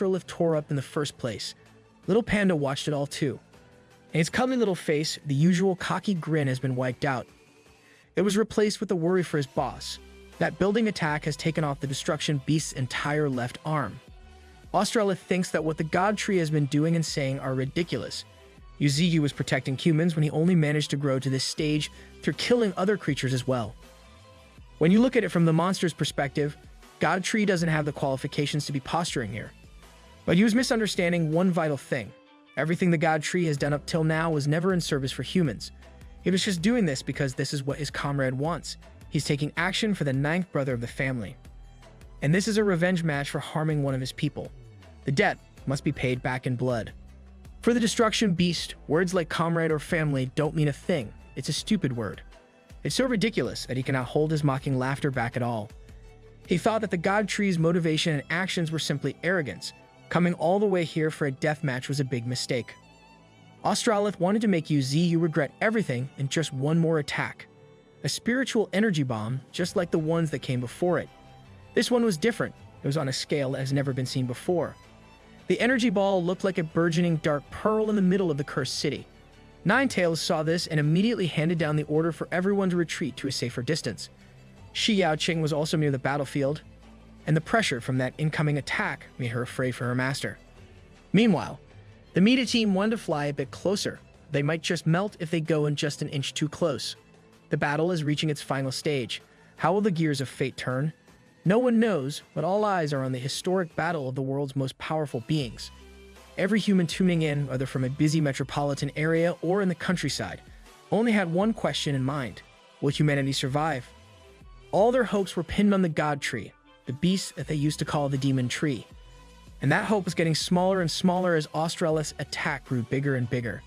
Australith tore up in the first place. Little Panda watched it all too. In his cuddly little face, the usual cocky grin has been wiped out. It was replaced with the worry for his boss. That building attack has taken off the Destruction Beast's entire left arm. Australith thinks that what the God Tree has been doing and saying are ridiculous. Yuziyu was protecting humans when he only managed to grow to this stage through killing other creatures as well. When you look at it from the monster's perspective, God Tree doesn't have the qualifications to be posturing here. But he was misunderstanding one vital thing. Everything the God Tree has done up till now was never in service for humans. He was just doing this because this is what his comrade wants. He's taking action for the 9th brother of the family. And this is a revenge match for harming one of his people. The debt must be paid back in blood. For the Destruction Beast, words like comrade or family don't mean a thing. It's a stupid word. It's so ridiculous that he cannot hold his mocking laughter back at all. He thought that the God Tree's motivation and actions were simply arrogance. Coming all the way here for a death match was a big mistake. Australith wanted to make Yuziyu regret everything in just one more attack. A spiritual energy bomb, just like the ones that came before it. This one was different. It was on a scale that has never been seen before. The energy ball looked like a burgeoning dark pearl in the middle of the cursed city. Ninetails saw this and immediately handed down the order for everyone to retreat to a safer distance. Shi Yaoqing was also near the battlefield, and the pressure from that incoming attack made her afraid for her master. Meanwhile, the Meta team wanted to fly a bit closer. They might just melt if they go in just an inch too close. The battle is reaching its final stage. How will the gears of fate turn? No one knows, but all eyes are on the historic battle of the world's most powerful beings. Every human tuning in, whether from a busy metropolitan area or in the countryside, only had one question in mind: will humanity survive? All their hopes were pinned on the God Tree, the beast that they used to call the Demon Tree. And that hope was getting smaller and smaller as Australith's attack grew bigger and bigger.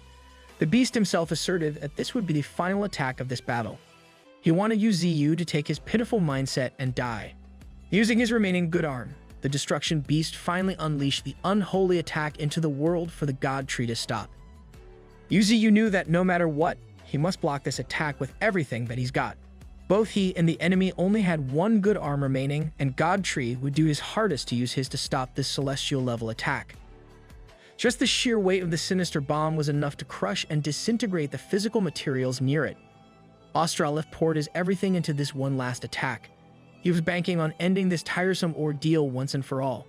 The beast himself asserted that this would be the final attack of this battle. He wanted Yuziyu to take his pitiful mindset and die. Using his remaining good arm, the Destruction Beast finally unleashed the unholy attack into the world for the God Tree to stop. Yuziyu knew that no matter what, he must block this attack with everything that he's got. Both he and the enemy only had one good arm remaining, and God Tree would do his hardest to use his to stop this celestial-level attack. Just the sheer weight of the sinister bomb was enough to crush and disintegrate the physical materials near it. Australith poured his everything into this one last attack. He was banking on ending this tiresome ordeal once and for all.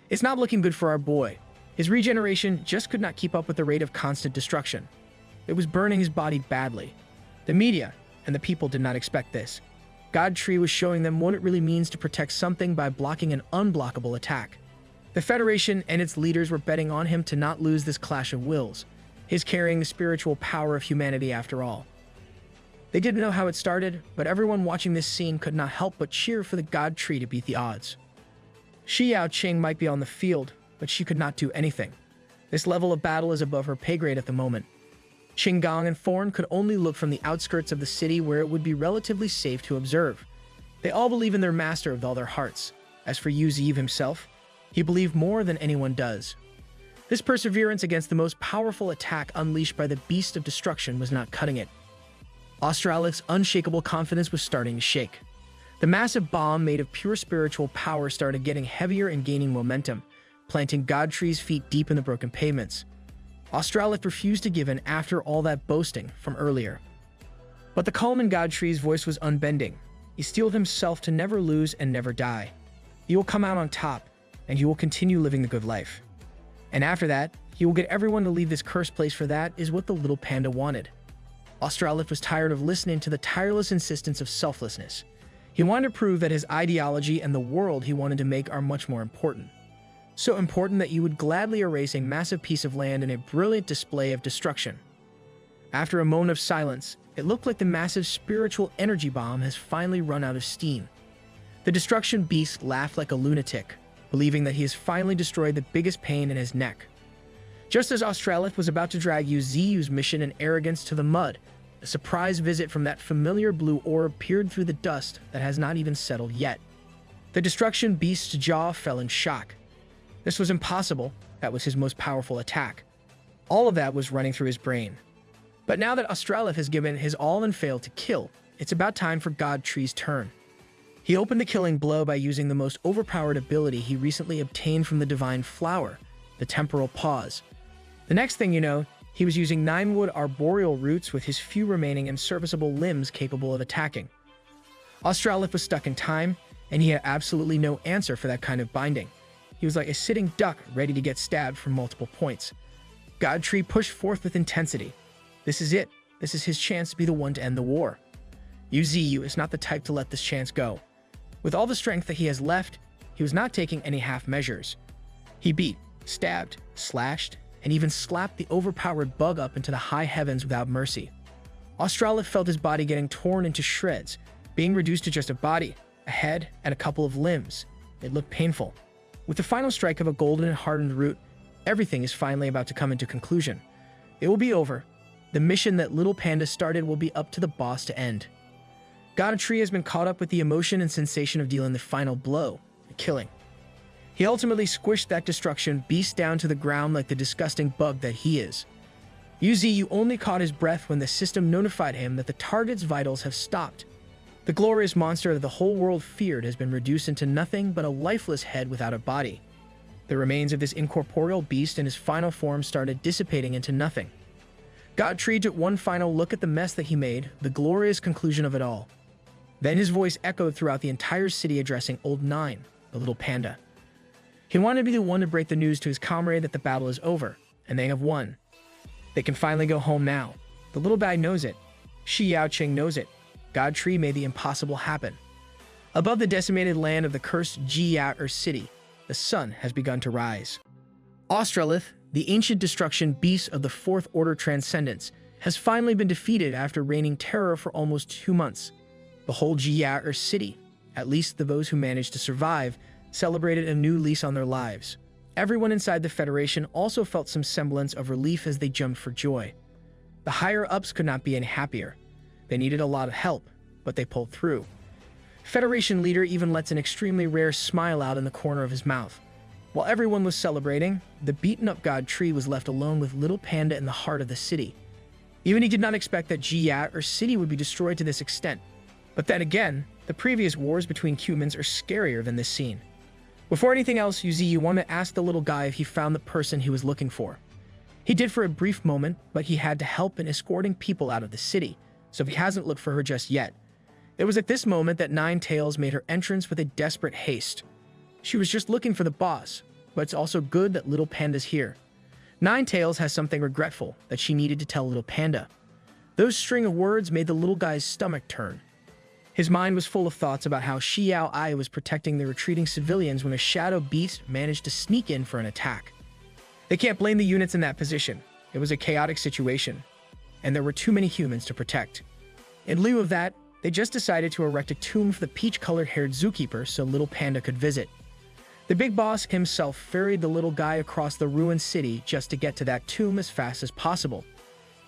It's not looking good for our boy. His regeneration just could not keep up with the rate of constant destruction. It was burning his body badly. The media and the people did not expect this. God Tree was showing them what it really means to protect something by blocking an unblockable attack. The Federation and its leaders were betting on him to not lose this clash of wills. He's carrying the spiritual power of humanity after all. They didn't know how it started, but everyone watching this scene could not help but cheer for the God Tree to beat the odds. Shi Yaoqing might be on the field, but she could not do anything. This level of battle is above her pay grade at the moment. Qinggong and Thorn could only look from the outskirts of the city where it would be relatively safe to observe. They all believe in their master with all their hearts. As for Yuziyu himself, he believed more than anyone does. This perseverance against the most powerful attack unleashed by the Beast of Destruction was not cutting it. Australith's unshakable confidence was starting to shake. The massive bomb made of pure spiritual power started getting heavier and gaining momentum, planting God Tree's feet deep in the broken pavements. Australith refused to give in after all that boasting from earlier. But the calm in God Tree's voice was unbending. He steeled himself to never lose and never die. He will come out on top, and he will continue living the good life. And after that, he will get everyone to leave this cursed place, for that is what the little panda wanted. Australith was tired of listening to the tireless insistence of selflessness. He wanted to prove that his ideology and the world he wanted to make are much more important. So important that you would gladly erase a massive piece of land in a brilliant display of destruction. After a moment of silence, it looked like the massive spiritual energy bomb has finally run out of steam. The Destruction Beast laughed like a lunatic, believing that he has finally destroyed the biggest pain in his neck. Just as Australith was about to drag Yuziyu's mission and arrogance to the mud, a surprise visit from that familiar blue orb peered through the dust that has not even settled yet. The Destruction Beast's jaw fell in shock. This was impossible. That was his most powerful attack. All of that was running through his brain. But now that Australith has given his all and failed to kill, it's about time for God Tree's turn. He opened the killing blow by using the most overpowered ability he recently obtained from the divine flower, the temporal pause. The next thing you know, he was using 9-wood arboreal roots with his few remaining unserviceable limbs capable of attacking. Australith was stuck in time, and he had absolutely no answer for that kind of binding. He was like a sitting duck ready to get stabbed from multiple points. Godtree pushed forth with intensity. This is it. This is his chance to be the one to end the war. Uziyu is not the type to let this chance go. With all the strength that he has left, he was not taking any half measures. He beat, stabbed, slashed, and even slapped the overpowered bug up into the high heavens without mercy. Australith felt his body getting torn into shreds, being reduced to just a body, a head, and a couple of limbs. It looked painful. With the final strike of a golden and hardened root, everything is finally about to come into conclusion. It will be over. The mission that Little Panda started will be up to the boss to end. Godtree has been caught up with the emotion and sensation of dealing the final blow, the killing. He ultimately squished that destruction beast down to the ground like the disgusting bug that he is. Uziyu only caught his breath when the system notified him that the target's vitals have stopped. The glorious monster that the whole world feared has been reduced into nothing but a lifeless head without a body. The remains of this incorporeal beast in his final form started dissipating into nothing. Godtree took one final look at the mess that he made, the glorious conclusion of it all. Then his voice echoed throughout the entire city addressing Old Nine, the little panda. He wanted to be the one to break the news to his comrade that the battle is over, and they have won. They can finally go home now. The little guy knows it. Shi Yaoqing knows it. Godtree made the impossible happen. Above the decimated land of the cursed Jiya city, the sun has begun to rise. Australith, the ancient destruction beast of the Fourth Order Transcendence, has finally been defeated after reigning terror for almost 2 months. The whole Jiya city, at least those who managed to survive, celebrated a new lease on their lives. Everyone inside the Federation also felt some semblance of relief as they jumped for joy. The higher-ups could not be any happier. They needed a lot of help, but they pulled through. Federation leader even lets an extremely rare smile out in the corner of his mouth. While everyone was celebrating, the beaten-up Godtree was left alone with Little Panda in the heart of the city. Even he did not expect that Jiya city would be destroyed to this extent. But then again, the previous wars between humans are scarier than this scene. Before anything else, Uziyu wanted to ask the little guy if he found the person he was looking for. He did for a brief moment, but he had to help in escorting people out of the city, so he hasn't looked for her just yet. It was at this moment that Nine Tails made her entrance with a desperate haste. She was just looking for the boss, but it's also good that Little Panda's here. Nine Tails has something regretful that she needed to tell Little Panda. Those string of words made the little guy's stomach turn. His mind was full of thoughts about how Xiao Ai was protecting the retreating civilians when a shadow beast managed to sneak in for an attack. They can't blame the units in that position. It was a chaotic situation, and there were too many humans to protect. In lieu of that, they just decided to erect a tomb for the peach-colored haired zookeeper so Little Panda could visit. The big boss himself ferried the little guy across the ruined city just to get to that tomb as fast as possible.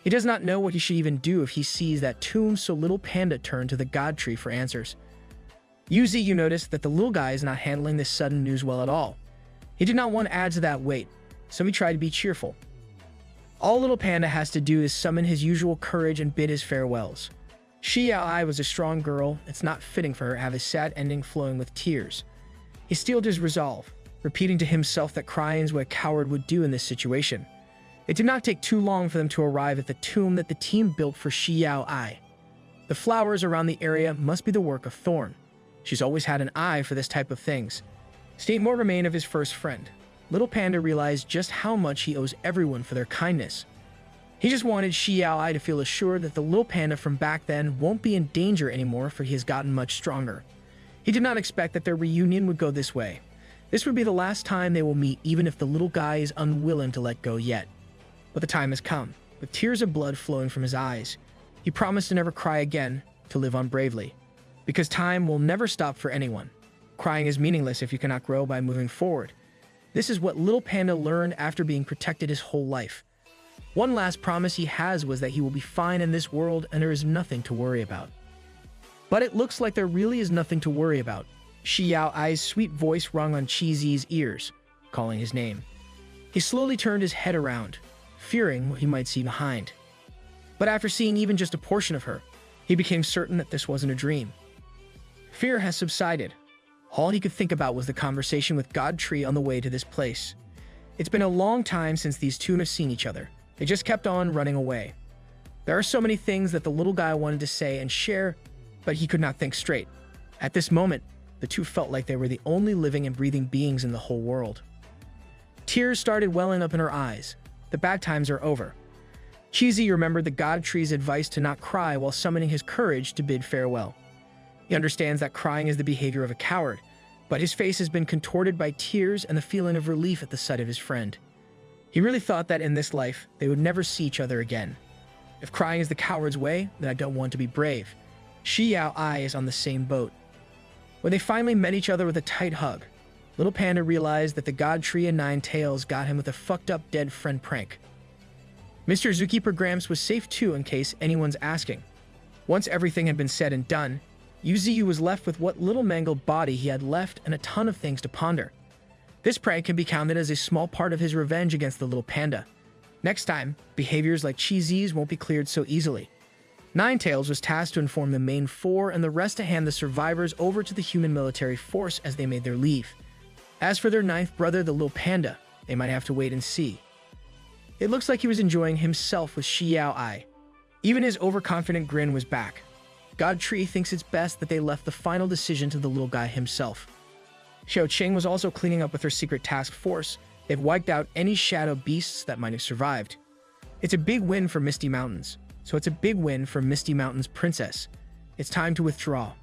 He does not know what he should even do if he sees that tomb, so Little Panda turned to the Godtree for answers. You noticed that the little guy is not handling this sudden news well at all. He did not want to add to that weight, so he tried to be cheerful. All Little Panda has to do is summon his usual courage and bid his farewells. Xiao Ai was a strong girl. It's not fitting for her to have a sad ending flowing with tears. He steeled his resolve, repeating to himself that crying is what a coward would do in this situation. It did not take too long for them to arrive at the tomb that the team built for Xiao Ai. The flowers around the area must be the work of Thorn. She's always had an eye for this type of things. State more remain of his first friend. Little Panda realized just how much he owes everyone for their kindness. He just wanted Xiao Ai to feel assured that the little panda from back then won't be in danger anymore, for he has gotten much stronger. He did not expect that their reunion would go this way. This would be the last time they will meet, even if the little guy is unwilling to let go yet. But the time has come, with tears of blood flowing from his eyes. He promised to never cry again, to live on bravely. Because time will never stop for anyone. Crying is meaningless if you cannot grow by moving forward. This is what Little Panda learned after being protected his whole life. One last promise he has was that he will be fine in this world and there is nothing to worry about. But it looks like there really is nothing to worry about. Xiao Ai's sweet voice rung on Chi-Zi's ears, calling his name. He slowly turned his head around, fearing what he might see behind. But after seeing even just a portion of her, he became certain that this wasn't a dream. Fear has subsided. All he could think about was the conversation with God Tree on the way to this place. It's been a long time since these two have seen each other. They just kept on running away. There are so many things that the little guy wanted to say and share, but he could not think straight. At this moment, the two felt like they were the only living and breathing beings in the whole world. Tears started welling up in her eyes. The bad times are over. Cheesy remembered the God Tree's advice to not cry while summoning his courage to bid farewell. He understands that crying is the behavior of a coward, but his face has been contorted by tears and the feeling of relief at the sight of his friend. He really thought that in this life, they would never see each other again. If crying is the coward's way, then I don't want to be brave. Xiao Ai is on the same boat. When they finally met each other with a tight hug, Little Panda realized that the God Tree and Nine Tails got him with a fucked up dead friend prank. Mr. Zookeeper Gramps was safe too in case anyone's asking. Once everything had been said and done, Yuzu was left with what little mangled body he had left and a ton of things to ponder. This prank can be counted as a small part of his revenge against the little panda. Next time, behaviors like Cheesy's won't be cleared so easily. Ninetails was tasked to inform the main four and the rest to hand the survivors over to the human military force as they made their leave. As for their ninth brother, the little panda, they might have to wait and see. It looks like he was enjoying himself with Xiao Ai. Even his overconfident grin was back. God Tree thinks it's best that they left the final decision to the little guy himself. Xiao Qing was also cleaning up with her secret task force. They've wiped out any shadow beasts that might have survived. It's a big win for Misty Mountains, so it's a big win for Misty Mountains Princess. It's time to withdraw.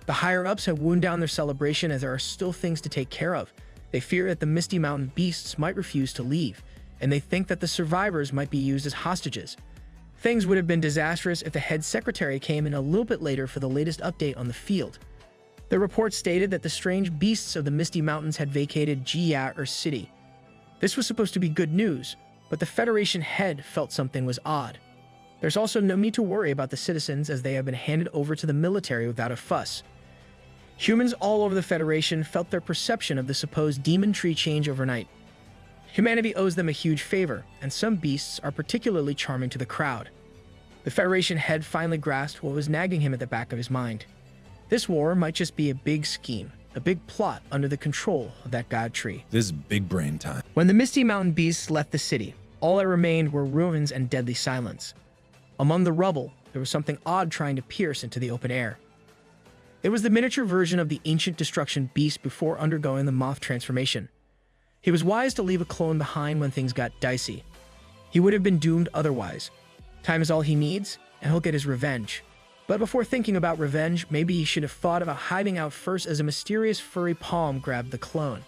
The higher-ups have wound down their celebration as there are still things to take care of. They fear that the Misty Mountain beasts might refuse to leave, and they think that the survivors might be used as hostages. Things would have been disastrous if the head secretary came in a little bit later for the latest update on the field. The report stated that the strange beasts of the Misty Mountains had vacated Jia City. This was supposed to be good news, but the Federation head felt something was odd. There's also no need to worry about the citizens as they have been handed over to the military without a fuss. Humans all over the Federation felt their perception of the supposed demon tree change overnight. Humanity owes them a huge favor, and some beasts are particularly charming to the crowd. The Federation head finally grasped what was nagging him at the back of his mind. This war might just be a big scheme, a big plot under the control of that God Tree. This is big brain time. When the Misty Mountain beasts left the city, all that remained were ruins and deadly silence. Among the rubble, there was something odd trying to pierce into the open air. It was the miniature version of the ancient destruction beast before undergoing the moth transformation. He was wise to leave a clone behind when things got dicey. He would have been doomed otherwise. Time is all he needs, and he'll get his revenge. But before thinking about revenge, maybe he should have thought about hiding out first as a mysterious furry palm grabbed the clone.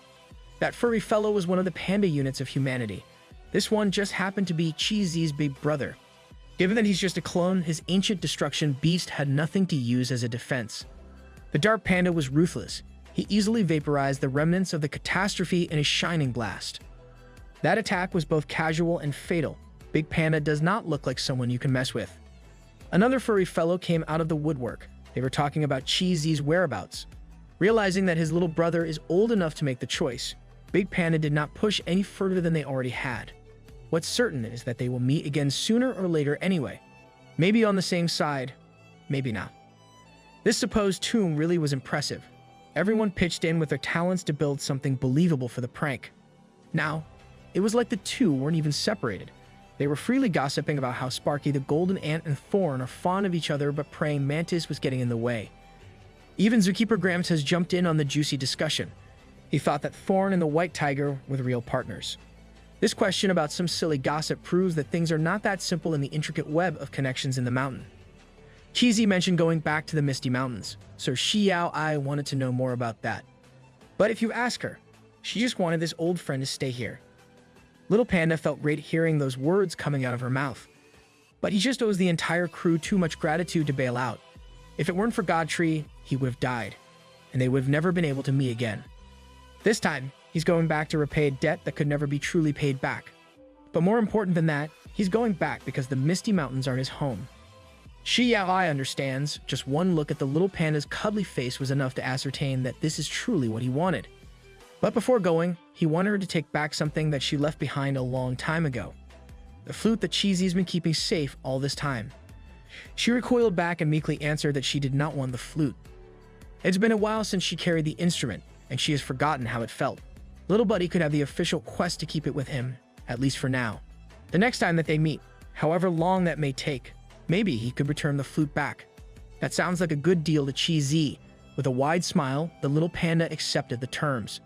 That furry fellow was one of the panda units of humanity. This one just happened to be Cheesy's big brother. Given that he's just a clone, his ancient destruction beast had nothing to use as a defense. The dark panda was ruthless. He easily vaporized the remnants of the catastrophe in a shining blast. That attack was both casual and fatal. Big Panda does not look like someone you can mess with. Another furry fellow came out of the woodwork. They were talking about Cheesy's whereabouts. Realizing that his little brother is old enough to make the choice, Big Panda did not push any further than they already had. What's certain is that they will meet again sooner or later anyway. Maybe on the same side, maybe not. This supposed tomb really was impressive. Everyone pitched in with their talents to build something believable for the prank. Now, it was like the two weren't even separated. They were freely gossiping about how Sparky the golden ant and Thorn are fond of each other, but praying Mantis was getting in the way. Even Zookeeper Gramps has jumped in on the juicy discussion. He thought that Thorn and the White Tiger were the real partners. This question about some silly gossip proves that things are not that simple in the intricate web of connections in the mountain. Cheesy mentioned going back to the Misty Mountains, so Xiao Ai wanted to know more about that. But if you ask her, she just wanted this old friend to stay here. Little Panda felt great hearing those words coming out of her mouth. But he just owes the entire crew too much gratitude to bail out. If it weren't for God Tree, he would have died, and they would have never been able to meet again. This time, he's going back to repay a debt that could never be truly paid back. But more important than that, he's going back because the Misty Mountains are his home. Xiao Ai understands. Just one look at the little panda's cuddly face was enough to ascertain that this is truly what he wanted. But before going, he wanted her to take back something that she left behind a long time ago. The flute that Cheesy's been keeping safe all this time. She recoiled back and meekly answered that she did not want the flute. It's been a while since she carried the instrument, and she has forgotten how it felt. Little Buddy could have the official quest to keep it with him, at least for now. The next time that they meet, however long that may take, maybe he could return the flute back. That sounds like a good deal to Chi Z. With a wide smile, the little panda accepted the terms.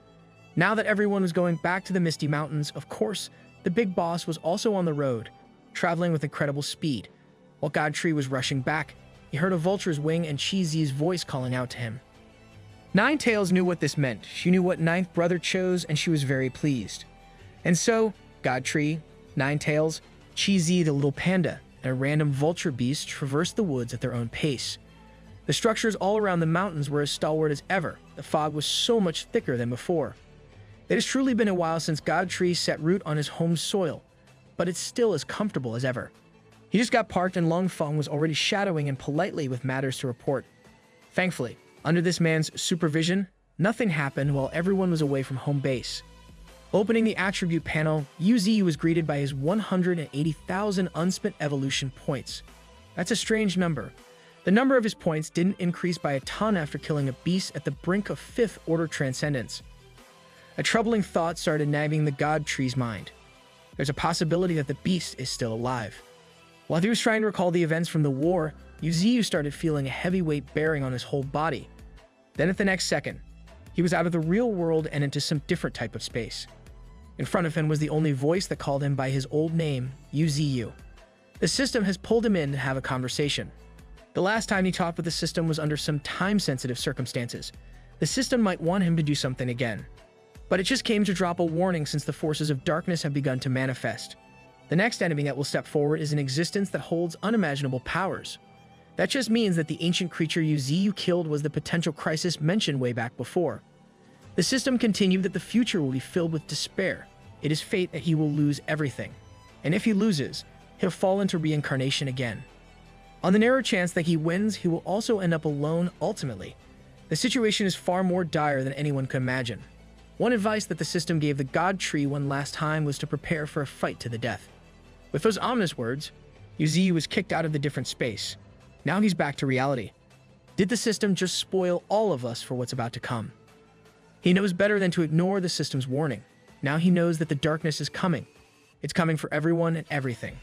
Now that everyone was going back to the Misty Mountains, of course, the big boss was also on the road, traveling with incredible speed. While Godtree was rushing back, he heard a vulture's wing and Chi Z's voice calling out to him. Ninetails knew what this meant. She knew what Ninth Brother chose, and she was very pleased. And so, Godtree, Ninetails, Chi Z the little panda, and a random vulture beast traversed the woods at their own pace. The structures all around the mountains were as stalwart as ever. The fog was so much thicker than before. It has truly been a while since Godtree set root on his home soil, but it's still as comfortable as ever. He just got parked and Long Feng was already shadowing him politely with matters to report. Thankfully, under this man's supervision, nothing happened while everyone was away from home base. Opening the attribute panel, UZ was greeted by his 180,000 unspent evolution points. That's a strange number. The number of his points didn't increase by a ton after killing a beast at the brink of 5th order transcendence. A troubling thought started nagging the Godtree's mind. There's a possibility that the beast is still alive. While he was trying to recall the events from the war, Yuziu started feeling a heavy weight bearing on his whole body. Then at the next second, he was out of the real world and into some different type of space. In front of him was the only voice that called him by his old name, Yuziu. The system has pulled him in to have a conversation. The last time he talked with the system was under some time-sensitive circumstances. The system might want him to do something again. But it just came to drop a warning since the forces of darkness have begun to manifest. The next enemy that will step forward is an existence that holds unimaginable powers. That just means that the ancient creature Yuziu killed was the potential crisis mentioned way back before. The system continued that the future will be filled with despair. It is fate that he will lose everything. And if he loses, he'll fall into reincarnation again. On the narrow chance that he wins, he will also end up alone ultimately. The situation is far more dire than anyone could imagine. One advice that the system gave the Godtree one last time was to prepare for a fight to the death. With those ominous words, Yuziu was kicked out of the different space. Now he's back to reality. Did the system just spoil all of us for what's about to come? He knows better than to ignore the system's warning. Now he knows that the darkness is coming. It's coming for everyone and everything.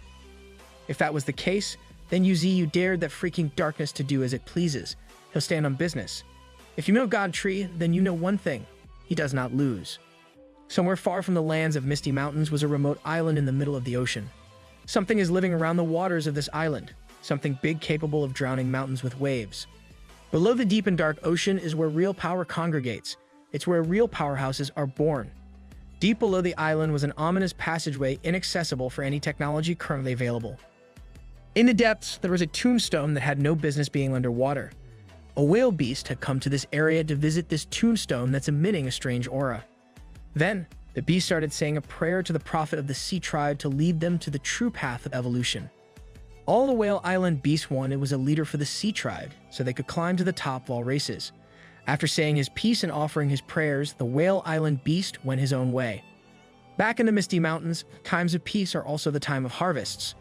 If that was the case, then Yuziu dared that freaking darkness to do as it pleases. He'll stand on business. If you know Godtree, then you know one thing. He does not lose. Somewhere far from the lands of Misty Mountains was a remote island in the middle of the ocean. Something is living around the waters of this island. Something big capable of drowning mountains with waves. Below the deep and dark ocean is where real power congregates. It's where real powerhouses are born. Deep below the island was an ominous passageway inaccessible for any technology currently available. In the depths, there was a tombstone that had no business being underwater. A whale beast had come to this area to visit this tombstone that's emitting a strange aura. Then, the beast started saying a prayer to the prophet of the sea tribe to lead them to the true path of evolution. All the Whale Island beast wanted was a leader for the sea tribe, so they could climb to the top of all races. After saying his piece and offering his prayers, the Whale Island beast went his own way. Back in the Misty Mountains, times of peace are also the time of harvests.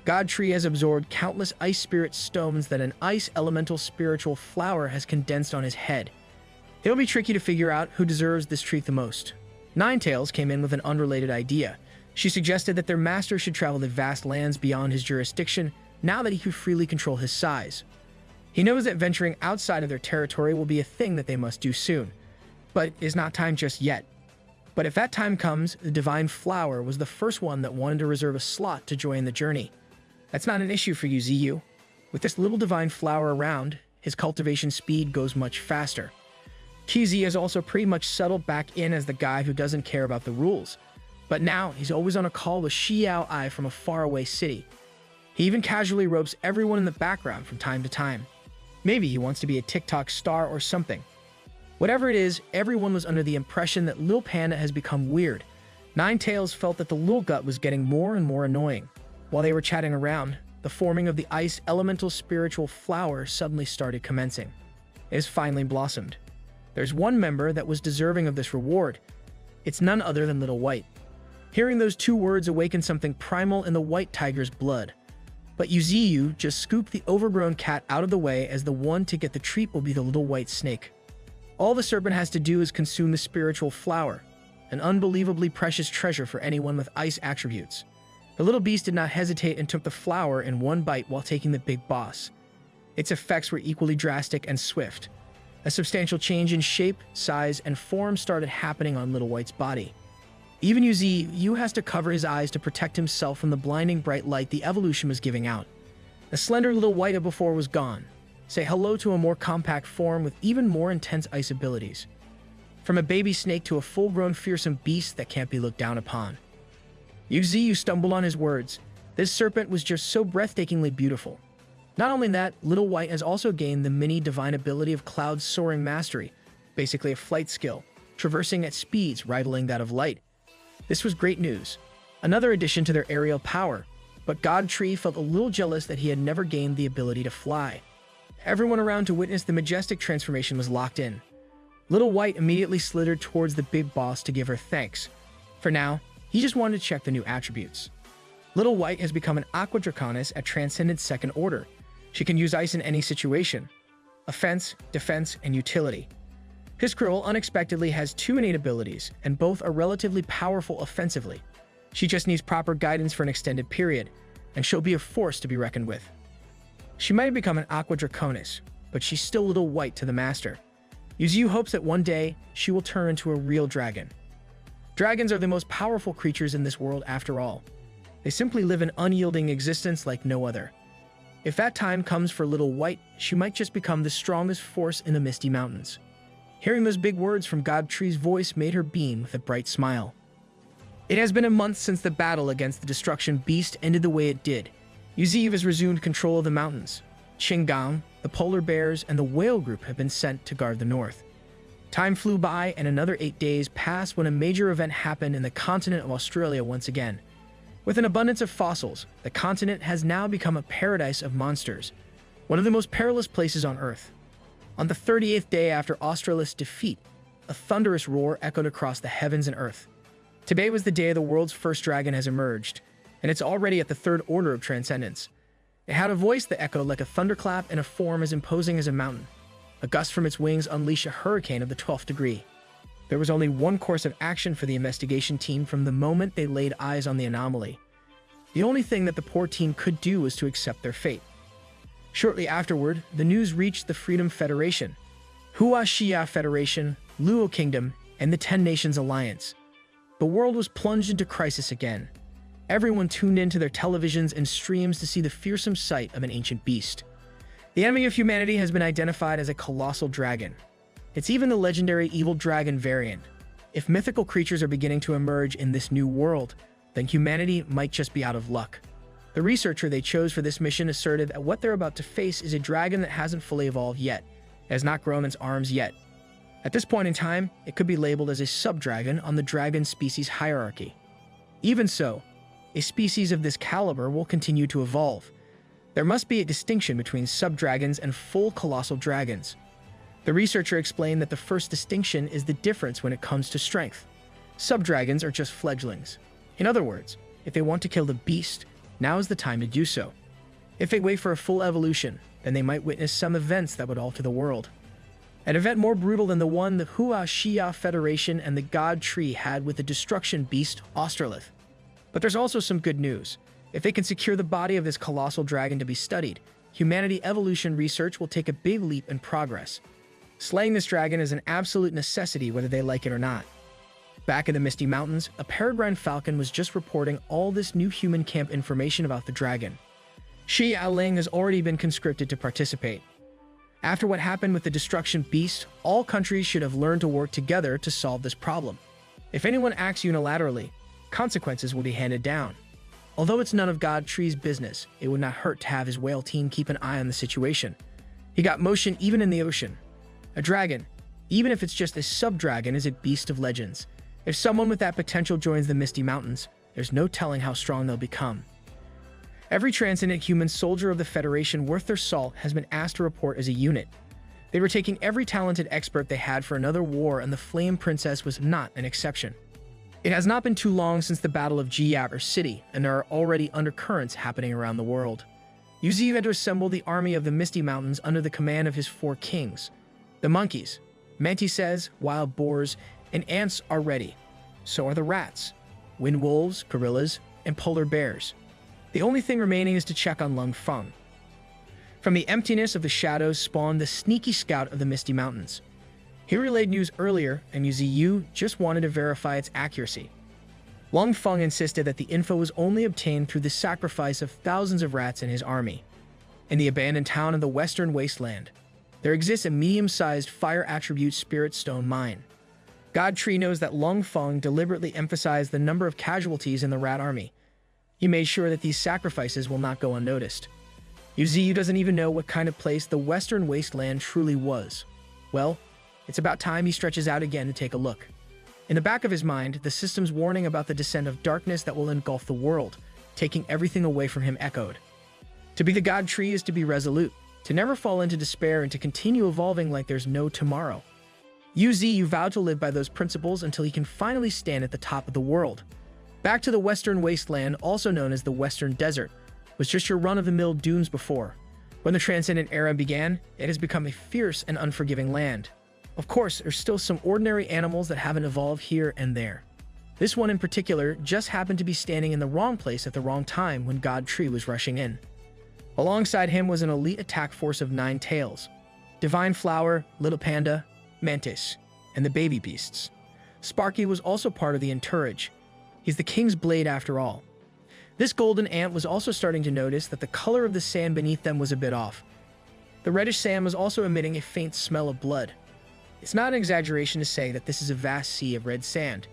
Godtree has absorbed countless ice spirit stones that an ice elemental spiritual flower has condensed on his head. It'll be tricky to figure out who deserves this treat the most. Ninetails came in with an unrelated idea. She suggested that their master should travel the vast lands beyond his jurisdiction now that he could freely control his size. He knows that venturing outside of their territory will be a thing that they must do soon, but it's not time just yet. But if that time comes, the Divine Flower was the first one that wanted to reserve a slot to join the journey. That's not an issue for Yuziu. With this little Divine Flower around, his cultivation speed goes much faster. QZ has also pretty much settled back in as the guy who doesn't care about the rules. But now, he's always on a call with Xiao Ai from a faraway city. He even casually ropes everyone in the background from time to time. Maybe he wants to be a TikTok star or something. Whatever it is, everyone was under the impression that Lil Panda has become weird. Ninetails felt that the Lil Gut was getting more and more annoying. While they were chatting around, the forming of the ice elemental spiritual flower suddenly started commencing. It has finally blossomed. There's one member that was deserving of this reward. It's none other than Little White. Hearing those two words awakened something primal in the white tiger's blood. But Yuziu just scooped the overgrown cat out of the way as the one to get the treat will be the little white snake. All the serpent has to do is consume the spiritual flower, an unbelievably precious treasure for anyone with ice attributes. The little beast did not hesitate and took the flower in one bite while taking the big boss. Its effects were equally drastic and swift. A substantial change in shape, size, and form started happening on Little White's body. Even Yu has to cover his eyes to protect himself from the blinding bright light the evolution was giving out. The slender Little White of before was gone. Say hello to a more compact form with even more intense ice abilities. From a baby snake to a full-grown fearsome beast that can't be looked down upon. Yu stumbled on his words. This serpent was just so breathtakingly beautiful. Not only that, Little White has also gained the mini-divine ability of Cloud's soaring mastery, basically a flight skill, traversing at speeds rivaling that of light. This was great news, another addition to their aerial power, but God Tree felt a little jealous that he had never gained the ability to fly. Everyone around to witness the majestic transformation was locked in. Little White immediately slithered towards the big boss to give her thanks. For now, he just wanted to check the new attributes. Little White has become an Aqua Draconis at Transcendent Second Order. She can use ice in any situation: offense, defense, and utility. His Krill unexpectedly has two innate abilities, and both are relatively powerful offensively. She just needs proper guidance for an extended period, and she'll be a force to be reckoned with. She might have become an Aqua Draconis, but she's still Little White to the master. Yu hopes that one day she will turn into a real dragon. Dragons are the most powerful creatures in this world after all. They simply live an unyielding existence like no other. If that time comes for Little White, she might just become the strongest force in the Misty Mountains. Hearing those big words from God Tree's voice made her beam with a bright smile. It has been a month since the battle against the Destruction Beast ended the way it did. Yu has resumed control of the mountains. Qinggang, the polar bears, and the whale group have been sent to guard the north. Time flew by, and another 8 days passed when a major event happened in the continent of Australia once again. With an abundance of fossils, the continent has now become a paradise of monsters, one of the most perilous places on Earth. On the 38th day after Australis' defeat, a thunderous roar echoed across the heavens and earth. Today was the day the world's first dragon has emerged, and it's already at the third order of transcendence. It had a voice that echoed like a thunderclap and a form as imposing as a mountain. A gust from its wings unleashed a hurricane of the 12th degree. There was only one course of action for the investigation team from the moment they laid eyes on the anomaly. The only thing that the poor team could do was to accept their fate. Shortly afterward, the news reached the Freedom Federation, Hua Xia Federation, Luo Kingdom, and the 10 Nations Alliance. The world was plunged into crisis again. Everyone tuned into their televisions and streams to see the fearsome sight of an ancient beast. The enemy of humanity has been identified as a colossal dragon. It's even the legendary evil dragon variant. If mythical creatures are beginning to emerge in this new world, then humanity might just be out of luck. The researcher they chose for this mission asserted that what they're about to face is a dragon that hasn't fully evolved yet, has not grown its arms yet. At this point in time, it could be labeled as a sub-dragon on the dragon species hierarchy. Even so, a species of this caliber will continue to evolve. There must be a distinction between sub-dragons and full colossal dragons. The researcher explained that the first distinction is the difference when it comes to strength. Sub-dragons are just fledglings. In other words, if they want to kill the beast, now is the time to do so. If they wait for a full evolution, then they might witness some events that would alter the world. An event more brutal than the one the Hua Xia Federation and the God Tree had with the destruction beast Australith. But there's also some good news. If they can secure the body of this colossal dragon to be studied, humanity evolution research will take a big leap in progress. Slaying this dragon is an absolute necessity whether they like it or not. Back in the Misty Mountains, a peregrine falcon was just reporting all this new human camp information about the dragon. Shi Yaling has already been conscripted to participate. After what happened with the destruction beast, all countries should have learned to work together to solve this problem. If anyone acts unilaterally, consequences will be handed down. Although it's none of God Tree's business, it would not hurt to have his whale team keep an eye on the situation. He got motion even in the ocean. A dragon, even if it's just a sub-dragon, is a beast of legends. If someone with that potential joins the Misty Mountains, there's no telling how strong they'll become. Every transcendent human soldier of the Federation worth their salt has been asked to report as a unit. They were taking every talented expert they had for another war, and the Flame Princess was not an exception. It has not been too long since the Battle of Jiaber City, and there are already undercurrents happening around the world. Yu had to assemble the army of the Misty Mountains under the command of his 4 kings. The monkeys, Mantises, wild boars, and ants are ready. So are the rats, wind wolves, gorillas, and polar bears. The only thing remaining is to check on Lung Feng. From the emptiness of the shadows spawned the sneaky scout of the Misty Mountains. He relayed news earlier, and Yu Ziyu just wanted to verify its accuracy. Lung Feng insisted that the info was only obtained through the sacrifice of thousands of rats in his army. In the abandoned town of the Western Wasteland, there exists a medium-sized fire attribute spirit stone mine. God Tree knows that Lung Feng deliberately emphasized the number of casualties in the rat army. He made sure that these sacrifices will not go unnoticed. Yu Ziyu doesn't even know what kind of place the Western Wasteland truly was. Well, it's about time he stretches out again to take a look. In the back of his mind, the system's warning about the descent of darkness that will engulf the world, taking everything away from him, echoed. To be the God Tree is to be resolute, to never fall into despair, and to continue evolving like there's no tomorrow. Yu Ziyu vowed to live by those principles until he can finally stand at the top of the world. Back to the Western Wasteland, also known as the Western Desert, was just your run-of-the-mill dunes before. When the Transcendent Era began, it has become a fierce and unforgiving land. Of course, there's still some ordinary animals that haven't evolved here and there. This one in particular just happened to be standing in the wrong place at the wrong time when God Tree was rushing in. Alongside him was an elite attack force of 9 tails: Divine Flower, Little Panda, Mantis, and the baby beasts. Sparky was also part of the entourage. He's the king's blade after all. This golden ant was also starting to notice that the color of the sand beneath them was a bit off. The reddish sand was also emitting a faint smell of blood. It's not an exaggeration to say that this is a vast sea of red sand.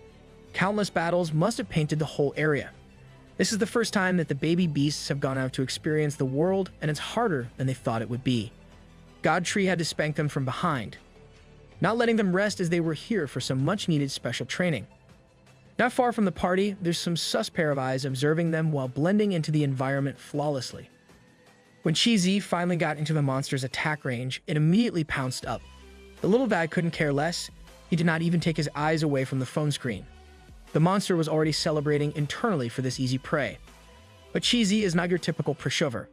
Countless battles must have painted the whole area. This is the first time that the baby beasts have gone out to experience the world, and it's harder than they thought it would be. God Tree had to spank them from behind, not letting them rest as they were here for some much-needed special training. Not far from the party, there's some sus pair of eyes observing them while blending into the environment flawlessly. When Chi-Zi finally got into the monster's attack range, it immediately pounced up. The little guy couldn't care less. He did not even take his eyes away from the phone screen. The monster was already celebrating internally for this easy prey. But Chi-Zi is not your typical pushover.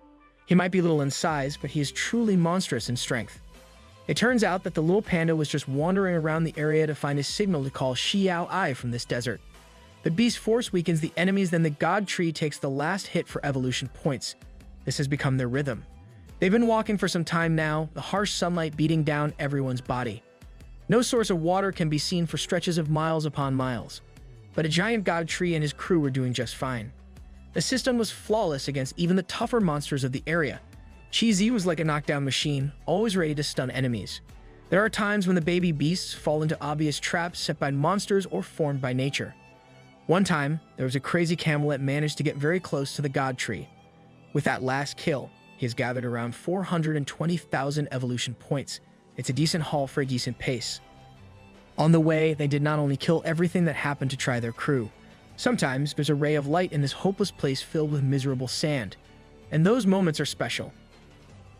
He might be little in size, but he is truly monstrous in strength. It turns out that the little panda was just wandering around the area to find a signal to call Xiao Ai from this desert. The beast force weakens the enemies, then the God Tree takes the last hit for evolution points. This has become their rhythm. They've been walking for some time now, the harsh sunlight beating down everyone's body. No source of water can be seen for stretches of miles upon miles. But a giant God Tree and his crew were doing just fine. The system was flawless against even the tougher monsters of the area. Chi-Zi was like a knockdown machine, always ready to stun enemies. There are times when the baby beasts fall into obvious traps set by monsters or formed by nature. One time, there was a crazy camel that managed to get very close to the God Tree. With that last kill, he has gathered around 420,000 evolution points. It's a decent haul for a decent pace. On the way, they did not only kill everything that happened to try their crew. Sometimes there's a ray of light in this hopeless place filled with miserable sand, and those moments are special.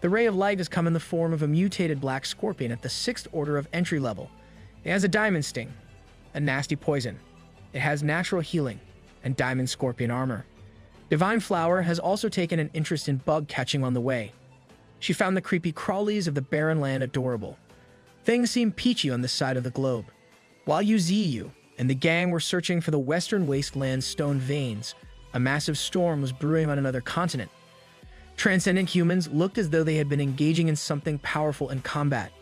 The ray of light has come in the form of a mutated black scorpion at the 6th order of entry level. It has a diamond sting, a nasty poison. It has natural healing, and diamond scorpion armor. Divine Flower has also taken an interest in bug catching on the way. She found the creepy crawlies of the barren land adorable. Things seemed peachy on this side of the globe. While Yu Ziyu and the gang were searching for the Western Wasteland's stone veins, a massive storm was brewing on another continent. Transcendent humans looked as though they had been engaging in something powerful in combat.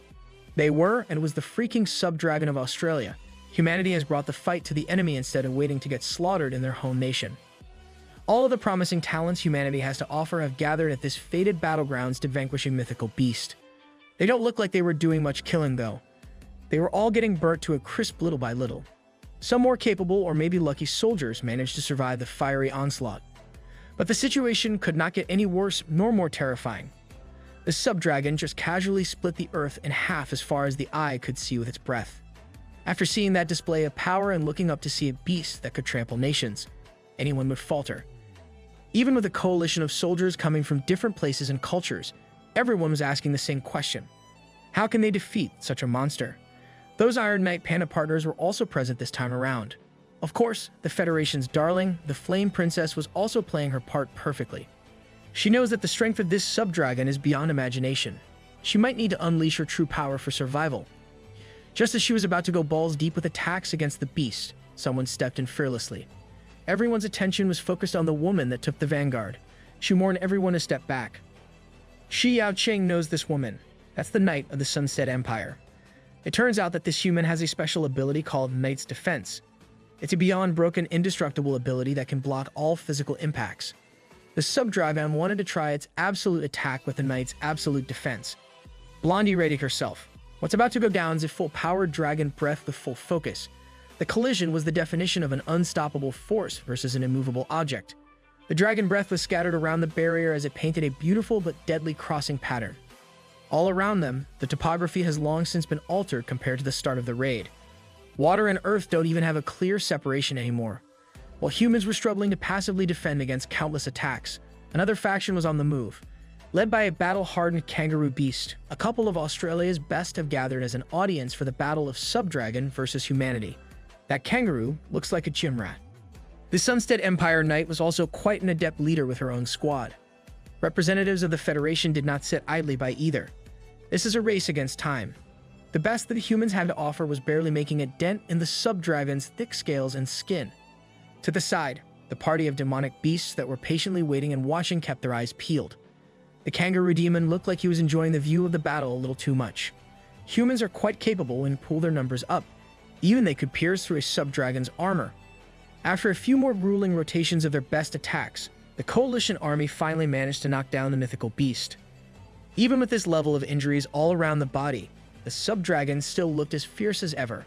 They were, and it was the freaking sub-dragon of Australia. Humanity has brought the fight to the enemy instead of waiting to get slaughtered in their home nation. All of the promising talents humanity has to offer have gathered at this fated battlegrounds to vanquish a mythical beast. They don't look like they were doing much killing, though. They were all getting burnt to a crisp little by little. Some more capable or maybe lucky soldiers managed to survive the fiery onslaught. But the situation could not get any worse nor more terrifying. The sub-dragon just casually split the earth in half as far as the eye could see with its breath. After seeing that display of power and looking up to see a beast that could trample nations, anyone would falter. Even with a coalition of soldiers coming from different places and cultures, everyone was asking the same question. How can they defeat such a monster? Those Iron Knight Panda partners were also present this time around. Of course, the Federation's darling, the Flame Princess, was also playing her part perfectly. She knows that the strength of this sub-dragon is beyond imagination. She might need to unleash her true power for survival. Just as she was about to go balls deep with attacks against the beast, someone stepped in fearlessly. Everyone's attention was focused on the woman that took the vanguard. She warned everyone to step back. Shi Yaocheng knows this woman. That's the Knight of the Sunset Empire. It turns out that this human has a special ability called Knight's Defense. It's a beyond broken, indestructible ability that can block all physical impacts. The Subdragon wanted to try its absolute attack with the Knight's absolute defense. Blondie readied herself. What's about to go down is a full-powered dragon breath with full focus. The collision was the definition of an unstoppable force versus an immovable object. The dragon breath was scattered around the barrier as it painted a beautiful but deadly crossing pattern. All around them, the topography has long since been altered compared to the start of the raid. Water and earth don't even have a clear separation anymore. While humans were struggling to passively defend against countless attacks, another faction was on the move. Led by a battle-hardened kangaroo beast, a couple of Australia's best have gathered as an audience for the battle of Subdragon versus humanity. That kangaroo looks like a gym rat. The Sunset Empire Knight was also quite an adept leader with her own squad. Representatives of the Federation did not sit idly by either. This is a race against time. The best that the humans had to offer was barely making a dent in the Subdragon's thick scales and skin. To the side, the party of demonic beasts that were patiently waiting and watching kept their eyes peeled. The kangaroo demon looked like he was enjoying the view of the battle a little too much. Humans are quite capable when pull their numbers up. Even they could pierce through a Subdragon's armor. After a few more grueling rotations of their best attacks, the coalition army finally managed to knock down the mythical beast. Even with this level of injuries all around the body, the Subdragon still looked as fierce as ever.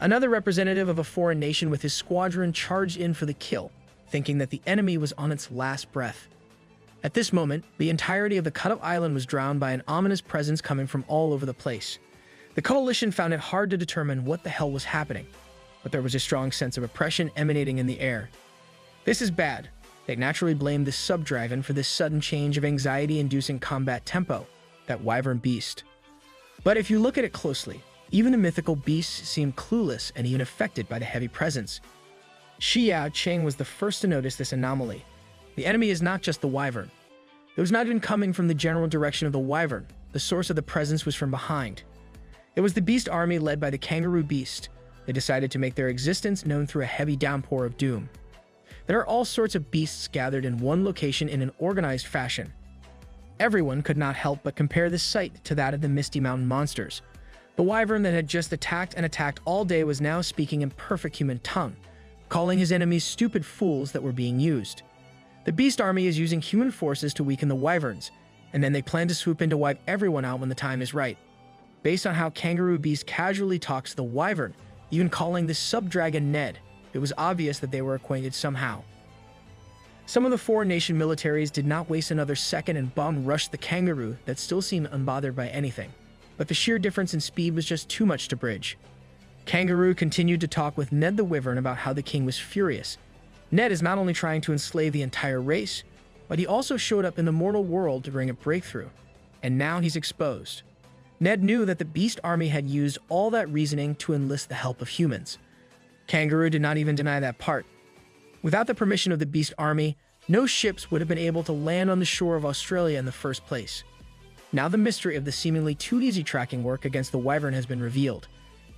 Another representative of a foreign nation with his squadron charged in for the kill, thinking that the enemy was on its last breath. At this moment, the entirety of the cut-up island was drowned by an ominous presence coming from all over the place. The coalition found it hard to determine what the hell was happening, but there was a strong sense of oppression emanating in the air. This is bad. They naturally blamed the Subdragon for this sudden change of anxiety-inducing combat tempo, that wyvern beast. But if you look at it closely, even the mythical beasts seemed clueless and even affected by the heavy presence. Shi Yaocheng was the first to notice this anomaly. The enemy is not just the wyvern. It was not even coming from the general direction of the wyvern. The source of the presence was from behind. It was the beast army led by the kangaroo beast. They decided to make their existence known through a heavy downpour of doom. There are all sorts of beasts gathered in one location in an organized fashion. Everyone could not help but compare this sight to that of the Misty Mountain monsters. The wyvern that had just attacked and attacked all day was now speaking in perfect human tongue, calling his enemies stupid fools that were being used. The beast army is using human forces to weaken the wyverns, and then they plan to swoop in to wipe everyone out when the time is right. Based on how Kangaroo Beast casually talks to the wyvern, even calling the Subdragon Ned, it was obvious that they were acquainted somehow. Some of the foreign nation militaries did not waste another second and bomb-rushed the kangaroo that still seemed unbothered by anything. But the sheer difference in speed was just too much to bridge. Kangaroo continued to talk with Ned the Wyvern about how the king was furious. Ned is not only trying to enslave the entire race, but he also showed up in the mortal world to bring a breakthrough. And now he's exposed. Ned knew that the beast army had used all that reasoning to enlist the help of humans. Kangaroo did not even deny that part. Without the permission of the beast army, no ships would have been able to land on the shore of Australia in the first place. Now the mystery of the seemingly too easy tracking work against the wyvern has been revealed.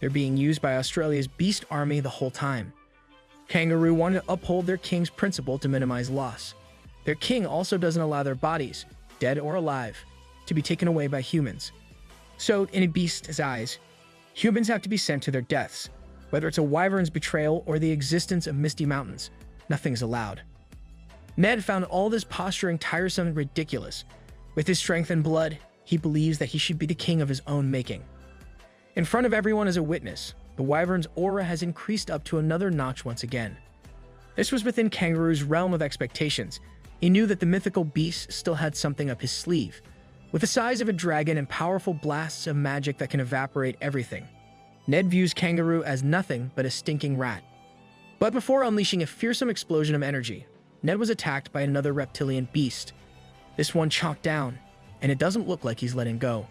They're being used by Australia's beast army the whole time. Kangaroo wanted to uphold their king's principle to minimize loss. Their king also doesn't allow their bodies, dead or alive, to be taken away by humans. So, in a beast's eyes, humans have to be sent to their deaths. Whether it's a wyvern's betrayal or the existence of Misty Mountains, nothing's allowed. Ned found all this posturing tiresome and ridiculous. With his strength and blood, he believes that he should be the king of his own making. In front of everyone as a witness, the wyvern's aura has increased up to another notch once again. This was within Kangaroo's realm of expectations. He knew that the mythical beast still had something up his sleeve, with the size of a dragon and powerful blasts of magic that can evaporate everything. Ned views Kangaroo as nothing but a stinking rat. But before unleashing a fearsome explosion of energy, Ned was attacked by another reptilian beast. This one chomped down, and it doesn't look like he's letting go.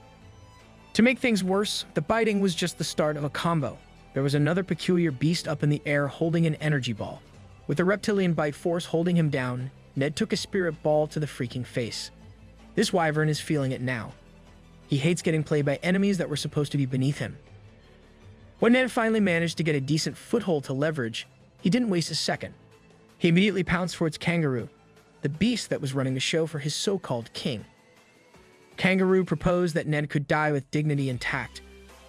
To make things worse, the biting was just the start of a combo. There was another peculiar beast up in the air holding an energy ball. With the reptilian bite force holding him down, Ned took a spirit ball to the freaking face. This wyvern is feeling it now. He hates getting played by enemies that were supposed to be beneath him. When Ned finally managed to get a decent foothold to leverage, he didn't waste a second. He immediately pounced towards Kangaroo, the beast that was running the show for his so-called king. Kangaroo proposed that Ned could die with dignity intact,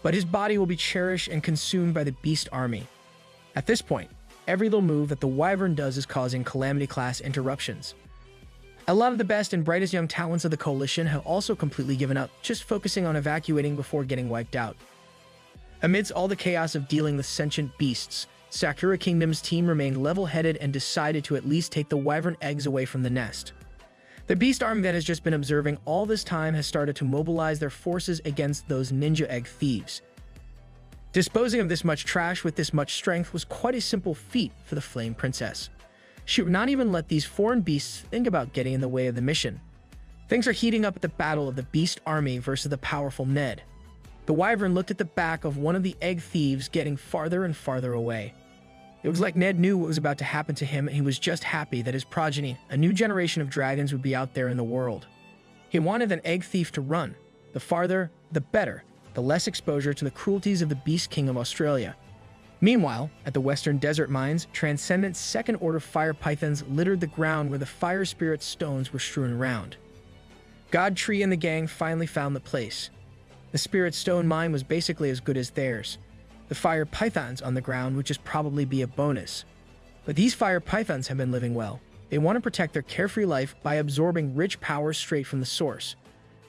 but his body will be cherished and consumed by the beast army. At this point, every little move that the Wyvern does is causing Calamity-class interruptions. A lot of the best and brightest young talents of the Coalition have also completely given up, just focusing on evacuating before getting wiped out. Amidst all the chaos of dealing with sentient beasts, Sakura Kingdom's team remained level-headed and decided to at least take the Wyvern eggs away from the nest. The beast army that has just been observing all this time has started to mobilize their forces against those ninja egg thieves. Disposing of this much trash with this much strength was quite a simple feat for the Flame Princess. She would not even let these foreign beasts think about getting in the way of the mission. Things are heating up at the battle of the beast army versus the powerful Ned. The Wyvern looked at the back of one of the egg thieves getting farther and farther away. It was like Ned knew what was about to happen to him, and he was just happy that his progeny, a new generation of dragons, would be out there in the world. He wanted an egg thief to run. The farther, the better, the less exposure to the cruelties of the Beast King of Australia. Meanwhile, at the Western Desert Mines, transcendent second-order fire pythons littered the ground where the fire spirit stones were strewn around. Godtree and the gang finally found the place. The spirit stone mine was basically as good as theirs. The fire pythons on the ground would just probably be a bonus. But these fire pythons have been living well. They want to protect their carefree life by absorbing rich power straight from the source.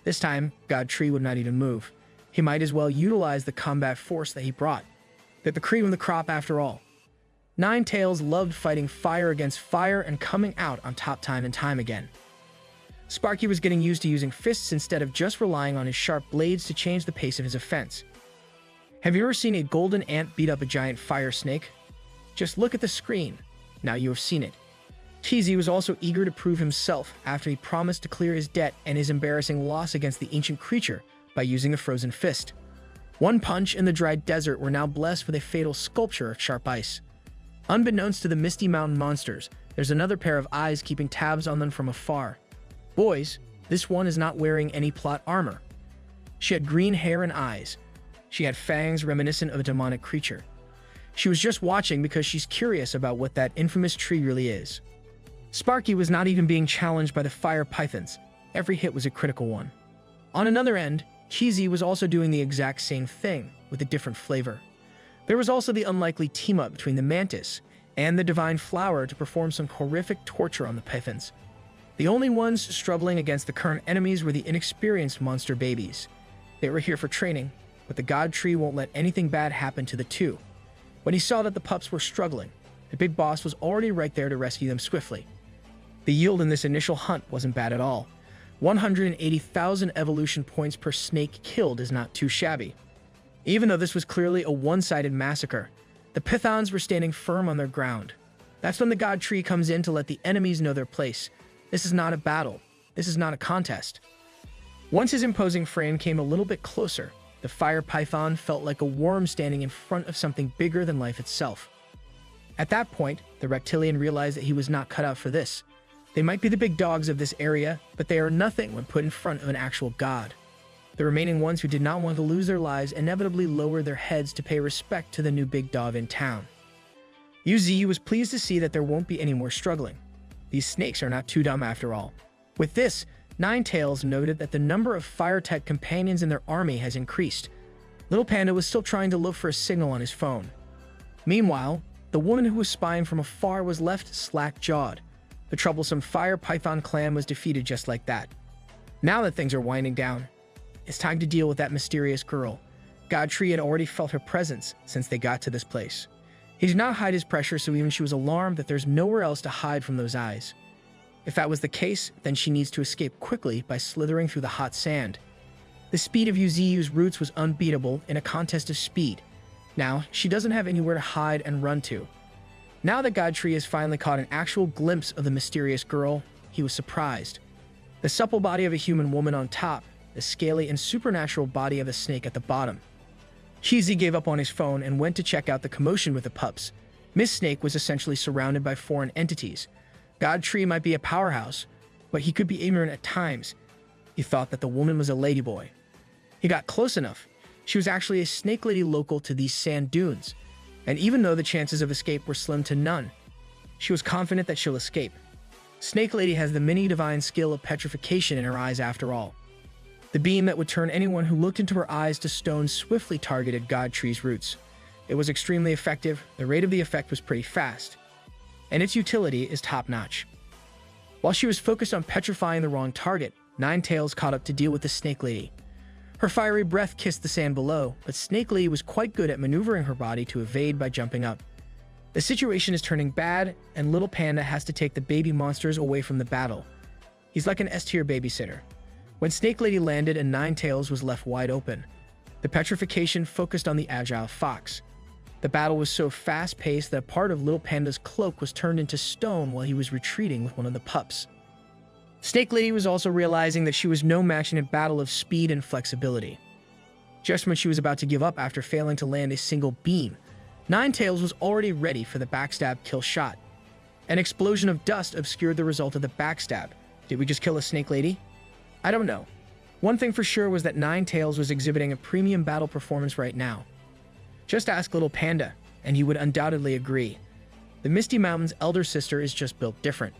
This time, Godtree would not even move. He might as well utilize the combat force that he brought. They're the cream of the crop after all. Ninetales loved fighting fire against fire and coming out on top time and time again. Sparky was getting used to using fists instead of just relying on his sharp blades to change the pace of his offense. Have you ever seen a golden ant beat up a giant fire snake? Just look at the screen. Now you have seen it. Cheesy was also eager to prove himself after he promised to clear his debt and his embarrassing loss against the ancient creature by using a frozen fist. One punch and the dry desert were now blessed with a fatal sculpture of sharp ice. Unbeknownst to the Misty Mountain monsters, there's another pair of eyes keeping tabs on them from afar. Boys, this one is not wearing any plot armor. She had green hair and eyes. She had fangs reminiscent of a demonic creature. She was just watching because she's curious about what that infamous tree really is. Sparky was not even being challenged by the fire pythons. Every hit was a critical one. On another end, Cheesy was also doing the exact same thing, with a different flavor. There was also the unlikely team-up between the Mantis and the Divine Flower to perform some horrific torture on the pythons. The only ones struggling against the current enemies were the inexperienced monster babies. They were here for training, but the God Tree won't let anything bad happen to the two. When he saw that the pups were struggling, the big boss was already right there to rescue them swiftly. The yield in this initial hunt wasn't bad at all. 180,000 evolution points per snake killed is not too shabby. Even though this was clearly a one-sided massacre, the Pythons were standing firm on their ground. That's when the God Tree comes in to let the enemies know their place. This is not a battle. This is not a contest. Once his imposing frame came a little bit closer, the fire python felt like a worm standing in front of something bigger than life itself. At that point, the reptilian realized that he was not cut out for this. They might be the big dogs of this area, but they are nothing when put in front of an actual god. The remaining ones who did not want to lose their lives inevitably lowered their heads to pay respect to the new big dog in town. UZ was pleased to see that there won't be any more struggling. These snakes are not too dumb after all. With this, Ninetales noted that the number of fire-type companions in their army has increased. Little Panda was still trying to look for a signal on his phone. Meanwhile, the woman who was spying from afar was left slack-jawed. The troublesome Fire Python clan was defeated just like that. Now that things are winding down, it's time to deal with that mysterious girl. Godtree had already felt her presence since they got to this place. He did not hide his pressure, so even she was alarmed that there's nowhere else to hide from those eyes. If that was the case, then she needs to escape quickly by slithering through the hot sand. The speed of Yuzu's roots was unbeatable in a contest of speed. Now, she doesn't have anywhere to hide and run to. Now that Godtree has finally caught an actual glimpse of the mysterious girl, he was surprised. The supple body of a human woman on top, the scaly and supernatural body of a snake at the bottom. Cheesy gave up on his phone and went to check out the commotion with the pups. Miss Snake was essentially surrounded by foreign entities. Godtree might be a powerhouse, but he could be ignorant at times. He thought that the woman was a ladyboy. He got close enough, She was actually a snake lady local to these sand dunes, and even though the chances of escape were slim to none, she was confident that she'll escape. Snake Lady has the mini-divine skill of petrification in her eyes after all. The beam that would turn anyone who looked into her eyes to stone swiftly targeted God Tree's roots. It was extremely effective, the rate of the effect was pretty fast, and its utility is top-notch. While she was focused on petrifying the wrong target, Ninetales caught up to deal with the Snake Lady. Her fiery breath kissed the sand below, but Snake Lady was quite good at maneuvering her body to evade by jumping up. The situation is turning bad, and Little Panda has to take the baby monsters away from the battle. He's like an S-tier babysitter. When Snake Lady landed and Ninetales was left wide open, the petrification focused on the agile fox. The battle was so fast-paced that a part of Little Panda's cloak was turned into stone while he was retreating with one of the pups. Snake Lady was also realizing that she was no match in a battle of speed and flexibility. Just when she was about to give up after failing to land a single beam, Ninetales was already ready for the backstab kill shot. An explosion of dust obscured the result of the backstab. Did we just kill a Snake Lady? I don't know. One thing for sure was that Ninetales was exhibiting a premium battle performance right now. Just ask Little Panda, and he would undoubtedly agree. The Misty Mountain's elder sister is just built different.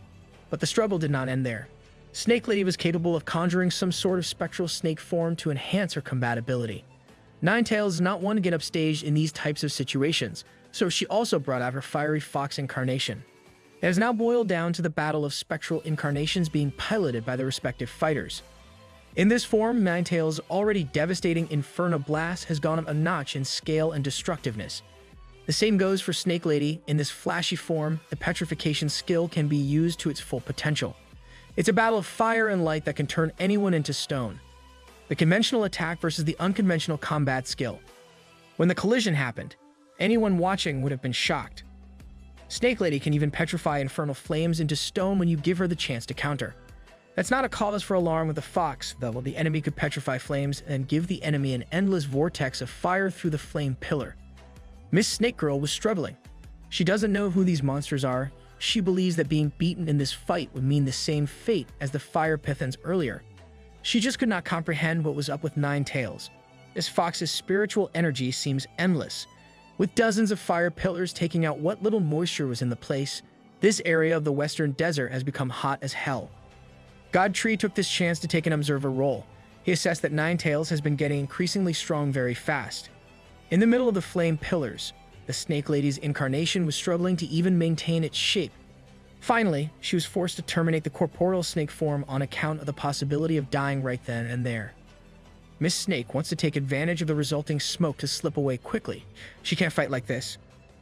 But the struggle did not end there. Snake Lady was capable of conjuring some sort of spectral snake form to enhance her combatability. Ninetales is not one to get upstaged in these types of situations, so she also brought out her fiery fox incarnation. It has now boiled down to the battle of spectral incarnations being piloted by the respective fighters. In this form, Ninetales' already devastating Inferno Blast has gone up a notch in scale and destructiveness. The same goes for Snake Lady. In this flashy form, the petrification skill can be used to its full potential. It's a battle of fire and light that can turn anyone into stone. The conventional attack versus the unconventional combat skill. When the collision happened, anyone watching would have been shocked. Snake Lady can even petrify infernal flames into stone when you give her the chance to counter. That's not a cause for alarm with the fox, though the enemy could petrify flames and give the enemy an endless vortex of fire through the flame pillar. Miss Snake Girl was struggling. She doesn't know who these monsters are. She believes that being beaten in this fight would mean the same fate as the Fire Pythons earlier. She just could not comprehend what was up with Ninetales. This fox's spiritual energy seems endless. With dozens of fire pillars taking out what little moisture was in the place, this area of the western desert has become hot as hell. God Tree took this chance to take an observer role. He assessed that Ninetales has been getting increasingly strong very fast. In the middle of the flame pillars, the Snake Lady's incarnation was struggling to even maintain its shape. Finally, she was forced to terminate the corporeal snake form on account of the possibility of dying right then and there. Miss Snake wants to take advantage of the resulting smoke to slip away quickly. She can't fight like this.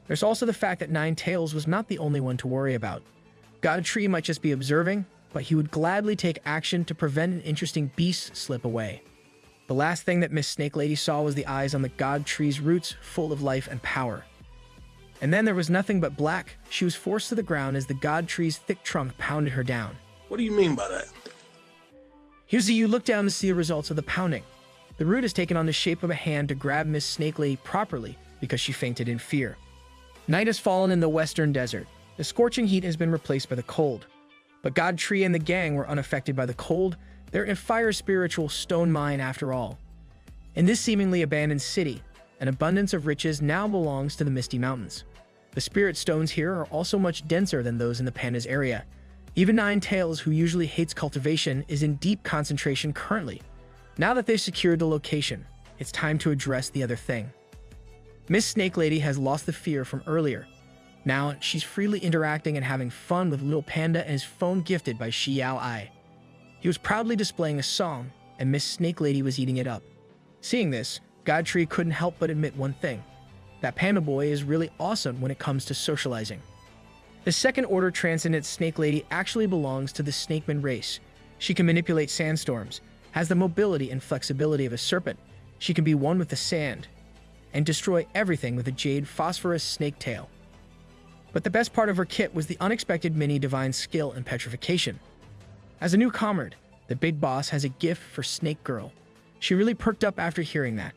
There's also the fact that Ninetales was not the only one to worry about. God Tree might just be observing, but he would gladly take action to prevent an interesting beast slip away. The last thing that Miss Snake Lady saw was the eyes on the God Tree's roots, full of life and power. And then there was nothing but black. She was forced to the ground as the God Tree's thick trunk pounded her down. What do you mean by that? Here's you look down to see the results of the pounding. The root has taken on the shape of a hand to grab Miss Snake Lady properly because she fainted in fear. Night has fallen in the western desert. The scorching heat has been replaced by the cold. But God Tree and the gang were unaffected by the cold. They're a fire spiritual stone mine after all. In this seemingly abandoned city, an abundance of riches now belongs to the Misty Mountains. The spirit stones here are also much denser than those in the Pandas area. Even Ninetales, who usually hates cultivation, is in deep concentration currently. Now that they've secured the location, it's time to address the other thing. Miss Snake Lady has lost the fear from earlier. Now, she's freely interacting and having fun with Little Panda and his phone gifted by Xiao Ai. He was proudly displaying a song, and Miss Snake Lady was eating it up. Seeing this, God Tree couldn't help but admit one thing. That Panda Boy is really awesome when it comes to socializing. The second-order transcendent Snake Lady actually belongs to the Snakeman race. She can manipulate sandstorms, has the mobility and flexibility of a serpent. She can be one with the sand, and destroy everything with a jade phosphorus snake tail. But the best part of her kit was the unexpected mini-divine skill and petrification. As a new comrade, the big boss has a gift for Snake Girl. She really perked up after hearing that.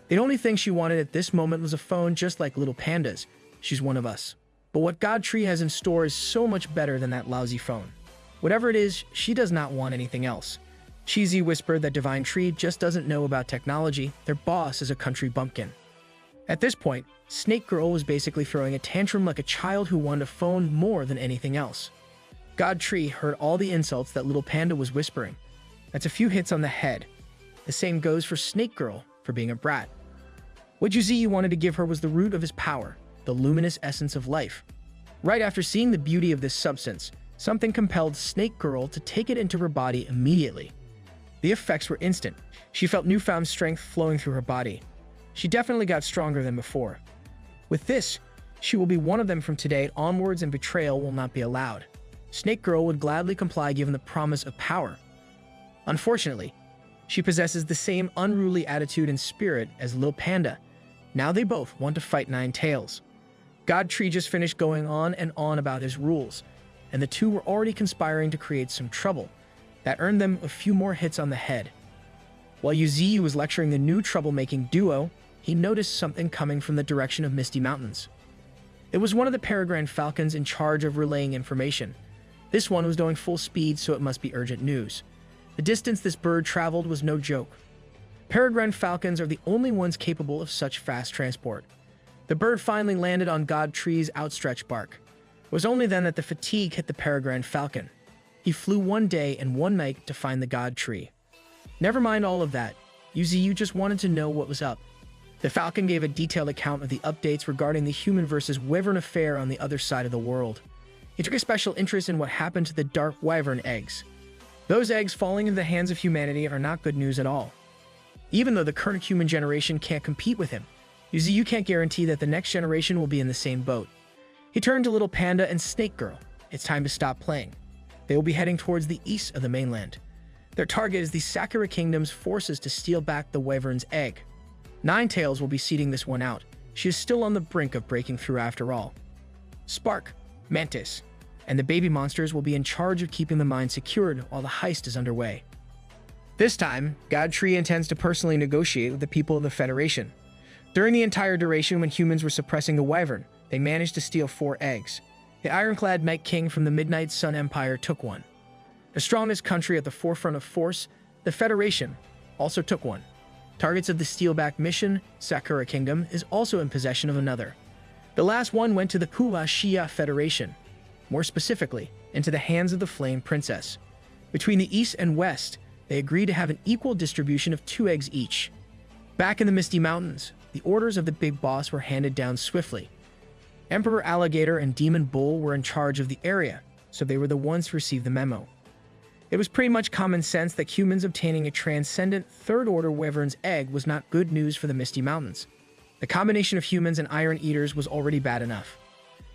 The only thing she wanted at this moment was a phone just like Little Panda's. She's one of us. But what God Tree has in store is so much better than that lousy phone. Whatever it is, she does not want anything else. Cheesy whispered that Divine Tree just doesn't know about technology, their boss is a country bumpkin. At this point, Snake Girl was basically throwing a tantrum like a child who wanted a phone more than anything else. God Tree heard all the insults that Little Panda was whispering. That's a few hits on the head. The same goes for Snake Girl for being a brat. What Yuzi wanted to give her was the root of his power, the luminous essence of life. Right after seeing the beauty of this substance, something compelled Snake Girl to take it into her body immediately. The effects were instant. She felt newfound strength flowing through her body. She definitely got stronger than before. With this, she will be one of them from today onwards, and betrayal will not be allowed. Snake Girl would gladly comply given the promise of power. Unfortunately, she possesses the same unruly attitude and spirit as Lil Panda. Now they both want to fight Nine Tails. God Tree just finished going on and on about his rules, and the two were already conspiring to create some trouble. That earned them a few more hits on the head. While Yuzi was lecturing the new troublemaking duo, he noticed something coming from the direction of Misty Mountains. It was one of the peregrine falcons in charge of relaying information. This one was going full speed, so it must be urgent news. The distance this bird traveled was no joke. Peregrine falcons are the only ones capable of such fast transport. The bird finally landed on God Tree's outstretched bark. It was only then that the fatigue hit the peregrine falcon. He flew one day and one night to find the God Tree. Never mind all of that. Yuzi just wanted to know what was up. The falcon gave a detailed account of the updates regarding the human versus wyvern affair on the other side of the world. He took a special interest in what happened to the dark wyvern eggs. Those eggs falling into the hands of humanity are not good news at all. Even though the current human generation can't compete with him, Yuzi can't guarantee that the next generation will be in the same boat. He turned to Little Panda and Snake Girl. It's time to stop playing. They will be heading towards the east of the mainland. Their target is the Sakura Kingdom's forces to steal back the wyvern's egg. Nine Tails will be seeding this one out. She is still on the brink of breaking through after all. Spark, Mantis, and the baby monsters will be in charge of keeping the mine secured while the heist is underway. This time, God Tree intends to personally negotiate with the people of the Federation. During the entire duration when humans were suppressing the wyvern, they managed to steal 4 eggs. The ironclad Night King from the Midnight Sun Empire took one. The strongest country at the forefront of force, the Federation, also took one. Targets of the Steelback mission, Sakura Kingdom, is also in possession of another. The last one went to the Kuwa-Shia Federation, more specifically, into the hands of the Flame Princess. Between the East and West, they agreed to have an equal distribution of 2 eggs each. Back in the Misty Mountains, the orders of the Big Boss were handed down swiftly. Emperor Alligator and Demon Bull were in charge of the area, so they were the ones to receive the memo. It was pretty much common sense that humans obtaining a transcendent third-order wyvern's egg was not good news for the Misty Mountains. The combination of humans and Iron Eaters was already bad enough.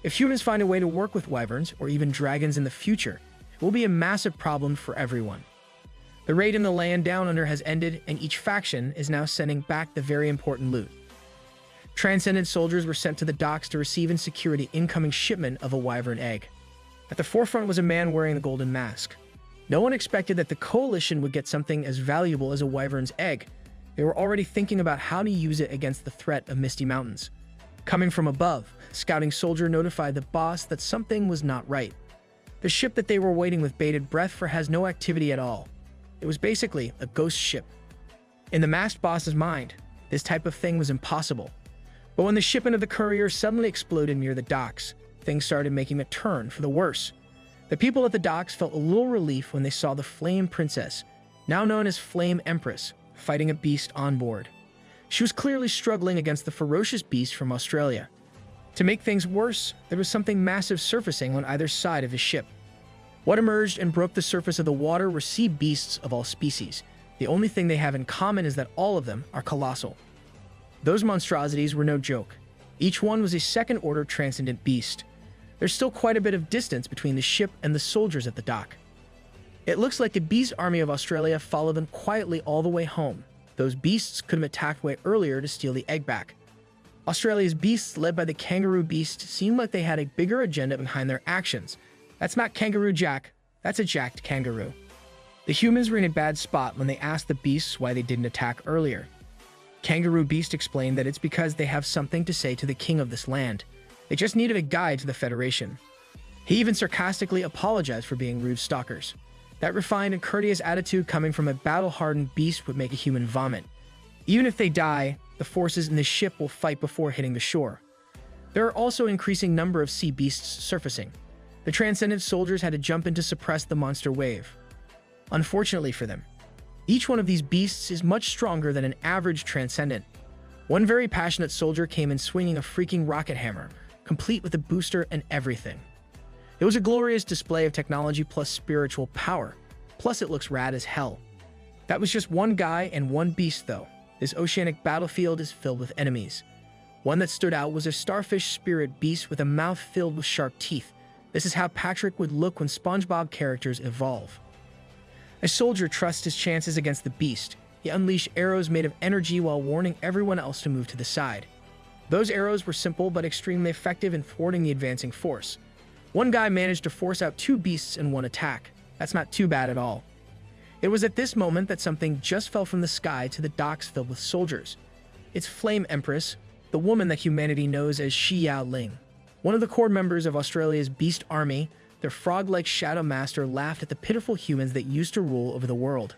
If humans find a way to work with wyverns, or even dragons in the future, it will be a massive problem for everyone. The raid in the land down under has ended, and each faction is now sending back the very important loot. Transcendent soldiers were sent to the docks to receive and secure the incoming shipment of a wyvern egg. At the forefront was a man wearing the golden mask. No one expected that the coalition would get something as valuable as a wyvern's egg. They were already thinking about how to use it against the threat of Misty Mountains. Coming from above, a scouting soldier notified the boss that something was not right. The ship that they were waiting with bated breath for has no activity at all. It was basically a ghost ship. In the masked boss's mind, this type of thing was impossible. But when the shipment of the courier suddenly exploded near the docks, things started making a turn for the worse. The people at the docks felt a little relief when they saw the Flame Princess, now known as Flame Empress, fighting a beast on board. She was clearly struggling against the ferocious beast from Australia. To make things worse, there was something massive surfacing on either side of the ship. What emerged and broke the surface of the water were sea beasts of all species. The only thing they have in common is that all of them are colossal. Those monstrosities were no joke. Each one was a second-order transcendent beast. There's still quite a bit of distance between the ship and the soldiers at the dock. It looks like the beast army of Australia followed them quietly all the way home. Those beasts could have attacked way earlier to steal the egg back. Australia's beasts, led by the kangaroo beast, seemed like they had a bigger agenda behind their actions. That's not Kangaroo Jack, that's a jacked kangaroo. The humans were in a bad spot when they asked the beasts why they didn't attack earlier. Kangaroo Beast explained that it's because they have something to say to the king of this land. They just needed a guide to the Federation. He even sarcastically apologized for being rude stalkers. That refined and courteous attitude coming from a battle-hardened beast would make a human vomit. Even if they die, the forces in the ship will fight before hitting the shore. There are also an increasing number of sea beasts surfacing. The Transcendent soldiers had to jump in to suppress the monster wave. Unfortunately for them, each one of these beasts is much stronger than an average Transcendent. One very passionate soldier came in swinging a freaking rocket hammer, complete with a booster and everything. It was a glorious display of technology plus spiritual power, plus it looks rad as hell. That was just one guy and one beast though. This oceanic battlefield is filled with enemies. One that stood out was a starfish spirit beast with a mouth filled with sharp teeth. This is how Patrick would look when SpongeBob characters evolve. A soldier trusts his chances against the beast. He unleashed arrows made of energy while warning everyone else to move to the side. Those arrows were simple but extremely effective in thwarting the advancing force. One guy managed to force out two beasts in one attack. That's not too bad at all. It was at this moment that something just fell from the sky to the docks filled with soldiers. It's Flame Empress, the woman that humanity knows as Shi Yao Ling. One of the core members of Australia's Beast Army, their frog-like shadow master laughed at the pitiful humans that used to rule over the world.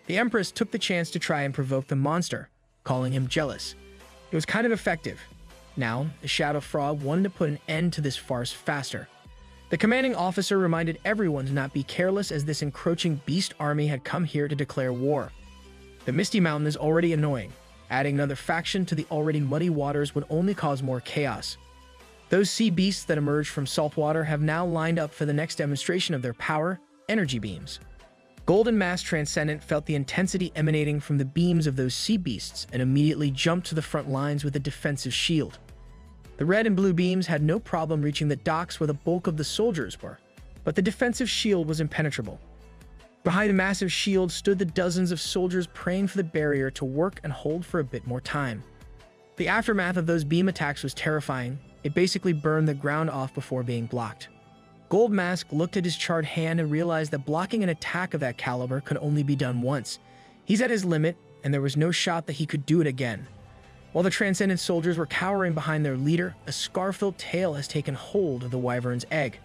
The Empress took the chance to try and provoke the monster, calling him jealous. It was kind of effective. Now, the shadow frog wanted to put an end to this farce faster. The commanding officer reminded everyone to not be careless as this encroaching beast army had come here to declare war. The Misty Mountain is already annoying. Adding another faction to the already muddy waters would only cause more chaos. Those sea beasts that emerged from saltwater have now lined up for the next demonstration of their power, energy beams. Golden Mask Transcendent felt the intensity emanating from the beams of those sea beasts and immediately jumped to the front lines with a defensive shield. The red and blue beams had no problem reaching the docks where the bulk of the soldiers were, but the defensive shield was impenetrable. Behind the massive shield stood the dozens of soldiers praying for the barrier to work and hold for a bit more time. The aftermath of those beam attacks was terrifying. It basically burned the ground off before being blocked. Gold Mask looked at his charred hand and realized that blocking an attack of that caliber could only be done once. He's at his limit, and there was no shot that he could do it again. While the Transcendent soldiers were cowering behind their leader, a scar-filled tail has taken hold of the Wyvern's egg.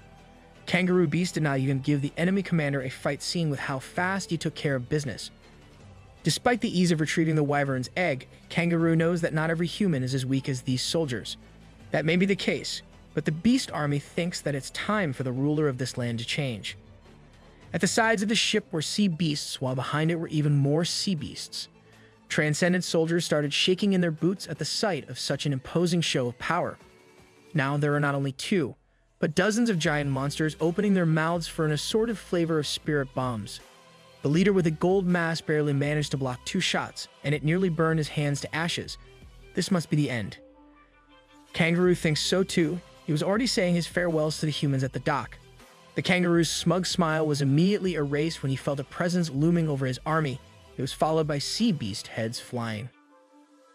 Kangaroo Beast did not even give the enemy commander a fight scene with how fast he took care of business. Despite the ease of retrieving the Wyvern's egg, Kangaroo knows that not every human is as weak as these soldiers. That may be the case, but the Beast Army thinks that it's time for the ruler of this land to change. At the sides of the ship were sea beasts, while behind it were even more sea beasts. Transcendent soldiers started shaking in their boots at the sight of such an imposing show of power. Now there are not only two, but dozens of giant monsters opening their mouths for an assorted flavor of spirit bombs. The leader with a gold mask barely managed to block two shots, and it nearly burned his hands to ashes. This must be the end. Kangaroo thinks so too. He was already saying his farewells to the humans at the dock. The kangaroo's smug smile was immediately erased when he felt a presence looming over his army. It was followed by sea beast heads flying.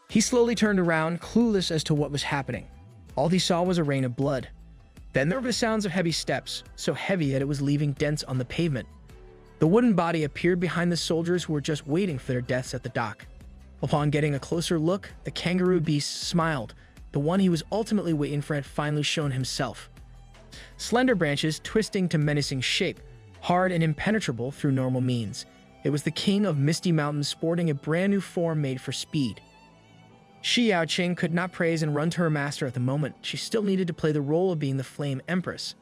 He slowly turned around, clueless as to what was happening. All he saw was a rain of blood. Then there were the sounds of heavy steps, so heavy that it was leaving dents on the pavement. The wooden body appeared behind the soldiers who were just waiting for their deaths at the dock. Upon getting a closer look, the kangaroo beast smiled. The one he was ultimately waiting for had finally shown himself. Slender branches twisting to menacing shape, hard and impenetrable through normal means. It was the king of Misty Mountain sporting a brand new form made for speed. Shi Yaoqing could not praise and run to her master at the moment. She still needed to play the role of being the Flame Empress.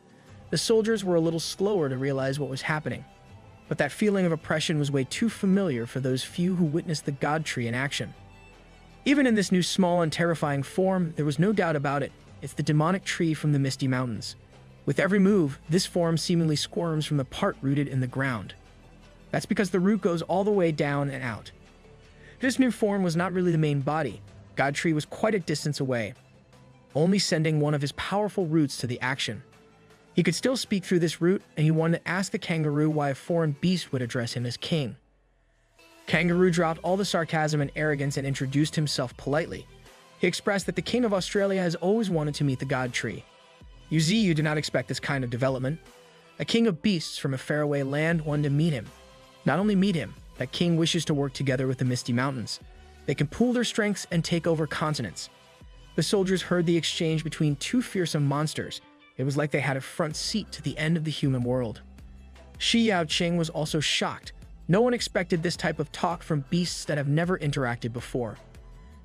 The soldiers were a little slower to realize what was happening, but that feeling of oppression was way too familiar for those few who witnessed the God Tree in action. Even in this new small and terrifying form, there was no doubt about it. It's the demonic tree from the Misty Mountains. With every move, this form seemingly squirms from the part rooted in the ground. That's because the root goes all the way down and out. This new form was not really the main body. Godtree was quite a distance away, only sending one of his powerful roots to the action. He could still speak through this root, and he wanted to ask the kangaroo why a foreign beast would address him as king. Kangaroo dropped all the sarcasm and arrogance and introduced himself politely. He expressed that the king of Australia has always wanted to meet the God Tree. You did not expect this kind of development. A king of beasts from a faraway land wanted to meet him. Not only meet him, that king wishes to work together with the Misty Mountains. They can pool their strengths and take over continents. The soldiers heard the exchange between two fearsome monsters. It was like they had a front seat to the end of the human world. Shi Yaoqing was also shocked. No one expected this type of talk from beasts that have never interacted before.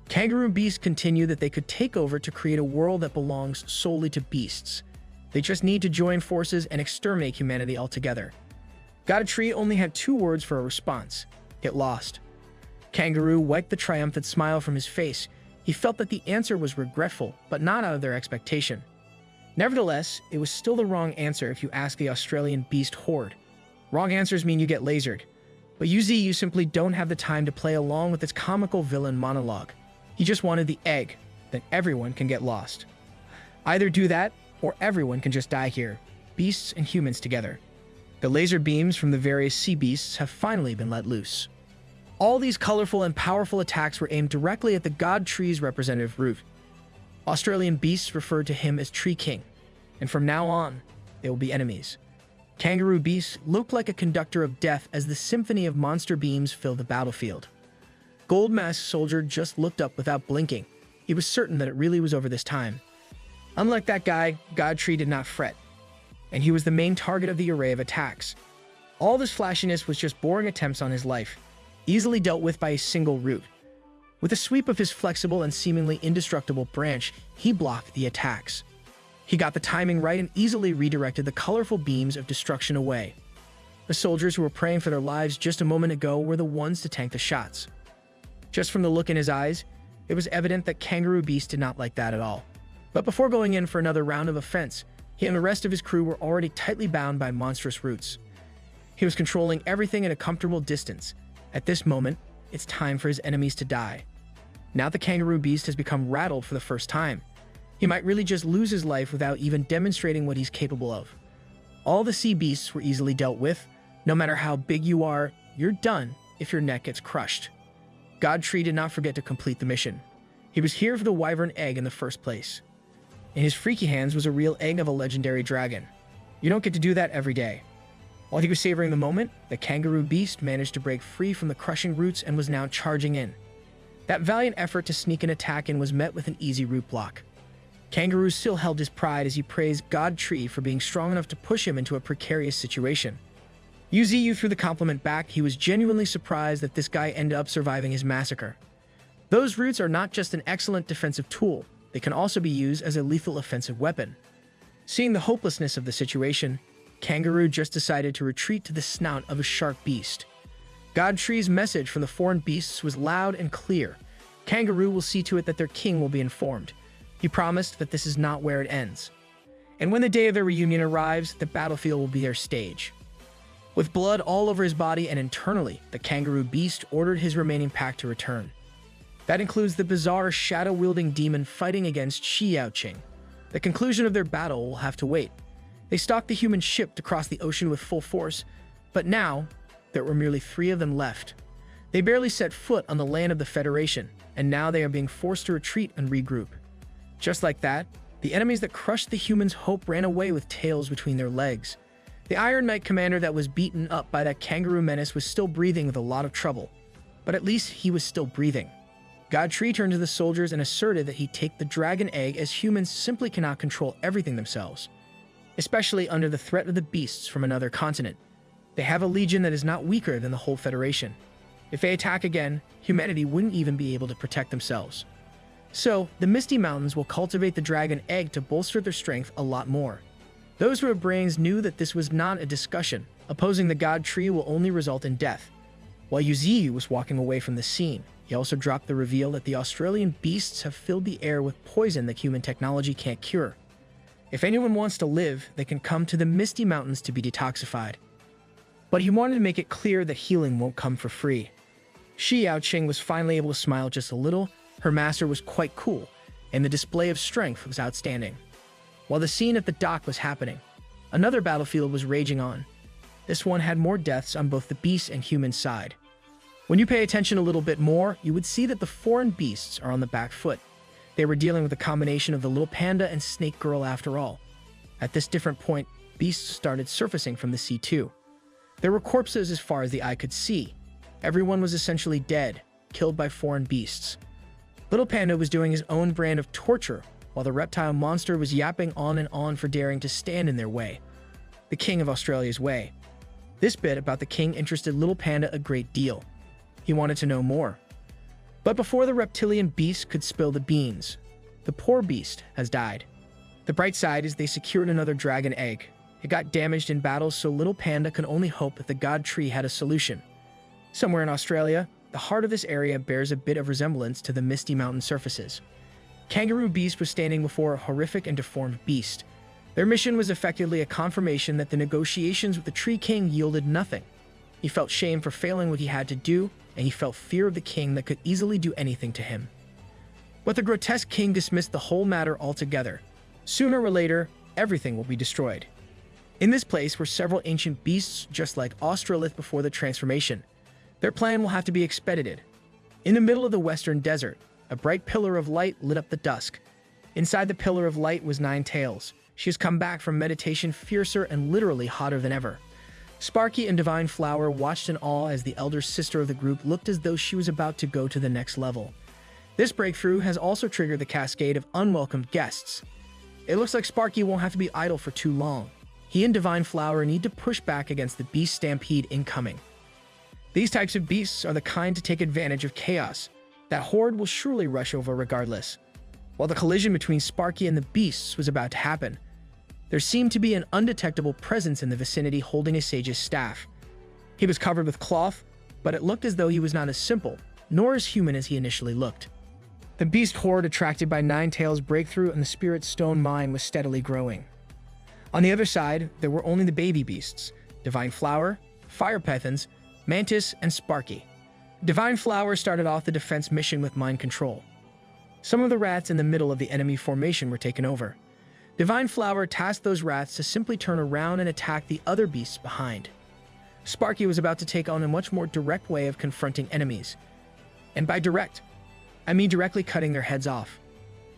Kangaroo beasts continue that they could take over to create a world that belongs solely to beasts. They just need to join forces and exterminate humanity altogether. God Tree only had 2 words for a response: get lost. Kangaroo wiped the triumphant smile from his face. He felt that the answer was regretful, but not out of their expectation. Nevertheless, it was still the wrong answer if you ask the Australian beast horde. Wrong answers mean you get lasered. But you simply don't have the time to play along with its comical villain monologue. He just wanted the egg, then everyone can get lost. Either do that, or everyone can just die here, beasts and humans together. The laser beams from the various sea beasts have finally been let loose. All these colorful and powerful attacks were aimed directly at the God Tree's representative root. Australian beasts referred to him as Tree King, and from now on, they will be enemies. Kangaroo beasts looked like a conductor of death as the symphony of monster beams filled the battlefield. Gold Mask Soldier just looked up without blinking. He was certain that it really was over this time. Unlike that guy, God Tree did not fret, and he was the main target of the array of attacks. All this flashiness was just boring attempts on his life, easily dealt with by a single root. With a sweep of his flexible and seemingly indestructible branch, he blocked the attacks. He got the timing right and easily redirected the colorful beams of destruction away. The soldiers who were praying for their lives just a moment ago were the ones to tank the shots. Just from the look in his eyes, it was evident that Kangaroo Beast did not like that at all. But before going in for another round of offense, he and the rest of his crew were already tightly bound by monstrous roots. He was controlling everything at a comfortable distance. At this moment, it's time for his enemies to die. Now the Kangaroo Beast has become rattled for the first time. He might really just lose his life without even demonstrating what he's capable of. All the sea beasts were easily dealt with. No matter how big you are, you're done if your neck gets crushed. God Tree did not forget to complete the mission. He was here for the wyvern egg in the first place. In his freaky hands was a real egg of a legendary dragon. You don't get to do that every day. While he was savoring the moment, the Kangaroo Beast managed to break free from the crushing roots and was now charging in. That valiant effort to sneak an attack in was met with an easy root block. Kangaroo still held his pride as he praised God Tree for being strong enough to push him into a precarious situation. Yuziyu threw the compliment back. He was genuinely surprised that this guy ended up surviving his massacre. Those roots are not just an excellent defensive tool, they can also be used as a lethal offensive weapon. Seeing the hopelessness of the situation, Kangaroo just decided to retreat to the snout of a shark beast. God Tree's message from the foreign beasts was loud and clear. Kangaroo will see to it that their king will be informed. He promised that this is not where it ends. And when the day of their reunion arrives, the battlefield will be their stage. With blood all over his body and internally, the Kangaroo Beast ordered his remaining pack to return. That includes the bizarre shadow-wielding demon fighting against Shi Yaoqing. The conclusion of their battle will have to wait. They stalked the human ship to cross the ocean with full force, but now there were merely 3 of them left. They barely set foot on the land of the Federation, and now they are being forced to retreat and regroup. Just like that, the enemies that crushed the humans' hope ran away with tails between their legs. The Iron Knight commander that was beaten up by that kangaroo menace was still breathing with a lot of trouble, but at least he was still breathing. God Tree turned to the soldiers and asserted that he'd take the dragon egg, as humans simply cannot control everything themselves, especially under the threat of the beasts from another continent. They have a legion that is not weaker than the whole Federation. If they attack again, humanity wouldn't even be able to protect themselves. So, the Misty Mountains will cultivate the dragon egg to bolster their strength a lot more. Those who have brains knew that this was not a discussion. Opposing the God Tree will only result in death. While Yuziyu was walking away from the scene, he also dropped the reveal that the Australian beasts have filled the air with poison that human technology can't cure. If anyone wants to live, they can come to the Misty Mountains to be detoxified. But he wanted to make it clear that healing won't come for free. Shi Yaoqing was finally able to smile just a little. Her master was quite cool, and the display of strength was outstanding. While the scene at the dock was happening, another battlefield was raging on. This one had more deaths on both the beast and human side. When you pay attention a little bit more, you would see that the foreign beasts are on the back foot. They were dealing with a combination of the little panda and snake girl after all. At this different point, beasts started surfacing from the sea too. There were corpses as far as the eye could see. Everyone was essentially dead, killed by foreign beasts. Little Panda was doing his own brand of torture, while the reptile monster was yapping on and on for daring to stand in their way. The king of Australia's way. This bit about the king interested little panda a great deal. He wanted to know more. But before the reptilian beast could spill the beans, the poor beast has died. The bright side is they secured another dragon egg. It got damaged in battle, so little panda can only hope that the god tree had a solution. Somewhere in Australia, the heart of this area bears a bit of resemblance to the misty mountain surfaces. Kangaroo Beast was standing before a horrific and deformed beast. Their mission was effectively a confirmation that the negotiations with the Tree King yielded nothing. He felt shame for failing what he had to do, and he felt fear of the king that could easily do anything to him. But the grotesque king dismissed the whole matter altogether. Sooner or later, everything will be destroyed. In this place were several ancient beasts just like Australith before the transformation. Their plan will have to be expedited. In the middle of the western desert, a bright pillar of light lit up the dusk. Inside the pillar of light was Nine Tails. She has come back from meditation fiercer and literally hotter than ever. Sparky and Divine Flower watched in awe as the elder sister of the group looked as though she was about to go to the next level. This breakthrough has also triggered the cascade of unwelcomed guests. It looks like Sparky won't have to be idle for too long. He and Divine Flower need to push back against the beast stampede incoming. These types of beasts are the kind to take advantage of chaos. That horde will surely rush over regardless. While the collision between Sparky and the beasts was about to happen, there seemed to be an undetectable presence in the vicinity holding a sage's staff. He was covered with cloth, but it looked as though he was not as simple, nor as human as he initially looked. The beast horde, attracted by Nine Tails' breakthrough in the spirit stone mine, was steadily growing. On the other side, there were only the baby beasts, Divine Flower, Fire Pythons, Mantis, and Sparky. Divine Flower started off the defense mission with mind control. Some of the rats in the middle of the enemy formation were taken over. Divine Flower tasked those rats to simply turn around and attack the other beasts behind. Sparky was about to take on a much more direct way of confronting enemies. And by direct, I mean directly cutting their heads off.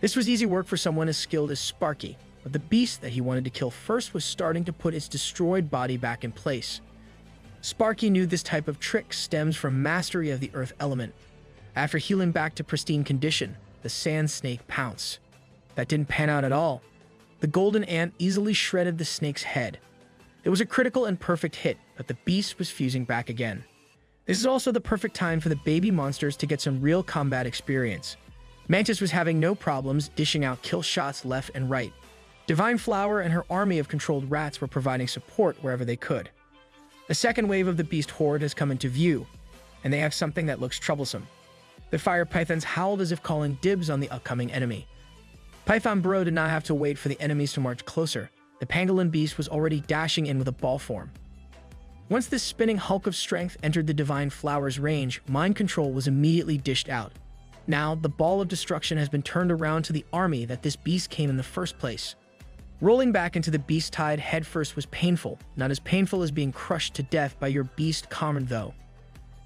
This was easy work for someone as skilled as Sparky, but the beast that he wanted to kill first was starting to put its destroyed body back in place. Sparky knew this type of trick stems from mastery of the earth element. After healing back to pristine condition, the sand snake pounced. That didn't pan out at all. The golden ant easily shredded the snake's head. It was a critical and perfect hit, but the beast was fusing back again. This is also the perfect time for the baby monsters to get some real combat experience. Mantis was having no problems dishing out kill shots left and right. Divine Flower and her army of controlled rats were providing support wherever they could. The second wave of the beast horde has come into view, and they have something that looks troublesome. The fire pythons howled as if calling dibs on the upcoming enemy. Python Bro did not have to wait for the enemies to march closer. The pangolin beast was already dashing in with a ball form. Once this spinning hulk of strength entered the Divine Flower's range, mind control was immediately dished out. Now, the ball of destruction has been turned around to the army that this beast came in the first place. Rolling back into the beast tide headfirst was painful, not as painful as being crushed to death by your beast comrade though.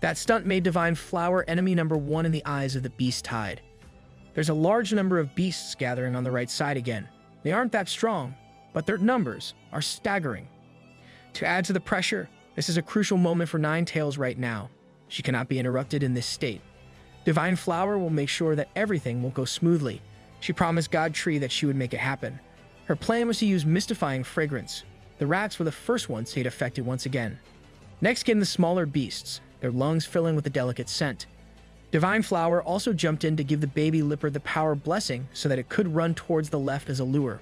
That stunt made Divine Flower enemy number one in the eyes of the beast tide. There's a large number of beasts gathering on the right side again. They aren't that strong, but their numbers are staggering. To add to the pressure, this is a crucial moment for Nine Tails right now. She cannot be interrupted in this state. Divine Flower will make sure that everything will go smoothly. She promised God Tree that she would make it happen. Her plan was to use mystifying fragrance. The rats were the first ones to get affected once again. Next came the smaller beasts, their lungs filling with a delicate scent. Divine Flower also jumped in to give the baby Lipper the power blessing so that it could run towards the left as a lure.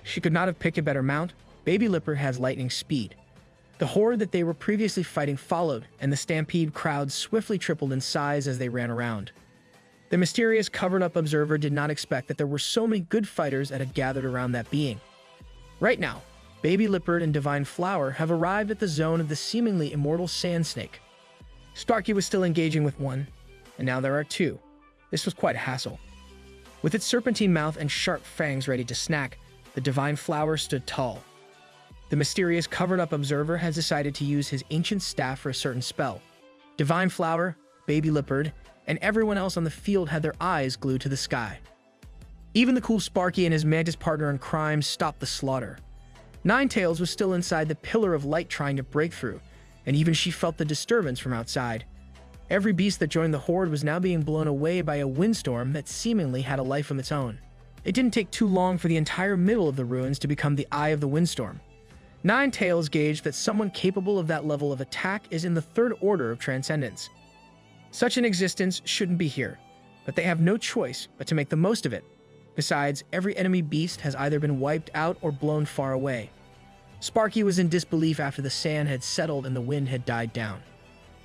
She could not have picked a better mount. Baby Lipper has lightning speed. The horde that they were previously fighting followed, and the stampede crowd swiftly tripled in size as they ran around. The mysterious covered-up observer did not expect that there were so many good fighters that had gathered around that being. Right now, Baby Lippard and Divine Flower have arrived at the zone of the seemingly immortal sand snake. Sparky was still engaging with one, and now there are two. This was quite a hassle. With its serpentine mouth and sharp fangs ready to snack, the Divine Flower stood tall. The mysterious covered-up observer has decided to use his ancient staff for a certain spell. Divine Flower, Baby Lippard, and everyone else on the field had their eyes glued to the sky. Even the cool Sparky and his mantis partner in crime stopped the slaughter. Nine Tails was still inside the pillar of light trying to break through, and even she felt the disturbance from outside. Every beast that joined the horde was now being blown away by a windstorm that seemingly had a life of its own. It didn't take too long for the entire middle of the ruins to become the eye of the windstorm. Nine Tails gauged that someone capable of that level of attack is in the third order of transcendence. Such an existence shouldn't be here, but they have no choice but to make the most of it. Besides, every enemy beast has either been wiped out or blown far away. Sparky was in disbelief after the sand had settled and the wind had died down.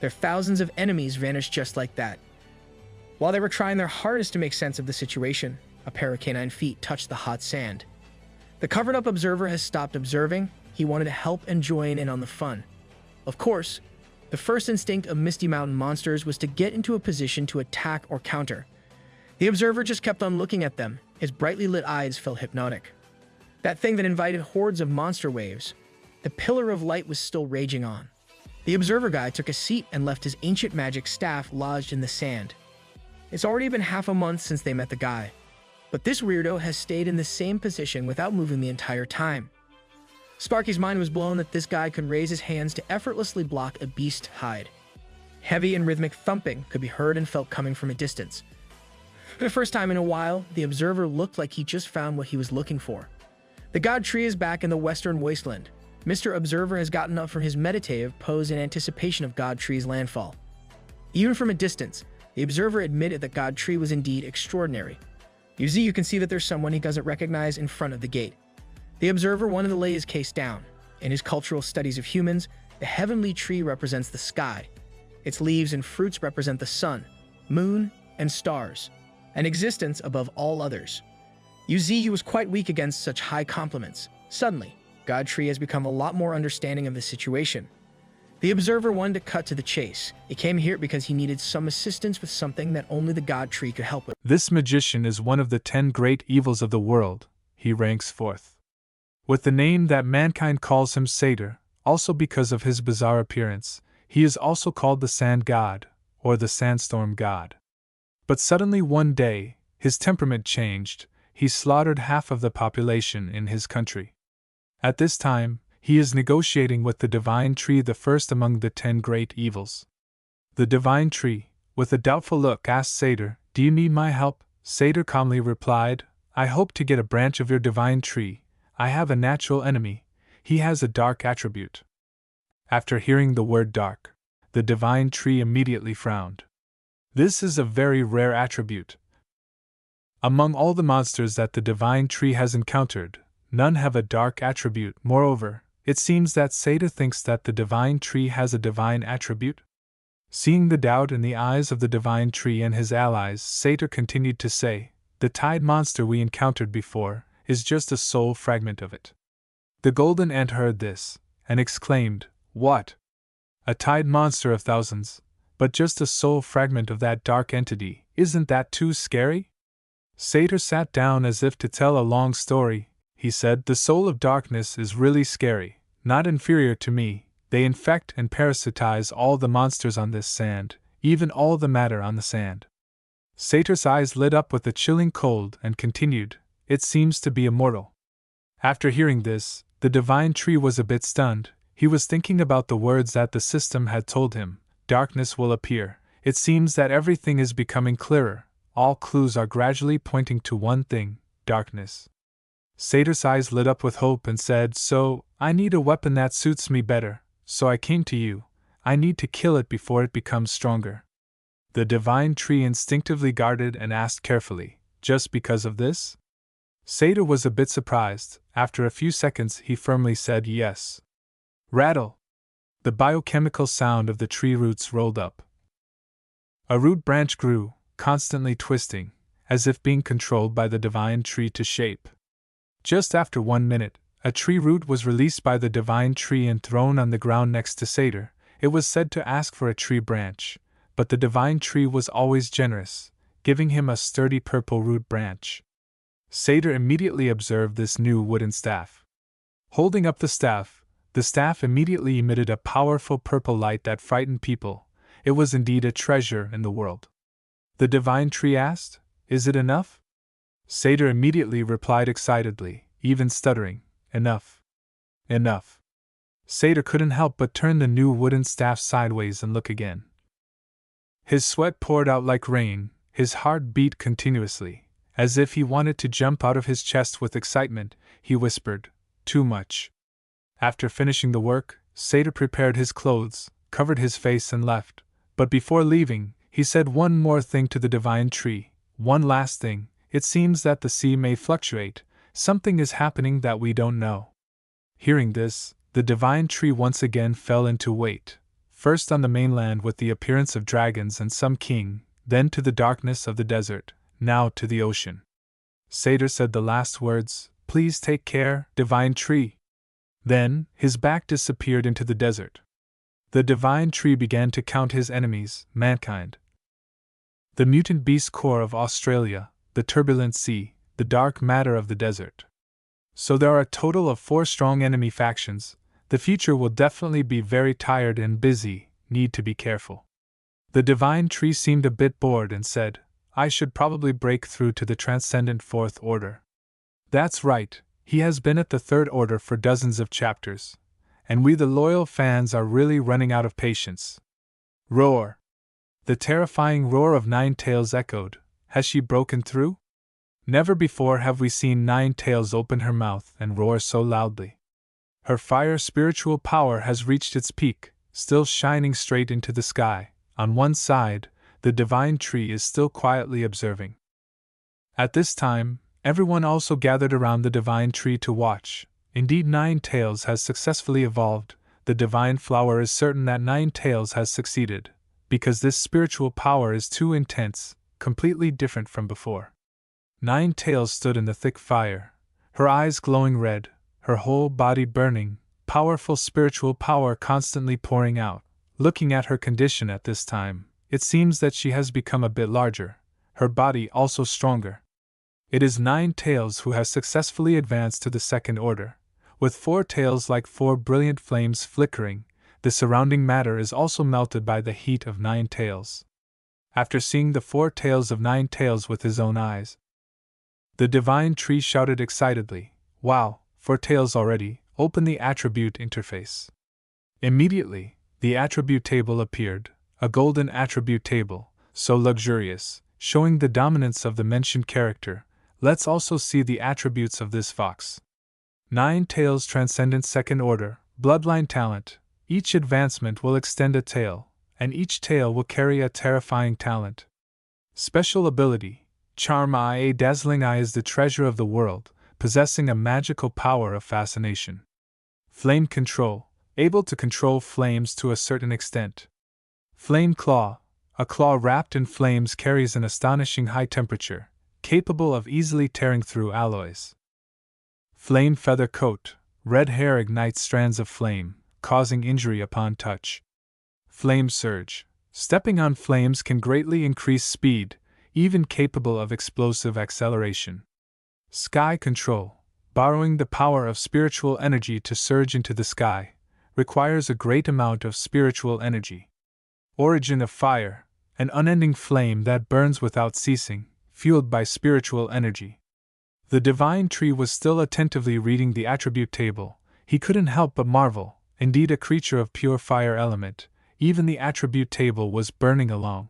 Their thousands of enemies vanished just like that. While they were trying their hardest to make sense of the situation, a pair of canine feet touched the hot sand. The covered-up observer has stopped observing. He wanted to help and join in on the fun. Of course, the first instinct of Misty Mountain monsters was to get into a position to attack or counter. The observer just kept on looking at them. His brightly lit eyes felt hypnotic. That thing that invited hordes of monster waves. The pillar of light was still raging on. The observer guy took a seat and left his ancient magic staff lodged in the sand. It's already been half a month since they met the guy, but this weirdo has stayed in the same position without moving the entire time. Sparky's mind was blown that this guy could raise his hands to effortlessly block a beast hide. Heavy and rhythmic thumping could be heard and felt coming from a distance. For the first time in a while, the observer looked like he just found what he was looking for. The god tree is back in the western wasteland. Mr. Observer has gotten up from his meditative pose in anticipation of God Tree's landfall. Even from a distance, the observer admitted that God Tree was indeed extraordinary. You can see that there's someone he doesn't recognize in front of the gate. The observer wanted to lay his case down. In his cultural studies of humans, the heavenly tree represents the sky. Its leaves and fruits represent the sun, moon, and stars, an existence above all others. He was quite weak against such high compliments. Suddenly, God Tree has become a lot more understanding of the situation. The observer wanted to cut to the chase. He came here because he needed some assistance with something that only the God Tree could help with. This magician is one of the 10 great evils of the world, he ranks fourth. With the name that mankind calls him Satyr, also because of his bizarre appearance, he is also called the Sand God, or the Sandstorm God. But suddenly one day, his temperament changed. He slaughtered half of the population in his country. At this time, he is negotiating with the Divine Tree, the first among the 10 great evils. The Divine Tree, with a doubtful look, asked Satyr, "Do you need my help?" Satyr calmly replied, "I hope to get a branch of your Divine Tree. I have a natural enemy. He has a dark attribute." After hearing the word dark, the Divine Tree immediately frowned. This is a very rare attribute. Among all the monsters that the Divine Tree has encountered, none have a dark attribute. Moreover, it seems that Satyr thinks that the Divine Tree has a divine attribute. Seeing the doubt in the eyes of the Divine Tree and his allies, Satyr continued to say, "The tide monster we encountered before is just a soul fragment of it." The golden ant heard this, and exclaimed, "What? A tide monster of thousands, but just a soul fragment of that dark entity, isn't that too scary?" Satyr sat down as if to tell a long story. He said, "The soul of darkness is really scary, not inferior to me. They infect and parasitize all the monsters on this sand, even all the matter on the sand." Satyr's eyes lit up with a chilling cold and continued, "It seems to be immortal." After hearing this, the Divine Tree was a bit stunned. He was thinking about the words that the system had told him, "Darkness will appear." It seems that everything is becoming clearer. All clues are gradually pointing to one thing, darkness. Satyr's eyes lit up with hope and said, "So, I need a weapon that suits me better, so I came to you. I need to kill it before it becomes stronger." The Divine Tree instinctively guarded and asked carefully, "Just because of this?" Satyr was a bit surprised. After a few seconds, he firmly said yes. Rattle! The biochemical sound of the tree roots rolled up. A root branch grew, constantly twisting, as if being controlled by the Divine Tree to shape. Just after 1 minute, a tree root was released by the Divine Tree and thrown on the ground next to Satyr. It was said to ask for a tree branch, but the Divine Tree was always generous, giving him a sturdy purple root branch. Satyr immediately observed this new wooden staff. Holding up the staff immediately emitted a powerful purple light that frightened people. It was indeed a treasure in the world. The Divine Tree asked, "Is it enough?" Satyr immediately replied excitedly, even stuttering, "Enough. Enough." Satyr couldn't help but turn the new wooden staff sideways and look again. His sweat poured out like rain, his heart beat continuously, as if he wanted to jump out of his chest with excitement. He whispered, "Too much." After finishing the work, Satyr prepared his clothes, covered his face, and left. But before leaving, he said one more thing to the divine tree. One last thing. It seems that the sea may fluctuate. Something is happening that we don't know. Hearing this, the divine tree once again fell into wait. First on the mainland with the appearance of dragons and some king, then to the darkness of the desert, now to the ocean. Satyr said the last words, "Please take care, divine tree." Then, his back disappeared into the desert. The divine tree began to count his enemies, mankind. The mutant beast core of Australia, the turbulent sea, the dark matter of the desert. So there are a total of 4 strong enemy factions. The future will definitely be very tired and busy, need to be careful. The divine tree seemed a bit bored and said, "I should probably break through to the transcendent 4th order." That's right, he has been at the 3rd order for dozens of chapters, and we the loyal fans are really running out of patience. Roar! The terrifying roar of Nine Tails echoed. Has she broken through? Never before have we seen Nine Tails open her mouth and roar so loudly. Her fire spiritual power has reached its peak, still shining straight into the sky. On one side, the divine tree is still quietly observing. At this time, everyone also gathered around the divine tree to watch. Indeed, Nine Tails has successfully evolved. The divine flower is certain that Nine Tails has succeeded, because this spiritual power is too intense, completely different from before. Nine Tails stood in the thick fire, her eyes glowing red, her whole body burning, powerful spiritual power constantly pouring out. Looking at her condition at this time, it seems that she has become a bit larger, her body also stronger. It is Nine Tails who has successfully advanced to the 2nd order, with 4 tails like 4 brilliant flames flickering. The surrounding matter is also melted by the heat of Nine Tails. After seeing the 4 tails of Nine Tails with his own eyes, the divine tree shouted excitedly, "Wow, 4 tails already, open the attribute interface." Immediately, the attribute table appeared, a golden attribute table, so luxurious, showing the dominance of the mentioned character. Let's also see the attributes of this fox. Nine Tails Transcendent 2nd Order, Bloodline Talent. Each advancement will extend a tail, and each tail will carry a terrifying talent. Special ability, Charm Eye. A dazzling eye is the treasure of the world, possessing a magical power of fascination. Flame Control, able to control flames to a certain extent. Flame Claw, a claw wrapped in flames carries an astonishing high temperature, capable of easily tearing through alloys. Flame Feather Coat, red hair ignites strands of flame, causing injury upon touch. Flame Surge, stepping on flames can greatly increase speed, even capable of explosive acceleration. Sky Control, borrowing the power of spiritual energy to surge into the sky, requires a great amount of spiritual energy. Origin of Fire, an unending flame that burns without ceasing, fueled by spiritual energy. The divine tree was still attentively reading the attribute table. He couldn't help but marvel, indeed a creature of pure fire element, even the attribute table was burning along.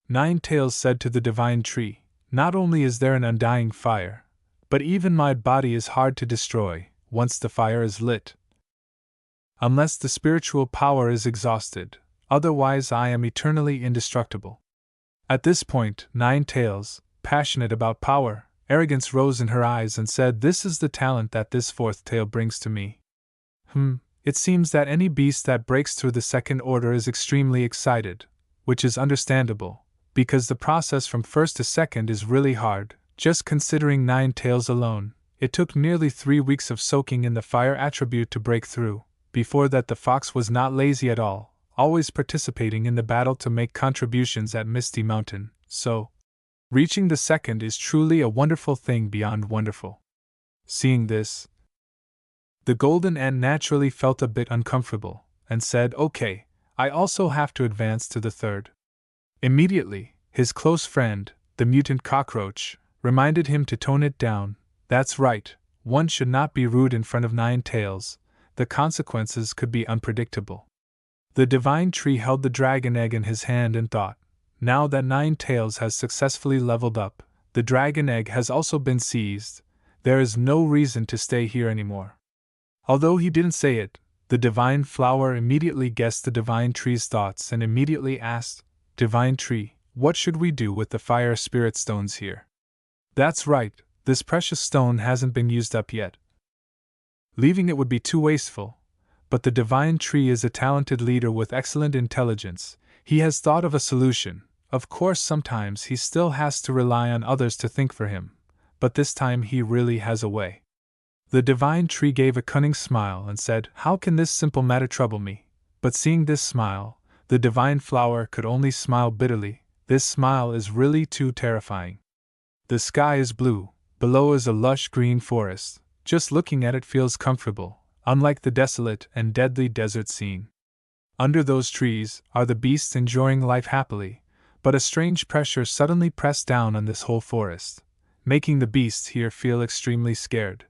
Nine Tails said to the divine tree, "Not only is there an undying fire, but even my body is hard to destroy once the fire is lit. Unless the spiritual power is exhausted, otherwise I am eternally indestructible." At this point, Nine Tails, passionate about power, arrogance rose in her eyes and said, "This is the talent that this 4th tail brings to me. It seems that any beast that breaks through the 2nd order is extremely excited, which is understandable, because the process from 1st to 2nd is really hard. Just considering Nine Tails alone, it took nearly 3 weeks of soaking in the fire attribute to break through. Before that, the fox was not lazy at all, always participating in the battle to make contributions at Misty Mountain, so reaching the 2nd is truly a wonderful thing beyond wonderful. Seeing this, the golden ant naturally felt a bit uncomfortable, and said, "Okay, I also have to advance to the 3rd. Immediately, his close friend, the mutant cockroach, reminded him to tone it down. That's right, one should not be rude in front of Nine Tails, the consequences could be unpredictable. The divine tree held the dragon egg in his hand and thought, now that Nine Tails has successfully leveled up, the dragon egg has also been seized, there is no reason to stay here anymore. Although he didn't say it, the divine flower immediately guessed the divine tree's thoughts and immediately asked, "Divine tree, what should we do with the fire spirit stones here?" "That's right, this precious stone hasn't been used up yet. Leaving it would be too wasteful. But the divine tree is a talented leader with excellent intelligence. He has thought of a solution. Of course, sometimes he still has to rely on others to think for him, but this time he really has a way." The divine tree gave a cunning smile and said, "How can this simple matter trouble me?" But seeing this smile, the divine flower could only smile bitterly. This smile is really too terrifying. The sky is blue, below is a lush green forest. Just looking at it feels comfortable, unlike the desolate and deadly desert scene. Under those trees are the beasts enjoying life happily, but a strange pressure suddenly pressed down on this whole forest, making the beasts here feel extremely scared.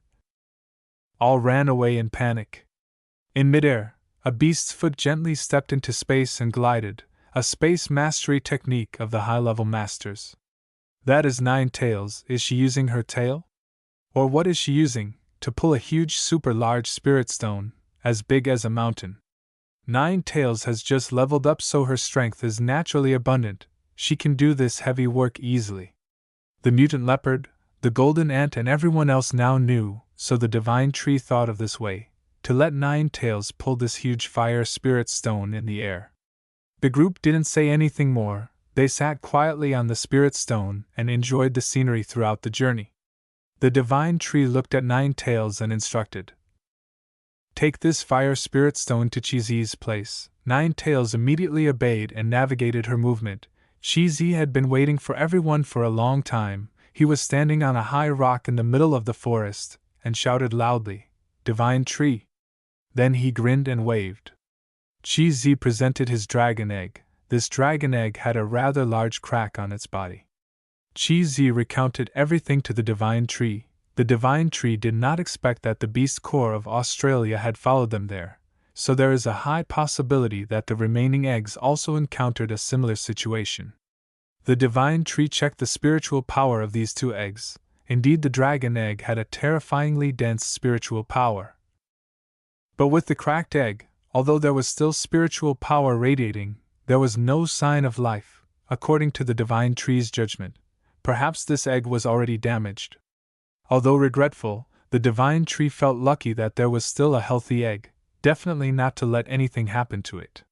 All ran away in panic. In midair, a beast's foot gently stepped into space and glided, a space mastery technique of the high-level masters. That is Nine Tails. Is she using her tail? Or what is she using, to pull a huge super-large spirit stone, as big as a mountain? Nine Tails has just leveled up, so her strength is naturally abundant. She can do this heavy work easily. The mutant leopard, the golden ant and everyone else now knew, so the divine tree thought of this way, to let Nine Tails pull this huge fire spirit stone in the air. The group didn't say anything more. They sat quietly on the spirit stone and enjoyed the scenery throughout the journey. The divine tree looked at Nine Tails and instructed, "Take this fire spirit stone to Cheesy's place." Nine Tails immediately obeyed and navigated her movement. Cheesy had been waiting for everyone for a long time. He was standing on a high rock in the middle of the forest, and shouted loudly, "Divine tree!" Then he grinned and waved. Cheesy presented his dragon egg. This dragon egg had a rather large crack on its body. Cheesy recounted everything to the divine tree. The divine tree did not expect that the Beast Corps of Australia had followed them there, so there is a high possibility that the remaining eggs also encountered a similar situation. The divine tree checked the spiritual power of these two eggs. Indeed, the dragon egg had a terrifyingly dense spiritual power. But with the cracked egg, although there was still spiritual power radiating, there was no sign of life, according to the divine tree's judgment. Perhaps this egg was already damaged. Although regretful, the divine tree felt lucky that there was still a healthy egg, definitely not to let anything happen to it.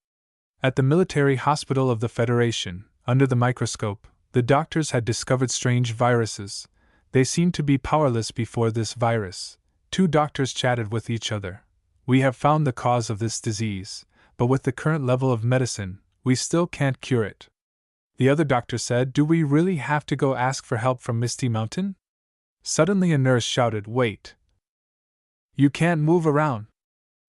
At the military hospital of the Federation, under the microscope, the doctors had discovered strange viruses. They seemed to be powerless before this virus. Two doctors chatted with each other. "We have found the cause of this disease, but with the current level of medicine, we still can't cure it." The other doctor said, "Do we really have to go ask for help from Misty Mountain?" Suddenly a nurse shouted, "Wait! You can't move around!"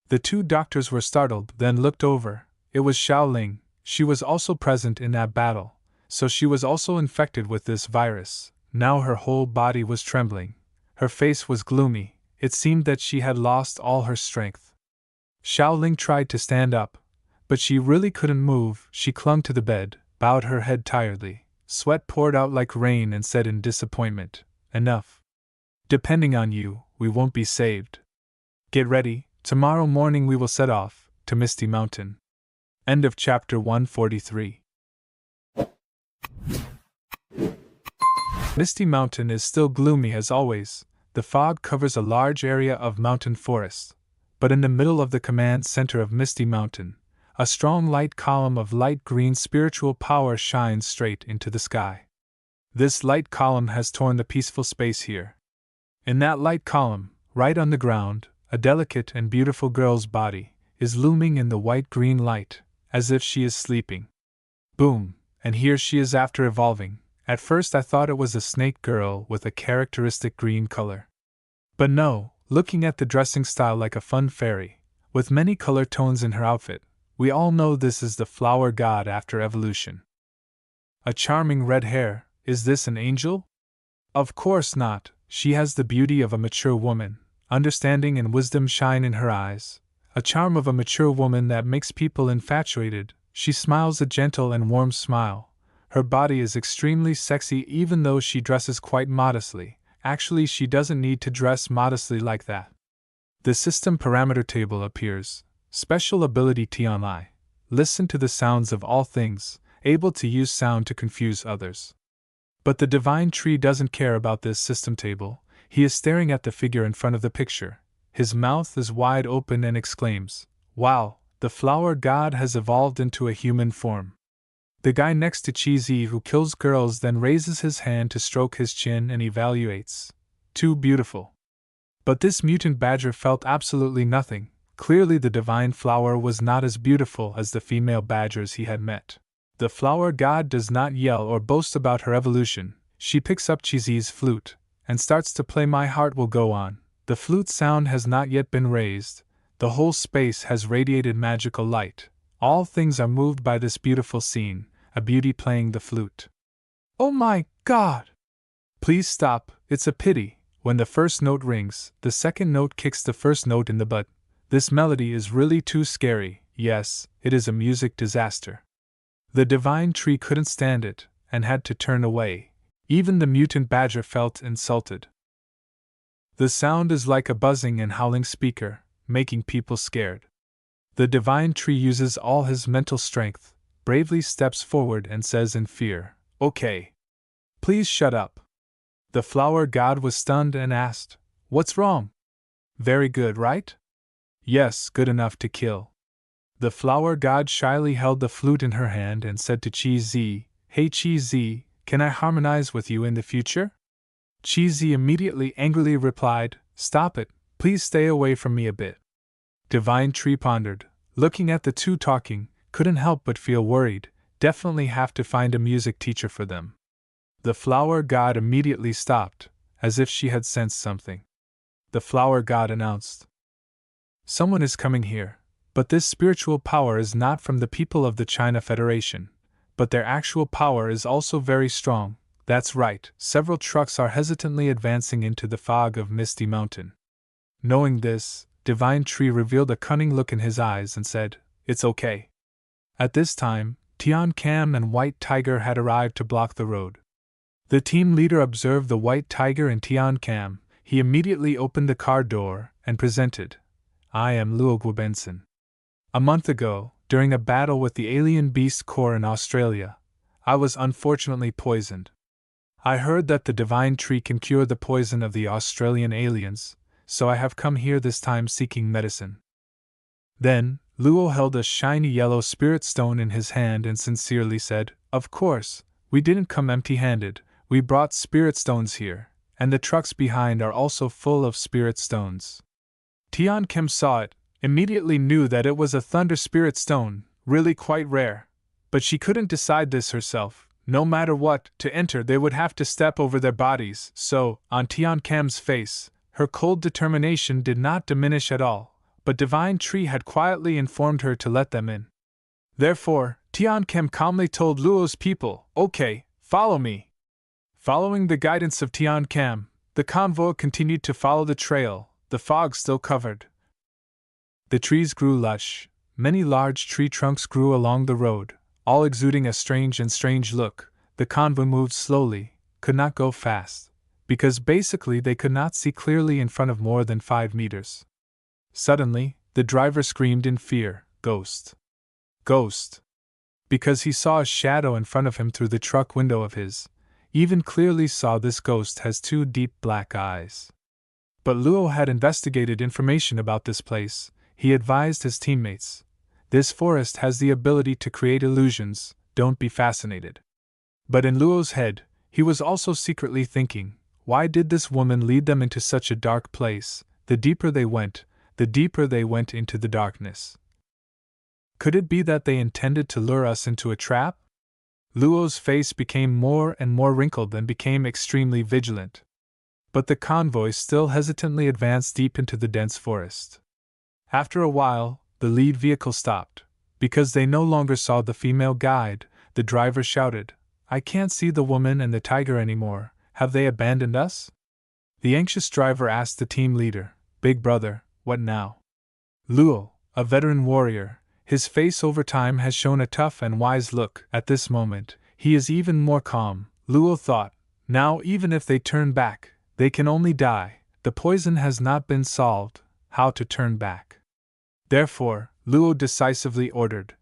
The two doctors were startled, then looked over. It was Xiaoling. She was also present in that battle, so she was also infected with this virus. Now her whole body was trembling. Her face was gloomy. It seemed that she had lost all her strength. Xiaoling tried to stand up, but she really couldn't move. She clung to the bed, bowed her head tiredly. Sweat poured out like rain and said in disappointment, "Enough. Depending on you, we won't be saved. Get ready, tomorrow morning we will set off to Misty Mountain." End of chapter 143. Misty Mountain is still gloomy as always. The fog covers a large area of mountain forest, but in the middle of the command center of Misty Mountain, a strong light column of light green spiritual power shines straight into the sky. This light column has torn the peaceful space here. In that light column, right on the ground, a delicate and beautiful girl's body is looming in the white-green light, as if she is sleeping. Boom, and here she is after evolving. At first I thought it was a snake girl with a characteristic green color. But no, looking at the dressing style like a fun fairy, with many color tones in her outfit, we all know this is the flower god after evolution. A charming red hair. Is this an angel? Of course not. She has the beauty of a mature woman. Understanding and wisdom shine in her eyes. A charm of a mature woman that makes people infatuated. She smiles a gentle and warm smile. Her body is extremely sexy even though she dresses quite modestly. Actually, she doesn't need to dress modestly like that. The system parameter table appears. Special ability Tianlai. Listen to the sounds of all things, able to use sound to confuse others. But the divine tree doesn't care about this system table. He is staring at the figure in front of the picture. His mouth is wide open and exclaims, "Wow, the flower god has evolved into a human form." The guy next to Cheesy who kills girls then raises his hand to stroke his chin and evaluates. Too beautiful. But this mutant badger felt absolutely nothing. Clearly the divine flower was not as beautiful as the female badgers he had met. The flower god does not yell or boast about her evolution. She picks up Cheesy's flute and starts to play My Heart Will Go On. The flute sound has not yet been raised. The whole space has radiated magical light. All things are moved by this beautiful scene, a beauty playing the flute. Oh my God! Please stop, it's a pity. When the first note rings, the second note kicks the first note in the butt. This melody is really too scary. Yes, it is a music disaster. The divine tree couldn't stand it, and had to turn away. Even the mutant badger felt insulted. The sound is like a buzzing and howling speaker, making people scared. The divine tree uses all his mental strength, bravely steps forward and says in fear, "Okay. Please shut up." The flower god was stunned and asked, "What's wrong?" "Very good, right?" "Yes, good enough to kill." The flower god shyly held the flute in her hand and said to Cheesy, "Hey Cheesy, can I harmonize with you in the future?" Cheesy immediately angrily replied, "Stop it, please stay away from me a bit." Divine Tree pondered, looking at the two talking, couldn't help but feel worried, definitely have to find a music teacher for them. The flower god immediately stopped, as if she had sensed something. The flower god announced, "Someone is coming here. But this spiritual power is not from the people of the China Federation. But their actual power is also very strong. That's right, several trucks are hesitantly advancing into the fog of Misty Mountain." Knowing this, Divine Tree revealed a cunning look in his eyes and said, "It's okay." At this time, Tian Cam and White Tiger had arrived to block the road. The team leader observed the White Tiger and Tian Cam. He immediately opened the car door and presented, "I am Luo Guobenson. A month ago, during a battle with the alien beast corps in Australia, I was unfortunately poisoned. I heard that the divine tree can cure the poison of the Australian aliens, so I have come here this time seeking medicine." Then, Luo held a shiny yellow spirit stone in his hand and sincerely said, "Of course, we didn't come empty-handed, we brought spirit stones here, and the trucks behind are also full of spirit stones." Tian Kim saw it, immediately knew that it was a thunder spirit stone, really quite rare. But she couldn't decide this herself. No matter what, to enter they would have to step over their bodies, so, on Tian Kam's face, her cold determination did not diminish at all, but Divine Tree had quietly informed her to let them in. Therefore, Tian Kam calmly told Luo's people, "Okay, follow me." Following the guidance of Tian Kam, the convoy continued to follow the trail, the fog still covered. The trees grew lush, many large tree trunks grew along the road, all exuding a strange look. The convoy moved slowly, could not go fast, because basically they could not see clearly in front of more than 5 meters. Suddenly, the driver screamed in fear, "Ghost! Ghost!" Because he saw a shadow in front of him through the truck window of his, even clearly saw this ghost has 2 deep black eyes. But Luo had investigated information about this place. He advised his teammates, "This forest has the ability to create illusions, don't be fascinated." But in Luo's head, he was also secretly thinking, why did this woman lead them into such a dark place? The deeper they went into the darkness. Could it be that they intended to lure us into a trap? Luo's face became more and more wrinkled and became extremely vigilant. But the convoy still hesitantly advanced deep into the dense forest. After a while, the lead vehicle stopped. Because they no longer saw the female guide, the driver shouted, "I can't see the woman and the tiger anymore, have they abandoned us?" The anxious driver asked the team leader, "Big brother, what now?" Luo, a veteran warrior, his face over time has shown a tough and wise look. At this moment, he is even more calm. Luo thought, now even if they turn back, they can only die. The poison has not been solved. how to turn back. Therefore, Luo decisively ordered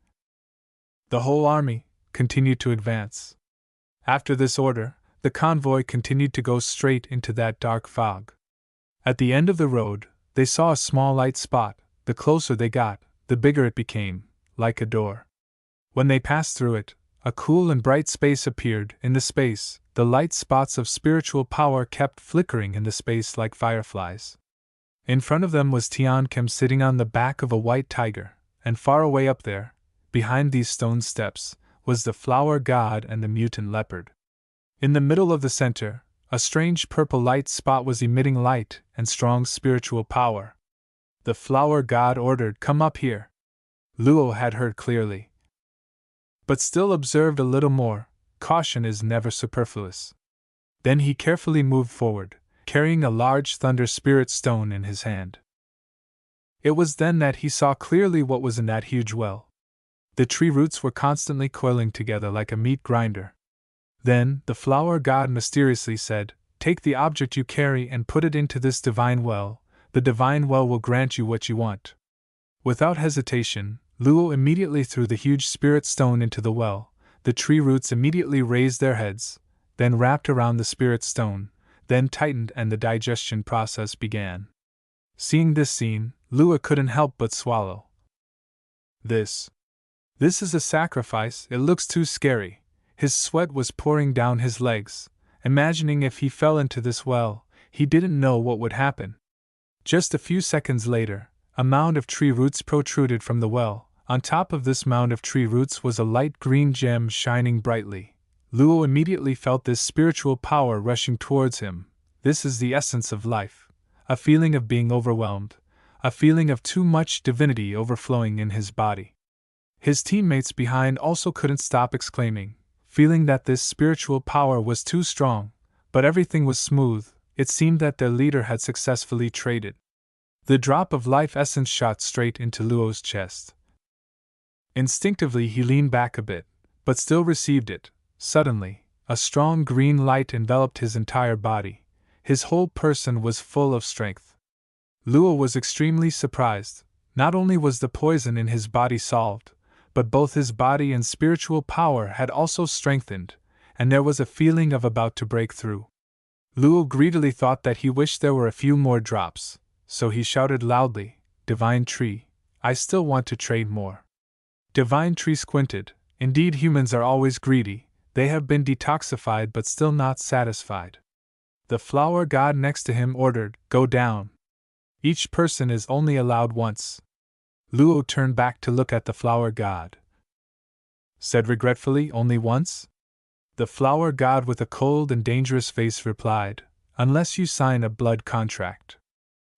the whole army continue to advance. After this order, the convoy continued to go straight into that dark fog. At the end of the road, they saw a small light spot. The closer they got, the bigger it became, like a door. When they passed through it, a cool and bright space appeared. In the space, the light spots of spiritual power kept flickering in the space like fireflies. In front of them was Tian Kim sitting on the back of a white tiger, and far away up there, behind these stone steps, was the flower god and the mutant leopard. In the middle of the center, a strange purple light spot was emitting light and strong spiritual power. The flower god ordered, "Come up here." Luo had heard clearly, but still observed a little more. Caution is never superfluous. Then he carefully moved forward, carrying a large thunder spirit stone in his hand. It was then that he saw clearly what was in that huge well. The tree roots were constantly coiling together like a meat grinder. Then, the flower god mysteriously said, "Take the object you carry and put it into this divine well. The divine well will grant you what you want." Without hesitation, Luo immediately threw the huge spirit stone into the well. The tree roots immediately raised their heads, then wrapped around the spirit stone, then tightened, and the digestion process began. Seeing this scene, Luo couldn't help but swallow. This is a sacrifice. It looks too scary. His sweat was pouring down his legs, imagining if he fell into this well, he didn't know what would happen. Just a few seconds later, a mound of tree roots protruded from the well. On top of this mound of tree roots was a light green gem shining brightly. Luo immediately felt this spiritual power rushing towards him. This is the essence of life. A feeling of being overwhelmed. A feeling of too much divinity overflowing in his body. His teammates behind also couldn't stop exclaiming, feeling that this spiritual power was too strong, but everything was smooth. It seemed that their leader had successfully traded. The drop of life essence shot straight into Luo's chest. Instinctively he leaned back a bit, but still received it. Suddenly, a strong green light enveloped his entire body. His whole person was full of strength. Luo was extremely surprised. Not only was the poison in his body solved, but both his body and spiritual power had also strengthened, and there was a feeling of about to break through. Luo greedily thought that he wished there were a few more drops, so he shouted loudly, "Divine Tree, I still want to trade more." Divine Tree squinted. Indeed, humans are always greedy. They have been detoxified but still not satisfied. The flower god next to him ordered, "Go down. Each person is only allowed once." Luo turned back to look at the flower god. Said regretfully, "Only once?" The flower god with a cold and dangerous face replied, "Unless you sign a blood contract."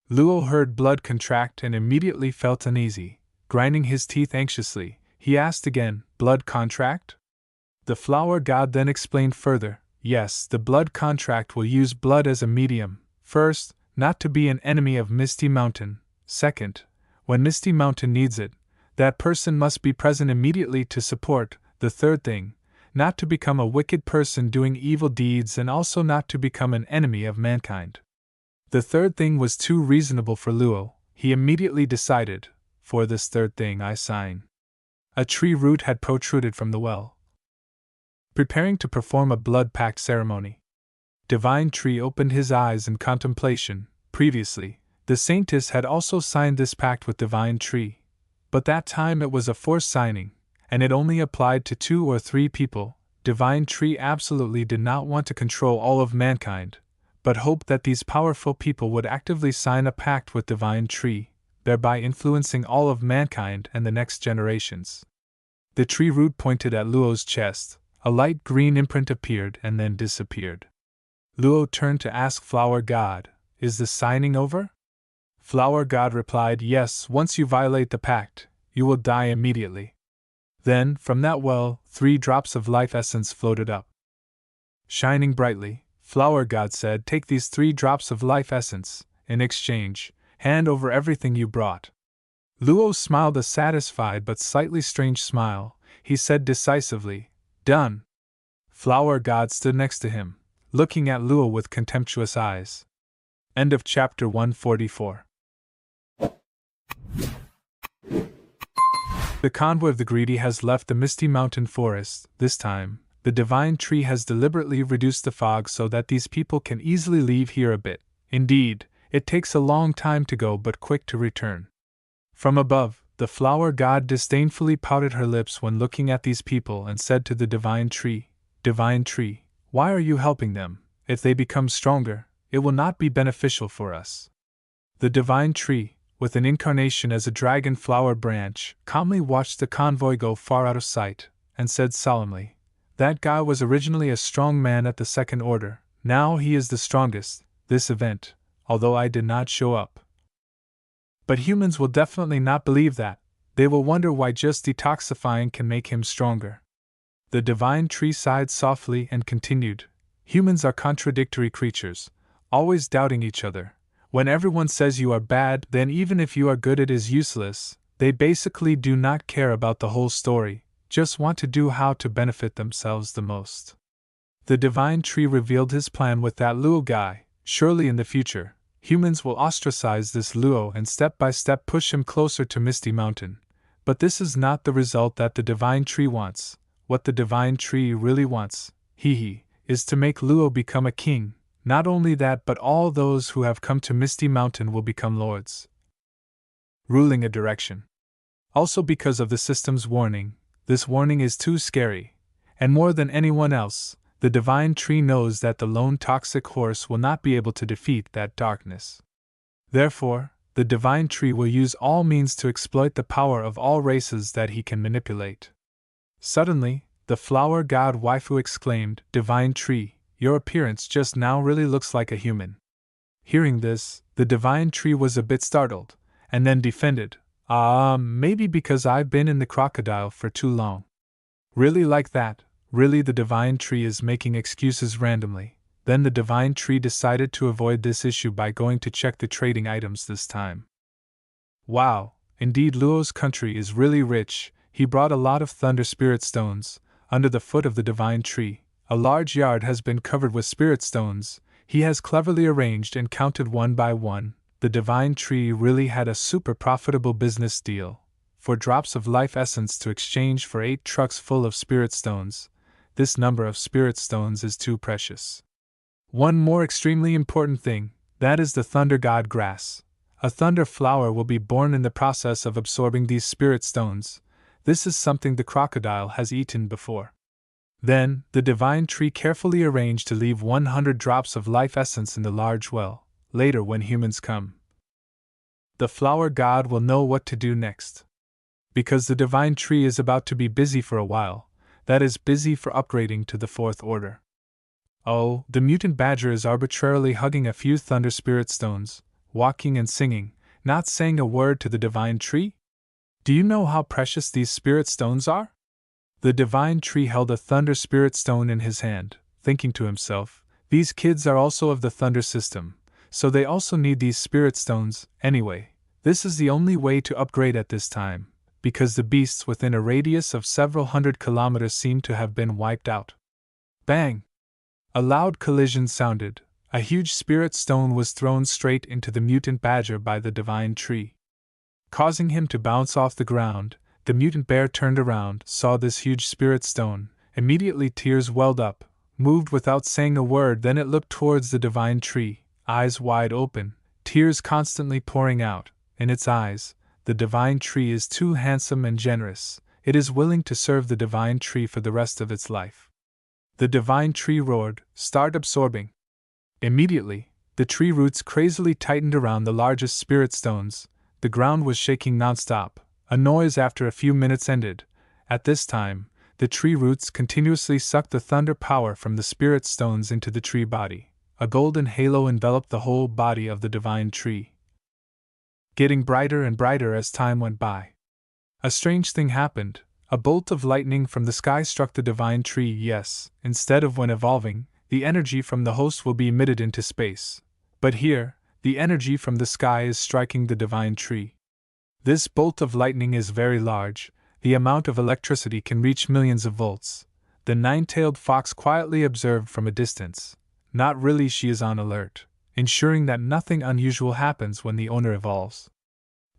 Luo heard blood contract and immediately felt uneasy. Grinding his teeth anxiously, he asked again, "Blood contract?" The flower god then explained further, "Yes, the blood contract will use blood as a medium. First, not to be an enemy of Misty Mountain. Second, when Misty Mountain needs it, that person must be present immediately to support. The third thing, not to become a wicked person doing evil deeds and also not to become an enemy of mankind." The third thing was too reasonable for Luo. He immediately decided, "For this third thing I sign." A tree root had protruded from the well, preparing to perform a blood pact ceremony. Divine Tree opened his eyes in contemplation. Previously, the Saintess had also signed this pact with Divine Tree, but that time it was a forced signing, and it only applied to 2 or 3 people. Divine Tree absolutely did not want to control all of mankind, but hoped that these powerful people would actively sign a pact with Divine Tree, thereby influencing all of mankind and the next generations. The tree root pointed at Luo's chest. A light green imprint appeared and then disappeared. Luo turned to ask Flower God, "Is the signing over?" Flower God replied, "Yes, once you violate the pact, you will die immediately." Then, from that well, 3 drops of life essence floated up. Shining brightly, Flower God said, "Take these 3 drops of life essence. In exchange, hand over everything you brought." Luo smiled a satisfied but slightly strange smile. He said decisively, "Done." Flower God stood next to him, looking at Luo with contemptuous eyes. End of chapter 144. The convoy of the greedy has left the misty mountain forest. This time, the divine tree has deliberately reduced the fog so that these people can easily leave here a bit. Indeed, it takes a long time to go but quick to return. From above, the flower god disdainfully pouted her lips when looking at these people and said to the divine tree, "Divine tree, why are you helping them? If they become stronger, it will not be beneficial for us." The divine tree, with an incarnation as a dragon flower branch, calmly watched the convoy go far out of sight, and said solemnly, "That guy was originally a strong man at the second order, now he is the strongest, this event, although I did not show up. But humans will definitely not believe that, they will wonder why just detoxifying can make him stronger." The divine tree sighed softly and continued, "Humans are contradictory creatures, always doubting each other. When everyone says you are bad, then even if you are good it is useless. They basically do not care about the whole story, just want to do how to benefit themselves the most." The divine tree revealed his plan with that Luo guy. Surely in the future, humans will ostracize this Luo and step by step push him closer to Misty Mountain. But this is not the result that the divine tree wants. What the divine tree really wants, is to make Luo become a king. Not only that, but all those who have come to Misty Mountain will become lords, ruling a direction. Also because of the system's warning, this warning is too scary, and more than anyone else, the divine tree knows that the lone toxic horse will not be able to defeat that darkness. Therefore, the divine tree will use all means to exploit the power of all races that he can manipulate. Suddenly, the flower god waifu exclaimed, "Divine tree, your appearance just now really looks like a human." Hearing this, the divine tree was a bit startled, and then defended, Maybe because I've been in the crocodile for too long." Really like that? Really the divine tree is making excuses randomly. Then the divine tree decided to avoid this issue by going to check the trading items this time. Wow, indeed Luo's country is really rich. He brought a lot of thunder spirit stones. Under the foot of the divine tree, a large yard has been covered with spirit stones. He has cleverly arranged and counted one by one. The divine tree really had a super profitable business deal. For drops of life essence to exchange for 8 trucks full of spirit stones. This number of spirit stones is too precious. One more extremely important thing, that is the thunder god grass. A thunder flower will be born in the process of absorbing these spirit stones. This is something the crocodile has eaten before. Then, the divine tree carefully arranged to leave 100 drops of life essence in the large well. Later, when humans come, the flower god will know what to do next. Because the divine tree is about to be busy for a while, that is, busy for upgrading to the 4th order. Oh, the mutant badger is arbitrarily hugging a few thunder spirit stones, walking and singing, not saying a word to the divine tree? Do you know how precious these spirit stones are? The divine tree held a thunder spirit stone in his hand, thinking to himself, these kids are also of the thunder system, so they also need these spirit stones. Anyway, this is the only way to upgrade at this time, because the beasts within a radius of several hundred kilometers seem to have been wiped out. Bang! A loud collision sounded. A huge spirit stone was thrown straight into the mutant badger by the divine tree, causing him to bounce off the ground. The mutant bear turned around, saw this huge spirit stone. Immediately tears welled up, moved without saying a word. Then it looked towards the divine tree, eyes wide open, tears constantly pouring out. In its eyes, the divine tree is too handsome and generous. It is willing to serve the divine tree for the rest of its life. The divine tree roared, "Start absorbing." Immediately, the tree roots crazily tightened around the largest spirit stones. The ground was shaking nonstop. A noise after a few minutes ended. At this time, the tree roots continuously sucked the thunder power from the spirit stones into the tree body. A golden halo enveloped the whole body of the divine tree, getting brighter and brighter as time went by. A strange thing happened. A bolt of lightning from the sky struck the divine tree. Yes, instead of when evolving, the energy from the host will be emitted into space. But here, the energy from the sky is striking the divine tree. This bolt of lightning is very large. The amount of electricity can reach millions of volts. The 9-tailed fox quietly observed from a distance. Not really, she is on alert, ensuring that nothing unusual happens when the owner evolves.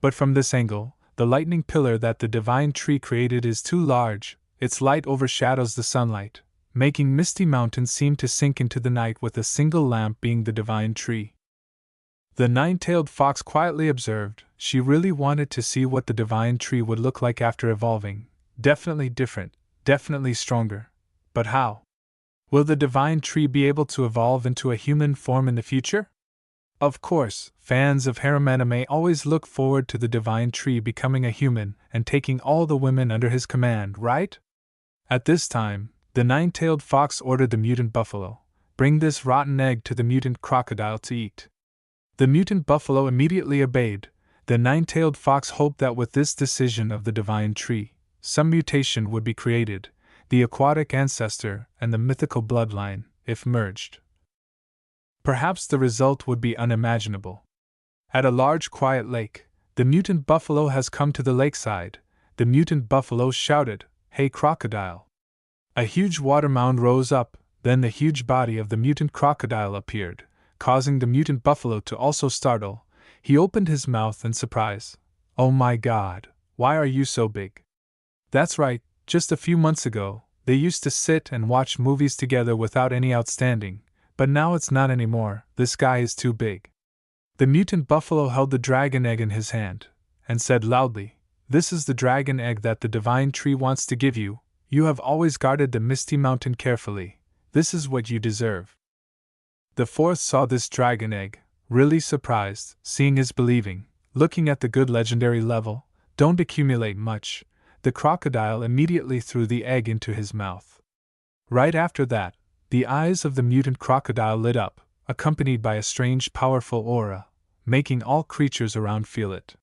But from this angle, The lightning pillar that the divine tree created is too large, its light overshadows the sunlight, making Misty Mountain seem to sink into the night with a single lamp being the divine tree. The nine-tailed fox quietly observed. She really wanted to see what the divine tree would look like after evolving. Definitely different, definitely stronger. But how? Will the divine tree be able to evolve into a human form in the future? Of course, fans of harem anime always look forward to the divine tree becoming a human and taking all the women under his command, right? At this time, the nine-tailed fox ordered the mutant buffalo, "Bring this rotten egg to the mutant crocodile to eat." The mutant buffalo immediately obeyed. The nine-tailed fox hoped that with this decision of the divine tree, some mutation would be created, the aquatic ancestor and the mythical bloodline, if merged. Perhaps the result would be unimaginable. At a large quiet lake, the mutant buffalo has come to the lakeside. The mutant buffalo shouted, "Hey crocodile!" A huge water mound rose up, then the huge body of the mutant crocodile appeared, causing the mutant buffalo to also startle. He opened his mouth in surprise. "Oh my God, why are you so big?" That's right, just a few months ago, they used to sit and watch movies together without any outstanding, but now it's not anymore. This guy is too big. The mutant buffalo held the dragon egg in his hand, and said loudly, "This is the dragon egg that the divine tree wants to give you. You have always guarded the Misty Mountain carefully. This is what you deserve." The fourth saw this dragon egg, really surprised. Seeing is believing. Looking at the good legendary level, don't accumulate much. The crocodile immediately threw the egg into his mouth. Right after that, the eyes of the mutant crocodile lit up, accompanied by a strange powerful aura, making all creatures around feel it.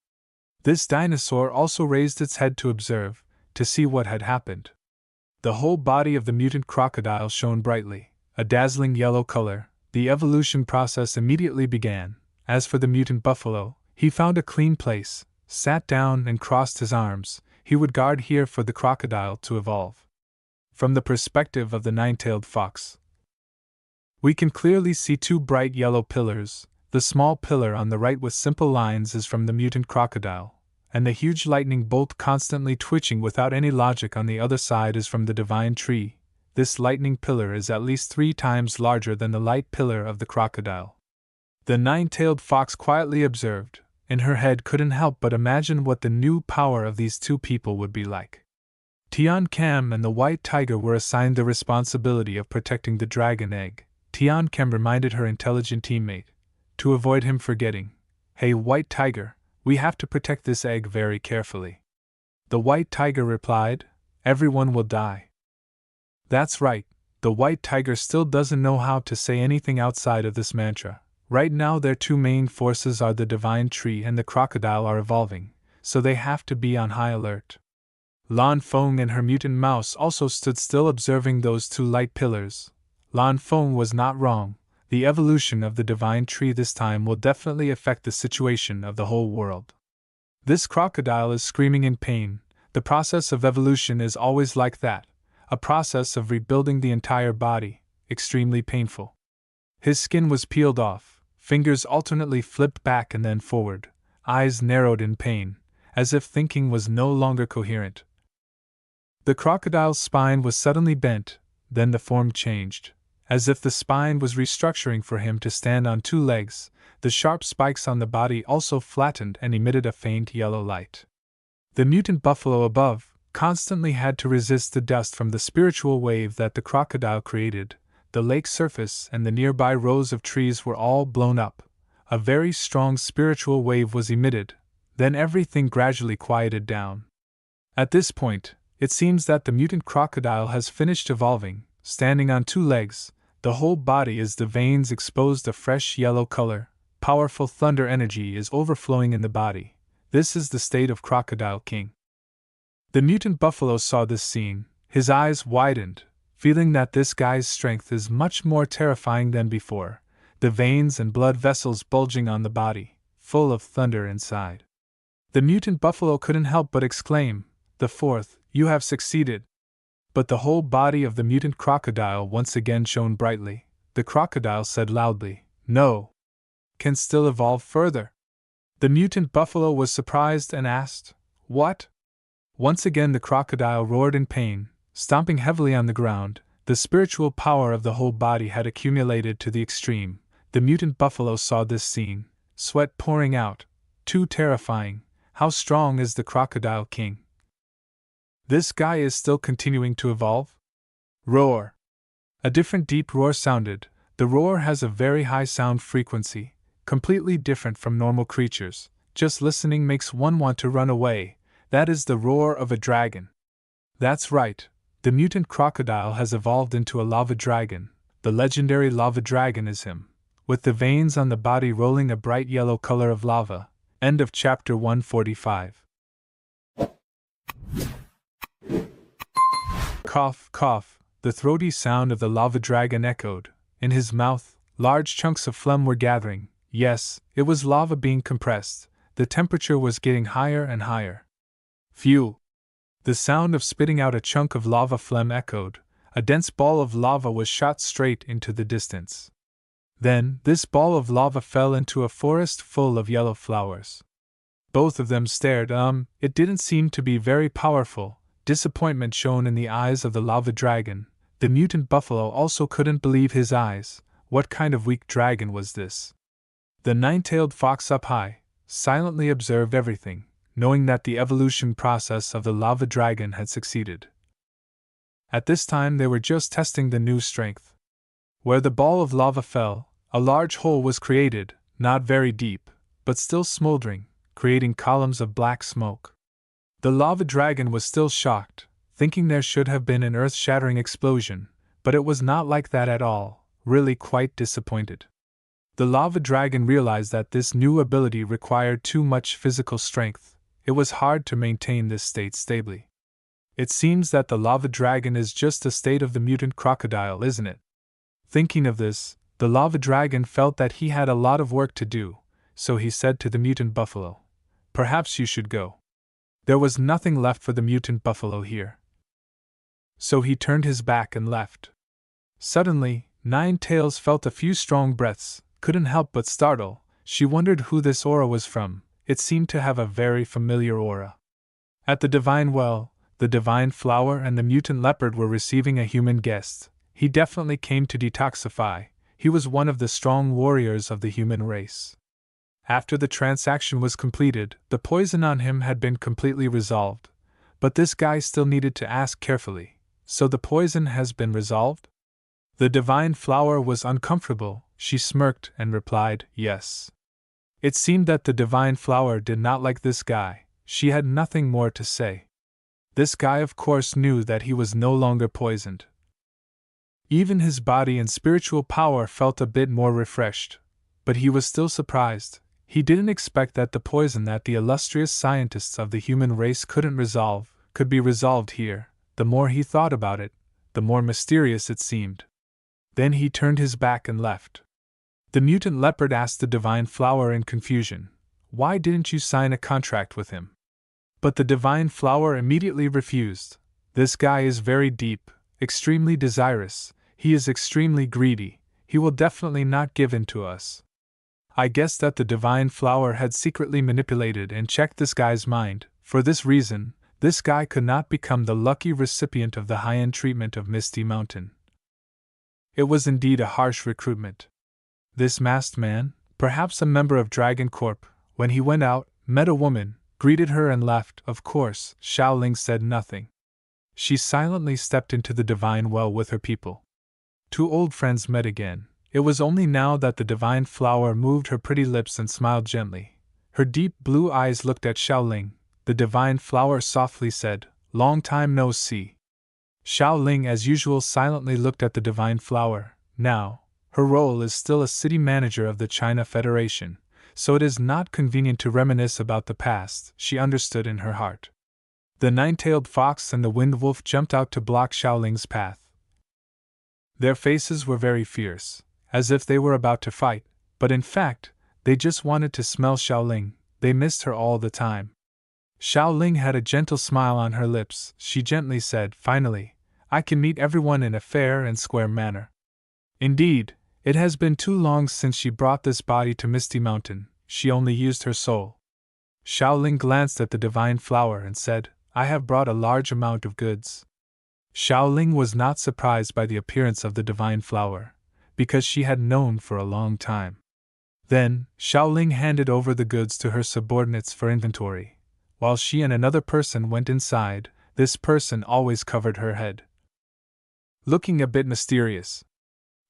This dinosaur also raised its head to observe, to see what had happened. The whole body of the mutant crocodile shone brightly, a dazzling yellow color. The evolution process immediately began. As for the mutant buffalo, he found a clean place, sat down and crossed his arms. He would guard here for the crocodile to evolve. From the perspective of the nine-tailed fox, we can clearly see two bright yellow pillars. The small pillar on the right with simple lines is from the mutant crocodile, and the huge lightning bolt constantly twitching without any logic on the other side is from the divine tree. This lightning pillar is at least 3 times larger than the light pillar of the crocodile. The nine-tailed fox quietly observed. In her head couldn't help but imagine what the new power of these two people would be like. Tian Cam and the white tiger were assigned the responsibility of protecting the dragon egg. Tian Cam reminded her intelligent teammate, to avoid him forgetting, "Hey white tiger, we have to protect this egg very carefully." The white tiger replied, "Everyone will die." That's right, the white tiger still doesn't know how to say anything outside of this mantra. Right now their two main forces are the divine tree and the crocodile are evolving, so they have to be on high alert. Lan Feng and her mutant mouse also stood still observing those two light pillars. Lan Feng was not wrong. The evolution of the divine tree this time will definitely affect the situation of the whole world. This crocodile is screaming in pain. The process of evolution is always like that, a process of rebuilding the entire body, extremely painful. His skin was peeled off. Fingers alternately flipped back and then forward, eyes narrowed in pain, as if thinking was no longer coherent. The crocodile's spine was suddenly bent, then the form changed. As if the spine was restructuring for him to stand on 2 legs, the sharp spikes on the body also flattened and emitted a faint yellow light. The mutant buffalo above constantly had to resist the dust from the spiritual wave that the crocodile created. The lake surface and the nearby rows of trees were all blown up. A very strong spiritual wave was emitted, then everything gradually quieted down. At this point, it seems that the mutant crocodile has finished evolving, standing on 2 legs. The whole body is the veins exposed a fresh yellow color. Powerful thunder energy is overflowing in the body. This is the state of Crocodile King. The mutant buffalo saw this scene. His eyes widened, feeling that this guy's strength is much more terrifying than before, the veins and blood vessels bulging on the body, full of thunder inside. The mutant buffalo couldn't help but exclaim, "The fourth, you have succeeded." But the whole body of the mutant crocodile once again shone brightly. The crocodile said loudly, "No. Can still evolve further." The mutant buffalo was surprised and asked, What? Once again the crocodile roared in pain, stomping heavily on the ground. The spiritual power of the whole body had accumulated to the extreme. The mutant buffalo saw this scene, sweat pouring out. Too terrifying. How strong is the crocodile king? This guy is still continuing to evolve? Roar! A different deep roar sounded. The roar has a very high sound frequency, completely different from normal creatures. Just listening makes one want to run away. That is the roar of a dragon. That's right. The mutant crocodile has evolved into a lava dragon. The legendary lava dragon is him, with the veins on the body rolling a bright yellow color of lava. End of chapter 145. Cough, cough, the throaty sound of the lava dragon echoed. In his mouth, large chunks of phlegm were gathering. Yes, it was lava being compressed. The temperature was getting higher and higher. Phew! The sound of spitting out a chunk of lava phlegm echoed. A dense ball of lava was shot straight into the distance. Then, this ball of lava fell into a forest full of yellow flowers. Both of them stared. It didn't seem to be very powerful. Disappointment shone in the eyes of the lava dragon. The mutant buffalo also couldn't believe his eyes. What kind of weak dragon was this? The nine-tailed fox up high silently observed everything, knowing that the evolution process of the lava dragon had succeeded. At this time they were just testing the new strength. Where the ball of lava fell, a large hole was created, not very deep, but still smoldering, creating columns of black smoke. The lava dragon was still shocked, thinking there should have been an earth-shattering explosion, but it was not like that at all, really quite disappointed. The lava dragon realized that this new ability required too much physical strength. It was hard to maintain this state stably. It seems that the lava dragon is just a state of the mutant crocodile, isn't it? Thinking of this, the lava dragon felt that he had a lot of work to do, so he said to the mutant buffalo, "Perhaps you should go." There was nothing left for the mutant buffalo here. So he turned his back and left. Suddenly, Nine Tails felt a few strong breaths, couldn't help but startle. She wondered who this aura was from. It seemed to have a very familiar aura. At the divine well, the divine flower and the mutant leopard were receiving a human guest. He definitely came to detoxify. He was one of the strong warriors of the human race. After the transaction was completed, the poison on him had been completely resolved. But this guy still needed to ask carefully, "So the poison has been resolved?" The divine flower was uncomfortable. She smirked and replied, "Yes." It seemed that the divine flower did not like this guy. She had nothing more to say. This guy of course knew that he was no longer poisoned. Even his body and spiritual power felt a bit more refreshed. But he was still surprised. He didn't expect that the poison that the illustrious scientists of the human race couldn't resolve could be resolved here. The more he thought about it, the more mysterious it seemed. Then he turned his back and left. The mutant leopard asked the divine flower in confusion, "Why didn't you sign a contract with him?" But the divine flower immediately refused. "This guy is very deep, extremely desirous, he is extremely greedy, he will definitely not give in to us." I guess that the divine flower had secretly manipulated and checked this guy's mind. For this reason, this guy could not become the lucky recipient of the high-end treatment of Misty Mountain. It was indeed a harsh recruitment. This masked man, perhaps a member of Dragon Corp, when he went out, met a woman, greeted her and left. Of course, Xiaoling said nothing. She silently stepped into the divine well with her people. Two old friends met again. It was only now that the divine flower moved her pretty lips and smiled gently. Her deep blue eyes looked at Xiaoling. The divine flower softly said, "Long time no see." Xiaoling as usual silently looked at the divine flower. Now, her role is still a city manager of the China Federation, so it is not convenient to reminisce about the past, she understood in her heart. The nine-tailed fox and the wind wolf jumped out to block Xiaoling's path. Their faces were very fierce, as if they were about to fight, but in fact, they just wanted to smell Xiaoling. They missed her all the time. Xiaoling had a gentle smile on her lips. She gently said, "Finally, I can meet everyone in a fair and square manner." Indeed, it has been too long since she brought this body to Misty Mountain. She only used her soul. Xiaoling glanced at the divine flower and said, I have brought a large amount of goods. Xiaoling was not surprised by the appearance of the divine flower, because she had known for a long time. Then, Xiaoling handed over the goods to her subordinates for inventory, while she and another person went inside. This person always covered her head. Looking a bit mysterious,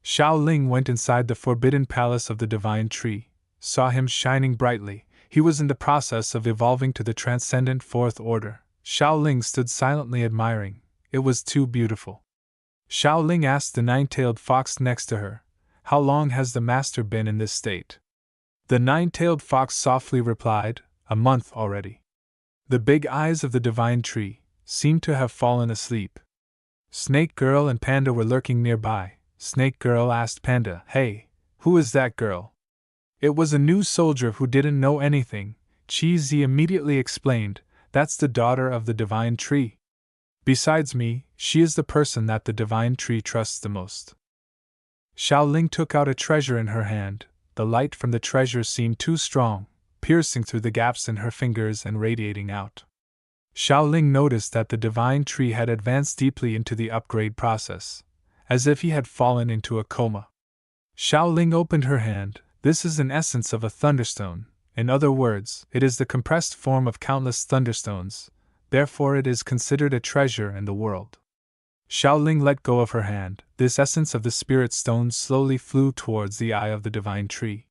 Xiaoling went inside the forbidden palace of the divine tree, saw him shining brightly. He was in the process of evolving to the transcendent fourth order. Xiaoling stood silently admiring. It was too beautiful. Xiaoling asked the nine-tailed fox next to her, How long has the master been in this state? The nine-tailed fox softly replied, A month already. The big eyes of the divine tree seemed to have fallen asleep. Snake Girl and Panda were lurking nearby. Snake Girl asked Panda, Hey, who is that girl? It was a new soldier who didn't know anything. Cheesy immediately explained, That's the daughter of the divine tree. Besides me, she is the person that the divine tree trusts the most. Xiaoling took out a treasure in her hand. The light from the treasure seemed too strong, piercing through the gaps in her fingers and radiating out. Xiaoling noticed that the divine tree had advanced deeply into the upgrade process, as if he had fallen into a coma. Xiaoling opened her hand. This is an essence of a thunderstone. In other words, it is the compressed form of countless thunderstones, therefore it is considered a treasure in the world. Xiaoling let go of her hand. This essence of the spirit stone slowly flew towards the eye of the divine tree.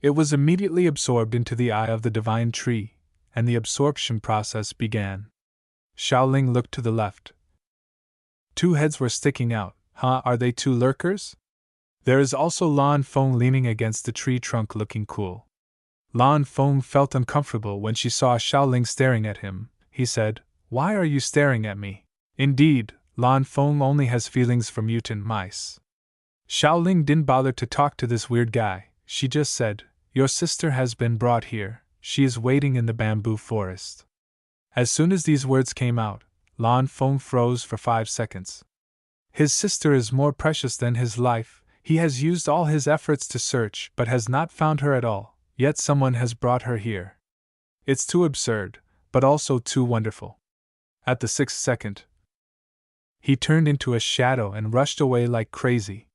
It was immediately absorbed into the eye of the divine tree, and the absorption process began. Xiaoling looked to the left. Two heads were sticking out. Are they two lurkers? There is also Lan Feng leaning against the tree trunk looking cool. Lan Feng felt uncomfortable when she saw Xiaoling staring at him. He said, Why are you staring at me? Indeed, Lan Feng only has feelings for mutant mice. Xiaoling didn't bother to talk to this weird guy. She just said, Your sister has been brought here. She is waiting in the bamboo forest. As soon as these words came out, Lan Feng froze for 5 seconds. His sister is more precious than his life. He has used all his efforts to search but has not found her at all, yet someone has brought her here. It's too absurd, but also too wonderful. At the 6th second, he turned into a shadow and rushed away like crazy.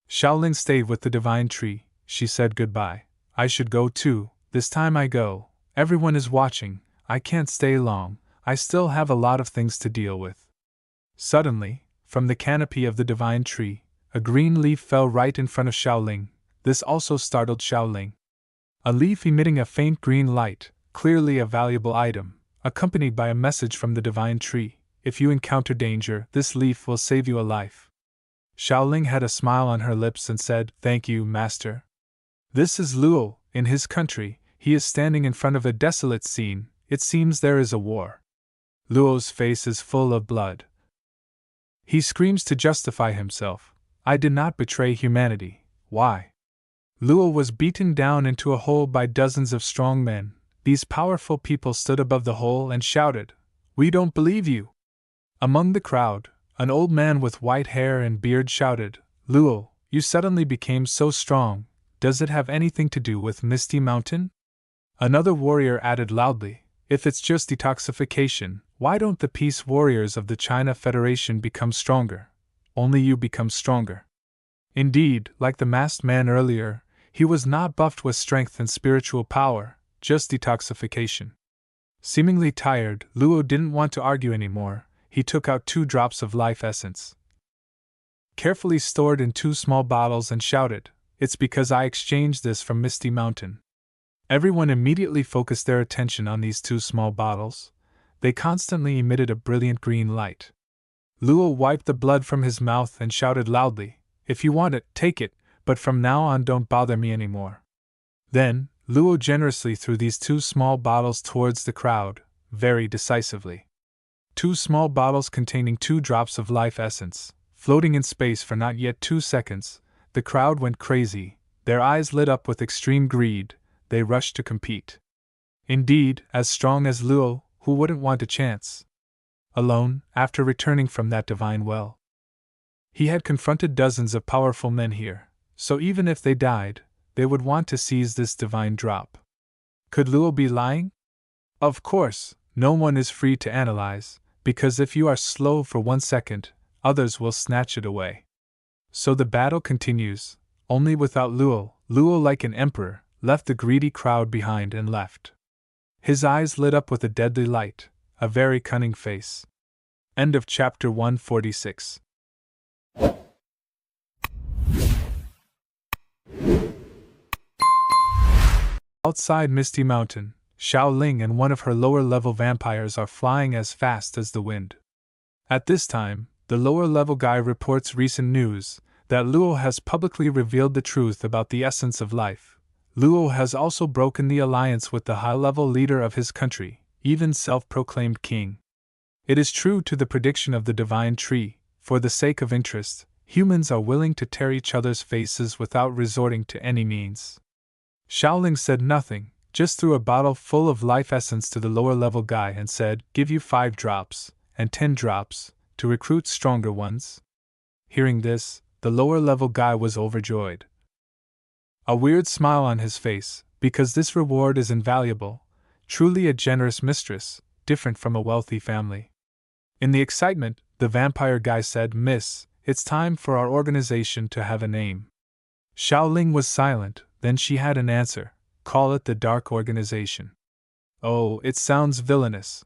Xiaoling stayed with the divine tree. She said goodbye. I should go too. This time I go. Everyone is watching. I can't stay long. I still have a lot of things to deal with. Suddenly, from the canopy of the divine tree, a green leaf fell right in front of Xiaoling. This also startled Xiaoling. A leaf emitting a faint green light, clearly a valuable item, accompanied by a message from the divine tree. If you encounter danger, this leaf will save you a life. Xiaoling had a smile on her lips and said, Thank you, master. This is Luo. In his country, he is standing in front of a desolate scene. It seems there is a war. Luo's face is full of blood. He screams to justify himself. I did not betray humanity. Why? Luo was beaten down into a hole by dozens of strong men. These powerful people stood above the hole and shouted, We don't believe you. Among the crowd, an old man with white hair and beard shouted, Luo, you suddenly became so strong. Does it have anything to do with Misty Mountain? Another warrior added loudly, If it's just detoxification, why don't the peace warriors of the China Federation become stronger? Only you become stronger. Indeed, like the masked man earlier, he was not buffed with strength and spiritual power, just detoxification. Seemingly tired, Luo didn't want to argue anymore. He took out 2 drops of life essence, carefully stored in 2 small bottles, and shouted, It's because I exchanged this from Misty Mountain. Everyone immediately focused their attention on these 2 small bottles. They constantly emitted a brilliant green light. Luo wiped the blood from his mouth and shouted loudly, If you want it, take it, but from now on don't bother me anymore. Then, Luo generously threw these 2 small bottles towards the crowd, very decisively. 2 small bottles containing 2 drops of life essence, floating in space for not yet 2 seconds. The crowd went crazy, their eyes lit up with extreme greed. They rushed to compete. Indeed, as strong as Luo, who wouldn't want a chance? Alone, after returning from that divine well, he had confronted dozens of powerful men here, so even if they died, they would want to seize this divine drop. Could Luo be lying? Of course, no one is free to analyze, because if you are slow for 1 second, others will snatch it away. So the battle continues, only without Luo. Luo, like an emperor, left the greedy crowd behind and left. His eyes lit up with a deadly light, a very cunning face. End of chapter 146. Outside Misty Mountain, Xiaoling and one of her lower-level vampires are flying as fast as the wind. At this time, the lower-level guy reports recent news that Luo has publicly revealed the truth about the essence of life. Luo has also broken the alliance with the high-level leader of his country, even self-proclaimed king. It is true to the prediction of the divine tree, for the sake of interest, humans are willing to tear each other's faces without resorting to any means. Xiaoling said nothing, just threw a bottle full of life essence to the lower-level guy and said, "Give you 5 drops, and 10 drops, to recruit stronger ones." Hearing this, the lower-level guy was overjoyed. A weird smile on his face, because this reward is invaluable, truly a generous mistress, different from a wealthy family. In the excitement, the vampire guy said, "Miss, it's time for our organization to have a name." Xiaoling was silent, then she had an answer. "Call it the Dark Organization." "Oh, it sounds villainous."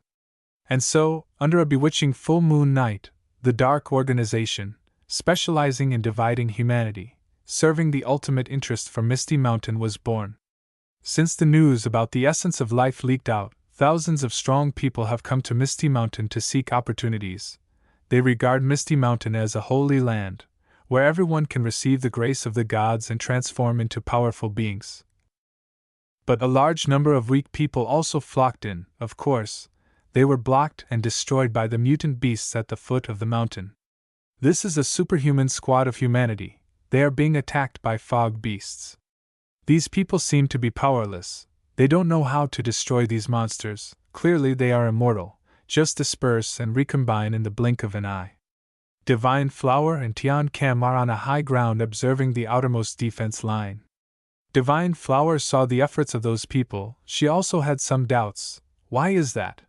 And so, under a bewitching full moon night, the Dark Organization, specializing in dividing humanity, serving the ultimate interest for Misty Mountain, was born. Since the news about the essence of life leaked out, thousands of strong people have come to Misty Mountain to seek opportunities. They regard Misty Mountain as a holy land, where everyone can receive the grace of the gods and transform into powerful beings. But a large number of weak people also flocked in. Of course, they were blocked and destroyed by the mutant beasts at the foot of the mountain. This is a superhuman squad of humanity. They are being attacked by fog beasts. These people seem to be powerless. They don't know how to destroy these monsters. Clearly they are immortal, just disperse and recombine in the blink of an eye. Divine Flower and Tian Cam are on a high ground observing the outermost defense line. Divine Flower saw the efforts of those people. She also had some doubts. Why is that?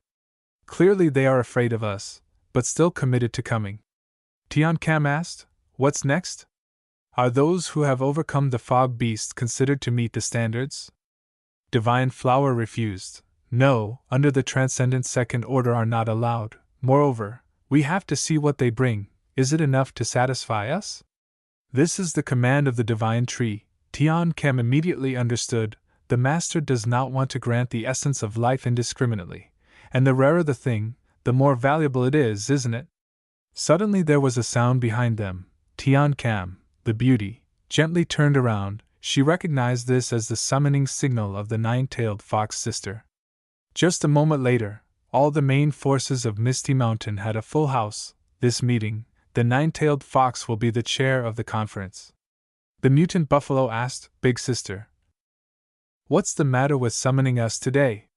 Clearly they are afraid of us, but still committed to coming. Tian Cam asked, "What's next? Are those who have overcome the fog beast considered to meet the standards?" Divine Flower refused. "No, under the Transcendent Second Order are not allowed. Moreover, we have to see what they bring. Is it enough to satisfy us?" This is the command of the Divine Tree. Tian Cam immediately understood. The Master does not want to grant the essence of life indiscriminately, and the rarer the thing, the more valuable it is, isn't it? Suddenly there was a sound behind them. Tian Cam, the beauty, gently turned around. She recognized this as the summoning signal of the nine-tailed fox sister. Just a moment later, all the main forces of Misty Mountain had a full house. This meeting, the nine-tailed fox will be the chair of the conference. The mutant buffalo asked, "Big sister, what's the matter with summoning us today?"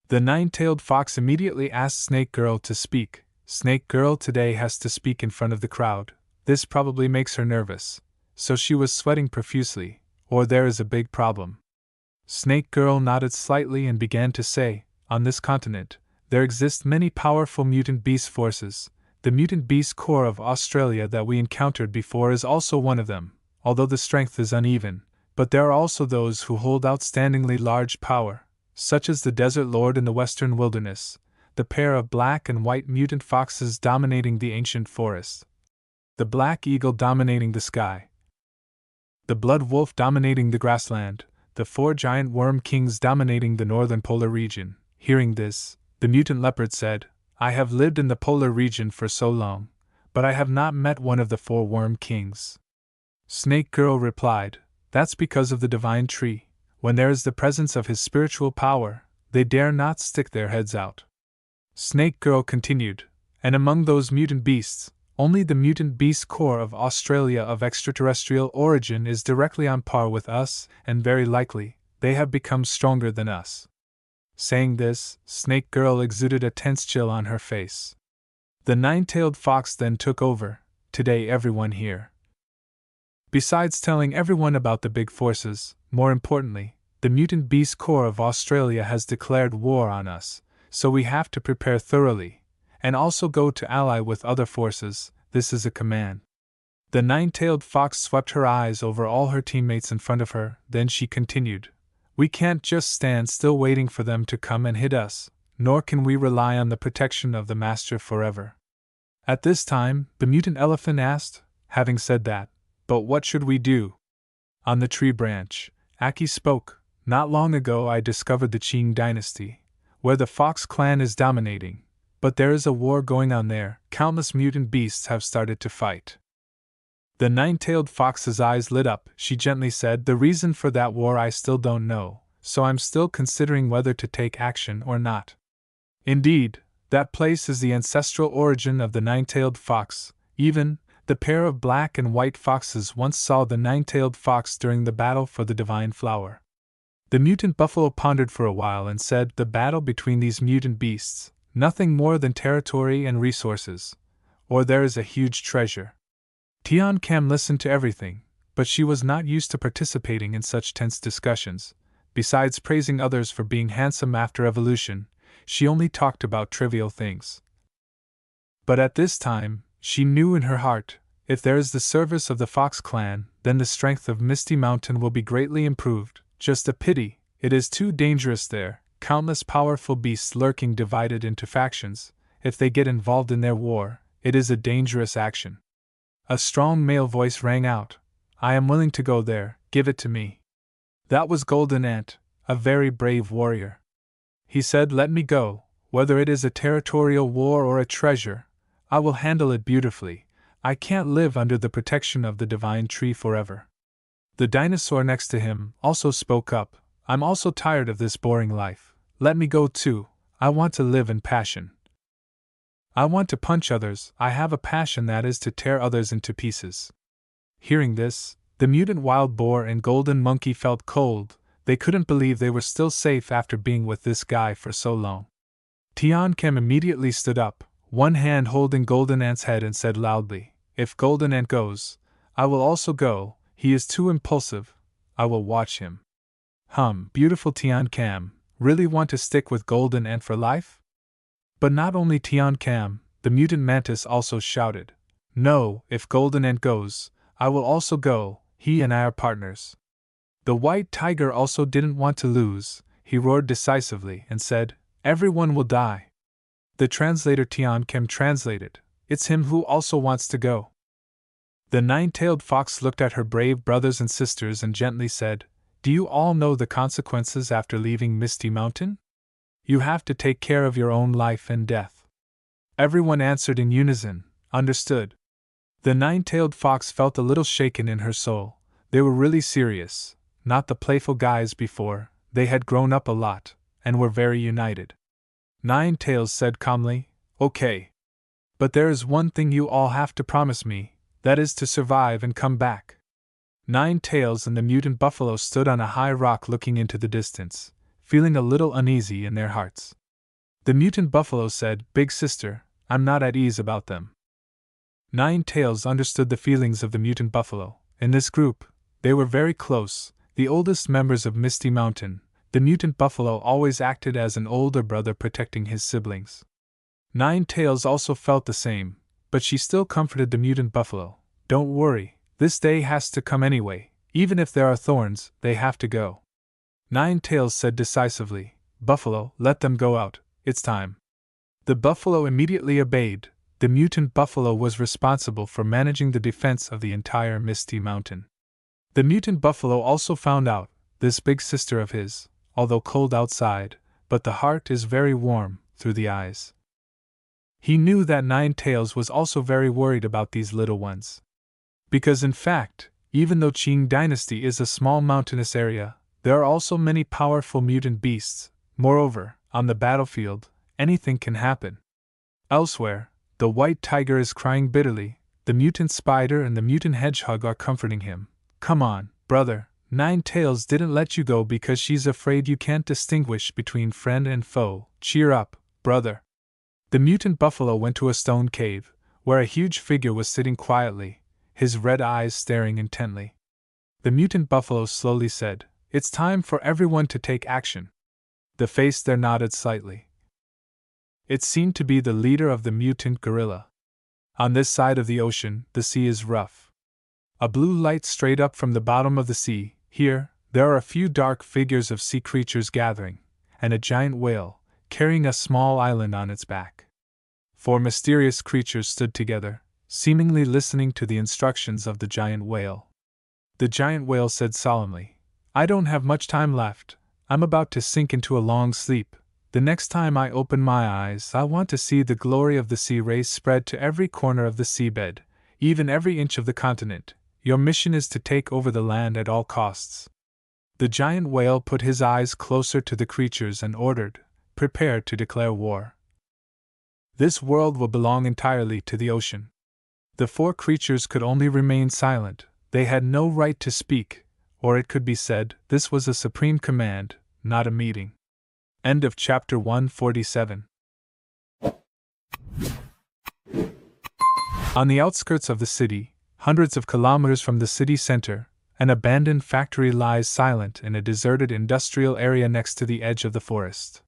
The nine-tailed fox immediately asked Snake Girl to speak. Snake Girl today has to speak in front of the crowd. This probably makes her nervous, so she was sweating profusely, or there is a big problem. Snake Girl nodded slightly and began to say, "On this continent, there exist many powerful mutant beast forces. The mutant beast corps of Australia that we encountered before is also one of them, although the strength is uneven, but there are also those who hold outstandingly large power, such as the Desert Lord in the western wilderness, the pair of black and white mutant foxes dominating the ancient forest, the black eagle dominating the sky, the blood wolf dominating the grassland, the 4 giant worm kings dominating the northern polar region." Hearing this, the mutant leopard said, "I have lived in the polar region for so long, but I have not met one of the 4 worm kings." Snake Girl replied, "That's because of the divine tree. When there is the presence of his spiritual power, they dare not stick their heads out." Snake Girl continued, "And among those mutant beasts, only the mutant beast corps of Australia of extraterrestrial origin is directly on par with us, and very likely, they have become stronger than us." Saying this, Snake Girl exuded a tense chill on her face. The nine-tailed fox then took over. "Today everyone here, besides telling everyone about the big forces, more importantly, the mutant beast corps of Australia has declared war on us, so we have to prepare thoroughly, and also go to ally with other forces. This is a command. The nine-tailed fox swept her eyes over all her teammates in front of her, then she continued, "We can't just stand still waiting for them to come and hit us, nor can we rely on the protection of the master forever." At this time, the mutant elephant asked, having said that, "But what should we do?" On the tree branch, Aki spoke, "Not long ago I discovered the Qing dynasty, where the fox clan is dominating, but there is a war going on there. Countless mutant beasts have started to fight." The nine-tailed fox's eyes lit up. She gently said, "The reason for that war I still don't know, so I'm still considering whether to take action or not." Indeed, that place is the ancestral origin of the nine-tailed fox. Even, the pair of black and white foxes once saw the nine-tailed fox during the battle for the divine flower. The mutant buffalo pondered for a while and said, "The battle between these mutant beasts, nothing more than territory and resources, or there is a huge treasure." Tian Kam listened to everything, but she was not used to participating in such tense discussions. Besides praising others for being handsome after evolution, she only talked about trivial things. But at this time, she knew in her heart, if there is the service of the Fox clan, then the strength of Misty Mountain will be greatly improved. Just a pity, it is too dangerous there, countless powerful beasts lurking divided into factions. If they get involved in their war, it is a dangerous action. A strong male voice rang out, "I am willing to go there, give it to me." That was Golden Ant, a very brave warrior. He said, "Let me go, whether it is a territorial war or a treasure, I will handle it beautifully. I can't live under the protection of the divine tree forever." The dinosaur next to him also spoke up, "I'm also tired of this boring life. Let me go too, I want to live in passion. I want to punch others, I have a passion that is to tear others into pieces." Hearing this, the mutant wild boar and golden monkey felt cold. They couldn't believe they were still safe after being with this guy for so long. Tian Kem immediately stood up, one hand holding Golden Ant's head, and said loudly, "If Golden Ant goes, I will also go. He is too impulsive. I will watch him." Beautiful Tian Kam, really want to stick with Golden Ant for life? But not only Tian Kam, the mutant mantis also shouted, "No, if Golden Ant goes, I will also go, he and I are partners." The white tiger also didn't want to lose. He roared decisively and said, "Everyone will die." The translator Tian Kam translated, "It's him who also wants to go." The nine-tailed fox looked at her brave brothers and sisters and gently said, "Do you all know the consequences after leaving Misty Mountain? You have to take care of your own life and death." Everyone answered in unison, "Understood." The nine-tailed fox felt a little shaken in her soul. They were really serious, not the playful guys before. They had grown up a lot, and were very united. Nine Tails said calmly, "Okay. But there is one thing you all have to promise me, that is to survive and come back." Nine Tails and the mutant buffalo stood on a high rock looking into the distance, feeling a little uneasy in their hearts. The mutant buffalo said, "Big sister, I'm not at ease about them." Nine Tails understood the feelings of the mutant buffalo. In this group, they were very close, the oldest members of Misty Mountain. The mutant buffalo always acted as an older brother protecting his siblings. Nine Tails also felt the same, but she still comforted the mutant buffalo. "Don't worry, this day has to come anyway, even if there are thorns, they have to go." Nine Tails said decisively, "Buffalo, let them go out, it's time." The buffalo immediately obeyed. The mutant buffalo was responsible for managing the defense of the entire Misty Mountain. The mutant buffalo also found out, this big sister of his, although cold outside, but the heart is very warm, through the eyes. He knew that Nine Tails was also very worried about these little ones. Because in fact, even though Qing Dynasty is a small mountainous area, there are also many powerful mutant beasts. Moreover, on the battlefield, anything can happen. Elsewhere, the white tiger is crying bitterly, the mutant spider and the mutant hedgehog are comforting him. "Come on, brother, Nine Tails didn't let you go because she's afraid you can't distinguish between friend and foe. Cheer up, brother." The mutant buffalo went to a stone cave, where a huge figure was sitting quietly, his red eyes staring intently. The mutant buffalo slowly said, "It's time for everyone to take action." The face there nodded slightly. It seemed to be the leader of the mutant gorilla. On this side of the ocean, the sea is rough. A blue light straight up from the bottom of the sea. Here, there are a few dark figures of sea creatures gathering, and a giant whale, carrying a small island on its back. 4 mysterious creatures stood together, seemingly listening to the instructions of the giant whale. The giant whale said solemnly, "I don't have much time left. I'm about to sink into a long sleep. The next time I open my eyes, I want to see the glory of the sea rays spread to every corner of the seabed, even every inch of the continent. Your mission is to take over the land at all costs." The giant whale put his eyes closer to the creatures and ordered, "Prepare to declare war. This world will belong entirely to the ocean." The 4 creatures could only remain silent. They had no right to speak, or it could be said, this was a supreme command, not a meeting. End of chapter 147. On the outskirts of the city, hundreds of kilometers from the city center, an abandoned factory lies silent in a deserted industrial area next to the edge of the forest.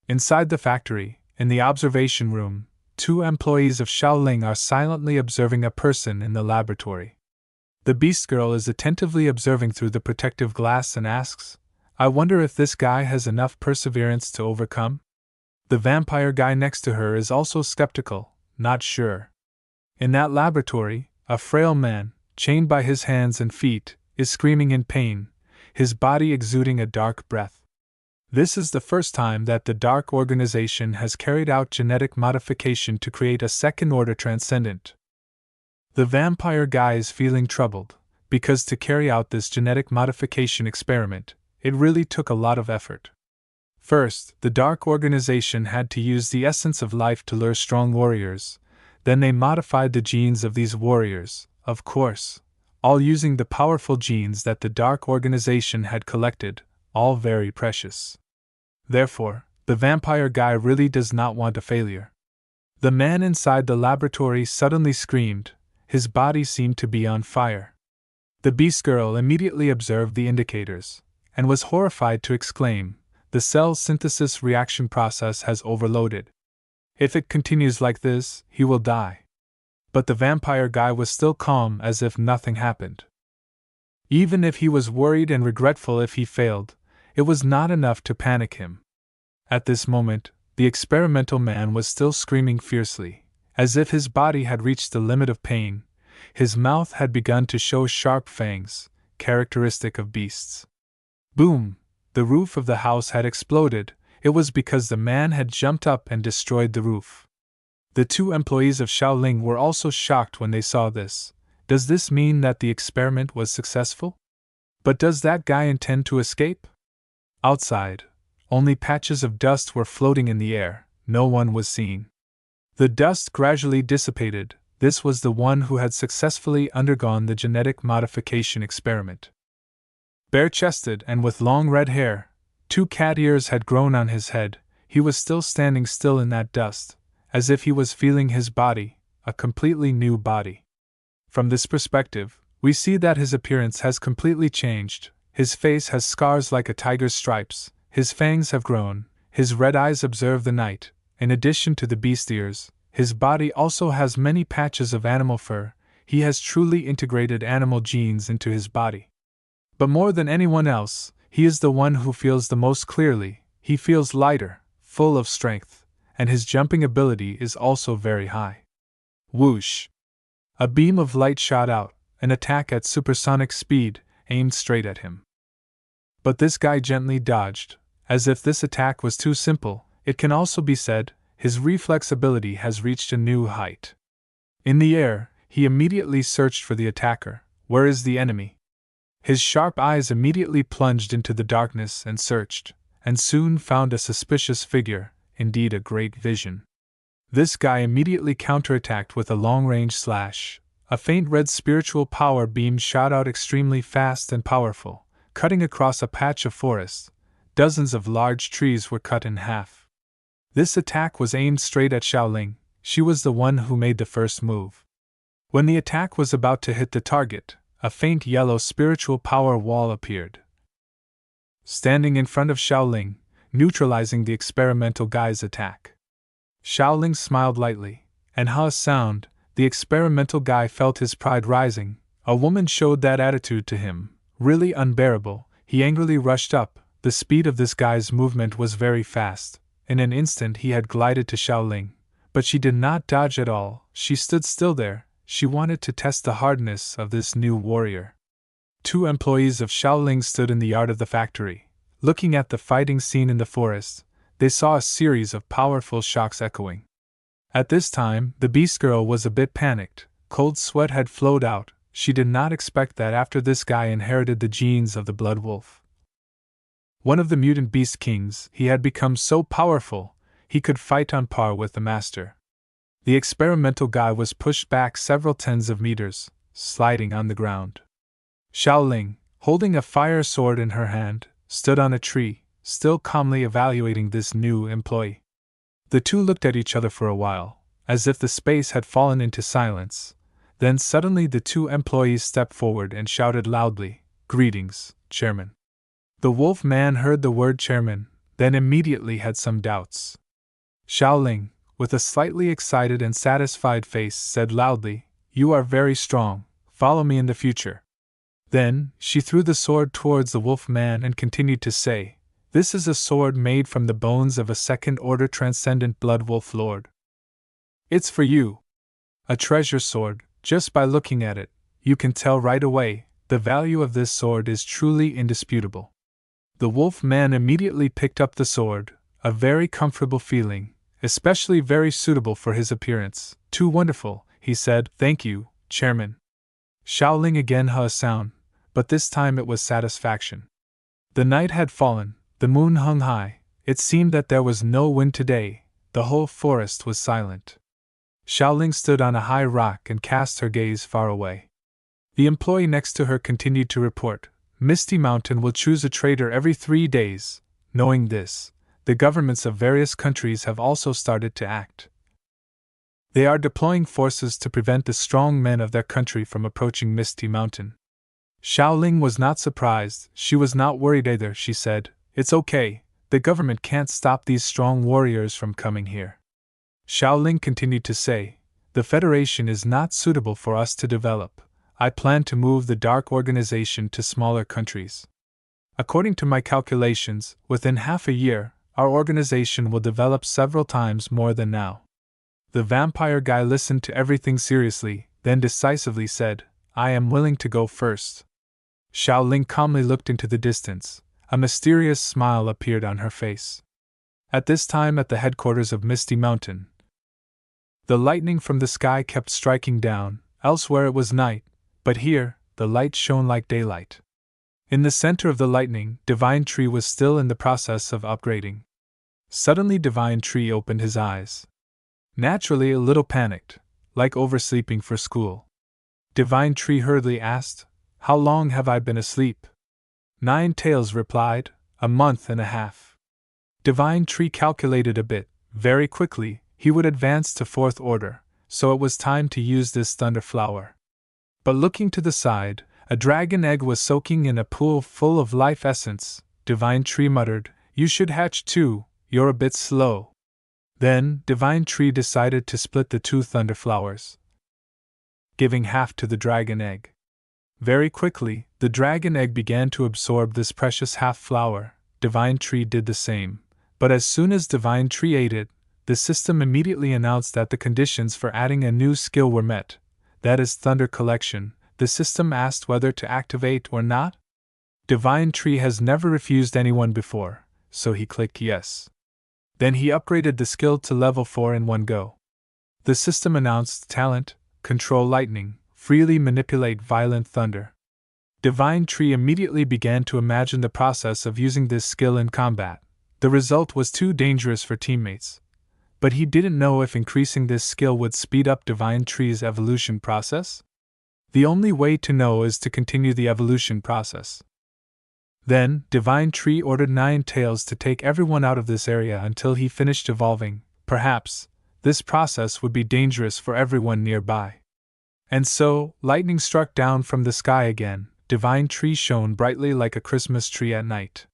Inside the factory, in the observation room, 2 employees of Shaoling are silently observing a person in the laboratory. The beast girl is attentively observing through the protective glass and asks, "I wonder if this guy has enough perseverance to overcome?" The vampire guy next to her is also skeptical, not sure. In that laboratory, a frail man, chained by his hands and feet, is screaming in pain, his body exuding a dark breath. This is the first time that the Dark Organization has carried out genetic modification to create a second-order transcendent. The vampire guy is feeling troubled, because to carry out this genetic modification experiment, it really took a lot of effort. First, the Dark Organization had to use the essence of life to lure strong warriors, then they modified the genes of these warriors, of course, all using the powerful genes that the Dark Organization had collected, all very precious. Therefore, the vampire guy really does not want a failure. The man inside the laboratory suddenly screamed. His body seemed to be on fire. The beast girl immediately observed the indicators, and was horrified to exclaim, "The cell synthesis reaction process has overloaded. If it continues like this, he will die." But the vampire guy was still calm as if nothing happened. Even if he was worried and regretful if he failed, it was not enough to panic him. At this moment, the experimental man was still screaming fiercely, as if his body had reached the limit of pain. His mouth had begun to show sharp fangs, characteristic of beasts. Boom! The roof of the house had exploded. It was because the man had jumped up and destroyed the roof. The 2 employees of Shaoling were also shocked when they saw this. Does this mean that the experiment was successful? But does that guy intend to escape? Outside, only patches of dust were floating in the air. No one was seen. The dust gradually dissipated. This was the one who had successfully undergone the genetic modification experiment. Bare-chested and with long red hair, 2 cat ears had grown on his head. He was still standing still in that dust, as if he was feeling his body, a completely new body. From this perspective, we see that his appearance has completely changed. His face has scars like a tiger's stripes, his fangs have grown, his red eyes observe the night. In addition to the beast ears, his body also has many patches of animal fur. He has truly integrated animal genes into his body. But more than anyone else, he is the one who feels the most clearly. He feels lighter, full of strength, and his jumping ability is also very high. Whoosh! A beam of light shot out, an attack at supersonic speed, aimed straight at him. But this guy gently dodged, as if this attack was too simple. It can also be said, his reflex ability has reached a new height. In the air, he immediately searched for the attacker. Where is the enemy? His sharp eyes immediately plunged into the darkness and searched, and soon found a suspicious figure, indeed a great vision. This guy immediately counterattacked with a long-range slash. A faint red spiritual power beam shot out extremely fast and powerful, cutting across a patch of forest. Dozens of large trees were cut in half. This attack was aimed straight at Shaoling. She was the one who made the first move. When the attack was about to hit the target, a faint yellow spiritual power wall appeared, standing in front of Shaoling, neutralizing the experimental guy's attack. Xiaoling smiled lightly, and ha sound, the experimental guy felt his pride rising. A woman showed that attitude to him, really unbearable. He angrily rushed up. The speed of this guy's movement was very fast. In an instant he had glided to Xiaoling, but she did not dodge at all. She stood still there. She wanted to test the hardness of this new warrior. 2 employees of Xiaoling stood in the yard of the factory. Looking at the fighting scene in the forest, they saw a series of powerful shocks echoing. At this time, the beast girl was a bit panicked. Cold sweat had flowed out. She did not expect that after this guy inherited the genes of the blood wolf, one of the mutant beast kings, he had become so powerful, he could fight on par with the master. The experimental guy was pushed back several tens of meters, sliding on the ground. Xiaoling, holding a fire sword in her hand, stood on a tree, still calmly evaluating this new employee. The two looked at each other for a while, as if the space had fallen into silence. Then suddenly the 2 employees stepped forward and shouted loudly, "Greetings, Chairman." The wolf man heard the word chairman, then immediately had some doubts. Xiaoling, with a slightly excited and satisfied face, said loudly, "You are very strong, follow me in the future." Then, she threw the sword towards the wolf man and continued to say, "This is a sword made from the bones of a second-order transcendent blood wolf lord. It's for you. A treasure sword. Just by looking at it, you can tell right away, the value of this sword is truly indisputable." The wolf man immediately picked up the sword, a very comfortable feeling, especially very suitable for his appearance. "Too wonderful," he said. "Thank you, Chairman." Xiaoling again ha a sound, but this time it was satisfaction. The night had fallen, the moon hung high, it seemed that there was no wind today, the whole forest was silent. Xiaoling stood on a high rock and cast her gaze far away. The employee next to her continued to report, "Misty Mountain will choose a trader every 3 days." Knowing this, the governments of various countries have also started to act. They are deploying forces to prevent the strong men of their country from approaching Misty Mountain. Xiaoling was not surprised, she was not worried either. She said, "It's okay, the government can't stop these strong warriors from coming here." Xiaoling continued to say, "The Federation is not suitable for us to develop. I plan to move the Dark Organization to smaller countries. According to my calculations, within half a year, our organization will develop several times more than now." The vampire guy listened to everything seriously, then decisively said, "I am willing to go first." Xiaoling calmly looked into the distance. A mysterious smile appeared on her face. At this time, at the headquarters of Misty Mountain, the lightning from the sky kept striking down. Elsewhere it was night, but here, the light shone like daylight. In the center of the lightning, Divine Tree was still in the process of upgrading. Suddenly Divine Tree opened his eyes. Naturally a little panicked, like oversleeping for school. Divine Tree hurriedly asked, "How long have I been asleep?" 9 Tails replied, "A month and a half." Divine Tree calculated a bit. Very quickly, he would advance to 4th order, so it was time to use this thunder flower. But looking to the side, a dragon egg was soaking in a pool full of life essence. Divine Tree muttered, "You should hatch too, you're a bit slow." Then, Divine Tree decided to split the 2 thunder flowers, giving half to the dragon egg. Very quickly, the dragon egg began to absorb this precious half flower. Divine Tree did the same, but as soon as Divine Tree ate it, the system immediately announced that the conditions for adding a new skill were met. That is Thunder Collection. The system asked whether to activate or not. Divine Tree has never refused anyone before, so he clicked yes. Then he upgraded the skill to level 4 in one go. The system announced talent, Control Lightning, freely manipulate violent thunder. Divine Tree immediately began to imagine the process of using this skill in combat. The result was too dangerous for teammates. But he didn't know if increasing this skill would speed up Divine Tree's evolution process. The only way to know is to continue the evolution process. Then, Divine Tree ordered 9 Tails to take everyone out of this area until he finished evolving. Perhaps, this process would be dangerous for everyone nearby. And so, lightning struck down from the sky again. Divine Tree shone brightly like a Christmas tree at night.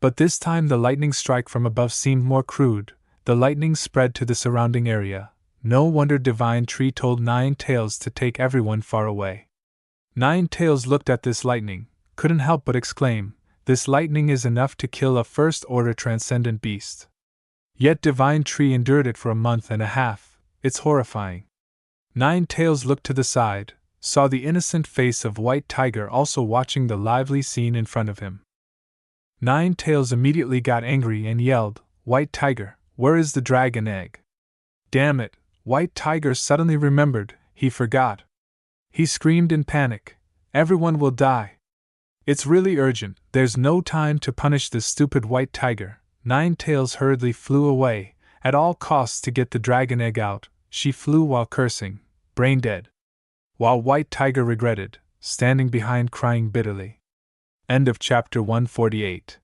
But this time the lightning strike from above seemed more crude. The lightning spread to the surrounding area. No wonder Divine Tree told Nine Tails to take everyone far away. Nine Tails looked at this lightning, couldn't help but exclaim, "This lightning is enough to kill a first-order transcendent beast." Yet Divine Tree endured it for a month and a half. It's horrifying. Nine Tails looked to the side, saw the innocent face of White Tiger also watching the lively scene in front of him. Nine Tails immediately got angry and yelled, "White Tiger, where is the dragon egg?" Damn it, White Tiger suddenly remembered, he forgot. He screamed in panic, "Everyone will die. It's really urgent, there's no time to punish this stupid White Tiger." Nine Tails hurriedly flew away, at all costs to get the dragon egg out. She flew while cursing, brain dead. While White Tiger regretted, standing behind crying bitterly. End of chapter 148.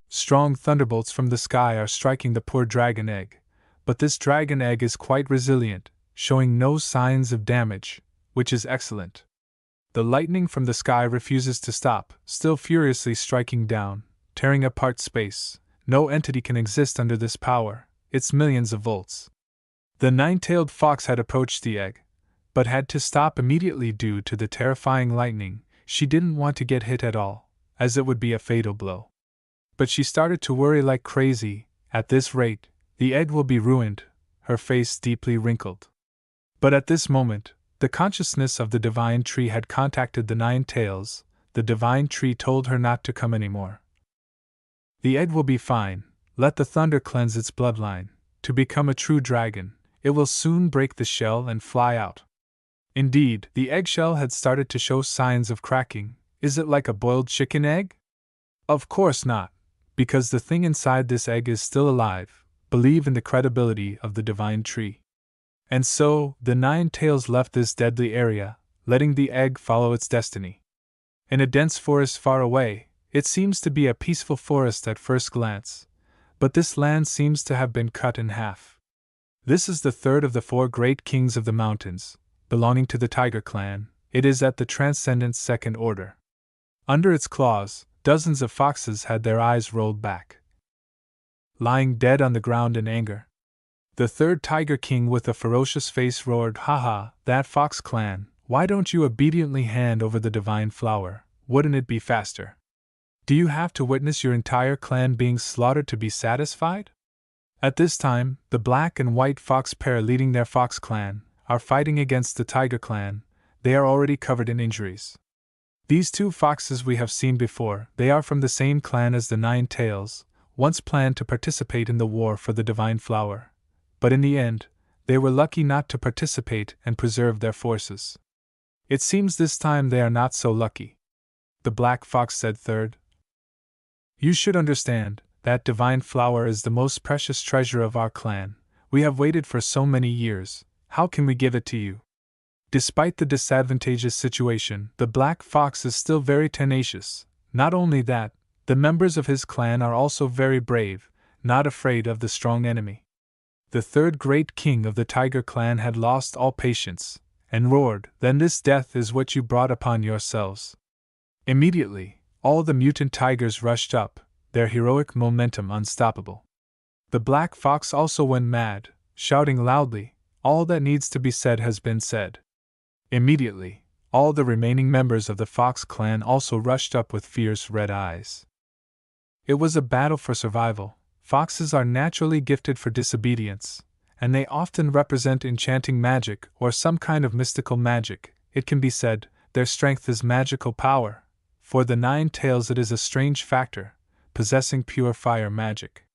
Strong thunderbolts from the sky are striking the poor dragon egg, but this dragon egg is quite resilient, showing no signs of damage, which is excellent. The lightning from the sky refuses to stop, still furiously striking down, tearing apart space. No entity can exist under this power, it's millions of volts. The nine-tailed fox had approached the egg, but had to stop immediately due to the terrifying lightning. She didn't want to get hit at all, as it would be a fatal blow. But she started to worry like crazy. At this rate, the egg will be ruined, her face deeply wrinkled. But at this moment, the consciousness of the Divine Tree had contacted the Nine Tails. The Divine Tree told her not to come anymore. The egg will be fine, let the thunder cleanse its bloodline. To become a true dragon, it will soon break the shell and fly out. Indeed, the eggshell had started to show signs of cracking. Is it like a boiled chicken egg? Of course not, because the thing inside this egg is still alive. Believe in the credibility of the Divine Tree. And so, the Nine Tails left this deadly area, letting the egg follow its destiny. In a dense forest far away, it seems to be a peaceful forest at first glance, but this land seems to have been cut in half. This is the third of the four great kings of the mountains, belonging to the Tiger clan. It is at the transcendent second order. Under its claws, dozens of foxes had their eyes rolled back, lying dead on the ground in anger. The third Tiger King with a ferocious face roared, "Haha, that fox clan, why don't you obediently hand over the divine flower? Wouldn't it be faster? Do you have to witness your entire clan being slaughtered to be satisfied?" At this time, the black and white fox pair leading their fox clan are fighting against the Tiger clan. They are already covered in injuries. These two foxes we have seen before, they are from the same clan as the Nine Tails, once planned to participate in the war for the divine flower. But in the end, they were lucky not to participate and preserve their forces. It seems this time they are not so lucky. The black fox said third, "You should understand, that divine flower is the most precious treasure of our clan. We have waited for so many years, how can we give it to you?" Despite the disadvantageous situation, the black fox is still very tenacious. Not only that, the members of his clan are also very brave, not afraid of the strong enemy. The third great king of the Tiger clan had lost all patience, and roared, "Then this death is what you brought upon yourselves." Immediately, all the mutant tigers rushed up, their heroic momentum unstoppable. The black fox also went mad, shouting loudly, "All that needs to be said has been said." Immediately, all the remaining members of the fox clan also rushed up with fierce red eyes. It was a battle for survival. Foxes are naturally gifted for disobedience, and they often represent enchanting magic or some kind of mystical magic. It can be said, their strength is magical power. For the Nine Tails it is a strange factor, possessing pure fire magic.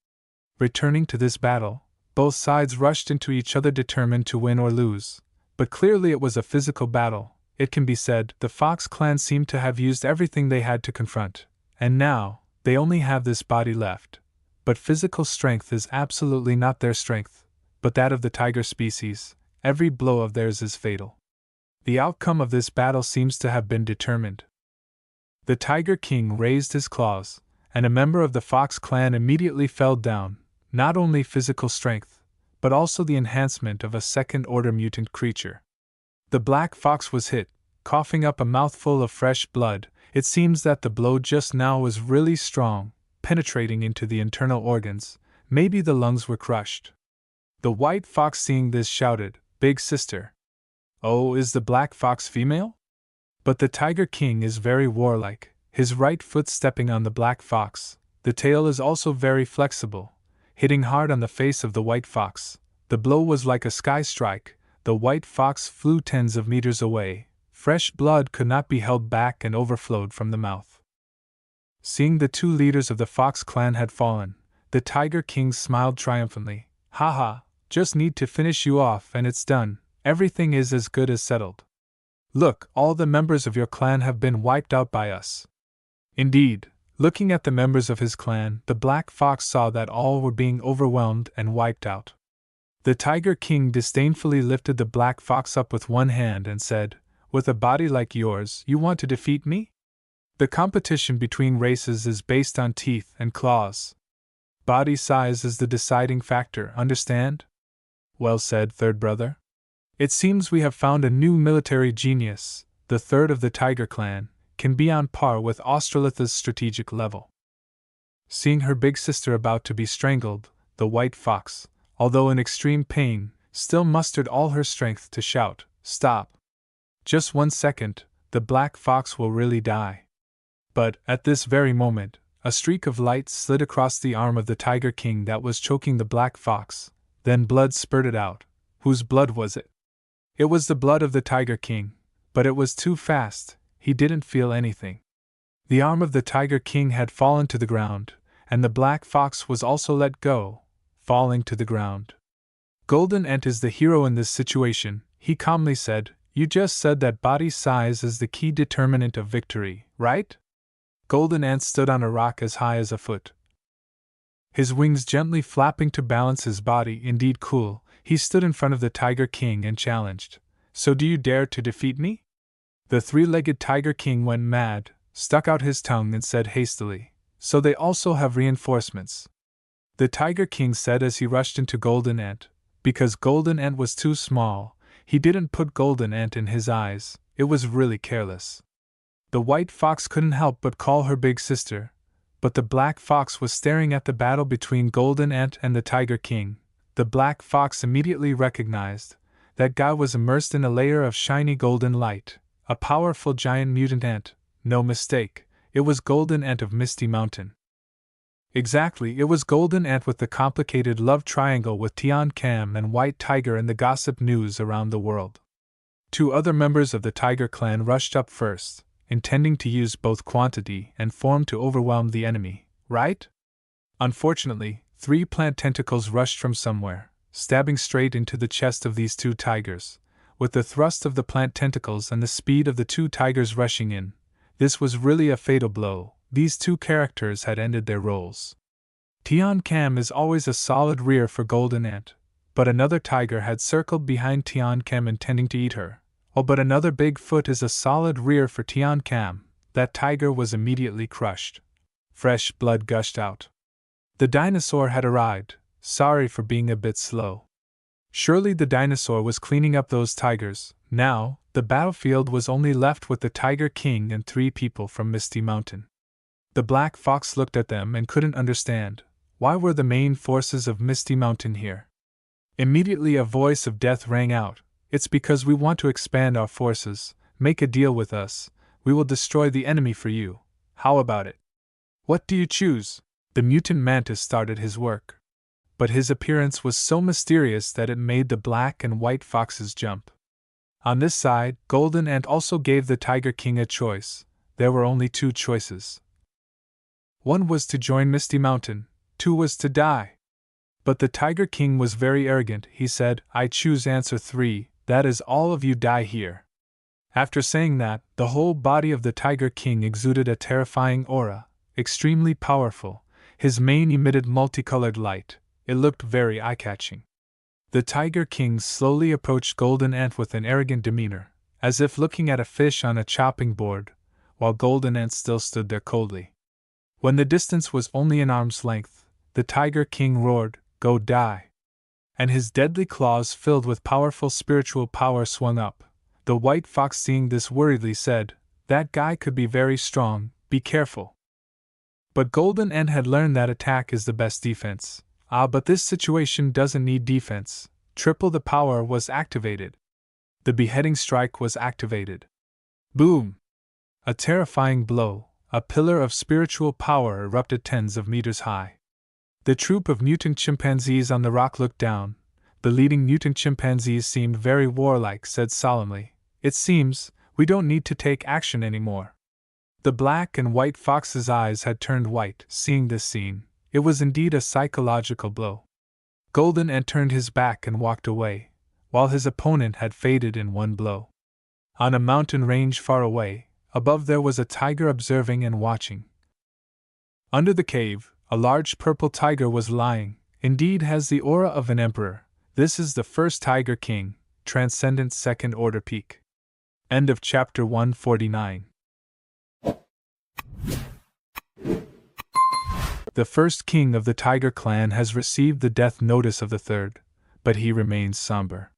Returning to this battle, both sides rushed into each other determined to win or lose. But clearly it was a physical battle. It can be said, the Fox clan seemed to have used everything they had to confront, and now, they only have this body left. But physical strength is absolutely not their strength, but that of the tiger species. Every blow of theirs is fatal. The outcome of this battle seems to have been determined. The Tiger King raised his claws, and a member of the Fox clan immediately fell down. Not only physical strength, but also the enhancement of a second-order mutant creature. The black fox was hit, coughing up a mouthful of fresh blood. It seems that the blow just now was really strong, penetrating into the internal organs. Maybe the lungs were crushed. The white fox, seeing this, shouted, "Big sister! Oh, is the black fox female?" But the tiger king is very warlike, his right foot stepping on the black fox. The tail is also very flexible, hitting hard on the face of the white fox. The blow was like a sky strike. The white fox flew tens of meters away. Fresh blood could not be held back and overflowed from the mouth. Seeing the two leaders of the fox clan had fallen, the tiger king smiled triumphantly. "Ha ha, just need to finish you off and it's done. Everything is as good as settled. Look, all the members of your clan have been wiped out by us." Indeed, looking at the members of his clan, the black fox saw that all were being overwhelmed and wiped out. The tiger king disdainfully lifted the black fox up with one hand and said, "With a body like yours, you want to defeat me? The competition between races is based on teeth and claws. Body size is the deciding factor, understand?" "Well said, third brother. It seems we have found a new military genius. The third of the tiger clan can be on par with Australitha's strategic level." Seeing her big sister about to be strangled, the white fox, although in extreme pain, still mustered all her strength to shout, "Stop! Just 1 second, the black fox will really die." But, at this very moment, a streak of light slid across the arm of the tiger king that was choking the black fox. Then blood spurted out. Whose blood was it? It was the blood of the tiger king, but it was too fast, he didn't feel anything. The arm of the tiger king had fallen to the ground, and the black fox was also let go, falling to the ground. Golden Ant is the hero in this situation, he calmly said. "You just said that body size is the key determinant of victory, right?" Golden Ant stood on a rock as high as a foot, his wings gently flapping to balance his body. Indeed cool, he stood in front of the tiger king and challenged, "So do you dare to defeat me?" The three-legged tiger king went mad, stuck out his tongue and said hastily, "So they also have reinforcements." The tiger king said as he rushed into Golden Ant. Because Golden Ant was too small, he didn't put Golden Ant in his eyes. It was really careless. The white fox couldn't help but call her big sister, but the black fox was staring at the battle between Golden Ant and the tiger king. The black fox immediately recognized that guy was immersed in a layer of shiny golden light, a powerful giant mutant ant. No mistake, it was Golden Ant of Misty Mountain. Exactly, it was Golden Ant with the complicated love triangle with Tian Cam and White Tiger in the gossip news around the world. Two other members of the tiger clan rushed up first, intending to use both quantity and form to overwhelm the enemy, right? Unfortunately, 3 plant tentacles rushed from somewhere, stabbing straight into the chest of these 2 tigers. With the thrust of the plant tentacles and the speed of the 2 tigers rushing in, this was really a fatal blow. These 2 characters had ended their roles. Tian Cam is always a solid rear for Golden Ant, but another tiger had circled behind Tian Cam intending to eat her. Oh, but another big foot is a solid rear for Tian Cam. That tiger was immediately crushed. Fresh blood gushed out. The dinosaur had arrived, sorry for being a bit slow. Surely the dinosaur was cleaning up those tigers. Now, the battlefield was only left with the Tiger King and 3 people from Misty Mountain. The black fox looked at them and couldn't understand. Why were the main forces of Misty Mountain here? Immediately a voice of death rang out. "It's because we want to expand our forces. Make a deal with us. We will destroy the enemy for you. How about it?" "What do you choose?" The mutant mantis started his work. But his appearance was so mysterious that it made the black and white foxes jump. On this side, Golden Ant also gave the Tiger King a choice. There were only 2 choices. 1 was to join Misty Mountain, 2 was to die. But the Tiger King was very arrogant. He said, "I choose answer 3, that is all of you die here." After saying that, the whole body of the Tiger King exuded a terrifying aura, extremely powerful. His mane emitted multicolored light. It looked very eye-catching. The Tiger King slowly approached Golden Ant with an arrogant demeanor, as if looking at a fish on a chopping board, while Golden Ant still stood there coldly. When the distance was only an arm's length, the Tiger King roared, "Go die!" And his deadly claws filled with powerful spiritual power swung up. The white fox, seeing this, worriedly said, "That guy could be very strong, be careful." But Golden Ant had learned that attack is the best defense. But this situation doesn't need defense. Triple the power was activated. The beheading strike was activated. Boom! A terrifying blow, a pillar of spiritual power erupted tens of meters high. The troop of mutant chimpanzees on the rock looked down. The leading mutant chimpanzees seemed very warlike, said solemnly, "It seems, we don't need to take action anymore." The black and white fox's eyes had turned white, seeing this scene. It was indeed a psychological blow. Golden Ant turned his back and walked away, while his opponent had faded in one blow. On a mountain range far away, above there was a tiger observing and watching. Under the cave, a large purple tiger was lying, indeed has the aura of an emperor. This is the first Tiger King, transcendent second order peak. End of chapter 149. The first king of the Tiger clan has received the death notice of the third, but he remains somber.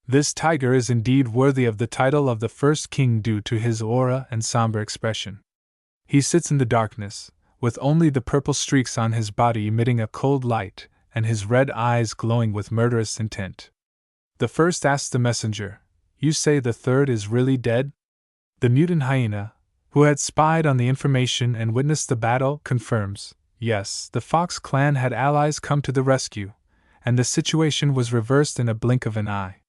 This tiger is indeed worthy of the title of the first king due to his aura and somber expression. He sits in the darkness, with only the purple streaks on his body emitting a cold light, and his red eyes glowing with murderous intent. The first asks the messenger, "You say the third is really dead?" The mutant hyena, who had spied on the information and witnessed the battle, confirms, yes, the Fox clan had allies come to the rescue, and the situation was reversed in a blink of an eye.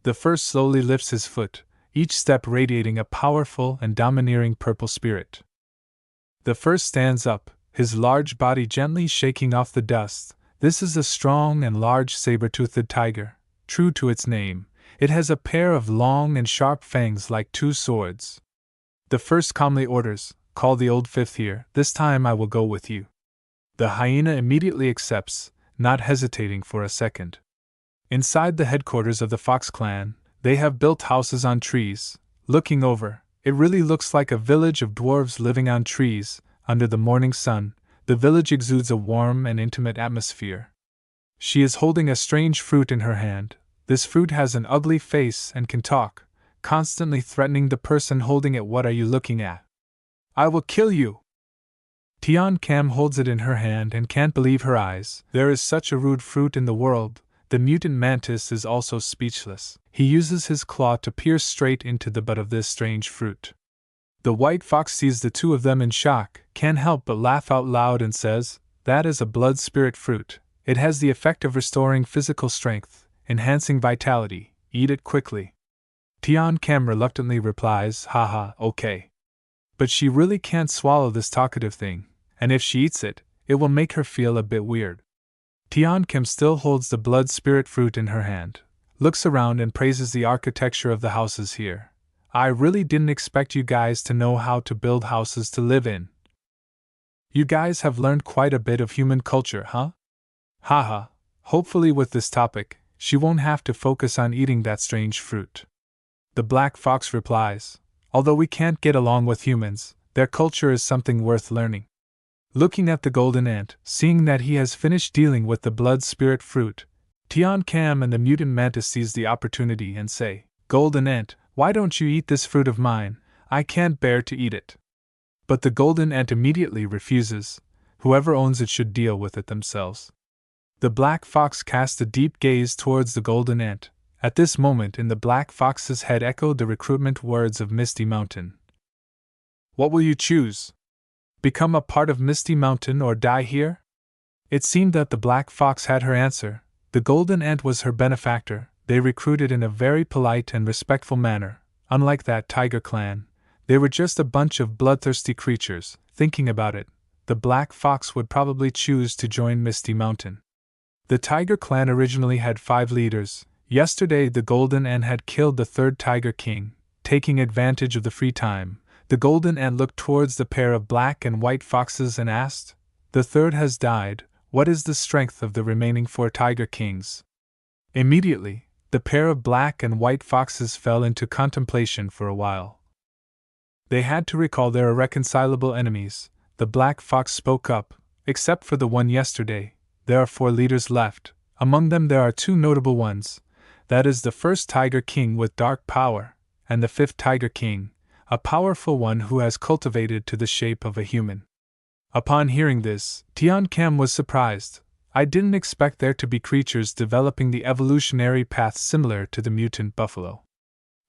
The first slowly lifts his foot, each step radiating a powerful and domineering purple spirit. The first stands up, his large body gently shaking off the dust. This is a strong and large saber-toothed tiger. True to its name, it has a pair of long and sharp fangs like two swords. The first calmly orders, "Call the old fifth here, this time I will go with you." The hyena immediately accepts, not hesitating for a second. Inside the headquarters of the Fox clan, they have built houses on trees. Looking over, it really looks like a village of dwarves living on trees. Under the morning sun, the village exudes a warm and intimate atmosphere. She is holding a strange fruit in her hand. This fruit has an ugly face and can talk, constantly threatening the person holding it. "What are you looking at? I will kill you!" Tian Cam holds it in her hand and can't believe her eyes. There is such a rude fruit in the world. The mutant mantis is also speechless. He uses his claw to pierce straight into the butt of this strange fruit. The white fox sees the two of them in shock, can't help but laugh out loud and says, "That is a blood spirit fruit. It has the effect of restoring physical strength, enhancing vitality. Eat it quickly." Tian Cam reluctantly replies, "Haha, okay." But she really can't swallow this talkative thing, and if she eats it, it will make her feel a bit weird. Tian Kim still holds the blood spirit fruit in her hand, looks around and praises the architecture of the houses here. "I really didn't expect you guys to know how to build houses to live in. You guys have learned quite a bit of human culture, huh?" Haha, hopefully with this topic, she won't have to focus on eating that strange fruit. The black fox replies, "Although we can't get along with humans, their culture is something worth learning." Looking at the golden ant, seeing that he has finished dealing with the blood spirit fruit, Tian Cam and the mutant mantis seize the opportunity and say, "Golden ant, why don't you eat this fruit of mine? I can't bear to eat it." But the golden ant immediately refuses. Whoever owns it should deal with it themselves. The black fox casts a deep gaze towards the golden ant. At this moment in the black fox's head echoed the recruitment words of Misty Mountain. "What will you choose? Become a part of Misty Mountain or die here?" It seemed that the black fox had her answer. The golden ant was her benefactor. They recruited in a very polite and respectful manner. Unlike that tiger clan, they were just a bunch of bloodthirsty creatures. Thinking about it, the black fox would probably choose to join Misty Mountain. The tiger clan originally had 5 leaders. Yesterday the golden ant had killed the third tiger king. Taking advantage of the free time, the golden ant looked towards the pair of black and white foxes and asked, "The third has died, what is the strength of the remaining 4 tiger kings?" Immediately, the pair of black and white foxes fell into contemplation for a while. They had to recall their irreconcilable enemies. The black fox spoke up, "Except for the one yesterday, there are 4 leaders left. Among them there are 2 notable ones. That is the first tiger king with dark power, and the 5th tiger king, a powerful one who has cultivated to the shape of a human. Upon hearing this, Tian Kem was surprised. I didn't expect there to be creatures developing the evolutionary path similar to the mutant buffalo.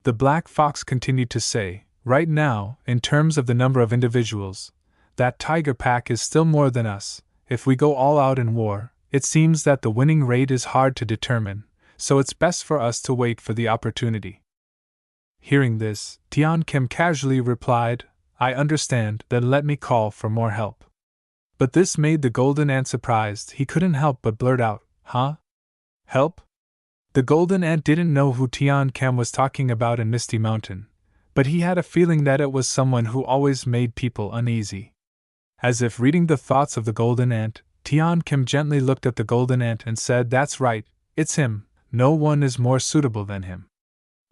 The black fox continued to say, right now, in terms of the number of individuals, that tiger pack is still more than us. If we go all out in war, it seems that the winning rate is hard to determine, so it's best for us to wait for the opportunity. Hearing this, Tian Kem casually replied, I understand, then let me call for more help. But this made the golden ant surprised. He couldn't help but blurt out, huh? Help? The golden ant didn't know who Tian Kem was talking about in Misty Mountain, but he had a feeling that it was someone who always made people uneasy. As if reading the thoughts of the golden ant, Tian Kem gently looked at the golden ant and said, that's right, it's him, no one is more suitable than him.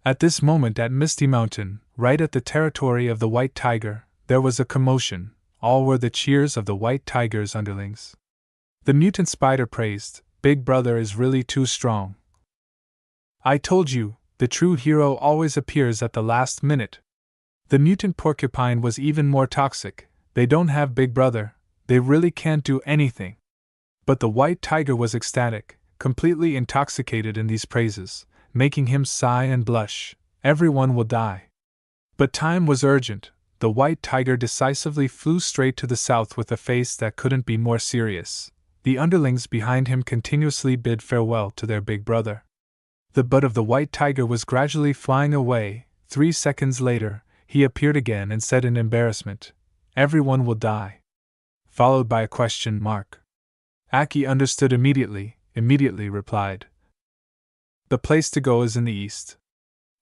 At this moment at Misty Mountain, right at the territory of the white tiger, there was a commotion. All were the cheers of the white tiger's underlings. The mutant spider praised, Big Brother is really too strong. I told you, the true hero always appears at the last minute. The mutant porcupine was even more toxic. They don't have Big Brother, they really can't do anything. But the white tiger was ecstatic, completely intoxicated in these praises, making him sigh and blush. Everyone will die. But time was urgent. The white tiger decisively flew straight to the south with a face that couldn't be more serious. The underlings behind him continuously bid farewell to their big brother. The butt of the white tiger was gradually flying away. 3 seconds later, he appeared again and said in embarrassment, everyone will die. Followed by a question mark. Aki understood immediately replied, the place to go is in the east.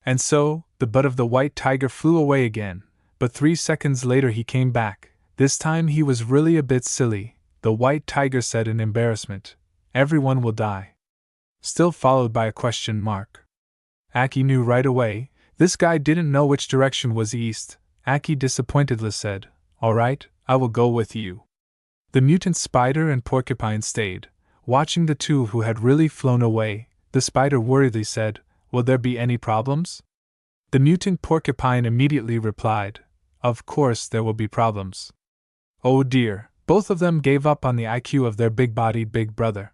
And so, the butt of the white tiger flew away again. But 3 seconds later he came back. This time he was really a bit silly. The white tiger said in embarrassment, everyone will die. Still followed by a question mark. Aki knew right away, this guy didn't know which direction was east. Aki disappointedly said, alright, I will go with you. The mutant spider and porcupine stayed, watching the two who had really flown away. The spider worriedly said, will there be any problems? The mutant porcupine immediately replied, of course there will be problems. Oh dear, both of them gave up on the IQ of their big-bodied big brother.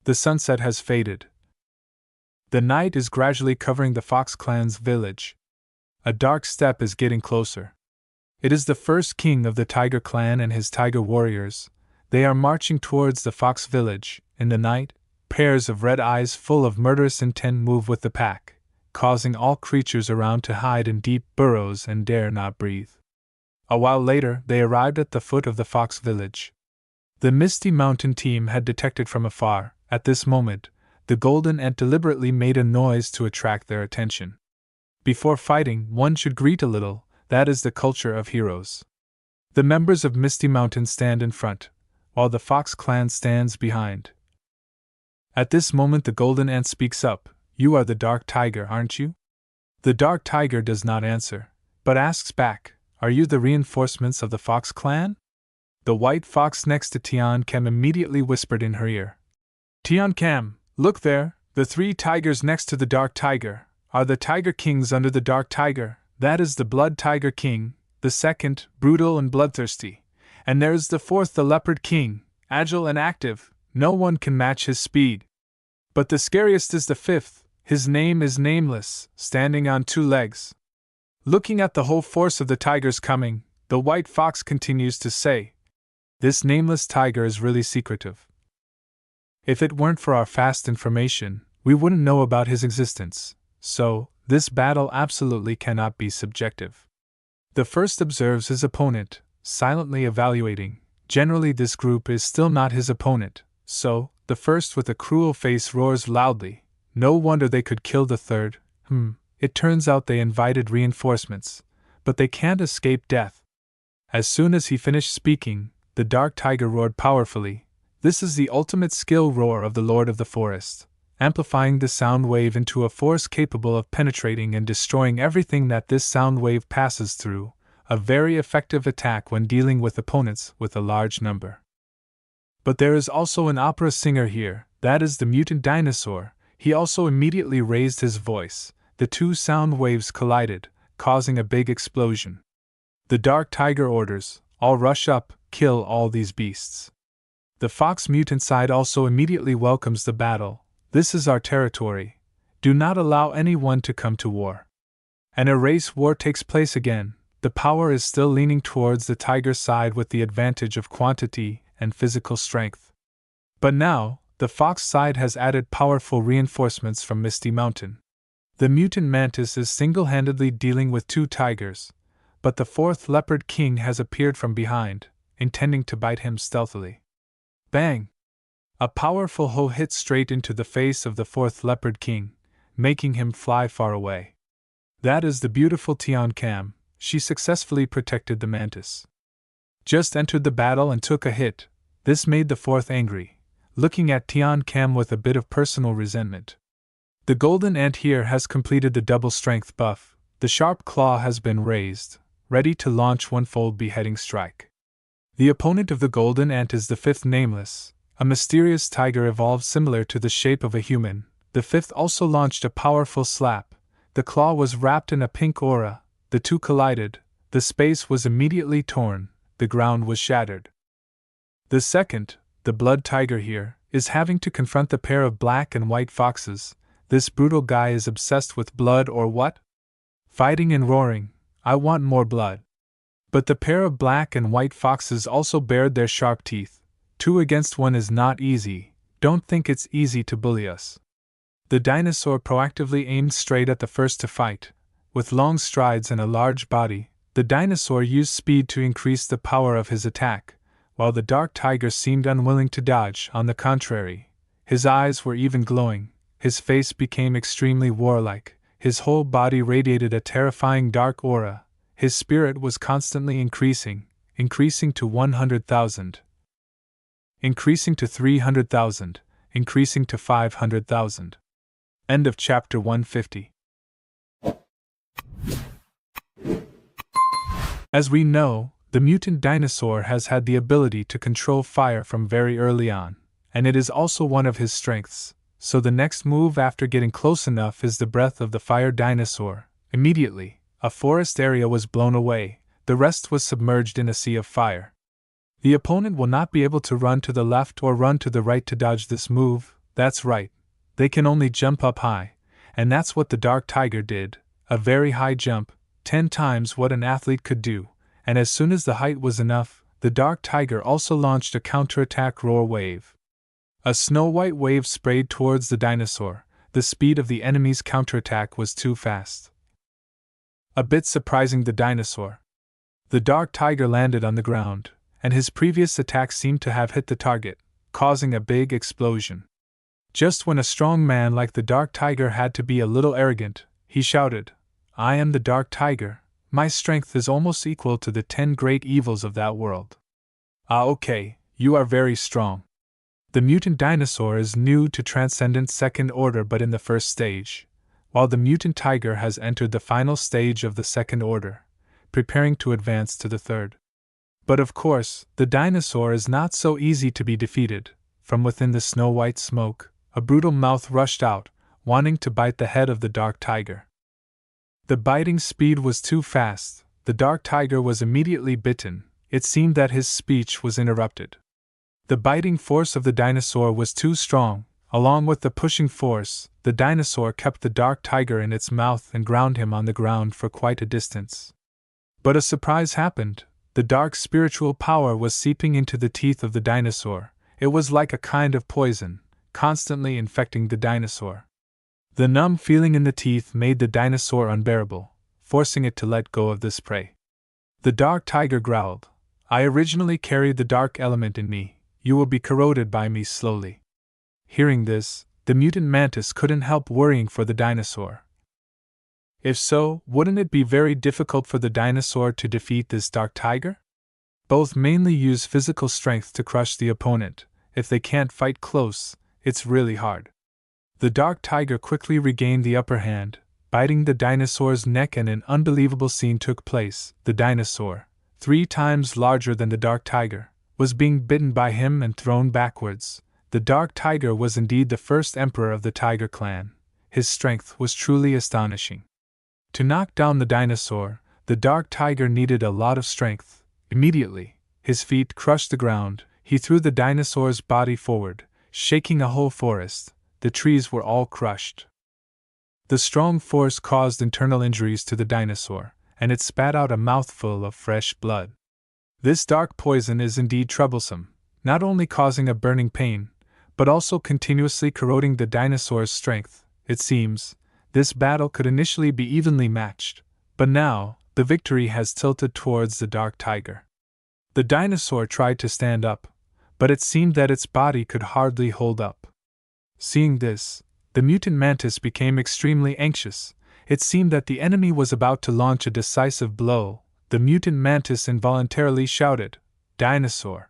The sunset has faded. The night is gradually covering the Fox clan's village. A dark step is getting closer. It is the first king of the Tiger clan and his tiger warriors. They are marching towards the Fox village. In the night, pairs of red eyes full of murderous intent move with the pack, causing all creatures around to hide in deep burrows and dare not breathe. A while later, they arrived at the foot of the Fox village. The Misty Mountain team had detected from afar. At this moment, the golden ant deliberately made a noise to attract their attention. Before fighting, one should greet a little. That is the culture of heroes. The members of Misty Mountain stand in front, while the Fox clan stands behind. At this moment the golden ant speaks up. You are the dark tiger, aren't you? The dark tiger does not answer, but asks back, are you the reinforcements of the Fox clan? The white fox next to Tian Kem immediately whispered in her ear. Tian Kem, look there, the 3 tigers next to the dark tiger are the tiger kings under the dark tiger. That is the blood tiger king, the second, brutal and bloodthirsty. And there's the 4th, the leopard king, agile and active, no one can match his speed. But the scariest is the 5th, his name is nameless, standing on 2 legs. Looking at the whole force of the tigers coming, the white fox continues to say, this nameless tiger is really secretive. If it weren't for our fast information, we wouldn't know about his existence, so, this battle absolutely cannot be subjective. The first observes his opponent, silently evaluating. Generally this group is still not his opponent, so, the first with a cruel face roars loudly. No wonder they could kill the third. It turns out they invited reinforcements, but they can't escape death. As soon as he finished speaking, the dark tiger roared powerfully. This is the ultimate skill roar of the Lord of the Forest, amplifying the sound wave into a force capable of penetrating and destroying everything that this sound wave passes through, a very effective attack when dealing with opponents with a large number. But there is also an opera singer here, that is the mutant dinosaur. He also immediately raised his voice. The 2 sound waves collided, causing a big explosion. The dark tiger orders, I'll rush up, kill all these beasts. The fox mutant side also immediately welcomes the battle. This is our territory. Do not allow anyone to come to war. And a race war takes place again. The power is still leaning towards the tiger side with the advantage of quantity and physical strength. But now, the fox side has added powerful reinforcements from Misty Mountain. The mutant mantis is single-handedly dealing with 2 tigers, but the 4th leopard king has appeared from behind, intending to bite him stealthily. Bang! A powerful hoe hit straight into the face of the 4th leopard king, making him fly far away. That is the beautiful Tian Cam. She successfully protected the mantis. Just entered the battle and took a hit. This made the 4th angry, looking at Tian Cam with a bit of personal resentment. The golden ant here has completed the double strength buff. The sharp claw has been raised, ready to launch one-fold beheading strike. The opponent of the golden ant is the 5th nameless, a mysterious tiger evolved similar to the shape of a human. The 5th also launched a powerful slap. The claw was wrapped in a pink aura. The 2 collided. The space was immediately torn. The ground was shattered. The 2nd, the blood tiger here, is having to confront the pair of black and white foxes. This brutal guy is obsessed with blood or what? Fighting and roaring, I want more blood. But the pair of black and white foxes also bared their sharp teeth. 2 against 1 is not easy. Don't think it's easy to bully us. The dinosaur proactively aimed straight at the first to fight. With long strides and a large body, the dinosaur used speed to increase the power of his attack, while the dark tiger seemed unwilling to dodge. On the contrary, his eyes were even glowing, his face became extremely warlike, his whole body radiated a terrifying dark aura, his spirit was constantly increasing to 100,000, increasing to 300,000, increasing to 500,000. End of chapter 150. As we know, the mutant dinosaur has had the ability to control fire from very early on, and it is also one of his strengths, so the next move after getting close enough is the breath of the fire dinosaur. Immediately, a forest area was blown away, the rest was submerged in a sea of fire. The opponent will not be able to run to the left or run to the right to dodge this move. That's right, they can only jump up high, and that's what the dark tiger did, a very high jump, 10 times what an athlete could do, and as soon as the height was enough, the dark tiger also launched a counterattack roar wave. A snow-white wave sprayed towards the dinosaur. The speed of the enemy's counterattack was too fast, a bit surprising the dinosaur. The dark tiger landed on the ground, and his previous attack seemed to have hit the target, causing a big explosion. Just when a strong man like the dark tiger had to be a little arrogant, he shouted, "I am the dark tiger. My strength is almost equal to the 10 great evils of that world." Ah, okay, you are very strong. The mutant dinosaur is new to Transcendent Second Order but in the first stage, while the mutant tiger has entered the final stage of the Second Order, preparing to advance to the third. But of course, the dinosaur is not so easy to be defeated. From within the snow-white smoke, a brutal mouth rushed out, wanting to bite the head of the dark tiger. The biting speed was too fast. The dark tiger was immediately bitten. It seemed that his speech was interrupted. The biting force of the dinosaur was too strong. Along with the pushing force, the dinosaur kept the dark tiger in its mouth and ground him on the ground for quite a distance. But a surprise happened. The dark spiritual power was seeping into the teeth of the dinosaur. It was like a kind of poison, constantly infecting the dinosaur. The numb feeling in the teeth made the dinosaur unbearable, forcing it to let go of this prey. The dark tiger growled, "I originally carried the dark element in me. You will be corroded by me slowly." Hearing this, the mutant mantis couldn't help worrying for the dinosaur. If so, wouldn't it be very difficult for the dinosaur to defeat this dark tiger? Both mainly use physical strength to crush the opponent. If they can't fight close, it's really hard. The dark tiger quickly regained the upper hand, biting the dinosaur's neck, and an unbelievable scene took place. The dinosaur, 3 times larger than the dark tiger, was being bitten by him and thrown backwards. The dark tiger was indeed the first emperor of the tiger clan. His strength was truly astonishing. To knock down the dinosaur, the dark tiger needed a lot of strength. Immediately, his feet crushed the ground, he threw the dinosaur's body forward, shaking a whole forest. The trees were all crushed. The strong force caused internal injuries to the dinosaur, and it spat out a mouthful of fresh blood. This dark poison is indeed troublesome, not only causing a burning pain, but also continuously corroding the dinosaur's strength. It seems, this battle could initially be evenly matched, but now, the victory has tilted towards the dark tiger. The dinosaur tried to stand up, but it seemed that its body could hardly hold up. Seeing this, the mutant mantis became extremely anxious. It seemed that the enemy was about to launch a decisive blow. The mutant mantis involuntarily shouted, "Dinosaur!"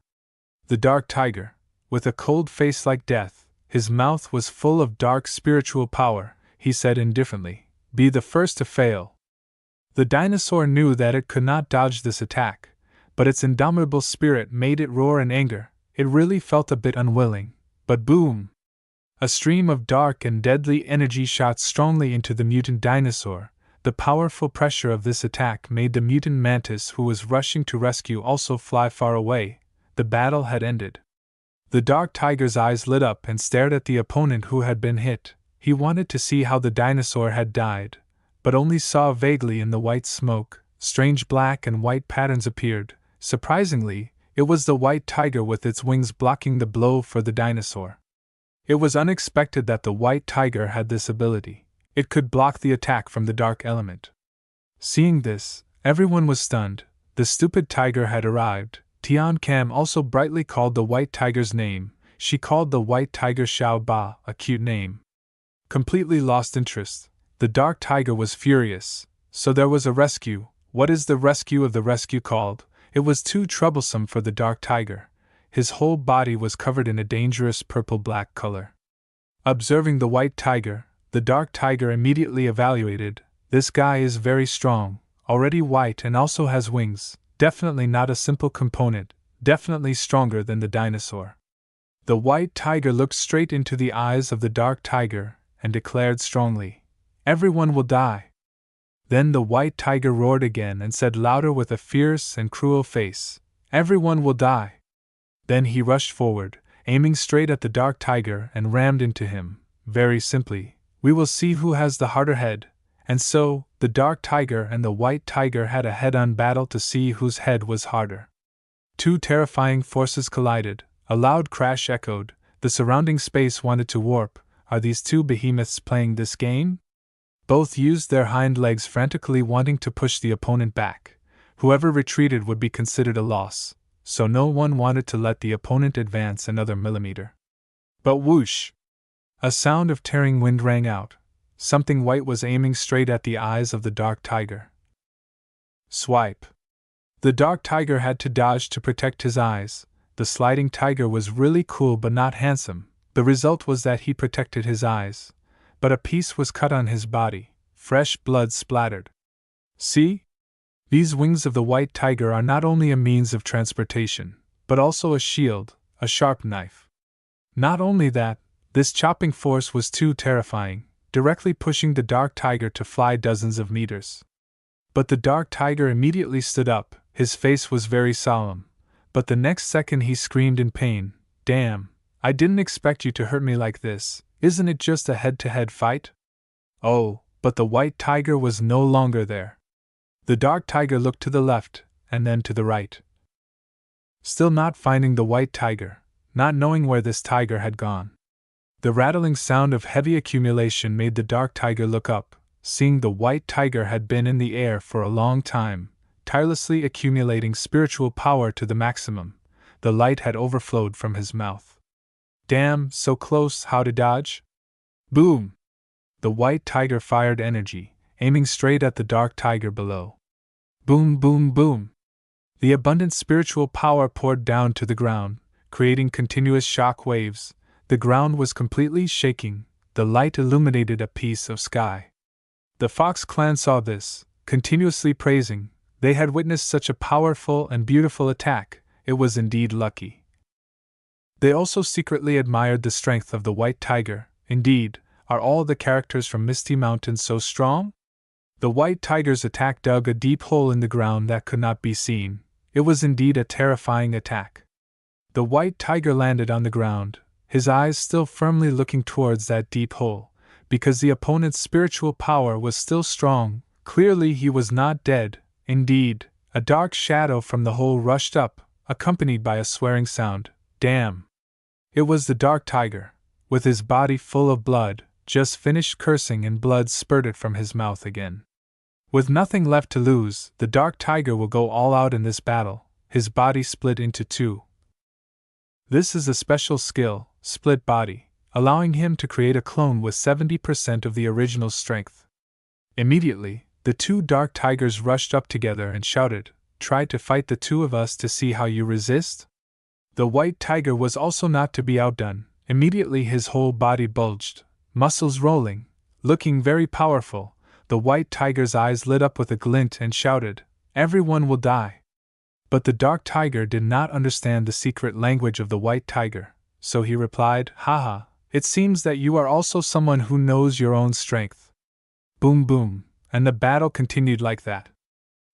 The dark tiger, with a cold face like death, his mouth was full of dark spiritual power, he said indifferently, "Be the first to fail." The dinosaur knew that it could not dodge this attack, but its indomitable spirit made it roar in anger. It really felt a bit unwilling, but boom! A stream of dark and deadly energy shot strongly into the mutant dinosaur. The powerful pressure of this attack made the mutant mantis who was rushing to rescue also fly far away. The battle had ended. The dark tiger's eyes lit up and stared at the opponent who had been hit. He wanted to see how the dinosaur had died, but only saw vaguely in the white smoke. Strange black and white patterns appeared. Surprisingly, it was the white tiger with its wings blocking the blow for the dinosaur. It was unexpected that the white tiger had this ability. It could block the attack from the dark element. Seeing this, everyone was stunned. The stupid tiger had arrived. Tian Kam also brightly called the white tiger's name. She called the white tiger Xiao Ba, a cute name. Completely lost interest, the dark tiger was furious. So there was a rescue. What is the rescue of the rescue called? It was too troublesome for the dark tiger. His whole body was covered in a dangerous purple-black color. Observing the white tiger, the dark tiger immediately evaluated, "This guy is very strong, already white and also has wings, definitely not a simple component, definitely stronger than the dinosaur." The white tiger looked straight into the eyes of the dark tiger and declared strongly, "Everyone will die." Then the white tiger roared again and said louder with a fierce and cruel face, "Everyone will die." Then he rushed forward, aiming straight at the dark tiger and rammed into him. Very simply, "We will see who has the harder head." And so, the dark tiger and the white tiger had a head-on battle to see whose head was harder. Two terrifying forces collided, a loud crash echoed, the surrounding space wanted to warp. Are these two behemoths playing this game? Both used their hind legs frantically wanting to push the opponent back. Whoever retreated would be considered a loss, so no one wanted to let the opponent advance another millimeter. But whoosh! A sound of tearing wind rang out. Something white was aiming straight at the eyes of the dark tiger. Swipe! The dark tiger had to dodge to protect his eyes. The sliding tiger was really cool but not handsome. The result was that he protected his eyes, but a piece was cut on his body. Fresh blood splattered. See? These wings of the white tiger are not only a means of transportation, but also a shield, a sharp knife. Not only that, this chopping force was too terrifying, directly pushing the dark tiger to fly dozens of meters. But the dark tiger immediately stood up. His face was very solemn, but the next second he screamed in pain, "Damn, I didn't expect you to hurt me like this. Isn't it just a head-to-head fight?" Oh, but the white tiger was no longer there. The dark tiger looked to the left, and then to the right. Still not finding the white tiger, not knowing where this tiger had gone. The rattling sound of heavy accumulation made the dark tiger look up, seeing the white tiger had been in the air for a long time, tirelessly accumulating spiritual power to the maximum. The light had overflowed from his mouth. Damn, so close, how to dodge? Boom! The white tiger fired energy, aiming straight at the dark tiger below. Boom, boom, boom! The abundant spiritual power poured down to the ground, creating continuous shock waves. The ground was completely shaking. The light illuminated a piece of sky. The Fox clan saw this, continuously praising. They had witnessed such a powerful and beautiful attack. It was indeed lucky. They also secretly admired the strength of the white tiger. Indeed, are all the characters from Misty Mountain so strong? The white tiger's attack dug a deep hole in the ground that could not be seen. It was indeed a terrifying attack. The white tiger landed on the ground, his eyes still firmly looking towards that deep hole, because the opponent's spiritual power was still strong. Clearly he was not dead. Indeed, a dark shadow from the hole rushed up, accompanied by a swearing sound. Damn! It was the dark tiger, with his body full of blood, just finished cursing and blood spurted from his mouth again. With nothing left to lose, the dark tiger will go all out in this battle, his body split into two. This is a special skill, split body, allowing him to create a clone with 70% of the original strength. Immediately, the two dark tigers rushed up together and shouted, "Try to fight the two of us to see how you resist?" The white tiger was also not to be outdone. Immediately his whole body bulged, muscles rolling, looking very powerful. The white tiger's eyes lit up with a glint and shouted, "Everyone will die." But the dark tiger did not understand the secret language of the white tiger, so he replied, "Haha, it seems that you are also someone who knows your own strength." Boom boom, and the battle continued like that.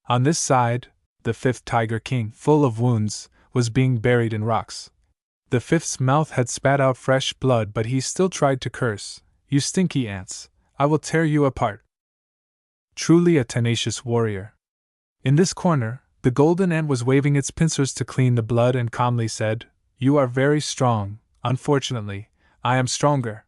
On this side, the fifth tiger king, full of wounds, was being buried in rocks. The fifth's mouth had spat out fresh blood, but he still tried to curse, "You stinky ants, I will tear you apart." Truly a tenacious warrior. In this corner, the golden ant was waving its pincers to clean the blood and calmly said, "You are very strong. Unfortunately, I am stronger."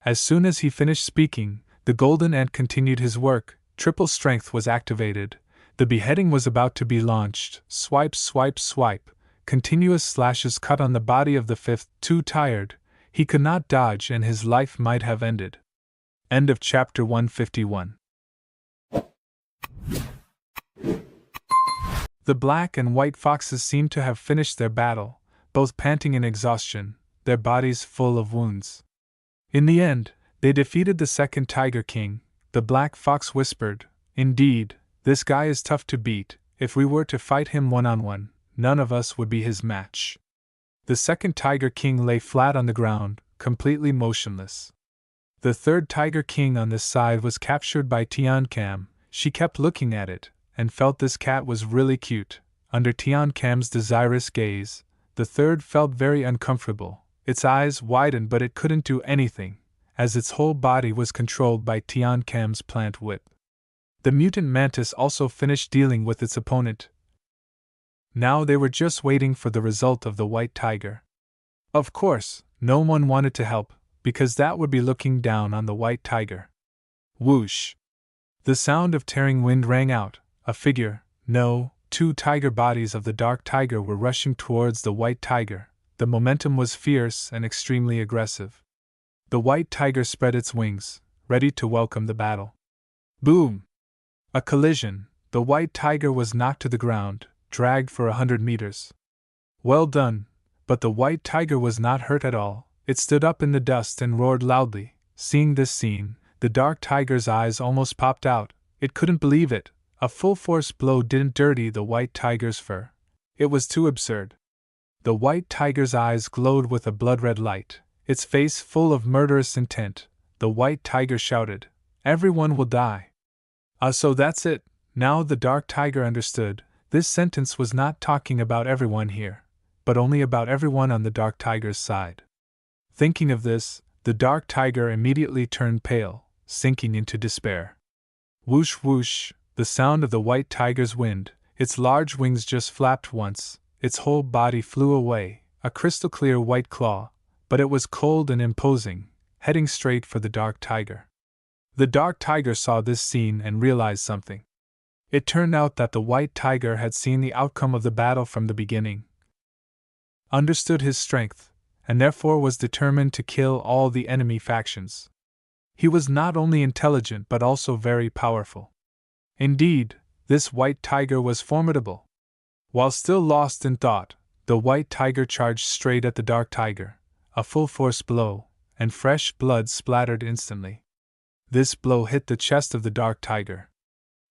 As soon as he finished speaking, the golden ant continued his work. Triple strength was activated. The beheading was about to be launched. Swipe, swipe, swipe. Continuous slashes cut on the body of the fifth. Too tired, he could not dodge and his life might have ended. End of chapter 151. The black and white foxes seemed to have finished their battle, both panting in exhaustion, their bodies full of wounds. In the end, they defeated the second tiger king. The black fox whispered, "Indeed, this guy is tough to beat. If we were to fight him one-on-one, none of us would be his match." The second tiger king lay flat on the ground, completely motionless. The third tiger king on this side was captured by Tiancam. She kept looking at it, and felt this cat was really cute. Under Tiancam's desirous gaze, the third felt very uncomfortable. Its eyes widened, but it couldn't do anything, as its whole body was controlled by Tiancam's plant whip. The mutant mantis also finished dealing with its opponent. Now they were just waiting for the result of the white tiger. Of course, no one wanted to help, because that would be looking down on the white tiger. Whoosh! The sound of tearing wind rang out. A figure, no, two tiger bodies of the dark tiger were rushing towards the white tiger. The momentum was fierce and extremely aggressive. The white tiger spread its wings, ready to welcome the battle. Boom! A collision. The white tiger was knocked to the ground, dragged for 100 meters. Well done, but the white tiger was not hurt at all. It stood up in the dust and roared loudly. Seeing this scene, the dark tiger's eyes almost popped out. It couldn't believe it. A full-force blow didn't dirty the white tiger's fur. It was too absurd. The white tiger's eyes glowed with a blood-red light, its face full of murderous intent. The white tiger shouted, "Everyone will die." So that's it. Now the dark tiger understood. This sentence was not talking about everyone here, but only about everyone on the dark tiger's side. Thinking of this, the dark tiger immediately turned pale, sinking into despair. Whoosh whoosh, the sound of the white tiger's wind. Its large wings just flapped once, its whole body flew away, a crystal-clear white claw, but it was cold and imposing, heading straight for the dark tiger. The dark tiger saw this scene and realized something. It turned out that the white tiger had seen the outcome of the battle from the beginning, understood his strength, and therefore was determined to kill all the enemy factions. He was not only intelligent but also very powerful. Indeed, this white tiger was formidable. While still lost in thought, the white tiger charged straight at the dark tiger, a full-force blow, and fresh blood splattered instantly. This blow hit the chest of the dark tiger.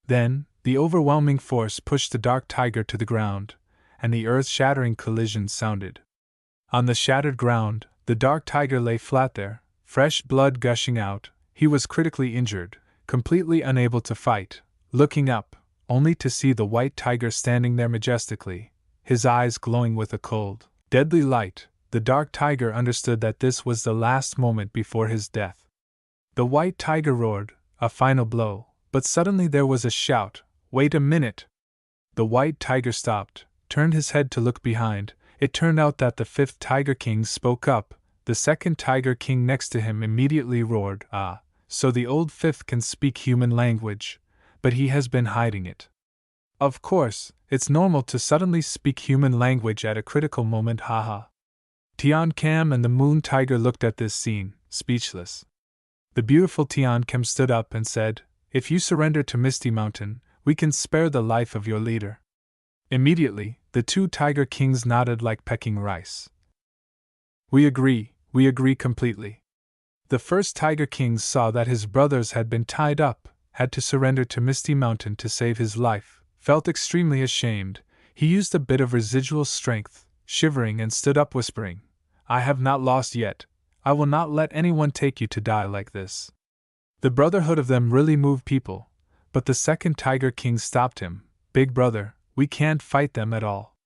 Then, the overwhelming force pushed the dark tiger to the ground, and the earth-shattering collision sounded. On the shattered ground, the dark tiger lay flat there, fresh blood gushing out. He was critically injured, completely unable to fight. Looking up, only to see the white tiger standing there majestically, his eyes glowing with a cold, deadly light. The dark tiger understood that this was the last moment before his death. The white tiger roared, a final blow, but suddenly there was a shout, "Wait a minute!" The white tiger stopped, turned his head to look behind. It turned out that the fifth Tiger King spoke up. The second Tiger King next to him immediately roared, "Ah, so the old fifth can speak human language, but he has been hiding it." Of course, it's normal to suddenly speak human language at a critical moment, haha. Tian Kam and the Moon Tiger looked at this scene, speechless. The beautiful Tian Kam stood up and said, "If you surrender to Misty Mountain, we can spare the life of your leader." Immediately, the two Tiger Kings nodded like pecking rice. We agree completely." The first Tiger King saw that his brothers had been tied up, had to surrender to Misty Mountain to save his life, felt extremely ashamed. He used a bit of residual strength, shivering, and stood up whispering, "I have not lost yet. I will not let anyone take you to die like this." The brotherhood of them really moved people, but the second Tiger King stopped him. "Big brother, we can't fight them at all."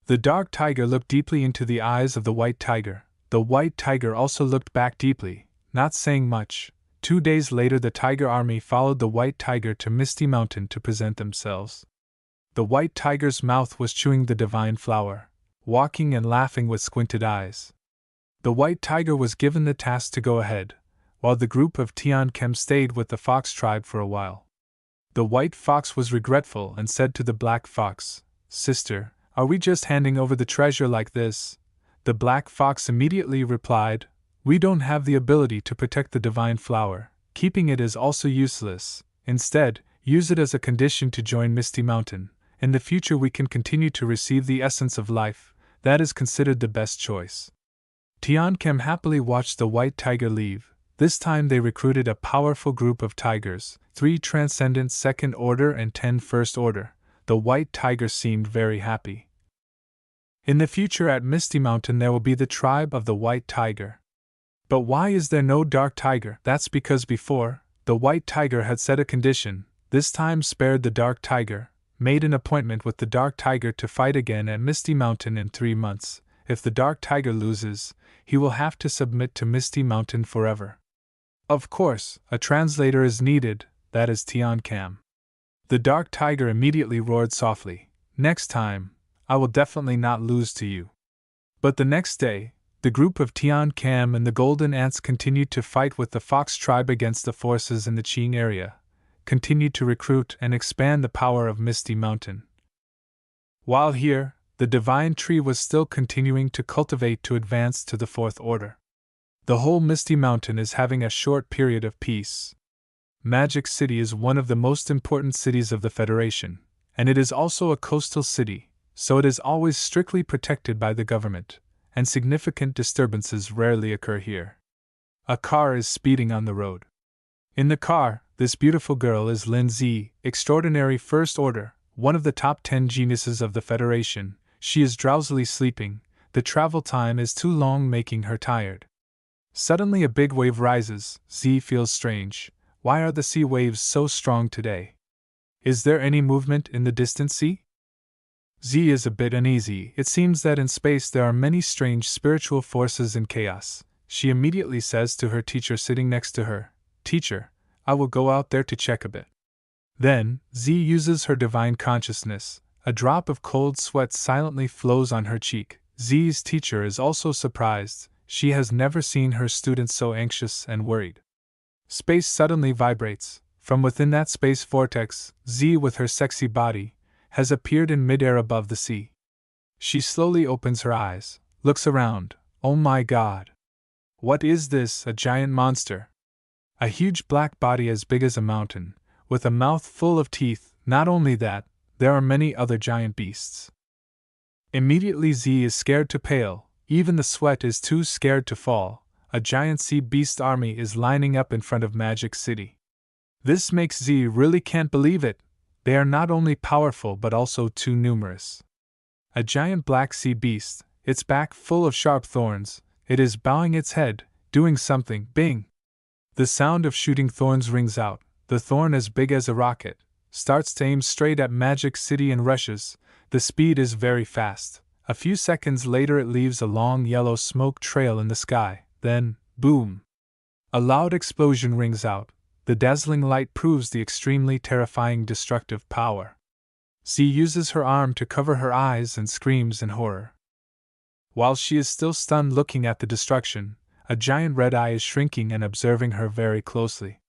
The dark tiger looked deeply into the eyes of the white tiger. The white tiger also looked back deeply, not saying much. 2 days later, the tiger army followed the white tiger to Misty Mountain to present themselves. The white tiger's mouth was chewing the divine flower, walking and laughing with squinted eyes. The white tiger was given the task to go ahead, while the group of Tian Kem stayed with the fox tribe for a while. The white fox was regretful and said to the black fox, "Sister, are we just handing over the treasure like this?" The black fox immediately replied, "We don't have the ability to protect the divine flower. Keeping it is also useless. Instead, use it as a condition to join Misty Mountain. In the future we can continue to receive the essence of life. That is considered the best choice." Tian Kem happily watched the white tiger leave. This time they recruited a powerful group of tigers, 3 transcendent second order and 10 first order. The white tiger seemed very happy. In the future at Misty Mountain there will be the tribe of the white tiger. But why is there no dark tiger? That's because before, the white tiger had set a condition, this time spared the dark tiger, made an appointment with the dark tiger to fight again at Misty Mountain in 3 months. If the dark tiger loses, he will have to submit to Misty Mountain forever. Of course, a translator is needed, that is Tian Kam. The dark tiger immediately roared softly, "Next time, I will definitely not lose to you." But the next day, the group of Tian Kam and the golden ants continued to fight with the fox tribe against the forces in the Qing area, continued to recruit and expand the power of Misty Mountain. While here, the divine tree was still continuing to cultivate to advance to the fourth order. The whole Misty Mountain is having a short period of peace. Magic City is one of the most important cities of the Federation, and it is also a coastal city, so it is always strictly protected by the government, and significant disturbances rarely occur here. A car is speeding on the road. In the car, this beautiful girl is Lin Zi, extraordinary first order, one of the top 10 geniuses of the Federation. She is drowsily sleeping. The travel time is too long, making her tired. Suddenly a big wave rises. Zi feels strange. Why are the sea waves so strong today? Is there any movement in the distant sea? Zi is a bit uneasy. It seems that in space there are many strange spiritual forces in chaos. She immediately says to her teacher sitting next to her, "Teacher, I will go out there to check a bit." Then, Zi uses her divine consciousness. A drop of cold sweat silently flows on her cheek. Zi's teacher is also surprised. She has never seen her students so anxious and worried. Space suddenly vibrates. From within that space vortex, Zi, with her sexy body, has appeared in midair above the sea. She slowly opens her eyes, looks around. Oh my God! What is this? A giant monster. A huge black body as big as a mountain, with a mouth full of teeth. Not only that, there are many other giant beasts. Immediately Zi is scared to pale. Even the sweat is too scared to fall. A giant sea beast army is lining up in front of Magic City. This makes Zi really can't believe it. They are not only powerful but also too numerous. A giant black sea beast, its back full of sharp thorns, it is bowing its head, doing something. Bing! The sound of shooting thorns rings out, the thorn as big as a rocket. starts to aim straight at Magic City and rushes. The speed is very fast. A few seconds later it leaves a long yellow smoke trail in the sky. Then, boom! A loud explosion rings out. The dazzling light proves the extremely terrifying destructive power. Z uses her arm to cover her eyes and screams in horror. While she is still stunned looking at the destruction, a giant red eye is shrinking and observing her very closely.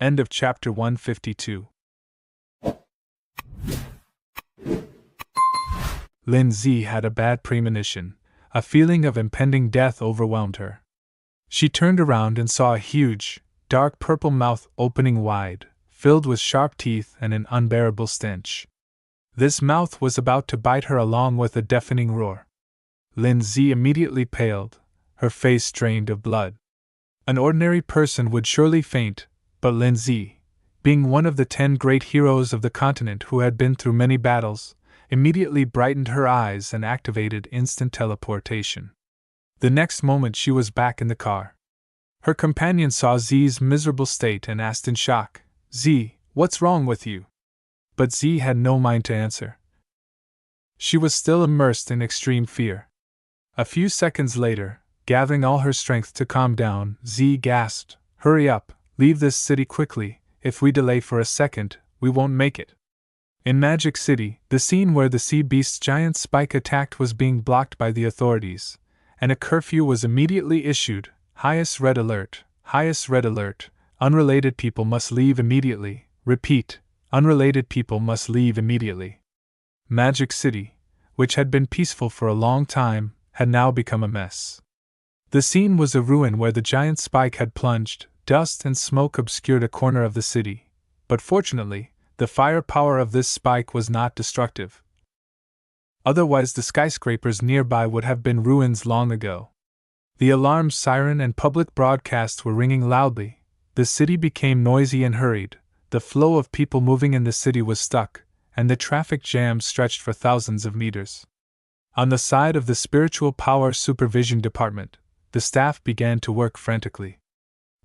End of chapter 152. Lin Z had a bad premonition. A feeling of impending death overwhelmed her. She turned around and saw a huge, dark purple mouth opening wide, filled with sharp teeth and an unbearable stench. This mouth was about to bite her along with a deafening roar. Lin Z immediately paled, her face drained of blood. An ordinary person would surely faint, but Lin Z, being one of the 10 great heroes of the continent who had been through many battles, immediately brightened her eyes and activated instant teleportation. The next moment she was back in the car. Her companion saw Z's miserable state and asked in shock, "Z, what's wrong with you?" But Z had no mind to answer. She was still immersed in extreme fear. A few seconds later, gathering all her strength to calm down, Z gasped, "Hurry up, leave this city quickly. If we delay for a second, we won't make it." In Magic City, the scene where the sea beast's giant spike attacked was being blocked by the authorities, and a curfew was immediately issued. Highest red alert, highest red alert, unrelated people must leave immediately. Repeat, unrelated people must leave immediately. Magic City, which had been peaceful for a long time, had now become a mess. The scene was a ruin where the giant spike had plunged. Dust and smoke obscured a corner of the city, but fortunately, the firepower of this spike was not destructive. Otherwise, the skyscrapers nearby would have been ruins long ago. The alarm siren and public broadcasts were ringing loudly. The city became noisy and hurried. The flow of people moving in the city was stuck, and the traffic jam stretched for thousands of meters. On the side of the Spiritual Power Supervision Department, the staff began to work frantically.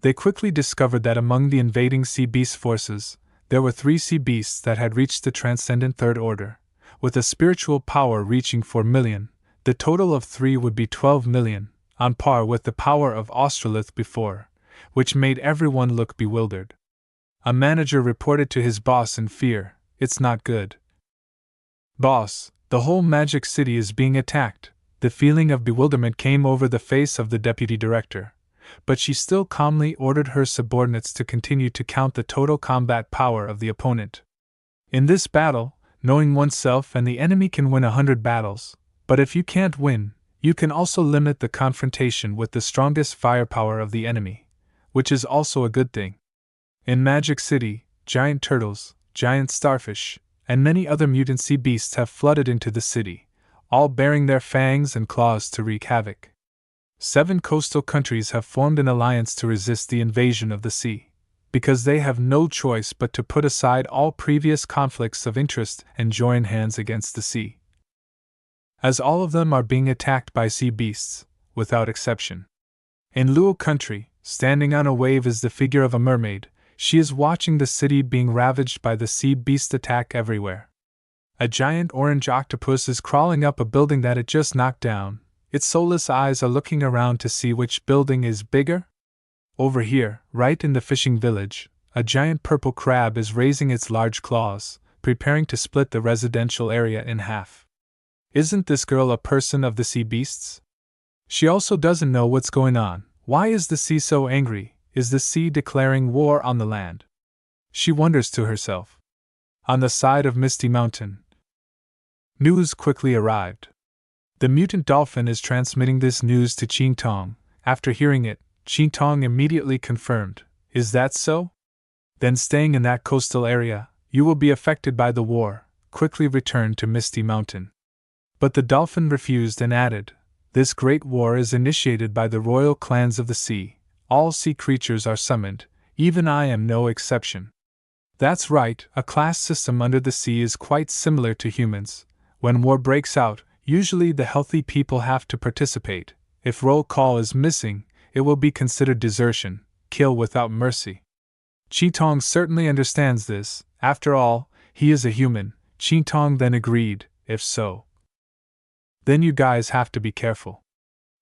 They quickly discovered that among the invading sea beast forces, there were 3 sea beasts that had reached the transcendent Third Order. With a spiritual power reaching 4 million, the total of 3 would be 12 million, on par with the power of Australith before, which made everyone look bewildered. A manager reported to his boss in fear, "It's not good. Boss, the whole Magic City is being attacked." The feeling of bewilderment came over the face of the deputy director, but she still calmly ordered her subordinates to continue to count the total combat power of the opponent. In this battle, knowing oneself and the enemy can win 100 battles, but if you can't win, you can also limit the confrontation with the strongest firepower of the enemy, which is also a good thing. In Magic City, giant turtles, giant starfish, and many other mutant sea beasts have flooded into the city, all bearing their fangs and claws to wreak havoc. 7 coastal countries have formed an alliance to resist the invasion of the sea, because they have no choice but to put aside all previous conflicts of interest and join hands against the sea. As all of them are being attacked by sea beasts, without exception. In Luo country, standing on a wave is the figure of a mermaid. She is watching the city being ravaged by the sea beast attack everywhere. A giant orange octopus is crawling up a building that it just knocked down. Its soulless eyes are looking around to see which building is bigger. Over here, right in the fishing village, a giant purple crab is raising its large claws, preparing to split the residential area in half. Isn't this girl a person of the sea beasts? She also doesn't know what's going on. Why is the sea so angry? Is the sea declaring war on the land? She wonders to herself. On the side of Misty Mountain, news quickly arrived. The mutant dolphin is transmitting this news to Qing Tong. After hearing it, Qing Tong immediately confirmed, "Is that so? Then staying in that coastal area, you will be affected by the war. Quickly return to Misty Mountain." But the dolphin refused and added, "This great war is initiated by the royal clans of the sea. All sea creatures are summoned, even I am no exception." That's right, a class system under the sea is quite similar to humans. When war breaks out, usually the healthy people have to participate. If roll call is missing, it will be considered desertion, kill without mercy. Qi Tong certainly understands this, After all, he is a human. Qin Tong then agreed, if so, then you guys have to be careful.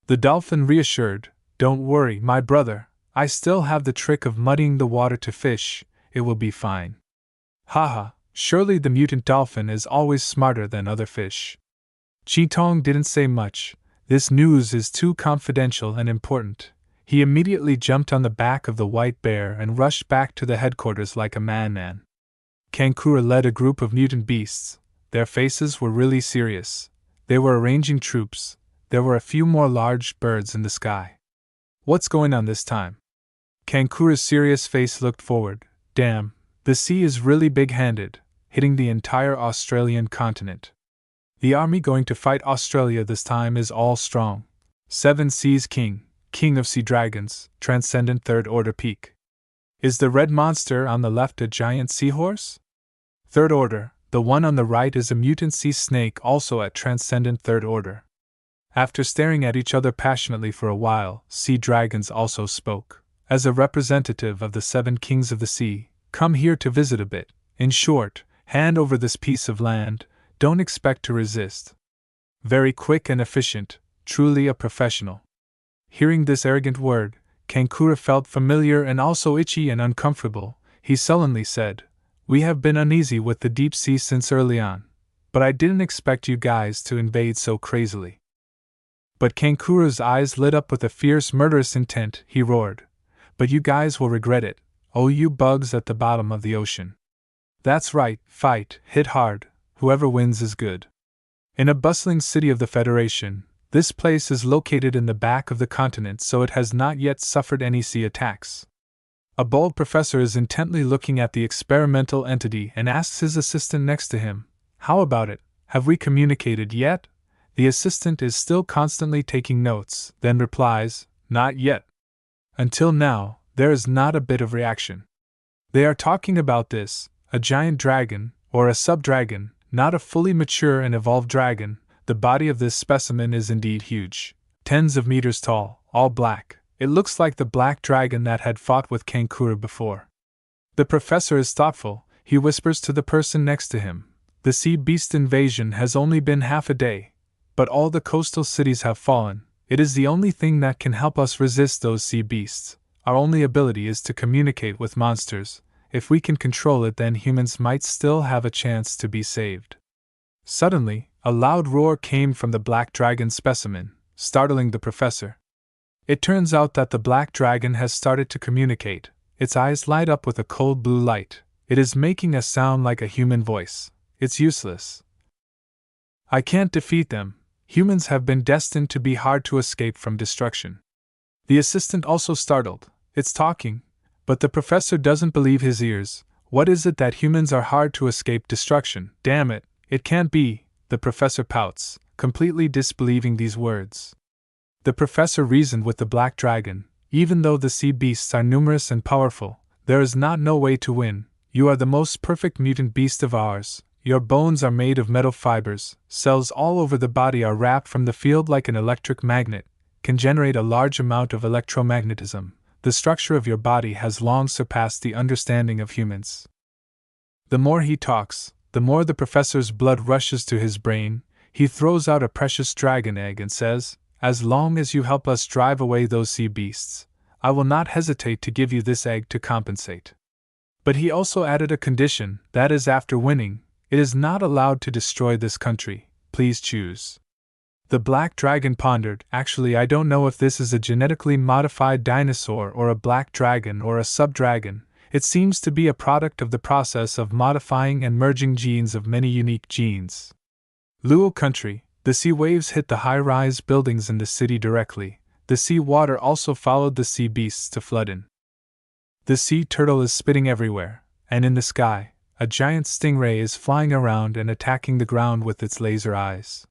The dolphin reassured, don't worry, my brother, I still have the trick of muddying the water to fish, it will be fine. Haha, surely the mutant dolphin is always smarter than other fish. Qin Tong didn't say much. This news is too confidential and important. He immediately jumped on the back of the white bear and rushed back to the headquarters like a madman. Kankura led a group of mutant beasts. Their faces were really serious. They were arranging troops. There were a few more large birds in the sky. What's going on this time? Kankura's serious face looked forward. Damn, the sea is really big-handed, hitting the entire Australian continent. The army going to fight Australia this time is all strong. 7 Seas King, King of Sea Dragons, Transcendent Third Order Peak. Is the red monster on the left a giant seahorse? Third Order, the one on the right is a mutant sea snake also at Transcendent Third Order. After staring at each other passionately for a while, Sea Dragons also spoke. As a representative of the 7 Kings of the Sea, come here to visit a bit. In short, hand over this piece of land, don't expect to resist. Very quick and efficient, truly a professional. Hearing this arrogant word, Kankura felt familiar and also itchy and uncomfortable. He sullenly said, we have been uneasy with the deep sea since early on, but I didn't expect you guys to invade so crazily. But Kankura's eyes lit up with a fierce, murderous intent. He roared, but you guys will regret it, oh you bugs at the bottom of the ocean. That's right, fight, hit hard, whoever wins is good. In a bustling city of the Federation, this place is located in the back of the continent, so it has not yet suffered any sea attacks. A bold professor is intently looking at the experimental entity and asks his assistant next to him, how about it, have we communicated yet? The assistant is still constantly taking notes, then replies, not yet. Until now, there is not a bit of reaction. They are talking about this, a giant dragon, or a sub-dragon, not a fully mature and evolved dragon. The body of this specimen is indeed huge, tens of meters tall, all black. It looks like the black dragon that had fought with Kankura before. The professor is thoughtful. He whispers to the person next to him, the sea beast invasion has only been half a day, but all the coastal cities have fallen. It is the only thing that can help us resist those sea beasts. Our only ability is to communicate with monsters. If we can control it, then humans might still have a chance to be saved. Suddenly, a loud roar came from the black dragon specimen, startling the professor. It turns out that the black dragon has started to communicate. Its eyes light up with a cold blue light. It is making a sound like a human voice. It's useless. I can't defeat them. Humans have been destined to be hard to escape from destruction. The assistant also startled. It's talking, but the professor doesn't believe his ears. What is it that humans are hard to escape destruction? Damn it, it can't be. The professor pouts, completely disbelieving these words. The professor reasoned with the black dragon. Even though the sea beasts are numerous and powerful, there is no way to win. You are the most perfect mutant beast of ours. Your bones are made of metal fibers. Cells all over the body are wrapped from the field like an electric magnet, can generate a large amount of electromagnetism. The structure of your body has long surpassed the understanding of humans. The more he talks, the more the professor's blood rushes to his brain. He throws out a precious dragon egg and says, as long as you help us drive away those sea beasts, I will not hesitate to give you this egg to compensate. But he also added a condition, that is, after winning, it is not allowed to destroy this country. Please choose. The black dragon pondered. Actually, I don't know if this is a genetically modified dinosaur or a black dragon or a sub-dragon. It seems to be a product of the process of modifying and merging genes of many unique genes. Luo country. The sea waves hit the high-rise buildings in the city directly. The sea water also followed the sea beasts to flood in. The sea turtle is spitting everywhere, and in the sky, a giant stingray is flying around and attacking the ground with its laser eyes.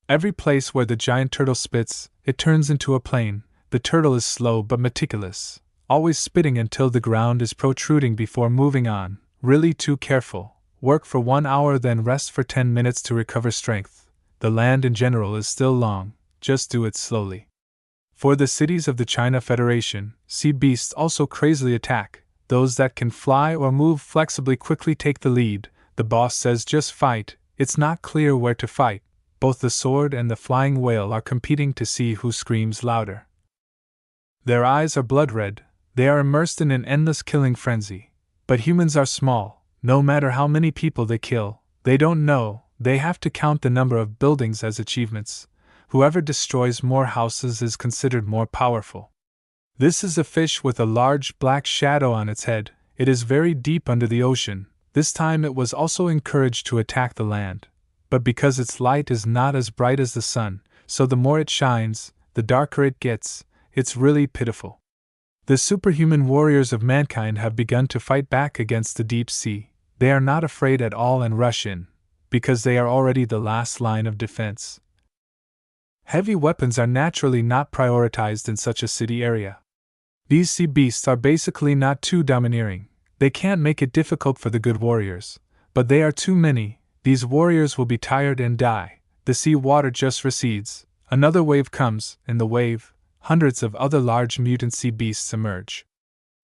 Every place where the giant turtle spits, it turns into a plane. The turtle is slow but meticulous, always spitting until the ground is protruding before moving on. Really too careful. Work for 1 hour, then rest for 10 minutes to recover strength. The land in general is still long, just do it slowly. For the cities of the China Federation, sea beasts also crazily attack. Those that can fly or move flexibly quickly take the lead. The boss says just fight. It's not clear where to fight. Both the sword and the flying whale are competing to see who screams louder. Their eyes are blood red. They are immersed in an endless killing frenzy. But humans are small. No matter how many people they kill, they don't know. They have to count the number of buildings as achievements. Whoever destroys more houses is considered more powerful. This is a fish with a large black shadow on its head. It is very deep under the ocean. This time it was also encouraged to attack the land. But because its light is not as bright as the sun, so the more it shines, the darker it gets. It's really pitiful. The superhuman warriors of mankind have begun to fight back against the deep sea. They are not afraid at all and rush in, because they are already the last line of defense. Heavy weapons are naturally not prioritized in such a city area. These sea beasts are basically not too domineering. They can't make it difficult for the good warriors. But they are too many. These warriors will be tired and die. The sea water just recedes. Another wave comes. In the wave, hundreds of other large mutant sea beasts emerge.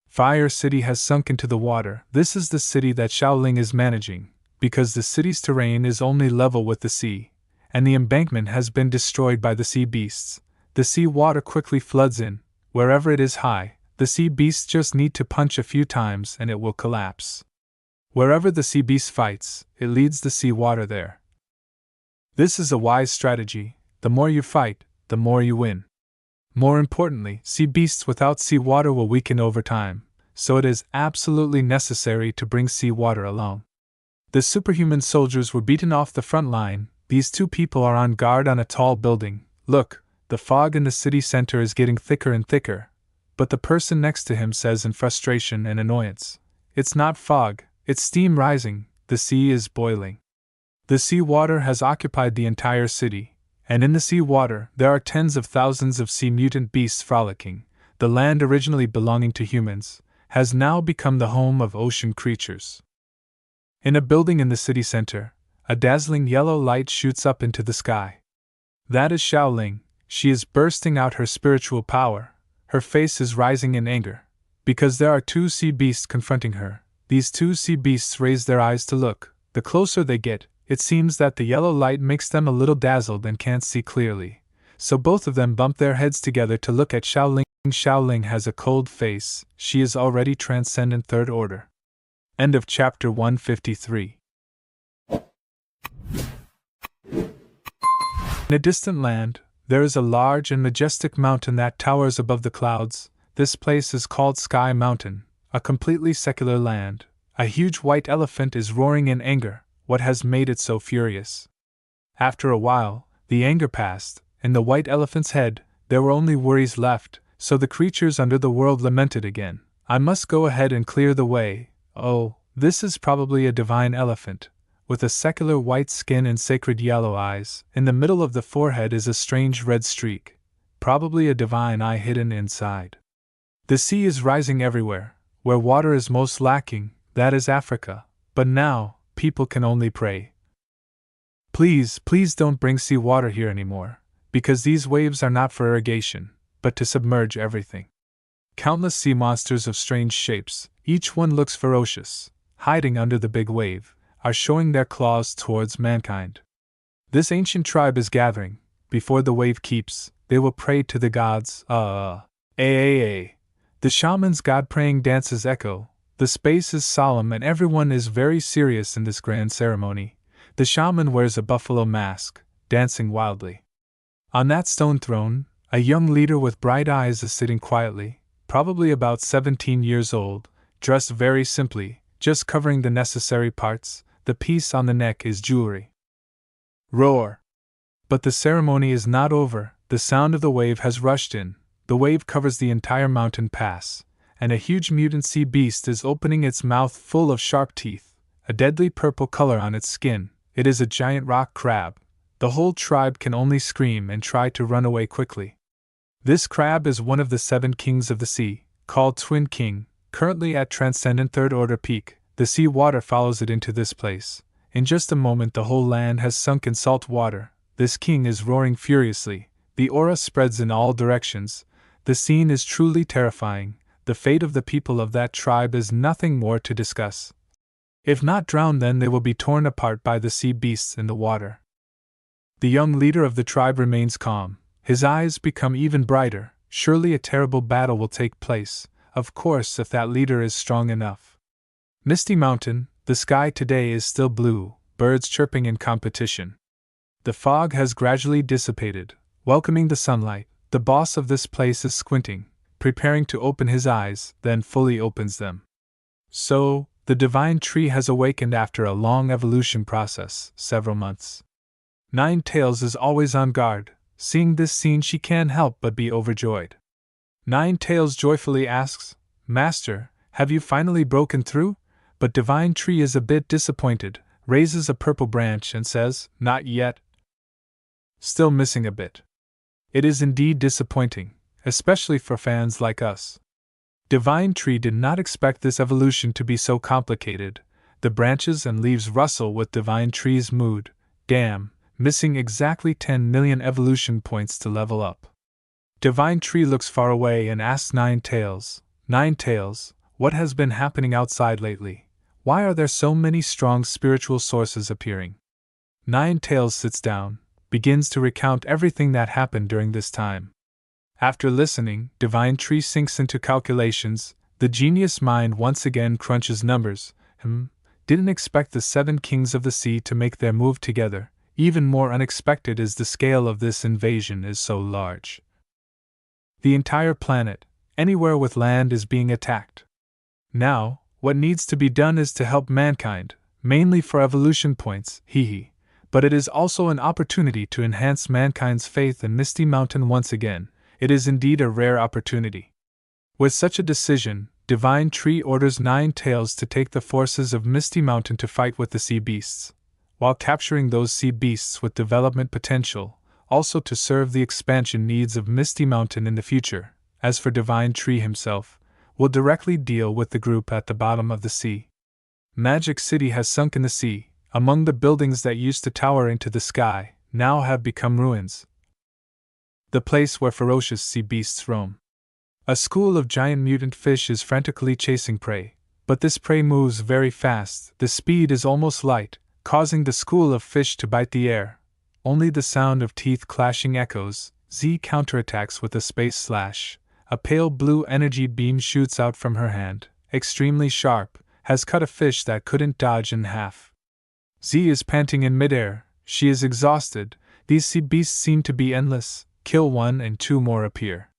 Fire City has sunk into the water. This is the city that Xiaoling is managing, because the city's terrain is only level with the sea, and the embankment has been destroyed by the sea beasts. The sea water quickly floods in. Wherever it is high, the sea beasts just need to punch a few times and it will collapse. Wherever the sea beast fights, it leads the sea water there. This is a wise strategy. The more you fight, the more you win. More importantly, sea beasts without sea water will weaken over time, so it is absolutely necessary to bring sea water along. The superhuman soldiers were beaten off the front line. These two people are on guard on a tall building. Look, the fog in the city center is getting thicker and thicker. But the person next to him says in frustration and annoyance, "It's not fog, it's steam rising, the sea is boiling." The sea water has occupied the entire city, and in the sea water there are tens of thousands of sea mutant beasts frolicking. The land originally belonging to humans has now become the home of ocean creatures. In a building in the city center, a dazzling yellow light shoots up into the sky. That is Xiaoling. She is bursting out her spiritual power. Her face is rising in anger, because there are two sea beasts confronting her. These two sea beasts raise their eyes to look. The closer they get, it seems that the yellow light makes them a little dazzled and can't see clearly. So both of them bump their heads together to look at Xiaoling. Xiaoling has a cold face. She is already transcendent third order. End of chapter 153. In a distant land, there is a large and majestic mountain that towers above the clouds. This place is called Sky Mountain, a completely secular land. A huge white elephant is roaring in anger. What has made it so furious? After a while, the anger passed. In the white elephant's head, there were only worries left, so the creatures under the world lamented again. I must go ahead and clear the way. Oh, this is probably a divine elephant, with a secular white skin and sacred yellow eyes. In the middle of the forehead is a strange red streak, probably a divine eye hidden inside. The sea is rising everywhere. Where water is most lacking, that is Africa. But now, people can only pray. Please, please don't bring sea water here anymore, because these waves are not for irrigation, but to submerge everything. Countless sea monsters of strange shapes, each one looks ferocious, hiding under the big wave, are showing their claws towards mankind. This ancient tribe is gathering. Before the wave keeps, they will pray to the gods. The shaman's god-praying dances echo. The space is solemn and everyone is very serious in this grand ceremony. The shaman wears a buffalo mask, dancing wildly. On that stone throne, a young leader with bright eyes is sitting quietly, probably about 17 years old, dressed very simply, just covering the necessary parts. The piece on the neck is jewelry. Roar! But the ceremony is not over. The sound of the wave has rushed in. The wave covers the entire mountain pass, and a huge mutant sea beast is opening its mouth full of sharp teeth, a deadly purple color on its skin. It is a giant rock crab. The whole tribe can only scream and try to run away quickly. This crab is one of the 7 kings of the sea, called Twin King, currently at Transcendent Third Order Peak. The sea water follows it into this place. In just a moment the whole land has sunk in salt water. This king is roaring furiously. The aura spreads in all directions. The scene is truly terrifying. the fate of the people of that tribe is nothing more to discuss. If not drowned, then they will be torn apart by the sea beasts in the water. The young leader of the tribe remains calm. His eyes become even brighter. Surely a terrible battle will take place, of course, if that leader is strong enough. Misty Mountain, the sky today is still blue, birds chirping in competition. The fog has gradually dissipated, welcoming the sunlight. The boss of this place is squinting, preparing to open his eyes, then fully opens them. So, the divine tree has awakened after a long evolution process, several months. Nine Tails is always on guard. Seeing this scene, she can't help but be overjoyed. Nine Tails joyfully asks, "Master, have you finally broken through?" But Divine Tree is a bit disappointed, raises a purple branch and says, "Not yet. Still missing a bit." It is indeed disappointing, especially for fans like us. Divine Tree did not expect this evolution to be so complicated. The branches and leaves rustle with Divine Tree's mood. Damn, missing exactly 10 million evolution points to level up. Divine Tree looks far away and asks Nine Tails, "Nine Tails, what has been happening outside lately? Why are there so many strong spiritual sources appearing?" Nine Tails sits down, begins to recount everything that happened during this time. After listening, Divine Tree sinks into calculations. The genius mind once again crunches numbers. Didn't expect the 7 kings of the sea to make their move together. Even more unexpected is the scale of this invasion is so large. The entire planet, anywhere with land, is being attacked. Now, what needs to be done is to help mankind, mainly for evolution points, but it is also an opportunity to enhance mankind's faith in Misty Mountain once again. It is indeed a rare opportunity. With such a decision, Divine Tree orders Nine Tails to take the forces of Misty Mountain to fight with the sea beasts, while capturing those sea beasts with development potential, also to serve the expansion needs of Misty Mountain in the future. As for Divine Tree himself, will directly deal with the group at the bottom of the sea. Magic City has sunk in the sea. Among the buildings that used to tower into the sky, now have become ruins. The place where ferocious sea beasts roam. A school of giant mutant fish is frantically chasing prey, but this prey moves very fast. The speed is almost light, causing the school of fish to bite the air. Only the sound of teeth clashing echoes. Z counterattacks with a space slash. A pale blue energy beam shoots out from her hand, extremely sharp, has cut a fish that couldn't dodge in half. Z is panting in midair. She is exhausted. These sea beasts seem to be endless. Kill one and 2 more appear.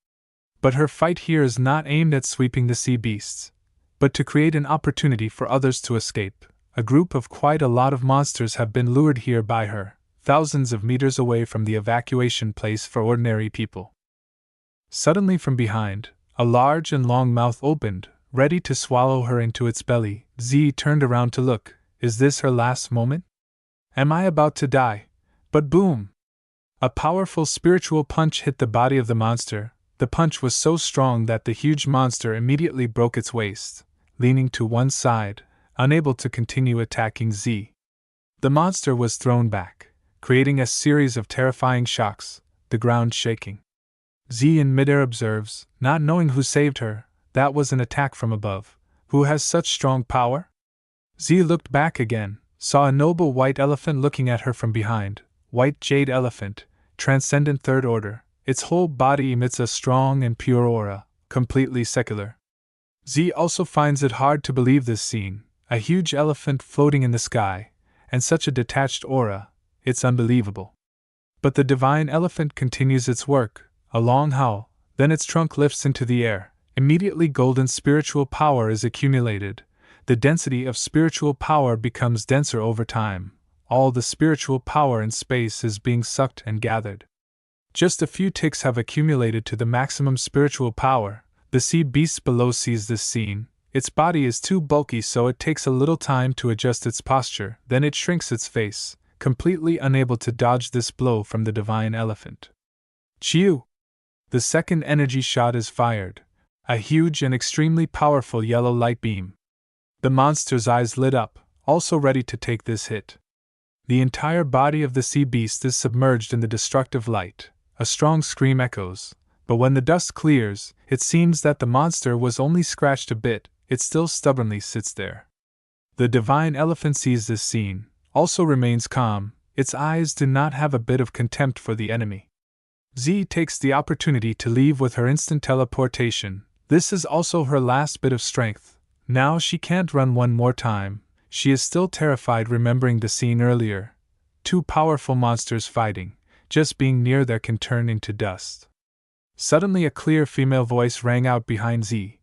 But her fight here is not aimed at sweeping the sea beasts, but to create an opportunity for others to escape. A group of quite a lot of monsters have been lured here by her, thousands of meters away from the evacuation place for ordinary people. Suddenly from behind, a large and long mouth opened, ready to swallow her into its belly. Z turned around to look. Is this her last moment? Am I about to die? But boom! A powerful spiritual punch hit the body of the monster. The punch was so strong that the huge monster immediately broke its waist, leaning to one side, unable to continue attacking Z. The monster was thrown back, creating a series of terrifying shocks, the ground shaking. Z in midair observes, not knowing who saved her. That was an attack from above. Who has such strong power? Z looked back again, saw a noble white elephant looking at her from behind. White jade elephant, transcendent third order. Its whole body emits a strong and pure aura, completely secular. Z also finds it hard to believe this scene, a huge elephant floating in the sky, and such a detached aura, it's unbelievable. But the divine elephant continues its work, a long howl, then its trunk lifts into the air. Immediately golden spiritual power is accumulated. The density of spiritual power becomes denser over time. All the spiritual power in space is being sucked and gathered. Just a few ticks have accumulated to the maximum spiritual power. The sea beast below sees this scene. Its body is too bulky, so it takes a little time to adjust its posture, then it shrinks its face, completely unable to dodge this blow from the divine elephant. Chiu! The second energy shot is fired. A huge and extremely powerful yellow light beam. The monster's eyes lit up, also ready to take this hit. The entire body of the sea beast is submerged in the destructive light. A strong scream echoes. But when the dust clears, it seems that the monster was only scratched a bit, it still stubbornly sits there. The divine elephant sees this scene, also remains calm, its eyes do not have a bit of contempt for the enemy. Z takes the opportunity to leave with her instant teleportation. This is also her last bit of strength. Now she can't run one more time. She is still terrified remembering the scene earlier. Two powerful monsters fighting. Just being near there can turn into dust. Suddenly a clear female voice rang out behind Z.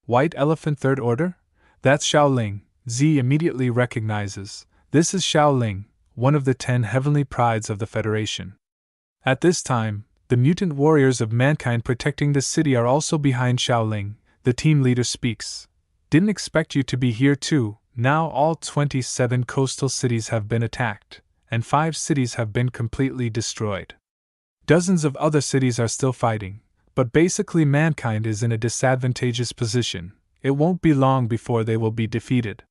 White Elephant Third Order? That's Xiaoling. Z immediately recognizes. This is Xiaoling, one of the 10 heavenly prides of the Federation. At this time, the mutant warriors of mankind protecting the city are also behind Xiaoling. The team leader speaks. Didn't expect you to be here too. Now all 27 coastal cities have been attacked, and 5 cities have been completely destroyed. Dozens of other cities are still fighting, but basically mankind is in a disadvantageous position. It won't be long before they will be defeated.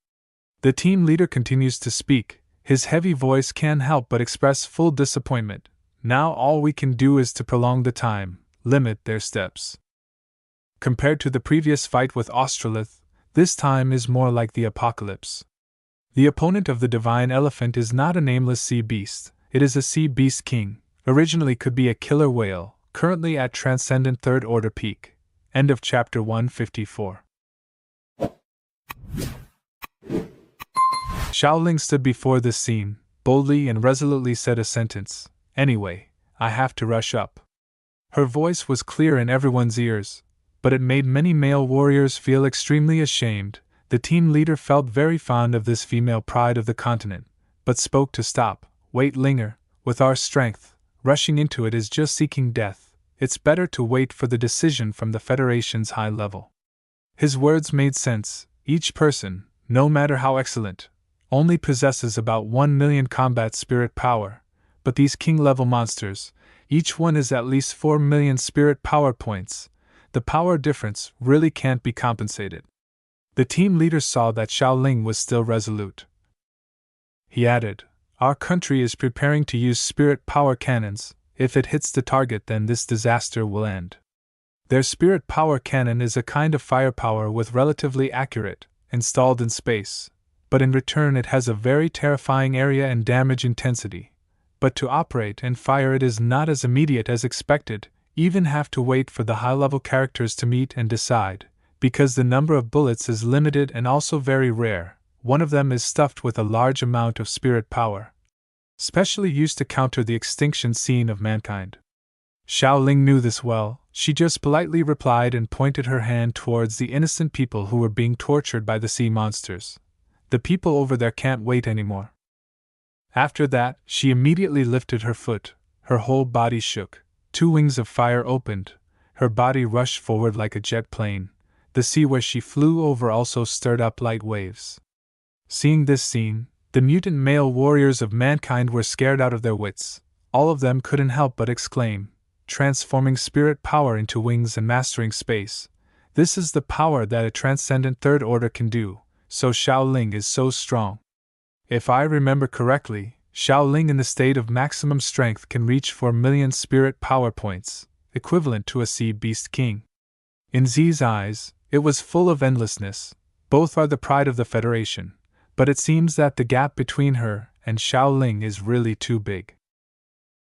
The team leader continues to speak. His heavy voice can't help but express full disappointment. Now all we can do is to prolong the time, limit their steps. Compared to the previous fight with Australith, this time is more like the apocalypse. The opponent of the divine elephant is not a nameless sea beast, it is a sea beast king, originally could be a killer whale, currently at transcendent third order peak. End of chapter 154. Xiaoling stood before this scene, boldly and resolutely said a sentence. Anyway, I have to rush up. Her voice was clear in everyone's ears, but it made many male warriors feel extremely ashamed. The team leader felt very fond of this female pride of the continent, but spoke to stop. Wait, linger. With our strength, rushing into it is just seeking death. It's better to wait for the decision from the Federation's high level. His words made sense. Each person, no matter how excellent, only possesses about 1 million combat spirit power. But these king-level monsters, each one is at least 4 million spirit power points. The power difference really can't be compensated. The team leader saw that Xiaoling was still resolute. He added, Our country is preparing to use spirit power cannons. If it hits the target, then this disaster will end. Their spirit power cannon is a kind of firepower with relatively accurate, installed in space, but in return it has a very terrifying area and damage intensity. But to operate and fire it is not as immediate as expected, even have to wait for the high-level characters to meet and decide, because the number of bullets is limited and also very rare. One of them is stuffed with a large amount of spirit power, specially used to counter the extinction scene of mankind. Xiaoling knew this well. She just politely replied and pointed her hand towards the innocent people who were being tortured by the sea monsters. The people over there can't wait anymore. After that, she immediately lifted her foot. Her whole body shook. 2 wings of fire opened. Her body rushed forward like a jet plane. The sea where she flew over also stirred up light waves. Seeing this scene, the mutant male warriors of mankind were scared out of their wits. All of them couldn't help but exclaim, transforming spirit power into wings and mastering space. This is the power that a transcendent third order can do, so Xiaoling is so strong. If I remember correctly, Xiaoling in the state of maximum strength can reach 4 million spirit power points, equivalent to a sea beast king. In Z's eyes, it was full of endlessness. Both are the pride of the Federation, but it seems that the gap between her and Xiaoling is really too big.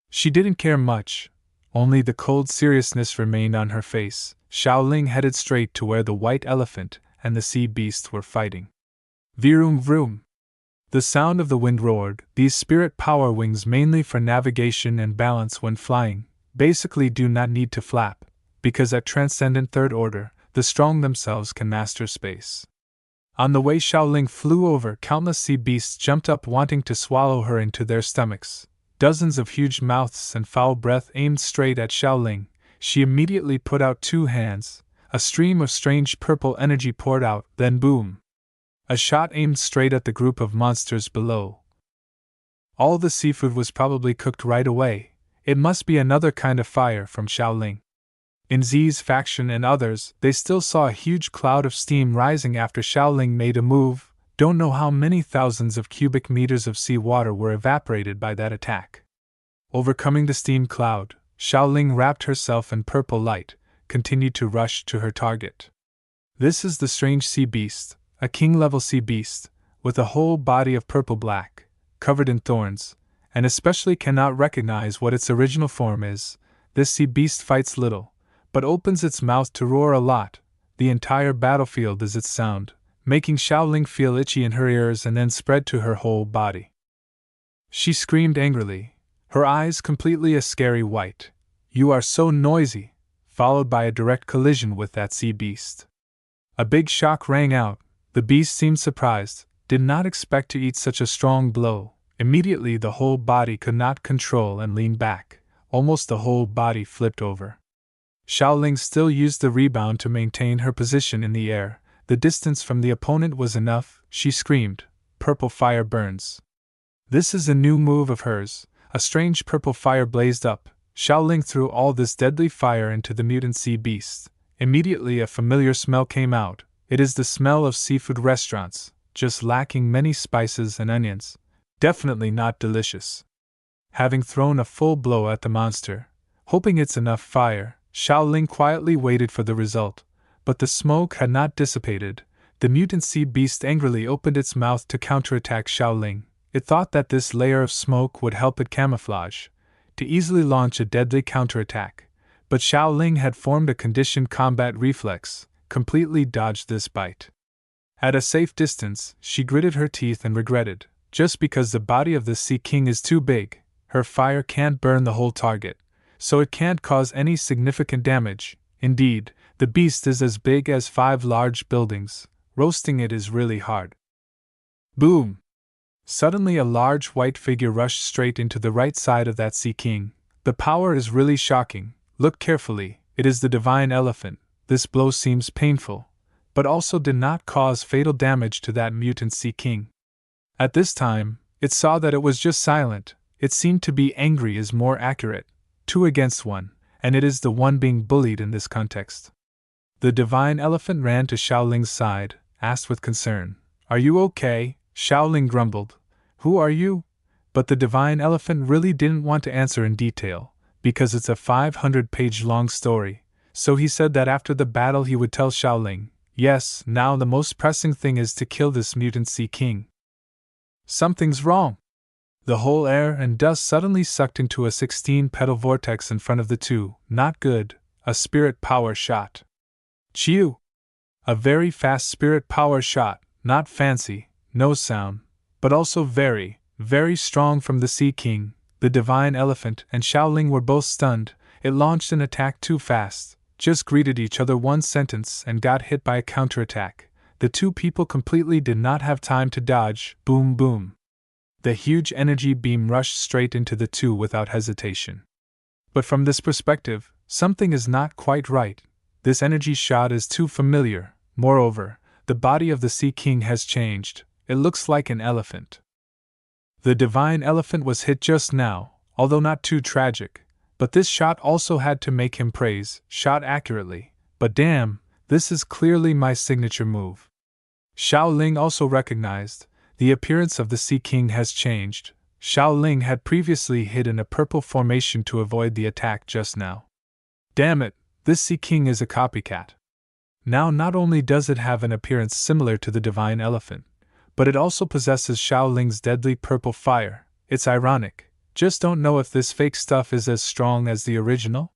She didn't care much, only the cold seriousness remained on her face. Xiaoling headed straight to where the white elephant and the sea beast were fighting. Vroom vroom. The sound of the wind roared. These spirit power wings, mainly for navigation and balance when flying, basically do not need to flap, because at transcendent third order, the strong themselves can master space. On the way Xiaoling flew over, countless sea beasts jumped up wanting to swallow her into their stomachs. Dozens of huge mouths and foul breath aimed straight at Xiaoling. She immediately put out 2 hands. A stream of strange purple energy poured out, then boom! A shot aimed straight at the group of monsters below. All the seafood was probably cooked right away. It must be another kind of fire from Xiaoling. In Z's faction and others, they still saw a huge cloud of steam rising after Xiaoling made a move. Don't know how many thousands of cubic meters of sea water were evaporated by that attack. Overcoming the steam cloud, Xiaoling wrapped herself in purple light, continued to rush to her target. This is the strange sea beast, a king-level sea beast, with a whole body of purple-black, covered in thorns, and especially cannot recognize what its original form is. This sea beast fights little, but opens its mouth to roar a lot. The entire battlefield is its sound, making Xiaoling feel itchy in her ears and then spread to her whole body. She screamed angrily, her eyes completely a scary white. "You are so noisy!" followed by a direct collision with that sea beast. A big shock rang out. The beast seemed surprised, did not expect to eat such a strong blow. Immediately the whole body could not control and leaned back. Almost the whole body flipped over. Xiaoling still used the rebound to maintain her position in the air. The distance from the opponent was enough. She screamed, "Purple fire burns." This is a new move of hers. A strange purple fire blazed up. Xiaoling threw all this deadly fire into the mutant sea beast. Immediately a familiar smell came out. It is the smell of seafood restaurants, just lacking many spices and onions. Definitely not delicious. Having thrown a full blow at the monster, hoping it's enough fire, Xiaoling quietly waited for the result. But the smoke had not dissipated. The mutant sea beast angrily opened its mouth to counterattack Xiaoling. It thought that this layer of smoke would help it camouflage, to easily launch a deadly counterattack. But Xiaoling had formed a conditioned combat reflex, completely dodged this bite. At a safe distance, she gritted her teeth and regretted, just because the body of the Sea King is too big, her fire can't burn the whole target, so it can't cause any significant damage. Indeed, the beast is as big as 5 large buildings. Roasting it is really hard. Boom! Suddenly a large white figure rushed straight into the right side of that Sea King. The power is really shocking. Look carefully, it is the divine elephant. This blow seems painful, but also did not cause fatal damage to that mutant Sea King. At this time, it saw that it was just silent. It seemed to be angry is more accurate. 2 against 1, and it is the one being bullied in this context. The divine elephant ran to Xiaoling's side, asked with concern, "Are you okay?" Xiaoling grumbled, "Who are you?" But the divine elephant really didn't want to answer in detail, because it's a 500-page long story, so he said that after the battle he would tell Xiaoling. Yes, now the most pressing thing is to kill this mutant Sea King. Something's wrong. The whole air and dust suddenly sucked into a 16-petal vortex in front of the two. Not good. A spirit power shot. Chiu! A very fast spirit power shot, not fancy, no sound, but also very, very strong from the Sea King. The divine elephant and Xiaoling were both stunned. It launched an attack too fast, just greeted each other one sentence and got hit by a counterattack. The two people completely did not have time to dodge. Boom boom. The huge energy beam rushed straight into the two without hesitation. But from this perspective, something is not quite right. This energy shot is too familiar. Moreover, the body of the Sea King has changed. It looks like an elephant. The divine elephant was hit just now, although not too tragic, but this shot also had to make him praise, shot accurately. But damn, this is clearly my signature move. Xiaoling also recognized, the appearance of the Sea King has changed. Xiaoling had previously hid in a purple formation to avoid the attack just now. Damn it, this Sea King is a copycat. Now not only does it have an appearance similar to the divine elephant, but it also possesses Xiaoling's deadly purple fire. It's ironic. Just don't know if this fake stuff is as strong as the original?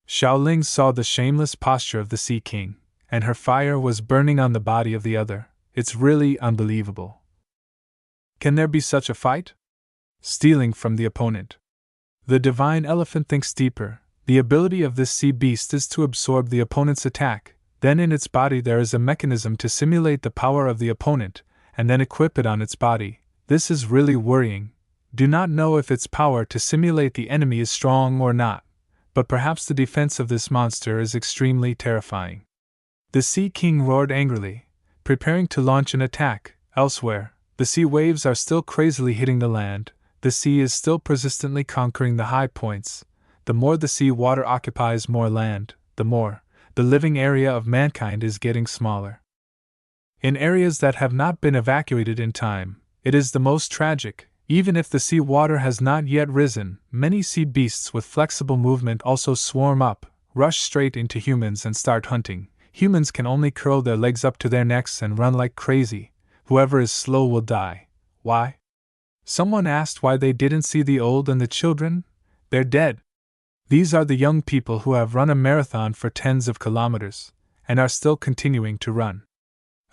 Xiaoling saw the shameless posture of the Sea King, and her fire was burning on the body of the other. It's really unbelievable. Can there be such a fight? Stealing from the opponent. The divine elephant thinks deeper. The ability of this sea beast is to absorb the opponent's attack. Then in its body there is a mechanism to simulate the power of the opponent, and then equip it on its body. This is really worrying. Do not know if its power to simulate the enemy is strong or not, but perhaps the defense of this monster is extremely terrifying. The Sea King roared angrily, preparing to launch an attack. Elsewhere, the sea waves are still crazily hitting the land. The sea is still persistently conquering the high points. The more the sea water occupies more land, the more the living area of mankind is getting smaller. In areas that have not been evacuated in time, it is the most tragic. Even if the sea water has not yet risen, many sea beasts with flexible movement also swarm up, rush straight into humans and start hunting. Humans can only curl their legs up to their necks and run like crazy. Whoever is slow will die. Why? Someone asked why they didn't see the old and the children. They're dead. These are the young people who have run a marathon for tens of kilometers, and are still continuing to run.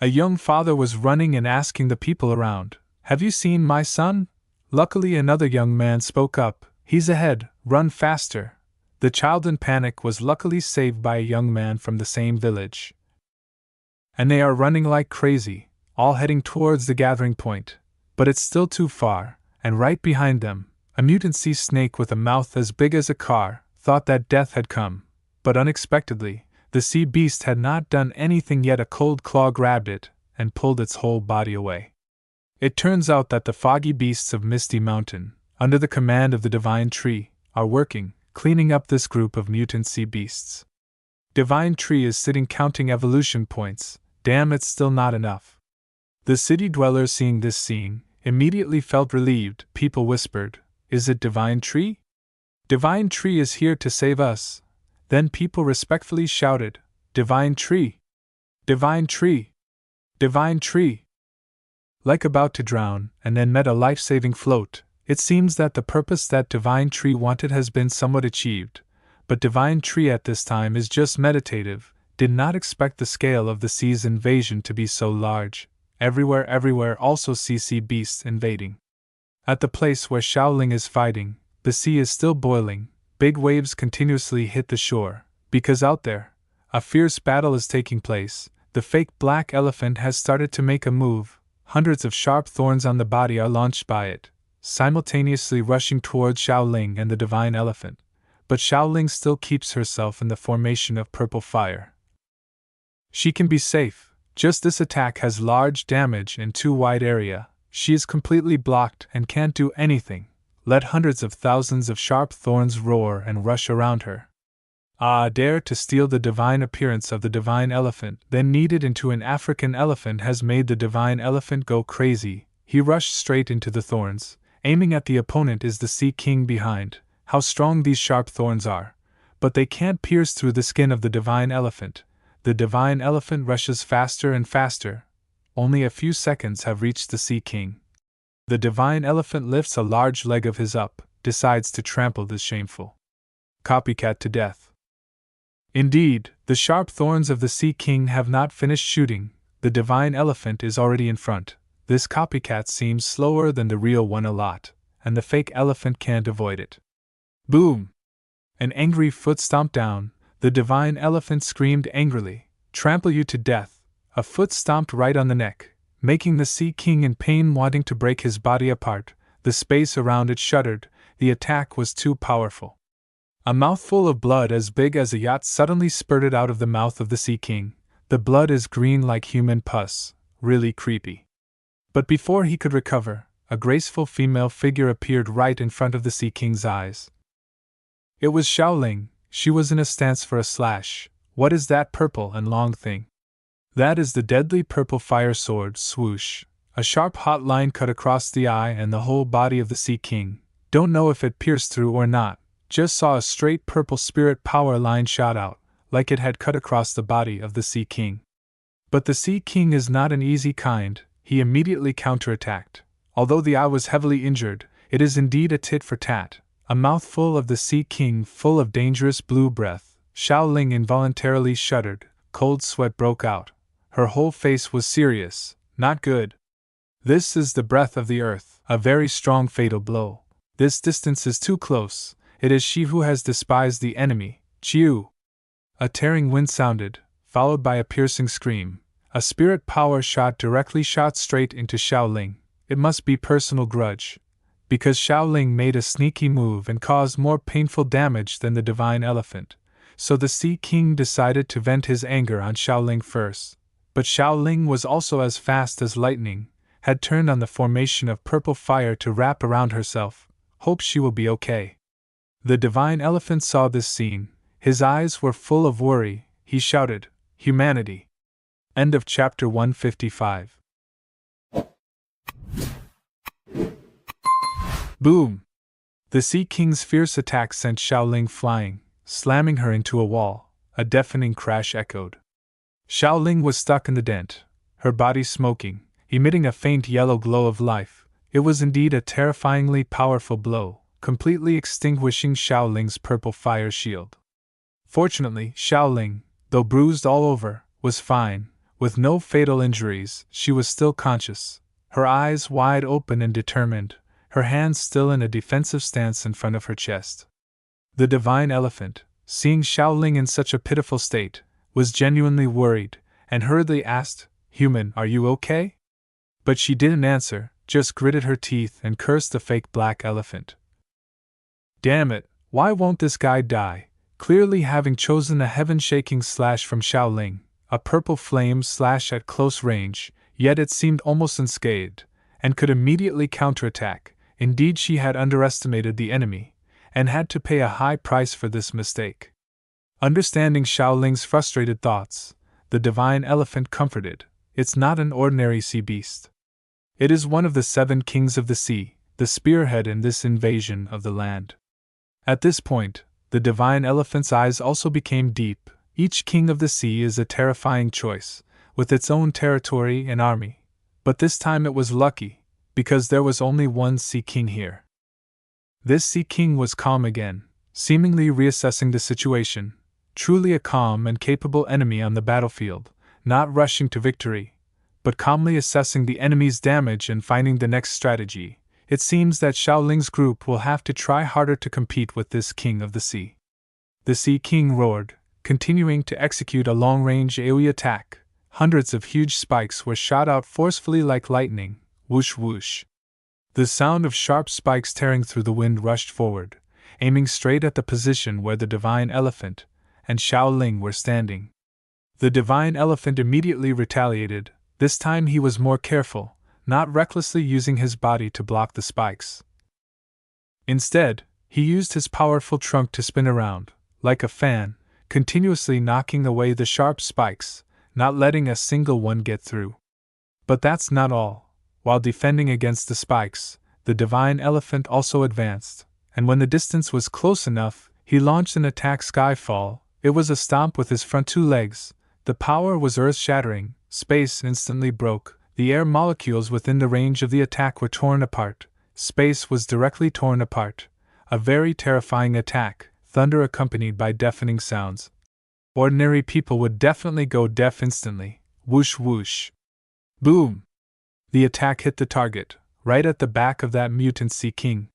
A young father was running and asking the people around, "Have you seen my son?" Luckily, another young man spoke up, "He's ahead, run faster." The child in panic was luckily saved by a young man from the same village. And they are running like crazy, all heading towards the gathering point. But it's still too far, and right behind them, a mutant sea snake with a mouth as big as a car thought that death had come. But unexpectedly, the sea beast had not done anything yet. A cold claw grabbed it and pulled its whole body away. It turns out that the foggy beasts of Misty Mountain, under the command of the Divine Tree, are working, cleaning up this group of mutant sea beasts. Divine Tree is sitting counting evolution points. Damn, it's still not enough. The city dwellers, seeing this scene, immediately felt relieved. People whispered, "Is it Divine Tree? Divine Tree is here to save us." Then people respectfully shouted, "Divine Tree! Divine Tree! Divine Tree!" Like about to drown, and then met a life-saving float. It seems that the purpose that Divine Tree wanted has been somewhat achieved, but Divine Tree at this time is just meditative, did not expect the scale of the sea's invasion to be so large. Everywhere also see sea beasts invading. At the place where Shaoling is fighting, the sea is still boiling. Big waves continuously hit the shore, because out there, a fierce battle is taking place. The fake black elephant has started to make a move. Hundreds of sharp thorns on the body are launched by it, simultaneously rushing towards Shaoling and the divine elephant. But Shaoling still keeps herself in the formation of purple fire. She can be safe. Just this attack has large damage in too wide area. She is completely blocked and can't do anything. Let hundreds of thousands of sharp thorns roar and rush around her. Dare to steal the divine appearance of the divine elephant, then kneaded into an African elephant, has made the divine elephant go crazy. He rushed straight into the thorns, aiming at the opponent. Is the Sea King behind? How strong these sharp thorns are! But they can't pierce through the skin of the divine elephant. The divine elephant rushes faster and faster. Only a few seconds have reached the Sea King. The divine elephant lifts a large leg of his up, decides to trample this shameful copycat to death. Indeed, the sharp thorns of the Sea King have not finished shooting. The divine elephant is already in front. This copycat seems slower than the real one a lot, and the fake elephant can't avoid it. Boom! An angry foot stomped down. The divine elephant screamed angrily, "Trample you to death!" A foot stomped right on the neck, making the Sea King in pain, wanting to break his body apart. The space around it shuddered. The attack was too powerful. A mouthful of blood as big as a yacht suddenly spurted out of the mouth of the Sea King. The blood is green like human pus, really creepy. But before he could recover, a graceful female figure appeared right in front of the Sea King's eyes. It was Shaoling. She was in a stance for a slash. What is that purple and long thing? That is the deadly purple fire sword. Swoosh. A sharp hot line cut across the eye and the whole body of the Sea King. Don't know if it pierced through or not. Just saw a straight purple spirit power line shot out, like it had cut across the body of the Sea King. But the Sea King is not an easy kind. He immediately counterattacked. Although the eye was heavily injured, it is indeed a tit for tat. A mouthful of the Sea King full of dangerous blue breath. Shaoling involuntarily shuddered. Cold sweat broke out. Her whole face was serious. Not good. This is the breath of the earth. A very strong fatal blow. This distance is too close. It is she who has despised the enemy. Chiu! A tearing wind sounded, followed by a piercing scream. A spirit power shot straight into Shaoling. It must be personal grudge. Because Shaoling made a sneaky move and caused more painful damage than the divine elephant. So the Sea King decided to vent his anger on Shaoling first. But Shaoling was also as fast as lightning, had turned on the formation of purple fire to wrap around herself. Hope she will be okay. The divine elephant saw this scene. His eyes were full of worry. He shouted, "Humanity!" End of chapter 155. Boom! The Sea King's fierce attack sent Xiaoling flying, slamming her into a wall. A deafening crash echoed. Xiaoling was stuck in the dent, her body smoking, emitting a faint yellow glow of life. It was indeed a terrifyingly powerful blow, completely extinguishing Xiaoling's purple fire shield. Fortunately, Xiaoling, though bruised all over, was fine. With no fatal injuries, she was still conscious, her eyes wide open and determined, her hands still in a defensive stance in front of her chest. The divine elephant, seeing Xiaoling in such a pitiful state, was genuinely worried, and hurriedly asked, "Human, are you okay?" But she didn't answer, just gritted her teeth and cursed the fake black elephant. Damn it, why won't this guy die? Clearly having chosen a heaven-shaking slash from Xiaoling, a purple flame slash at close range, yet it seemed almost unscathed, and could immediately counterattack. Indeed, she had underestimated the enemy, and had to pay a high price for this mistake. Understanding Xiaoling's frustrated thoughts, the divine elephant comforted, "It's not an ordinary sea beast. It is one of the 7 kings of the sea, the spearhead in this invasion of the land." At this point, the divine elephant's eyes also became deep. Each king of the sea is a terrifying choice, with its own territory and army. But this time it was lucky, because there was only one sea king here. This sea king was calm again, seemingly reassessing the situation, truly a calm and capable enemy on the battlefield, not rushing to victory, but calmly assessing the enemy's damage and finding the next strategy. It seems that Xiaoling's group will have to try harder to compete with this king of the sea. The sea king roared, continuing to execute a long-range AoE attack. Hundreds of huge spikes were shot out forcefully like lightning, whoosh whoosh. The sound of sharp spikes tearing through the wind rushed forward, aiming straight at the position where the divine elephant and Xiaoling were standing. The divine elephant immediately retaliated. This time he was more careful, not recklessly using his body to block the spikes. Instead, he used his powerful trunk to spin around, like a fan, continuously knocking away the sharp spikes, not letting a single one get through. But that's not all. While defending against the spikes, the divine elephant also advanced, and when the distance was close enough, he launched an attack Skyfall. It was a stomp with his front 2 legs. The power was earth-shattering. Space instantly broke. The air molecules within the range of the attack were torn apart. Space was directly torn apart. A very terrifying attack, thunder accompanied by deafening sounds. Ordinary people would definitely go deaf instantly. Whoosh whoosh. Boom! The attack hit the target, right at the back of that mutant sea king.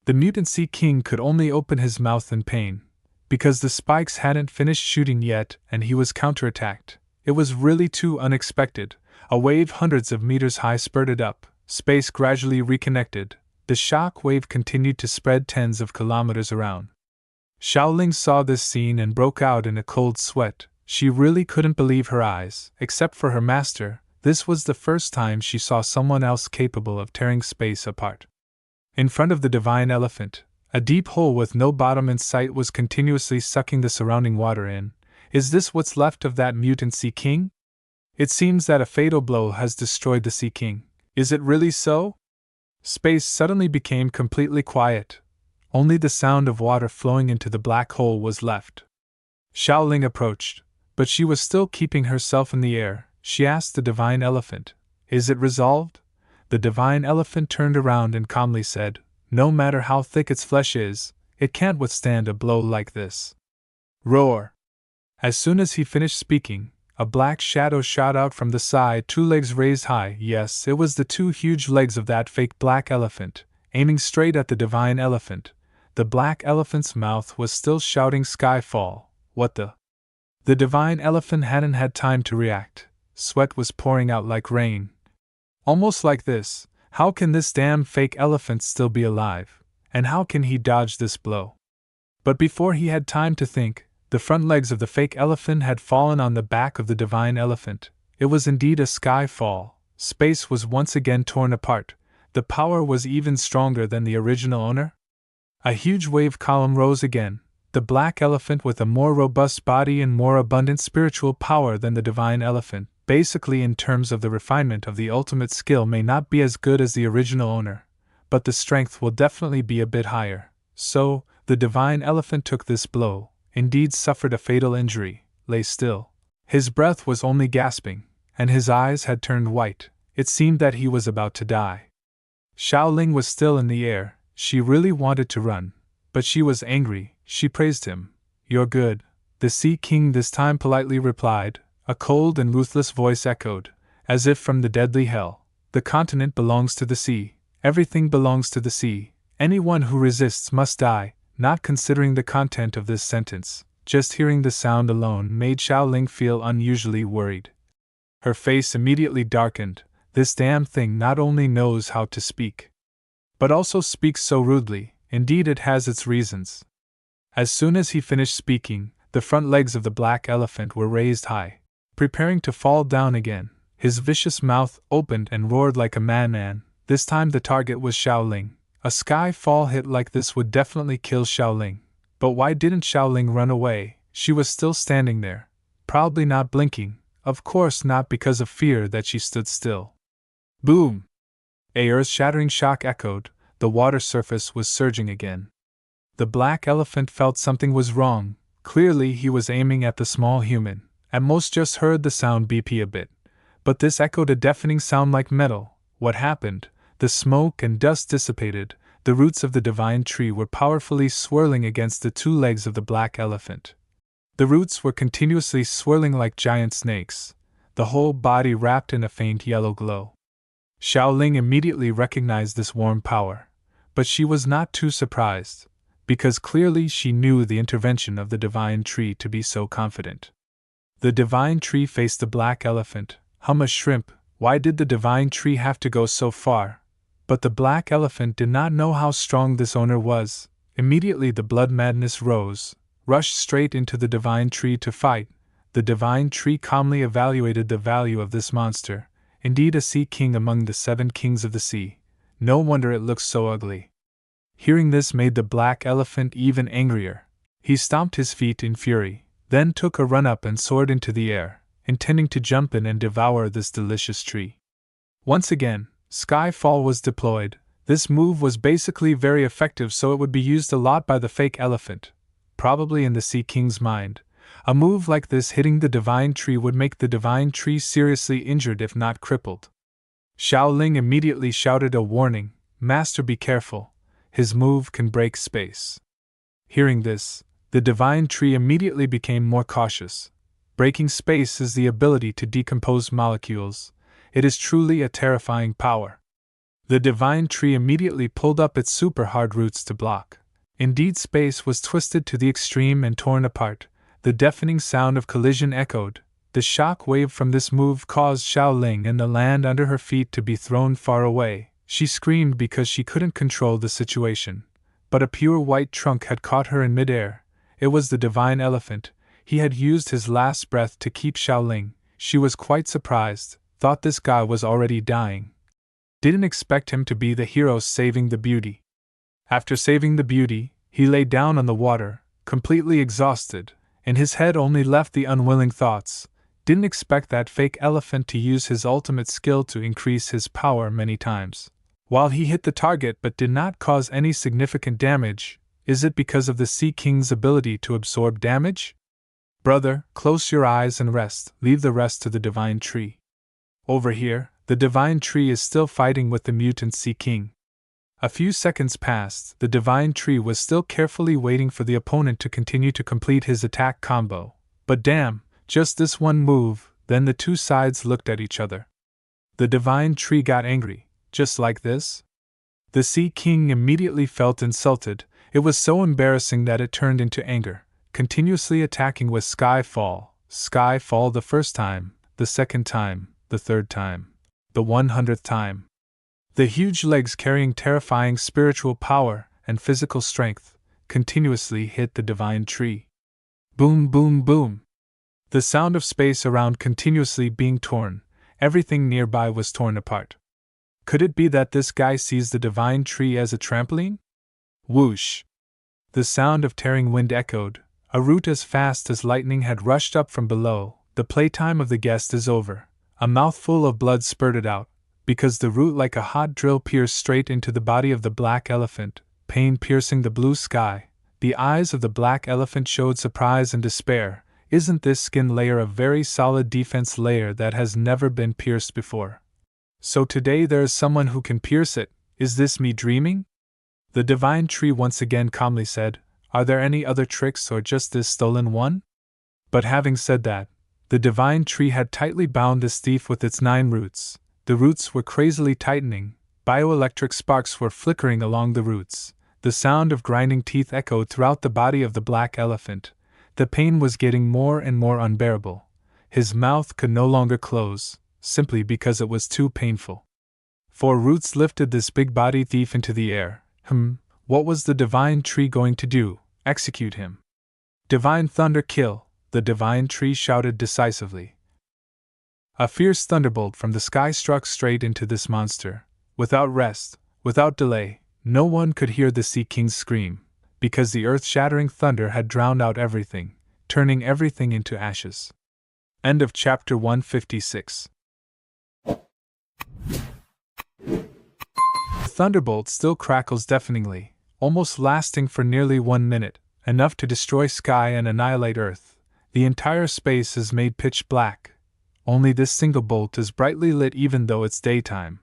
The mutant sea king could only open his mouth in pain, because the spikes hadn't finished shooting yet and he was counterattacked. It was really too unexpected. A wave hundreds of meters high spurted up, space gradually reconnected. The shock wave continued to spread tens of kilometers around. Xiaoling saw this scene and broke out in a cold sweat. She really couldn't believe her eyes. Except for her master, this was the first time she saw someone else capable of tearing space apart. In front of the divine elephant, a deep hole with no bottom in sight was continuously sucking the surrounding water in. Is this what's left of that mutant sea king? It seems that a fatal blow has destroyed the sea king. Is it really so? Space suddenly became completely quiet. Only the sound of water flowing into the black hole was left. Xiaoling approached, but she was still keeping herself in the air. She asked the divine elephant, "Is it resolved?" The divine elephant turned around and calmly said, "No matter how thick its flesh is, it can't withstand a blow like this." Roar! As soon as he finished speaking, a black shadow shot out from the side, 2 legs raised high. Yes, it was the 2 huge legs of that fake black elephant, aiming straight at the divine elephant. The black elephant's mouth was still shouting Skyfall. What the? The divine elephant hadn't had time to react. Sweat was pouring out like rain. Almost like this: how can this damn fake elephant still be alive? And how can he dodge this blow? But before he had time to think, the front legs of the fake elephant had fallen on the back of the divine elephant. It was indeed a sky fall. Space was once again torn apart. The power was even stronger than the original owner. A huge wave column rose again. The black elephant, with a more robust body and more abundant spiritual power than the divine elephant, basically in terms of the refinement of the ultimate skill, may not be as good as the original owner, but the strength will definitely be a bit higher. So, the divine elephant took this blow, indeed suffered a fatal injury, lay still. His breath was only gasping, and his eyes had turned white. It seemed that he was about to die. Xiaoling was still in the air. She really wanted to run, but she was angry. She praised him. "You're good," the Sea King this time politely replied. A cold and ruthless voice echoed, as if from the deadly hell. "The continent belongs to the sea. Everything belongs to the sea. Anyone who resists must die." Not considering the content of this sentence, just hearing the sound alone made Xiaoling feel unusually worried. Her face immediately darkened. This damn thing not only knows how to speak, but also speaks so rudely. Indeed, it has its reasons. As soon as he finished speaking, the front legs of the black elephant were raised high, preparing to fall down again. His vicious mouth opened and roared like a madman. This time the target was Xiaoling. A sky fall hit like this would definitely kill Xiaoling. But why didn't Xiaoling run away? She was still standing there, proudly not blinking. Of course not because of fear that she stood still. Boom! A earth-shattering shock echoed. The water surface was surging again. The black elephant felt something was wrong. Clearly he was aiming at the small human. At most just heard the sound BP a bit. But this echoed a deafening sound like metal. What happened? The smoke and dust dissipated. The roots of the divine tree were powerfully swirling against the two legs of the black elephant. The roots were continuously swirling like giant snakes, the whole body wrapped in a faint yellow glow. Xiaoling immediately recognized this warm power, but she was not too surprised, because clearly she knew the intervention of the divine tree to be so confident. The divine tree faced the black elephant. A shrimp, why did the divine tree have to go so far? But the black elephant did not know how strong this owner was. Immediately the blood madness rose, rushed straight into the divine tree to fight. The divine tree calmly evaluated the value of this monster, indeed a sea king among the 7 kings of the sea. No wonder it looks so ugly. Hearing this made the black elephant even angrier. He stomped his feet in fury, then took a run up and soared into the air, intending to jump in and devour this delicious tree. Once again, Skyfall was deployed. This move was basically very effective, so it would be used a lot by the fake elephant. Probably in the Sea King's mind, a move like this hitting the divine tree would make the divine tree seriously injured if not crippled. Xiaoling immediately shouted a warning, "Master, be careful. His move can break space." Hearing this, the divine tree immediately became more cautious. Breaking space is the ability to decompose molecules. It is truly a terrifying power. The divine tree immediately pulled up its super hard roots to block. Indeed, space was twisted to the extreme and torn apart. The deafening sound of collision echoed. The shock wave from this move caused Xiaoling and the land under her feet to be thrown far away. She screamed because she couldn't control the situation. But a pure white trunk had caught her in midair. It was the divine elephant. He had used his last breath to keep Xiaoling. She was quite surprised, thought this guy was already dying. Didn't expect him to be the hero saving the beauty. After saving the beauty, he lay down on the water, completely exhausted. In his head only left the unwilling thoughts. Didn't expect that fake elephant to use his ultimate skill to increase his power many times, while he hit the target but did not cause any significant damage. Is it because of the Sea King's ability to absorb damage? Brother, close your eyes and rest. Leave the rest to the divine tree. Over here, the divine tree is still fighting with the mutant Sea King. A few seconds passed. The divine tree was still carefully waiting for the opponent to continue to complete his attack combo. But damn, just this one move. Then the two sides looked at each other. The divine tree got angry. Just like this? The Sea King immediately felt insulted. It was so embarrassing that it turned into anger, continuously attacking with Skyfall. Skyfall the first time, the second time, the third time, the 100th time. The huge legs carrying terrifying spiritual power and physical strength continuously hit the divine tree. Boom, boom, boom. The sound of space around continuously being torn. Everything nearby was torn apart. Could it be that this guy sees the divine tree as a trampoline? Whoosh! The sound of tearing wind echoed. A root as fast as lightning had rushed up from below. The playtime of the guest is over. A mouthful of blood spurted out. because the root like a hot drill pierced straight into the body of the black elephant, pain piercing the blue sky. The eyes of the black elephant showed surprise and despair. Isn't this skin layer a very solid defense layer that has never been pierced before? So today there is someone who can pierce it. Is this me dreaming? The divine tree once again calmly said, Are there any other tricks or just this stolen one? But having said that, the divine tree had tightly bound this thief with its 9 roots. The roots were crazily tightening, bioelectric sparks were flickering along the roots. The sound of grinding teeth echoed throughout the body of the black elephant. The pain was getting more and more unbearable. His mouth could no longer close, simply because it was too painful. 4 roots lifted this big-bodied thief into the air. What was the divine tree going to do? Execute him. Divine thunder kill, the divine tree shouted decisively. A fierce thunderbolt from the sky struck straight into this monster. Without rest, without delay, no one could hear the Sea King's scream, because the earth-shattering thunder had drowned out everything, turning everything into ashes. End of chapter 156. The thunderbolt still crackles deafeningly, almost lasting for nearly 1 minute, enough to destroy sky and annihilate Earth. The entire space is made pitch black. Only this single bolt is brightly lit even though it's daytime.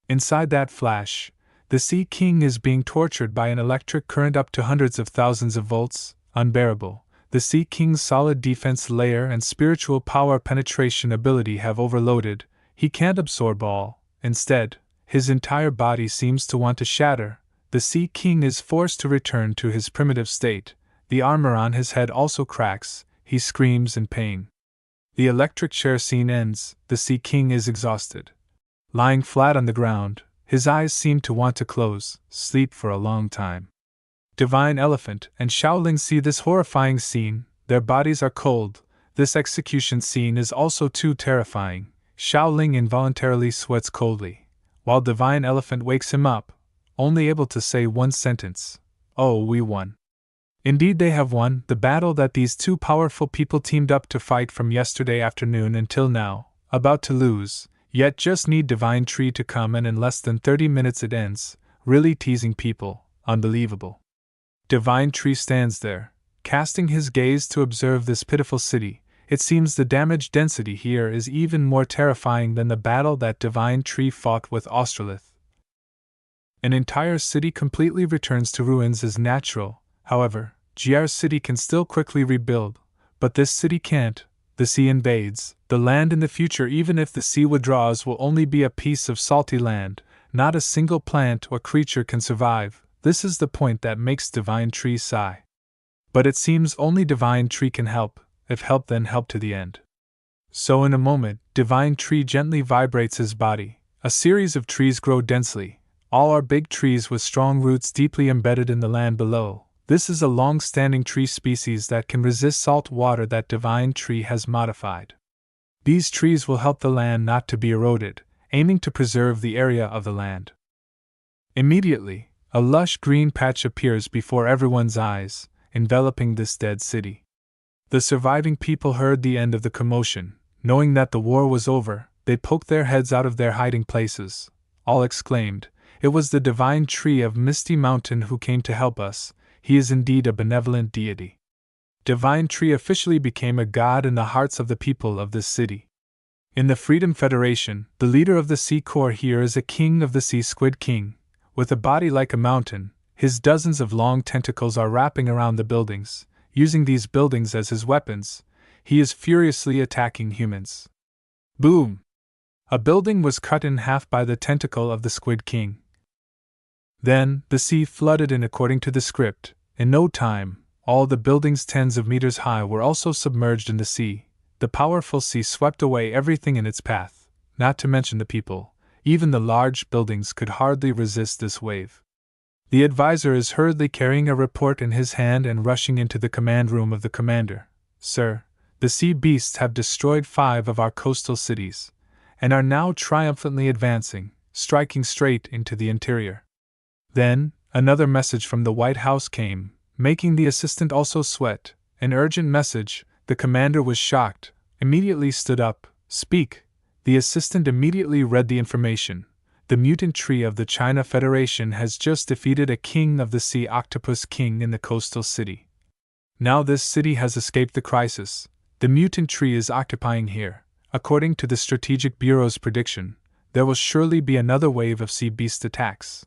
Inside that flash, the Sea King is being tortured by an electric current up to hundreds of thousands of volts, unbearable. The Sea King's solid defense layer and spiritual power penetration ability have overloaded. He can't absorb all. Instead, his entire body seems to want to shatter. The Sea King is forced to return to his primitive state. The armor on his head also cracks. He screams in pain. The electric chair scene ends. The Sea King is exhausted. Lying flat on the ground, his eyes seem to want to close, sleep for a long time. Divine Elephant and Shaoling see this horrifying scene. Their bodies are cold. This execution scene is also too terrifying. Shaoling involuntarily sweats coldly, while Divine Elephant wakes him up, only able to say one sentence. Oh, we won. Indeed they have won. The battle that these two powerful people teamed up to fight from yesterday afternoon until now, about to lose, yet just need Divine Tree to come and in less than 30 minutes it ends, really teasing people, unbelievable. Divine Tree stands there, casting his gaze to observe this pitiful city. It seems the damage density here is even more terrifying than the battle that Divine Tree fought with Australith. An entire city completely returns to ruins is natural. However, GR's city can still quickly rebuild, but this city can't. The sea invades. The land in the future, even if the sea withdraws, will only be a piece of salty land. Not a single plant or creature can survive. This is the point that makes Divine Tree sigh. But it seems only Divine Tree can help, if help then help to the end. So in a moment, Divine Tree gently vibrates his body. A series of trees grow densely. All are big trees with strong roots deeply embedded in the land below. This is a long-standing tree species that can resist salt water that Divine Tree has modified. These trees will help the land not to be eroded, aiming to preserve the area of the land. Immediately, a lush green patch appears before everyone's eyes, enveloping this dead city. The surviving people heard the end of the commotion. Knowing that the war was over, they poked their heads out of their hiding places. All exclaimed, "It was the Divine Tree of Misty Mountain who came to help us. He is indeed a benevolent deity." Divine Tree officially became a god in the hearts of the people of this city. In the Freedom Federation, the leader of the Sea Corps here is a king of the Sea Squid King. With a body like a mountain, his dozens of long tentacles are wrapping around the buildings. Using these buildings as his weapons, he is furiously attacking humans. Boom! A building was cut in half by the tentacle of the Squid King. Then, the sea flooded in according to the script. In no time, all the buildings tens of meters high were also submerged in the sea. The powerful sea swept away everything in its path, not to mention the people. Even the large buildings could hardly resist this wave. The advisor is hurriedly carrying a report in his hand and rushing into the command room of the commander. "Sir, the sea beasts have destroyed 5 of our coastal cities, and are now triumphantly advancing, striking straight into the interior." Then, another message from the White House came, making the assistant also sweat. An urgent message. The commander was shocked, immediately stood up. "Speak, The assistant immediately read the information. The mutant tree of the China Federation has just defeated a king of the sea octopus king in the coastal city. Now this city has escaped the crisis. The mutant tree is occupying here. According to the Strategic Bureau's prediction, there will surely be another wave of sea beast attacks.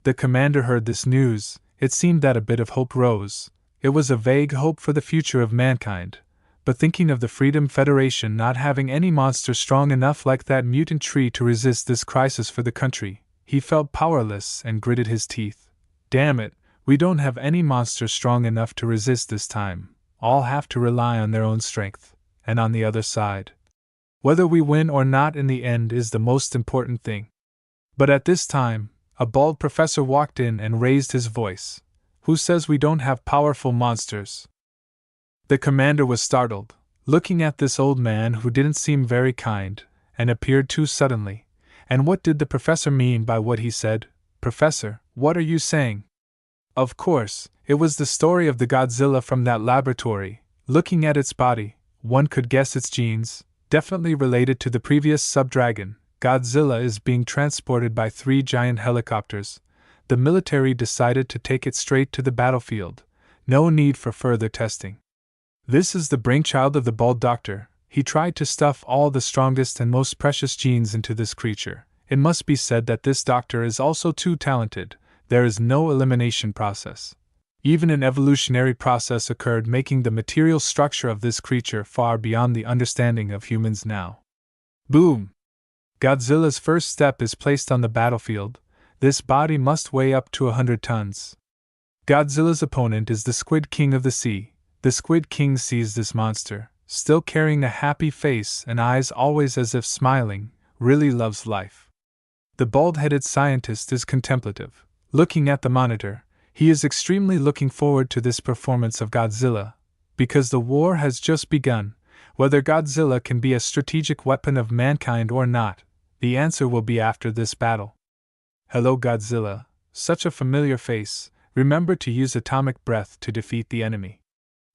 The commander heard this news. It seemed that a bit of hope rose. It was a vague hope for the future of mankind. But thinking of the Freedom Federation not having any monster strong enough like that mutant tree to resist this crisis for the country, he felt powerless and gritted his teeth. Damn it, we don't have any monster strong enough to resist this time. All have to rely on their own strength. And on the other side, whether we win or not in the end is the most important thing. But at this time, a bald professor walked in and raised his voice. Who says we don't have powerful monsters? The commander was startled, looking at this old man who didn't seem very kind, and appeared too suddenly. And what did the professor mean by what he said? Professor, what are you saying? Of course, it was the story of the Godzilla from that laboratory. Looking at its body, one could guess its genes, definitely related to the previous sub-dragon. Godzilla is being transported by 3 giant helicopters. The military decided to take it straight to the battlefield. No need for further testing. This is the brainchild of the bald doctor. He tried to stuff all the strongest and most precious genes into this creature. It must be said that this doctor is also too talented. There is no elimination process. Even an evolutionary process occurred, making the material structure of this creature far beyond the understanding of humans now. Boom! Godzilla's first step is placed on the battlefield. This body must weigh up to 100 tons. Godzilla's opponent is the Squid King of the Sea. The Squid King sees this monster, still carrying a happy face and eyes always as if smiling, really loves life. The bald-headed scientist is contemplative. Looking at the monitor, he is extremely looking forward to this performance of Godzilla, because the war has just begun. Whether Godzilla can be a strategic weapon of mankind or not, the answer will be after this battle. Hello Godzilla, such a familiar face. Remember to use atomic breath to defeat the enemy.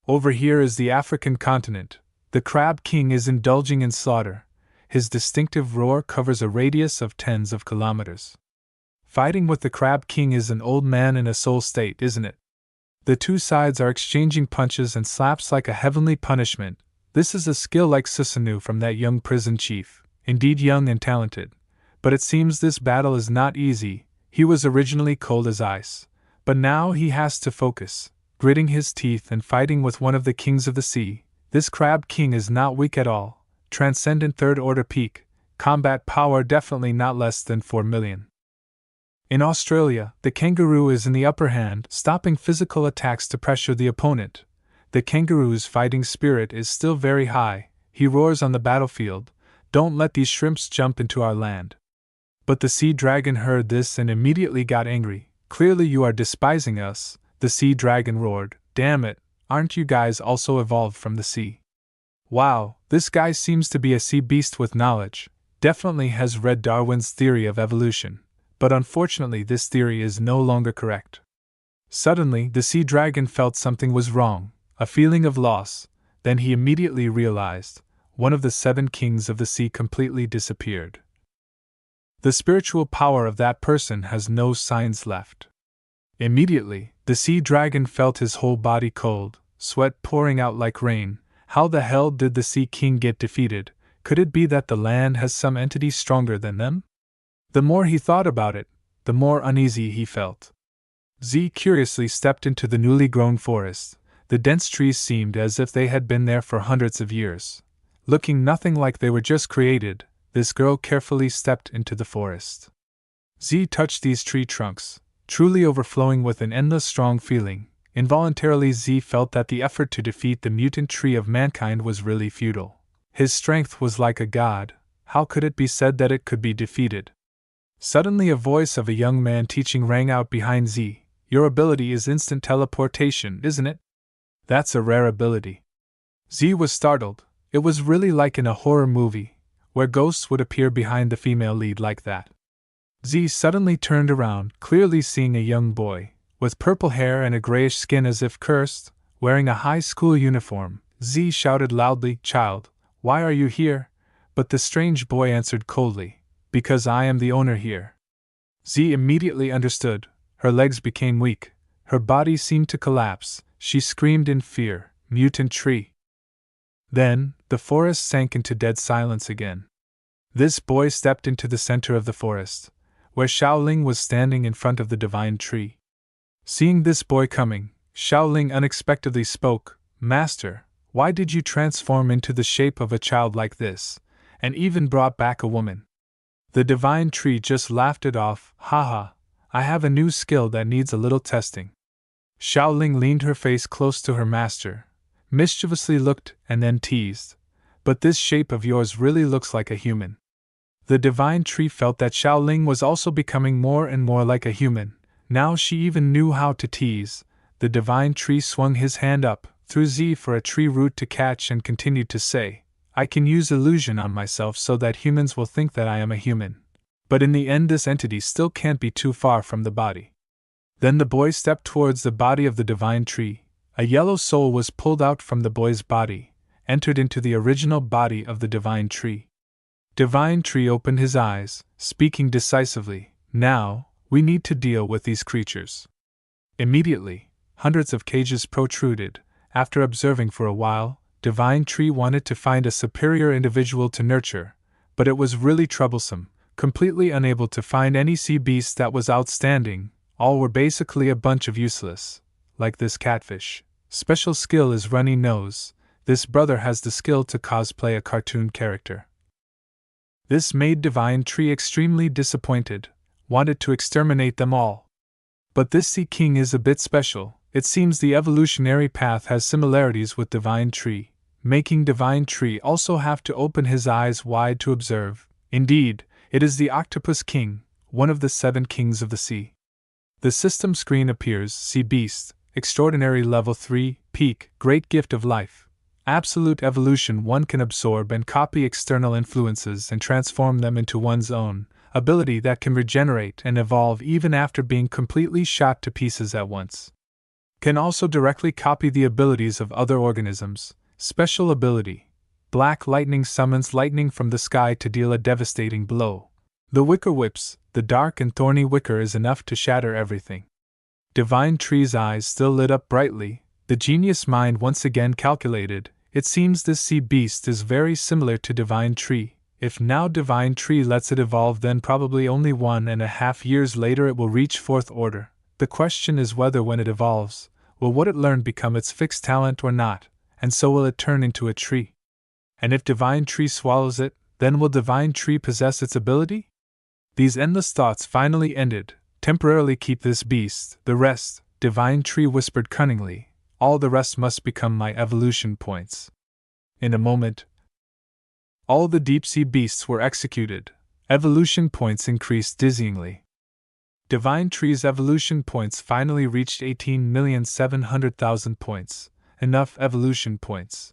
Over here is the African continent. The Crab King is indulging in slaughter. His distinctive roar covers a radius of tens of kilometers. Fighting with the Crab King is an old man in a soul state, isn't it? The two sides are exchanging punches and slaps like a heavenly punishment. This is a skill like Susanoo from that young prison chief, indeed young and talented. But it seems this battle is not easy. He was originally cold as ice. But now he has to focus, gritting his teeth and fighting with one of the kings of the sea. This Crab King is not weak at all. Transcendent third order peak. Combat power definitely not less than 4 million. In Australia, the kangaroo is in the upper hand, stopping physical attacks to pressure the opponent. The kangaroo's fighting spirit is still very high. He roars on the battlefield, "Don't let these shrimps jump into our land." But the sea dragon heard this and immediately got angry. "Clearly you are despising us," the sea dragon roared. "Damn it, aren't you guys also evolved from the sea?" Wow, this guy seems to be a sea beast with knowledge. Definitely has read Darwin's theory of evolution. But unfortunately this theory is no longer correct. Suddenly the sea dragon felt something was wrong, a feeling of loss. Then he immediately realized, one of the 7 kings of the sea completely disappeared. The spiritual power of that person has no signs left. Immediately, the sea dragon felt his whole body cold, sweat pouring out like rain. How the hell did the sea king get defeated? Could it be that the land has some entity stronger than them? The more he thought about it, the more uneasy he felt. Z curiously stepped into the newly grown forest. The dense trees seemed as if they had been there for hundreds of years. Looking nothing like they were just created, this girl carefully stepped into the forest. Z touched these tree trunks, truly overflowing with an endless strong feeling. Involuntarily Z felt that the effort to defeat the mutant tree of mankind was really futile. His strength was like a god. How could it be said that it could be defeated? Suddenly a voice of a young man teaching rang out behind Z. "Your ability is instant teleportation, isn't it? That's a rare ability." Z was startled. It was really like in a horror movie, where ghosts would appear behind the female lead like that. Z suddenly turned around, clearly seeing a young boy, with purple hair and a grayish skin as if cursed, wearing a high school uniform. Z shouted loudly, "Child, why are you here?" but the strange boy answered coldly, "Because I am the owner here." Z immediately understood. Her legs became weak. Her body seemed to collapse. She screamed in fear, "Mutant tree!" Then, the forest sank into dead silence again. This boy stepped into the center of the forest, where Xiaoling was standing in front of the divine tree. Seeing this boy coming, Xiaoling unexpectedly spoke, "Master, why did you transform into the shape of a child like this, and even brought back a woman?" The divine tree just laughed it off. "Haha, I have a new skill that needs a little testing." Xiaoling leaned her face close to her master, mischievously looked, and then teased, "But this shape of yours really looks like a human." The divine tree felt that Xiaoling was also becoming more and more like a human. Now she even knew how to tease. The divine tree swung his hand up, through Z for a tree root to catch, and continued to say, "I can use illusion on myself so that humans will think that I am a human. But in the end, this entity still can't be too far from the body." Then the boy stepped towards the body of the divine tree. A yellow soul was pulled out from the boy's body, entered into the original body of the divine tree. Divine tree opened his eyes, speaking decisively, "Now, we need to deal with these creatures." Immediately, hundreds of cages protruded. After observing for a while, divine tree wanted to find a superior individual to nurture, but it was really troublesome, completely unable to find any sea beast that was outstanding. All were basically a bunch of useless. Like this catfish. Special skill is runny nose. This brother has the skill to cosplay a cartoon character. This made divine tree extremely disappointed, wanted to exterminate them all. But this sea king is a bit special. It seems the evolutionary path has similarities with divine tree, making divine tree also have to open his eyes wide to observe. Indeed, it is the octopus king, one of the 7 kings of the sea. The system screen appears. Sea beast, extraordinary level 3, peak, great gift of life. Absolute evolution. One can absorb and copy external influences and transform them into one's own, ability that can regenerate and evolve even after being completely shot to pieces at once. Can also directly copy the abilities of other organisms. Special ability. Black lightning summons lightning from the sky to deal a devastating blow. The wicker whips, the dark and thorny wicker is enough to shatter everything. Divine tree's eyes still lit up brightly. The genius mind once again calculated. It seems this sea beast is very similar to divine tree. If now divine tree lets it evolve, then probably only 1.5 years later it will reach 4th order. The question is whether when it evolves, will what it learned become its fixed talent or not, and so will it turn into a tree? And if divine tree swallows it, then will divine tree possess its ability? These endless thoughts finally ended. Temporarily keep this beast, the rest, divine tree whispered cunningly, all the rest must become my evolution points. In a moment, all the deep sea beasts were executed. Evolution points increased dizzyingly. Divine tree's evolution points finally reached 18,700,000 points. Enough evolution points.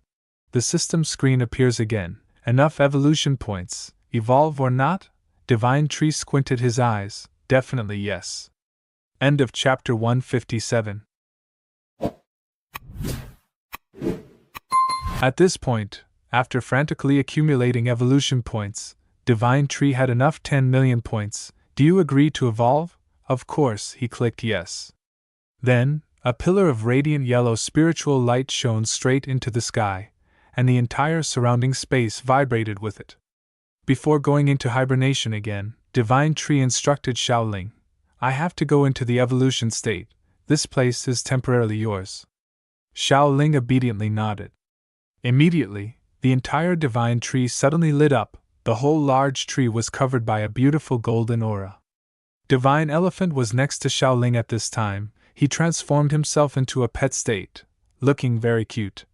The system screen appears again. Enough evolution points. Evolve or not? Divine tree squinted his eyes. Definitely yes. End of chapter 157. At this point, after frantically accumulating evolution points, divine tree had enough 10 million points. Do you agree to evolve? Of course, he clicked yes. Then, a pillar of radiant yellow spiritual light shone straight into the sky, and the entire surrounding space vibrated with it. Before going into hibernation again, divine tree instructed Xiaoling, "I have to go into the evolution state. This place is temporarily yours." Xiaoling obediently nodded. Immediately, the entire divine tree suddenly lit up. The whole large tree was covered by a beautiful golden aura. Divine elephant was next to Xiaoling at this time. He transformed himself into a pet state, looking very cute.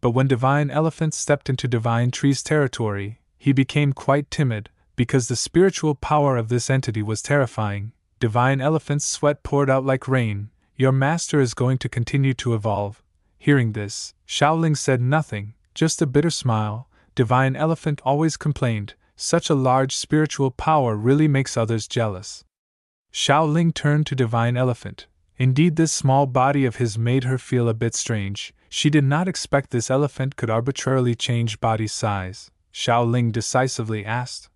But when divine elephant stepped into divine tree's territory, he became quite timid, because the spiritual power of this entity was terrifying. Divine elephant's sweat poured out like rain. "Your master is going to continue to evolve." Hearing this, Xiaoling said nothing, just a bitter smile. Divine elephant always complained, such a large spiritual power really makes others jealous. Xiaoling turned to divine elephant. Indeed, this small body of his made her feel a bit strange. She did not expect this elephant could arbitrarily change body size. Xiaoling decisively asked.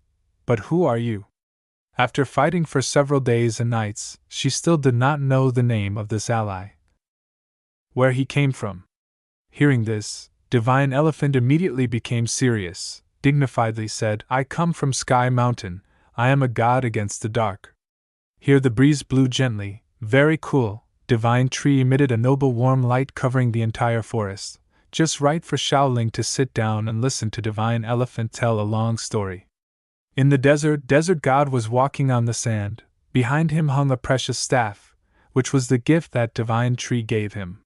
But who are you? After fighting for several days and nights, she still did not know the name of this ally. Where he came from. Hearing this, Divine Elephant immediately became serious, dignifiedly said, I come from Sky Mountain, I am a god against the dark. Here the breeze blew gently, very cool, Divine Tree emitted a noble warm light covering the entire forest, just right for Xiaoling to sit down and listen to Divine Elephant tell a long story. In the desert, Desert God was walking on the sand. Behind him hung a precious staff, which was the gift that Divine Tree gave him.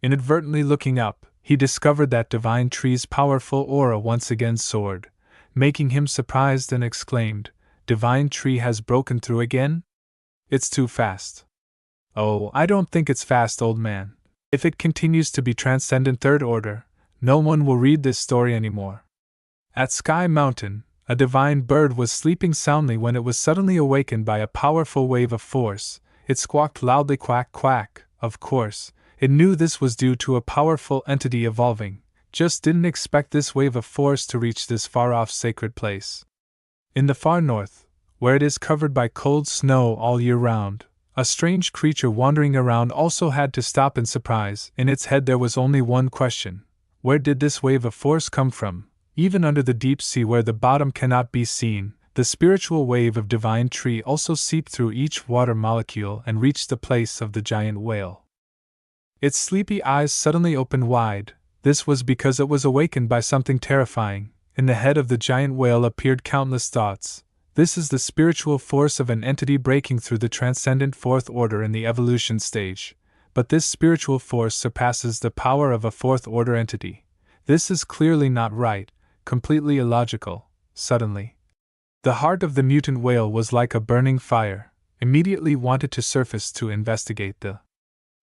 Inadvertently looking up, he discovered that Divine Tree's powerful aura once again soared, making him surprised and exclaimed, Divine Tree has broken through again? It's too fast. Oh, I don't think it's fast, old man. If it continues to be Transcendent Third Order, no one will read this story anymore. At Sky Mountain, a divine bird was sleeping soundly when it was suddenly awakened by a powerful wave of force. It squawked loudly, quack, quack. Of course, it knew this was due to a powerful entity evolving, just didn't expect this wave of force to reach this far-off sacred place. In the far north, where it is covered by cold snow all year round, a strange creature wandering around also had to stop in surprise. In its head there was only one question. Where did this wave of force come from? Even under the deep sea where the bottom cannot be seen, the spiritual wave of Divine Tree also seeped through each water molecule and reached the place of the giant whale. Its sleepy eyes suddenly opened wide. This was because it was awakened by something terrifying. In the head of the giant whale appeared countless thoughts. This is the spiritual force of an entity breaking through the transcendent fourth order in the evolution stage. But this spiritual force surpasses the power of a fourth order entity. This is clearly not right. Completely illogical. Suddenly, the heart of the mutant whale was like a burning fire, immediately wanted to surface to investigate the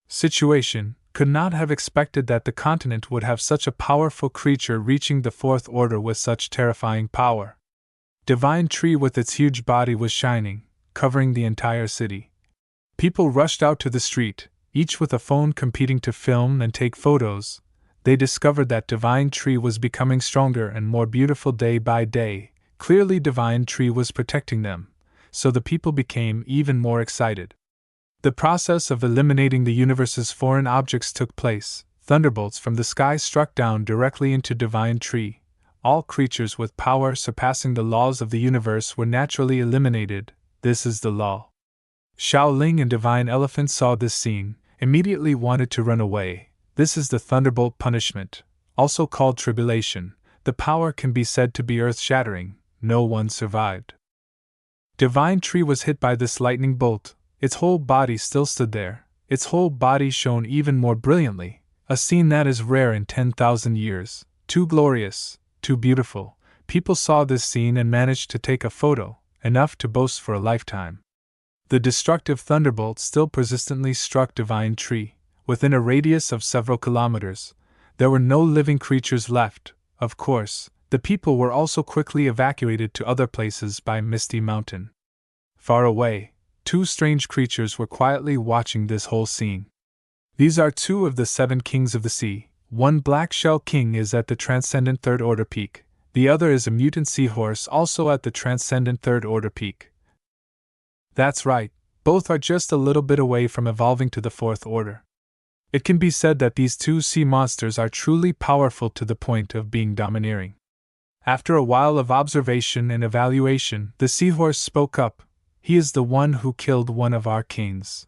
situation, could not have expected that the continent would have such a powerful creature reaching the fourth order with such terrifying power. Divine Tree with its huge body was shining, covering the entire city. People rushed out to the street, each with a phone competing to film and take photos. They discovered that Divine Tree was becoming stronger and more beautiful day by day. Clearly Divine Tree was protecting them, so the people became even more excited. The process of eliminating the universe's foreign objects took place. Thunderbolts from the sky struck down directly into Divine Tree. All creatures with power surpassing the laws of the universe were naturally eliminated. This is the law. Xiaoling and Divine Elephant saw this scene, immediately wanted to run away. This is the thunderbolt punishment, also called tribulation. The power can be said to be earth-shattering. No one survived. Divine Tree was hit by this lightning bolt. Its whole body still stood there. Its whole body shone even more brilliantly, a scene that is rare in 10,000 years. Too glorious, too beautiful. People saw this scene and managed to take a photo, enough to boast for a lifetime. The destructive thunderbolt still persistently struck Divine Tree. Within a radius of several kilometers, there were no living creatures left. Of course, the people were also quickly evacuated to other places by Misty Mountain. Far away, two strange creatures were quietly watching this whole scene. These are two of the 7 kings of the sea. One black shell king is at the Transcendent Third Order peak. The other is a mutant seahorse also at the Transcendent Third Order peak. That's right, both are just a little bit away from evolving to the Fourth Order. It can be said that these two sea monsters are truly powerful to the point of being domineering. After a while of observation and evaluation, the seahorse spoke up. He is the one who killed one of our kings.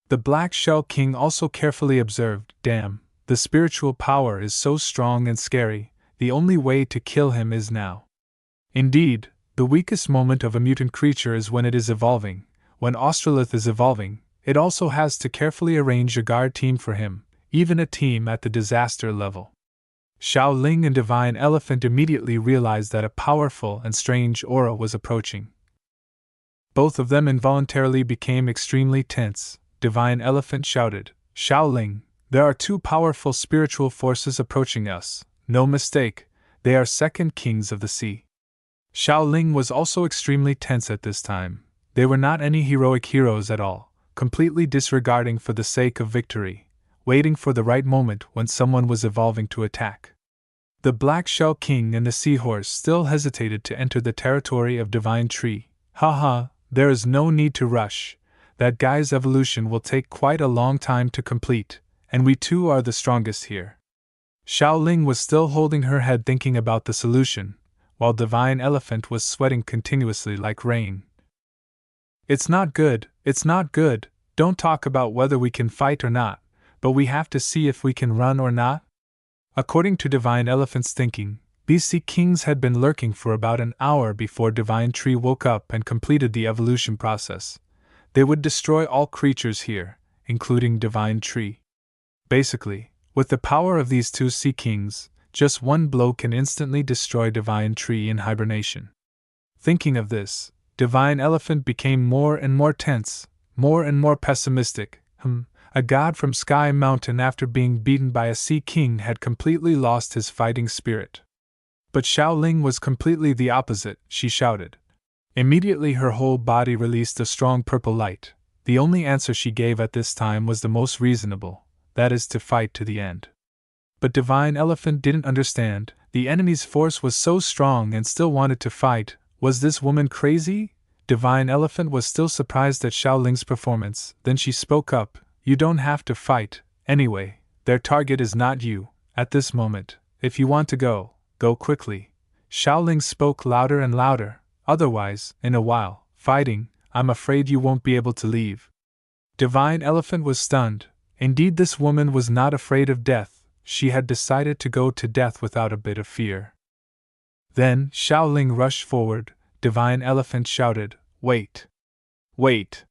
The Black Shell King also carefully observed, damn, the spiritual power is so strong and scary, the only way to kill him is now. Indeed, the weakest moment of a mutant creature is when it is evolving. When Australith is evolving, it also has to carefully arrange a guard team for him, even a team at the disaster level. Xiaoling and Divine Elephant immediately realized that a powerful and strange aura was approaching. Both of them involuntarily became extremely tense. Divine Elephant shouted, Xiaoling, there are two powerful spiritual forces approaching us. No mistake, they are second kings of the sea. Xiaoling was also extremely tense at this time. They were not any heroic heroes at all, completely disregarding for the sake of victory, waiting for the right moment when someone was evolving to attack. The Black Shell King and the Seahorse still hesitated to enter the territory of Divine Tree. Haha, there is no need to rush. That guy's evolution will take quite a long time to complete, and we two are the strongest here. Xiaoling was still holding her head thinking about the solution, while Divine Elephant was sweating continuously like rain. It's not good, don't talk about whether we can fight or not, but we have to see if we can run or not. According to Divine Elephant's thinking, these sea kings had been lurking for about an hour before Divine Tree woke up and completed the evolution process. They would destroy all creatures here, including Divine Tree. Basically, with the power of these two sea kings, just one blow can instantly destroy Divine Tree in hibernation. Thinking of this, Divine Elephant became more and more tense, more and more pessimistic. A god from Sky Mountain after being beaten by a sea king had completely lost his fighting spirit. But Xiaoling was completely the opposite, she shouted. Immediately her whole body released a strong purple light. The only answer she gave at this time was the most reasonable, that is to fight to the end. But Divine Elephant didn't understand, the enemy's force was so strong and still wanted to fight. Was this woman crazy? Divine Elephant was still surprised at Xiaoling's performance, then she spoke up. You don't have to fight, anyway, their target is not you, at this moment. If you want to go quickly. Xiaoling spoke louder and louder, otherwise, in a while, fighting, I'm afraid you won't be able to leave. Divine Elephant was stunned. Indeed, this woman was not afraid of death, she had decided to go to death without a bit of fear. Then, Xiaoling rushed forward. Divine Elephant shouted, Wait! Wait!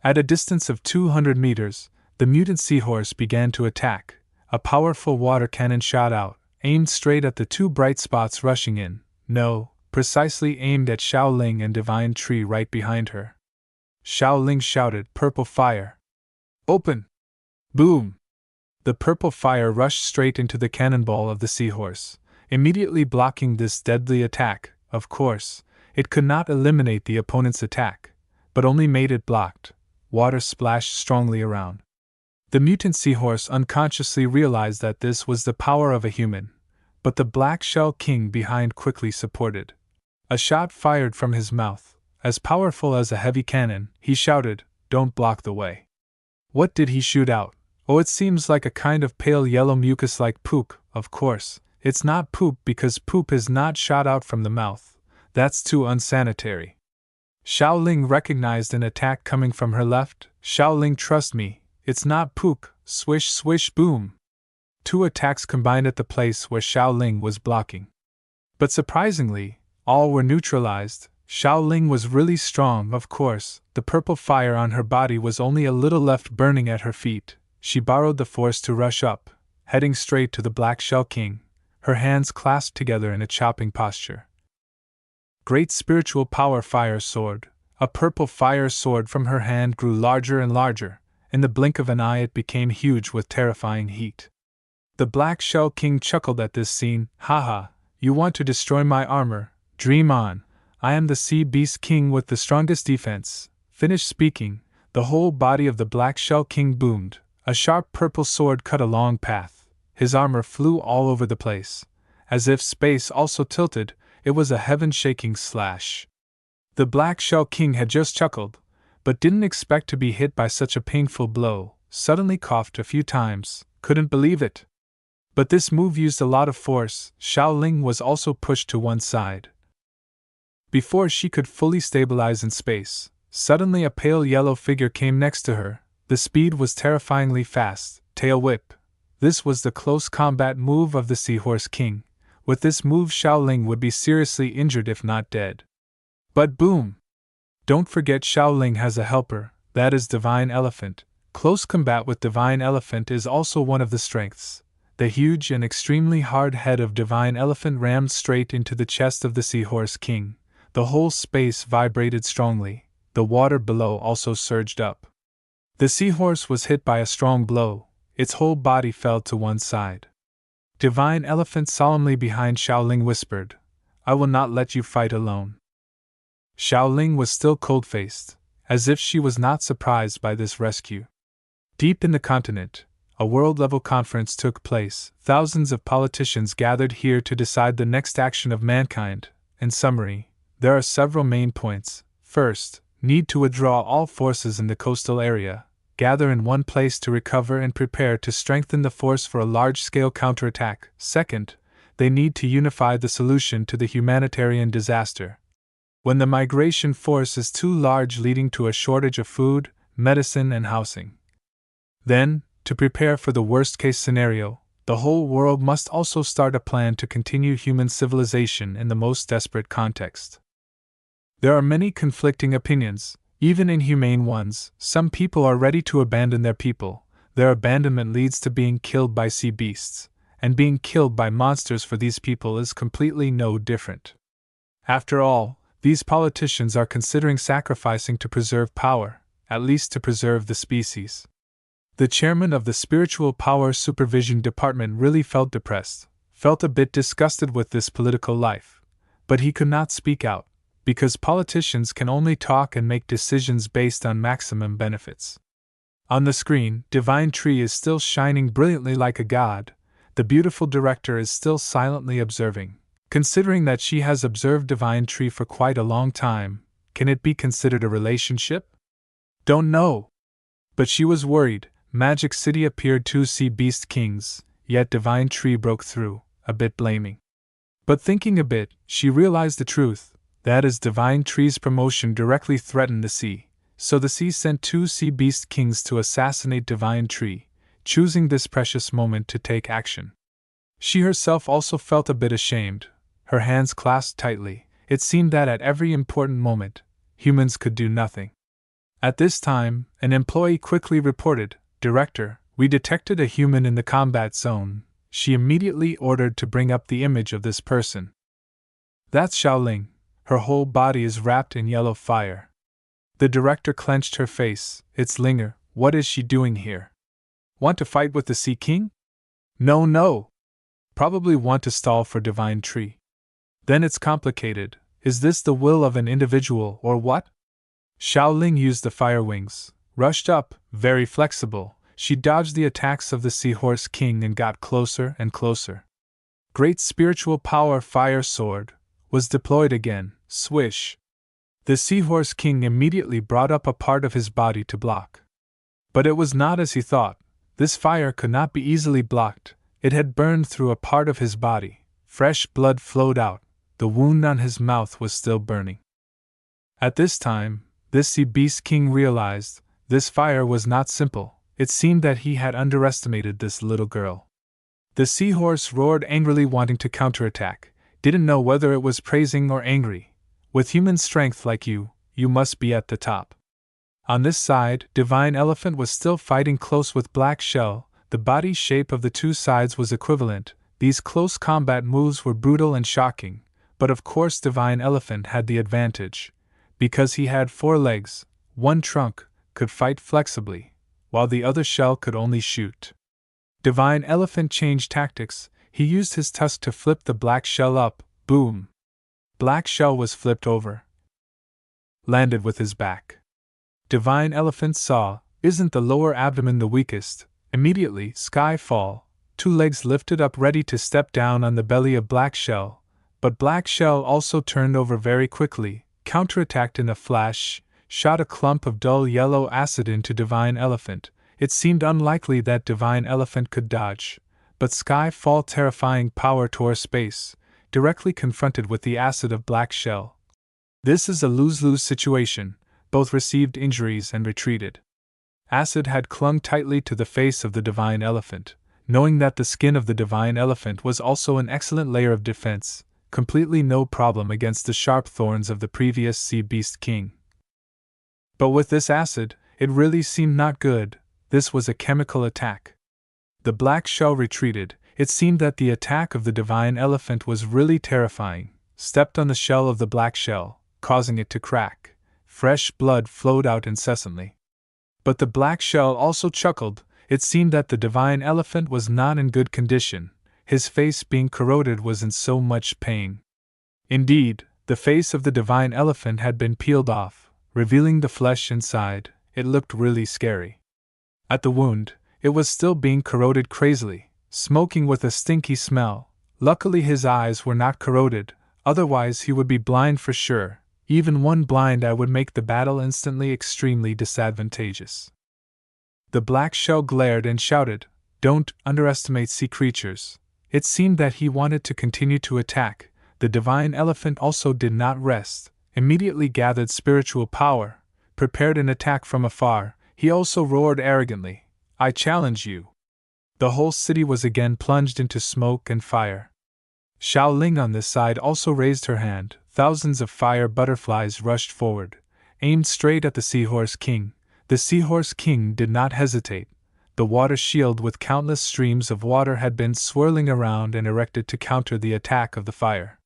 At a distance of 200 meters, the mutant seahorse began to attack. A powerful water cannon shot out, aimed straight at the two bright spots rushing in. No, precisely aimed at Xiaoling and Divine Tree right behind her. Xiaoling shouted, Purple fire! Open! Boom! The purple fire rushed straight into the cannonball of the seahorse, immediately blocking this deadly attack. Of course, it could not eliminate the opponent's attack, but only made it blocked. Water splashed strongly around. The mutant seahorse unconsciously realized that this was the power of a human, but the Black Shell King behind quickly supported. A shot fired from his mouth, as powerful as a heavy cannon, he shouted, Don't block the way. What did he shoot out? Oh, it seems like a kind of pale yellow mucus like poop. Of course, it's not poop because poop is not shot out from the mouth. That's too unsanitary. Xiaoling recognized an attack coming from her left. Xiaoling, trust me, it's not poop. Swish, swish, boom. Two attacks combined at the place where Xiaoling was blocking. But surprisingly, all were neutralized. Xiaoling was really strong, of course. The purple fire on her body was only a little left burning at her feet. She borrowed the force to rush up, heading straight to the Black Shell King, her hands clasped together in a chopping posture. Great spiritual power fire sword. A purple fire sword from her hand grew larger and larger. In the blink of an eye it became huge with terrifying heat. The Black Shell King chuckled at this scene. Haha, you want to destroy my armor? Dream on. I am the Sea Beast King with the strongest defense. Finished speaking, the whole body of the Black Shell King boomed. A sharp purple sword cut a long path. His armor flew all over the place. As if space also tilted, it was a heaven-shaking slash. The Black Shell King had just chuckled, but didn't expect to be hit by such a painful blow, suddenly coughed a few times, couldn't believe it. But this move used a lot of force. Xiaoling was also pushed to one side. Before she could fully stabilize in space, suddenly a pale yellow figure came next to her. The speed was terrifyingly fast. Tail whip. This was the close combat move of the Seahorse King. With this move Xiaoling would be seriously injured if not dead. But boom! Don't forget Xiaoling has a helper, that is Divine Elephant. Close combat with Divine Elephant is also one of the strengths. The huge and extremely hard head of Divine Elephant rammed straight into the chest of the Seahorse King. The whole space vibrated strongly. The water below also surged up. The seahorse was hit by a strong blow. Its whole body fell to one side. Divine Elephant solemnly behind Xiaoling whispered, I will not let you fight alone. Xiaoling was still cold-faced, as if she was not surprised by this rescue. Deep in the continent, a world-level conference took place. Thousands of politicians gathered here to decide the next action of mankind. In summary, there are several main points. First, need to withdraw all forces in the coastal area, gather in one place to recover and prepare to strengthen the force for a large-scale counterattack. Second, they need to unify the solution to the humanitarian disaster. When the migration force is too large, leading to a shortage of food, medicine, and housing. Then, to prepare for the worst-case scenario, the whole world must also start a plan to continue human civilization in the most desperate context. There are many conflicting opinions, even inhumane ones. Some people are ready to abandon their people. Their abandonment leads to being killed by sea beasts, and being killed by monsters for these people is completely no different. After all, these politicians are considering sacrificing to preserve power, at least to preserve the species. The chairman of the Spiritual Power Supervision Department really felt depressed, felt a bit disgusted with this political life, but he could not speak out, because politicians can only talk and make decisions based on maximum benefits. On the screen, Divine Tree is still shining brilliantly like a god. The beautiful director is still silently observing. Considering that she has observed Divine Tree for quite a long time, can it be considered a relationship? Don't know. But she was worried. Magic City appeared 2 sea beast kings, yet Divine Tree broke through, a bit blaming. But thinking a bit, she realized the truth, that is Divine Tree's promotion directly threatened the sea, so the sea sent 2 sea beast kings to assassinate Divine Tree, choosing this precious moment to take action. She herself also felt a bit ashamed, her hands clasped tightly. It seemed that at every important moment, humans could do nothing. At this time, an employee quickly reported, "Director, we detected a human in the combat zone." She immediately ordered to bring up the image of this person. That's Xiaoling. Her whole body is wrapped in yellow fire. The director clenched her face. It's Linger. What is she doing here? Want to fight with the Sea King? No. Probably want to stall for Divine Tree. Then it's complicated. Is this the will of an individual or what? Xiaoling used the fire wings, rushed up, very flexible. She dodged the attacks of the Seahorse King and got closer and closer. Great spiritual power fire sword was deployed again, swish. The Seahorse King immediately brought up a part of his body to block. But it was not as he thought. This fire could not be easily blocked. It had burned through a part of his body. Fresh blood flowed out. The wound on his mouth was still burning. At this time, this Sea Beast King realized this fire was not simple. It seemed that he had underestimated this little girl. The seahorse roared angrily, wanting to counterattack. Didn't know whether it was praising or angry. With human strength like you must be at the top. On this side, Divine Elephant was still fighting close with Black Shell. The body shape of the two sides was equivalent. These close combat moves were brutal and shocking, but of course Divine Elephant had the advantage. Because he had 4 legs, 1 trunk, could fight flexibly, while the other shell could only shoot. Divine Elephant changed tactics. He used his tusk to flip the black shell up. Boom! Black Shell was flipped over. Landed with his back. Divine Elephant saw, isn't the lower abdomen the weakest? Immediately, Skyfall, 2 legs lifted up ready to step down on the belly of Black Shell. But Black Shell also turned over very quickly, counterattacked in a flash, shot a clump of dull yellow acid into Divine Elephant. It seemed unlikely that Divine Elephant could dodge, but Skyfall terrifying power tore space, directly confronted with the acid of Black Shell. This is a lose-lose situation. Both received injuries and retreated. Acid had clung tightly to the face of the Divine Elephant, knowing that the skin of the Divine Elephant was also an excellent layer of defense, completely no problem against the sharp thorns of the previous Sea Beast King. But with this acid, it really seemed not good. This was a chemical attack. The Black Shell retreated. It seemed that the attack of the Divine Elephant was really terrifying. Stepped on the shell of the Black Shell, causing it to crack. Fresh blood flowed out incessantly. But the Black Shell also chuckled. It seemed that the Divine Elephant was not in good condition. His face being corroded was in so much pain. Indeed, the face of the Divine Elephant had been peeled off, revealing the flesh inside. It looked really scary. At the wound, It was still being corroded crazily, smoking with a stinky smell. Luckily his eyes were not corroded, otherwise he would be blind for sure. Even one blind eye would make the battle instantly extremely disadvantageous. The black shell glared and shouted, "Don't underestimate sea creatures." It seemed that he wanted to continue to attack. The divine elephant also did not rest, immediately gathered spiritual power, prepared an attack from afar. He also roared arrogantly, "I challenge you." The whole city was again plunged into smoke and fire. Xiao Ling on this side also raised her hand. Thousands of fire butterflies rushed forward, aimed straight at the Seahorse King. The Seahorse King did not hesitate. The water shield with countless streams of water had been swirling around and erected to counter the attack of the fire.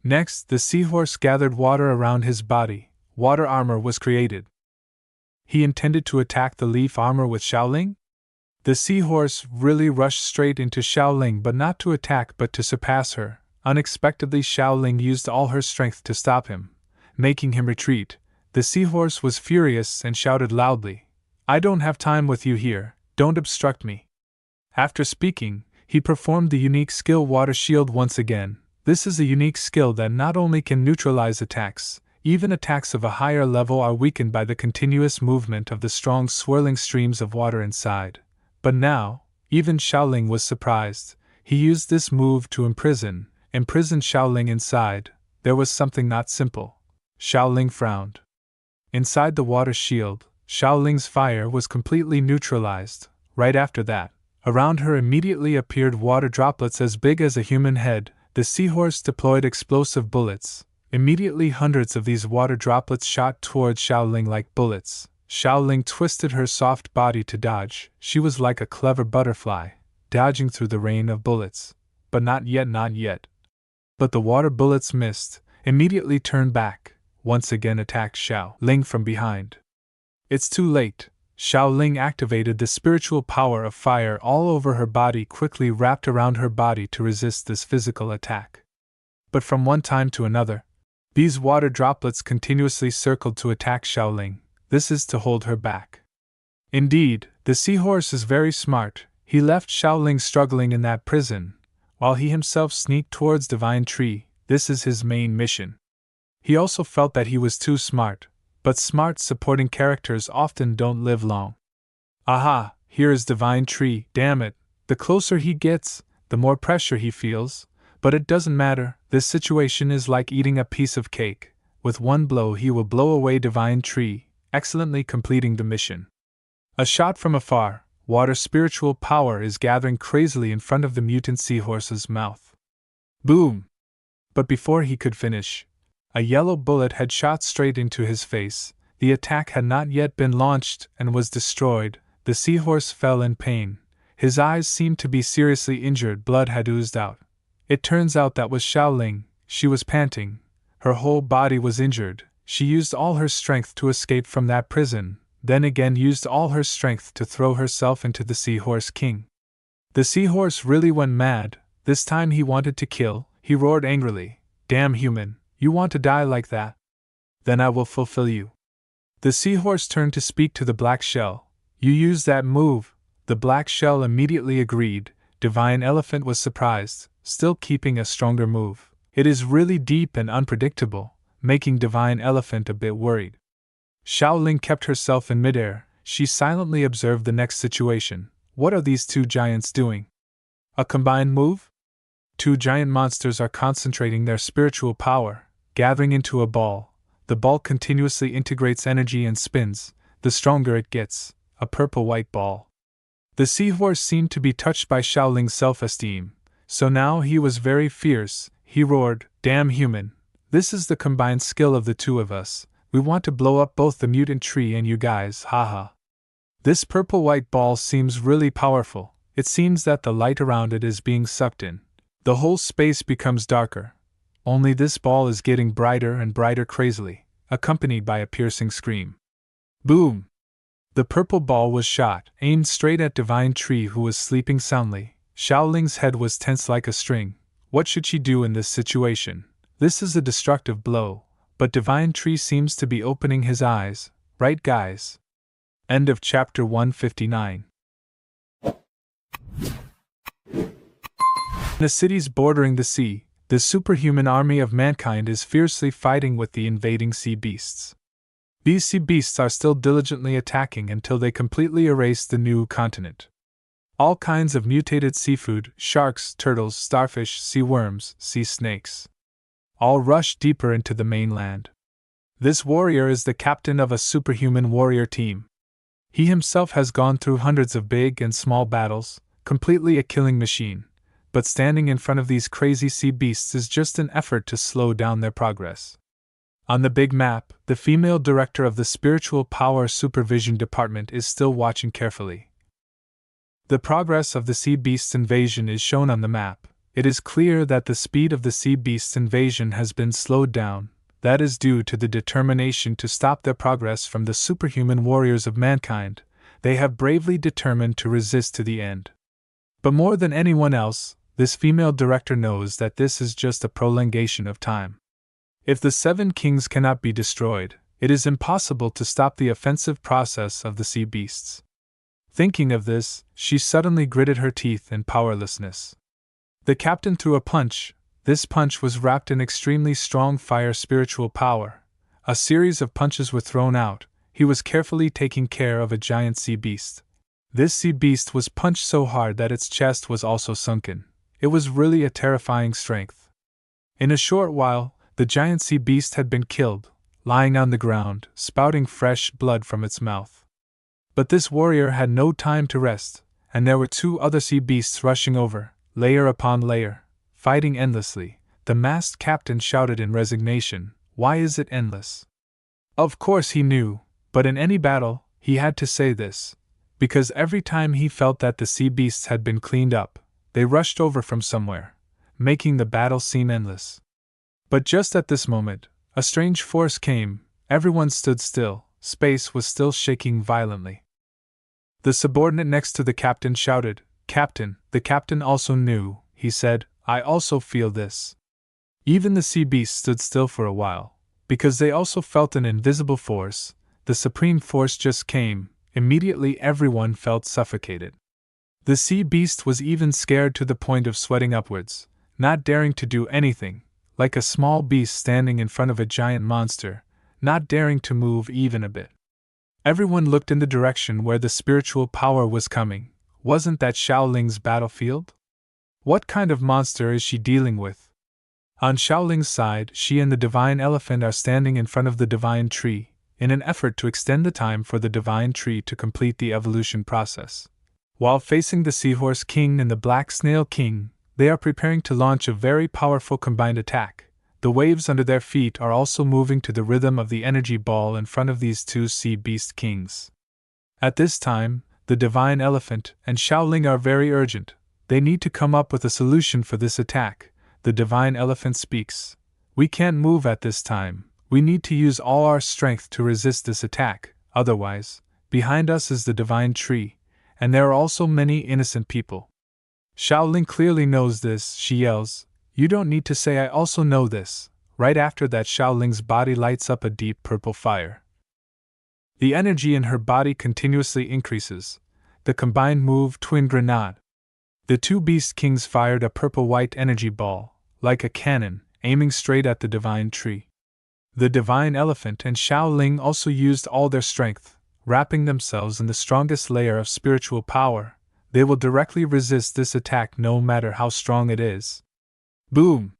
Next, the seahorse gathered water around his body. Water armor was created. He intended to attack the leaf armor with Xiaoling? The seahorse really rushed straight into Xiaoling, but not to attack but to surpass her. Unexpectedly, Xiaoling used all her strength to stop him, making him retreat. The seahorse was furious and shouted loudly, "I don't have time with you here, don't obstruct me." After speaking, he performed the unique skill Water Shield once again. This is a unique skill that not only can neutralize attacks, even attacks of a higher level are weakened by the continuous movement of the strong swirling streams of water inside. But now, even Xiaoling was surprised. He used this move to imprison Xiaoling inside. There was something not simple. Xiaoling frowned. Inside the water shield, Xiaoling's fire was completely neutralized. Right after that, around her immediately appeared water droplets as big as a human head. The seahorse deployed explosive bullets. Immediately hundreds of these water droplets shot towards Xiaoling like bullets. Xiaoling twisted her soft body to dodge. She was like a clever butterfly, dodging through the rain of bullets. But not yet, not yet. But the water bullets missed, immediately turned back, once again attacked Xiaoling from behind. It's too late. Xiaoling activated the spiritual power of fire all over her body, quickly wrapped around her body to resist this physical attack. But from one time to another, these water droplets continuously circled to attack Xiaoling. This is to hold her back. Indeed, the seahorse is very smart. He left Xiaoling struggling in that prison, while he himself sneaked towards Divine Tree. This is his main mission. He also felt that he was too smart, but smart supporting characters often don't live long. Aha, here is Divine Tree, damn it. The closer he gets, the more pressure he feels, but it doesn't matter. This situation is like eating a piece of cake. With one blow he will blow away Divine Tree, excellently completing the mission. A shot from afar, water spiritual power is gathering crazily in front of the mutant seahorse's mouth. Boom! But before he could finish, a yellow bullet had shot straight into his face. The attack had not yet been launched and was destroyed. The seahorse fell in pain. His eyes seemed to be seriously injured. Blood had oozed out. It turns out that was Xiaoling. She was panting. Her whole body was injured. She used all her strength to escape from that prison, then again used all her strength to throw herself into the Seahorse King. The seahorse really went mad. This time he wanted to kill. He roared angrily, "Damn human, you want to die like that? Then I will fulfill you." The seahorse turned to speak to the black shell. "You use that move." The black shell immediately agreed. Divine Elephant was surprised, still keeping a stronger move. It is really deep and unpredictable, making Divine Elephant a bit worried. Xiaoling kept herself in midair. She silently observed the next situation. What are these two giants doing? A combined move? Two giant monsters are concentrating their spiritual power, gathering into a ball. The ball continuously integrates energy and spins. The stronger it gets, a purple-white ball. The seahorse seemed to be touched by Xiaoling's self-esteem, so now he was very fierce. He roared, "Damn human! This is the combined skill of the two of us. We want to blow up both the mutant tree and you guys, haha." This purple-white ball seems really powerful. It seems that the light around it is being sucked in. The whole space becomes darker. Only this ball is getting brighter and brighter crazily, accompanied by a piercing scream. Boom! The purple ball was shot, aimed straight at Divine Tree, who was sleeping soundly. Xiaoling's head was tense like a string. What should she do in this situation? This is a destructive blow, but Divine Tree seems to be opening his eyes, right guys? End of chapter 159. the cities bordering the sea, the superhuman army of mankind is fiercely fighting with the invading sea beasts. These sea beasts are still diligently attacking until they completely erase the new continent. All kinds of mutated seafood, sharks, turtles, starfish, sea worms, sea snakes, all rush deeper into the mainland. This warrior is the captain of a superhuman warrior team. He himself has gone through hundreds of big and small battles, completely a killing machine, but standing in front of these crazy sea beasts is just an effort to slow down their progress. On the big map, the female director of the Spiritual Power Supervision Department is still watching carefully. The progress of the sea beast's invasion is shown on the map. It is clear that the speed of the sea beast's invasion has been slowed down. That is due to the determination to stop their progress from the superhuman warriors of mankind. They have bravely determined to resist to the end. But more than anyone else, this female director knows that this is just a prolongation of time. If the 7 kings cannot be destroyed, it is impossible to stop the offensive process of the sea beasts. Thinking of this, she suddenly gritted her teeth in powerlessness. The captain threw a punch. This punch was wrapped in extremely strong fire spiritual power. A series of punches were thrown out. He was carefully taking care of a giant sea beast. This sea beast was punched so hard that its chest was also sunken. It was really a terrifying strength. In a short while, the giant sea beast had been killed, lying on the ground, spouting fresh blood from its mouth. But this warrior had no time to rest, and there were 2 other sea beasts rushing over, layer upon layer, fighting endlessly. The masked captain shouted in resignation, "Why is it endless?" Of course he knew, but in any battle, he had to say this, because every time he felt that the sea beasts had been cleaned up, they rushed over from somewhere, making the battle seem endless. But just at this moment, a strange force came. Everyone stood still. Space was still shaking violently. The subordinate next to the captain shouted, "Captain!" The captain also knew. He said, "I also feel this." Even the sea beasts stood still for a while, because they also felt an invisible force. The supreme force just came. Immediately everyone felt suffocated. The sea beast was even scared to the point of sweating upwards, not daring to do anything, like a small beast standing in front of a giant monster, not daring to move even a bit. Everyone looked in the direction where the spiritual power was coming. Wasn't that Xiaoling's battlefield? What kind of monster is she dealing with? On Xiaoling's side, she and the divine elephant are standing in front of the divine tree, in an effort to extend the time for the divine tree to complete the evolution process. While facing the seahorse king and the black snail king, they are preparing to launch a very powerful combined attack. The waves under their feet are also moving to the rhythm of the energy ball in front of these 2 sea beast kings. At this time, the divine elephant and Xiaoling are very urgent. They need to come up with a solution for this attack. The divine elephant speaks. "We can't move at this time. We need to use all our strength to resist this attack. Otherwise, behind us is the divine tree, and there are also many innocent people." Xiaoling clearly knows this. She yells, "You don't need to say I also know this." Right after that, Xiaoling's body lights up a deep purple fire. The energy in her body continuously increases. The combined move Twin Grenade. The 2 beast kings fired a purple-white energy ball, like a cannon, aiming straight at the divine tree. The divine elephant and Xiaoling also used all their strength, wrapping themselves in the strongest layer of spiritual power. They will directly resist this attack no matter how strong it is. Boom!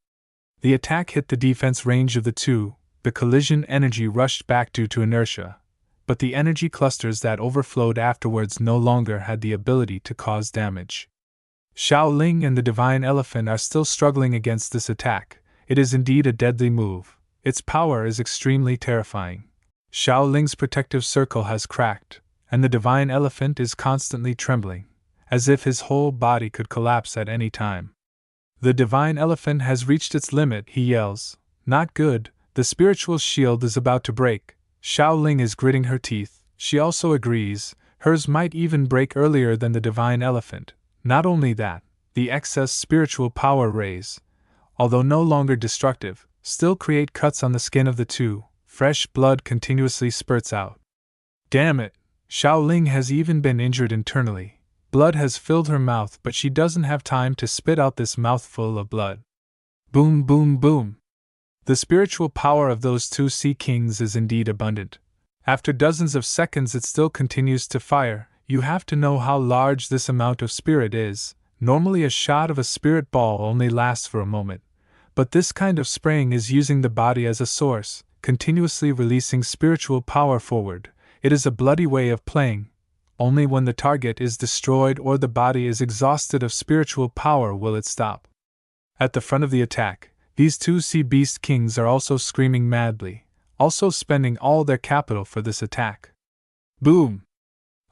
The attack hit the defense range of the 2. The collision energy rushed back due to inertia, but the energy clusters that overflowed afterwards no longer had the ability to cause damage. Xiaoling and the divine elephant are still struggling against this attack. It is indeed a deadly move. Its power is extremely terrifying. Xiaoling's protective circle has cracked, and the divine elephant is constantly trembling, as if his whole body could collapse at any time. The divine elephant has reached its limit, he yells. Not good, the spiritual shield is about to break. Xiaoling is gritting her teeth. She also agrees, hers might even break earlier than the divine elephant. Not only that, the excess spiritual power rays, although no longer destructive, still create cuts on the skin of the 2. Fresh blood continuously spurts out. Damn it! Xiaoling has even been injured internally. Blood has filled her mouth, but she doesn't have time to spit out this mouthful of blood. Boom, boom, boom. The spiritual power of those two sea kings is indeed abundant. After dozens of seconds it still continues to fire. You have to know how large this amount of spirit is. Normally a shot of a spirit ball only lasts for a moment, but this kind of spraying is using the body as a source, continuously releasing spiritual power forward. It is a bloody way of playing. Only when the target is destroyed or the body is exhausted of spiritual power will it stop. At the front of the attack, these two sea beast kings are also screaming madly, also spending all their capital for this attack. Boom!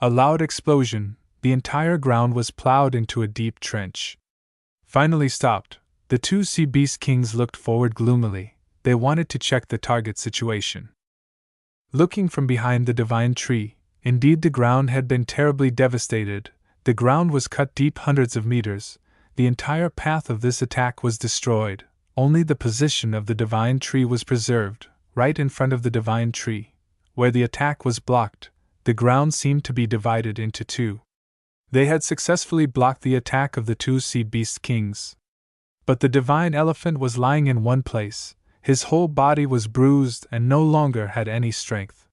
A loud explosion, the entire ground was plowed into a deep trench. Finally stopped, the two sea beast kings looked forward gloomily. They wanted to check the target situation. Looking from behind the divine tree, indeed the ground had been terribly devastated. The ground was cut deep hundreds of meters. The entire path of this attack was destroyed. Only the position of the divine tree was preserved, right in front of the divine tree. Where the attack was blocked, the ground seemed to be divided into two. They had successfully blocked the attack of the two sea beast kings. But the divine elephant was lying in one place. His whole body was bruised and no longer had any strength.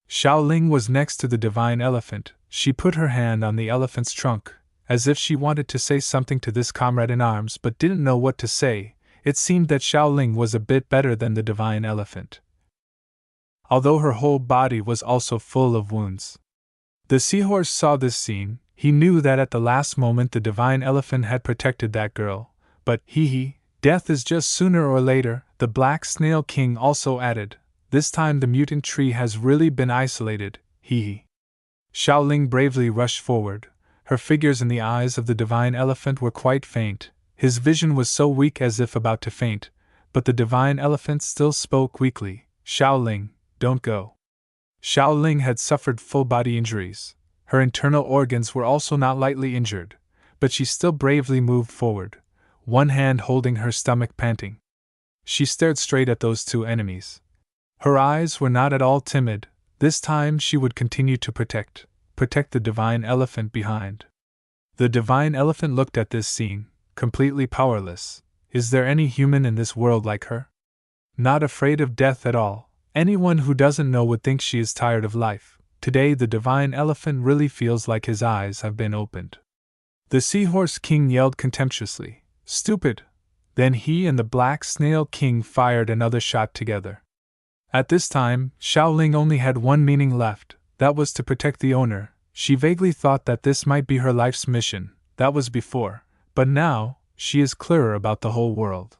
Xiaoling was next to the divine elephant. She put her hand on the elephant's trunk, as if she wanted to say something to this comrade in arms but didn't know what to say. It seemed that Xiaoling was a bit better than the divine elephant, although her whole body was also full of wounds. The seahorse saw this scene. He knew that at the last moment the divine elephant had protected that girl, but death is just sooner or later, the black snail king also added. This time the mutant tree has really been isolated, Xiaoling bravely rushed forward. Her figures in the eyes of the divine elephant were quite faint. His vision was so weak as if about to faint, but the divine elephant still spoke weakly. Xiaoling, don't go. Xiaoling had suffered full body injuries. Her internal organs were also not lightly injured, but she still bravely moved forward, one hand holding her stomach, panting. She stared straight at those two enemies. Her eyes were not at all timid. This time she would continue to protect the divine elephant behind. The divine elephant looked at this scene, completely powerless. Is there any human in this world like her? Not afraid of death at all. Anyone who doesn't know would think she is tired of life. Today the divine elephant really feels like his eyes have been opened. The seahorse king yelled contemptuously, "Stupid!" Then he and the black snail king fired another shot together. At this time, Xiaoling only had one meaning left, that was to protect the owner. She vaguely thought that this might be her life's mission. That was before, but now, she is clearer about the whole world.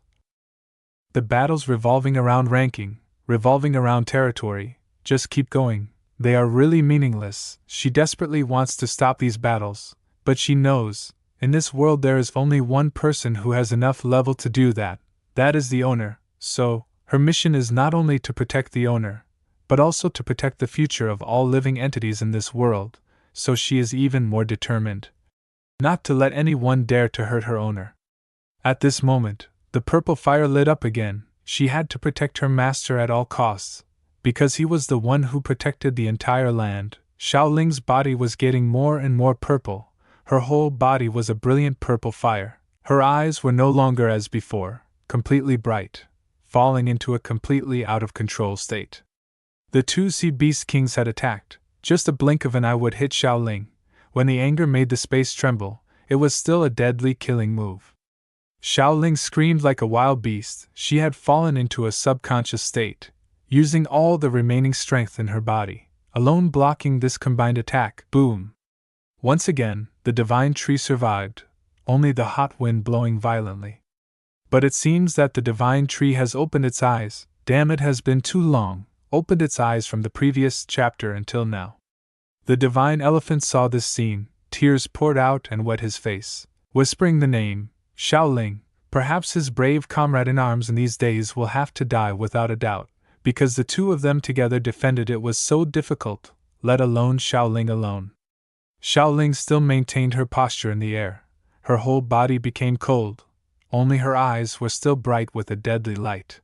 The battles revolving around ranking, revolving around territory, just keep going. They are really meaningless. She desperately wants to stop these battles, but she knows, in this world there is only one person who has enough level to do that. That is the owner. So, her mission is not only to protect the owner, but also to protect the future of all living entities in this world, so she is even more determined not to let anyone dare to hurt her owner. At this moment, the purple fire lit up again. She had to protect her master at all costs, because he was the one who protected the entire land. Xiaoling's body was getting more and more purple. Her whole body was a brilliant purple fire. Her eyes were no longer as before, completely bright, falling into a completely out-of-control state. The two sea beast kings had attacked. Just a blink of an eye would hit Xiaoling. When the anger made the space tremble, it was still a deadly killing move. Xiaoling screamed like a wild beast. She had fallen into a subconscious state, using all the remaining strength in her body, alone blocking this combined attack. Boom! Once again, the divine tree survived, only the hot wind blowing violently. But it seems that the divine tree has opened its eyes. Damn, it has been too long. Opened its eyes from the previous chapter until now. The divine elephant saw this scene. Tears poured out and wet his face, whispering the name, Xiaoling. Perhaps his brave comrade in arms in these days will have to die without a doubt, because the two of them together defended it was so difficult, let alone Xiaoling alone. Xiaoling still maintained her posture in the air. Her whole body became cold. Only her eyes were still bright with a deadly light.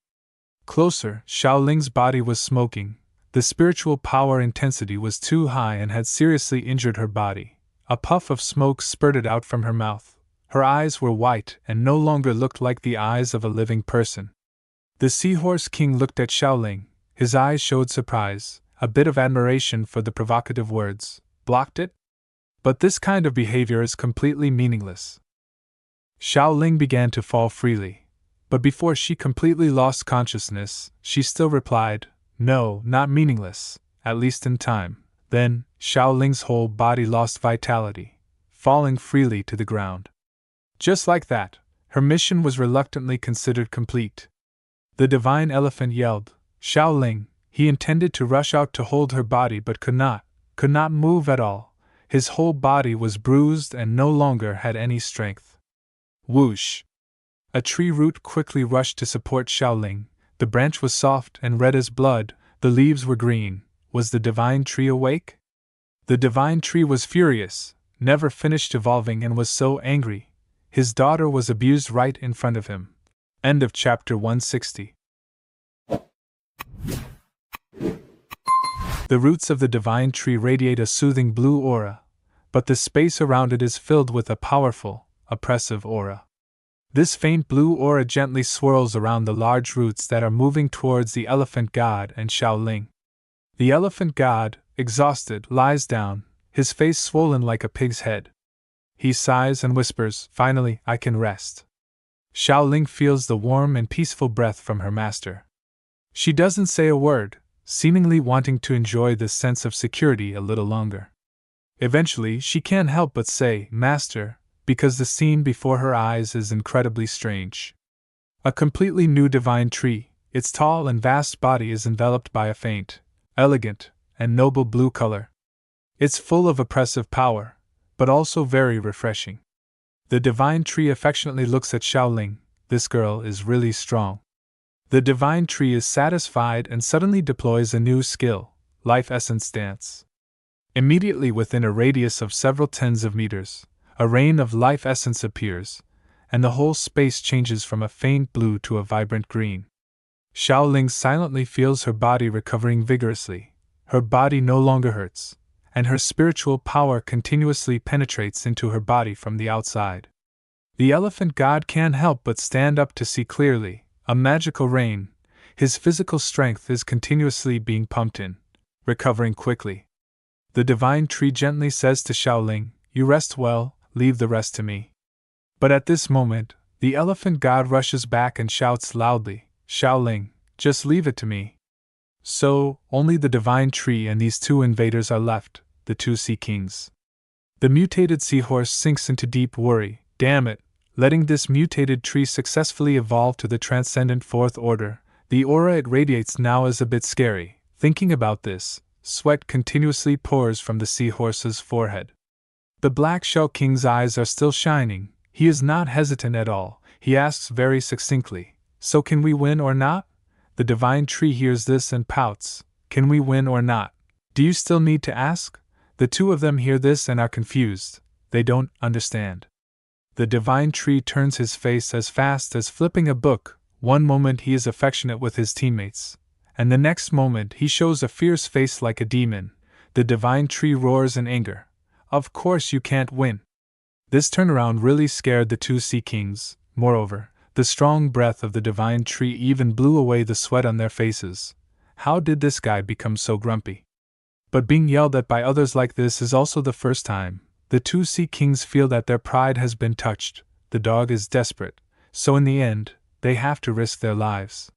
Closer, Xiaoling's body was smoking. The spiritual power intensity was too high and had seriously injured her body. A puff of smoke spurted out from her mouth. Her eyes were white and no longer looked like the eyes of a living person. The Seahorse King looked at Xiaoling. His eyes showed surprise, a bit of admiration for the provocative words. Blocked it? But this kind of behavior is completely meaningless. Xiaoling began to fall freely, but before she completely lost consciousness, she still replied, "No, not meaningless, at least in time." Then, Xiaoling's whole body lost vitality, falling freely to the ground. Just like that, her mission was reluctantly considered complete. The divine elephant yelled, "Xiaoling!" He intended to rush out to hold her body but could not move at all. His whole body was bruised and no longer had any strength. Whoosh! A tree root quickly rushed to support Xiaoling. The branch was soft and red as blood, the leaves were green. Was the divine tree awake? The divine tree was furious, never finished evolving, and was so angry. His daughter was abused right in front of him. End of chapter 160. The roots of the divine tree radiate a soothing blue aura, but the space around it is filled with a powerful, oppressive aura. This faint blue aura gently swirls around the large roots that are moving towards the elephant god and Xiaoling. The elephant god, exhausted, lies down, his face swollen like a pig's head. He sighs and whispers, "Finally, I can rest." Xiaoling feels the warm and peaceful breath from her master. She doesn't say a word, seemingly wanting to enjoy this sense of security a little longer. Eventually, she can't help but say, "Master," because the scene before her eyes is incredibly strange. A completely new divine tree, its tall and vast body is enveloped by a faint, elegant, and noble blue color. It's full of oppressive power, but also very refreshing. The divine tree affectionately looks at Xiaoling. This girl is really strong. The divine tree is satisfied and suddenly deploys a new skill, Life Essence Dance. Immediately within a radius of several tens of meters, a rain of life essence appears, and the whole space changes from a faint blue to a vibrant green. Xiaoling silently feels her body recovering vigorously. Her body no longer hurts, and her spiritual power continuously penetrates into her body from the outside. The elephant god can't help but stand up to see clearly. A magical rain. His physical strength is continuously being pumped in, recovering quickly. The divine tree gently says to Xiaoling, "You rest well, leave the rest to me." But at this moment, the elephant god rushes back and shouts loudly, "Xiaoling, just leave it to me." So, only the divine tree and these two invaders are left, the two sea kings. The mutated seahorse sinks into deep worry. Damn it, letting this mutated tree successfully evolve to the transcendent fourth order, the aura it radiates now is a bit scary. Thinking about this, sweat continuously pours from the seahorse's forehead. The Black Shell King's eyes are still shining. He is not hesitant at all. He asks very succinctly, "So can we win or not?" The divine tree hears this and pouts, "Can we win or not? Do you still need to ask?" The two of them hear this and are confused. They don't understand. The divine tree turns his face as fast as flipping a book. One moment he is affectionate with his teammates, and the next moment he shows a fierce face like a demon. The divine tree roars in anger. "Of course you can't win." This turnaround really scared the two sea kings. Moreover, the strong breath of the divine tree even blew away the sweat on their faces. How did this guy become so grumpy? But being yelled at by others like this is also the first time. The two sea kings feel that their pride has been touched. The dog is desperate, so in the end, they have to risk their lives.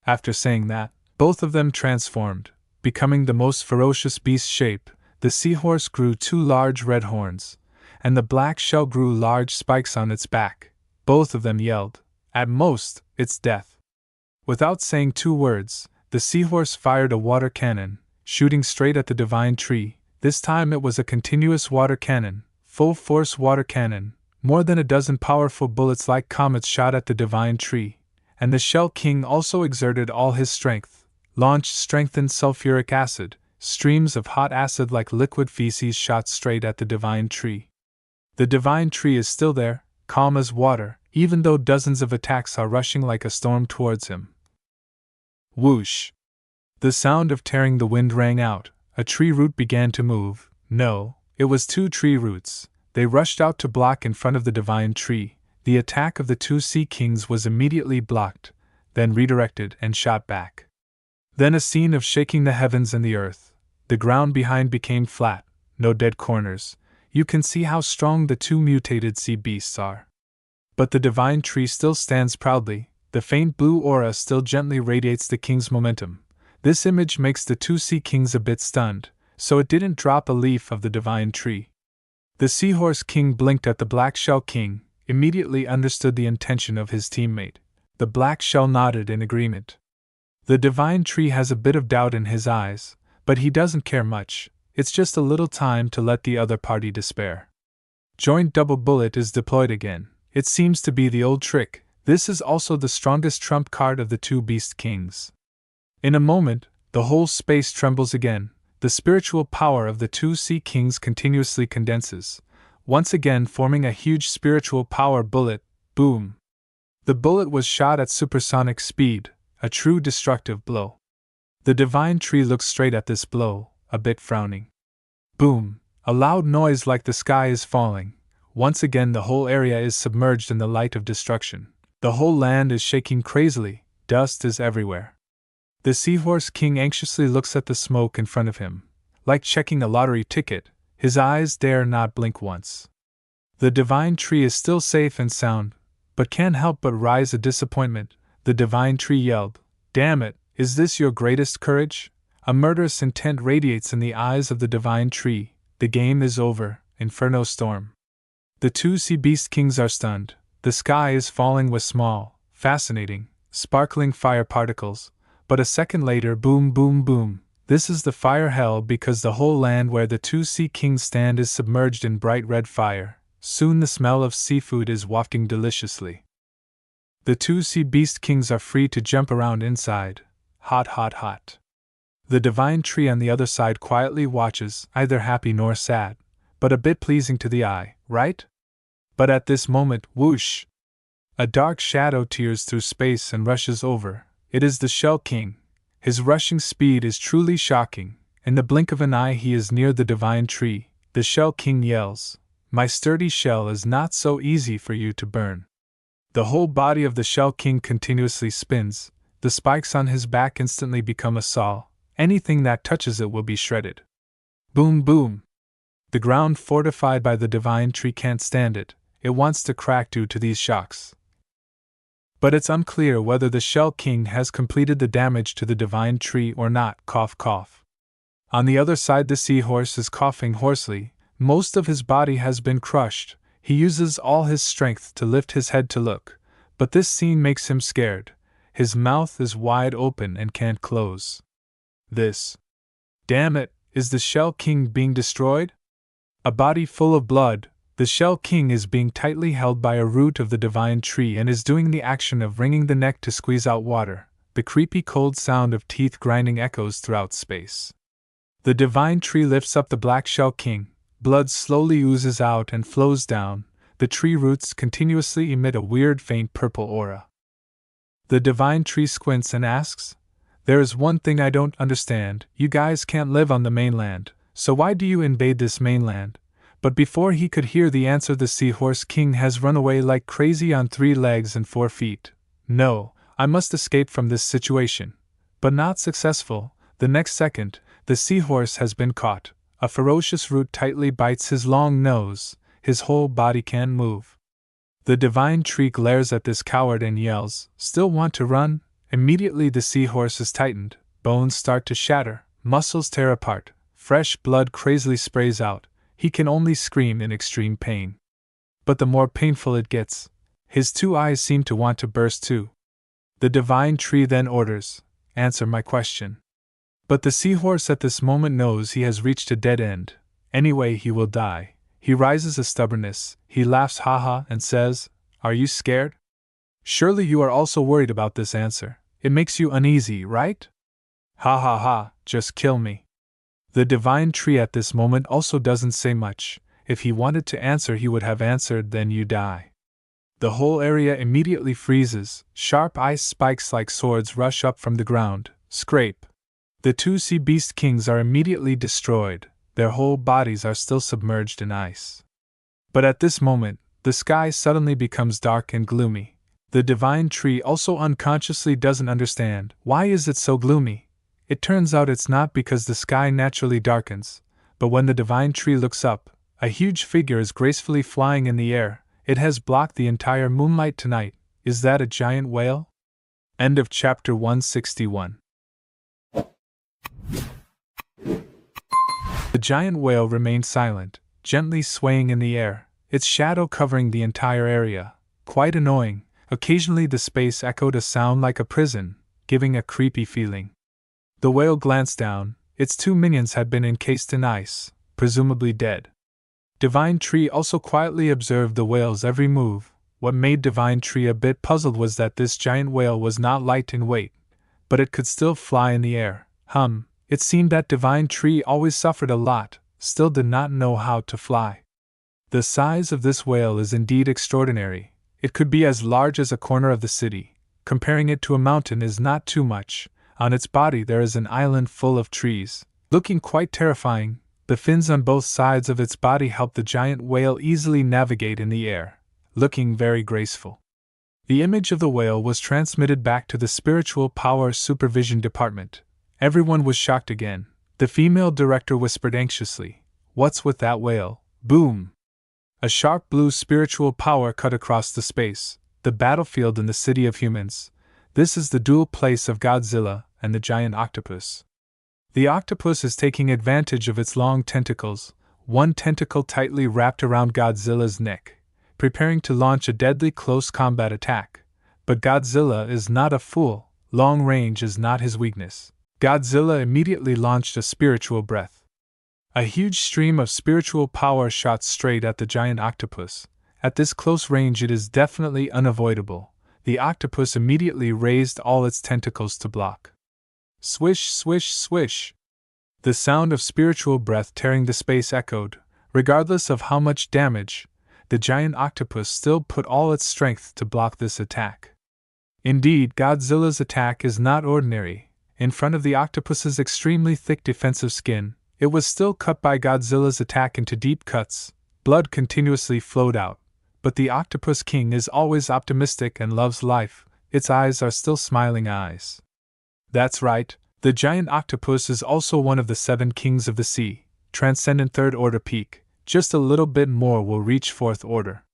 After saying that, both of them transformed, becoming the most ferocious beast shape. The seahorse grew two large red horns, and the black shell grew large spikes on its back. Both of them yelled. At most, it's death. Without saying two words, the seahorse fired a water cannon, shooting straight at the divine tree. This time it was a continuous water cannon, full-force water cannon. More than a dozen powerful bullets like comets shot at the divine tree, and the Shell King also exerted all his strength, launched strengthened sulfuric acid, streams of hot acid like liquid feces shot straight at the divine tree. The divine tree is still there, calm as water, even though dozens of attacks are rushing like a storm towards him. Whoosh! The sound of tearing the wind rang out. A tree root began to move. No, It was two tree roots. They rushed out to block in front of the divine tree. The attack of the two sea kings was immediately blocked, then redirected and shot back. Then a scene of shaking the heavens and the earth. The ground behind became flat, no dead corners. You can see how strong the two mutated sea beasts are. But the divine tree still stands proudly. The faint blue aura still gently radiates the king's momentum. This image makes the two sea kings a bit stunned, so it didn't drop a leaf of the divine tree. The seahorse king blinked at the black shell king, immediately understood the intention of his teammate. The black shell nodded in agreement. The divine tree has a bit of doubt in his eyes, but he doesn't care much. It's just a little time to let the other party despair. Joint double bullet is deployed again. It seems to be the old trick. This is also the strongest trump card of the two beast kings. In a moment, the whole space trembles again. The spiritual power of the two sea kings continuously condenses, once again forming a huge spiritual power bullet. Boom! The bullet was shot at supersonic speed, a true destructive blow. The divine tree looks straight at this blow, a bit frowning. Boom! A loud noise like the sky is falling. Once again the whole area is submerged in the light of destruction. The whole land is shaking crazily, dust is everywhere. The seahorse king anxiously looks at the smoke in front of him. Like checking a lottery ticket, his eyes dare not blink once. The divine tree is still safe and sound, but can't help but rise a disappointment. The divine tree yelled, "Damn it, is this your greatest courage?" A murderous intent radiates in the eyes of the divine tree. The game is over, Inferno Storm. The two sea beast kings are stunned. The sky is falling with small, fascinating, sparkling fire particles. But a second later, boom, boom, boom. This is the fire hell because the whole land where the two sea kings stand is submerged in bright red fire. Soon the smell of seafood is wafting deliciously. The two sea beast kings are free to jump around inside. Hot, hot, hot. The divine tree on the other side quietly watches, neither happy nor sad, but a bit pleasing to the eye, right? But at this moment, whoosh! A dark shadow tears through space and rushes over. It is the Shell King. His rushing speed is truly shocking. In the blink of an eye he is near the divine tree. The Shell King yells, "My sturdy shell is not so easy for you to burn." The whole body of the Shell King continuously spins. The spikes on his back instantly become a saw. Anything that touches it will be shredded. Boom, boom. The ground fortified by the divine tree can't stand it. It wants to crack due to these shocks. But it's unclear whether the Shell King has completed the damage to the divine tree or not. Cough, cough. On the other side, the seahorse is coughing hoarsely. Most of his body has been crushed. He uses all his strength to lift his head to look, but this scene makes him scared. His mouth is wide open and can't close. This. Damn it, is the Shell King being destroyed? A body full of blood. The Shell King is being tightly held by a root of the divine tree and is doing the action of wringing the neck to squeeze out water. The creepy cold sound of teeth grinding echoes throughout space. The divine tree lifts up the black Shell King. Blood slowly oozes out and flows down. The tree roots continuously emit a weird faint purple aura. The divine tree squints and asks, "There is one thing I don't understand. You guys can't live on the mainland, so why do you invade this mainland?" But before he could hear the answer, the Seahorse King has run away like crazy on 3 legs and 4 feet. No, I must escape from this situation. But not successful. The next second, the seahorse has been caught. A ferocious root tightly bites his long nose. His whole body can't move. The divine tree glares at this coward and yells, "Still want to run?" Immediately the seahorse is tightened. Bones start to shatter. Muscles tear apart. Fresh blood crazily sprays out. He can only scream in extreme pain. But the more painful it gets, his 2 eyes seem to want to burst too. The divine tree then orders, "Answer my question." But the seahorse at this moment knows he has reached a dead end. Anyway, he will die. He rises a stubbornness. He laughs haha and says, "Are you scared? Surely you are also worried about this answer. It makes you uneasy, right? Ha ha ha, just kill me." The divine tree at this moment also doesn't say much. If he wanted to answer, he would have answered, "Then you die." The whole area immediately freezes. Sharp ice spikes like swords rush up from the ground. Scrape. The 2 sea beast kings are immediately destroyed. their whole bodies are still submerged in ice. But at this moment, the sky suddenly becomes dark and gloomy. The divine tree also unconsciously doesn't understand why is it so gloomy. It turns out it's not because the sky naturally darkens, but when the divine tree looks up, a huge figure is gracefully flying in the air. It has blocked the entire moonlight tonight. Is that a giant whale? End of chapter 161. The giant whale remained silent, gently swaying in the air, its shadow covering the entire area. Quite annoying. Occasionally the space echoed a sound like a prison, giving a creepy feeling. The whale glanced down. Its two minions had been encased in ice, presumably dead. Divine Tree also quietly observed the whale's every move. What made Divine Tree a bit puzzled was that this giant whale was not light in weight, but it could still fly in the air. It seemed that Divine Tree always suffered a lot, still did not know how to fly. The size of this whale is indeed extraordinary. It could be as large as a corner of the city. Comparing it to a mountain is not too much. On its body there is an island full of trees, looking quite terrifying. The fins on both sides of its body help the giant whale easily navigate in the air, looking very graceful. The image of the whale was transmitted back to the Spiritual Power Supervision Department. Everyone was shocked again. The female director whispered anxiously, "What's with that whale?" Boom! A sharp blue spiritual power cut across the space, the battlefield in the city of humans. This is the dual place of Godzilla and the giant octopus. The octopus is taking advantage of its long tentacles, one tentacle tightly wrapped around Godzilla's neck, preparing to launch a deadly close combat attack. But Godzilla is not a fool. Long range is not his weakness. Godzilla immediately launched a spiritual breath. A huge stream of spiritual power shot straight at the giant octopus. At this close range it is definitely unavoidable. The octopus immediately raised all its tentacles to block. Swish, swish, swish! The sound of spiritual breath tearing the space echoed. Regardless of how much damage, the giant octopus still put all its strength to block this attack. Indeed, Godzilla's attack is not ordinary. In front of the octopus's extremely thick defensive skin, it was still cut by Godzilla's attack into deep cuts. Blood continuously flowed out. But the Octopus King is always optimistic and loves life. Its eyes are still smiling eyes. That's right, the giant octopus is also one of the 7 kings of the sea, transcendent 3rd order peak. Just a little bit more will reach 4th order.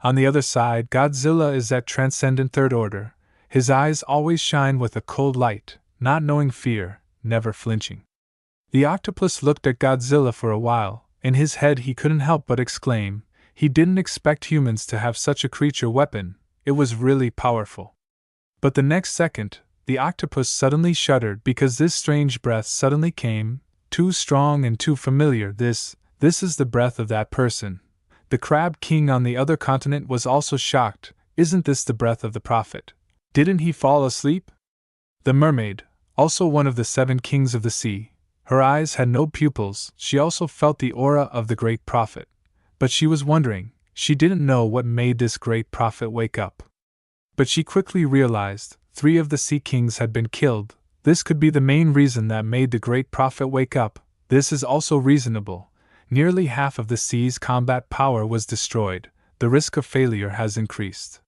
On the other side, Godzilla is at transcendent 3rd order. His eyes always shine with a cold light, not knowing fear, never flinching. The octopus looked at Godzilla for a while. In his head he couldn't help but exclaim, he didn't expect humans to have such a creature weapon. It was really powerful. But the next second, the octopus suddenly shuddered because this strange breath suddenly came, too strong and too familiar. This is the breath of that person. The Crab King on the other continent was also shocked. Isn't this the breath of the prophet? Didn't he fall asleep? The mermaid, also one of the 7 kings of the sea, her eyes had no pupils. She also felt the aura of the great prophet. But she was wondering, she didn't know what made this great prophet wake up. But she quickly realized, 3 of the sea kings had been killed. This could be the main reason that made the great prophet wake up. This is also reasonable. Nearly half of the sea's combat power was destroyed. The risk of failure has increased.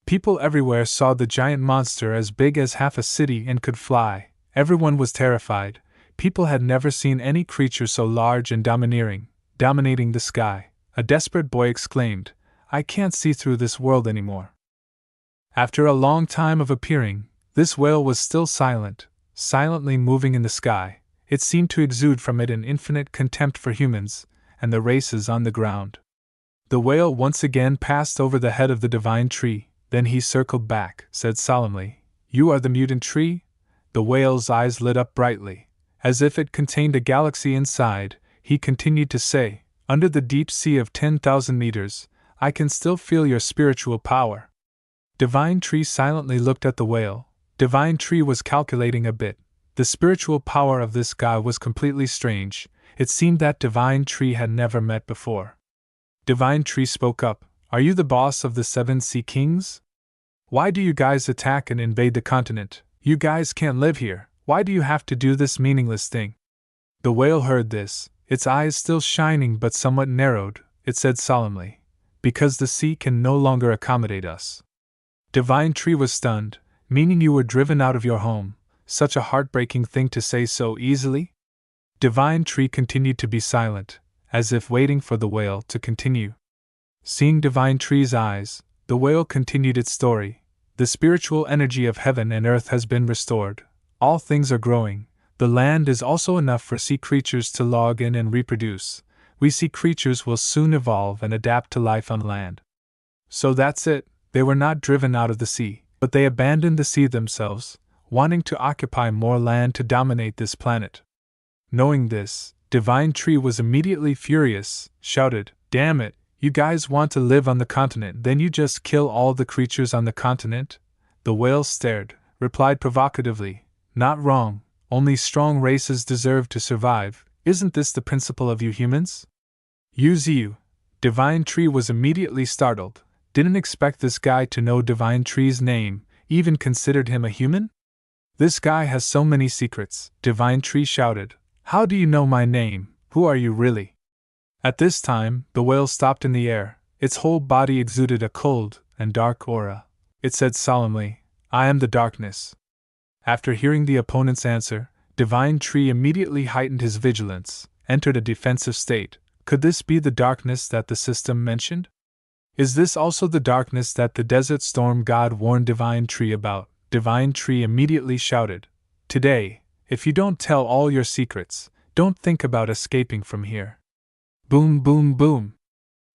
People everywhere saw the giant monster as big as half a city and could fly. Everyone was terrified. People had never seen any creature so large and domineering, dominating the sky. A desperate boy exclaimed, "I can't see through this world anymore." After a long time of appearing, this whale was still silent, silently moving in the sky. It seemed to exude from it an infinite contempt for humans and the races on the ground. The whale once again passed over the head of the divine tree, then he circled back, said solemnly, "You are the mutant tree?" The whale's eyes lit up brightly, as if it contained a galaxy inside. He continued to say, "Under the deep sea of 10,000 meters, I can still feel your spiritual power." Divine Tree silently looked at the whale. Divine Tree was calculating a bit. The spiritual power of this guy was completely strange. It seemed that Divine Tree had never met before. Divine Tree spoke up, "Are you the boss of the 7 sea kings? Why do you guys attack and invade the continent? You guys can't live here. Why do you have to do this meaningless thing?" The whale heard this. its eyes still shining but somewhat narrowed, it said solemnly, "Because the sea can no longer accommodate us." Divine Tree was stunned, meaning you were driven out of your home. Such a heartbreaking thing to say so easily? Divine Tree continued to be silent, as if waiting for the whale to continue. Seeing Divine Tree's eyes, the whale continued its story. The spiritual energy of heaven and earth has been restored. All things are growing. The land is also enough for sea creatures to log in and reproduce. We sea creatures will soon evolve and adapt to life on land. So that's it, they were not driven out of the sea, but they abandoned the sea themselves, wanting to occupy more land to dominate this planet. Knowing this, Divine Tree was immediately furious, shouted, "Damn it, you guys want to live on the continent, then you just kill all the creatures on the continent?" The whale stared, replied provocatively, "Not wrong, only strong races deserve to survive. Isn't this the principle of you humans?" "Use you." Divine Tree was immediately startled, didn't expect this guy to know Divine Tree's name, even considered him a human? "This guy has so many secrets," Divine Tree shouted. "How do you know my name? Who are you really?" At this time, the whale stopped in the air. Its whole body exuded a cold and dark aura. It said solemnly, "I am the darkness." After hearing the opponent's answer, Divine Tree immediately heightened his vigilance, entered a defensive state. Could this be the darkness that the system mentioned? Is this also the darkness that the desert storm god warned Divine Tree about? Divine Tree immediately shouted, "Today, if you don't tell all your secrets, don't think about escaping from here." Boom, boom, boom.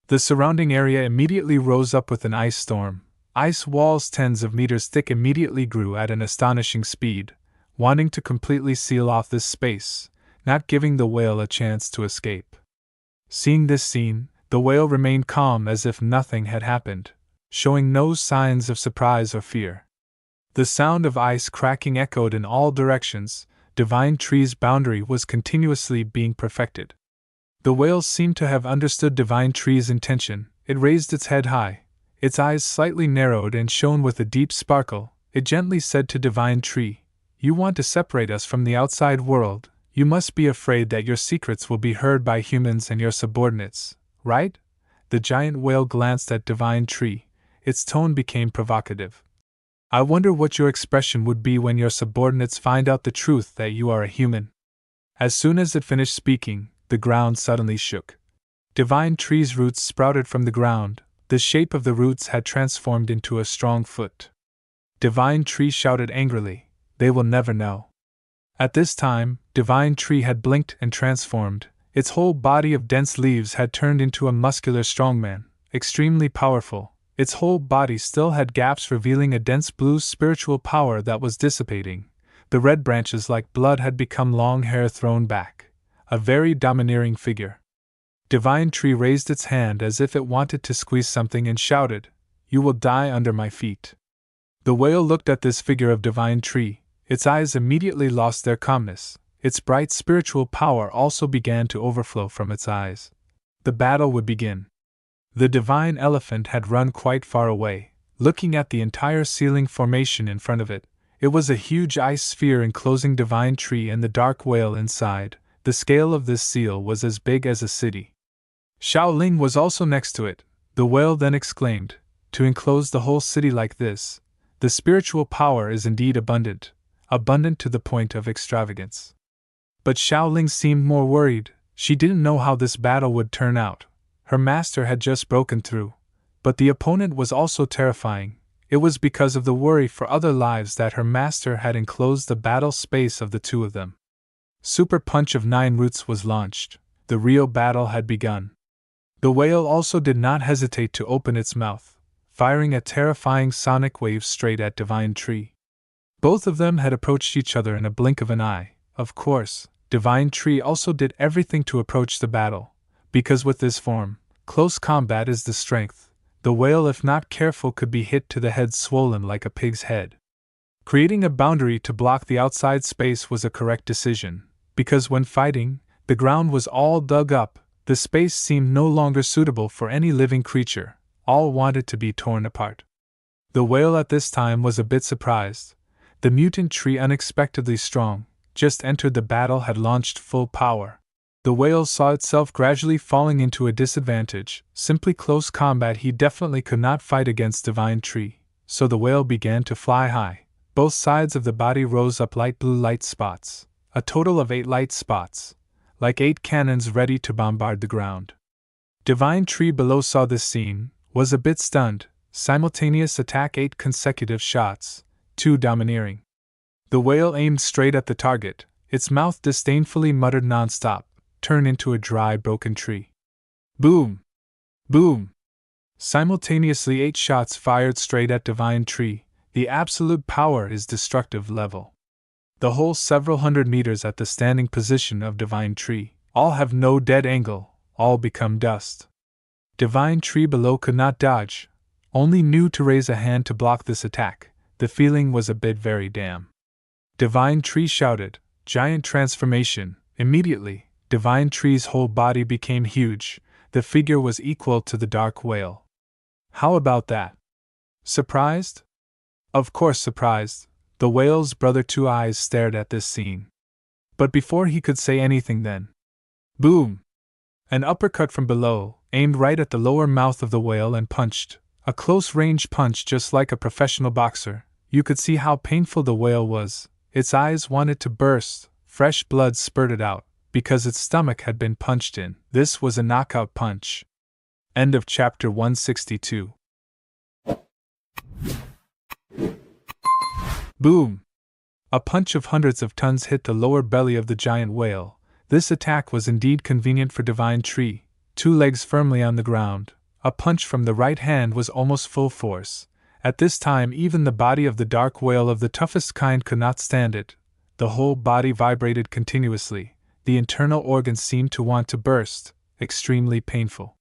The surrounding area immediately rose up with an ice storm. Ice walls tens of meters thick immediately grew at an astonishing speed, wanting to completely seal off this space, not giving the whale a chance to escape. Seeing this scene, the whale remained calm as if nothing had happened, showing no signs of surprise or fear. The sound of ice cracking echoed in all directions. Divine Tree's boundary was continuously being perfected. The whale seemed to have understood Divine Tree's intention. It raised its head high, its eyes slightly narrowed and shone with a deep sparkle. It gently said to Divine Tree, "You want to separate us from the outside world. You must be afraid that your secrets will be heard by humans and your subordinates, right?" The giant whale glanced at Divine Tree. Its tone became provocative. "I wonder what your expression would be when your subordinates find out the truth that you are a human." As soon as it finished speaking, the ground suddenly shook. Divine Tree's roots sprouted from the ground. The shape of the roots had transformed into a strong foot. Divine Tree shouted angrily, "They will never know." At this time, Divine Tree had blinked and transformed. Its whole body of dense leaves had turned into a muscular strongman, extremely powerful. Its whole body still had gaps revealing a dense blue spiritual power that was dissipating. The red branches like blood had become long hair thrown back. A very domineering figure. Divine Tree raised its hand as if it wanted to squeeze something and shouted, "You will die under my feet." The whale looked at this figure of Divine Tree. Its eyes immediately lost their calmness. Its bright spiritual power also began to overflow from its eyes. The battle would begin. The divine elephant had run quite far away, looking at the entire ceiling formation in front of it. It was a huge ice sphere enclosing Divine Tree and the dark whale inside. The scale of this seal was as big as a city. Xiaoling was also next to it. The whale then exclaimed, "To enclose the whole city like this, the spiritual power is indeed abundant, abundant to the point of extravagance." But Xiaoling seemed more worried. She didn't know how this battle would turn out. Her master had just broken through, but the opponent was also terrifying. It was because of the worry for other lives that her master had enclosed the battle space of the two of them. Super Punch of 9 Roots was launched. The real battle had begun. The whale also did not hesitate to open its mouth, firing a terrifying sonic wave straight at Divine Tree. Both of them had approached each other in a blink of an eye. Of course, Divine Tree also did everything to approach the battle, because with this form, close combat is the strength. The whale, if not careful, could be hit to the head swollen like a pig's head. Creating a boundary to block the outside space was a correct decision, because when fighting, the ground was all dug up. The space seemed no longer suitable for any living creature. All wanted to be torn apart. The whale at this time was a bit surprised. The mutant tree, unexpectedly strong, just entered the battle, had launched full power. The whale saw itself gradually falling into a disadvantage. Simply close combat, he definitely could not fight against Divine Tree, so the whale began to fly high. Both sides of the body rose up light blue light spots, a total of 8 light spots, like 8 cannons ready to bombard the ground. Divine Tree below saw this scene, was a bit stunned. Simultaneous attack, 8 consecutive shots, 2 domineering. The whale aimed straight at the target, its mouth disdainfully muttered non-stop, turn into a dry broken tree. Boom! Boom! Simultaneously 8 shots fired straight at Divine Tree. The absolute power is destructive level. The whole several hundred meters at the standing position of Divine Tree, all have no dead angle, all become dust. Divine Tree below could not dodge, only knew to raise a hand to block this attack. The feeling was a bit very damn. Divine Tree shouted, giant transformation. Immediately, Divine Tree's whole body became huge. The figure was equal to the dark whale. How about that? Surprised? Of course surprised. The whale's brother Two Eyes stared at this scene. But before he could say anything then, boom! An uppercut from below, aimed right at the lower mouth of the whale and punched. A close-range punch just like a professional boxer. You could see how painful the whale was. Its eyes wanted to burst, fresh blood spurted out, because its stomach had been punched in. This was a knockout punch. End of chapter 162. Boom! A punch of hundreds of tons hit the lower belly of the giant whale. This attack was indeed convenient for Divine Tree, 2 legs firmly on the ground. A punch from the right hand was almost full force. At this time even the body of the dark whale of the toughest kind could not stand it. The whole body vibrated continuously. The internal organs seemed to want to burst, extremely painful.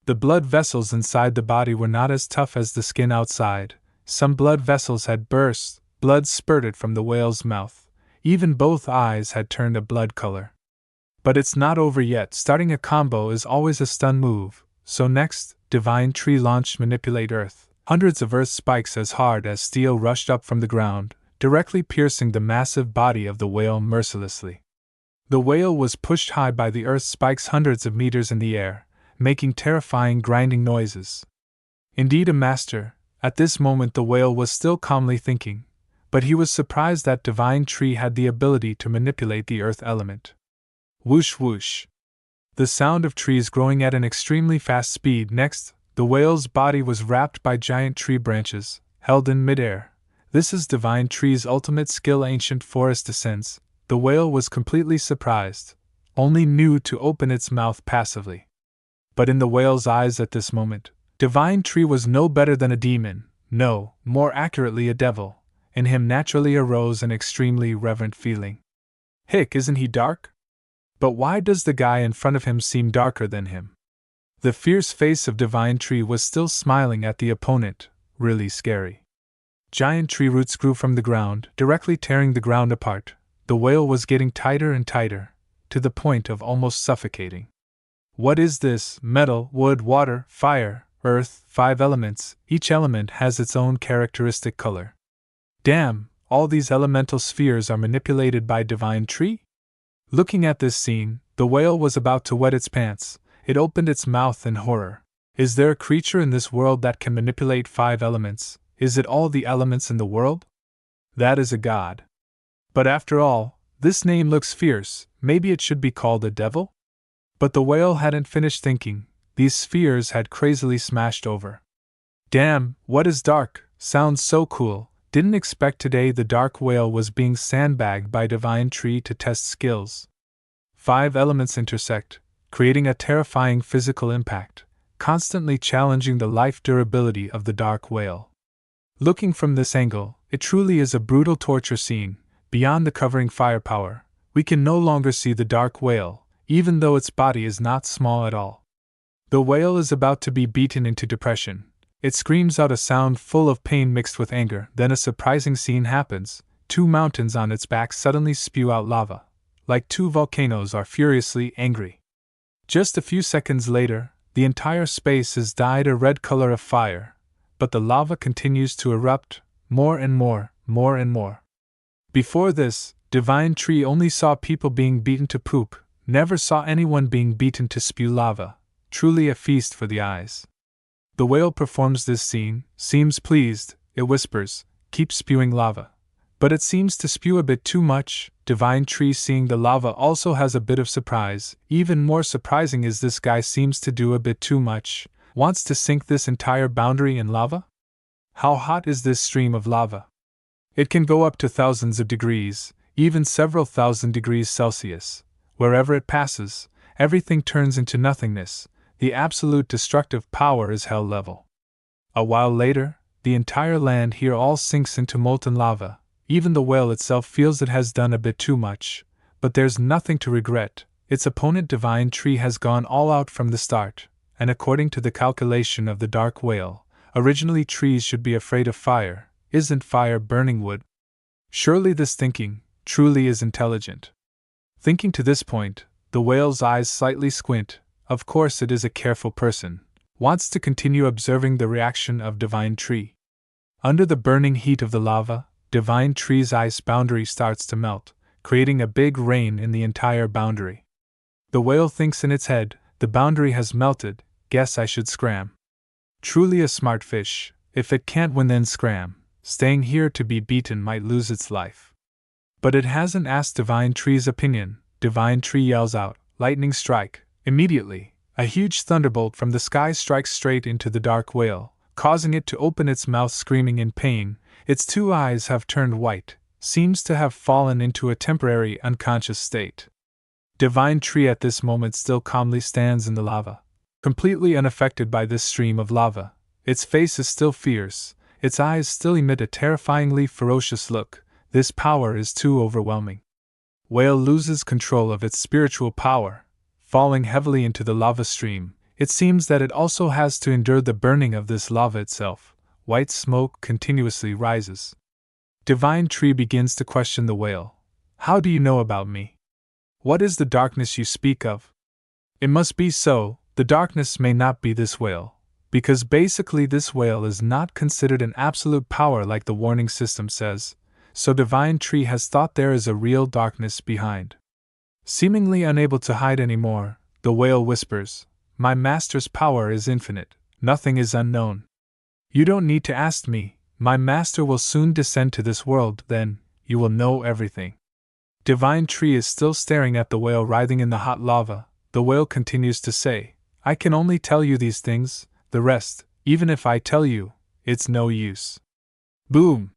The blood vessels inside the body were not as tough as the skin outside. Some blood vessels had burst, blood spurted from the whale's mouth. Even both eyes had turned a blood color. But it's not over yet. Starting a combo is always a stun move. So next, Divine Tree launched Manipulate Earth. Hundreds of earth spikes as hard as steel rushed up from the ground, directly piercing the massive body of the whale mercilessly. The whale was pushed high by the earth spikes hundreds of meters in the air, making terrifying grinding noises. Indeed a master. At this moment the whale was still calmly thinking, but he was surprised that Divine Tree had the ability to manipulate the earth element. Whoosh whoosh. The sound of trees growing at an extremely fast speed. Next, the whale's body was wrapped by giant tree branches, held in midair. This is Divine Tree's ultimate skill. Ancient forest descends. The whale was completely surprised, only knew to open its mouth passively. But in the whale's eyes at this moment, Divine Tree was no better than a demon, no, more accurately a devil. In him naturally arose an extremely reverent feeling. Hick, isn't he dark? But why does the guy in front of him seem darker than him? The fierce face of Divine Tree was still smiling at the opponent, really scary. Giant tree roots grew from the ground, directly tearing the ground apart. The whale was getting tighter and tighter, to the point of almost suffocating. What is this? Metal, wood, water, fire, earth, 5 elements. Each element has its own characteristic color. Damn, all these elemental spheres are manipulated by Divine Tree? Looking at this scene, the whale was about to wet its pants. It opened its mouth in horror. Is there a creature in this world that can manipulate 5 elements? Is it all the elements in the world? That is a god. But after all, this name looks fierce. Maybe it should be called a devil? But the whale hadn't finished thinking. These spheres had crazily smashed over. Damn, what is dark? Sounds so cool. Didn't expect today the dark whale was being sandbagged by Divine Tree to test skills. 5 elements intersect, creating a terrifying physical impact, constantly challenging the life durability of the dark whale. Looking from this angle, it truly is a brutal torture scene. Beyond the covering firepower, we can no longer see the dark whale, even though its body is not small at all. The whale is about to be beaten into depression. It screams out a sound full of pain mixed with anger. Then a surprising scene happens. 2 mountains on its back suddenly spew out lava, like 2 volcanoes are furiously angry. Just a few seconds later, the entire space is dyed a red color of fire, but the lava continues to erupt, more and more, more and more. Before this, Divine Tree only saw people being beaten to poop. Never saw anyone being beaten to spew lava, truly a feast for the eyes. The whale performs this scene, seems pleased, it whispers, keep spewing lava. But it seems to spew a bit too much. Divine Tree, seeing the lava, also has a bit of surprise. Even more surprising is this guy seems to do a bit too much. Wants to sink this entire boundary in lava? How hot is this stream of lava? It can go up to thousands of degrees, even several thousand degrees Celsius. Wherever it passes, everything turns into nothingness. The absolute destructive power is hell level. A while later, the entire land here all sinks into molten lava. Even the whale itself feels it has done a bit too much, but there's nothing to regret. Its opponent Divine Tree has gone all out from the start, and according to the calculation of the dark whale, originally trees should be afraid of fire. Isn't fire burning wood? Surely this thinking truly is intelligent. Thinking to this point, the whale's eyes slightly squint. Of course it is a careful person. Wants to continue observing the reaction of Divine Tree. Under the burning heat of the lava, Divine Tree's ice boundary starts to melt, creating a big rain in the entire boundary. The whale thinks in its head, the boundary has melted, guess I should scram. Truly a smart fish. If it can't win, then scram. Staying here to be beaten might lose its life. But it hasn't asked Divine Tree's opinion. Divine Tree yells out, lightning strike. Immediately, a huge thunderbolt from the sky strikes straight into the dark whale, causing it to open its mouth, screaming in pain. Its two eyes have turned white, seems to have fallen into a temporary unconscious state. Divine Tree at this moment still calmly stands in the lava, completely unaffected by this stream of lava. Its face is still fierce, its eyes still emit a terrifyingly ferocious look. This power is too overwhelming. Whale loses control of its spiritual power, falling heavily into the lava stream. It seems that it also has to endure the burning of this lava itself. White smoke continuously rises. Divine Tree begins to question the whale. How do you know about me? What is the darkness you speak of? It must be so, the darkness may not be this whale, because basically this whale is not considered an absolute power like the warning system says, so Divine Tree has thought there is a real darkness behind. Seemingly unable to hide anymore, the whale whispers, my master's power is infinite, nothing is unknown. You don't need to ask me, my master will soon descend to this world, then, you will know everything. Divine Tree is still staring at the whale writhing in the hot lava. The whale continues to say, I can only tell you these things, the rest, even if I tell you, it's no use. Boom!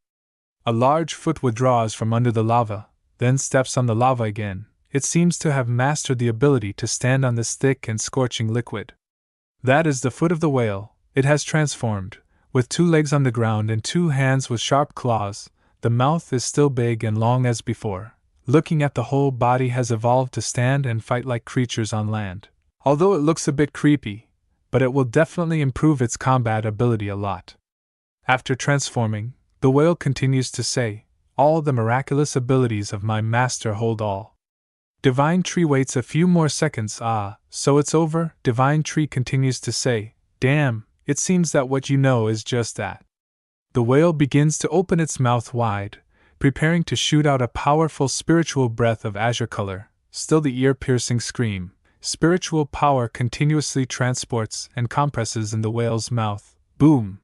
A large foot withdraws from under the lava, then steps on the lava again. It seems to have mastered the ability to stand on this thick and scorching liquid. That is the foot of the whale. It has transformed. With 2 legs on the ground and 2 hands with sharp claws, the mouth is still big and long as before. Looking at the whole body has evolved to stand and fight like creatures on land. Although it looks a bit creepy, but it will definitely improve its combat ability a lot. After transforming, the whale continues to say, all the miraculous abilities of my master hold all. Divine Tree waits a few more seconds. So it's over? Divine Tree continues to say, damn. It seems that what you know is just that. The whale begins to open its mouth wide, preparing to shoot out a powerful spiritual breath of azure color. Still the ear-piercing scream. Spiritual power continuously transports and compresses in the whale's mouth. Boom!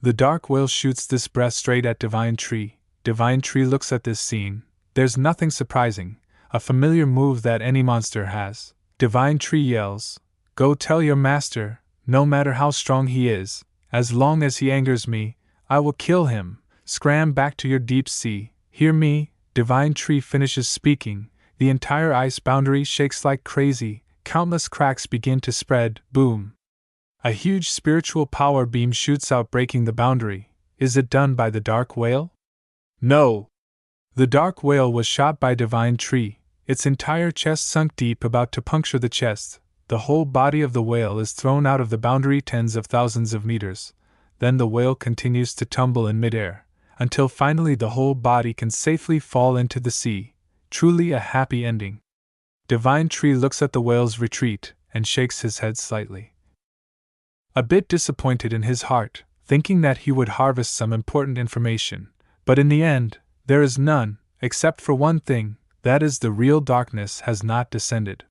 The dark whale shoots this breath straight at Divine Tree. Divine Tree looks at this scene. There's nothing surprising. A familiar move that any monster has. Divine Tree yells, go tell your master. No matter how strong he is, as long as he angers me, I will kill him. Scram back to your deep sea. Hear me? Divine Tree finishes speaking. The entire ice boundary shakes like crazy. Countless cracks begin to spread. Boom! A huge spiritual power beam shoots out, breaking the boundary. Is it done by the dark whale? No! The dark whale was shot by Divine Tree. Its entire chest sunk deep, about to puncture the chest. The whole body of the whale is thrown out of the boundary tens of thousands of meters. Then the whale continues to tumble in midair, until finally the whole body can safely fall into the sea. Truly a happy ending. Divine Tree looks at the whale's retreat, and shakes his head slightly. A bit disappointed in his heart, thinking that he would harvest some important information. But in the end, there is none, except for one thing, that is the real darkness has not descended.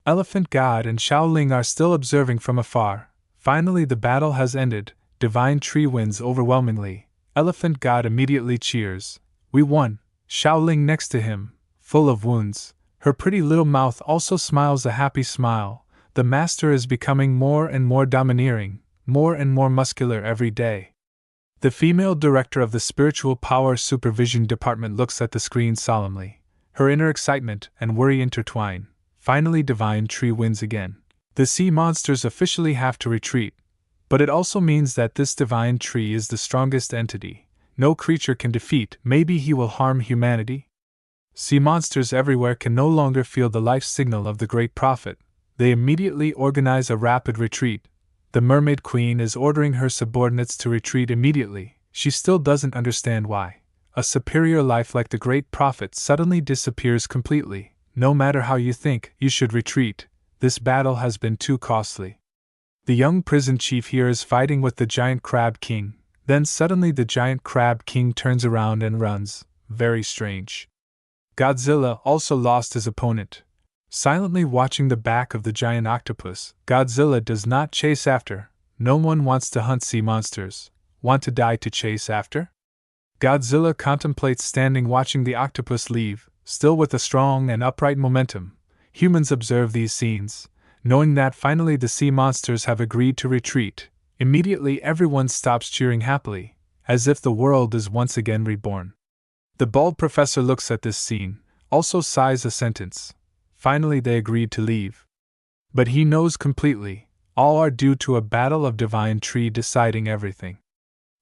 Elephant God and Xiaoling are still observing from afar. Finally, the battle has ended. Divine Tree wins overwhelmingly. Elephant God immediately cheers. We won. Xiaoling next to him, full of wounds. Her pretty little mouth also smiles a happy smile. The master is becoming more and more domineering, more and more muscular every day. The female director of the Spiritual Power Supervision Department looks at the screen solemnly. Her inner excitement and worry intertwine. Finally, Divine Tree wins again. The sea monsters officially have to retreat. But it also means that this Divine Tree is the strongest entity. No creature can defeat. Maybe he will harm humanity? Sea monsters everywhere can no longer feel the life signal of the Great Prophet. They immediately organize a rapid retreat. The Mermaid Queen is ordering her subordinates to retreat immediately. She still doesn't understand why. A superior life like the Great Prophet suddenly disappears completely. No matter how you think, you should retreat. This battle has been too costly. The young prison chief here is fighting with the giant crab king. Then suddenly the giant crab king turns around and runs. Very strange. Godzilla also lost his opponent. Silently watching the back of the giant octopus, Godzilla does not chase after. No one wants to hunt sea monsters. Want to die to chase after? Godzilla contemplates standing watching the octopus leave, still with a strong and upright momentum. Humans observe these scenes. Knowing that finally the sea monsters have agreed to retreat, immediately everyone stops cheering happily, as if the world is once again reborn. The bald professor looks at this scene, also sighs a sentence. Finally they agreed to leave. But he knows completely, all are due to a battle of Divine Tree deciding everything.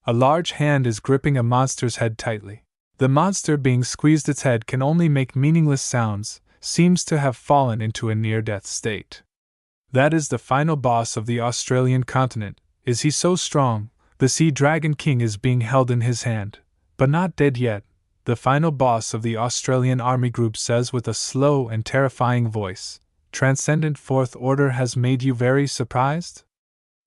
A large hand is gripping a monster's head tightly. The monster being squeezed, its head can only make meaningless sounds, seems to have fallen into a near-death state. That is the final boss of the Australian continent. Is he so strong? The Sea Dragon King is being held in his hand, but not dead yet. The final boss of the Australian Army Group says with a slow and terrifying voice, "Transcendent Fourth Order has made you very surprised?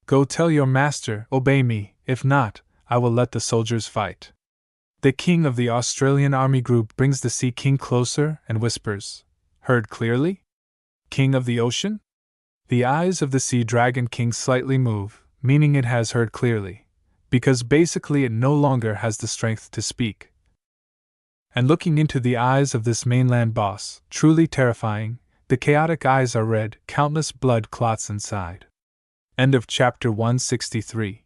Go tell your master, obey me, if not, I will let the soldiers fight." The king of the Australian Army Group brings the Sea King closer and whispers, "Heard clearly? King of the ocean?" The eyes of the Sea Dragon King slightly move, meaning it has heard clearly, because basically it no longer has the strength to speak. And looking into the eyes of this mainland boss, truly terrifying, the chaotic eyes are red, countless blood clots inside. End of chapter 163.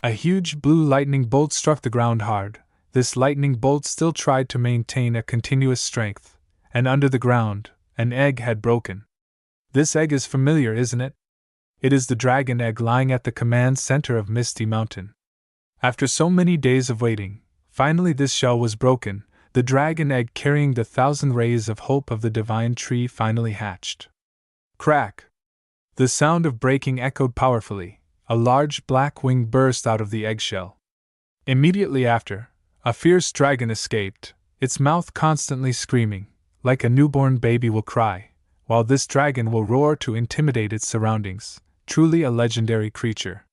A huge blue lightning bolt struck the ground hard. This lightning bolt still tried to maintain a continuous strength, and under the ground, an egg had broken. This egg is familiar, isn't it? It is the dragon egg lying at the command center of Misty Mountain. After so many days of waiting, finally this shell was broken. The dragon egg carrying the 1,000 rays of hope of the Divine Tree finally hatched. Crack! The sound of breaking echoed powerfully. A large black wing burst out of the eggshell. Immediately after, a fierce dragon escaped, its mouth constantly screaming, like a newborn baby will cry, while this dragon will roar to intimidate its surroundings. Truly a legendary creature.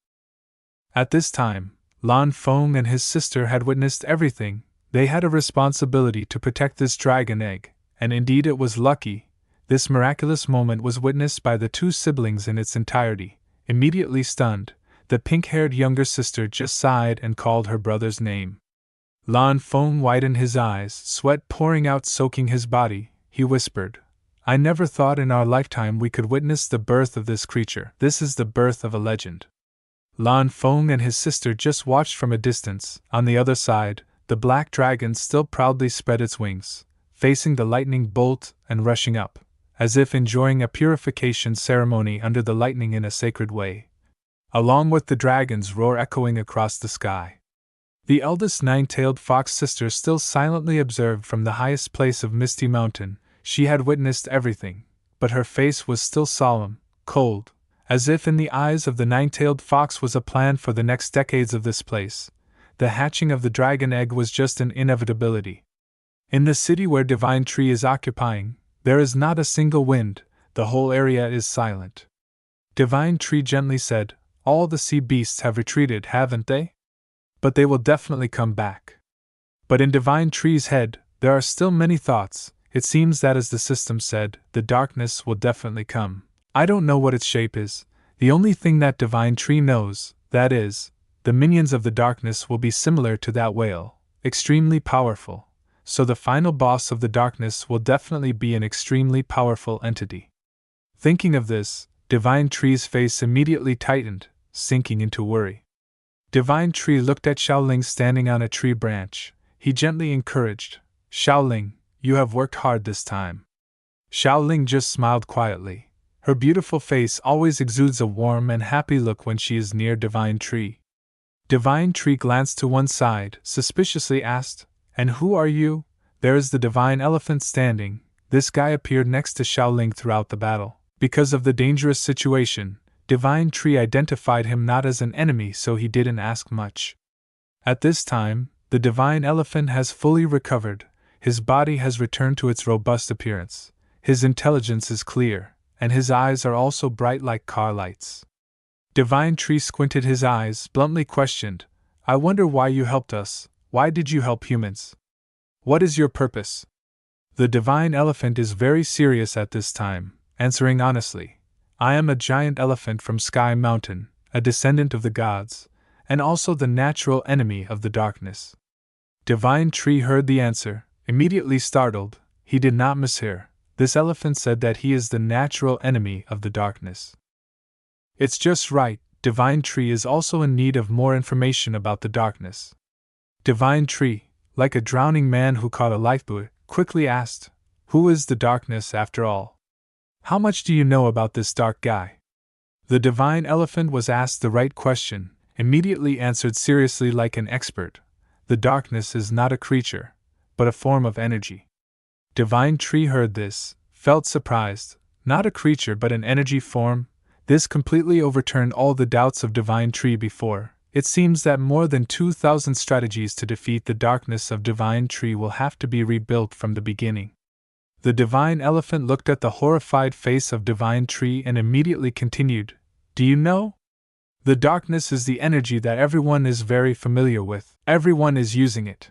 At this time, Lan Feng and his sister had witnessed everything. They had a responsibility to protect this dragon egg, and indeed it was lucky. This miraculous moment was witnessed by the two siblings in its entirety. Immediately stunned, the pink-haired younger sister just sighed and called her brother's name. Lan Feng widened his eyes, sweat pouring out soaking his body. He whispered, "I never thought in our lifetime we could witness the birth of this creature. This is the birth of a legend." Lan Feng and his sister just watched from a distance. On the other side, the black dragon still proudly spread its wings, facing the lightning bolt and rushing up, as if enjoying a purification ceremony under the lightning in a sacred way, along with the dragon's roar echoing across the sky. The eldest nine-tailed fox sister still silently observed from the highest place of Misty Mountain. She had witnessed everything, but her face was still solemn, cold, as if in the eyes of the nine-tailed fox was a plan for the next decades of this place. The hatching of the dragon egg was just an inevitability. In the city where Divine Tree is occupying, there is not a single wind, the whole area is silent. Divine Tree gently said, "All the sea beasts have retreated, haven't they? But they will definitely come back." But in Divine Tree's head, there are still many thoughts. It seems that as the system said, the darkness will definitely come. I don't know what its shape is. The only thing that Divine Tree knows, that is, the minions of the darkness will be similar to that whale, extremely powerful. So the final boss of the darkness will definitely be an extremely powerful entity. Thinking of this, Divine Tree's face immediately tightened, sinking into worry. Divine Tree looked at Xiaoling standing on a tree branch. He gently encouraged, "Xiaoling, you have worked hard this time." Xiaoling just smiled quietly. Her beautiful face always exudes a warm and happy look when she is near Divine Tree. Divine Tree glanced to one side, suspiciously asked, "And who are you?" "There is the Divine Elephant standing." This guy appeared next to Xiaoling throughout the battle. Because of the dangerous situation, Divine Tree identified him not as an enemy, so he didn't ask much. At this time, the Divine Elephant has fully recovered, his body has returned to its robust appearance, his intelligence is clear, and his eyes are also bright like car lights. Divine Tree squinted his eyes, bluntly questioned, "I wonder why you helped us. Why did you help humans? What is your purpose?" The Divine Elephant is very serious at this time, answering honestly, "I am a giant elephant from Sky Mountain, a descendant of the gods, and also the natural enemy of the darkness." Divine Tree heard the answer, immediately startled. He did not mishear. This elephant said that he is the natural enemy of the darkness. It's just right. Divine Tree is also in need of more information about the darkness. Divine Tree, like a drowning man who caught a lifebuoy, quickly asked, "Who is the darkness after all? How much do you know about this dark guy?" The Divine Elephant was asked the right question, immediately answered seriously like an expert. The darkness is not a creature, but a form of energy. Divine Tree heard this, felt surprised. Not a creature but an energy form? This completely overturned all the doubts of Divine Tree before. It seems that more than 2,000 strategies to defeat the darkness of Divine Tree will have to be rebuilt from the beginning. The Divine Elephant looked at the horrified face of Divine Tree and immediately continued, "Do you know? The darkness is the energy that everyone is very familiar with. Everyone is using it."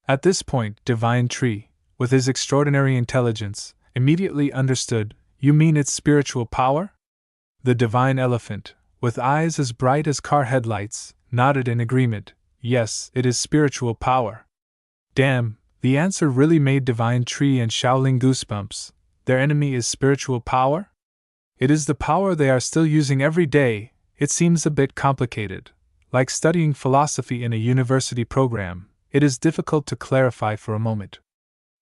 At this point, Divine Tree, with his extraordinary intelligence, immediately understood, "You mean its spiritual power?" The Divine Elephant, with eyes as bright as car headlights, nodded in agreement, "Yes, it is spiritual power." Damn, the answer really made Divine Tree and Xiaoling goosebumps. Their enemy is spiritual power? It is the power they are still using every day. It seems a bit complicated. Like studying philosophy in a university program, it is difficult to clarify for a moment.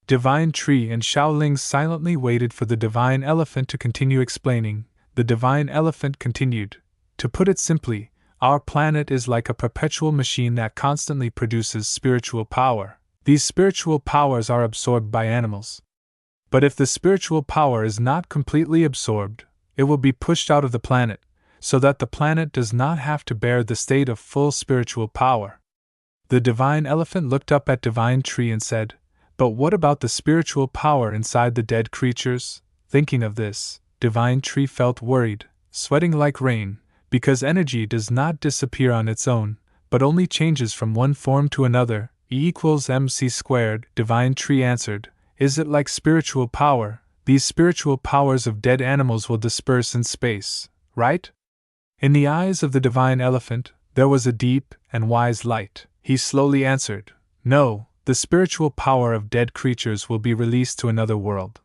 Divine Tree and Xiaoling silently waited for the Divine Elephant to continue explaining. The Divine Elephant continued, "To put it simply, our planet is like a perpetual machine that constantly produces spiritual power. These spiritual powers are absorbed by animals. But if the spiritual power is not completely absorbed, it will be pushed out of the planet, so that the planet does not have to bear the state of full spiritual power." The Divine Elephant looked up at Divine Tree and said, "But what about the spiritual power inside the dead creatures?" Thinking of this, Divine Tree felt worried, sweating like rain, because energy does not disappear on its own, but only changes from one form to another. E=mc². Divine Tree answered, "Is it like spiritual power? These spiritual powers of dead animals will disperse in space, right?" In the eyes of the Divine Elephant, there was a deep and wise light. He slowly answered, "No, the spiritual power of dead creatures will be released to another world.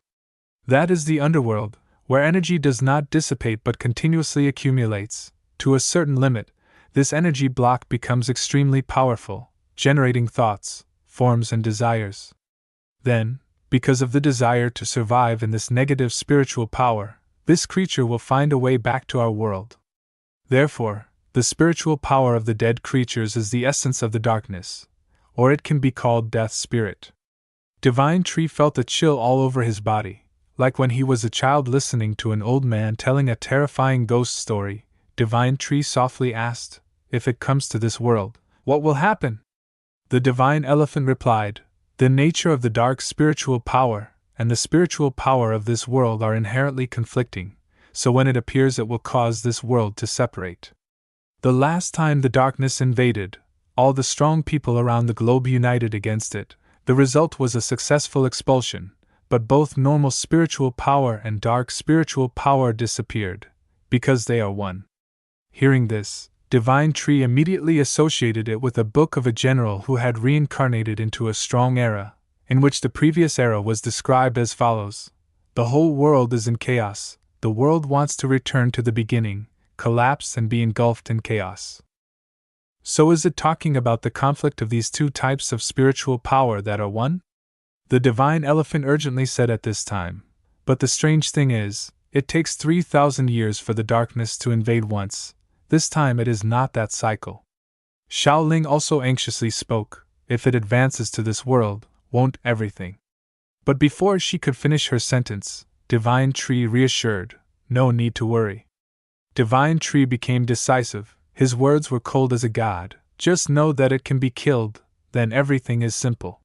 That is the underworld, where energy does not dissipate but continuously accumulates. To a certain limit, this energy block becomes extremely powerful, generating thoughts, forms, and desires. Then, because of the desire to survive in this negative spiritual power, this creature will find a way back to our world. Therefore, the spiritual power of the dead creatures is the essence of the darkness, or it can be called Death Spirit." Divine Tree felt a chill all over his body, like when he was a child listening to an old man telling a terrifying ghost story. Divine Tree softly asked, "If it comes to this world, what will happen?" The Divine Elephant replied, "The nature of the dark spiritual power and the spiritual power of this world are inherently conflicting, so when it appears it will cause this world to separate. The last time the darkness invaded, all the strong people around the globe united against it. The result was a successful expulsion, but both normal spiritual power and dark spiritual power disappeared, because they are one. Hearing this, Divine Tree immediately associated it with a book of a general who had reincarnated into a strong era, in which the previous era was described as follows: the whole world is in chaos, the world wants to return to the beginning, collapse and be engulfed in chaos. So is it talking about the conflict of these two types of spiritual power that are one? The divine elephant urgently said at this time. But the strange thing is, it takes 3,000 years for the darkness to invade once. This time it is not that cycle. Shaoling also anxiously spoke. If it advances to this world, won't everything? But before she could finish her sentence, Divine Tree reassured, no need to worry. Divine Tree became decisive. His words were cold as a god. Just know that it can be killed, then everything is simple.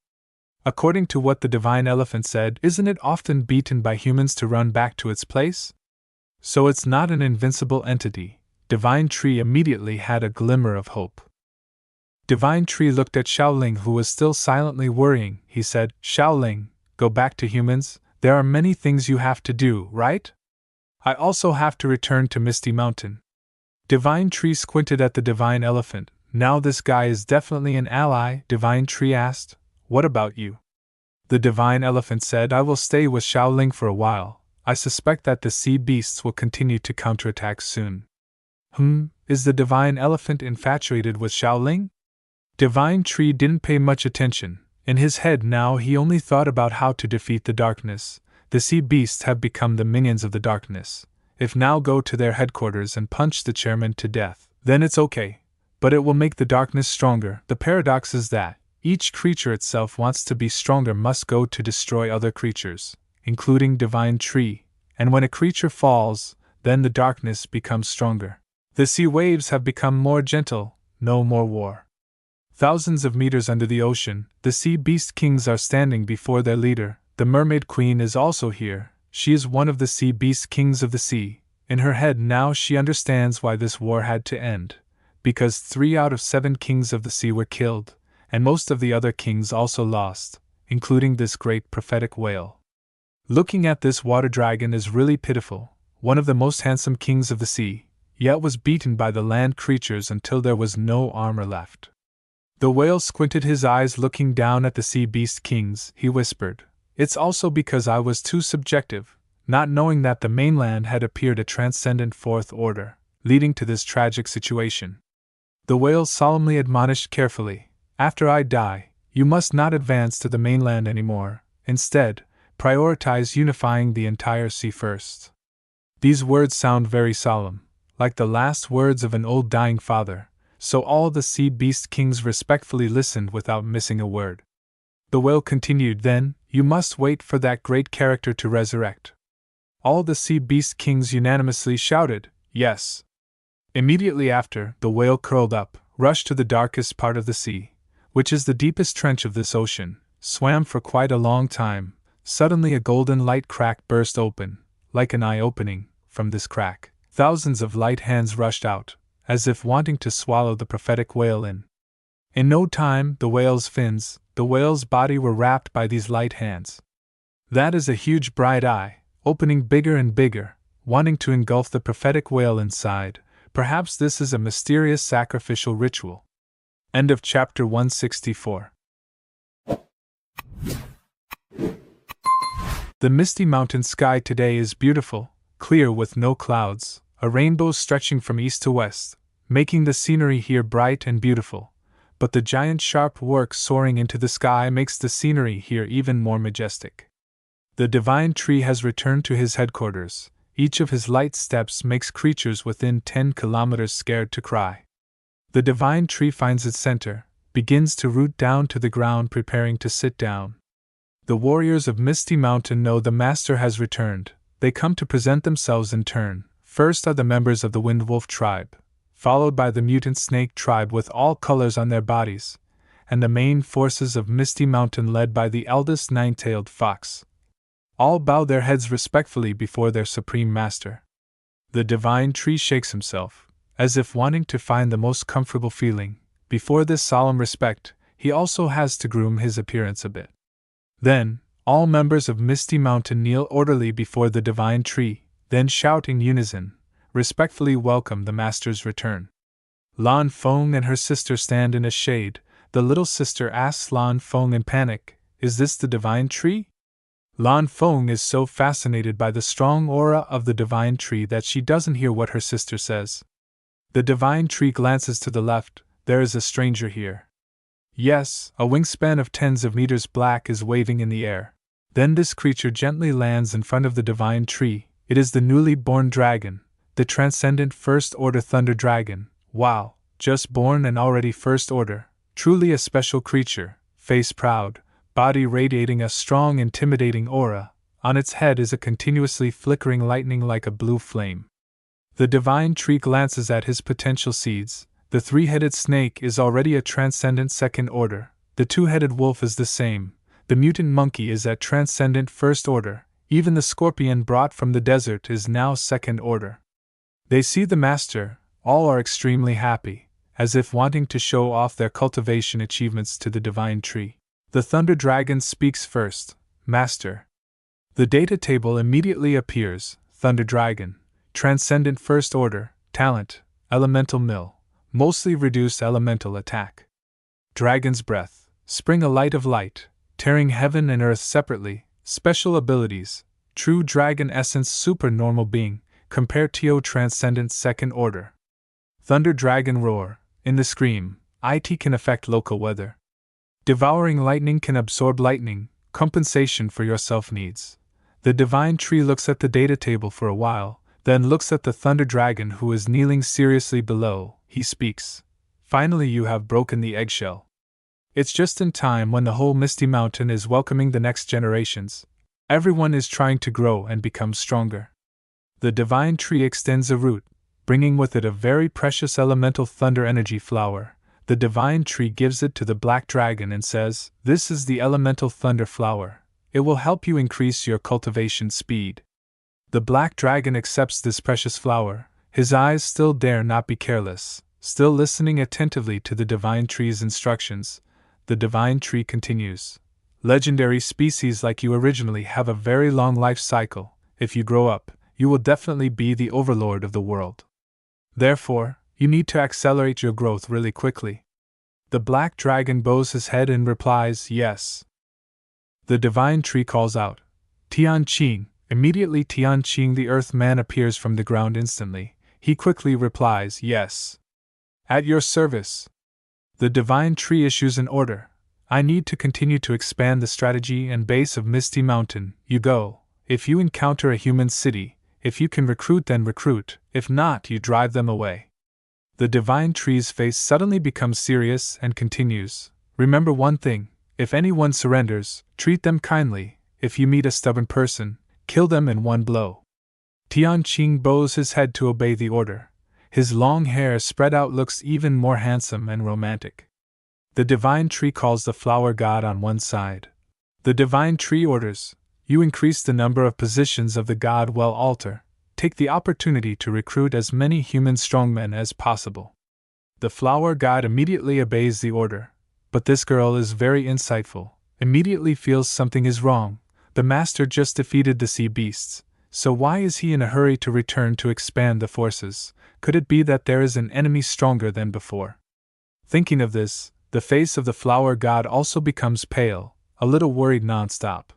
According to what the divine elephant said, isn't it often beaten by humans to run back to its place? So it's not an invincible entity. Divine Tree immediately had a glimmer of hope. Divine Tree looked at Shaoling, who was still silently worrying. He said, Shaoling, go back to humans. There are many things you have to do, right? I also have to return to Misty Mountain. Divine Tree squinted at the divine elephant. Now this guy is definitely an ally, Divine Tree asked. What about you? The divine elephant said, I will stay with Shaoling for a while. I suspect that the sea beasts will continue to counterattack soon. Is the divine elephant infatuated with Shaoling? Divine Tree didn't pay much attention. In his head now he only thought about how to defeat the darkness. The sea beasts have become the minions of the darkness. If now go to their headquarters and punch the chairman to death, then it's okay. But it will make the darkness stronger. The paradox is that each creature itself wants to be stronger, must go to destroy other creatures, including Divine Tree, and when a creature falls, then the darkness becomes stronger. The sea waves have become more gentle, no more war. Thousands of meters under the ocean, the sea beast kings are standing before their leader. The mermaid queen is also here. She is one of the sea beast kings of the sea. In her head now she understands why this war had to end. Because 3 out of 7 kings of the sea were killed, and most of the other kings also lost, including this great prophetic whale. Looking at this water dragon is really pitiful, one of the most handsome kings of the sea, yet was beaten by the land creatures until there was no armor left. The whale squinted his eyes looking down at the sea beast kings. He whispered, It's also because I was too subjective, not knowing that the mainland had appeared a transcendent fourth order, leading to this tragic situation. The whale solemnly admonished carefully, After I die, you must not advance to the mainland anymore. Instead, prioritize unifying the entire sea first. These words sound very solemn, like the last words of an old dying father, so all the sea beast kings respectfully listened without missing a word. The whale continued, Then, you must wait for that great character to resurrect. All the sea beast kings unanimously shouted, Yes. Immediately after, the whale curled up, rushed to the darkest part of the sea, which is the deepest trench of this ocean, swam for quite a long time. Suddenly a golden light crack burst open, like an eye opening. From this crack, thousands of light hands rushed out, as if wanting to swallow the prophetic whale in. In no time, the whale's fins, the whale's body were wrapped by these light hands. That is a huge bright eye, opening bigger and bigger, wanting to engulf the prophetic whale inside. Perhaps this is a mysterious sacrificial ritual. End of chapter 164. The misty mountain sky today is beautiful, clear with no clouds, a rainbow stretching from east to west, making the scenery here bright and beautiful. But the giant sharp work soaring into the sky makes the scenery here even more majestic. The divine tree has returned to his headquarters. Each of his light steps makes creatures within 10 kilometers scared to cry. The divine tree finds its center, begins to root down to the ground, preparing to sit down. The warriors of Misty Mountain know the master has returned. They come to present themselves in turn. First are the members of the Wind Wolf tribe, followed by the mutant snake tribe with all colors on their bodies, and the main forces of Misty Mountain led by the eldest nine-tailed fox. All bow their heads respectfully before their supreme master. The divine tree shakes himself, as if wanting to find the most comfortable feeling. Before this solemn respect, he also has to groom his appearance a bit. Then, All members of Misty Mountain kneel orderly before the divine tree, then shout in unison, respectfully welcome the master's return. Lan Feng and her sister stand in a shade. The little sister asks Lan Feng in panic, "Is this the divine tree?" Lan Feng is so fascinated by the strong aura of the divine tree that she doesn't hear what her sister says. The divine tree glances to the left. There is a stranger here. Yes, a wingspan of tens of meters black is waving in the air. Then this creature gently lands in front of the divine tree. It is the newly born dragon, the transcendent First Order Thunder Dragon. Wow, just born and already First Order. Truly a special creature, face proud, body radiating a strong intimidating aura. On its head is a continuously flickering lightning like a blue flame. The divine tree glances at his potential seeds. The three-headed snake is already a transcendent Second Order. The two-headed wolf is the same. The mutant monkey is at transcendent First Order. Even the scorpion brought from the desert is now Second Order. They see the master. All are extremely happy, as if wanting to show off their cultivation achievements to the divine tree. The Thunder Dragon speaks first. Master. The data table immediately appears. Thunder Dragon. Transcendent First Order. Talent. Elemental Mill. Mostly reduced elemental attack. Dragon's Breath. Spring a light of light, tearing heaven and earth separately. Special abilities. True Dragon Essence Super Normal Being. Compare to Transcendent Second Order. Thunder Dragon Roar. In the scream, it can affect local weather. Devouring Lightning can absorb lightning, compensation for your self-needs. The divine tree looks at the data table for a while, then looks at the Thunder Dragon who is kneeling seriously below. He speaks. Finally, you have broken the eggshell. It's just in time when the whole Misty Mountain is welcoming the next generations. Everyone is trying to grow and become stronger. The divine tree extends a root, bringing with it a very precious elemental thunder energy flower. The divine tree gives it to the black dragon and says, "This is the elemental thunder flower. It will help you increase your cultivation speed." The black dragon accepts this precious flower. His eyes still dare not be careless, still listening attentively to the divine tree's instructions. The divine tree continues. Legendary species like you originally have a very long life cycle. If you grow up, you will definitely be the overlord of the world. Therefore, you need to accelerate your growth really quickly. The black dragon bows his head and replies, "Yes." The divine tree calls out, "Tian Qing." Immediately Tian Qing the earth man appears from the ground instantly. He quickly replies, "Yes." "At your service." The divine tree issues an order. "I need to continue to expand the strategy and base of Misty Mountain. You go. If you encounter a human city, if you can recruit, then recruit. If not, you drive them away." The divine tree's face suddenly becomes serious and continues. "Remember one thing. If anyone surrenders, treat them kindly. If you meet a stubborn person, kill them in one blow." Tian Qing bows his head to obey the order. His long hair spread out looks even more handsome and romantic. The divine tree calls the flower god on one side. The divine tree orders, "You increase the number of positions of the god well altar. Take the opportunity to recruit as many human strongmen as possible." The flower god immediately obeys the order. But this girl is very insightful, immediately feels something is wrong. The master just defeated the sea beasts, so why is he in a hurry to return to expand the forces? Could it be that there is an enemy stronger than before? Thinking of this, the face of the flower god also becomes pale, a little worried non-stop.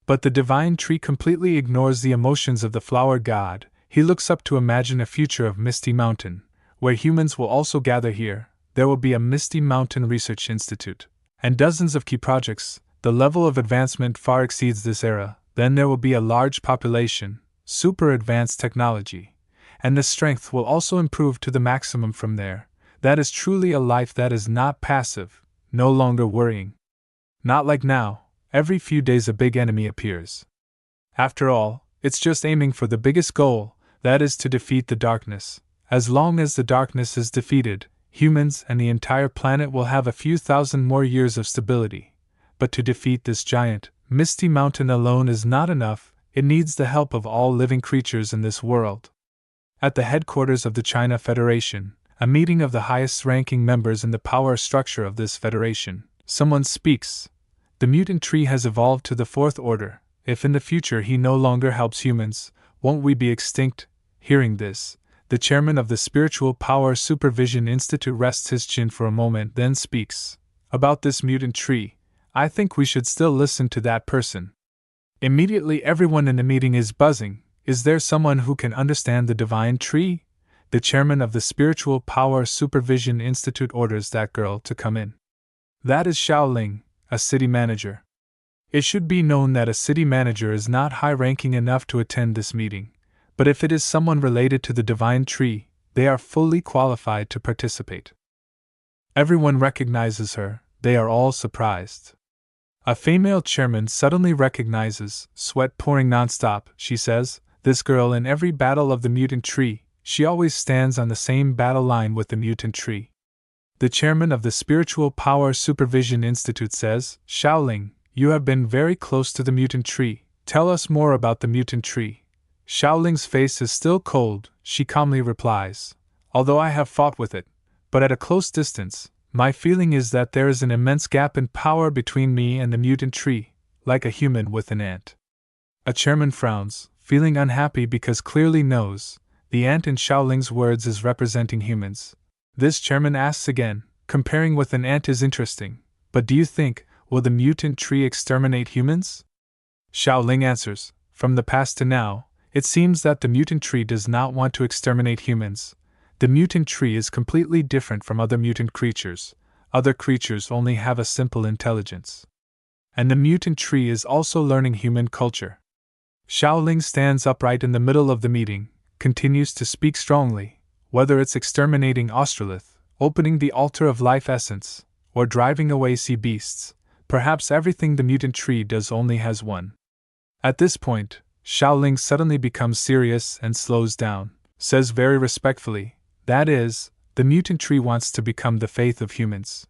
But the divine tree completely ignores the emotions of the flower god. He looks up to imagine a future of Misty Mountain, where humans will also gather here. There will be a Misty Mountain Research Institute, and dozens of key projects. The level of advancement far exceeds this era. Then there will be a large population, super advanced technology, and the strength will also improve to the maximum from there. That is truly a life that is not passive, no longer worrying. Not like now, every few days a big enemy appears. After all, it's just aiming for the biggest goal, that is to defeat the darkness. As long as the darkness is defeated, humans and the entire planet will have a few thousand more years of stability. But to defeat this giant, Misty Mountain alone is not enough. It needs the help of all living creatures in this world. At the headquarters of the China Federation, a meeting of the highest-ranking members in the power structure of this federation, someone speaks. The mutant tree has evolved to the fourth order. If in the future he no longer helps humans, won't we be extinct? Hearing this, the chairman of the Spiritual Power Supervision Institute rests his chin for a moment, then speaks. About this mutant tree, I think we should still listen to that person. Immediately everyone in the meeting is buzzing. Is there someone who can understand the divine tree? The chairman of the Spiritual Power Supervision Institute orders that girl to come in. That is Xiaoling, a city manager. It should be known that a city manager is not high-ranking enough to attend this meeting, but if it is someone related to the divine tree, they are fully qualified to participate. Everyone recognizes her, they are all surprised. A female chairman suddenly recognizes, sweat pouring nonstop, she says, this girl in every battle of the mutant tree, she always stands on the same battle line with the mutant tree. The chairman of the Spiritual Power Supervision Institute says, Xiaoling, you have been very close to the mutant tree. Tell us more about the mutant tree. Xiaoling's face is still cold, she calmly replies. Although I have fought with it, but at a close distance, my feeling is that there is an immense gap in power between me and the mutant tree, like a human with an ant. A chairman frowns, feeling unhappy because clearly knows, the ant in Xiaoling's words is representing humans. This chairman asks again, comparing with an ant is interesting, but do you think, will the mutant tree exterminate humans? Xiaoling answers, from the past to now, it seems that the mutant tree does not want to exterminate humans. The mutant tree is completely different from other mutant creatures. Other creatures only have a simple intelligence. And the mutant tree is also learning human culture. Xiaoling stands upright in the middle of the meeting, continues to speak strongly, whether it's exterminating Australith, opening the altar of life essence, or driving away sea beasts, perhaps everything the mutant tree does only has one. At this point, Xiaoling suddenly becomes serious and slows down, says very respectfully, that is, the mutant tree wants to become the faith of humans.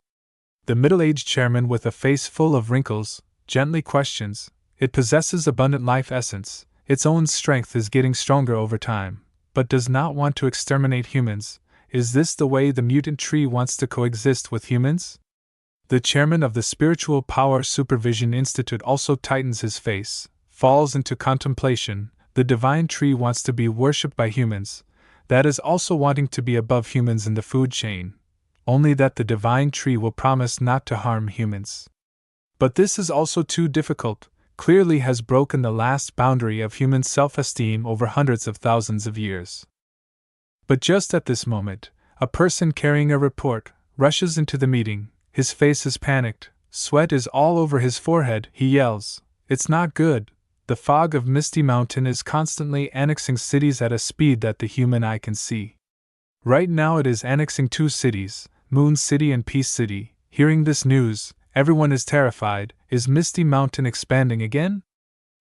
The middle-aged chairman with a face full of wrinkles, gently questions, it possesses abundant life essence, its own strength is getting stronger over time, but does not want to exterminate humans. Is this the way the mutant tree wants to coexist with humans? The chairman of the Spiritual Power Supervision Institute also tightens his face, falls into contemplation. The divine tree wants to be worshipped by humans, that is also wanting to be above humans in the food chain, only that the divine tree will promise not to harm humans. But this is also too difficult, clearly has broken the last boundary of human self-esteem over hundreds of thousands of years. But just at this moment, a person carrying a report rushes into the meeting. His face is panicked, sweat is all over his forehead. He yells, "It's not good. The fog of Misty Mountain is constantly annexing cities at a speed that the human eye can see. Right now it is annexing 2 cities, Moon City and Peace City. Hearing this news, everyone is terrified. Is Misty Mountain expanding again?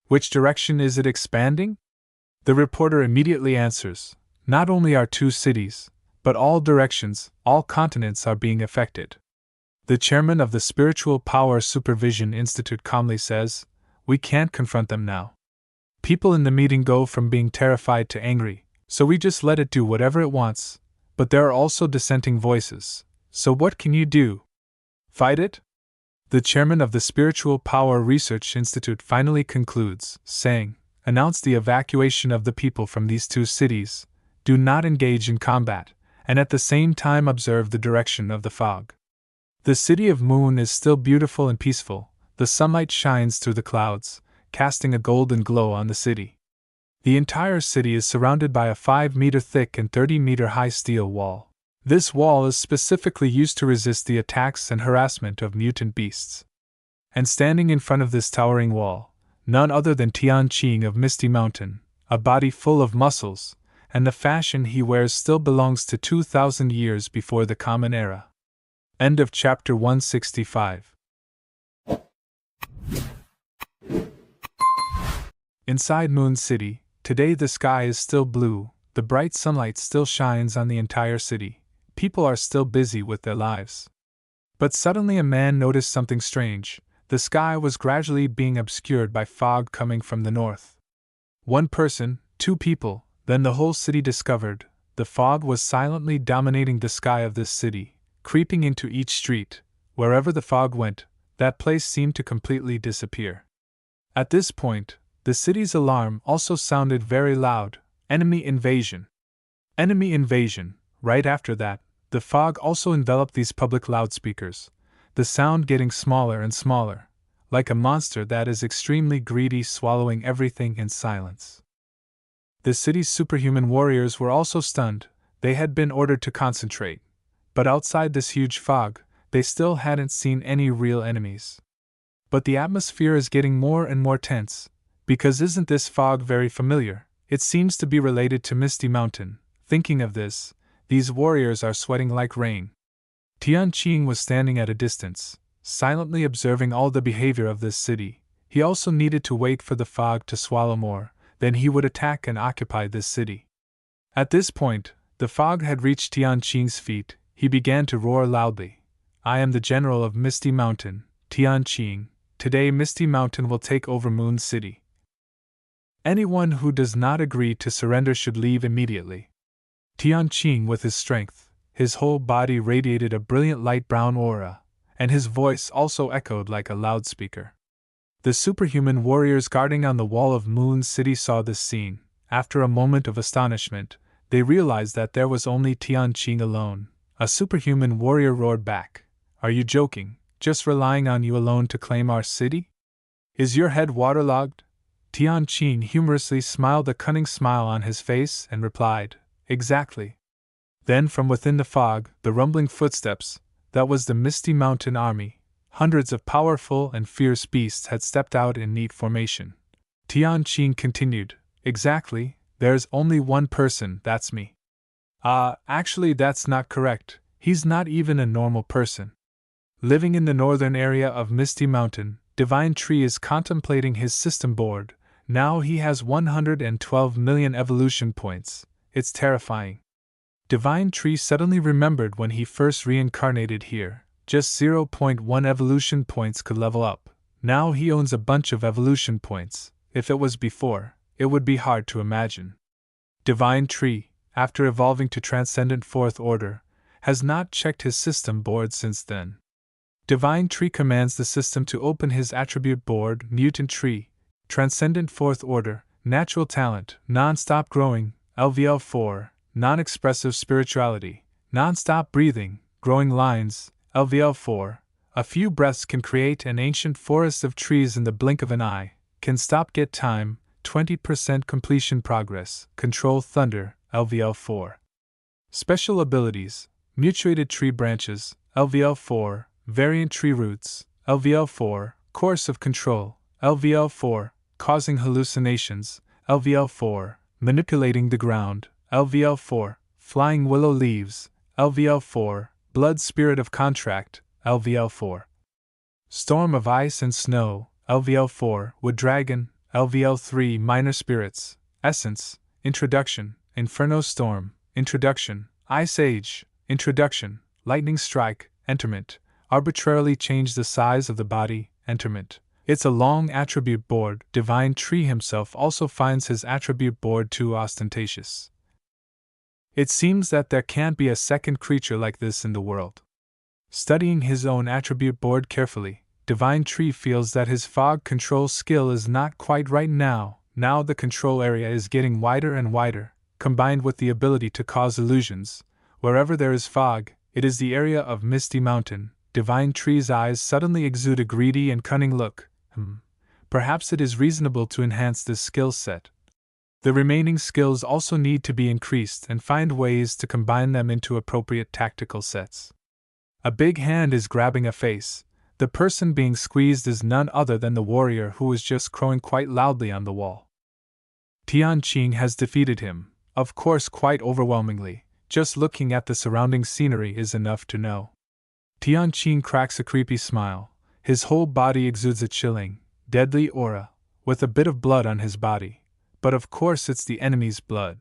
Which direction is it expanding?" The reporter immediately answers, "Not only are 2 cities, but all directions, all continents are being affected." The chairman of the Spiritual Power Supervision Institute calmly says, "We can't confront them now. People in the meeting go from being terrified to angry, so we just let it do whatever it wants. But there are also dissenting voices, so what can you do? Fight it?" The chairman of the Spiritual Power Research Institute finally concludes, saying, "Announce the evacuation of the people from these 2 cities, do not engage in combat, and at the same time observe the direction of the fog." The city of Moon is still beautiful and peaceful. The sunlight shines through the clouds, casting a golden glow on the city. The entire city is surrounded by a 5-meter thick and 30-meter high steel wall. This wall is specifically used to resist the attacks and harassment of mutant beasts. And standing in front of this towering wall, none other than Tian Qing of Misty Mountain, a body full of muscles, and the fashion he wears still belongs to 2,000 years before the Common Era. End of chapter 165. Inside Moon City, today the sky is still blue, the bright sunlight still shines on the entire city, people are still busy with their lives. But suddenly a man noticed something strange. The sky was gradually being obscured by fog coming from the north. 1 person, 2 people, then the whole city discovered, the fog was silently dominating the sky of this city, creeping into each street. Wherever the fog went, that place seemed to completely disappear. At this point, the city's alarm also sounded very loud. Enemy invasion. Enemy invasion. Right after that, the fog also enveloped these public loudspeakers, the sound getting smaller and smaller, like a monster that is extremely greedy swallowing everything in silence. The city's superhuman warriors were also stunned. They had been ordered to concentrate, but outside this huge fog, they still hadn't seen any real enemies. But the atmosphere is getting more and more tense, because isn't this fog very familiar? It seems to be related to Misty Mountain. Thinking of this, these warriors are sweating like rain. Tianqing was standing at a distance, silently observing all the behavior of this city. He also needed to wait for the fog to swallow more, then he would attack and occupy this city. At this point, the fog had reached Tianqing's feet. He began to roar loudly. I am the general of Misty Mountain, Tianqing. Today Misty Mountain will take over Moon City. Anyone who does not agree to surrender should leave immediately. Tianqing, with his strength, his whole body radiated a brilliant light brown aura, and his voice also echoed like a loudspeaker. The superhuman warriors guarding on the wall of Moon City saw this scene. After a moment of astonishment, they realized that there was only Tianqing alone. A superhuman warrior roared back. Are you joking? Just relying on you alone to claim our city? Is your head waterlogged? Tianqing humorously smiled a cunning smile on his face and replied, Exactly. Then from within the fog, the rumbling footsteps, that was the Misty Mountain army. Hundreds of powerful and fierce beasts had stepped out in neat formation. Tianqing continued, Exactly, there's only one person, that's me. Actually that's not correct, he's not even a normal person. Living in the northern area of Misty Mountain, Divine Tree is contemplating his system board. Now he has 112 million evolution points. It's terrifying. Divine Tree suddenly remembered when he first reincarnated here, just 0.1 evolution points could level up. Now he owns a bunch of evolution points. If it was before, it would be hard to imagine. Divine Tree, after evolving to Transcendent Fourth Order, has not checked his system board since then. Divine Tree commands the system to open his attribute board. Mutant Tree, Transcendent Fourth Order, Natural Talent, Non-Stop Growing, LVL4, Non-Expressive Spirituality, Non-Stop Breathing, Growing Lines, LVL4, a few breaths can create an ancient forest of trees in the blink of an eye, can stop get time, 20% completion progress, Control Thunder, LVL4. Special Abilities, Mutated Tree Branches, LVL4, Variant Tree Roots, LVL4, Course of Control, LVL4, Causing Hallucinations, LVL4, Manipulating the Ground, LVL4, Flying Willow Leaves, LVL4, Blood Spirit of Contract, LVL4. Storm of Ice and Snow, LVL4, Wood Dragon, LVL3 Minor Spirits, Essence, Introduction, Inferno Storm, Introduction, Ice Age, Introduction, Lightning Strike, Enterment, Arbitrarily change the size of the body, Enterment. It's a long attribute board. Divine Tree himself also finds his attribute board too ostentatious. It seems that there can't be a second creature like this in the world. Studying his own attribute board carefully, Divine Tree feels that his fog control skill is not quite right now. Now the control area is getting wider and wider, combined with the ability to cause illusions. Wherever there is fog, it is the area of Misty Mountain. Divine Tree's eyes suddenly exude a greedy and cunning look. Perhaps it is reasonable to enhance this skill set. The remaining skills also need to be increased and find ways to combine them into appropriate tactical sets. A big hand is grabbing a face. The person being squeezed is none other than the warrior who was just crowing quite loudly on the wall. Tianqing has defeated him, of course quite overwhelmingly. Just looking at the surrounding scenery is enough to know. Tianqing cracks a creepy smile. His whole body exudes a chilling, deadly aura, with a bit of blood on his body. But of course it's the enemy's blood.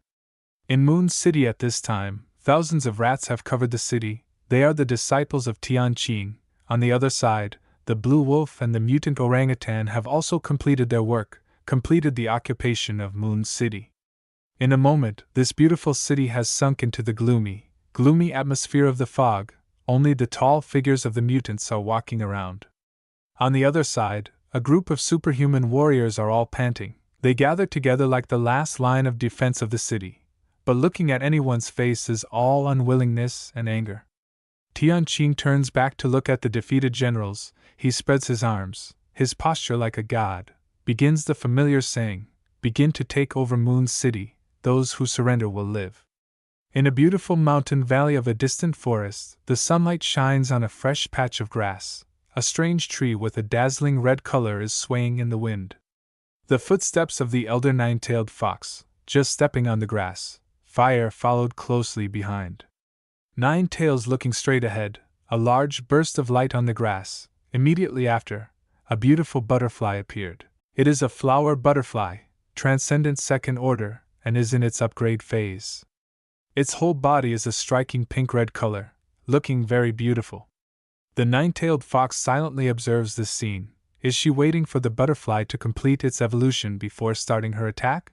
In Moon City at this time, thousands of rats have covered the city. They are the disciples of Tianqing. On the other side, the blue wolf and the mutant orangutan have also completed their work, completed the occupation of Moon City. In a moment, this beautiful city has sunk into the gloomy atmosphere of the fog. Only the tall figures of the mutants are walking around. On the other side, a group of superhuman warriors are all panting. They gather together like the last line of defense of the city, but looking at anyone's face is all unwillingness and anger. Tianqing turns back to look at the defeated generals. He spreads his arms, his posture like a god, begins the familiar saying, "Begin to take over Moon City, those who surrender will live." In a beautiful mountain valley of a distant forest, the sunlight shines on a fresh patch of grass. A strange tree with a dazzling red color is swaying in the wind. The footsteps of the elder nine-tailed fox, just stepping on the grass, fire followed closely behind. Nine Tails looking straight ahead, a large burst of light on the grass. Immediately after, a beautiful butterfly appeared. It is a flower butterfly, transcendent second order, and is in its upgrade phase. Its whole body is a striking pink-red color, looking very beautiful. The nine-tailed fox silently observes this scene. Is she waiting for the butterfly to complete its evolution before starting her attack?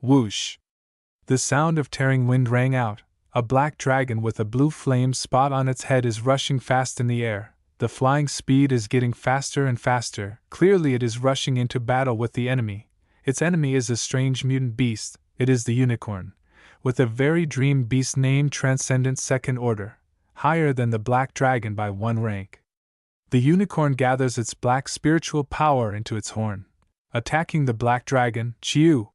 Whoosh! The sound of tearing wind rang out. A black dragon with a blue flame spot on its head is rushing fast in the air. The flying speed is getting faster and faster. Clearly it is rushing into battle with the enemy. Its enemy is a strange mutant beast. It is the unicorn, with a very dream beast named Transcendent Second Order, higher than the black dragon by 1 rank. The unicorn gathers its black spiritual power into its horn, attacking the black dragon. Chiu!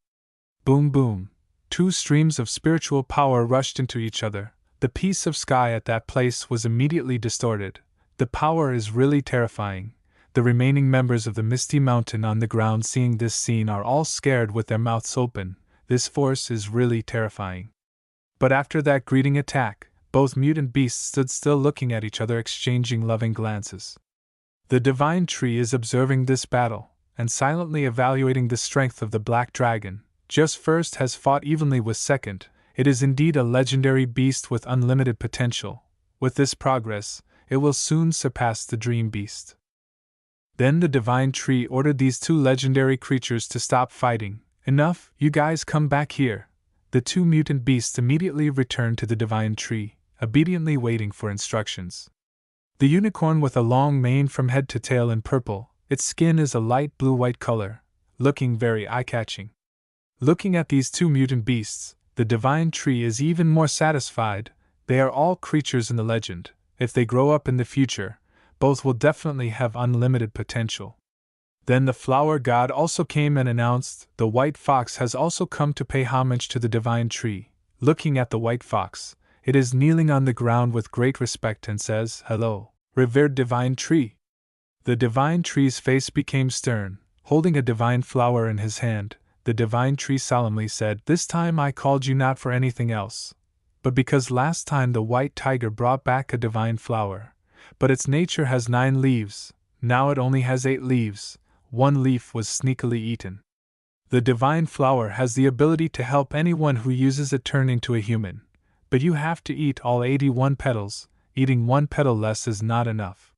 Boom boom! 2 streams of spiritual power rushed into each other. The piece of sky at that place was immediately distorted. The power is really terrifying. The remaining members of the Misty Mountain on the ground seeing this scene are all scared with their mouths open. This force is really terrifying. But after that greeting attack, both mutant beasts stood still looking at each other, exchanging loving glances. The divine tree is observing this battle, and silently evaluating the strength of the black dragon. Just first has fought evenly with second. It is indeed a legendary beast with unlimited potential. With this progress, it will soon surpass the dream beast. Then the divine tree ordered these 2 legendary creatures to stop fighting. Enough, you guys come back here. The 2 mutant beasts immediately returned to the divine tree, obediently waiting for instructions. The unicorn with a long mane from head to tail in purple, its skin is a light blue-white color, looking very eye-catching. Looking at these 2 mutant beasts, the divine tree is even more satisfied. They are all creatures in the legend. If they grow up in the future, both will definitely have unlimited potential. Then the flower god also came and announced, "The white fox has also come to pay homage to the divine tree." Looking at the white fox, it is kneeling on the ground with great respect and says, "Hello, revered divine tree." The divine tree's face became stern. Holding a divine flower in his hand, the divine tree solemnly said, "This time I called you not for anything else, but because last time the white tiger brought back a divine flower, but its nature has 9 leaves, now it only has 8 leaves, 1 leaf was sneakily eaten. The divine flower has the ability to help anyone who uses it turn into a human, but you have to eat all 81 petals, eating 1 petal less is not enough."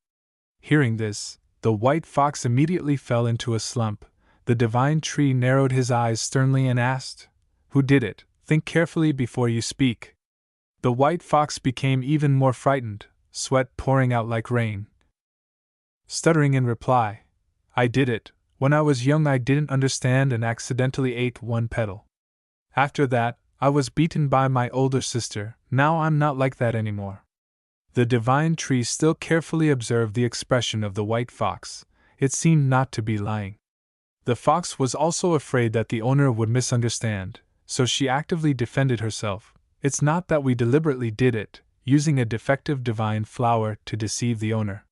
Hearing this, the white fox immediately fell into a slump. The divine tree narrowed his eyes sternly and asked, "Who did it? Think carefully before you speak." The white fox became even more frightened, sweat pouring out like rain. Stuttering in reply, "I did it. When I was young I didn't understand and accidentally ate 1 petal. After that, I was beaten by my older sister. Now I'm not like that anymore." The divine tree still carefully observed the expression of the white fox. It seemed not to be lying. The fox was also afraid that the owner would misunderstand, so she actively defended herself. "It's not that we deliberately did it, using a defective divine flower to deceive the owner."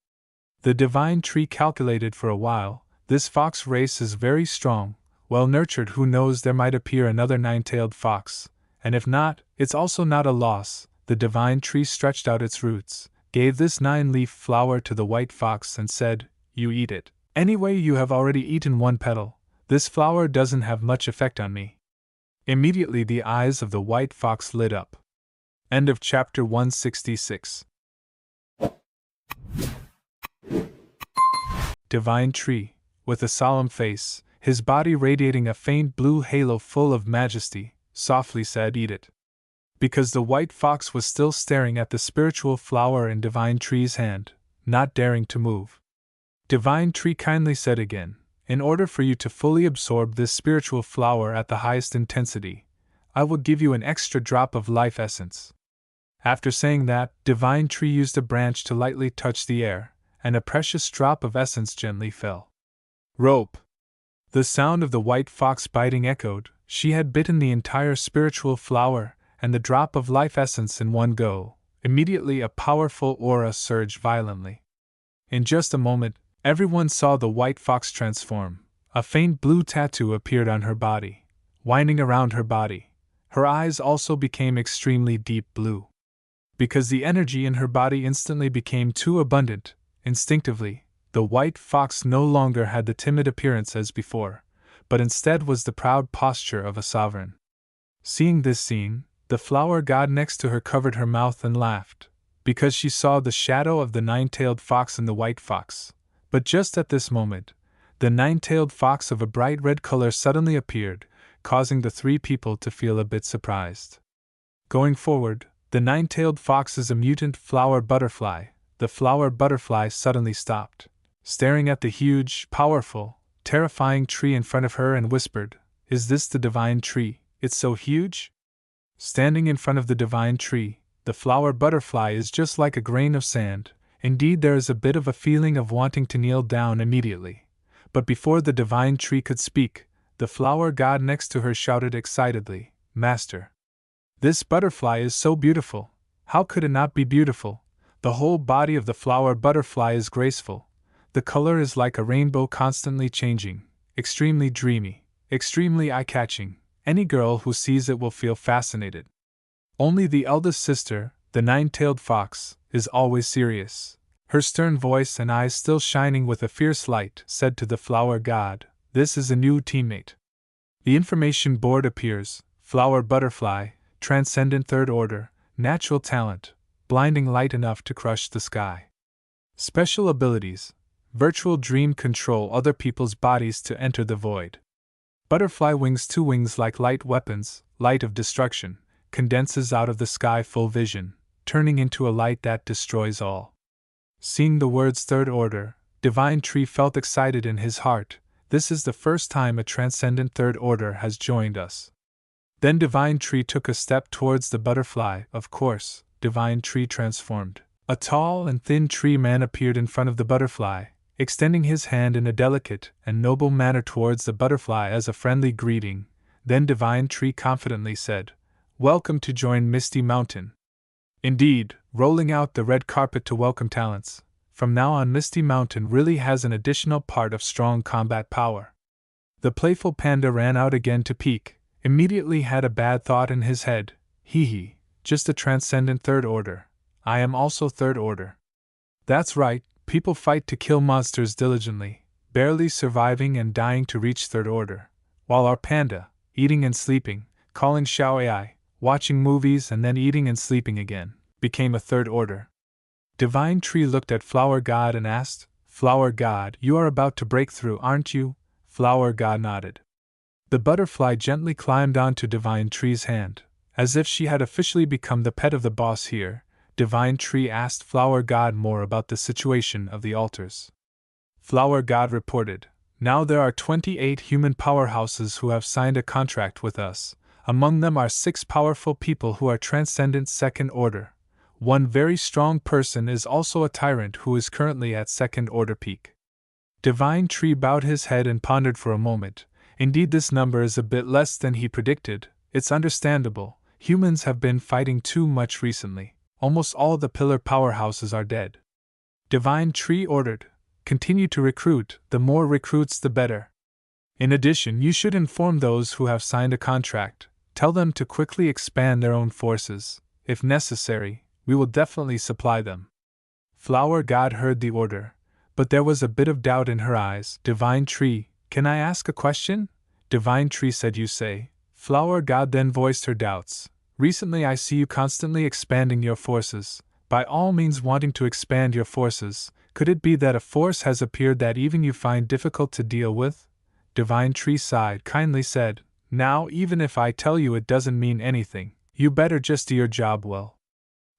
The divine tree calculated for a while. This fox race is very strong, well nurtured. Who knows, there might appear another 9-tailed fox, and if not, it's also not a loss. The divine tree stretched out its roots, gave this 9-leaf flower to the white fox and said, "You eat it. Anyway, you have already eaten 1 petal. This flower doesn't have much effect on me." Immediately the eyes of the white fox lit up. End of chapter 166. Divine tree, with a solemn face, his body radiating a faint blue halo full of majesty, softly said, "Eat it." Because the white fox was still staring at the spiritual flower in divine tree's hand, not daring to move. Divine Tree kindly said again, in order for you to fully absorb this spiritual flower at the highest intensity, I will give you an extra drop of life essence. After saying that, Divine Tree used a branch to lightly touch the air, and a precious drop of essence gently fell. Rope! The sound of the white fox biting echoed. She had bitten the entire spiritual flower and the drop of life essence in one go. Immediately a powerful aura surged violently. In just a moment, everyone saw the white fox transform. A faint blue tattoo appeared on her body, winding around her body. Her eyes also became extremely deep blue. Because the energy in her body instantly became too abundant, instinctively, the white fox no longer had the timid appearance as before, but instead was the proud posture of a sovereign. Seeing this scene, the flower god next to her covered her mouth and laughed, because she saw the shadow of the nine-tailed fox in the white fox. But just at this moment, the nine-tailed fox of a bright red color suddenly appeared, causing the three people to feel a bit surprised. Going forward, the nine-tailed fox is a mutant flower butterfly. The flower butterfly suddenly stopped, staring at the huge, powerful, terrifying tree in front of her and whispered, "Is this the divine tree? It's so huge?" Standing in front of the divine tree, the flower butterfly is just like a grain of sand. Indeed, there is a bit of a feeling of wanting to kneel down immediately. But before the divine tree could speak, the flower god next to her shouted excitedly, "Master! This butterfly is so beautiful! How could it not be beautiful? The whole body of the flower butterfly is graceful. The color is like a rainbow constantly changing, extremely dreamy, extremely eye-catching. Any girl who sees it will feel fascinated." Only the eldest sister, the nine-tailed fox, is always serious. Her stern voice and eyes still shining with a fierce light said to the flower god, "This is a new teammate." The information board appears: flower butterfly, transcendent third order, natural talent, blinding light enough to crush the sky. Special abilities: virtual dream, control other people's bodies to enter the void. Butterfly wings, two wings like light weapons, light of destruction, condenses out of the sky, full vision, turning into a light that destroys all. Seeing the words third order, Divine Tree felt excited in his heart. This is the first time a transcendent third order has joined us. Then Divine Tree took a step towards the butterfly. Of course, Divine Tree transformed. A tall and thin tree man appeared in front of the butterfly, extending his hand in a delicate and noble manner towards the butterfly as a friendly greeting. Then Divine Tree confidently said, "Welcome to join Misty Mountain." Indeed, rolling out the red carpet to welcome talents. From now on, Misty Mountain really has an additional part of strong combat power. The playful panda ran out again to peek, immediately had a bad thought in his head. Hee, just a transcendent third order. I am also third order. That's right, people fight to kill monsters diligently, barely surviving and dying to reach third order, while our panda, eating and sleeping, calling Xiao AI, watching movies and then eating and sleeping again, became a third order. Divine Tree looked at Flower God and asked, "Flower God, you are about to break through, aren't you?" Flower God nodded. The butterfly gently climbed onto Divine Tree's hand, as if she had officially become the pet of the boss here. Divine Tree asked Flower God more about the situation of the altars. Flower God reported, "Now there are 28 human powerhouses who have signed a contract with us. Among them are 6 powerful people who are transcendent second order. One very strong person is also a tyrant who is currently at second order peak." Divine Tree bowed his head and pondered for a moment. Indeed, this number is a bit less than he predicted. It's understandable. Humans have been fighting too much recently. Almost all the pillar powerhouses are dead. Divine Tree ordered, "Continue to recruit, the more recruits the better. In addition, you should inform those who have signed a contract. Tell them to quickly expand their own forces. If necessary, we will definitely supply them." Flower God heard the order, but there was a bit of doubt in her eyes. "Divine Tree, can I ask a question?" Divine Tree said, "You say." Flower God then voiced her doubts. "Recently I see you constantly expanding your forces, by all means wanting to expand your forces. Could it be that a force has appeared that even you find difficult to deal with?" Divine Tree sighed, kindly said, "Now, even if I tell you it doesn't mean anything, you better just do your job well."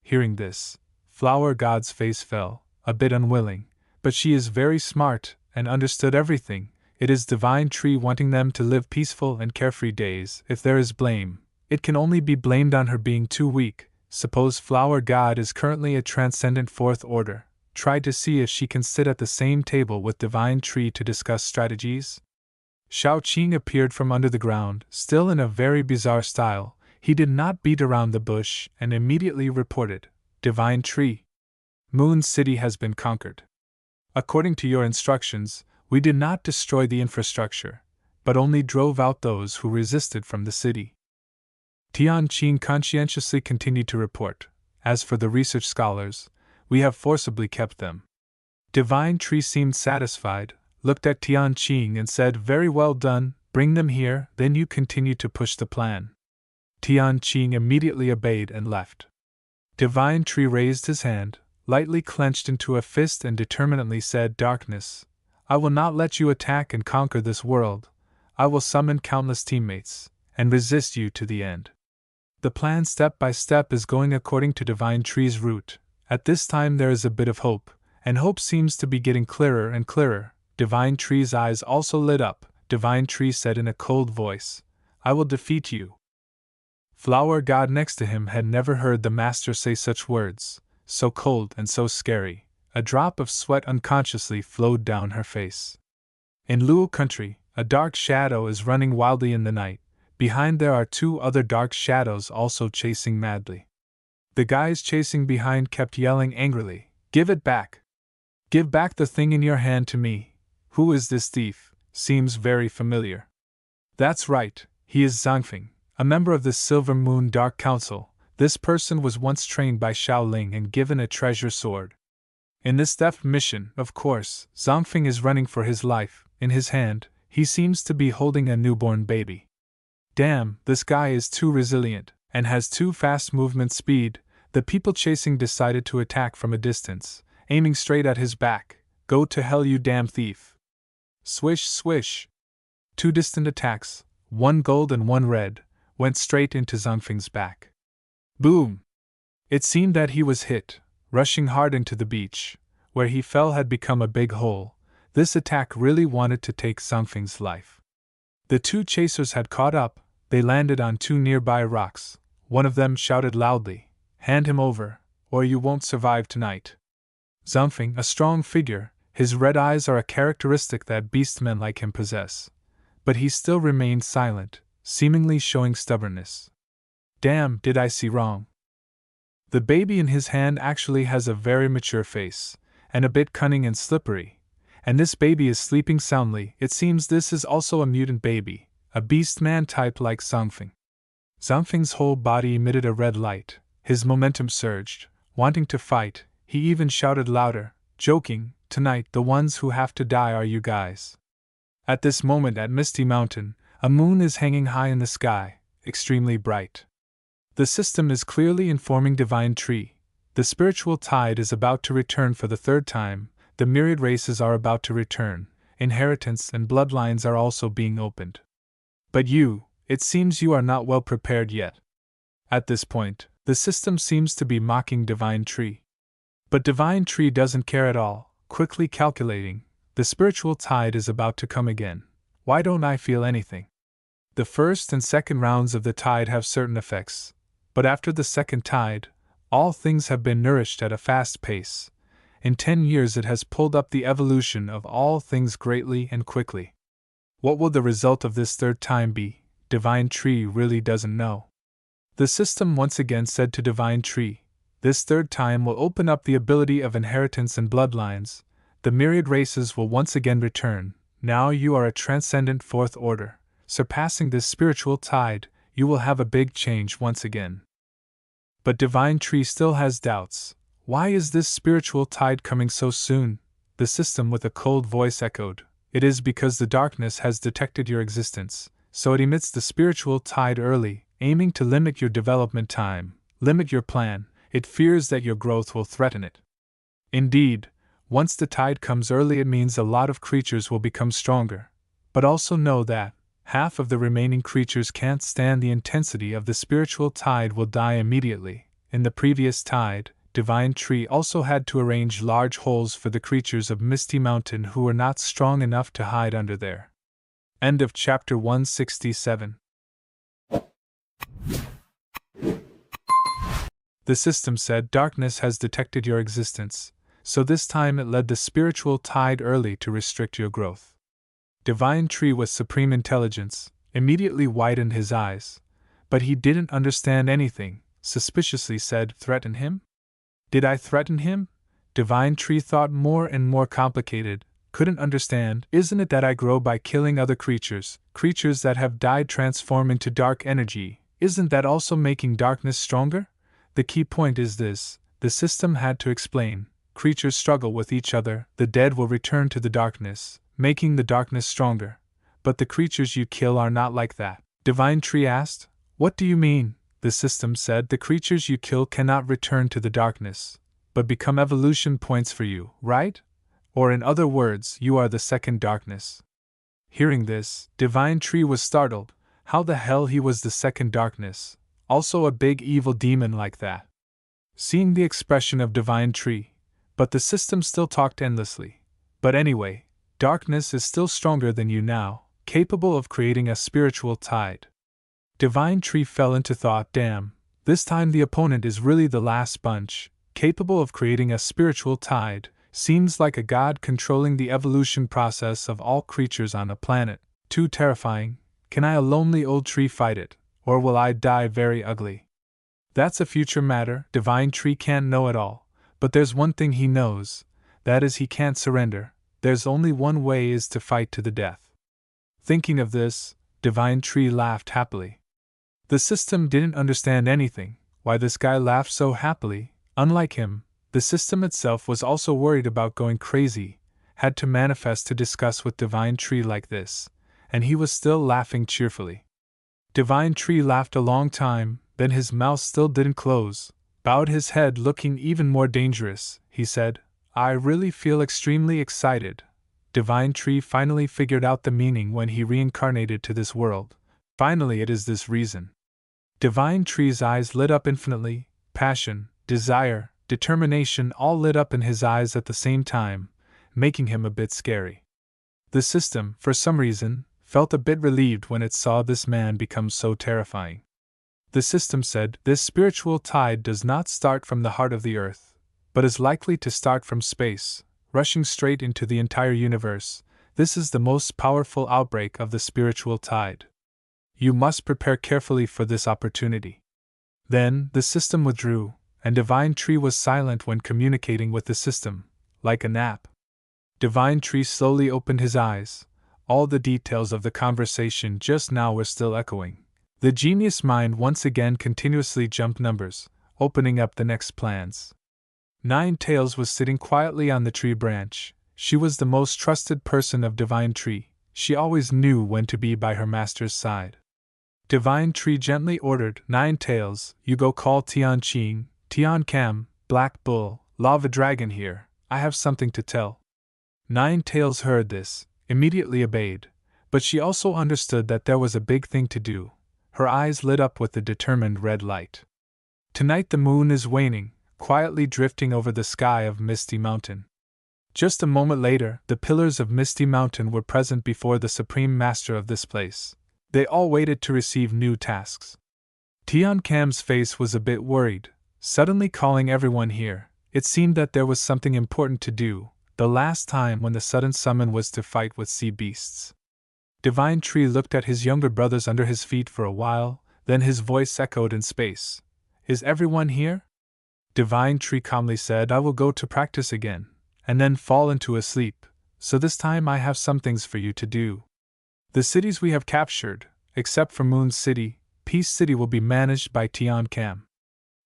Hearing this, Flower God's face fell, a bit unwilling, but she is very smart and understood everything. It is Divine Tree wanting them to live peaceful and carefree days. If there is blame, it can only be blamed on her being too weak. Suppose Flower God is currently a transcendent fourth order. Try to see if she can sit at the same table with Divine Tree to discuss strategies. Xiao Qing appeared from under the ground, still in a very bizarre style. He did not beat around the bush and immediately reported, Divine Tree, Moon City has been conquered. According to your instructions, we did not destroy the infrastructure, but only drove out those who resisted from the city. Tian Qing conscientiously continued to report, as for the research scholars, we have forcibly kept them. Divine Tree seemed satisfied, looked at Tian Qing and said, very well done, bring them here, then you continue to push the plan. Tian Qing immediately obeyed and left. Divine Tree raised his hand, lightly clenched into a fist and determinedly said, Darkness, I will not let you attack and conquer this world. I will summon countless teammates, and resist you to the end. The plan step by step is going according to Divine Tree's route. At this time there is a bit of hope, and hope seems to be getting clearer and clearer. Divine Tree's eyes also lit up. Divine Tree said in a cold voice, I will defeat you. Flower God next to him had never heard the master say such words, so cold and so scary. A drop of sweat unconsciously flowed down her face. In Luo country, a dark shadow is running wildly in the night. Behind there are two other dark shadows also chasing madly. The guys chasing behind kept yelling angrily, Give it back! Give back the thing in your hand to me! Who is this thief? Seems very familiar. That's right, he is Zhangfeng, a member of the Silver Moon Dark Council. This person was once trained by Shaoling and given a treasure sword. In this theft mission, of course, Zhangfeng is running for his life. In his hand, he seems to be holding a newborn baby. Damn, this guy is too resilient, and has too fast movement speed. The people chasing decided to attack from a distance, aiming straight at his back. Go to hell, you damn thief! Swish, swish! Two distant attacks, one gold and one red, went straight into Zhangfeng's back. Boom! It seemed that he was hit. Rushing hard into the beach, where he fell had become a big hole. This attack really wanted to take Zhangfeng's life. The two chasers had caught up. They landed on two nearby rocks. One of them shouted loudly, Hand him over, or you won't survive tonight. Zhangfeng, a strong figure, his red eyes are a characteristic that beastmen like him possess. But he still remained silent, seemingly showing stubbornness. Damn, did I see wrong? The baby in his hand actually has a very mature face, and a bit cunning and slippery, and this baby is sleeping soundly. It seems this is also a mutant baby, a beast-man type like Zhangfeng. Zhangfeng's whole body emitted a red light, his momentum surged, wanting to fight. He even shouted louder, joking, Tonight the ones who have to die are you guys. At this moment at Misty Mountain, a moon is hanging high in the sky, extremely bright. The system is clearly informing Divine Tree. The spiritual tide is about to return for the third time. The myriad races are about to return. Inheritance and bloodlines are also being opened. But you, it seems you are not well prepared yet. At this point, the system seems to be mocking Divine Tree. But Divine Tree doesn't care at all, quickly calculating, the spiritual tide is about to come again. Why don't I feel anything? The first and second rounds of the tide have certain effects. But after the second tide, all things have been nourished at a fast pace. In 10 years it has pulled up the evolution of all things greatly and quickly. What will the result of this third time be? Divine Tree really doesn't know. The system once again said to Divine Tree, this third time will open up the ability of inheritance and bloodlines. The myriad races will once again return. Now you are a transcendent fourth order. Surpassing this spiritual tide, you will have a big change once again. But Divine Tree still has doubts. Why is this spiritual tide coming so soon? The system with a cold voice echoed. It is because the darkness has detected your existence, so it emits the spiritual tide early, aiming to limit your development time, limit your plan. It fears that your growth will threaten it. Indeed, once the tide comes early it means a lot of creatures will become stronger. But also know that half of the remaining creatures can't stand the intensity of the spiritual tide will die immediately. In the previous tide, Divine Tree also had to arrange large holes for the creatures of Misty Mountain who were not strong enough to hide under there. End of chapter 167. The system said darkness has detected your existence, so this time it led the spiritual tide early to restrict your growth. Divine Tree with supreme intelligence immediately widened his eyes, but he didn't understand anything, suspiciously said, "Threaten him? Did I threaten him?" Divine Tree thought more and more complicated, couldn't understand. Isn't it that I grow by killing other creatures, creatures that have died transform into dark energy? Isn't that also making darkness stronger? The key point is this, the system had to explain. Creatures struggle with each other, the dead will return to the darkness, making the darkness stronger. But the creatures you kill are not like that. Divine Tree asked, "What do you mean?" The system said, "The creatures you kill cannot return to the darkness, but become evolution points for you, right? Or in other words, you are the second darkness." Hearing this, Divine Tree was startled. How the hell he was the second darkness? Also a big evil demon like that. Seeing the expression of Divine Tree, but the system still talked endlessly. But anyway, darkness is still stronger than you now, capable of creating a spiritual tide. Divine Tree fell into thought, damn, this time the opponent is really the last bunch, capable of creating a spiritual tide, seems like a god controlling the evolution process of all creatures on a planet. Too terrifying. Can I, a lonely old tree, fight it, or will I die very ugly? That's a future matter. Divine Tree can't know it all, but there's one thing he knows, that is he can't surrender. There's only one way, is to fight to the death. Thinking of this, Divine Tree laughed happily. The system didn't understand anything, why this guy laughed so happily. Unlike him, the system itself was also worried about going crazy, had to manifest to discuss with Divine Tree like this, and he was still laughing cheerfully. Divine Tree laughed a long time, then his mouth still didn't close, bowed his head looking even more dangerous. He said, "I really feel extremely excited." Divine Tree finally figured out the meaning when he reincarnated to this world. Finally, it is this reason. Divine Tree's eyes lit up infinitely, passion, desire, determination all lit up in his eyes at the same time, making him a bit scary. The system, for some reason, felt a bit relieved when it saw this man become so terrifying. The system said, "This spiritual tide does not start from the heart of the earth, but is likely to start from space, rushing straight into the entire universe. This is the most powerful outbreak of the spiritual tide. You must prepare carefully for this opportunity." Then, the system withdrew, and Divine Tree was silent when communicating with the system, like a nap. Divine Tree slowly opened his eyes. All the details of the conversation just now were still echoing. The genius mind once again continuously jumped numbers, opening up the next plans. Nine Tails was sitting quietly on the tree branch. She was the most trusted person of Divine Tree. She always knew when to be by her master's side. Divine Tree gently ordered, "Nine Tails, you go call Tian Qing, Tian Cam, Black Bull, Lava Dragon here. I have something to tell." Nine Tails heard this, immediately obeyed, but she also understood that there was a big thing to do. Her eyes lit up with a determined red light. Tonight the moon is waning, quietly drifting over the sky of Misty Mountain. Just a moment later, the pillars of Misty Mountain were present before the supreme master of this place. They all waited to receive new tasks. Tian Cam's face was a bit worried, suddenly calling everyone here. It seemed that there was something important to do, the last time when the sudden summon was to fight with sea beasts. Divine Tree looked at his younger brothers under his feet for a while, then his voice echoed in space. "Is everyone here?" Divine Tree calmly said, "I will go to practice again, and then fall into a sleep, so this time I have some things for you to do. The cities we have captured, except for Moon City, Peace City will be managed by Tian Cam.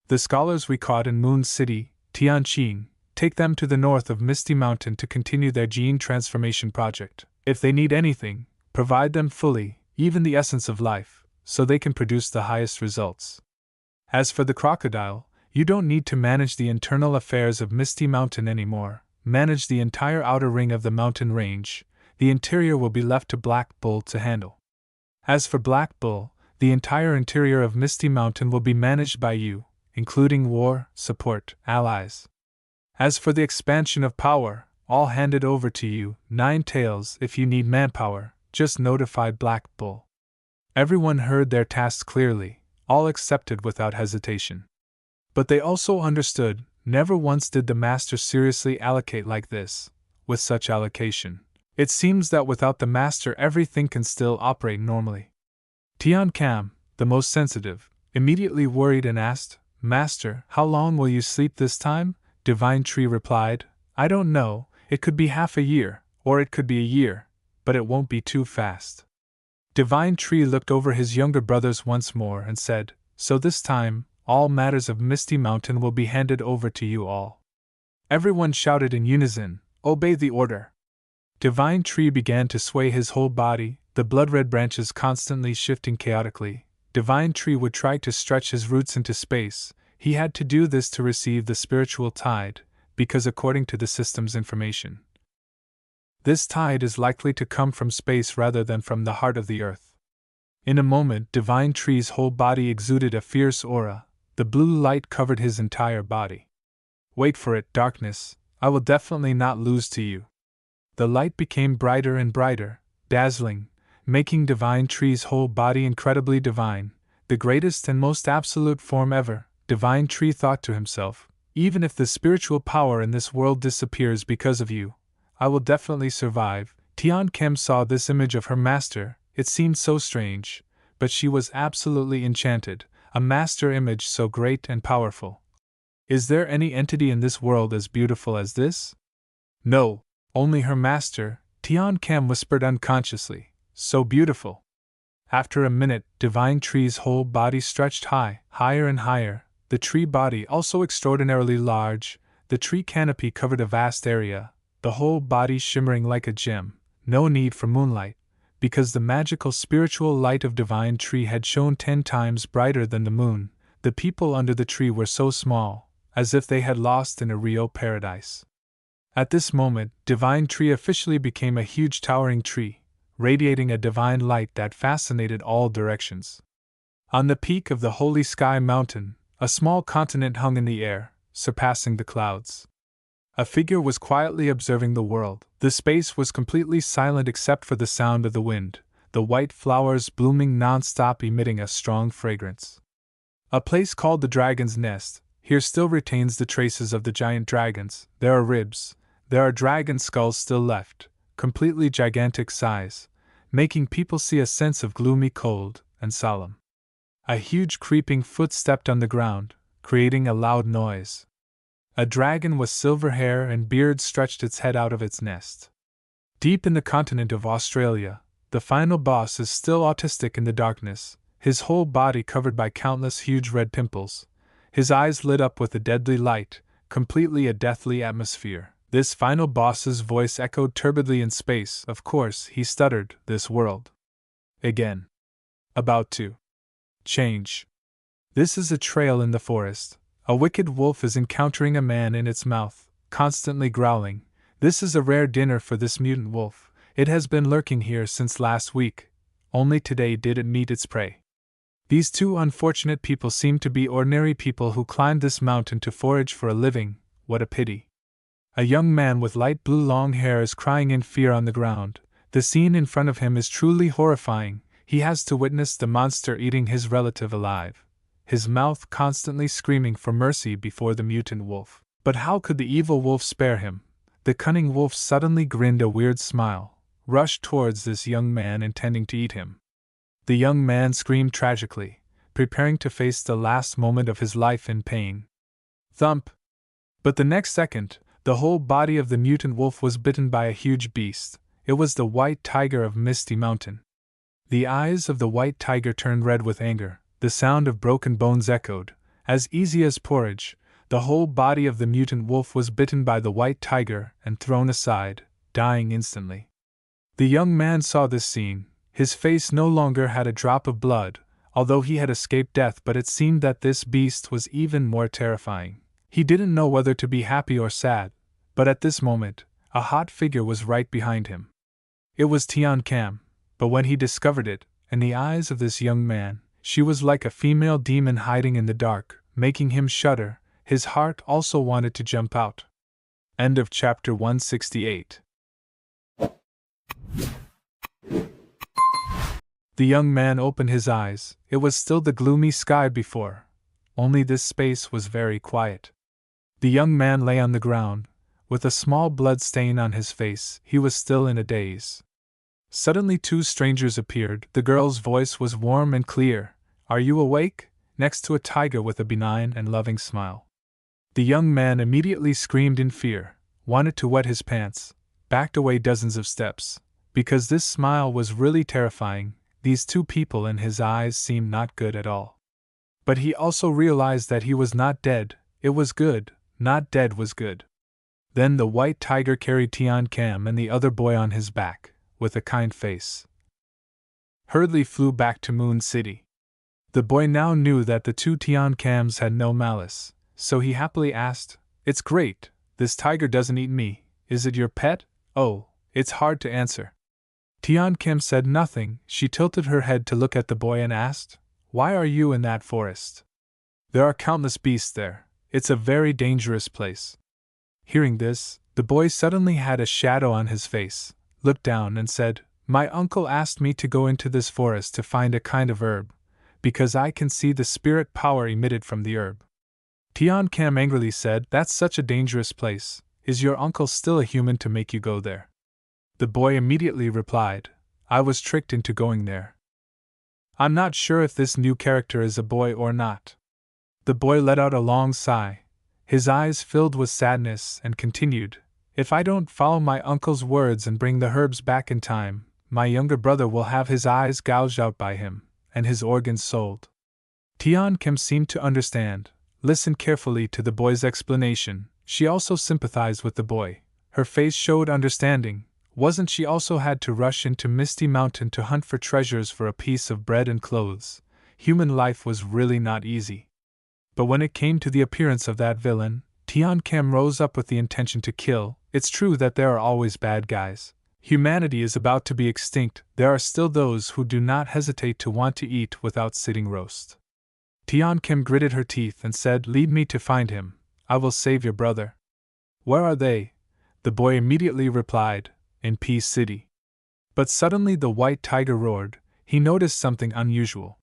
The scholars we caught in Moon City, Tian Qing, take them to the north of Misty Mountain to continue their gene transformation project. If they need anything, provide them fully, even the essence of life, so they can produce the highest results. As for the crocodile, you don't need to manage the internal affairs of Misty Mountain anymore. Manage the entire outer ring of the mountain range. The interior will be left to Black Bull to handle. As for Black Bull, the entire interior of Misty Mountain will be managed by you, including war, support, allies. As for the expansion of power, all handed over to you, 9 tails. If you need manpower, just notify Black Bull. Everyone heard their tasks clearly, all accepted without hesitation. But they also understood, never once did the master seriously allocate like this. With such allocation, it seems that without the master everything can still operate normally. Tian Cam, the most sensitive, immediately worried and asked, "Master, how long will you sleep this time?" Divine Tree replied, "I don't know, it could be half a year, or it could be a year, but it won't be too fast." Divine Tree looked over his younger brothers once more and said, "So this time, all matters of Misty Mountain will be handed over to you all." Everyone shouted in unison, "Obey the order!" Divine Tree began to sway his whole body, the blood-red branches constantly shifting chaotically. Divine Tree would try to stretch his roots into space. He had to do this to receive the spiritual tide, because according to the system's information, this tide is likely to come from space rather than from the heart of the earth. In a moment, Divine Tree's whole body exuded a fierce aura. The blue light covered his entire body. "Wait for it, darkness. I will definitely not lose to you." The light became brighter and brighter, dazzling, making Divine Tree's whole body incredibly divine, the greatest and most absolute form ever. Divine Tree thought to himself, "Even if the spiritual power in this world disappears because of you, I will definitely survive." Tian Kem saw this image of her master. It seemed so strange, but she was absolutely enchanted. A master image so great and powerful. Is there any entity in this world as beautiful as this? No, only her master, Tian Kem whispered unconsciously. So beautiful. After a minute, Divine Tree's whole body stretched higher and higher. The tree body also extraordinarily large. The tree canopy covered a vast area, the whole body shimmering like a gem. No need for moonlight, because the magical spiritual light of Divine Tree had shone 10 times brighter than the moon. The people under the tree were so small, as if they had lost in a real paradise. At this moment, Divine Tree officially became a huge towering tree, radiating a divine light that fascinated all directions. On the peak of the Holy Sky Mountain, a small continent hung in the air, surpassing the clouds. A figure was quietly observing the world. The space was completely silent except for the sound of the wind, the white flowers blooming non-stop emitting a strong fragrance. A place called the Dragon's Nest, here still retains the traces of the giant dragons. There are ribs, there are dragon skulls still left, completely gigantic size, making people see a sense of gloomy cold and solemn. A huge creeping foot stepped on the ground, creating a loud noise. A dragon with silver hair and beard stretched its head out of its nest. Deep in the continent of Australia, the final boss is still autistic in the darkness, his whole body covered by countless huge red pimples, his eyes lit up with a deadly light, completely a deathly atmosphere. This final boss's voice echoed turbidly in space. Of course, he stuttered, "This world. Again. About to. Change. This is a trail in the forest. A wicked wolf is encountering a man in its mouth, constantly growling. This is a rare dinner for this mutant wolf. It has been lurking here since last week. Only today did it meet its prey." These two unfortunate people seem to be ordinary people who climbed this mountain to forage for a living. What a pity. A young man with light blue long hair is crying in fear on the ground. The scene in front of him is truly horrifying. He has to witness the monster eating his relative alive, his mouth constantly screaming for mercy before the mutant wolf. But how could the evil wolf spare him? The cunning wolf suddenly grinned a weird smile, rushed towards this young man intending to eat him. The young man screamed tragically, preparing to face the last moment of his life in pain. Thump! But the next second, the whole body of the mutant wolf was bitten by a huge beast. It was the white tiger of Misty Mountain. The eyes of the white tiger turned red with anger. The sound of broken bones echoed. As easy as porridge, the whole body of the mutant wolf was bitten by the white tiger and thrown aside, dying instantly. The young man saw this scene. His face no longer had a drop of blood, although he had escaped death, but it seemed that this beast was even more terrifying. He didn't know whether to be happy or sad, but at this moment, a hot figure was right behind him. It was Tian Cam, but when he discovered it, in the eyes of this young man, she was like a female demon hiding in the dark, making him shudder. His heart also wanted to jump out. End of chapter 168. The young man opened his eyes. It was still the gloomy sky before, only this space was very quiet. The young man lay on the ground, with a small blood stain on his face. He was still in a daze. Suddenly 2 strangers appeared. The girl's voice was warm and clear. "Are you awake?" next to a tiger with a benign and loving smile. The young man immediately screamed in fear, wanted to wet his pants, backed away dozens of steps, because this smile was really terrifying. These 2 people in his eyes seemed not good at all. But he also realized that he was not dead. It was good, not dead was good. Then the white tiger carried Tian Cam and the other boy on his back, with a kind face. Hurriedly flew back to Moon City. The boy now knew that the 2 Tian Cams had no malice, so he happily asked, "It's great, this tiger doesn't eat me, is it your pet?" "Oh, it's hard to answer." Tian Cam said nothing. She tilted her head to look at the boy and asked, "Why are you in that forest?" "There are countless beasts there. It's a very dangerous place." Hearing this, the boy suddenly had a shadow on his face, looked down and said, "My uncle asked me to go into this forest to find a kind of herb, because I can see the spirit power emitted from the herb." Tian Cam angrily said, "That's such a dangerous place. Is your uncle still a human to make you go there?" The boy immediately replied, "I was tricked into going there." I'm not sure if this new character is a boy or not. The boy let out a long sigh. His eyes filled with sadness and continued, "If I don't follow my uncle's words and bring the herbs back in time, my younger brother will have his eyes gouged out by him, and his organs sold." Tian Kim seemed to understand, listened carefully to the boy's explanation. She also sympathized with the boy. Her face showed understanding. Wasn't she also had to rush into Misty Mountain to hunt for treasures for a piece of bread and clothes? Human life was really not easy. But when it came to the appearance of that villain, Tian Cam rose up with the intention to kill. It's true that there are always bad guys. Humanity is about to be extinct. There are still those who do not hesitate to want to eat without sitting roast. Tian Kim gritted her teeth and said, "Lead me to find him. I will save your brother." "Where are they?" The boy immediately replied, "In Peace City." But suddenly the white tiger roared. He noticed something unusual.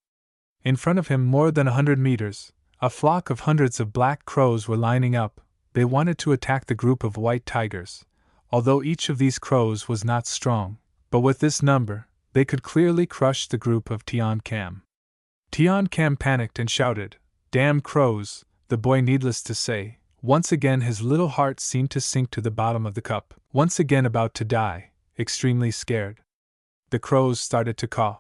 In front of him, more than 100 meters, a flock of hundreds of black crows were lining up. They wanted to attack the group of white tigers. Although each of these crows was not strong, but with this number, they could clearly crush the group of Tian Cam. Tian Cam panicked and shouted, "Damn crows!" The boy, needless to say, once again his little heart seemed to sink to the bottom of the cup, once again about to die, extremely scared. The crows started to caw.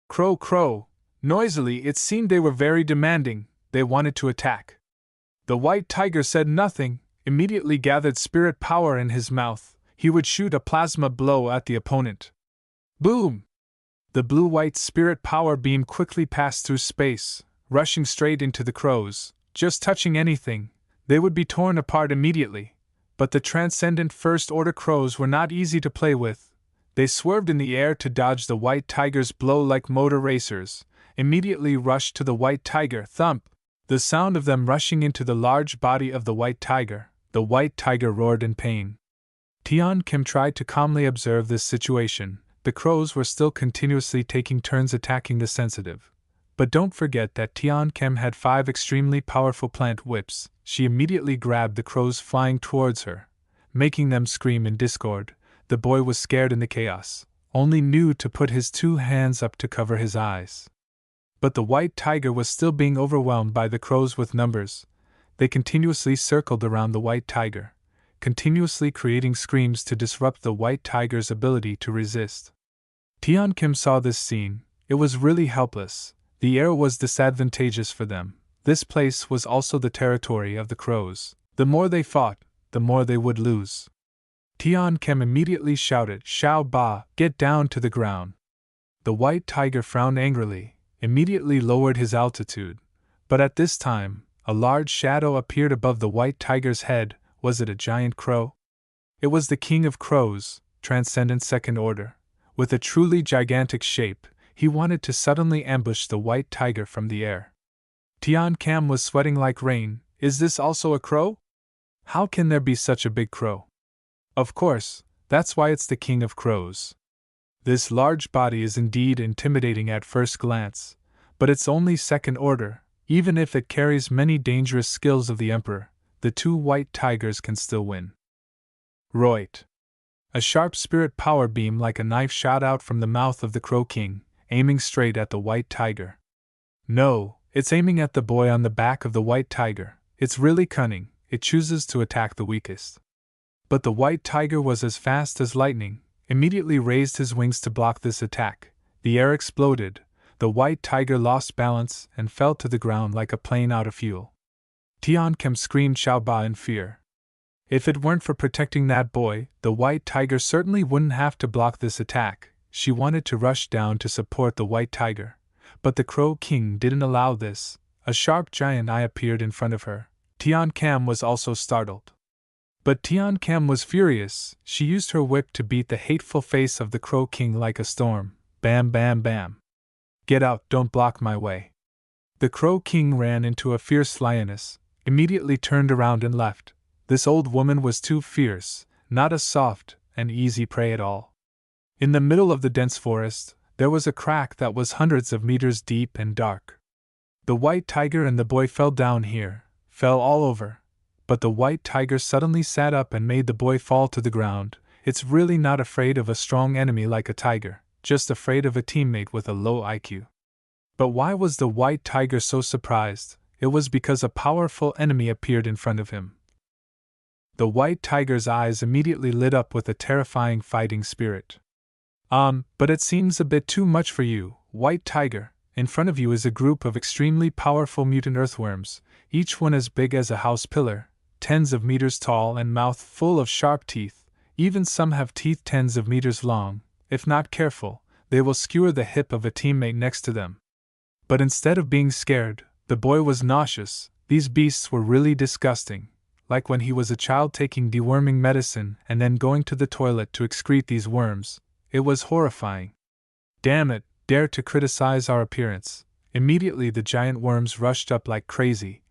Crow, crow! Noisily, it seemed they were very demanding, they wanted to attack. The white tiger said nothing, immediately gathered spirit power in his mouth. He would shoot a plasma blow at the opponent. Boom! The blue-white spirit power beam quickly passed through space, rushing straight into the crows. Just touching anything, they would be torn apart immediately. But the transcendent first-order crows were not easy to play with. They swerved in the air to dodge the white tiger's blow like motor racers, immediately rushed to the white tiger. Thump! The sound of them rushing into the large body of the white tiger roared in pain. Tian Kim tried to calmly observe this situation. The crows were still continuously taking turns attacking the sensitive. But don't forget that Tian Kim had 5 extremely powerful plant whips. She immediately grabbed the crows flying towards her, making them scream in discord. The boy was scared in the chaos, only knew to put his 2 hands up to cover his eyes. But the white tiger was still being overwhelmed by the crows with numbers. They continuously circled around the white tiger, continuously creating screams to disrupt the white tiger's ability to resist. Tian Kim saw this scene. It was really helpless. The air was disadvantageous for them. This place was also the territory of the crows. The more they fought, the more they would lose. Tian Kim immediately shouted, "Xiao Ba, get down to the ground." The white tiger frowned angrily, immediately lowered his altitude. But at this time, a large shadow appeared above the white tiger's head. Was it a giant crow? It was the king of crows, transcendent second order. With a truly gigantic shape, he wanted to suddenly ambush the white tiger from the air. Tian Cam was sweating like rain. Is this also a crow? How can there be such a big crow? Of course, that's why it's the king of crows. This large body is indeed intimidating at first glance, but it's only second order. Even if it carries many dangerous skills of the emperor, the two white tigers can still win. Roit! A sharp spirit power beam like a knife shot out from the mouth of the Crow King, aiming straight at the white tiger. No, it's aiming at the boy on the back of the white tiger. It's really cunning, it chooses to attack the weakest. But the white tiger was as fast as lightning, immediately raised his wings to block this attack. The air exploded, the white tiger lost balance and fell to the ground like a plane out of fuel. Tian Kem screamed Xiaoba in fear. If it weren't for protecting that boy, the white tiger certainly wouldn't have to block this attack. She wanted to rush down to support the white tiger. But the Crow King didn't allow this. A sharp giant eye appeared in front of her. Tian Cam was also startled. But Tian Cam was furious. She used her whip to beat the hateful face of the Crow King like a storm. Bam, bam, bam. Get out, don't block my way. The Crow King ran into a fierce lioness, immediately turned around and left. This old woman was too fierce, not a soft and easy prey at all. In the middle of the dense forest, there was a crack that was hundreds of meters deep and dark. The white tiger and the boy fell down here, fell all over. But the white tiger suddenly sat up and made the boy fall to the ground. It's really not afraid of a strong enemy like a tiger, just afraid of a teammate with a low IQ. But why was the white tiger so surprised? It was because a powerful enemy appeared in front of him. The white tiger's eyes immediately lit up with a terrifying fighting spirit. But it seems a bit too much for you, white tiger. In front of you is a group of extremely powerful mutant earthworms, each one as big as a house pillar, tens of meters tall and mouth full of sharp teeth. Even some have teeth tens of meters long. If not careful, they will skewer the hip of a teammate next to them. But instead of being scared, the boy was nauseous. These beasts were really disgusting, like when he was a child taking deworming medicine and then going to the toilet to excrete these worms. It was horrifying. Damn it, dare to criticize our appearance. Immediately the giant worms rushed up like crazy.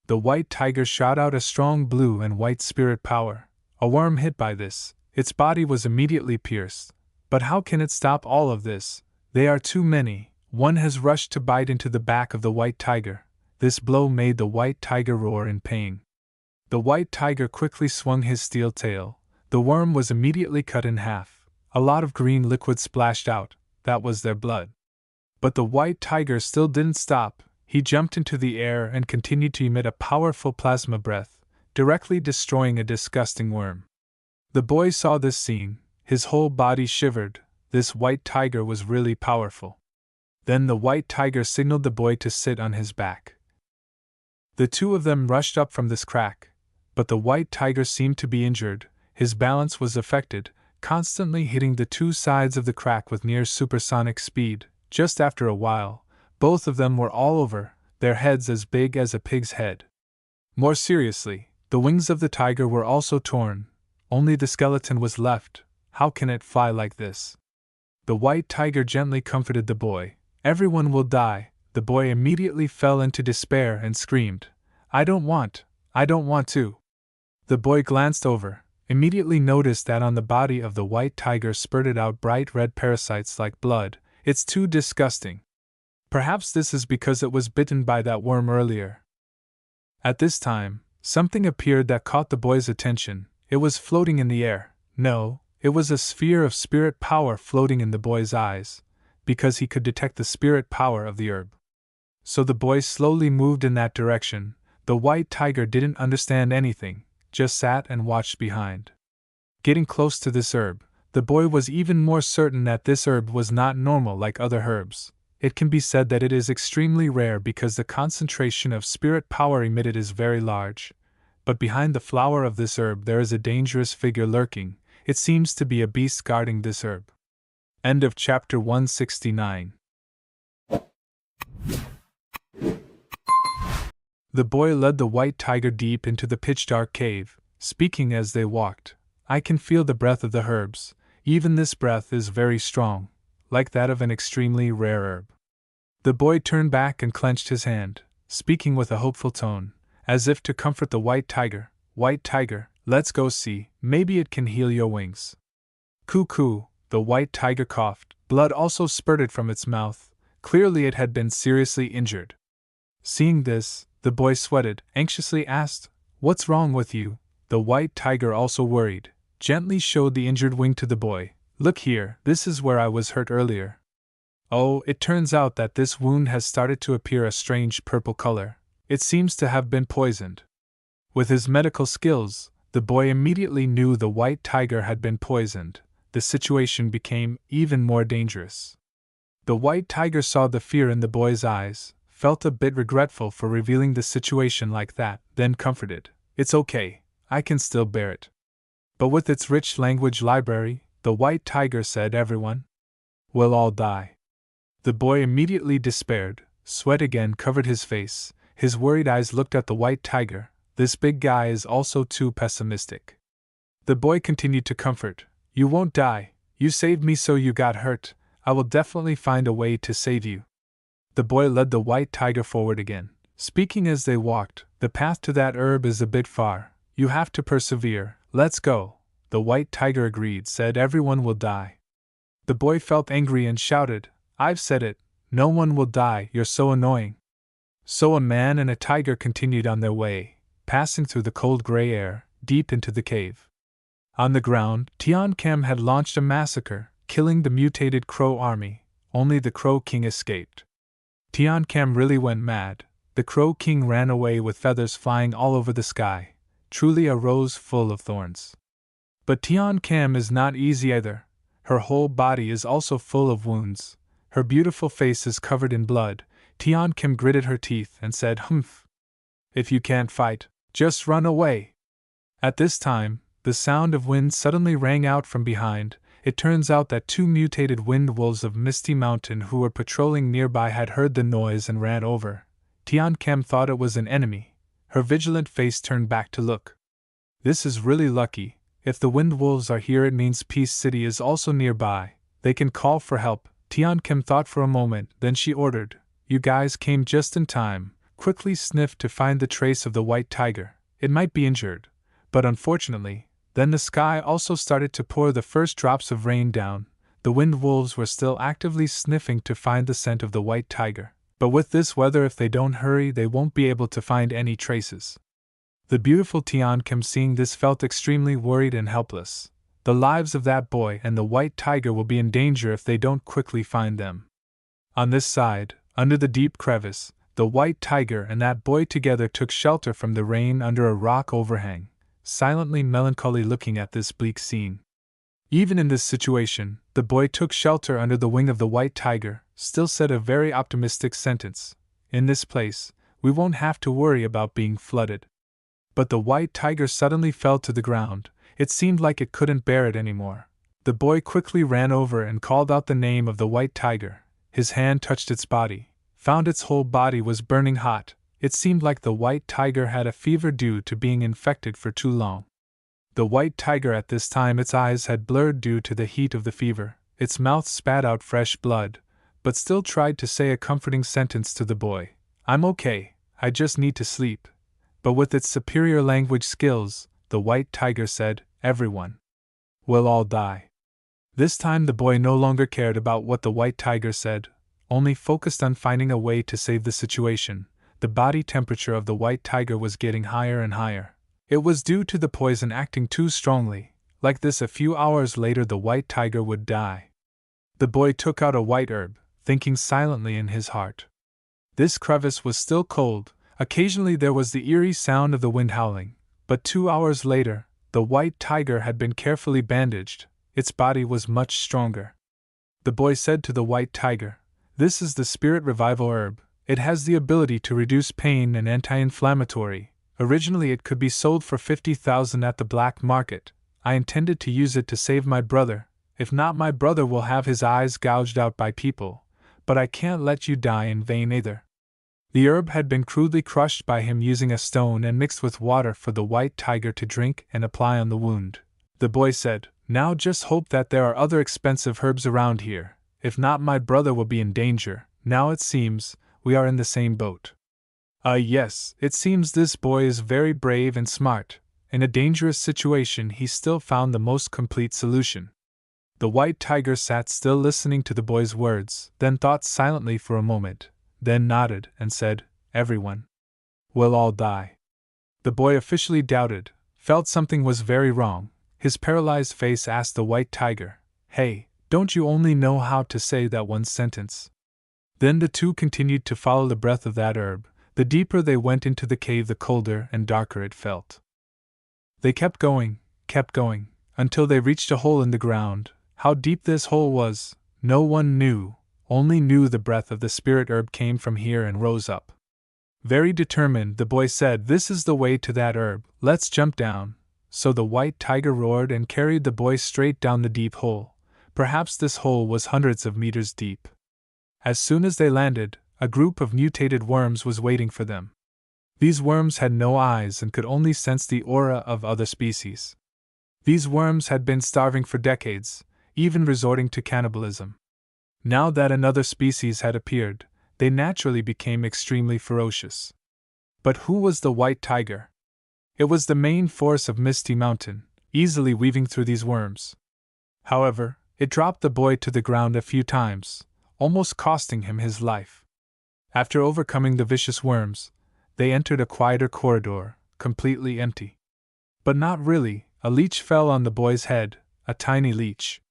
The white tiger shot out a strong blue and white spirit power. A worm hit by this, its body was immediately pierced. But how can it stop all of this? They are too many. One has rushed to bite into the back of the white tiger. This blow made the white tiger roar in pain. The white tiger quickly swung his steel tail. The worm was immediately cut in half. A lot of green liquid splashed out. That was their blood. But the white tiger still didn't stop. He jumped into the air and continued to emit a powerful plasma breath, directly destroying a disgusting worm. The boy saw this scene. His whole body shivered. This white tiger was really powerful. Then the white tiger signaled the boy to sit on his back. The two of them rushed up from this crack, but the white tiger seemed to be injured. His balance was affected, constantly hitting the two sides of the crack with near supersonic speed. Just after a while, both of them were all over, their heads as big as a pig's head. More seriously, the wings of the tiger were also torn. Only the skeleton was left. How can it fly like this? The white tiger gently comforted the boy. Everyone will die. The boy immediately fell into despair and screamed, I don't want to. The boy glanced over, immediately noticed that on the body of the white tiger spurted out bright red parasites like blood. It's too disgusting. Perhaps this is because it was bitten by that worm earlier. At this time, something appeared that caught the boy's attention. It was floating in the air. No, it was a sphere of spirit power floating in the boy's eyes, because he could detect the spirit power of the herb. So the boy slowly moved in that direction. The white tiger didn't understand anything, just sat and watched behind. Getting close to this herb, the boy was even more certain that this herb was not normal like other herbs. It can be said that it is extremely rare because the concentration of spirit power emitted is very large. But behind the flower of this herb there is a dangerous figure lurking. It seems to be a beast guarding this herb. End of chapter 169. The boy led the white tiger deep into the pitch-dark cave, speaking as they walked. I can feel the breath of the herbs. Even this breath is very strong, like that of an extremely rare herb. The boy turned back and clenched his hand. speaking with a hopeful tone, as if to comfort the white tiger. White tiger, let's go see, maybe it can heal your wings. Coo, the white tiger coughed. Blood also spurted from its mouth. Clearly it had been seriously injured. Seeing this, the boy sweated, anxiously asked, "What's wrong with you?" The white tiger, also worried, gently showed the injured wing to the boy. "Look here, this is where I was hurt earlier." "Oh, it turns out that this wound has started to appear a strange purple color. It seems to have been poisoned." With his medical skills, the boy immediately knew the white tiger had been poisoned. The situation became even more dangerous. The white tiger saw the fear in the boy's eyes, felt a bit regretful for revealing the situation like that, then comforted. "It's okay, I can still bear it." But with its rich language library, the white tiger said, "Everyone will all die." The boy immediately despaired. Sweat again covered his face. His worried eyes looked at the white tiger. "This big guy is also too pessimistic." The boy continued to comfort. "You won't die. You saved me, so you got hurt. I will definitely find a way to save you." The boy led the white tiger forward again, speaking as they walked. "The path to that herb is a bit far. You have to persevere. Let's go." The white tiger agreed, said, "Everyone will die." The boy felt angry and shouted, "I've said it. No one will die. You're so annoying." So a man and a tiger continued on their way, passing through the cold gray air, deep into the cave. On the ground, Tian Kem had launched a massacre, killing the mutated crow army. Only the Crow King escaped. Tian Kem really went mad. The Crow King ran away with feathers flying all over the sky. Truly a rose full of thorns. But Tian Kem is not easy either. Her whole body is also full of wounds. Her beautiful face is covered in blood. Tian Kem gritted her teeth and said, "Humph. If you can't fight, just run away." At this time, the sound of wind suddenly rang out from behind. It turns out that two mutated wind wolves of Misty Mountain who were patrolling nearby had heard the noise and ran over. Tian Kem thought it was an enemy. Her vigilant face turned back to look. "This is really lucky. If the wind wolves are here, it means Peace City is also nearby. They can call for help." Tian Kem thought for a moment, then she ordered, "You guys came just in time." Quickly sniffed to find the trace of the white tiger. It might be injured, but unfortunately, then the sky also started to pour the first drops of rain down. The wind wolves were still actively sniffing to find the scent of the white tiger. But with this weather, if they don't hurry, they won't be able to find any traces. The beautiful Tian Kem, seeing this, felt extremely worried and helpless. The lives of that boy and the white tiger will be in danger if they don't quickly find them. On this side, under the deep crevice, the white tiger and that boy together took shelter from the rain under a rock overhang, silently melancholy looking at this bleak scene. Even in this situation, the boy took shelter under the wing of the white tiger, still said a very optimistic sentence. "In this place, we won't have to worry about being flooded." But the white tiger suddenly fell to the ground. It seemed like it couldn't bear it anymore. The boy quickly ran over and called out the name of the white tiger. His hand touched its body, found its whole body was burning hot. It seemed like the white tiger had a fever due to being infected for too long. The white tiger at this time, its eyes had blurred due to the heat of the fever. Its mouth spat out fresh blood, but still tried to say a comforting sentence to the boy. "I'm okay, I just need to sleep." But with its superior language skills, the white tiger said, "Everyone will all die." This time the boy no longer cared about what the white tiger said, only focused on finding a way to save the situation. The body temperature of the white tiger was getting higher and higher. It was due to the poison acting too strongly. Like this, a few hours later the white tiger would die. The boy took out a white herb, thinking silently in his heart. This crevice was still cold. Occasionally there was the eerie sound of the wind howling. But 2 hours later, the white tiger had been carefully bandaged. Its body was much stronger. The boy said to the white tiger, "This is the spirit revival herb. It has the ability to reduce pain and anti-inflammatory. Originally it could be sold for 50,000 at the black market. I intended to use it to save my brother. If not, my brother will have his eyes gouged out by people. But I can't let you die in vain either." The herb had been crudely crushed by him using a stone and mixed with water for the white tiger to drink and apply on the wound. The boy said, "Now just hope that there are other expensive herbs around here. If not, my brother will be in danger. Now it seems we are in the same boat." Yes, it seems this boy is very brave and smart. In a dangerous situation, he still found the most complete solution. The white tiger sat still listening to the boy's words, then thought silently for a moment, then nodded and said, "Everyone will all die." The boy officially doubted, felt something was very wrong. His paralyzed face asked the white tiger, "Hey, don't you only know how to say that one sentence?" Then the two continued to follow the breath of that herb. The deeper they went into the cave, the colder and darker it felt. They kept going, until they reached a hole in the ground. How deep this hole was, no one knew, only knew the breath of the spirit herb came from here and rose up. Very determined, the boy said, "This is the way to that herb, let's jump down." So the white tiger roared and carried the boy straight down the deep hole. Perhaps this hole was hundreds of meters deep. As soon as they landed, a group of mutated worms was waiting for them. These worms had no eyes and could only sense the aura of other species. These worms had been starving for decades, even resorting to cannibalism. Now that another species had appeared, they naturally became extremely ferocious. But who was the white tiger? It was the main force of Misty Mountain, easily weaving through these worms. However, it dropped the boy to the ground a few times, almost costing him his life. After overcoming the vicious worms, they entered a quieter corridor, completely empty. But not really. A leech fell on the boy's head, a tiny leech.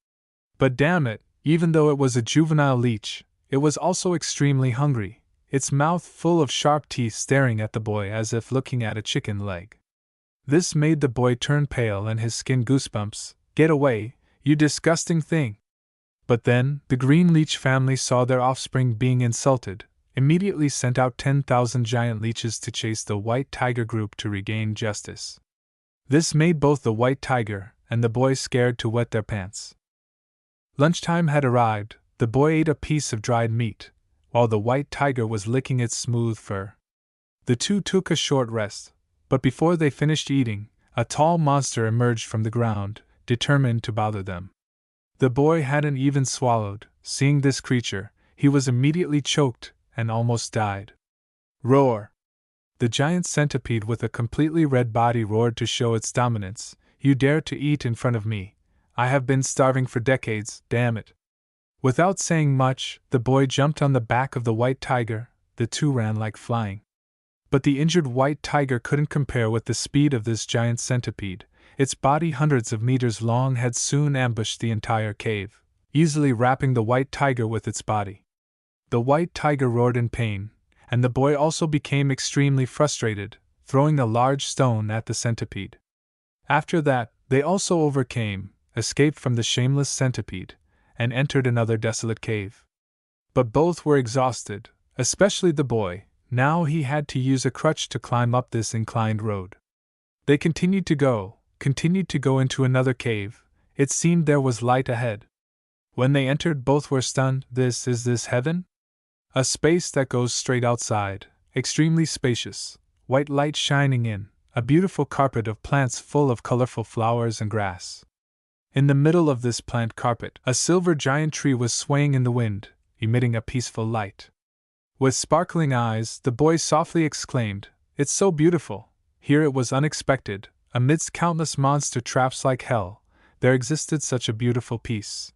But damn it, even though it was a juvenile leech, it was also extremely hungry, its mouth full of sharp teeth staring at the boy as if looking at a chicken leg. This made the boy turn pale and his skin goosebumps. "Get away, you disgusting thing!" But then, the green leech family saw their offspring being insulted, immediately sent out 10,000 giant leeches to chase the white tiger group to regain justice. This made both the white tiger and the boy scared to wet their pants. Lunchtime had arrived. The boy ate a piece of dried meat, while the white tiger was licking its smooth fur. The two took a short rest, but before they finished eating, a tall monster emerged from the ground, determined to bother them. The boy hadn't even swallowed. Seeing this creature, he was immediately choked and almost died. Roar! The giant centipede with a completely red body roared to show its dominance. "You dare to eat in front of me? I have been starving for decades, damn it!" Without saying much, the boy jumped on the back of the white tiger. The two ran like flying. But the injured white tiger couldn't compare with the speed of this giant centipede. Its body, hundreds of meters long, had soon ambushed the entire cave, easily wrapping the white tiger with its body. The white tiger roared in pain, and the boy also became extremely frustrated, throwing a large stone at the centipede. After that, they also overcame, escaped from the shameless centipede, and entered another desolate cave. But both were exhausted, especially the boy. Now he had to use a crutch to climb up this inclined road. They continued to go into another cave. It seemed there was light ahead. When they entered, both were stunned. Is this heaven? A space that goes straight outside, extremely spacious, white light shining in, a beautiful carpet of plants full of colorful flowers and grass. In the middle of this plant carpet, a silver giant tree was swaying in the wind, emitting a peaceful light. With sparkling eyes, the boy softly exclaimed, "It's so beautiful!" Here it was unexpected. Amidst countless monster traps like hell, there existed such a beautiful peace.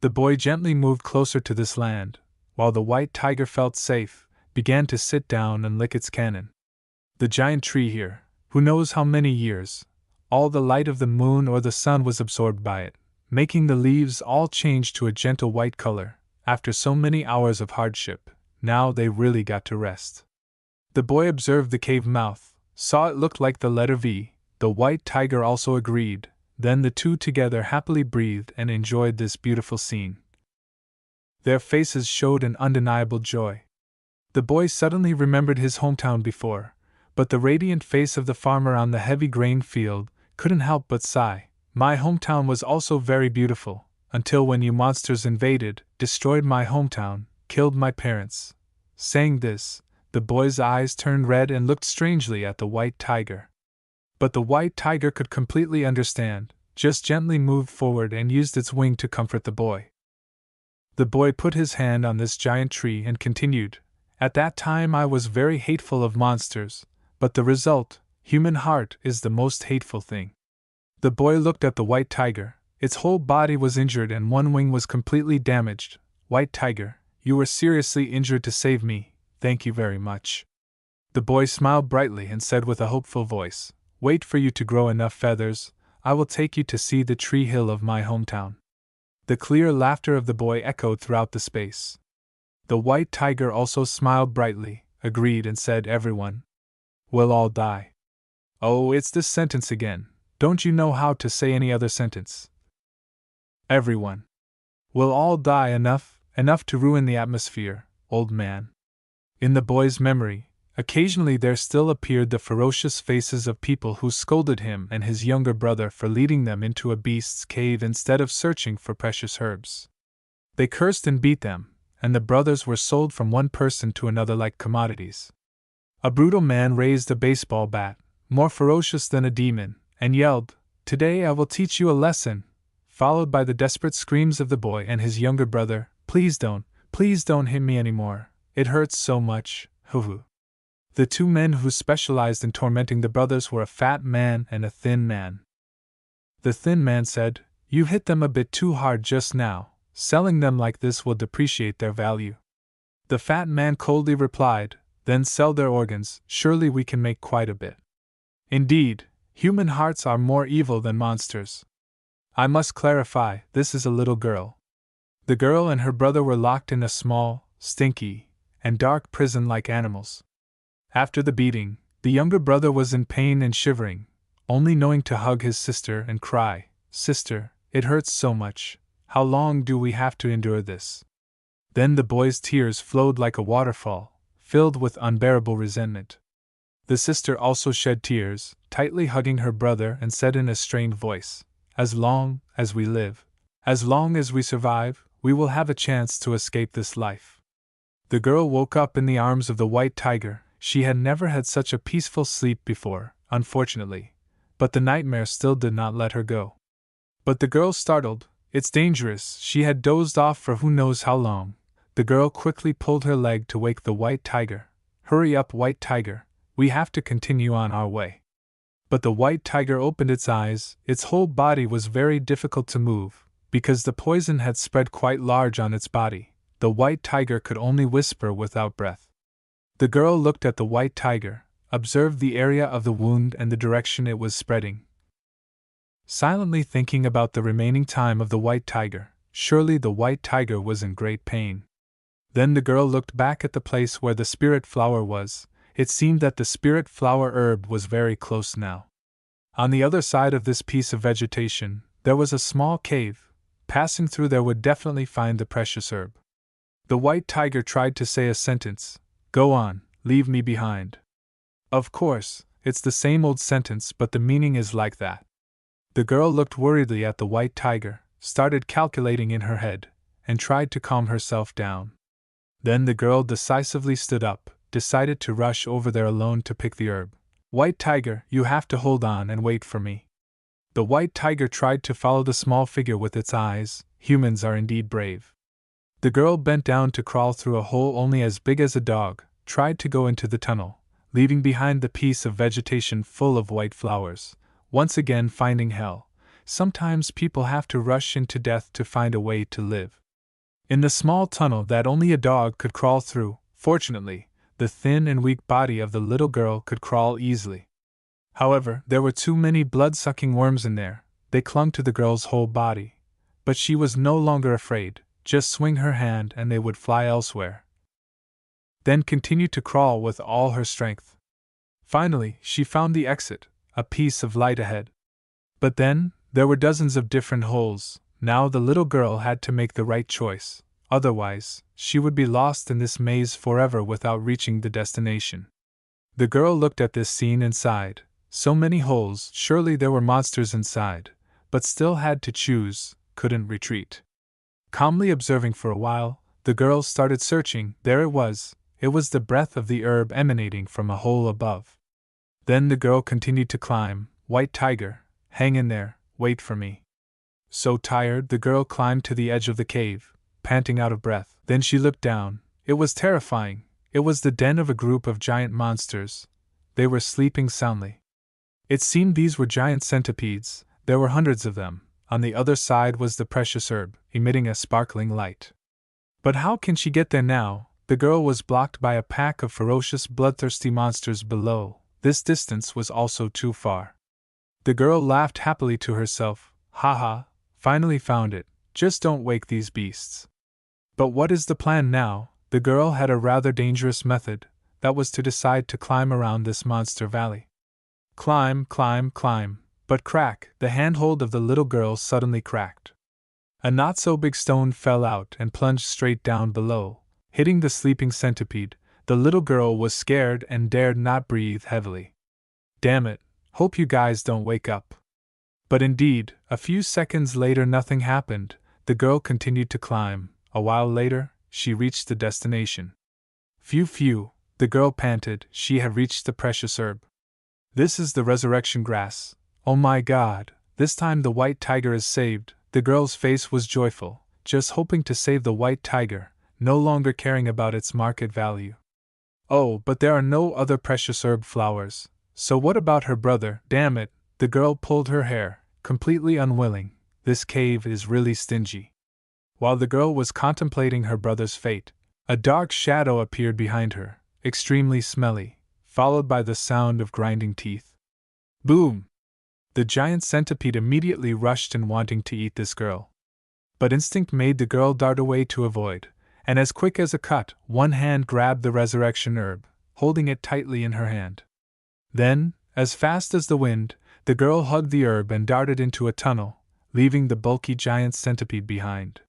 The boy gently moved closer to this land, while the white tiger felt safe, began to sit down and lick its cannon. The giant tree here, who knows how many years, all the light of the moon or the sun was absorbed by it, making the leaves all change to a gentle white color. After so many hours of hardship, now they really got to rest. The boy observed the cave mouth, saw it looked like the letter V. The white tiger also agreed. Then the two together happily breathed and enjoyed this beautiful scene. Their faces showed an undeniable joy. The boy suddenly remembered his hometown before, but the radiant face of the farmer on the heavy grain field couldn't help but sigh. "My hometown was also very beautiful, until when you monsters invaded, destroyed my hometown, killed my parents." Saying this, the boy's eyes turned red and looked strangely at the white tiger. But the white tiger could completely understand, just gently moved forward and used its wing to comfort the boy. The boy put his hand on this giant tree and continued, At that time I was very hateful of monsters, but the result, human heart, is the most hateful thing. The boy looked at the white tiger. Its whole body was injured and one wing was completely damaged. White tiger, you were seriously injured to save me, thank you very much. The boy smiled brightly and said with a hopeful voice, wait for you to grow enough feathers, I will take you to see the tree hill of my hometown. The clear laughter of the boy echoed throughout the space. The white tiger also smiled brightly, agreed, and said, everyone will all die. Oh, it's this sentence again. Don't you know how to say any other sentence? Everyone will all die, enough to ruin the atmosphere, old man. In the boy's memory, occasionally there still appeared the ferocious faces of people who scolded him and his younger brother for leading them into a beast's cave instead of searching for precious herbs. They cursed and beat them, and the brothers were sold from one person to another like commodities. A brutal man raised a baseball bat, more ferocious than a demon, and yelled, today I will teach you a lesson, followed by the desperate screams of the boy and his younger brother, please don't hit me anymore, it hurts so much, hoo-hoo. The two men who specialized in tormenting the brothers were a fat man and a thin man. The thin man said, you hit them a bit too hard just now, selling them like this will depreciate their value. The fat man coldly replied, then sell their organs, surely we can make quite a bit. Indeed, human hearts are more evil than monsters. I must clarify, this is a little girl. The girl and her brother were locked in a small, stinky, and dark prison like animals. After the beating, the younger brother was in pain and shivering, only knowing to hug his sister and cry, sister, it hurts so much, how long do we have to endure this? Then the boy's tears flowed like a waterfall, filled with unbearable resentment. The sister also shed tears, tightly hugging her brother, and said in a strained voice, as long as we live, as long as we survive, we will have a chance to escape this life. The girl woke up in the arms of the white tiger. She had never had such a peaceful sleep before, unfortunately, but the nightmare still did not let her go. But the girl startled, it's dangerous, she had dozed off for who knows how long. The girl quickly pulled her leg to wake the white tiger. Hurry up, white tiger, we have to continue on our way. But the white tiger opened its eyes. Its whole body was very difficult to move, because the poison had spread quite large on its body. The white tiger could only whisper without breath. The girl looked at the white tiger, observed the area of the wound and the direction it was spreading. Silently thinking about the remaining time of the white tiger, surely the white tiger was in great pain. Then the girl looked back at the place where the spirit flower was. It seemed that the spirit flower herb was very close now. On the other side of this piece of vegetation, there was a small cave. Passing through there would definitely find the precious herb. The white tiger tried to say a sentence. Go on, leave me behind. Of course, it's the same old sentence, but the meaning is like that. The girl looked worriedly at the white tiger, started calculating in her head, and tried to calm herself down. Then the girl decisively stood up, decided to rush over there alone to pick the herb. White tiger, you have to hold on and wait for me. The white tiger tried to follow the small figure with its eyes. Humans are indeed brave. The girl bent down to crawl through a hole only as big as a dog, tried to go into the tunnel, leaving behind the piece of vegetation full of white flowers, once again finding hell. Sometimes people have to rush into death to find a way to live. In the small tunnel that only a dog could crawl through, fortunately, the thin and weak body of the little girl could crawl easily. However, there were too many blood-sucking worms in there. They clung to the girl's whole body. But she was no longer afraid. Just swing her hand and they would fly elsewhere. Then continue to crawl with all her strength. Finally, she found the exit, a piece of light ahead. But then, there were dozens of different holes. Now the little girl had to make the right choice. Otherwise, she would be lost in this maze forever without reaching the destination. The girl looked at this scene and sighed. So many holes, surely there were monsters inside, but still had to choose, couldn't retreat. Calmly observing for a while, the girl started searching. There it was the breath of the herb emanating from a hole above. Then the girl continued to climb. White tiger, hang in there, wait for me. So tired, the girl climbed to the edge of the cave, panting out of breath. Then she looked down. It was terrifying. It was the den of a group of giant monsters. They were sleeping soundly. It seemed these were giant centipedes. There were hundreds of them. On the other side was the precious herb, emitting a sparkling light. But how can she get there now? The girl was blocked by a pack of ferocious, bloodthirsty monsters below. This distance was also too far. The girl laughed happily to herself. Haha, finally found it. Just don't wake these beasts. But what is the plan now? The girl had a rather dangerous method. That was to decide to climb around this monster valley. Climb, climb, climb. But crack, the handhold of the little girl suddenly cracked. A not-so-big stone fell out and plunged straight down below, hitting the sleeping centipede. The little girl was scared and dared not breathe heavily. Damn it, hope you guys don't wake up. But indeed, a few seconds later nothing happened. The girl continued to climb. A while later, she reached the destination. Phew, the girl panted. She had reached the precious herb. This is the resurrection grass. Oh my God, this time the white tiger is saved. The girl's face was joyful, just hoping to save the white tiger, no longer caring about its market value. Oh, but there are no other precious herb flowers. So what about her brother? Damn it, the girl pulled her hair, completely unwilling. This cave is really stingy. While the girl was contemplating her brother's fate, a dark shadow appeared behind her, extremely smelly, followed by the sound of grinding teeth. Boom! The giant centipede immediately rushed in wanting to eat this girl. But instinct made the girl dart away to avoid, and as quick as a cut, one hand grabbed the resurrection herb, holding it tightly in her hand. Then, as fast as the wind, the girl hugged the herb and darted into a tunnel, leaving the bulky giant centipede behind.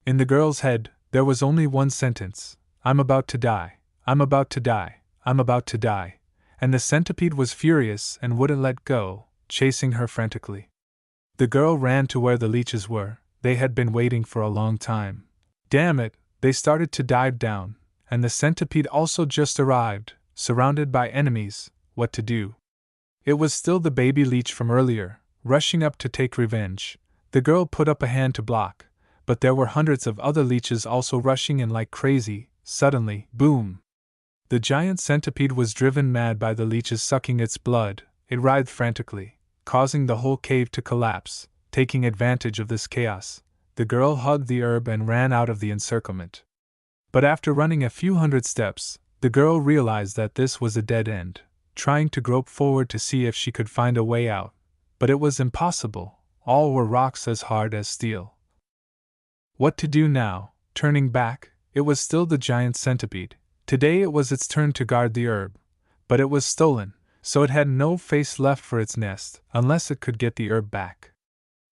In the girl's head, there was only one sentence: I'm about to die, I'm about to die, I'm about to die, and the centipede was furious and wouldn't let go, chasing her frantically. The girl ran to where the leeches were. They had been waiting for a long time. Damn it, they started to dive down, and the centipede also just arrived, surrounded by enemies. What to do? It was still the baby leech from earlier, rushing up to take revenge. The girl put up a hand to block, but there were hundreds of other leeches also rushing in like crazy. Suddenly, boom! The giant centipede was driven mad by the leeches sucking its blood. It writhed frantically, causing the whole cave to collapse. Taking advantage of this chaos, the girl hugged the herb and ran out of the encirclement. But after running a few hundred steps, the girl realized that this was a dead end, trying to grope forward to see if she could find a way out. But it was impossible. All were rocks as hard as steel. What to do now? Turning back, it was still the giant centipede. Today it was its turn to guard the herb. But it was stolen, so it had no face left for its nest, unless it could get the herb back.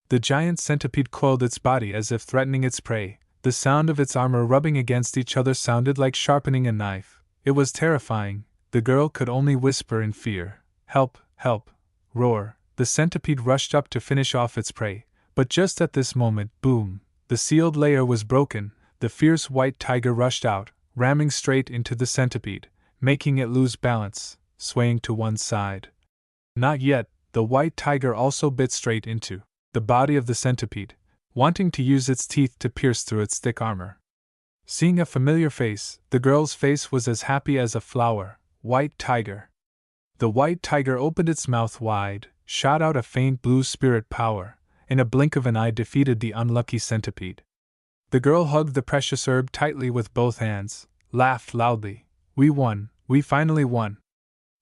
The giant centipede coiled its body as if threatening its prey. The sound of its armor rubbing against each other sounded like sharpening a knife. It was terrifying. The girl could only whisper in fear. Help, help, roar. The centipede rushed up to finish off its prey, but just at this moment, boom, the sealed layer was broken. The fierce white tiger rushed out, ramming straight into the centipede, making it lose balance, swaying to one side. Not yet, the white tiger also bit straight into the body of the centipede, wanting to use its teeth to pierce through its thick armor. Seeing a familiar face, the girl's face was as happy as a flower. White tiger. The white tiger opened its mouth wide, shot out a faint blue spirit power, in a blink of an eye defeated the unlucky centipede. The girl hugged the precious herb tightly with both hands, laughed loudly. We won, we finally won.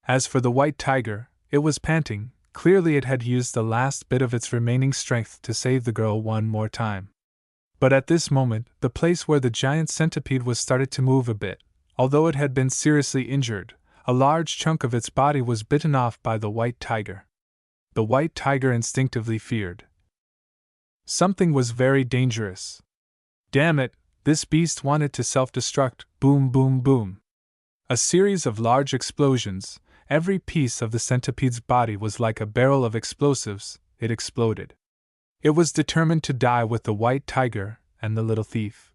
As for the white tiger, it was panting. Clearly it had used the last bit of its remaining strength to save the girl one more time. But at this moment, the place where the giant centipede was started to move a bit. Although it had been seriously injured, a large chunk of its body was bitten off by the white tiger. The white tiger instinctively feared. Something was very dangerous. Damn it, this beast wanted to self-destruct. Boom, boom, boom. A series of large explosions. Every piece of the centipede's body was like a barrel of explosives. It exploded. It was determined to die with the white tiger and the little thief.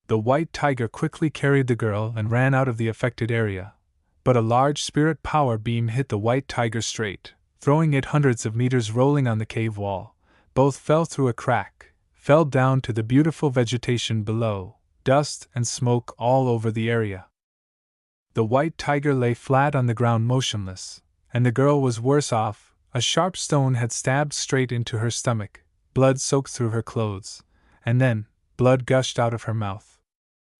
The white tiger quickly carried the girl and ran out of the affected area. But a large spirit power beam hit the white tiger straight, throwing it hundreds of meters rolling on the cave wall. Both fell through a crack, fell down to the beautiful vegetation below, dust and smoke all over the area. The white tiger lay flat on the ground motionless, and the girl was worse off. A sharp stone had stabbed straight into her stomach, blood soaked through her clothes, and then, blood gushed out of her mouth.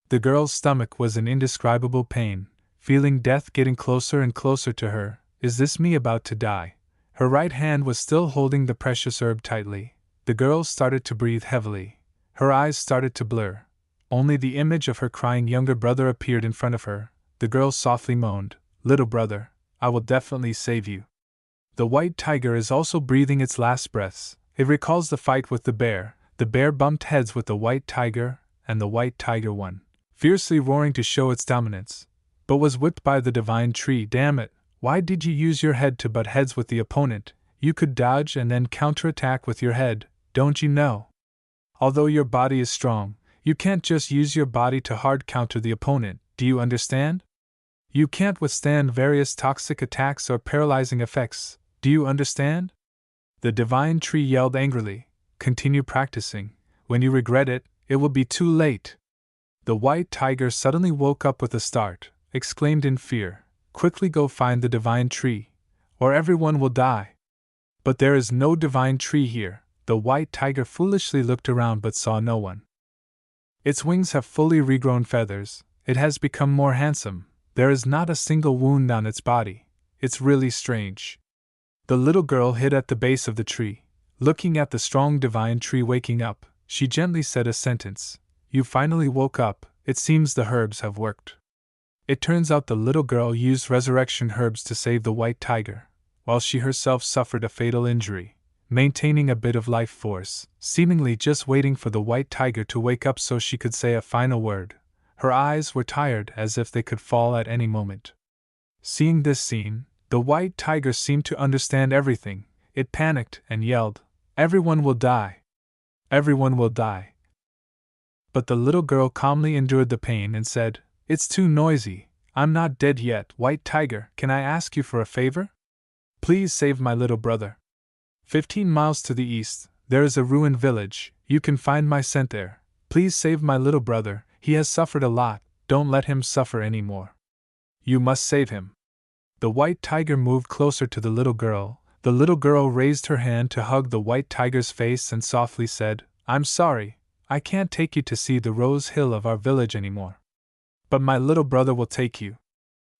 The girl's stomach was in indescribable pain, feeling death getting closer and closer to her. Is this me about to die? Her right hand was still holding the precious herb tightly. The girl started to breathe heavily. Her eyes started to blur. Only the image of her crying younger brother appeared in front of her. The girl softly moaned, "Little brother, I will definitely save you." The white tiger is also breathing its last breaths. It recalls the fight with the bear. The bear bumped heads with the white tiger, and the white tiger won, fiercely roaring to show its dominance, but was whipped by the divine tree. Damn it, why did you use your head to butt heads with the opponent? You could dodge and then counterattack with your head, don't you know? Although your body is strong, you can't just use your body to hard counter the opponent, do you understand? You can't withstand various toxic attacks or paralyzing effects, do you understand? The divine tree yelled angrily, "Continue practicing. When you regret it, it will be too late." The white tiger suddenly woke up with a start, exclaimed in fear, "Quickly go find the divine tree, or everyone will die." But there is no divine tree here. The white tiger foolishly looked around but saw no one. Its wings have fully regrown feathers, it has become more handsome, there is not a single wound on its body. It's really strange. The little girl hid at the base of the tree, looking at the strong divine tree waking up. She gently said a sentence. "You finally woke up, it seems the herbs have worked." It turns out the little girl used resurrection herbs to save the white tiger, while she herself suffered a fatal injury, maintaining a bit of life force, seemingly just waiting for the white tiger to wake up so she could say a final word. Her eyes were tired as if they could fall at any moment. Seeing this scene, the white tiger seemed to understand everything. It panicked and yelled, "Everyone will die! Everyone will die!" But the little girl calmly endured the pain and said, "It's too noisy. I'm not dead yet. White tiger, can I ask you for a favor? Please save my little brother. 15 miles to the east, there is a ruined village. You can find my scent there. Please save my little brother. He has suffered a lot. Don't let him suffer any more. You must save him." The white tiger moved closer to the little girl. The little girl raised her hand to hug the white tiger's face and softly said, "I'm sorry, I can't take you to see the rose hill of our village anymore. But my little brother will take you."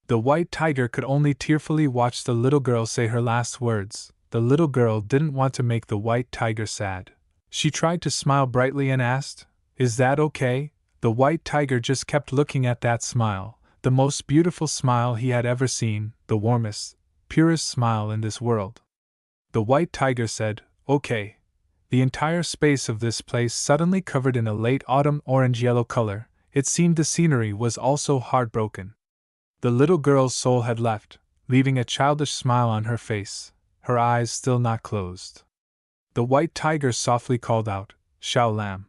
The white tiger could only tearfully watch the little girl say her last words. The little girl didn't want to make the white tiger sad. She tried to smile brightly and asked, "Is that okay?" The white tiger just kept looking at that smile, the most beautiful smile he had ever seen, the warmest, purest smile in this world. The white tiger said, "Okay." The entire space of this place suddenly covered in a late autumn orange-yellow color. It seemed the scenery was also heartbroken. The little girl's soul had left, leaving a childish smile on her face, her eyes still not closed. The white tiger softly called out, "Xiao Lam."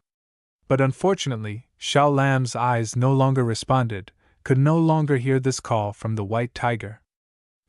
But unfortunately, Xiao Lam's eyes no longer responded, could no longer hear this call from the white tiger.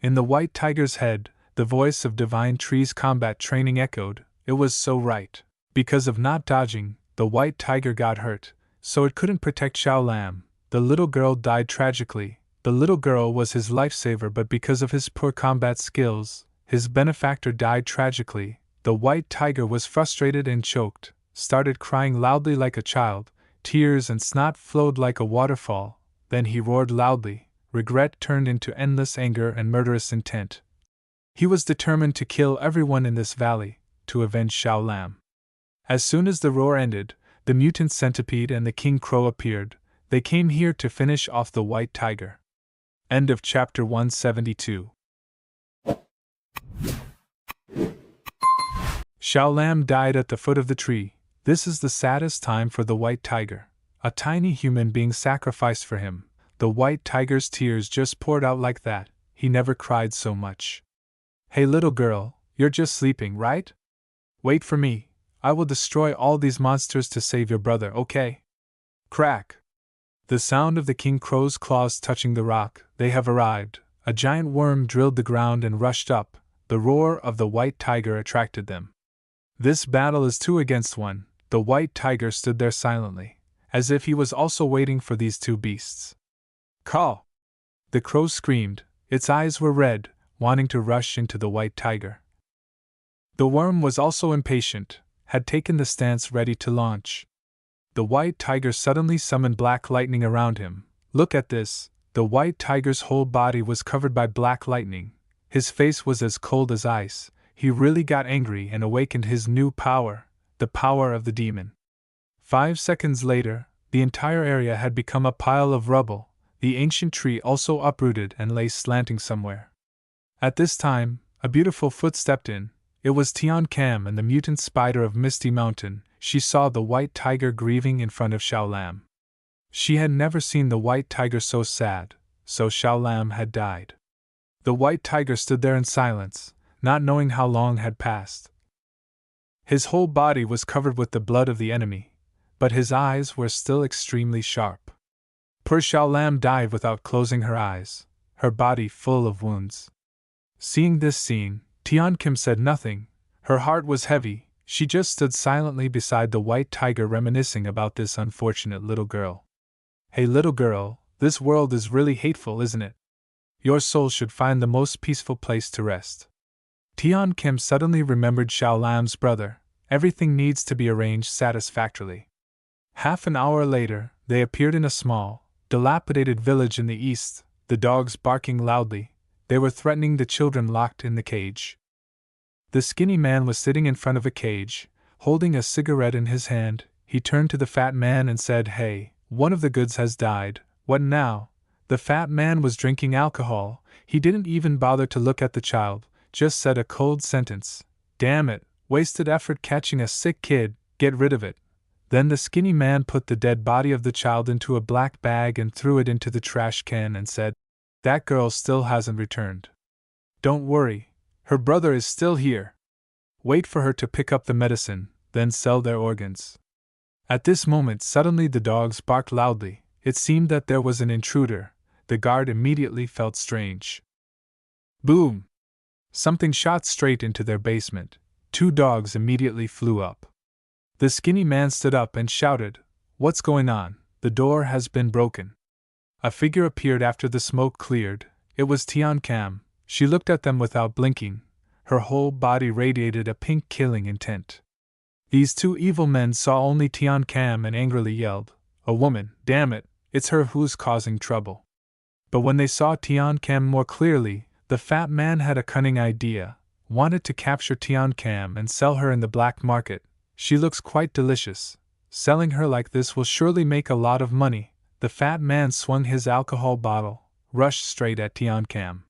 In the white tiger's head, the voice of Divine Tree's combat training echoed. It was so right. Because of not dodging, the white tiger got hurt, so it couldn't protect Xiao Lam. The little girl died tragically. The little girl was his lifesaver, but because of his poor combat skills, his benefactor died tragically. The white tiger was frustrated and choked, started crying loudly like a child. Tears and snot flowed like a waterfall. Then he roared loudly. Regret turned into endless anger and murderous intent. He was determined to kill everyone in this valley, to avenge Xiao Lam. As soon as the roar ended, the mutant centipede and the king crow appeared. They came here to finish off the white tiger. End of chapter 172. Xiao Lam died at the foot of the tree. This is the saddest time for the white tiger. A tiny human being sacrificed for him. The white tiger's tears just poured out like that. He never cried so much. "Hey little girl, you're just sleeping, right? Wait for me. I will destroy all these monsters to save your brother, okay?" Crack! The sound of the king crow's claws touching the rock. They have arrived. A giant worm drilled the ground and rushed up. The roar of the white tiger attracted them. This battle is 2 against 1. The white tiger stood there silently, as if he was also waiting for these two beasts. "Call! The crow screamed, its eyes were red, wanting to rush into the white tiger. The worm was also impatient, had taken the stance ready to launch. The white tiger suddenly summoned black lightning around him. Look at this, the white tiger's whole body was covered by black lightning. His face was as cold as ice. He really got angry and awakened his new power, the power of the demon. 5 seconds later, the entire area had become a pile of rubble, the ancient tree also uprooted and lay slanting somewhere. At this time, a beautiful foot stepped in. It was Tian Cam and the mutant spider of Misty Mountain. She saw the white tiger grieving in front of Xiao Lam. She had never seen the white tiger so sad, so Xiao Lam had died. The white tiger stood there in silence, not knowing how long had passed. His whole body was covered with the blood of the enemy, but his eyes were still extremely sharp. Poor Xiao Lam died without closing her eyes, her body full of wounds. Seeing this scene, Tian Kim said nothing. Her heart was heavy. She just stood silently beside the white tiger reminiscing about this unfortunate little girl. Hey little girl, this world is really hateful, isn't it? Your soul should find the most peaceful place to rest. Tian Kim suddenly remembered Xiao Lam's brother. Everything needs to be arranged satisfactorily. Half an hour later, they appeared in a small, dilapidated village in the east, the dogs barking loudly. They were threatening the children locked in the cage. The skinny man was sitting in front of a cage, holding a cigarette in his hand. He turned to the fat man and said, "Hey, one of the goods has died. What now?" The fat man was drinking alcohol. He didn't even bother to look at the child, just said a cold sentence. "Damn it, wasted effort catching a sick kid, get rid of it." Then the skinny man put the dead body of the child into a black bag and threw it into the trash can and said, "That girl still hasn't returned. Don't worry, her brother is still here. Wait for her to pick up the medicine, then sell their organs." At this moment suddenly the dogs barked loudly. It seemed that there was an intruder. The guard immediately felt strange. Boom! Something shot straight into their basement. 2 dogs immediately flew up. The skinny man stood up and shouted, "What's going on? The door has been broken." A figure appeared after the smoke cleared. It was Tian Cam. She looked at them without blinking. Her whole body radiated a pink killing intent. These 2 evil men saw only Tian Cam and angrily yelled, "A woman, damn it, it's her who's causing trouble." But when they saw Tian Cam more clearly, the fat man had a cunning idea, wanted to capture Tian Cam and sell her in the black market. "She looks quite delicious. Selling her like this will surely make a lot of money." The fat man swung his alcohol bottle, rushed straight at Tian Cam.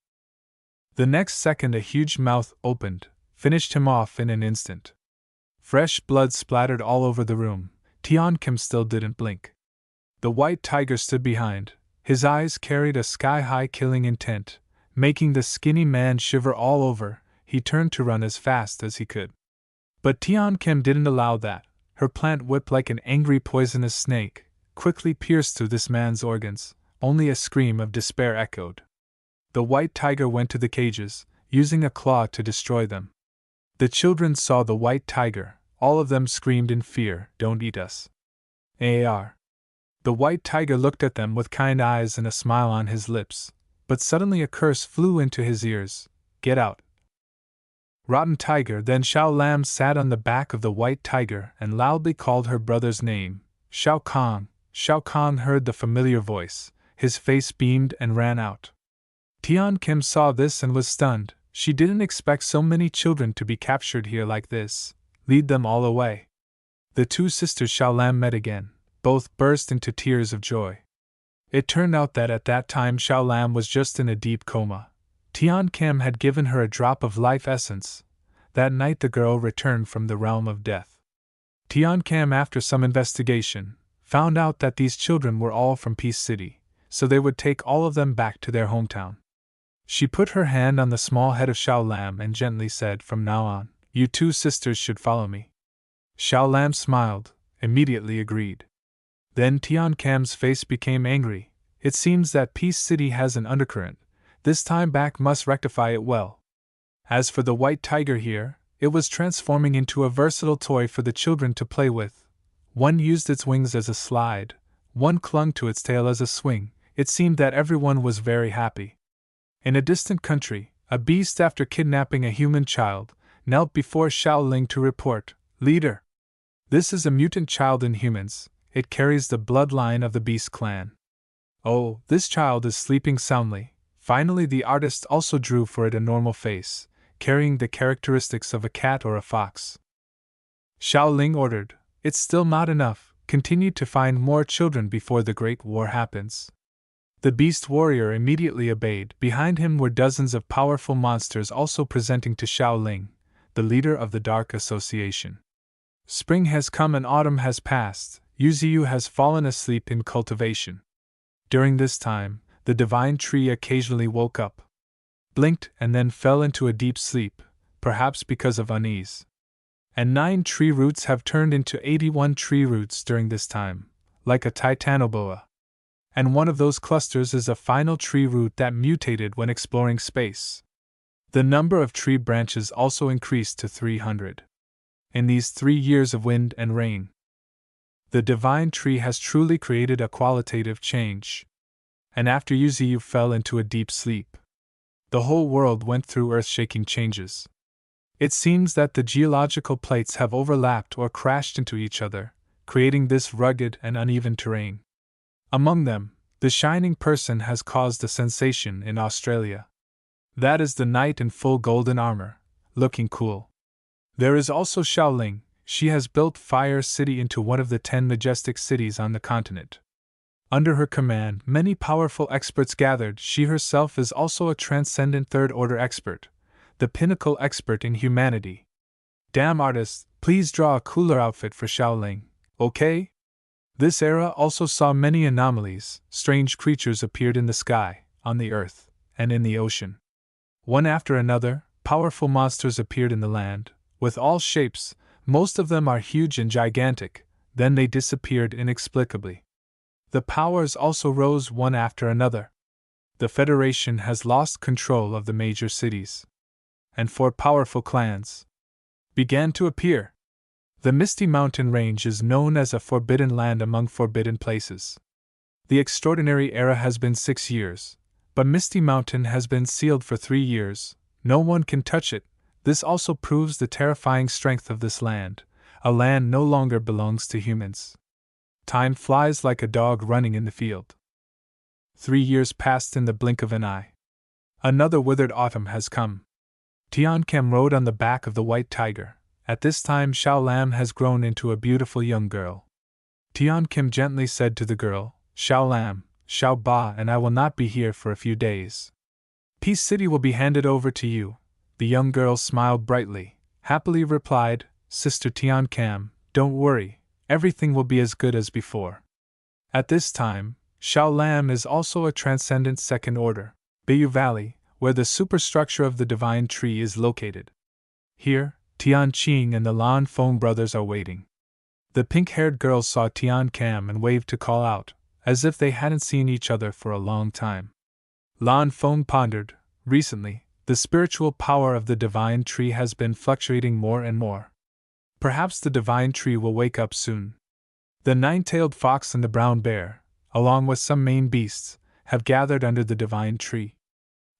The next second a huge mouth opened, finished him off in an instant. Fresh blood splattered all over the room. Tian Kim still didn't blink. The white tiger stood behind. His eyes carried a sky-high killing intent, making the skinny man shiver all over. He turned to run as fast as he could. But Tian Kim didn't allow that. Her plant whip like an angry poisonous snake, quickly pierced through this man's organs. Only a scream of despair echoed. The white tiger went to the cages, using a claw to destroy them. The children saw the white tiger. All of them screamed in fear, "Don't eat us." AR. The white tiger looked at them with kind eyes and a smile on his lips, but suddenly a curse flew into his ears. "Get out, rotten tiger!" Then Xiao Lam sat on the back of the white tiger and loudly called her brother's name, "Shao Kong." Shao Kong heard the familiar voice. His face beamed and ran out. Tian Kim saw this and was stunned. She didn't expect so many children to be captured here like this. Lead them all away. The 2 sisters Xiao Lam met again. Both burst into tears of joy. It turned out that at that time Xiao Lam was just in a deep coma. Tian Kim had given her a drop of life essence. That night the girl returned from the realm of death. Tian Kim, after some investigation, found out that these children were all from Peace City, so they would take all of them back to their hometown. She put her hand on the small head of Xiao Lam and gently said, "From now on, you 2 sisters should follow me." Xiao Lam smiled, immediately agreed. Then Tian Cam's face became angry. It seems that Peace City has an undercurrent. This time back must rectify it well. As for the white tiger here, it was transforming into a versatile toy for the children to play with. One used its wings as a slide, one clung to its tail as a swing. it seemed that everyone was very happy. In a distant country, a beast, after kidnapping a human child, knelt before Shaoling to report, "Leader, this is a mutant child in humans. It carries the bloodline of the beast clan. Oh, this child is sleeping soundly." Finally, the artist also drew for it a normal face, carrying the characteristics of a cat or a fox. Shaoling ordered, "It's still not enough. Continue to find more children before the Great War happens." The beast warrior immediately obeyed. Behind him were dozens of powerful monsters also presenting to Shaoling, the leader of the Dark Association. Spring has come and autumn has passed. Yuziu has fallen asleep in cultivation. During this time, the divine tree occasionally woke up, blinked, and then fell into a deep sleep, perhaps because of unease. And 9 tree roots have turned into 81 tree roots during this time, like a titanoboa. And one of those clusters is a final tree root that mutated when exploring space. The number of tree branches also increased to 300. In these 3 years of wind and rain, the divine tree has truly created a qualitative change. And after Yuziu fell into a deep sleep, the whole world went through earth-shaking changes. It seems that the geological plates have overlapped or crashed into each other, creating this rugged and uneven terrain. Among them, the shining person has caused a sensation in Australia. That is the knight in full golden armor, looking cool. There is also Shaoling. She has built Fire City into one of the 10 majestic cities on the continent. Under her command, many powerful experts gathered. She herself is also a transcendent third-order expert, the pinnacle expert in humanity. Damn artist, please draw a cooler outfit for Shaoling, okay? This era also saw many anomalies. Strange creatures appeared in the sky, on the earth, and in the ocean. One after another, powerful monsters appeared in the land, with all shapes. Most of them are huge and gigantic, then they disappeared inexplicably. The powers also rose one after another. The Federation has lost control of the major cities, and 4 powerful clans began to appear. The Misty Mountain Range is known as a forbidden land among forbidden places. The extraordinary era has been 6 years, but Misty Mountain has been sealed for 3 years. No one can touch it. This also proves the terrifying strength of this land. A land no longer belongs to humans. Time flies like a dog running in the field. 3 years passed in the blink of an eye. Another withered autumn has come. Tian Kam rode on the back of the white tiger. At this time Xiao Lam has grown into a beautiful young girl. Tian Kim gently said to the girl, "Xiao Lam, Xiao Ba and I will not be here for a few days. Peace City will be handed over to you." The young girl smiled brightly, happily replied, "Sister Tian Kam, don't worry, everything will be as good as before." At this time, Xiao Lam is also a transcendent second order, Bayou Valley, where the superstructure of the divine tree is located. Here, Tian Qing and the Lan Feng brothers are waiting. The pink-haired girls saw Tian Kam and waved to call out, as if they hadn't seen each other for a long time. Lan Feng pondered, recently, the spiritual power of the divine tree has been fluctuating more and more. Perhaps the divine tree will wake up soon. The 9-tailed fox and the brown bear, along with some Maine beasts, have gathered under the divine tree.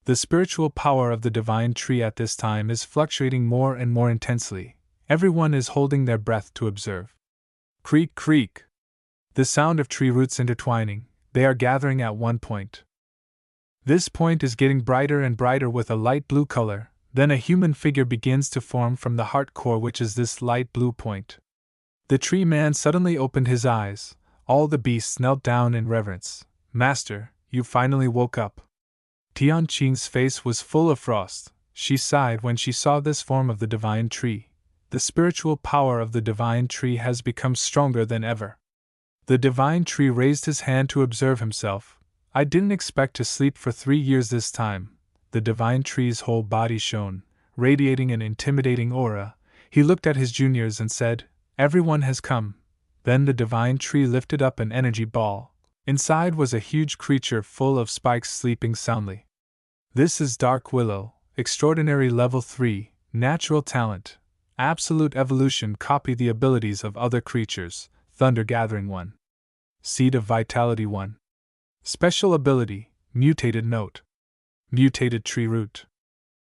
The spiritual power of the divine tree at this time is fluctuating more and more intensely. Everyone is holding their breath to observe. Creak, creak. The sound of tree roots intertwining, they are gathering at one point. This point is getting brighter and brighter with a light blue color, then a human figure begins to form from the heart core, which is this light blue point. The tree man suddenly opened his eyes. All the beasts knelt down in reverence. "Master, you finally woke up." Tian Qing's face was full of frost. She sighed when she saw this form of the divine tree. The spiritual power of the divine tree has become stronger than ever. The divine tree raised his hand to observe himself. "I didn't expect to sleep for 3 years this time." The divine tree's whole body shone, radiating an intimidating aura. He looked at his juniors and said, "Everyone has come." Then the divine tree lifted up an energy ball. Inside was a huge creature full of spikes sleeping soundly. "This is Dark Willow, extraordinary level 3, natural talent, absolute evolution. Copy the abilities of other creatures. Thunder Gathering 1. Seed of Vitality 1. Special ability, mutated note. Mutated tree root.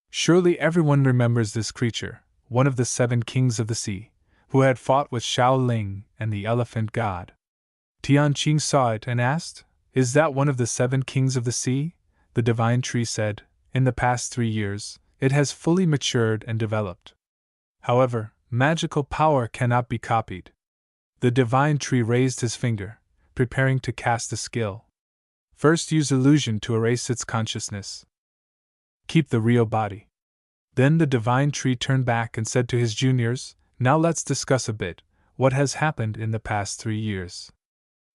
Surely everyone remembers this creature, one of the 7 kings of the sea, who had fought with Xiao Ling and the elephant god. Tianqing saw it and asked, "Is that one of the 7 kings of the sea?" The divine tree said, "In the past 3 years, it has fully matured and developed. However, magical power cannot be copied." The divine tree raised his finger, preparing to cast a skill. First, use illusion to erase its consciousness. Keep the real body. Then the divine tree turned back and said to his juniors, "Now let's discuss a bit what has happened in the past 3 years."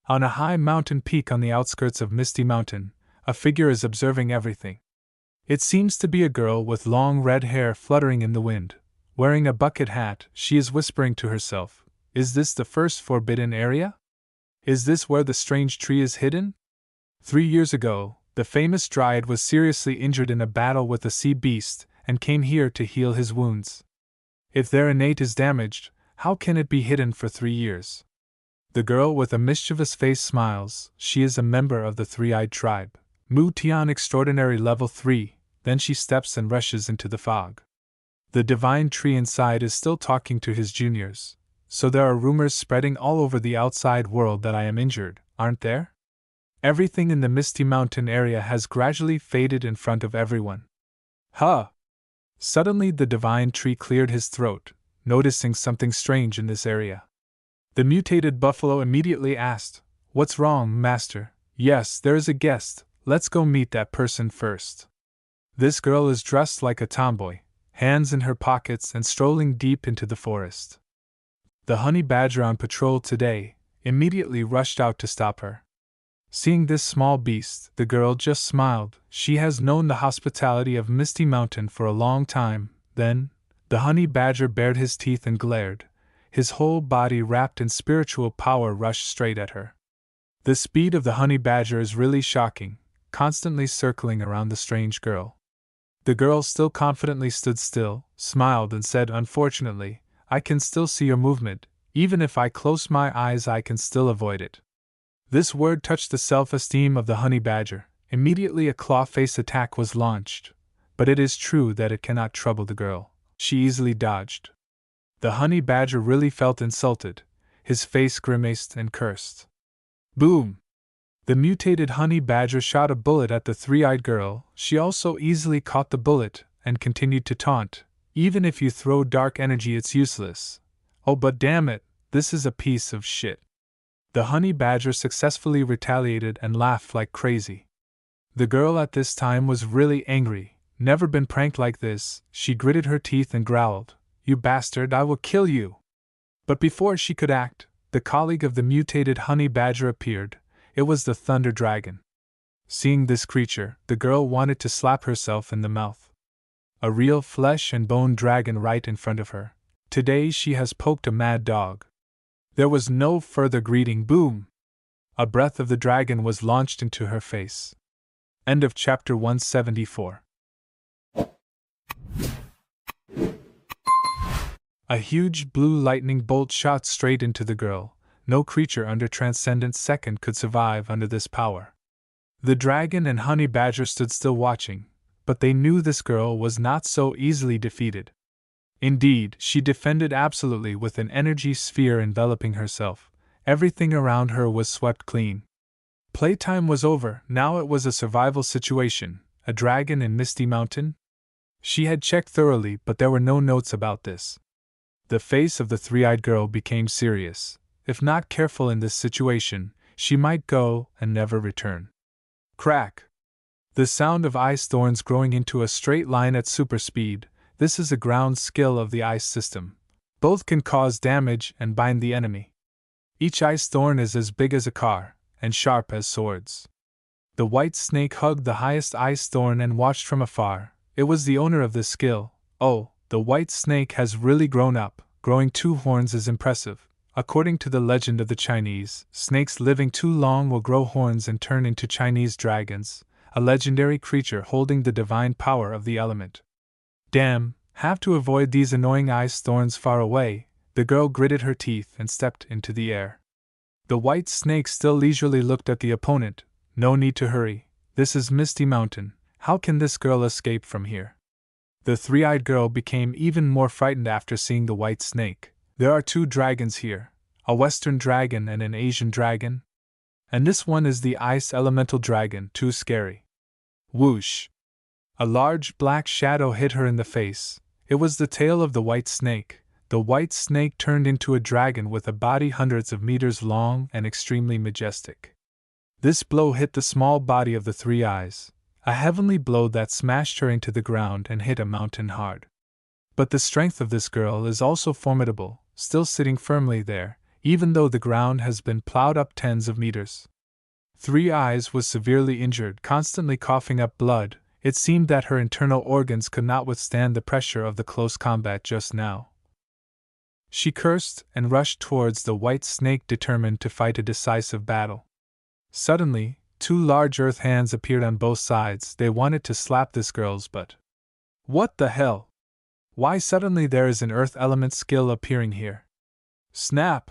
On a high mountain peak on the outskirts of Misty Mountain, a figure is observing everything. It seems to be a girl with long red hair fluttering in the wind. Wearing a bucket hat, she is whispering to herself, "Is this the first forbidden area? Is this where the strange tree is hidden?" 3 years ago, the famous Dryad was seriously injured in a battle with a sea beast and came here to heal his wounds. If their innate is damaged, how can it be hidden for 3 years? The girl with a mischievous face smiles. She is a member of the 3-eyed tribe. Mu Tian Extraordinary Level 3, then she steps and rushes into the fog. The divine tree inside is still talking to his juniors. "So there are rumors spreading all over the outside world that I am injured, aren't there? Everything in the Misty Mountain area has gradually faded in front of everyone." Huh! Suddenly the divine tree cleared his throat, noticing something strange in this area. The mutated buffalo immediately asked, "What's wrong, master?" "Yes, there is a guest, let's go meet that person first." This girl is dressed like a tomboy, hands in her pockets and strolling deep into the forest. The honey badger on patrol today immediately rushed out to stop her. Seeing this small beast, the girl just smiled. She has known the hospitality of Misty Mountain for a long time. Then, the honey badger bared his teeth and glared. His whole body wrapped in spiritual power rushed straight at her. The speed of the honey badger is really shocking, constantly circling around the strange girl. The girl still confidently stood still, smiled and said, "Unfortunately, I can still see your movement. Even if I close my eyes, I can still avoid it." This word touched the self-esteem of the honey badger. Immediately a claw-face attack was launched. But it is true that it cannot trouble the girl. She easily dodged. The honey badger really felt insulted. His face grimaced and cursed. Boom! The mutated honey badger shot a bullet at the 3-eyed girl. She also easily caught the bullet and continued to taunt. "Even if you throw dark energy, it's useless. Oh, but damn it, this is a piece of shit." The honey badger successfully retaliated and laughed like crazy. The girl at this time was really angry. Never been pranked like this. She gritted her teeth and growled, "You bastard, I will kill you." But before she could act, the colleague of the mutated honey badger appeared. It was the thunder dragon. Seeing this creature, the girl wanted to slap herself in the mouth. A real flesh and bone dragon right in front of her. Today she has poked a mad dog. There was no further greeting. Boom! A breath of the dragon was launched into her face. End of chapter 174. A huge blue lightning bolt shot straight into the girl. No creature under Transcendent Second could survive under this power. The dragon and honey badger stood still watching, but they knew this girl was not so easily defeated. Indeed, she defended absolutely with an energy sphere enveloping herself. Everything around her was swept clean. Playtime was over. Now it was a survival situation. A dragon in Misty Mountain? She had checked thoroughly, but there were no notes about this. The face of the 3-eyed girl became serious. If not careful in this situation, she might go and never return. Crack! The sound of ice thorns growing into a straight line at super speed. This is a ground skill of the ice system. Both can cause damage and bind the enemy. Each ice thorn is as big as a car, and sharp as swords. The white snake hugged the highest ice thorn and watched from afar. It was the owner of this skill. Oh, the white snake has really grown up. Growing 2 horns is impressive. According to the legend of the Chinese, snakes living too long will grow horns and turn into Chinese dragons, a legendary creature holding the divine power of the element. Damn, have to avoid these annoying ice thorns far away. The girl gritted her teeth and stepped into the air. The white snake still leisurely looked at the opponent. No need to hurry, this is Misty Mountain, how can this girl escape from here? The three-eyed girl became even more frightened after seeing the white snake. There are two dragons here, a western dragon and an Asian dragon. And this one is the ice elemental dragon, too scary. Whoosh! A large black shadow hit her in the face. It was the tail of the white snake. The white snake turned into a dragon with a body hundreds of meters long and extremely majestic. This blow hit the small body of the three eyes, a heavenly blow that smashed her into the ground and hit a mountain hard. But the strength of this girl is also formidable, still sitting firmly there, even though the ground has been plowed up tens of meters. Three Eyes was severely injured, constantly coughing up blood. It seemed that her internal organs could not withstand the pressure of the close combat just now. She cursed and rushed towards the white snake, determined to fight a decisive battle. Suddenly, two large earth hands appeared on both sides. They wanted to slap this girl's butt. What the hell? Why suddenly there is an earth element skill appearing here? Snap!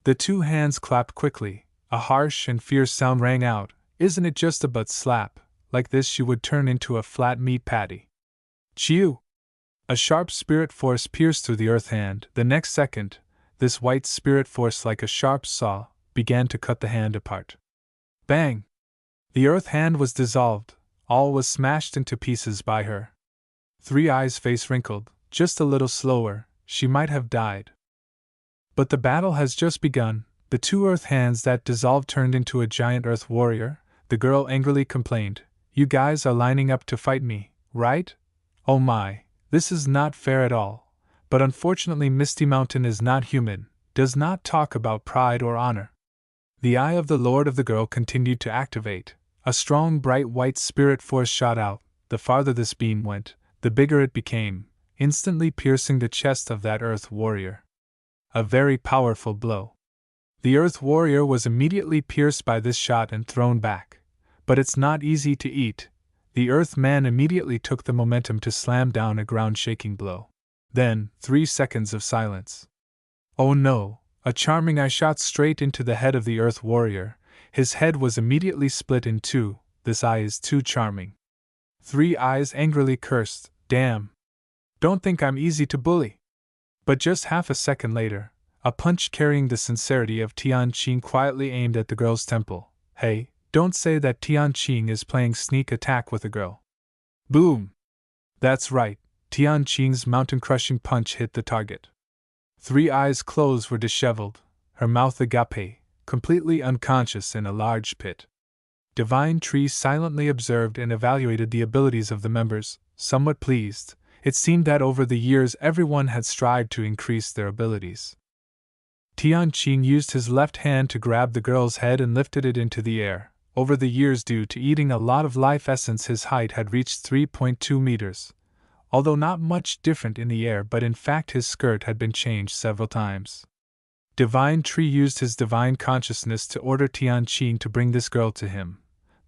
The two hands clapped quickly. A harsh and fierce sound rang out. Isn't it just a butt slap? Like this she would turn into a flat meat patty. Chew! A sharp spirit force pierced through the earth hand. The next second, this white spirit force, like a sharp saw, began to cut the hand apart. Bang! The earth hand was dissolved. All was smashed into pieces by her. Three Eyes' face wrinkled. Just a little slower, she might have died. But the battle has just begun. The two earth hands that dissolved turned into a giant earth warrior. The girl angrily complained, "You guys are lining up to fight me, right? Oh my, this is not fair at all." But unfortunately Misty Mountain is not human, does not talk about pride or honor. The eye of the lord of the girl continued to activate. A strong bright white spirit force shot out. The farther this beam went, the bigger it became, instantly piercing the chest of that earth warrior. A very powerful blow. The earth warrior was immediately pierced by this shot and thrown back. But it's not easy to eat. The earth man immediately took the momentum to slam down a ground-shaking blow. Then, 3 seconds of silence. Oh no, a charming eye shot straight into the head of the earth warrior. His head was immediately split in two. This eye is too charming. Three Eyes angrily cursed, "Damn! Don't think I'm easy to bully." But just half a second later, a punch carrying the sincerity of Tianqing quietly aimed at the girl's temple. Hey, don't say that Tianqing is playing sneak attack with a girl. Boom! That's right, Tianqing's mountain-crushing punch hit the target. Three Eyes' clothes were disheveled, her mouth agape, completely unconscious in a large pit. Divine Tree silently observed and evaluated the abilities of the members, somewhat pleased. It seemed that over the years everyone had strived to increase their abilities. Tianqing used his left hand to grab the girl's head and lifted it into the air. Over the years, due to eating a lot of life essence, his height had reached 3.2 meters. Although not much different in the air, but in fact his skirt had been changed several times. Divine Tree used his divine consciousness to order Tianqing to bring this girl to him.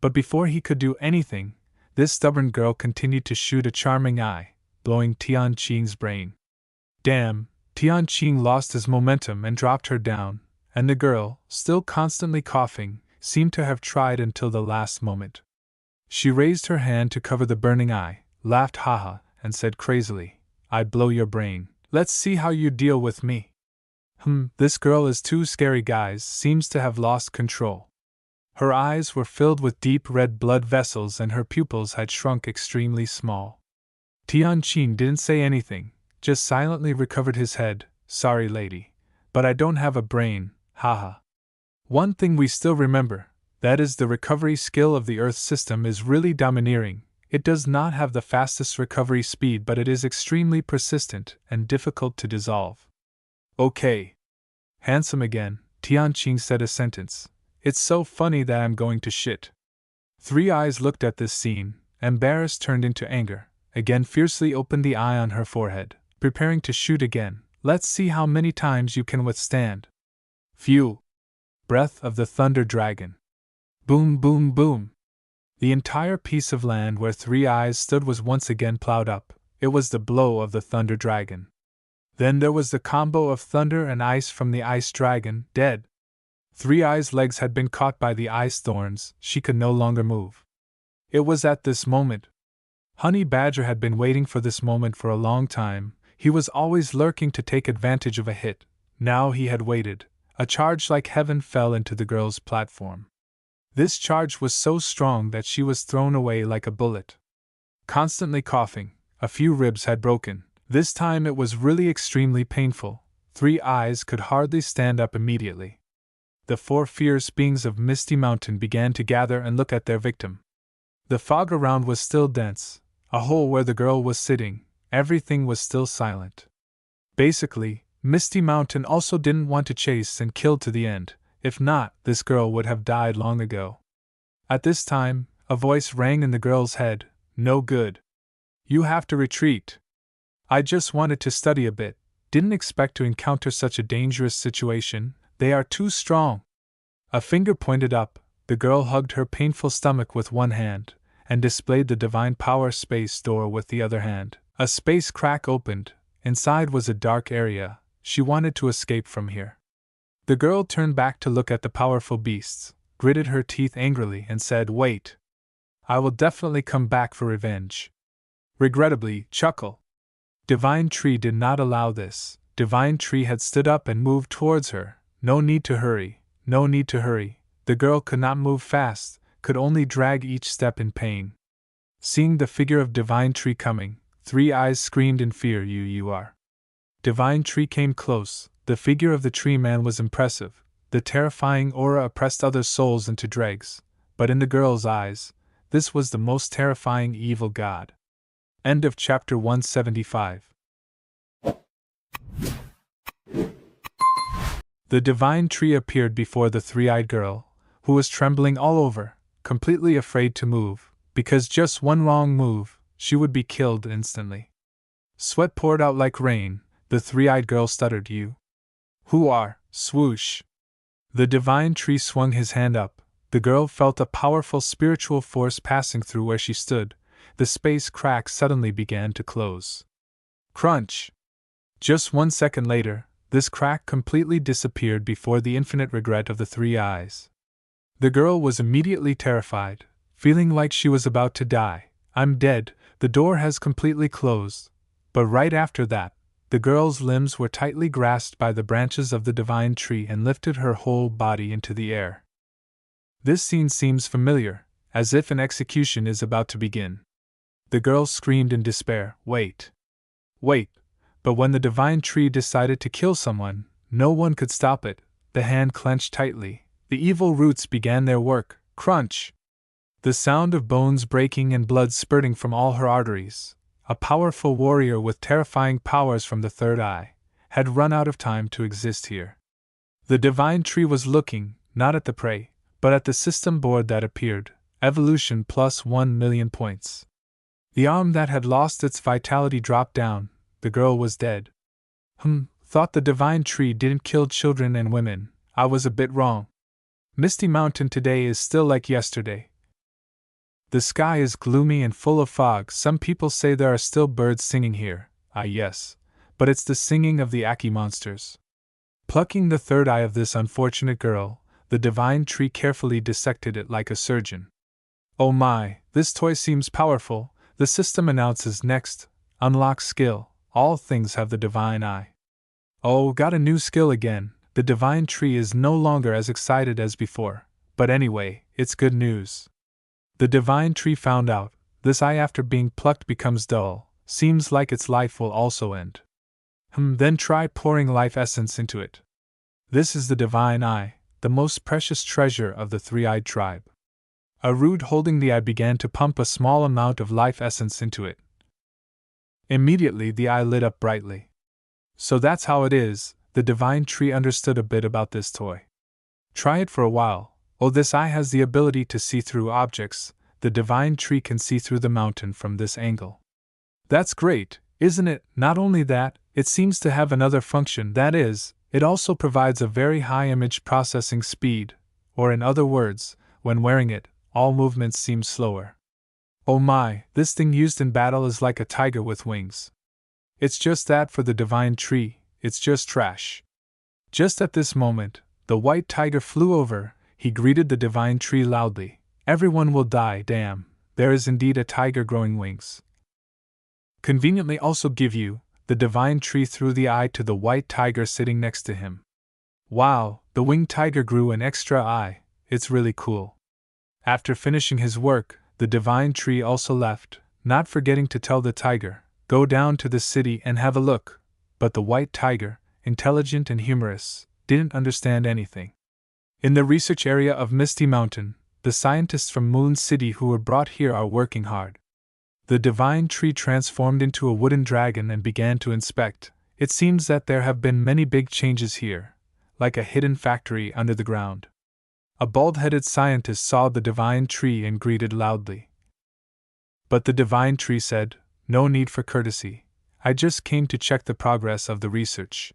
But before he could do anything, this stubborn girl continued to shoot a charming eye, blowing Tianqing's brain. Damn, Tianqing lost his momentum and dropped her down, and the girl, still constantly coughing, seemed to have tried until the last moment. She raised her hand to cover the burning eye, laughed haha, and said crazily, "I blow your brain. Let's see how you deal with me." This girl is too scary, guys, seems to have lost control. Her eyes were filled with deep red blood vessels and her pupils had shrunk extremely small. Tianqing didn't say anything, just silently recovered his head. "Sorry, lady, but I don't have a brain, haha." One thing we still remember, that is the recovery skill of the Earth system is really domineering. It does not have the fastest recovery speed, but it is extremely persistent and difficult to dissolve. Okay. Handsome again, Tianqing said a sentence. It's so funny that I'm going to shit. Three Eyes looked at this scene, embarrassed turned into anger, again fiercely opened the eye on her forehead, preparing to shoot again. Let's see how many times you can withstand. Phew! Breath of the Thunder Dragon. Boom, boom, boom. The entire piece of land where Three Eyes stood was once again plowed up. It was the blow of the Thunder Dragon. Then there was the combo of thunder and ice from the Ice Dragon, dead. Three Eyes' legs had been caught by the ice thorns, she could no longer move. It was at this moment. Honey Badger had been waiting for this moment for a long time, he was always lurking to take advantage of a hit. Now he had waited. A charge like heaven fell into the girl's platform. This charge was so strong that she was thrown away like a bullet. Constantly coughing, a few ribs had broken. This time it was really extremely painful. Three Eyes could hardly stand up immediately. The four fierce beings of Misty Mountain began to gather and look at their victim. The fog around was still dense, a hole where the girl was sitting, everything was still silent. Basically, Misty Mountain also didn't want to chase and kill to the end. If not, this girl would have died long ago. At this time, a voice rang in the girl's head. No good. You have to retreat. I just wanted to study a bit, didn't expect to encounter such a dangerous situation, they are too strong. A finger pointed up, the girl hugged her painful stomach with one hand, and displayed the divine power space door with the other hand. A space crack opened, inside was a dark area, she wanted to escape from here. The girl turned back to look at the powerful beasts, gritted her teeth angrily and said, Wait. I will definitely come back for revenge. Regrettably, chuckle. Divine Tree did not allow this. Divine Tree had stood up and moved towards her. No need to hurry, no need to hurry. The girl could not move fast, could only drag each step in pain. Seeing the figure of Divine Tree coming, Three Eyes screamed in fear, You are. Divine Tree came close. The figure of the tree man was impressive. The terrifying aura oppressed other souls into dregs, but in the girl's eyes, this was the most terrifying evil god. End of chapter 175. The Divine Tree appeared before the three-eyed girl, who was trembling all over, completely afraid to move, because just one wrong move, she would be killed instantly. Sweat poured out like rain. The three-eyed girl stuttered, You? Who are? Swoosh. The Divine Tree swung his hand up. The girl felt a powerful spiritual force passing through where she stood. The space crack suddenly began to close. Crunch! Just 1 second later, this crack completely disappeared before the infinite regret of the three eyes. The girl was immediately terrified, feeling like she was about to die. I'm dead, the door has completely closed. But right after that, the girl's limbs were tightly grasped by the branches of the Divine Tree and lifted her whole body into the air. This scene seems familiar, as if an execution is about to begin. The girl screamed in despair, Wait! Wait! But when the Divine Tree decided to kill someone, no one could stop it. The hand clenched tightly. The evil roots began their work. Crunch! The sound of bones breaking and blood spurting from all her arteries. A powerful warrior with terrifying powers from the third eye had run out of time to exist here. The Divine Tree was looking, not at the prey, but at the system board that appeared. Evolution plus 1,000,000 points. The arm that had lost its vitality dropped down. The girl was dead. Thought the Divine Tree didn't kill children and women. I was a bit wrong. Misty Mountain today is still like yesterday. The sky is gloomy and full of fog. Some people say there are still birds singing here. Ah yes, but it's the singing of the Aki monsters. Plucking the third eye of this unfortunate girl, the Divine Tree carefully dissected it like a surgeon. Oh my, this toy seems powerful, the system announces next. Unlock skill. All things have the Divine Eye. Oh, got a new skill again. The Divine Tree is no longer as excited as before. But anyway, it's good news. The Divine Tree found out, this eye after being plucked becomes dull. Seems like its life will also end. Then try pouring life essence into it. This is the Divine Eye, the most precious treasure of the three-eyed tribe. A root holding the eye began to pump a small amount of life essence into it. Immediately the eye lit up brightly. So that's how it is. The Divine Tree understood a bit about this toy. Try it for a while. Oh, this eye has the ability to see through objects. The Divine Tree can see through the mountain from this angle. That's great, isn't it? Not only that, it seems to have another function, that is, it also provides a very high image processing speed, or in other words, when wearing it, all movements seem slower. Oh my, this thing used in battle is like a tiger with wings. It's just that for the Divine Tree, it's just trash. Just at this moment, The white tiger flew over. He greeted the divine tree loudly. Everyone will die, damn. There is indeed a tiger growing wings. Conveniently also give you, the divine tree threw the eye to the white tiger sitting next to him. Wow, the winged tiger grew an extra eye, it's really cool. After finishing his work, the divine tree also left, not forgetting to tell the tiger, go down to the city and have a look. But the white tiger, intelligent and humorous, didn't understand anything. In the research area of Misty Mountain, the scientists from Moon City who were brought here are working hard. The divine tree transformed into a wooden dragon and began to inspect. It seems that there have been many big changes here, like a hidden factory under the ground. A bald-headed scientist saw the divine tree and greeted loudly. But the divine tree said, no need for courtesy. I just came to check the progress of the research.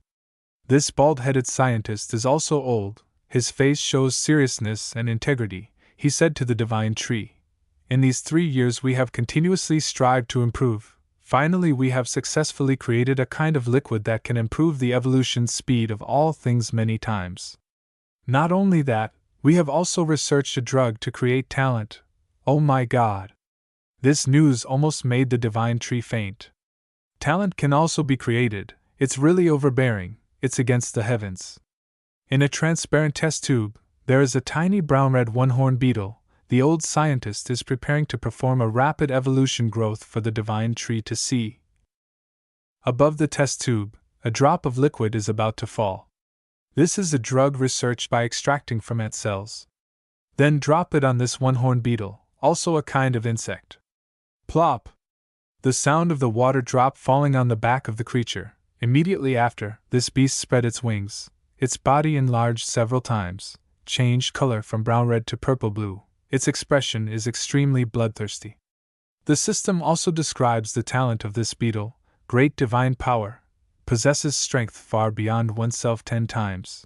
This bald-headed scientist is also old. His face shows seriousness and integrity. He said to the divine tree, in these 3 years we have continuously strived to improve. Finally we have successfully created a kind of liquid that can improve the evolution speed of all things many times. Not only that, we have also researched a drug to create talent. Oh my God! This news almost made the divine tree faint. Talent can also be created. It's really overbearing. It's against the heavens. In a transparent test tube, there is a tiny brown-red one-horned beetle. The old scientist is preparing to perform a rapid evolution growth for the divine tree to see. Above the test tube, a drop of liquid is about to fall. This is a drug researched by extracting from ant cells. Then drop it on this one-horned beetle, also a kind of insect. Plop! The sound of the water drop falling on the back of the creature. Immediately after, this beast spread its wings. Its body enlarged several times, changed color from brown-red to purple-blue. Its expression is extremely bloodthirsty. The system also describes the talent of this beetle, great divine power, possesses strength far beyond oneself 10 times.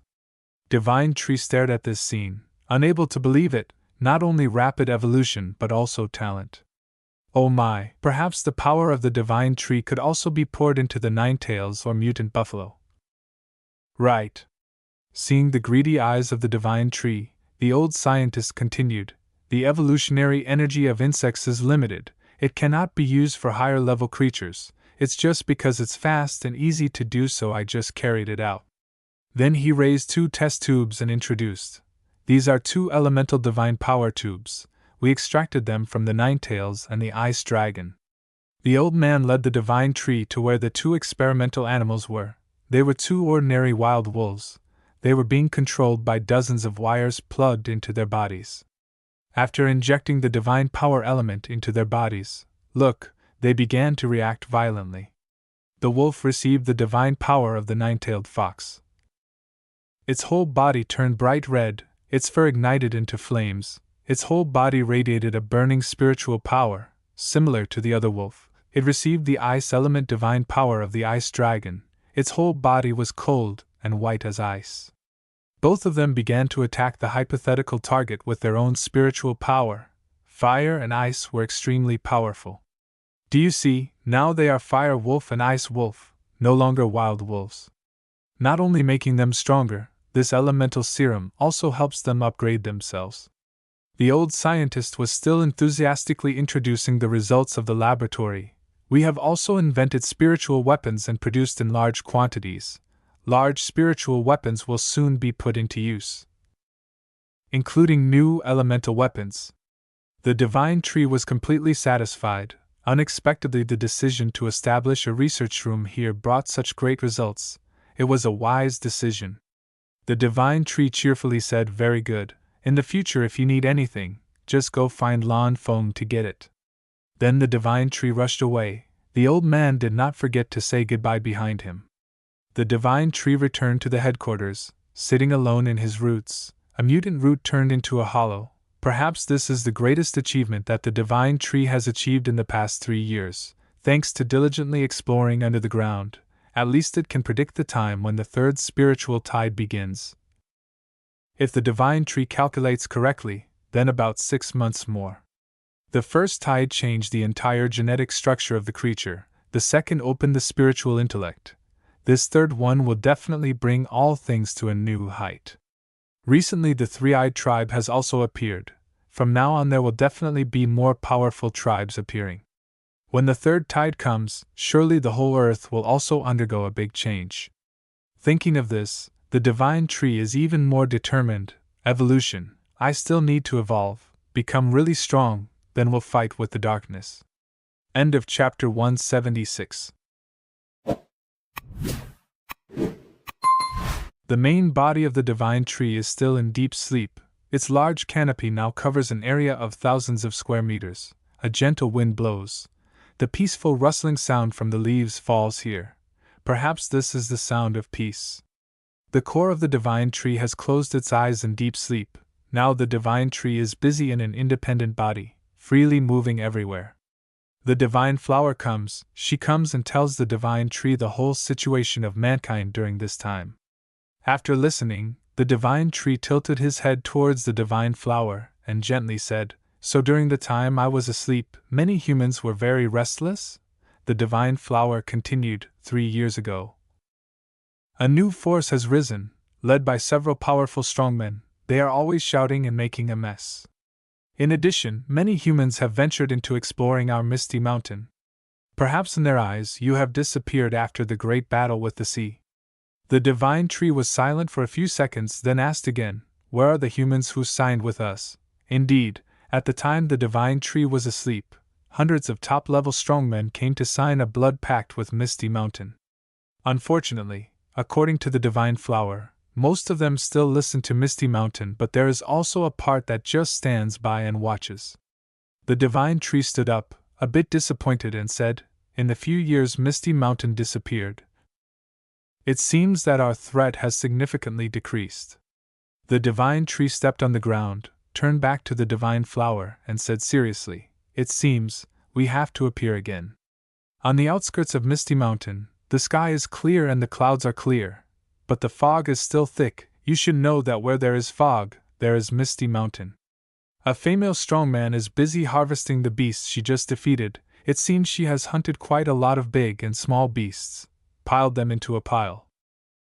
Divine Tree stared at this scene, unable to believe it, not only rapid evolution but also talent. Oh my, perhaps the power of the Divine Tree could also be poured into the Ninetails or mutant buffalo. Right. Seeing the greedy eyes of the Divine Tree, the old scientist continued, the evolutionary energy of insects is limited, it cannot be used for higher level creatures, it's just because it's fast and easy to do so I just carried it out. Then he raised 2 test tubes and introduced. These are 2 elemental divine power tubes. We extracted them from the Ninetails and the Ice Dragon. The old man led the Divine Tree to where the 2 experimental animals were. They were 2 ordinary wild wolves. They were being controlled by dozens of wires plugged into their bodies. After injecting the divine power element into their bodies, look, they began to react violently. The wolf received the divine power of the nine-tailed fox. Its whole body turned bright red, its fur ignited into flames, its whole body radiated a burning spiritual power, similar to the other wolf. It received the ice element divine power of the ice dragon, its whole body was cold and white as ice. Both of them began to attack the hypothetical target with their own spiritual power. Fire and ice were extremely powerful. Do you see, now they are fire wolf and ice wolf, no longer wild wolves. Not only making them stronger, this elemental serum also helps them upgrade themselves. The old scientist was still enthusiastically introducing the results of the laboratory. We have also invented spiritual weapons and produced in large quantities. Large spiritual weapons will soon be put into use, including new elemental weapons. The Divine Tree was completely satisfied. Unexpectedly, the decision to establish a research room here brought such great results. It was a wise decision. The Divine Tree cheerfully said, "Very good. In the future, if you need anything, just go find Lan Feng to get it." Then the Divine Tree rushed away. The old man did not forget to say goodbye behind him. The Divine Tree returned to the headquarters, sitting alone in his roots. A mutant root turned into a hollow. Perhaps this is the greatest achievement that the Divine Tree has achieved in the past 3 years, thanks to diligently exploring under the ground. At least it can predict the time when the third spiritual tide begins. If the Divine Tree calculates correctly, then about 6 months more. The first tide changed the entire genetic structure of the creature, the second opened the spiritual intellect. This third one will definitely bring all things to a new height. Recently, the three-eyed tribe has also appeared. From now on, there will definitely be more powerful tribes appearing. When the third tide comes, surely the whole earth will also undergo a big change. Thinking of this, the divine tree is even more determined. Evolution, I still need to evolve, become really strong, then we'll fight with the darkness. End of chapter 176. The main body of the divine tree is still in deep sleep. Its large canopy now covers an area of thousands of square meters. A gentle wind blows. The peaceful rustling sound from the leaves falls here. Perhaps this is the sound of peace. The core of the divine tree has closed its eyes in deep sleep. Now the divine tree is busy in an independent body, freely moving everywhere. The divine flower comes, she comes and tells the divine tree the whole situation of mankind during this time. After listening, the divine tree tilted his head towards the divine flower and gently said, "So during the time I was asleep, many humans were very restless?" The divine flower continued, 3 years ago. A new force has risen, led by several powerful strongmen. They are always shouting and making a mess. In addition, many humans have ventured into exploring our misty mountain. Perhaps in their eyes you have disappeared after the great battle with the sea. The divine tree was silent for a few seconds, then asked again, "Where are the humans who signed with us?" Indeed, at the time the divine tree was asleep, hundreds of top-level strongmen came to sign a blood pact with Misty Mountain. Unfortunately, according to the divine flower, most of them still listen to Misty Mountain, but there is also a part that just stands by and watches. The divine tree stood up, a bit disappointed, and said, "In the few years Misty Mountain disappeared, it seems that our threat has significantly decreased." The divine tree stepped on the ground, turned back to the divine flower, and said seriously, "It seems we have to appear again. On the outskirts of Misty Mountain, the sky is clear and the clouds are clear, but the fog is still thick. You should know that where there is fog, there is Misty Mountain. A female strongman is busy harvesting the beasts she just defeated. It seems she has hunted quite a lot of big and small beasts, piled them into a pile."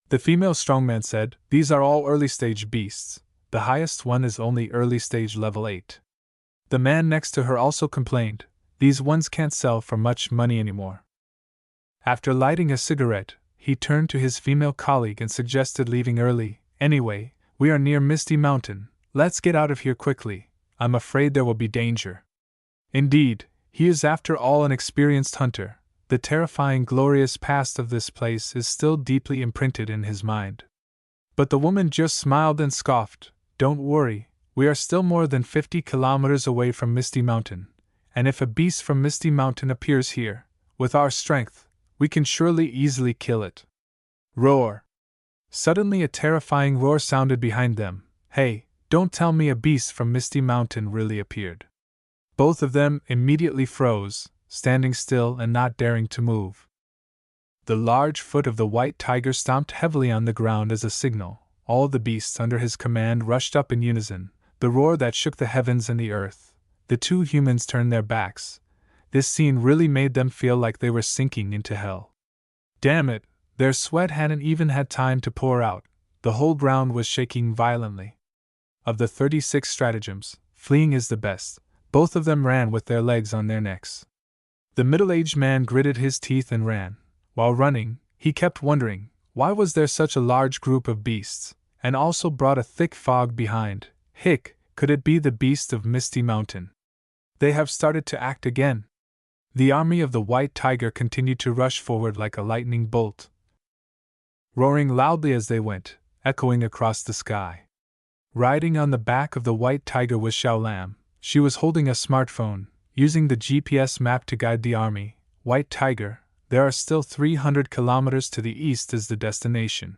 The female strongman said, "These are all early-stage beasts. The highest one is only early-stage level 8. The man next to her also complained, "These ones can't sell for much money anymore." After lighting a cigarette, he turned to his female colleague and suggested leaving early. "Anyway, we are near Misty Mountain. Let's get out of here quickly. I'm afraid there will be danger." Indeed, he is after all an experienced hunter. The terrifying, glorious past of this place is still deeply imprinted in his mind. But the woman just smiled and scoffed. "Don't worry, we are still more than 50 kilometers away from Misty Mountain, and if a beast from Misty Mountain appears here, with our strength, we can surely easily kill it." Roar! Suddenly a terrifying roar sounded behind them. "Hey, don't tell me a beast from Misty Mountain really appeared." Both of them immediately froze, standing still and not daring to move. The large foot of the white tiger stomped heavily on the ground as a signal. All the beasts under his command rushed up in unison, the roar that shook the heavens and the earth. The two humans turned their backs. This scene really made them feel like they were sinking into hell. Damn it, their sweat hadn't even had time to pour out. The whole ground was shaking violently. Of the 36 stratagems, fleeing is the best. Both of them ran with their legs on their necks. The middle-aged man gritted his teeth and ran. While running, he kept wondering, why was there such a large group of beasts, and also brought a thick fog behind? Hick, could it be the beast of Misty Mountain? They have started to act again. The army of the white tiger continued to rush forward like a lightning bolt, roaring loudly as they went, echoing across the sky. Riding on the back of the white tiger was Xiao Lam. She was holding a smartphone, using the GPS map to guide the army. "White tiger, there are still 300 kilometers to the east is the destination."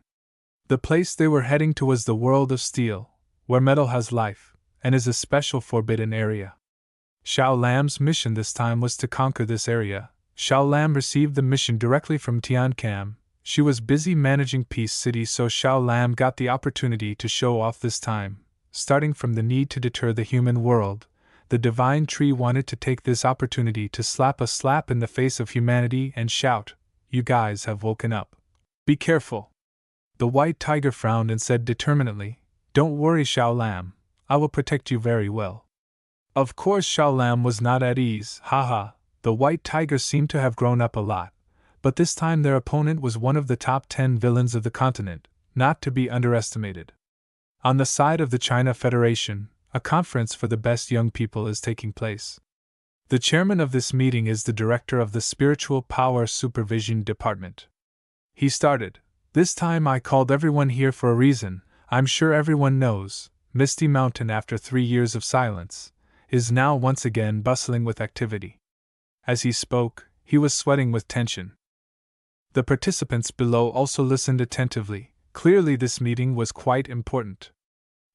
The place they were heading to was the world of steel, where metal has life, and is a special forbidden area. Xiao Lam's mission this time was to conquer this area. Xiao Lam received the mission directly from Tian Kam. She was busy managing Peace City, so Xiao Lam got the opportunity to show off this time. Starting from the need to deter the human world, the divine tree wanted to take this opportunity to slap a slap in the face of humanity and shout, "You guys have woken up. Be careful." The white tiger frowned and said determinedly, Don't worry, Xiao Lam. I will protect you very well. Of course, Xiao Lam was not at ease. Haha, the white tiger seemed to have grown up a lot, but this time their opponent was one of the top 10 villains of the continent, not to be underestimated. On the side of the China Federation, a conference for the best young people is taking place. The chairman of this meeting is the director of the Spiritual Power Supervision Department. He started. This time I called everyone here for a reason. I'm sure everyone knows, Misty Mountain, after 3 years of silence, is now once again bustling with activity. As he spoke, he was sweating with tension. The participants below also listened attentively. Clearly this meeting was quite important.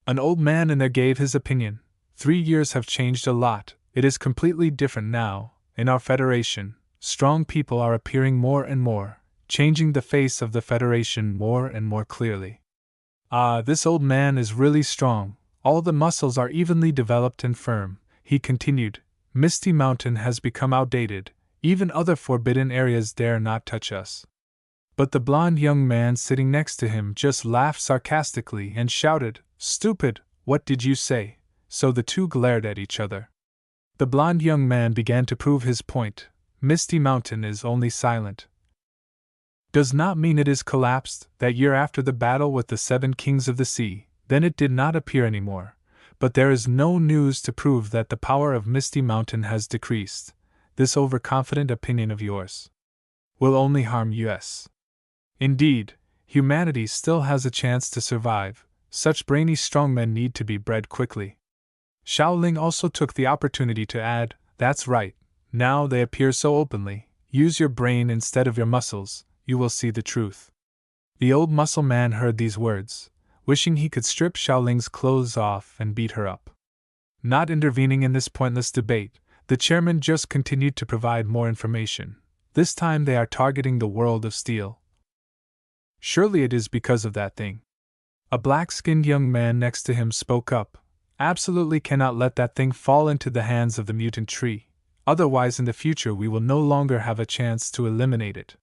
An old man in there gave his opinion. 3 years have changed a lot. It is completely different now. In our Federation, strong people are appearing more and more, changing the face of the Federation more and more clearly. Ah, this old man is really strong. All the muscles are evenly developed and firm. He continued, Misty Mountain has become outdated. Even other forbidden areas dare not touch us. But the blond young man sitting next to him just laughed sarcastically and shouted, Stupid, what did you say? So the two glared at each other. The blond young man began to prove his point. Misty Mountain is only silent. Does not mean it is collapsed. That year after the battle with the 7 kings of the sea, then it did not appear anymore. But there is no news to prove that the power of Misty Mountain has decreased. This overconfident opinion of yours will only harm us. Indeed, humanity still has a chance to survive. Such brainy strongmen need to be bred quickly. Shaoling also took the opportunity to add, That's right, now they appear so openly. Use your brain instead of your muscles, you will see the truth. The old muscle man heard these words, wishing he could strip Shaoling's clothes off and beat her up. Not intervening in this pointless debate, the chairman just continued to provide more information. This time they are targeting the world of steel. Surely it is because of that thing. A black-skinned young man next to him spoke up. Absolutely cannot let that thing fall into the hands of the mutant tree. Otherwise in the future we will no longer have a chance to eliminate it.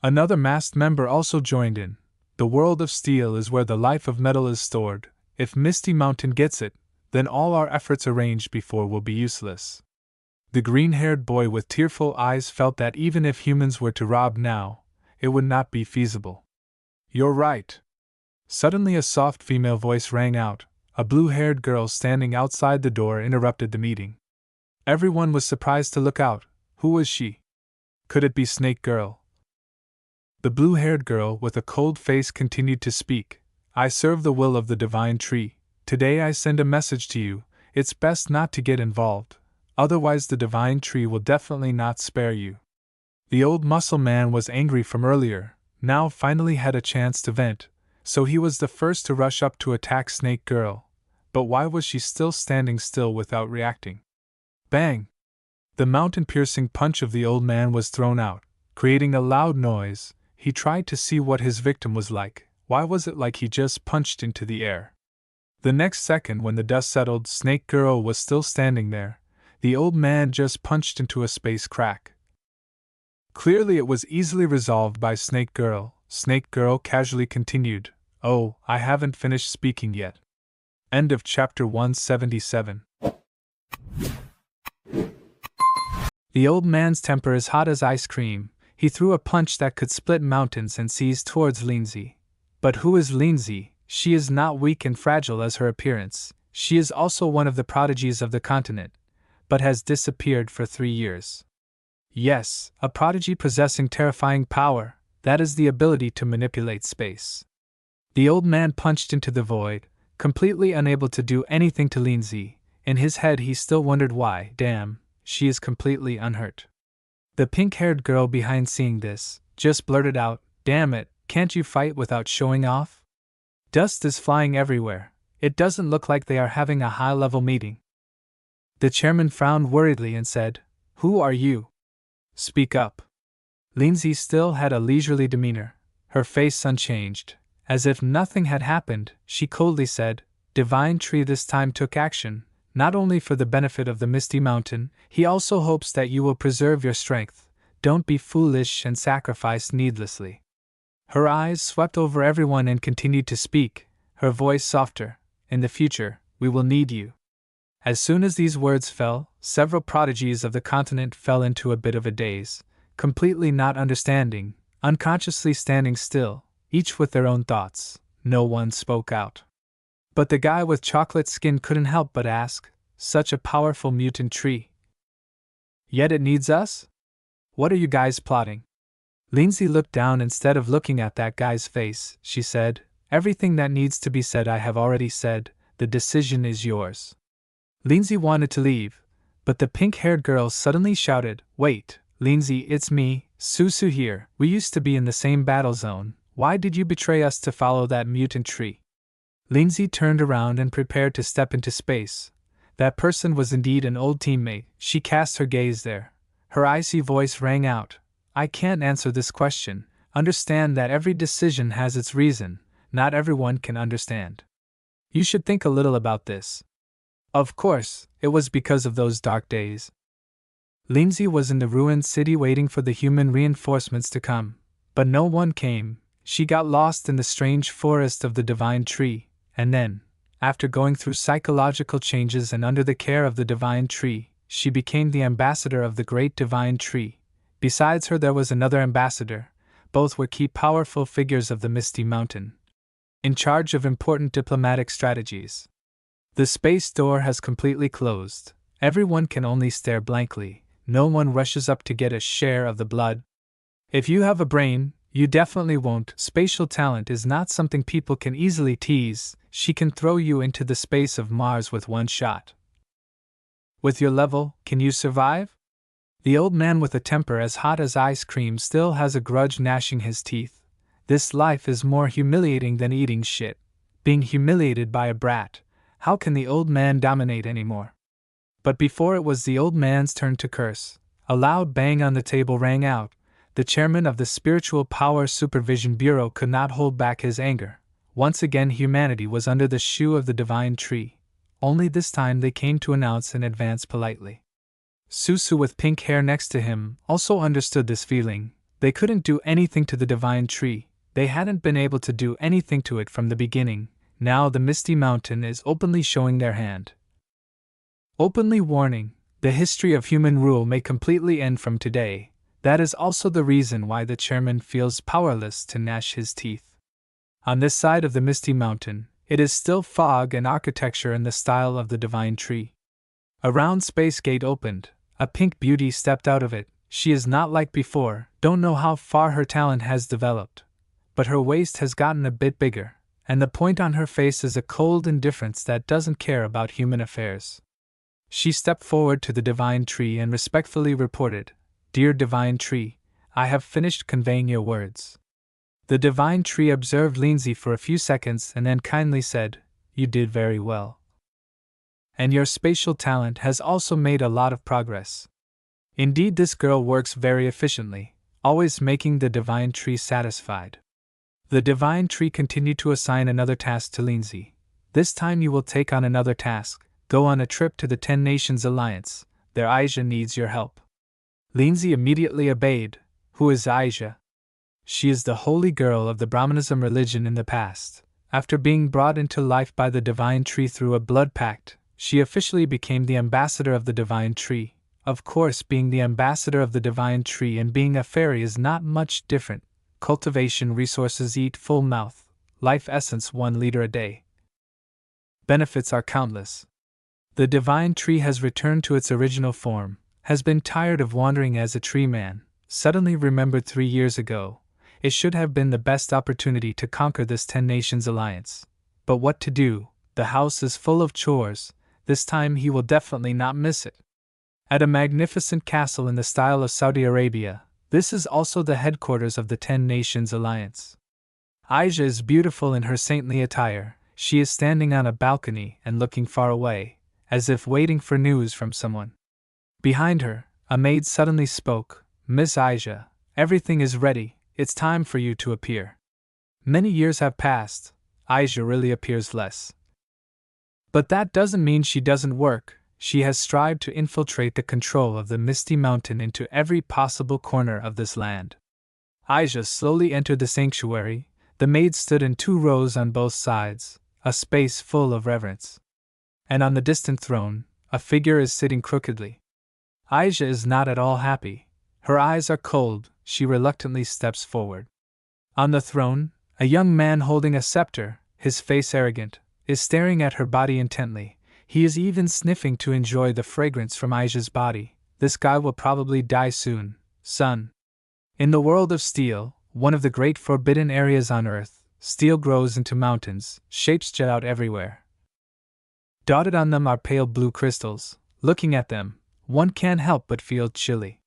Another masked member also joined in. The world of steel is where the life of metal is stored. If Misty Mountain gets it, then all our efforts arranged before will be useless. The green-haired boy with tearful eyes felt that even if humans were to rob now, it would not be feasible. You're right. Suddenly a soft female voice rang out. A blue-haired girl standing outside the door interrupted the meeting. Everyone was surprised to look out. Who was she? Could it be Snake Girl? The blue-haired girl with a cold face continued to speak. I serve the will of the divine tree. Today I send a message to you. It's best not to get involved. Otherwise the divine tree will definitely not spare you. The old muscle man was angry from earlier, now finally had a chance to vent, so he was the first to rush up to attack Snake Girl. But why was she still standing still without reacting? Bang! The mountain-piercing punch of the old man was thrown out, creating a loud noise. He tried to see what his victim was like. Why was it like he just punched into the air? The next second, when the dust settled, Snake Girl was still standing there. The old man just punched into a space crack. Clearly it was easily resolved by Snake Girl. Snake Girl casually continued, Oh, I haven't finished speaking yet. End of chapter 177. The old man's temper is hot as ice cream. He threw a punch that could split mountains and seized towards Lindsay. But who is Lindsay? She is not weak and fragile as her appearance. She is also one of the prodigies of the continent, but has disappeared for 3 years. Yes, a prodigy possessing terrifying power, that is the ability to manipulate space. The old man punched into the void, completely unable to do anything to Lindsay. In his head he still wondered why, damn, she is completely unhurt. The pink-haired girl behind seeing this, just blurted out, Damn it, can't you fight without showing off? Dust is flying everywhere. It doesn't look like they are having a high-level meeting. The chairman frowned worriedly and said, Who are you? Speak up. Lindsay still had a leisurely demeanor, her face unchanged. As if nothing had happened, she coldly said, Divine Tree this time took action, not only for the benefit of the Misty Mountain, he also hopes that you will preserve your strength. Don't be foolish and sacrifice needlessly. Her eyes swept over everyone and continued to speak, her voice softer. in the future, we will need you. As soon as these words fell, several prodigies of the continent fell into a bit of a daze, completely not understanding, unconsciously standing still, each with their own thoughts. No one spoke out. But the guy with chocolate skin couldn't help but ask, such a powerful mutant tree. Yet it needs us? What are you guys plotting? Lindsay looked down instead of looking at that guy's face. She said, everything that needs to be said I have already said, the decision is yours. Lindsay wanted to leave, but the pink-haired girl suddenly shouted, wait, Lindsay, it's me, Susu here. We used to be in the same battle zone. Why did you betray us to follow that mutant tree? Lindsay turned around and prepared to step into space. That person was indeed an old teammate. She cast her gaze there. Her icy voice rang out, I can't answer this question. Understand that every decision has its reason. Not everyone can understand. You should think a little about this. Of course, it was because of those dark days. Lindsay was in the ruined city waiting for the human reinforcements to come, but no one came. She got lost in the strange forest of the divine tree, and then, after going through psychological changes and under the care of the divine tree, she became the ambassador of the great divine tree. Besides her there was another ambassador. Both were key powerful figures of the Misty Mountain, in charge of important diplomatic strategies. The space door has completely closed. Everyone can only stare blankly. No one rushes up to get a share of the blood. If you have a brain, you definitely won't. Spatial talent is not something people can easily tease. She can throw you into the space of Mars with one shot. With your level, can you survive? The old man with a temper as hot as ice cream still has a grudge, gnashing his teeth. This life is more humiliating than eating shit. Being humiliated by a brat. How can the old man dominate anymore? But before it was the old man's turn to curse, a loud bang on the table rang out. The chairman of the Spiritual Power Supervision Bureau could not hold back his anger. Once again humanity was under the shoe of the divine tree. Only this time they came to announce in advance politely. Susu with pink hair next to him also understood this feeling. They couldn't do anything to the divine tree. They hadn't been able to do anything to it from the beginning. Now the Misty Mountain is openly showing their hand. Openly warning, the history of human rule may completely end from today. That is also the reason why the chairman feels powerless to gnash his teeth. On this side of the Misty Mountain, it is still fog and architecture in the style of the divine tree. A round space gate opened. A pink beauty stepped out of it. She is not like before. Don't know how far her talent has developed, but her waist has gotten a bit bigger, and the point on her face is a cold indifference that doesn't care about human affairs. She stepped forward to the divine tree and respectfully reported, Dear divine tree, I have finished conveying your words. The divine tree observed Lindsay for a few seconds and then kindly said, You did very well. And your spatial talent has also made a lot of progress. Indeed, this girl works very efficiently, always making the divine tree satisfied. The divine tree continued to assign another task to Lindsay. This time you will take on another task. Go on a trip to the 10 Nations Alliance. There Aisha needs your help. Lindsay immediately obeyed. Who is Aisha? She is the holy girl of the Brahmanism religion in the past. After being brought into life by the divine tree through a blood pact, she officially became the ambassador of the divine tree. Of course, being the ambassador of the divine tree and being a fairy is not much different. Cultivation resources eat full mouth. Life essence 1 liter a day. Benefits are countless. The divine tree has returned to its original form, has been tired of wandering as a tree man, suddenly remembered 3 years ago. It should have been the best opportunity to conquer this 10 Nations Alliance. But what to do? The house is full of chores. This time he will definitely not miss it. At a magnificent castle in the style of Saudi Arabia, this is also the headquarters of the 10 Nations Alliance. Aisha is beautiful in her saintly attire. She is standing on a balcony and looking far away, as if waiting for news from someone. Behind her, a maid suddenly spoke, Miss Aisha, everything is ready, it's time for you to appear. Many years have passed, Aisha really appears less. But that doesn't mean she doesn't work. She has strived to infiltrate the control of the Misty Mountain into every possible corner of this land. Aisha slowly entered the sanctuary. The maid stood in 2 rows on both sides. a space full of reverence. And on the distant throne, a figure is sitting crookedly. Aisha is not at all happy. Her eyes are cold, she reluctantly steps forward. On the throne, a young man holding a scepter, his face arrogant, is staring at her body intently. He is even sniffing to enjoy the fragrance from Aisha's body. This guy will probably die soon, son. In the world of steel, one of the great forbidden areas on Earth, steel grows into mountains, shapes jet out everywhere. Dotted on them are pale blue crystals. Looking at them, one can't help but feel chilly.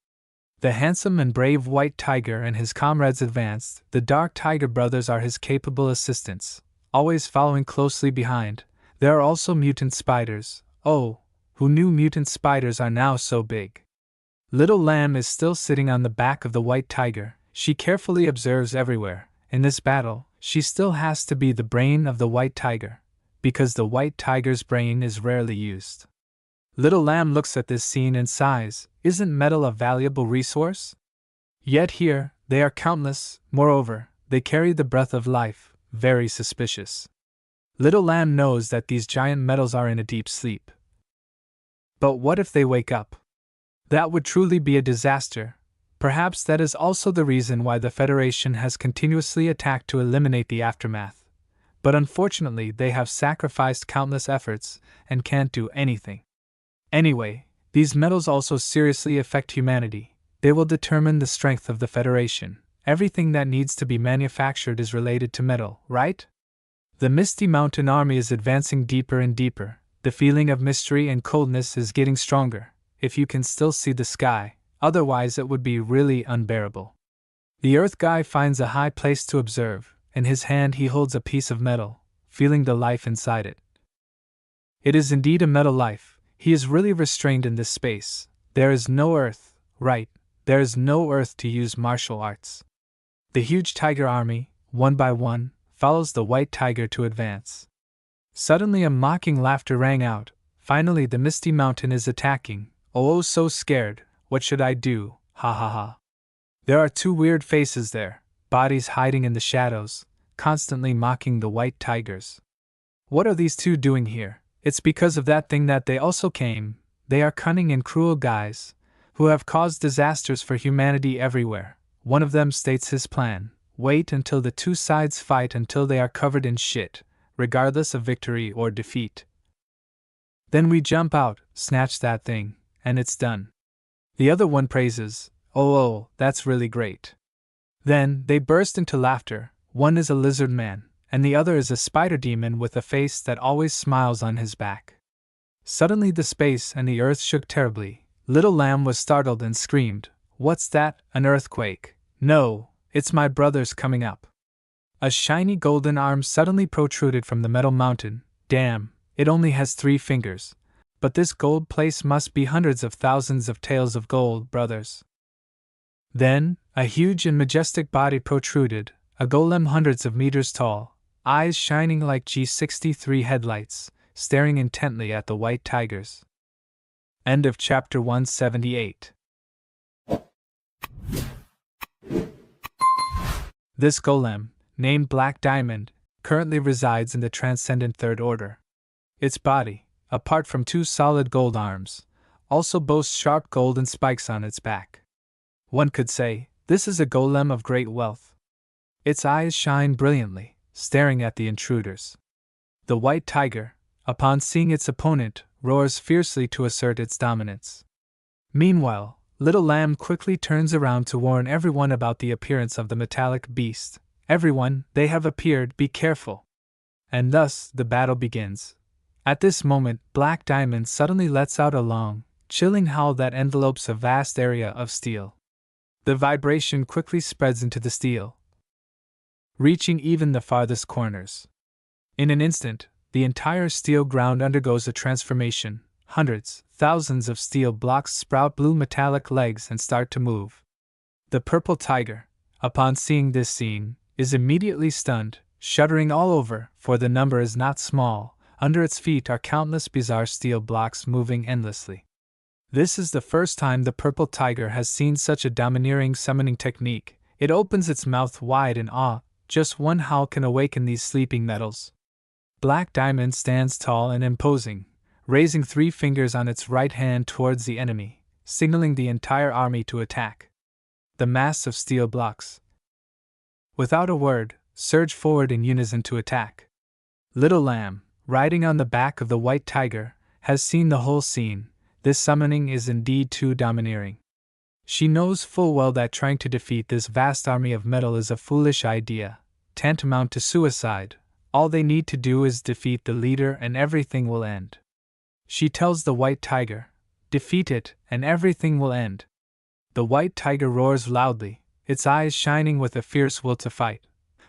The handsome and brave white tiger and his comrades advanced. The dark tiger brothers are his capable assistants, always following closely behind. There are also mutant spiders. Oh, who knew mutant spiders are now so big? Little Lamb is still sitting on the back of the white tiger. She carefully observes everywhere. In this battle, she still has to be the brain of the white tiger, because the white tiger's brain is rarely used. Little Lamb looks at this scene and sighs. Isn't metal a valuable resource? Yet here, they are countless. Moreover, they carry the breath of life. Very suspicious. Little Lamb knows that these giant metals are in a deep sleep. But what if they wake up? That would truly be a disaster. Perhaps that is also the reason why the Federation has continuously attacked to eliminate the aftermath. But unfortunately, they have sacrificed countless efforts and can't do anything. Anyway, these metals also seriously affect humanity. They will determine the strength of the Federation. Everything that needs to be manufactured is related to metal, right? The Misty Mountain Army is advancing deeper and deeper. The feeling of mystery and coldness is getting stronger, if you can still see the sky, otherwise it would be really unbearable. The Earth guy finds a high place to observe. In his hand he holds a piece of metal, feeling the life inside it. It is indeed a metal life. He is really restrained in this space. There is no Earth, right, there is no Earth to use martial arts. The huge tiger army, one by one, follows the white tiger to advance. Suddenly a mocking laughter rang out. Finally the Misty Mountain is attacking. Oh, so scared. What should I do? Ha ha ha. There are two weird faces there, bodies hiding in the shadows, constantly mocking the white tigers. What are these two doing here? It's because of that thing that they also came. They are cunning and cruel guys, who have caused disasters for humanity everywhere. One of them states his plan. Wait until the two sides fight until they are covered in shit, regardless of victory or defeat. Then we jump out, snatch that thing, and it's done. The other one praises, oh, that's really great. Then they burst into laughter. One is a lizard man, and the other is a spider demon with a face that always smiles on his back. Suddenly the space and the earth shook terribly. Little Lamb was startled and screamed, "What's that? An earthquake? No, it's my brothers coming up." A shiny golden arm suddenly protruded from the metal mountain. Damn, it only has 3 fingers. But this gold place must be hundreds of thousands of tails of gold, brothers. Then, a huge and majestic body protruded, a golem hundreds of meters tall, eyes shining like G63 headlights, staring intently at the white tigers. End of chapter 178. This golem, named Black Diamond, currently resides in the Transcendent Third Order. Its body, apart from 2 solid gold arms, also boasts sharp golden spikes on its back. One could say, this is a golem of great wealth. Its eyes shine brilliantly, staring at the intruders. The white tiger, upon seeing its opponent, roars fiercely to assert its dominance. Meanwhile, Little Lamb quickly turns around to warn everyone about the appearance of the metallic beast. Everyone, they have appeared, be careful. And thus, the battle begins. At this moment, Black Diamond suddenly lets out a long, chilling howl that envelopes a vast area of steel. The vibration quickly spreads into the steel, reaching even the farthest corners. In an instant, the entire steel ground undergoes a transformation. Hundreds, thousands of steel blocks sprout blue metallic legs and start to move. The purple tiger, upon seeing this scene, is immediately stunned, shuddering all over, for the number is not small. Under its feet are countless bizarre steel blocks moving endlessly. This is the first time the purple tiger has seen such a domineering summoning technique. It opens its mouth wide in awe. Just one howl can awaken these sleeping metals. Black Diamond stands tall and imposing, raising 3 fingers on its right hand towards the enemy, signaling the entire army to attack. The mass of steel blocks, without a word, surge forward in unison to attack. Little Lamb, riding on the back of the white tiger, has seen the whole scene. This summoning is indeed too domineering. She knows full well that trying to defeat this vast army of metal is a foolish idea, tantamount to suicide. All they need to do is defeat the leader and everything will end. She tells the white tiger, defeat it and everything will end. The white tiger roars loudly, its eyes shining with a fierce will to fight.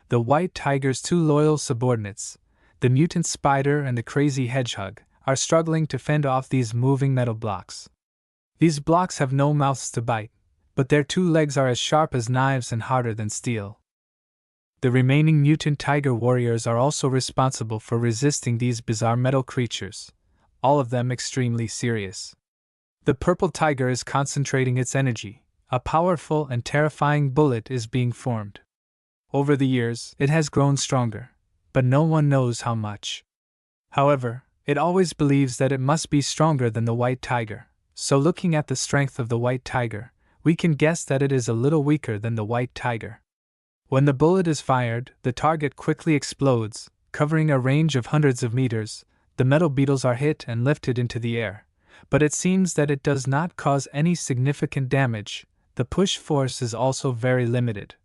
The white tiger's 2 loyal subordinates, the mutant spider and the crazy hedgehog, are struggling to fend off these moving metal blocks. These blocks have no mouths to bite, but their 2 legs are as sharp as knives and harder than steel. The remaining mutant tiger warriors are also responsible for resisting these bizarre metal creatures, all of them extremely serious. The purple tiger is concentrating its energy. A powerful and terrifying bullet is being formed. Over the years, it has grown stronger, but no one knows how much. However, it always believes that it must be stronger than the white tiger, so looking at the strength of the white tiger, we can guess that it is a little weaker than the white tiger. When the bullet is fired, the target quickly explodes, covering a range of hundreds of meters. The metal beetles are hit and lifted into the air, but it seems that it does not cause any significant damage. The push force is also very limited.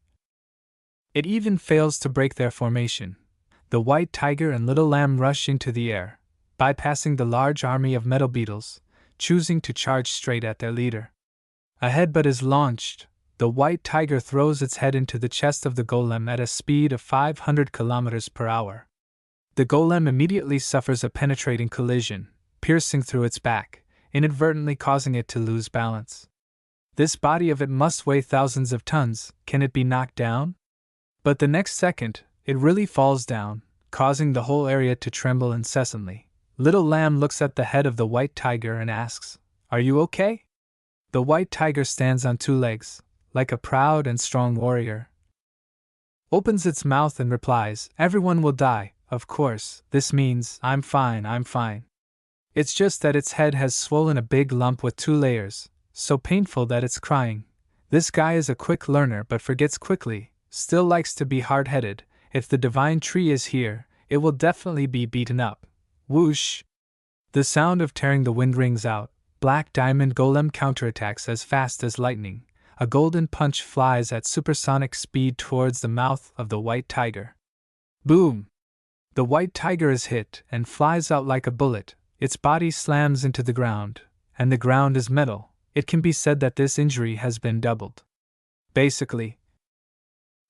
It even fails to break their formation. The white tiger and Little Lamb rush into the air, bypassing the large army of metal beetles, choosing to charge straight at their leader. A headbutt is launched. The white tiger throws its head into the chest of the golem at a speed of 500 km per hour. The golem immediately suffers a penetrating collision, piercing through its back, inadvertently causing it to lose balance. This body of it must weigh thousands of tons. Can it be knocked down? But the next second, it really falls down, causing the whole area to tremble incessantly. Little Lamb looks at the head of the white tiger and asks, "Are you okay?" The white tiger stands on 2 legs, like a proud and strong warrior. Opens its mouth and replies, "Everyone will die, of course. This means, I'm fine, I'm fine. It's just that its head has swollen a big lump with 2 layers, so painful that it's crying. This guy is a quick learner but forgets quickly, still likes to be hard-headed. If the divine tree is here, it will definitely be beaten up." Whoosh! The sound of tearing the wind rings out. Black Diamond Golem counterattacks as fast as lightning. A golden punch flies at supersonic speed towards the mouth of the white tiger. Boom! The white tiger is hit and flies out like a bullet. Its body slams into the ground, and the ground is metal. It can be said that this injury has been doubled. Basically,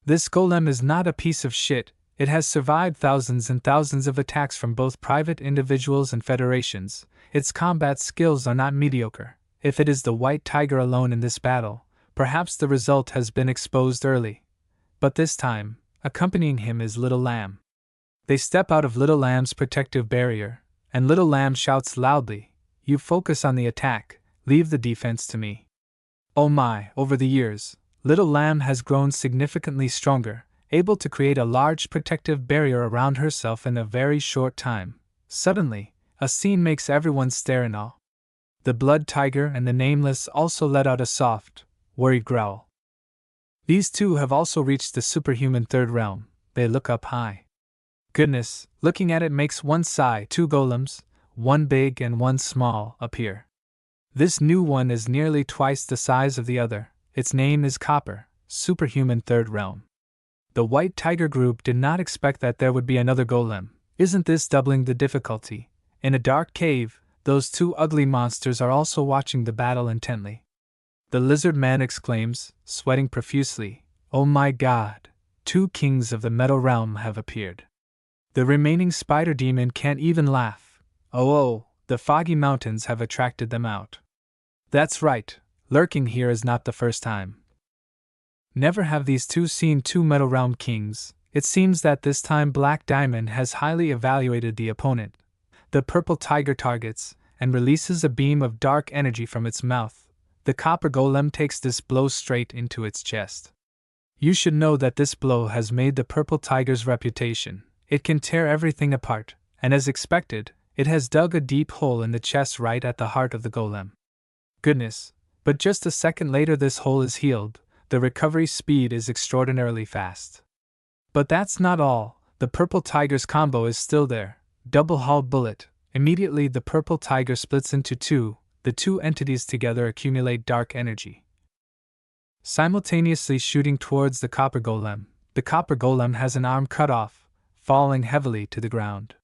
this golem is not a piece of shit. It has survived thousands and thousands of attacks from both private individuals and federations. Its combat skills are not mediocre. If it is the white tiger alone in this battle, perhaps the result has been exposed early. But this time, accompanying him is Little Lamb. They step out of Little Lamb's protective barrier, and Little Lamb shouts loudly, "You focus on the attack, leave the defense to me." Oh my, over the years, Little Lamb has grown significantly stronger, able to create a large protective barrier around herself in a very short time. Suddenly, a scene makes everyone stare in awe. The blood tiger and the nameless also let out a soft, worried growl. These 2 have also reached the superhuman 3rd realm. They look up high. Goodness, looking at it makes one sigh. 2 golems, one big and one small, appear. This new one is nearly twice the size of the other. Its name is Copper, superhuman 3rd realm. The white tiger group did not expect that there would be another golem. Isn't this doubling the difficulty? In a dark cave, those 2 ugly monsters are also watching the battle intently. The lizard man exclaims, sweating profusely, "Oh my god, 2 kings of the metal realm have appeared." The remaining spider demon can't even laugh. Oh, the foggy mountains have attracted them out. That's right, lurking here is not the first time. Never have these 2 seen 2 metal realm kings. It seems that this time Black Diamond has highly evaluated the opponent. The purple tiger targets, and releases a beam of dark energy from its mouth. The copper golem takes this blow straight into its chest. You should know that this blow has made the purple tiger's reputation. It can tear everything apart, and as expected, it has dug a deep hole in the chest right at the heart of the golem. Goodness, but just a second later this hole is healed, the recovery speed is extraordinarily fast. But that's not all, the purple tiger's combo is still there, double hull bullet. Immediately the purple tiger splits into two, the two entities together accumulate dark energy. Simultaneously shooting towards the copper golem has an arm cut off, falling heavily to the ground.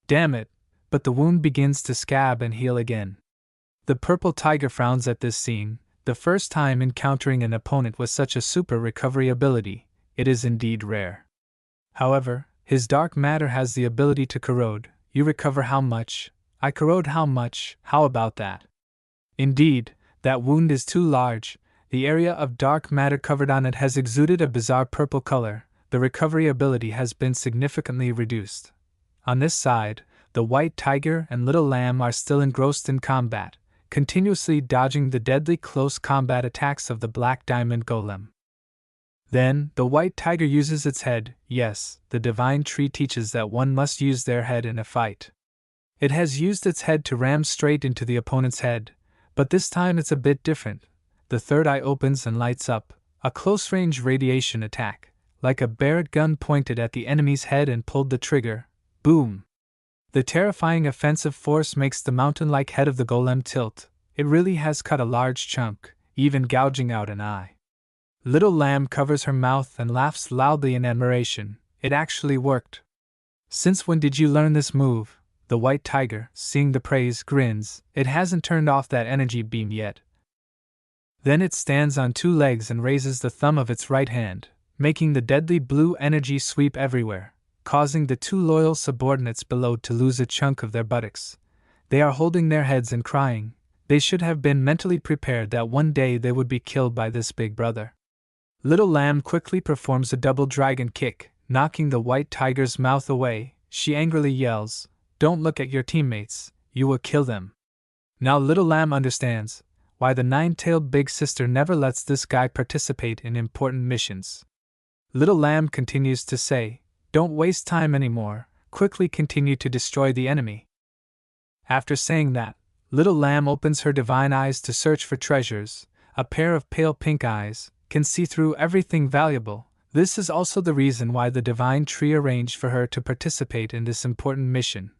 Damn it, but the wound begins to scab and heal again. The purple tiger frowns at this scene, the first time encountering an opponent with such a super recovery ability, it is indeed rare. However, his dark matter has the ability to corrode. You recover how much? I corrode how much? How about that? Indeed, that wound is too large. The area of dark matter covered on it has exuded a bizarre purple color. The recovery ability has been significantly reduced. On this side, the white tiger and little lamb are still engrossed in combat, continuously dodging the deadly close combat attacks of the black diamond golem. Then, the white tiger uses its head. Yes, the divine tree teaches that one must use their head in a fight. It has used its head to ram straight into the opponent's head, but this time it's a bit different. The third eye opens and lights up, a close-range radiation attack, like a Barrett gun pointed at the enemy's head and pulled the trigger. Boom! The terrifying offensive force makes the mountain-like head of the golem tilt. It really has cut a large chunk, even gouging out an eye. Little lamb covers her mouth and laughs loudly in admiration. It actually worked. Since when did you learn this move? The white tiger, seeing the praise, grins. It hasn't turned off that energy beam yet. Then it stands on two legs and raises the thumb of its right hand, making the deadly blue energy sweep everywhere, causing the two loyal subordinates below to lose a chunk of their buttocks. They are holding their heads and crying. They should have been mentally prepared that one day they would be killed by this big brother. Little lamb quickly performs a double dragon kick, knocking the white tiger's mouth away. She angrily yells, "Don't look at your teammates, you will kill them." Now little lamb understands why the nine-tailed big sister never lets this guy participate in important missions. Little lamb continues to say, "Don't waste time anymore, quickly continue to destroy the enemy." After saying that, little lamb opens her divine eyes to search for treasures, a pair of pale pink eyes, can see through everything valuable. This is also the reason why the divine tree arranged for her to participate in this important mission.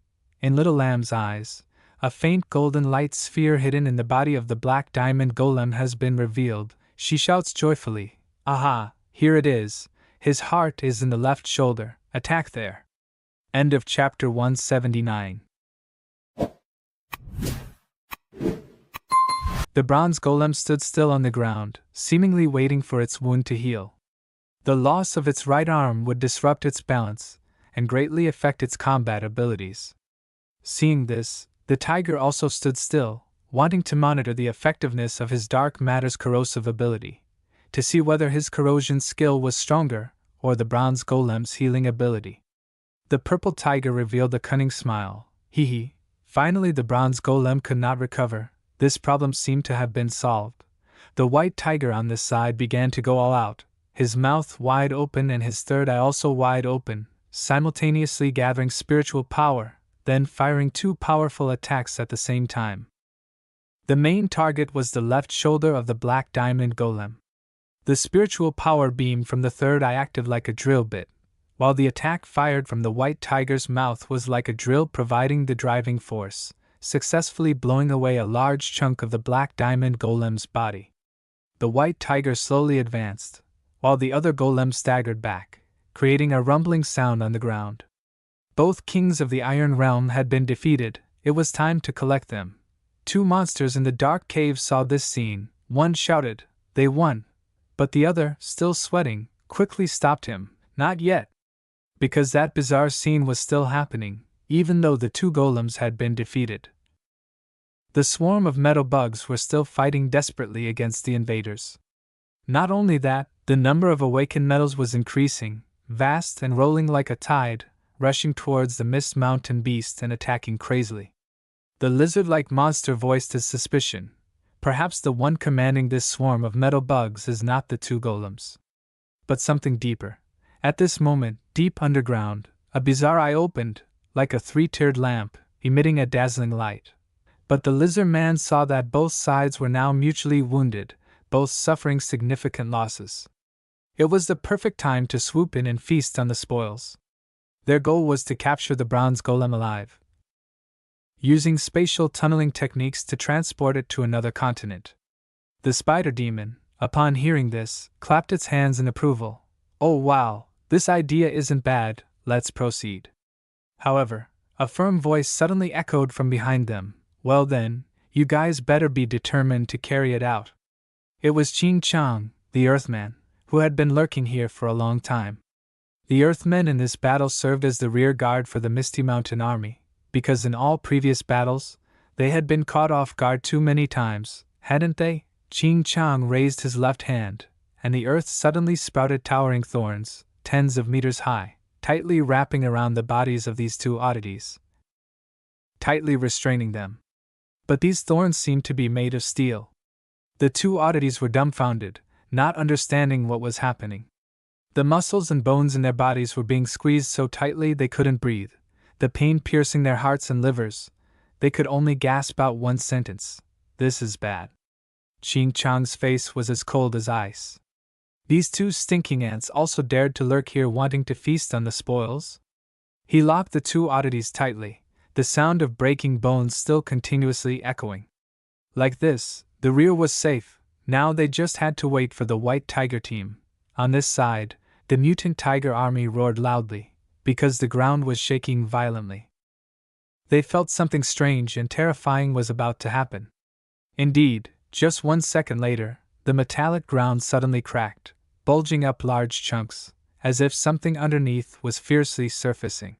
In little lamb's eyes, a faint golden light sphere hidden in the body of the black diamond golem has been revealed. She shouts joyfully, "Aha, here it is. His heart is in the left shoulder. Attack there." End of chapter 179. The bronze golem stood still on the ground, seemingly waiting for its wound to heal. The loss of its right arm would disrupt its balance and greatly affect its combat abilities. Seeing this, the tiger also stood still, wanting to monitor the effectiveness of his dark matter's corrosive ability, to see whether his corrosion skill was stronger or the bronze golem's healing ability. The purple tiger revealed a cunning smile. Hee hee. Finally the bronze golem could not recover. This problem seemed to have been solved. The white tiger on this side began to go all out, his mouth wide open and his third eye also wide open, simultaneously gathering spiritual power, then firing two powerful attacks at the same time. The main target was the left shoulder of the black diamond golem. The spiritual power beam from the third eye acted like a drill bit, while the attack fired from the white tiger's mouth was like a drill providing the driving force, successfully blowing away a large chunk of the black diamond golem's body. The white tiger slowly advanced, while the other golem staggered back, creating a rumbling sound on the ground. Both kings of the Iron Realm had been defeated. It was time to collect them. Two monsters in the dark cave saw this scene. One shouted, "They won!" But the other, still sweating, quickly stopped him. Not yet. Because that bizarre scene was still happening, even though the two golems had been defeated. The swarm of metal bugs were still fighting desperately against the invaders. Not only that, the number of awakened metals was increasing, vast and rolling like a tide, rushing towards the mist mountain beast and attacking crazily. The lizard-like monster voiced his suspicion. Perhaps the one commanding this swarm of metal bugs is not the two golems, but something deeper. At this moment, deep underground, a bizarre eye opened. like a three-tiered lamp, emitting a dazzling light. But the lizard man saw that both sides were now mutually wounded, both suffering significant losses. It was the perfect time to swoop in and feast on the spoils. Their goal was to capture the bronze golem alive, using spatial tunneling techniques to transport it to another continent. The spider demon, upon hearing this, clapped its hands in approval. Oh wow, this idea isn't bad, let's proceed. However, a firm voice suddenly echoed from behind them. Well then, you guys better be determined to carry it out. It was Ching Chang, the Earthman, who had been lurking here for a long time. The Earthmen in this battle served as the rear guard for the Misty Mountain Army, because in all previous battles, they had been caught off guard too many times, hadn't they? Ching Chang raised his left hand, and the earth suddenly sprouted towering thorns, tens of meters high, tightly wrapping around the bodies of these two oddities, tightly restraining them. But these thorns seemed to be made of steel. The two oddities were dumbfounded, not understanding what was happening. The muscles and bones in their bodies were being squeezed so tightly they couldn't breathe, the pain piercing their hearts and livers. They could only gasp out one sentence: "This is bad." Ching Chang's face was as cold as ice. These two stinking ants also dared to lurk here, wanting to feast on the spoils? He locked the two oddities tightly, the sound of breaking bones still continuously echoing. Like this, the rear was safe. Now they just had to wait for the White Tiger team. On this side, the mutant tiger army roared loudly, because the ground was shaking violently. They felt something strange and terrifying was about to happen. Indeed, just 1 second later, the metallic ground suddenly cracked, bulging up large chunks, as if something underneath was fiercely surfacing.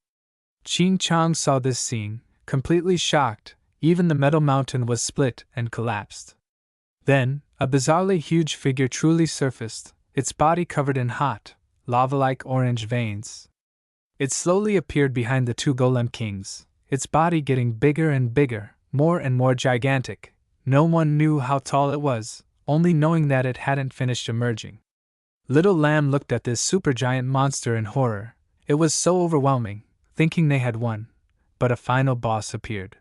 Ching Chang saw this scene, completely shocked. Even the metal mountain was split and collapsed. Then, a bizarrely huge figure truly surfaced, its body covered in hot, lava-like orange veins. It slowly appeared behind the two golem kings, its body getting bigger and bigger, more and more gigantic. No one knew how tall it was, only knowing that it hadn't finished emerging. Little Lamb looked at this supergiant monster in horror. It was so overwhelming, thinking they had won. But a final boss appeared.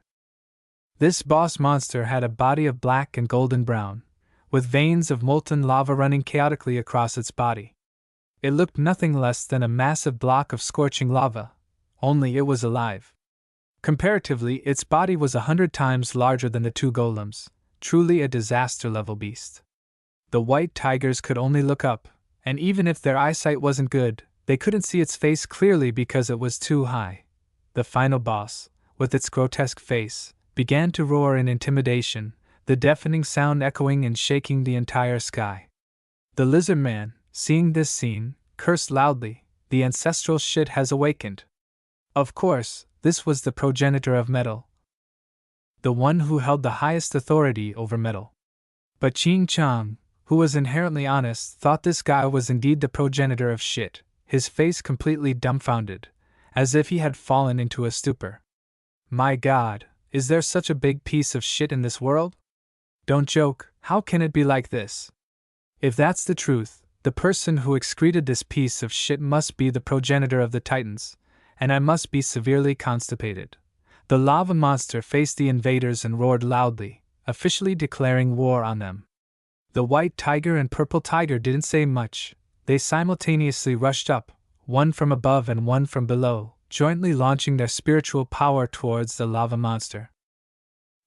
This boss monster had a body of black and golden brown, with veins of molten lava running chaotically across its body. It looked nothing less than a massive block of scorching lava, only it was alive. Comparatively, its body was 100 times larger than the two golems, truly a disaster-level beast. The white tigers could only look up, and even if their eyesight wasn't good, they couldn't see its face clearly because it was too high. The final boss, with its grotesque face, began to roar in intimidation, the deafening sound echoing and shaking the entire sky. The lizard man, seeing this scene, cursed loudly. The ancestral shit has awakened. Of course, this was the progenitor of metal, the one who held the highest authority over metal. But Ching Chang, who was inherently honest, thought this guy was indeed the progenitor of shit, his face completely dumbfounded, as if he had fallen into a stupor. My God, is there such a big piece of shit in this world? Don't joke, how can it be like this? If that's the truth, the person who excreted this piece of shit must be the progenitor of the Titans, and I must be severely constipated. The lava monster faced the invaders and roared loudly, officially declaring war on them. The white tiger and purple tiger didn't say much. They simultaneously rushed up, one from above and one from below, jointly launching their spiritual power towards the lava monster.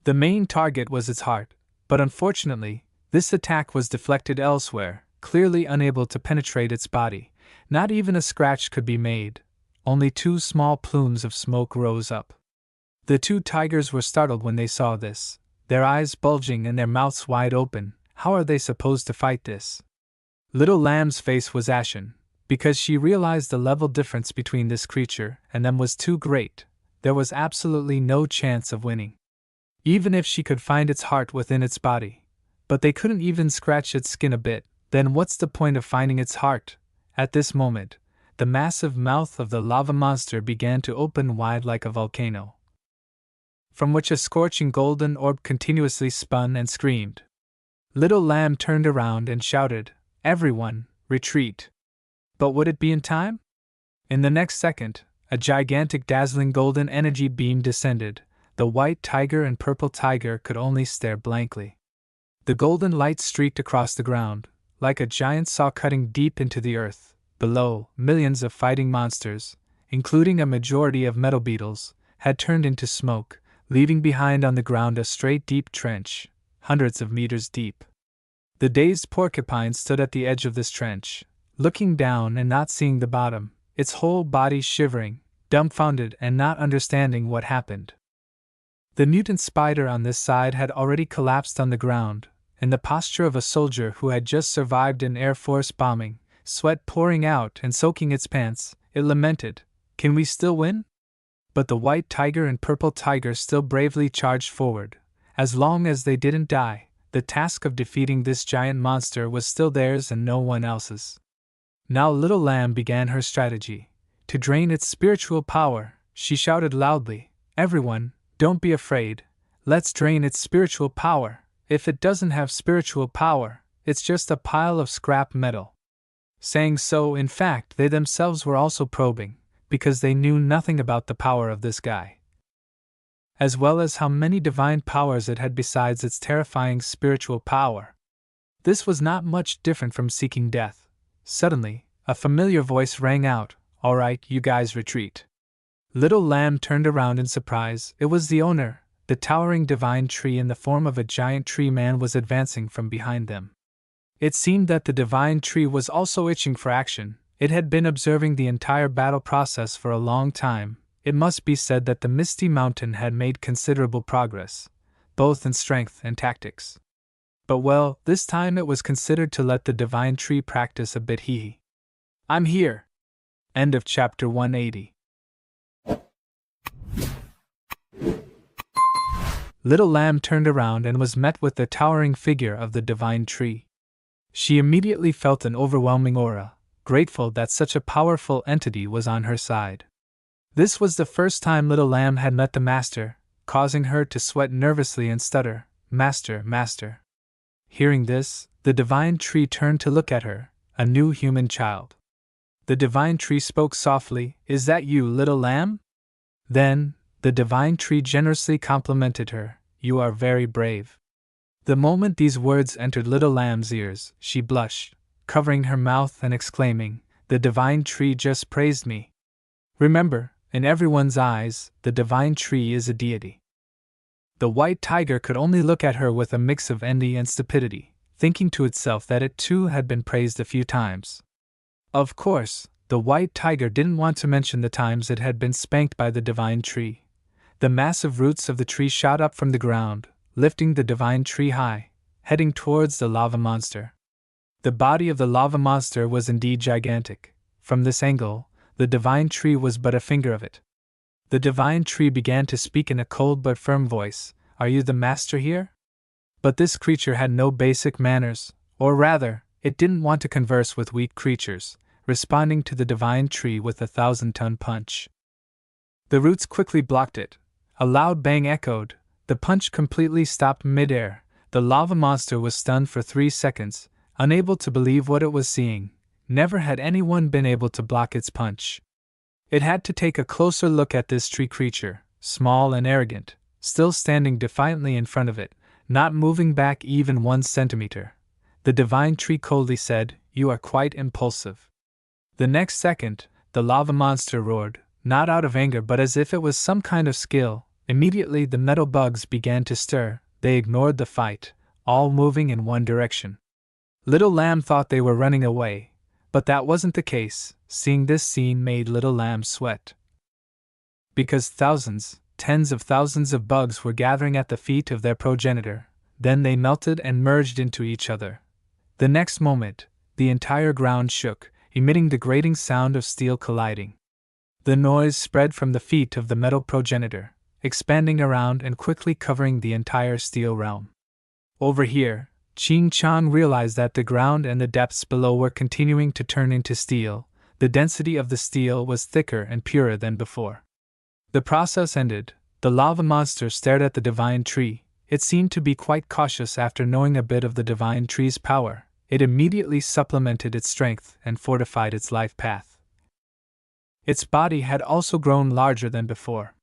The main target was its heart, but unfortunately, this attack was deflected elsewhere, clearly unable to penetrate its body. Not even a scratch could be made. Only 2 small plumes of smoke rose up. The 2 tigers were startled when they saw this, their eyes bulging and their mouths wide open. How are they supposed to fight this? Little Lamb's face was ashen, because she realized the level difference between this creature and them was too great. There was absolutely no chance of winning, even if she could find its heart within its body. But they couldn't even scratch its skin a bit. Then what's the point of finding its heart? At this moment, the massive mouth of the lava monster began to open wide like a volcano, from which a scorching golden orb continuously spun and screamed. Little Lamb turned around and shouted, "Everyone, retreat!" But would it be in time? In the next second, a gigantic dazzling golden energy beam descended. The white tiger and purple tiger could only stare blankly. The golden light streaked across the ground, like a giant saw cutting deep into the earth. Below, millions of fighting monsters, including a majority of metal beetles, had turned into smoke, leaving behind on the ground a straight deep trench, hundreds of meters deep. The dazed porcupine stood at the edge of this trench, looking down and not seeing the bottom, its whole body shivering, dumbfounded and not understanding what happened. The mutant spider on this side had already collapsed on the ground, in the posture of a soldier who had just survived an Air Force bombing, sweat pouring out and soaking its pants. It lamented, "Can we still win?" But the white tiger and purple tiger still bravely charged forward. As long as they didn't die, the task of defeating this giant monster was still theirs and no one else's. Now Little Lamb began her strategy. To drain its spiritual power, she shouted loudly, "Everyone, don't be afraid. Let's drain its spiritual power. If it doesn't have spiritual power, it's just a pile of scrap metal." Saying so, in fact, they themselves were also probing, because they knew nothing about the power of this guy, as well as how many divine powers it had besides its terrifying spiritual power. This was not much different from seeking death. Suddenly, a familiar voice rang out, "All right, you guys retreat." Little Lamb turned around in surprise. It was the owner. The towering divine tree in the form of a giant tree man was advancing from behind them. It seemed that the divine tree was also itching for action. It had been observing the entire battle process for a long time. It must be said that the Misty Mountain had made considerable progress, both in strength and tactics. But well, this time it was considered to let the divine tree practice a bit. "I'm here." End of chapter 180. Little Lamb turned around and was met with the towering figure of the divine tree. She immediately felt an overwhelming aura, grateful that such a powerful entity was on her side. This was the first time Little Lamb had met the master, causing her to sweat nervously and stutter, "Master, master." Hearing this, the divine tree turned to look at her, a new human child. The divine tree spoke softly, "Is that you, Little Lamb?" Then, the divine tree generously complimented her, "You are very brave." The moment these words entered Little Lamb's ears, she blushed, covering her mouth and exclaiming, "The divine tree just praised me." Remember, in everyone's eyes, the divine tree is a deity. The white tiger could only look at her with a mix of envy and stupidity, thinking to itself that it too had been praised a few times. Of course, the white tiger didn't want to mention the times it had been spanked by the divine tree. The massive roots of the tree shot up from the ground, lifting the divine tree high, heading towards the lava monster. The body of the lava monster was indeed gigantic. From this angle, the divine tree was but a finger of it. The divine tree began to speak in a cold but firm voice, "Are you the master here?" But this creature had no basic manners, or rather, it didn't want to converse with weak creatures, responding to the divine tree with a 1,000-ton punch. The roots quickly blocked it. A loud bang echoed. The punch completely stopped mid-air. The lava monster was stunned for 3 seconds, unable to believe what it was seeing. Never had anyone been able to block its punch. It had to take a closer look at this tree creature, small and arrogant, still standing defiantly in front of it, not moving back even 1 centimeter. The divine tree coldly said, "You are quite impulsive." The next second, the lava monster roared, not out of anger but as if it was some kind of skill. Immediately the metal bugs began to stir. They ignored the fight, all moving in one direction. Little Lamb thought they were running away, but that wasn't the case. Seeing this scene made Little Lamb sweat. Because thousands, tens of thousands of bugs were gathering at the feet of their progenitor, then they melted and merged into each other. The next moment, the entire ground shook, emitting the grating sound of steel colliding. The noise spread from the feet of the metal progenitor, expanding around and quickly covering the entire steel realm. Over here, Ching Chang realized that the ground and the depths below were continuing to turn into steel. The density of the steel was thicker and purer than before. The process ended. The lava monster stared at the divine tree. It seemed to be quite cautious after knowing a bit of the divine tree's power. It immediately supplemented its strength and fortified its life path. Its body had also grown larger than before.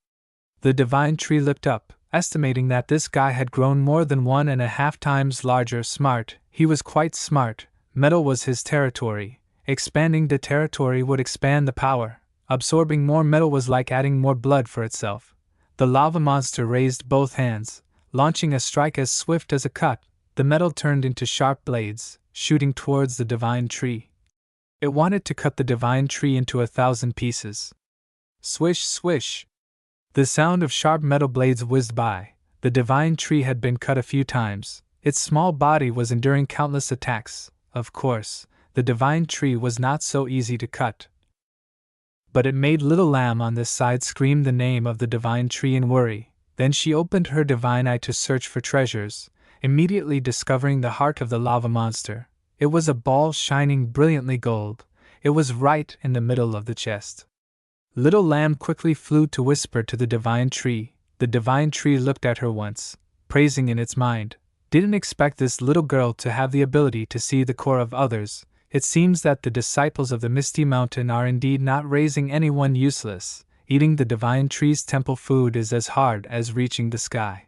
The divine tree looked up, estimating that this guy had grown more than 1.5 times larger. Smart, he was quite smart. Metal was his territory. Expanding the territory would expand the power. Absorbing more metal was like adding more blood for itself. The lava monster raised both hands, launching a strike as swift as a cut. The metal turned into sharp blades, shooting towards the divine tree. It wanted to cut the divine tree into 1,000 pieces. Swish, swish. The sound of sharp metal blades whizzed by. The divine tree had been cut a few times. Its small body was enduring countless attacks. Of course, the divine tree was not so easy to cut. But it made little lamb on this side scream the name of the divine tree in worry. Then she opened her divine eye to search for treasures, immediately discovering the heart of the lava monster. It was a ball shining brilliantly gold. It was right in the middle of the chest. Little lamb quickly flew to whisper to the divine tree. The divine tree looked at her once, praising in its mind. Didn't expect this little girl to have the ability to see the core of others. It seems that the disciples of the Misty Mountain are indeed not raising anyone useless. Eating the divine tree's temple food is as hard as reaching the sky.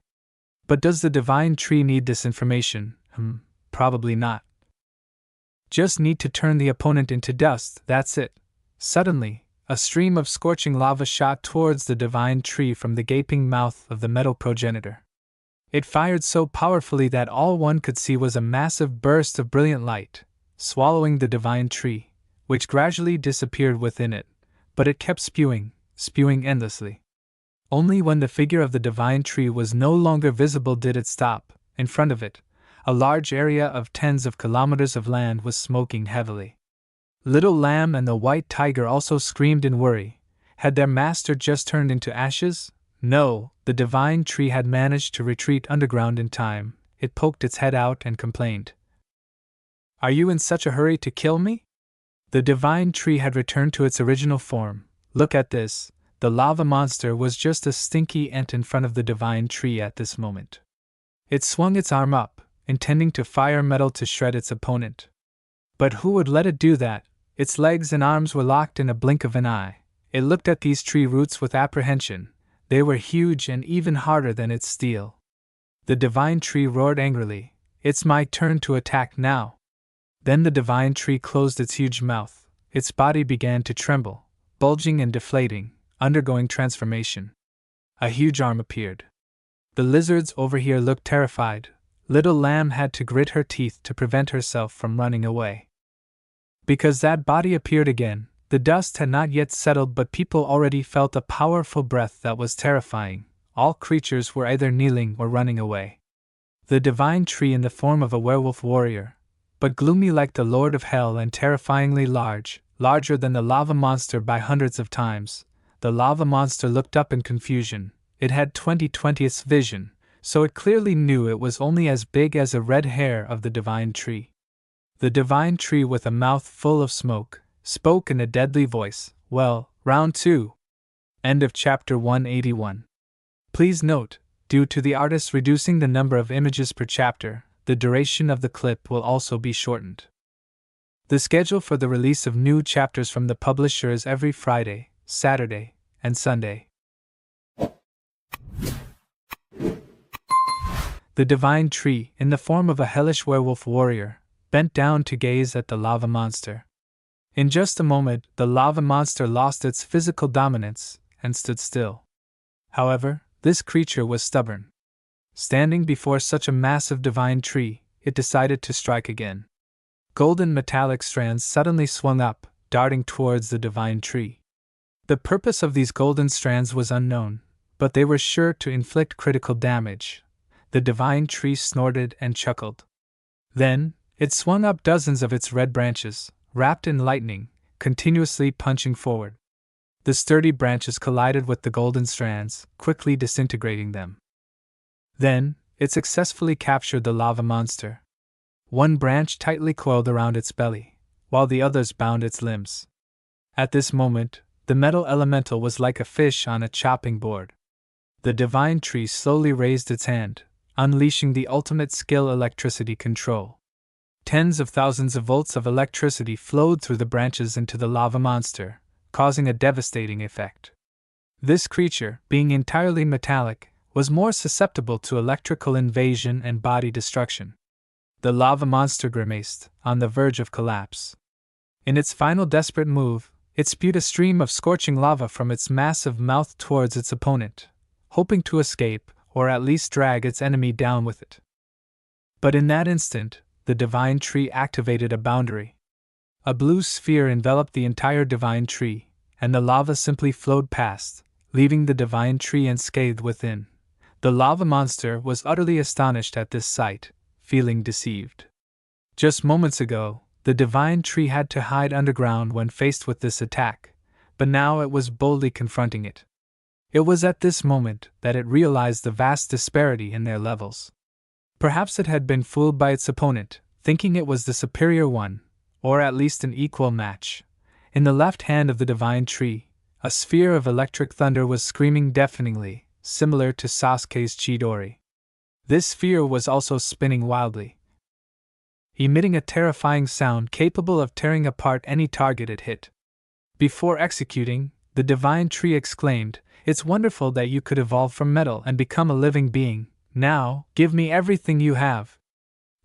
But does the divine tree need this information? Probably not. Just need to turn the opponent into dust, that's it. Suddenly, a stream of scorching lava shot towards the divine tree from the gaping mouth of the metal progenitor. It fired so powerfully that all one could see was a massive burst of brilliant light, swallowing the divine tree, which gradually disappeared within it, but it kept spewing endlessly. Only when the figure of the divine tree was no longer visible did it stop. In front of it, a large area of tens of kilometers of land was smoking heavily. Little Lamb and the white tiger also screamed in worry. Had their master just turned into ashes? No, the divine tree had managed to retreat underground in time. It poked its head out and complained. Are you in such a hurry to kill me? The divine tree had returned to its original form. Look at this. The lava monster was just a stinky ant in front of the divine tree at this moment. It swung its arm up, intending to fire metal to shred its opponent. But who would let it do that? Its legs and arms were locked in a blink of an eye. It looked at these tree roots with apprehension. They were huge and even harder than its steel. The divine tree roared angrily. It's my turn to attack now. Then the divine tree closed its huge mouth. Its body began to tremble, bulging and deflating, undergoing transformation. A huge arm appeared. The lizards over here looked terrified. Little Lamb had to grit her teeth to prevent herself from running away. Because that body appeared again, the dust had not yet settled, but people already felt a powerful breath that was terrifying. All creatures were either kneeling or running away. The divine tree in the form of a werewolf warrior, but gloomy like the Lord of Hell and terrifyingly large, larger than the lava monster by hundreds of times. The lava monster looked up in confusion. It had 20/20th vision, so it clearly knew it was only as big as a red hair of the divine tree. The divine tree, with a mouth full of smoke, spoke in a deadly voice. Well, round 2. End of chapter 181. Please note, due to the artist reducing the number of images per chapter, the duration of the clip will also be shortened. The schedule for the release of new chapters from the publisher is every Friday, Saturday, and Sunday. The divine tree, in the form of a hellish werewolf warrior, bent down to gaze at the lava monster. In just a moment, the lava monster lost its physical dominance and stood still. However, this creature was stubborn. Standing before such a massive divine tree, it decided to strike again. Golden metallic strands suddenly swung up, darting towards the divine tree. The purpose of these golden strands was unknown, but they were sure to inflict critical damage. The divine tree snorted and chuckled. Then, it swung up dozens of its red branches, wrapped in lightning, continuously punching forward. The sturdy branches collided with the golden strands, quickly disintegrating them. Then, it successfully captured the lava monster. One branch tightly coiled around its belly, while the others bound its limbs. At this moment, the metal elemental was like a fish on a chopping board. The divine tree slowly raised its hand, unleashing the ultimate skill: electricity control. Tens of thousands of volts of electricity flowed through the branches into the lava monster, causing a devastating effect. This creature, being entirely metallic, was more susceptible to electrical invasion and body destruction. The lava monster grimaced, on the verge of collapse. In its final desperate move, it spewed a stream of scorching lava from its massive mouth towards its opponent, hoping to escape, or at least drag its enemy down with it. But in that instant, the divine tree activated a boundary. A blue sphere enveloped the entire divine tree, and the lava simply flowed past, leaving the divine tree unscathed within. The lava monster was utterly astonished at this sight, feeling deceived. Just moments ago, the divine tree had to hide underground when faced with this attack, but now it was boldly confronting it. It was at this moment that it realized the vast disparity in their levels. Perhaps it had been fooled by its opponent, thinking it was the superior one, or at least an equal match. In the left hand of the divine tree, a sphere of electric thunder was screaming deafeningly, similar to Sasuke's Chidori. This sphere was also spinning wildly, emitting a terrifying sound capable of tearing apart any target it hit. Before executing, the divine tree exclaimed, "It's wonderful that you could evolve from metal and become a living being. Now, give me everything you have."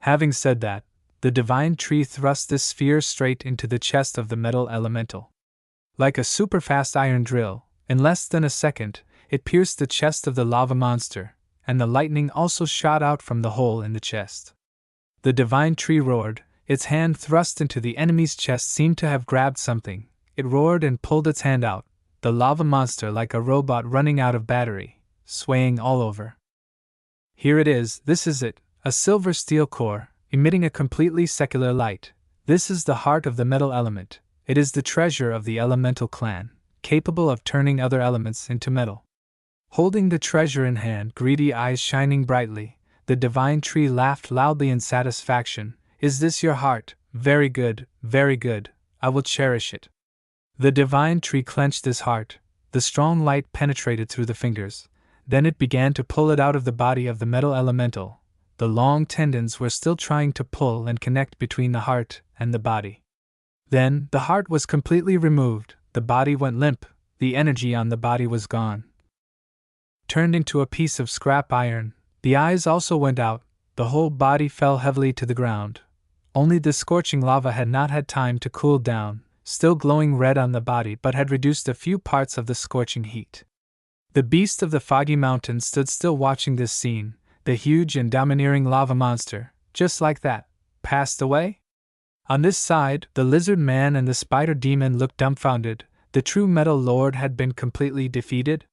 Having said that, the divine tree thrust this sphere straight into the chest of the metal elemental. Like a super-fast iron drill, in less than a second, it pierced the chest of the lava monster, and the lightning also shot out from the hole in the chest. The divine tree roared. Its hand thrust into the enemy's chest seemed to have grabbed something. It roared and pulled its hand out, the lava monster like a robot running out of battery, swaying all over. "Here it is, this is it, a silver steel core, emitting a completely secular light. This is the heart of the metal element. It is the treasure of the elemental clan, capable of turning other elements into metal." Holding the treasure in hand, greedy eyes shining brightly, the divine tree laughed loudly in satisfaction. "Is this your heart? Very good, very good. I will cherish it." The divine tree clenched his heart. The strong light penetrated through the fingers. Then it began to pull it out of the body of the metal elemental. The long tendons were still trying to pull and connect between the heart and the body. Then, the heart was completely removed, the body went limp, the energy on the body was gone. Turned into a piece of scrap iron, the eyes also went out, the whole body fell heavily to the ground. Only the scorching lava had not had time to cool down, still glowing red on the body, but had reduced a few parts of the scorching heat. The beast of the foggy mountain stood still watching this scene. The huge and domineering lava monster, just like that, passed away? On this side, the lizard man and the spider demon looked dumbfounded. The true metal lord had been completely defeated?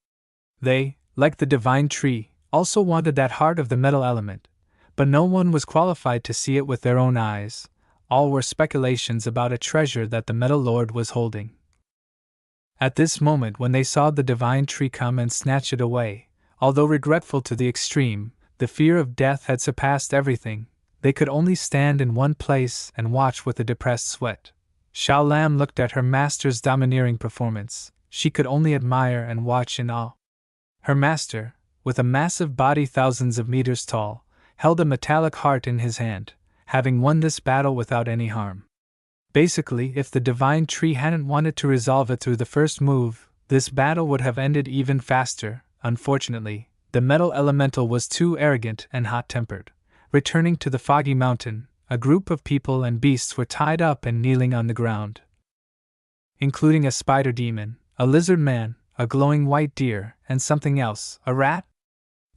They, like the divine tree, also wanted that heart of the metal element, but no one was qualified to see it with their own eyes. All were speculations about a treasure that the metal lord was holding. At this moment, when they saw the divine tree come and snatch it away, although regretful to the extreme, the fear of death had surpassed everything. They could only stand in one place and watch with a depressed sweat. Xiao Lam looked at her master's domineering performance. She could only admire and watch in awe. Her master, with a massive body thousands of meters tall, held a metallic heart in his hand, having won this battle without any harm. Basically, if the divine tree hadn't wanted to resolve it through the first move, this battle would have ended even faster. Unfortunately, the metal elemental was too arrogant and hot-tempered. Returning to the foggy mountain, a group of people and beasts were tied up and kneeling on the ground, including a spider demon, a lizard man, a glowing white deer, and something else, a rat?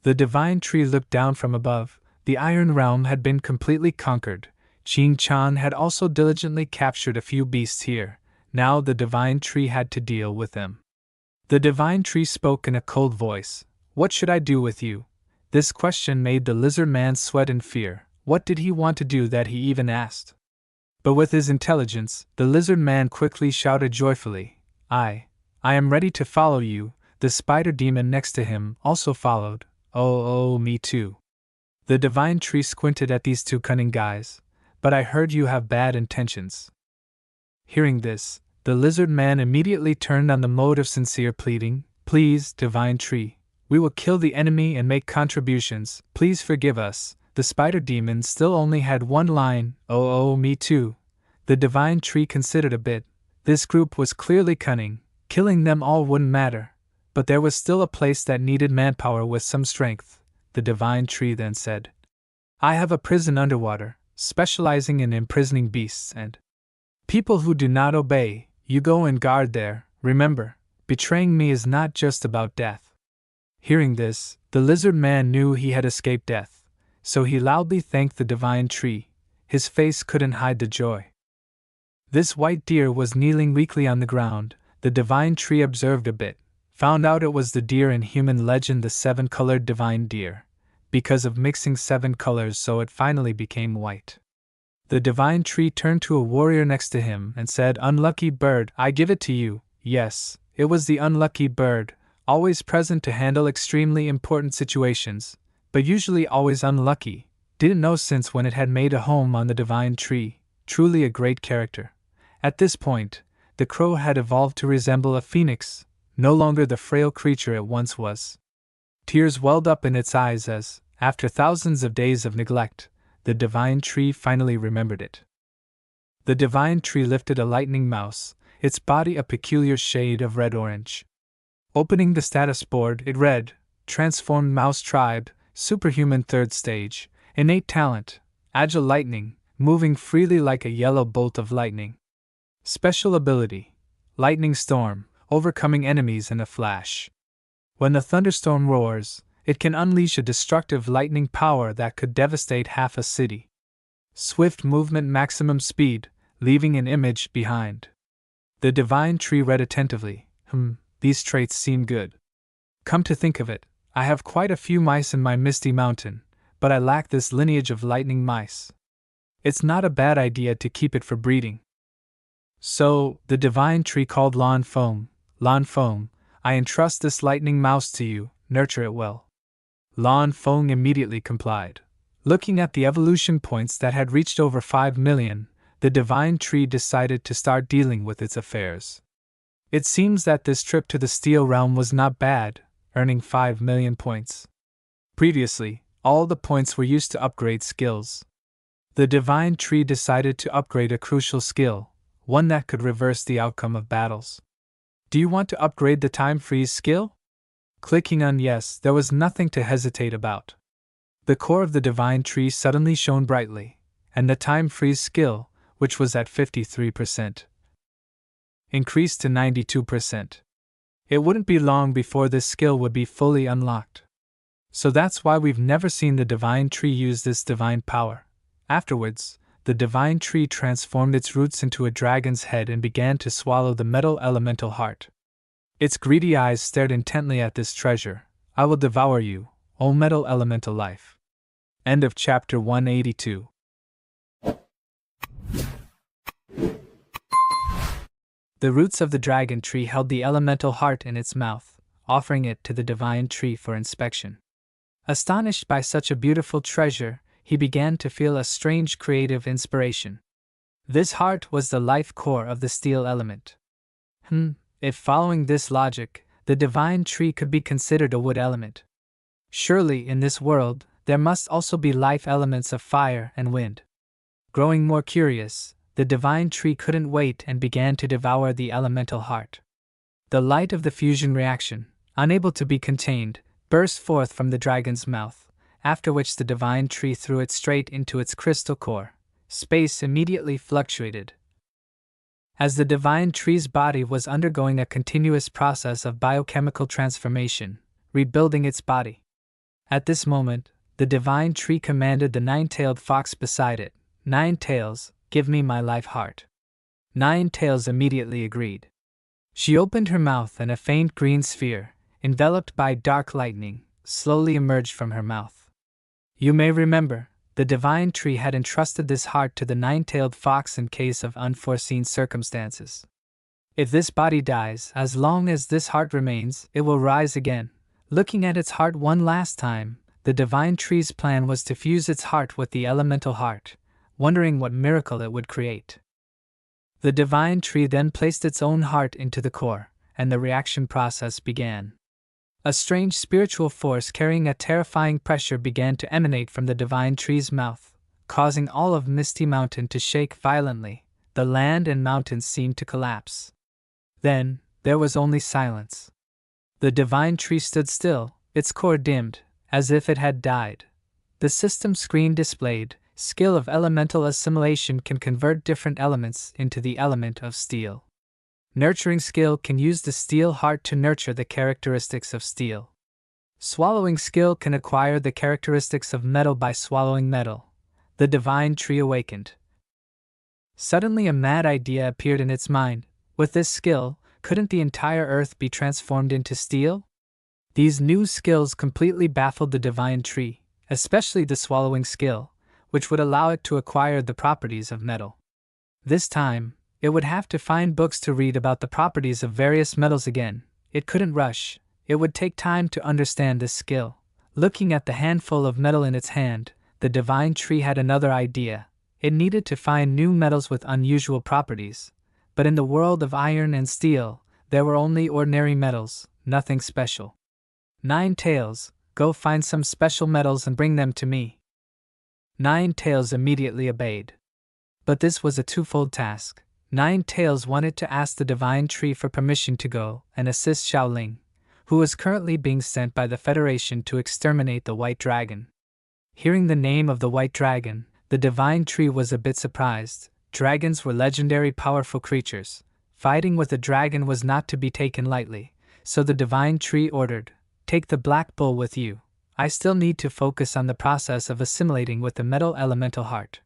The divine tree looked down from above. The Iron Realm had been completely conquered. Qin Chan had also diligently captured a few beasts here. Now the divine tree had to deal with them. The divine tree spoke in a cold voice. "What should I do with you?" This question made the lizard man sweat in fear. What did he want to do that he even asked? But with his intelligence, the lizard man quickly shouted joyfully, I am ready to follow you." The spider demon next to him also followed. Oh, me too. The divine tree squinted at these two cunning guys. "But I heard you have bad intentions." Hearing this, the lizard man immediately turned on the mode of sincere pleading. "Please, divine tree, we will kill the enemy and make contributions. Please forgive us." The spider demon still only had one line, Oh, me too. The divine tree considered a bit. This group was clearly cunning. Killing them all wouldn't matter, but there was still a place that needed manpower with some strength, the divine tree then said. I have a prison underwater, specializing in imprisoning beasts and people who do not obey. You go and guard there. Remember, betraying me is not just about death. Hearing this, the lizard man knew he had escaped death, so he loudly thanked the divine tree. His face couldn't hide the joy. This white deer was kneeling weakly on the ground. The divine tree observed a bit, found out it was the deer in human legend, the 7-colored divine deer, because of mixing 7 colors, so it finally became white. The divine tree turned to a warrior next to him and said, Unlucky bird, I give it to you. Yes, it was the unlucky bird, always present to handle extremely important situations, but usually always unlucky. Didn't know since when it had made a home on the divine tree. Truly a great character. At this point, the crow had evolved to resemble a phoenix, no longer the frail creature it once was. Tears welled up in its eyes as, after thousands of days of neglect, the divine tree finally remembered it. The divine tree lifted a lightning mouse, its body a peculiar shade of red-orange. Opening the status board, it read, Transformed Mouse Tribe, Superhuman 3rd Stage, Innate Talent, Agile Lightning, moving freely like a yellow bolt of lightning. Special ability, Lightning Storm, overcoming enemies in a flash. When the thunderstorm roars, it can unleash a destructive lightning power that could devastate half a city. Swift movement, maximum speed, leaving an image behind. The divine tree read attentively. These traits seem good. Come to think of it, I have quite a few mice in my misty mountain, but I lack this lineage of lightning mice. It's not a bad idea to keep it for breeding. So, the divine tree called Lawn Foam, I entrust this lightning mouse to you, nurture it well. Lawn Foam immediately complied. Looking at the evolution points that had reached over 5 million, the divine tree decided to start dealing with its affairs. It seems that this trip to the Steel Realm was not bad, earning 5 million points. Previously, all the points were used to upgrade skills. The divine tree decided to upgrade a crucial skill, one that could reverse the outcome of battles. Do you want to upgrade the time freeze skill? Clicking on yes, there was nothing to hesitate about. The core of the divine tree suddenly shone brightly, and the time freeze skill, which was at 53%, increased to 92%. It wouldn't be long before this skill would be fully unlocked. So that's why we've never seen the divine tree use this divine power. Afterwards, the divine tree transformed its roots into a dragon's head and began to swallow the metal elemental heart. Its greedy eyes stared intently at this treasure. I will devour you, O metal elemental life. End of chapter 182. The roots of the dragon tree held the elemental heart in its mouth, offering it to the divine tree for inspection. Astonished by such a beautiful treasure, he began to feel a strange creative inspiration. This heart was the life core of the steel element. If following this logic, the divine tree could be considered a wood element. Surely in this world, there must also be life elements of fire and wind. Growing more curious, the divine tree couldn't wait and began to devour the elemental heart. The light of the fusion reaction, unable to be contained, burst forth from the dragon's mouth, after which the divine tree threw it straight into its crystal core. Space immediately fluctuated. As the divine tree's body was undergoing a continuous process of biochemical transformation, rebuilding its body. At this moment, the divine tree commanded the 9-tailed fox beside it, 9 tails, give me my life heart. 9 tails immediately agreed. She opened her mouth and a faint green sphere, enveloped by dark lightning, slowly emerged from her mouth. You may remember, the divine tree had entrusted this heart to the 9-tailed fox in case of unforeseen circumstances. If this body dies, as long as this heart remains, it will rise again. Looking at its heart one last time, the divine tree's plan was to fuse its heart with the elemental heart, wondering what miracle it would create. The divine tree then placed its own heart into the core, and the reaction process began. A strange spiritual force carrying a terrifying pressure began to emanate from the divine tree's mouth, causing all of Misty Mountain to shake violently. The land and mountains seemed to collapse. Then, There was only silence. The divine tree stood still, its core dimmed, as if it had died. The system screen displayed, skill of elemental assimilation can convert different elements into the element of steel. Nurturing skill can use the steel heart to nurture the characteristics of steel. Swallowing skill can acquire the characteristics of metal by swallowing metal. The divine tree awakened. Suddenly a mad idea appeared in its mind. With this skill, couldn't the entire earth be transformed into steel? These new skills completely baffled the divine tree, especially the swallowing skill, which would allow it to acquire the properties of metal. This time, it would have to find books to read about the properties of various metals again. It couldn't rush. It would take time to understand this skill. Looking at the handful of metal in its hand, the divine tree had another idea. It needed to find new metals with unusual properties. But in the world of iron and steel, there were only ordinary metals, nothing special. 9 Tails, go find some special metals and bring them to me. 9 Tails immediately obeyed. But this was a twofold task. 9 Tails wanted to ask the divine tree for permission to go and assist Xiaoling, who was currently being sent by the Federation to exterminate the White Dragon. Hearing the name of the White Dragon, the divine tree was a bit surprised. Dragons were legendary powerful creatures. Fighting with a dragon was not to be taken lightly, so the divine tree ordered, "Take the black bull with you. I still need to focus on the process of assimilating with the metal elemental heart."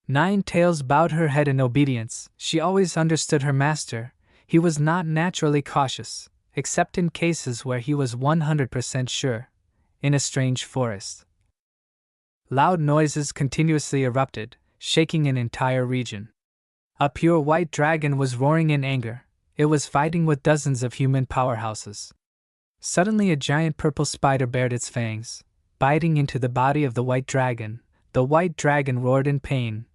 9 Tails bowed her head in obedience. She always understood her master. He was not naturally cautious, except in cases where he was 100% sure. In a strange forest, loud noises continuously erupted, shaking an entire region. A pure white dragon was roaring in anger. It was fighting with dozens of human powerhouses. Suddenly a giant purple spider bared its fangs, biting into the body of the white dragon. The white dragon roared in pain.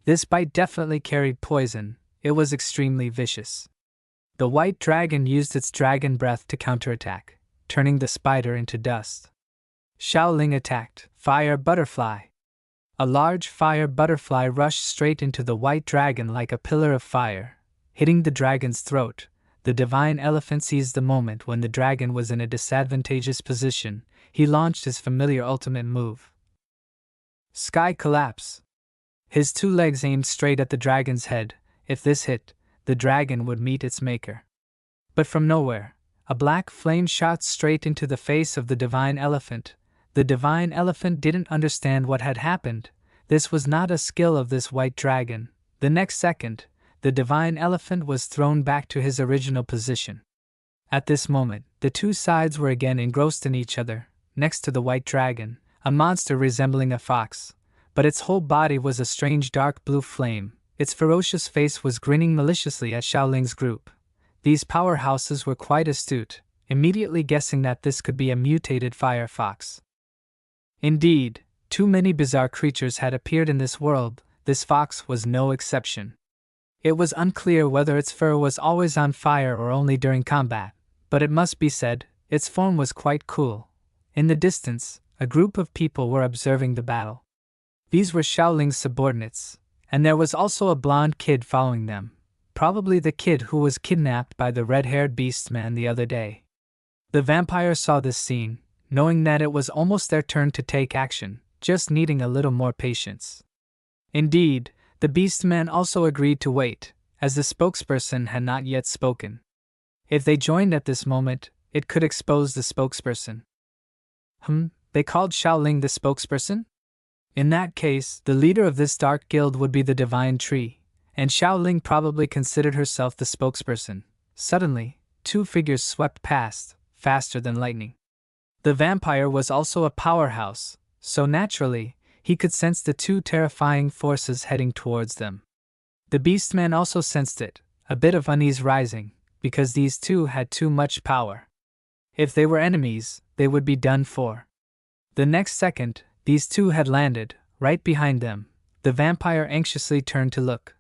This bite definitely carried poison. It was extremely vicious. The white dragon used its dragon breath to counterattack, turning the spider into dust. Xiaoling attacked. Fire butterfly. A large fire butterfly rushed straight into the white dragon like a pillar of fire, hitting the dragon's throat. The divine elephant seized the moment when the dragon was in a disadvantageous position. He launched his familiar ultimate move, Sky Collapse. His 2 legs aimed straight at the dragon's head. If this hit, the dragon would meet its maker. But from nowhere, a black flame shot straight into the face of the divine elephant. The divine elephant didn't understand what had happened. This was not a skill of this white dragon. The next second, the divine elephant was thrown back to his original position. At this moment, the 2 sides were again engrossed in each other. Next to the white dragon, a monster resembling a fox, but its whole body was a strange dark blue flame. Its ferocious face was grinning maliciously at Xiaoling's group. These powerhouses were quite astute, immediately guessing that this could be a mutated fire fox. Indeed, too many bizarre creatures had appeared in this world. This fox was no exception. It was unclear whether its fur was always on fire or only during combat, but it must be said, its form was quite cool. In the distance, a group of people were observing the battle. These were Xiaoling's subordinates, and there was also a blonde kid following them, probably the kid who was kidnapped by the red-haired beastman the other day. The vampire saw this scene, knowing that it was almost their turn to take action, just needing a little more patience. Indeed, the beastman also agreed to wait, as the spokesperson had not yet spoken. If they joined at this moment, it could expose the spokesperson. They called Xiaoling the spokesperson? In that case, the leader of this dark guild would be the divine tree, and Xiaoling probably considered herself the spokesperson. Suddenly, 2 figures swept past, faster than lightning. The vampire was also a powerhouse, so naturally, he could sense the 2 terrifying forces heading towards them. The beastman also sensed it, a bit of unease rising, because these 2 had too much power. If they were enemies, they would be done for. The next second, these 2 had landed, right behind them. The vampire anxiously turned to look.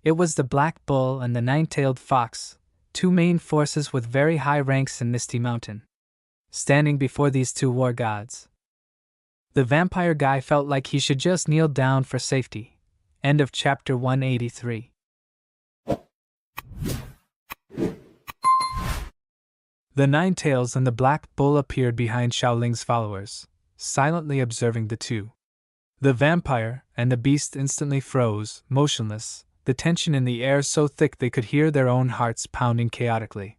It was the Black Bull and the 9-tailed fox, 2 main forces with very high ranks in Misty Mountain, standing before these 2 war gods. The vampire guy felt like he should just kneel down for safety. End of chapter 183. The Nine Tails and the Black Bull appeared behind Xiaoling's followers, silently observing the two. The vampire and the beast instantly froze, motionless, the tension in the air so thick they could hear their own hearts pounding chaotically.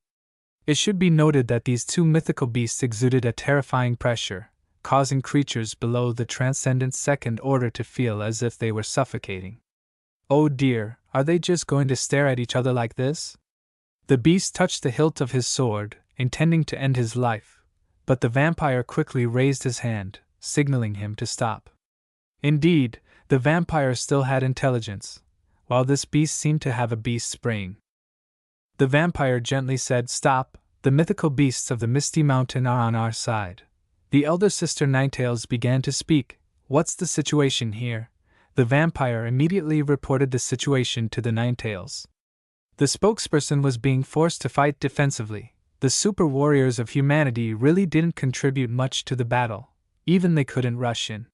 It should be noted that these two mythical beasts exuded a terrifying pressure, causing creatures below the transcendent second order to feel as if they were suffocating. Oh dear, are they just going to stare at each other like this? The beast touched the hilt of his sword, intending to end his life, but the vampire quickly raised his hand, signaling him to stop. Indeed, the vampire still had intelligence, while this beast seemed to have a beast's brain. The vampire gently said, "Stop, the mythical beasts of the Misty Mountain are on our side." The elder sister Ninetails began to speak. "What's the situation here?" The vampire immediately reported the situation to the Ninetails. The spokesperson was being forced to fight defensively. The super warriors of humanity really didn't contribute much to the battle, even they couldn't rush in.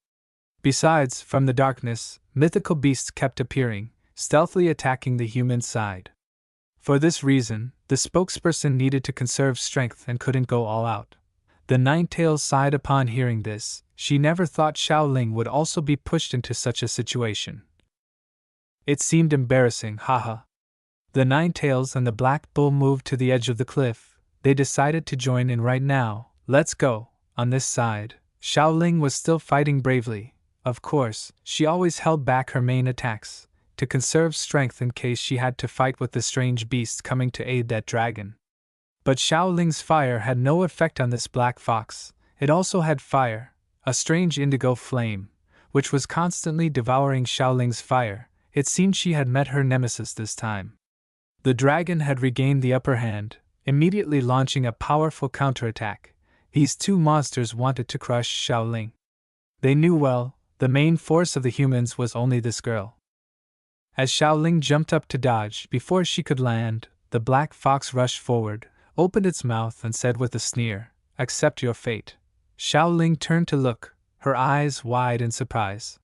Besides, from the darkness, mythical beasts kept appearing, stealthily attacking the human side. For this reason, the spokesperson needed to conserve strength and couldn't go all out. The Ninetails sighed upon hearing this. She never thought Xiaoling would also be pushed into such a situation. It seemed embarrassing, haha. The Ninetails and the Black Bull moved to the edge of the cliff. They decided to join in right now. Let's go. On this side, Xiaoling was still fighting bravely. Of course, she always held back her main attacks, to conserve strength in case she had to fight with the strange beast coming to aid that dragon. But Xiaoling's fire had no effect on this black fox. It also had fire, a strange indigo flame, which was constantly devouring Xiaoling's fire. It seemed she had met her nemesis this time. The dragon had regained the upper hand, immediately launching a powerful counterattack. These two monsters wanted to crush Xiaoling. They knew well, the main force of the humans was only this girl. As Xiaoling jumped up to dodge before she could land, the black fox rushed forward, opened its mouth and said with a sneer, "Accept your fate." Xiaoling turned to look, her eyes wide in surprise.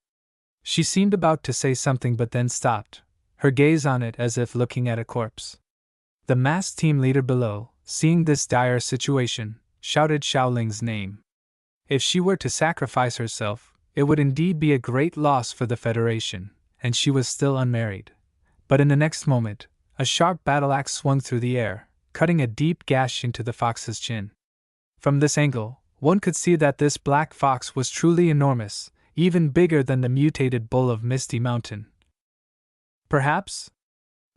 She seemed about to say something but then stopped, her gaze on it as if looking at a corpse. The masked team leader below, seeing this dire situation, shouted Xiaoling's name. If she were to sacrifice herself, it would indeed be a great loss for the Federation, and she was still unmarried. But in the next moment, a sharp battle axe swung through the air, cutting a deep gash into the fox's chin. From this angle, one could see that this black fox was truly enormous, even bigger than the mutated bull of Misty Mountain. Perhaps?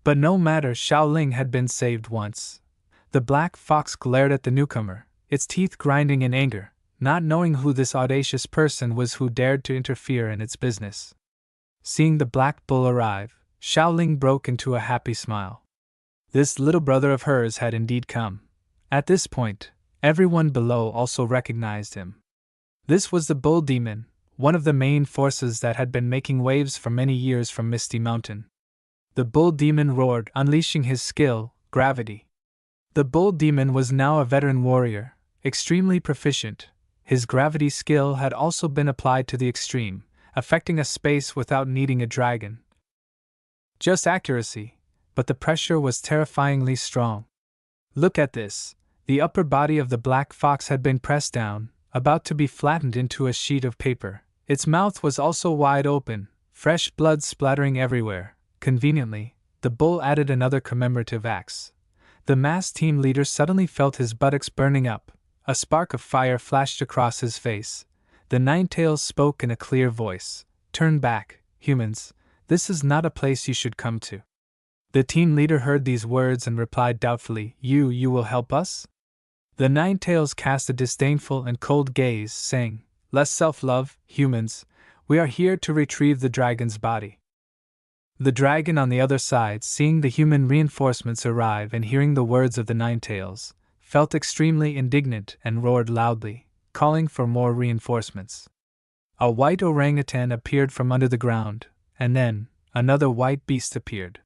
But no matter, Xiaoling had been saved once. The black fox glared at the newcomer, its teeth grinding in anger, not knowing who this audacious person was who dared to interfere in its business. Seeing the black bull arrive, Xiaoling broke into a happy smile. This little brother of hers had indeed come. At this point, everyone below also recognized him. This was the bull demon, one of the main forces that had been making waves for many years from Misty Mountain. The bull demon roared, unleashing his skill, gravity. The bull demon was now a veteran warrior, extremely proficient. His gravity skill had also been applied to the extreme, affecting a space without needing a dragon. Just accuracy, but the pressure was terrifyingly strong. Look at this. The upper body of the black fox had been pressed down, about to be flattened into a sheet of paper. Its mouth was also wide open, fresh blood splattering everywhere. Conveniently, the bull added another commemorative axe. The mass team leader suddenly felt his buttocks burning up. A spark of fire flashed across his face. The Ninetails spoke in a clear voice. "Turn back, humans. This is not a place you should come to." The team leader heard these words and replied doubtfully, You will help us?" The Ninetails cast a disdainful and cold gaze, saying, "Less self-love, humans. We are here to retrieve the dragon's body." The dragon on the other side, seeing the human reinforcements arrive and hearing the words of the Ninetails, felt extremely indignant and roared loudly, calling for more reinforcements. A white orangutan appeared from under the ground, and then, another white beast appeared.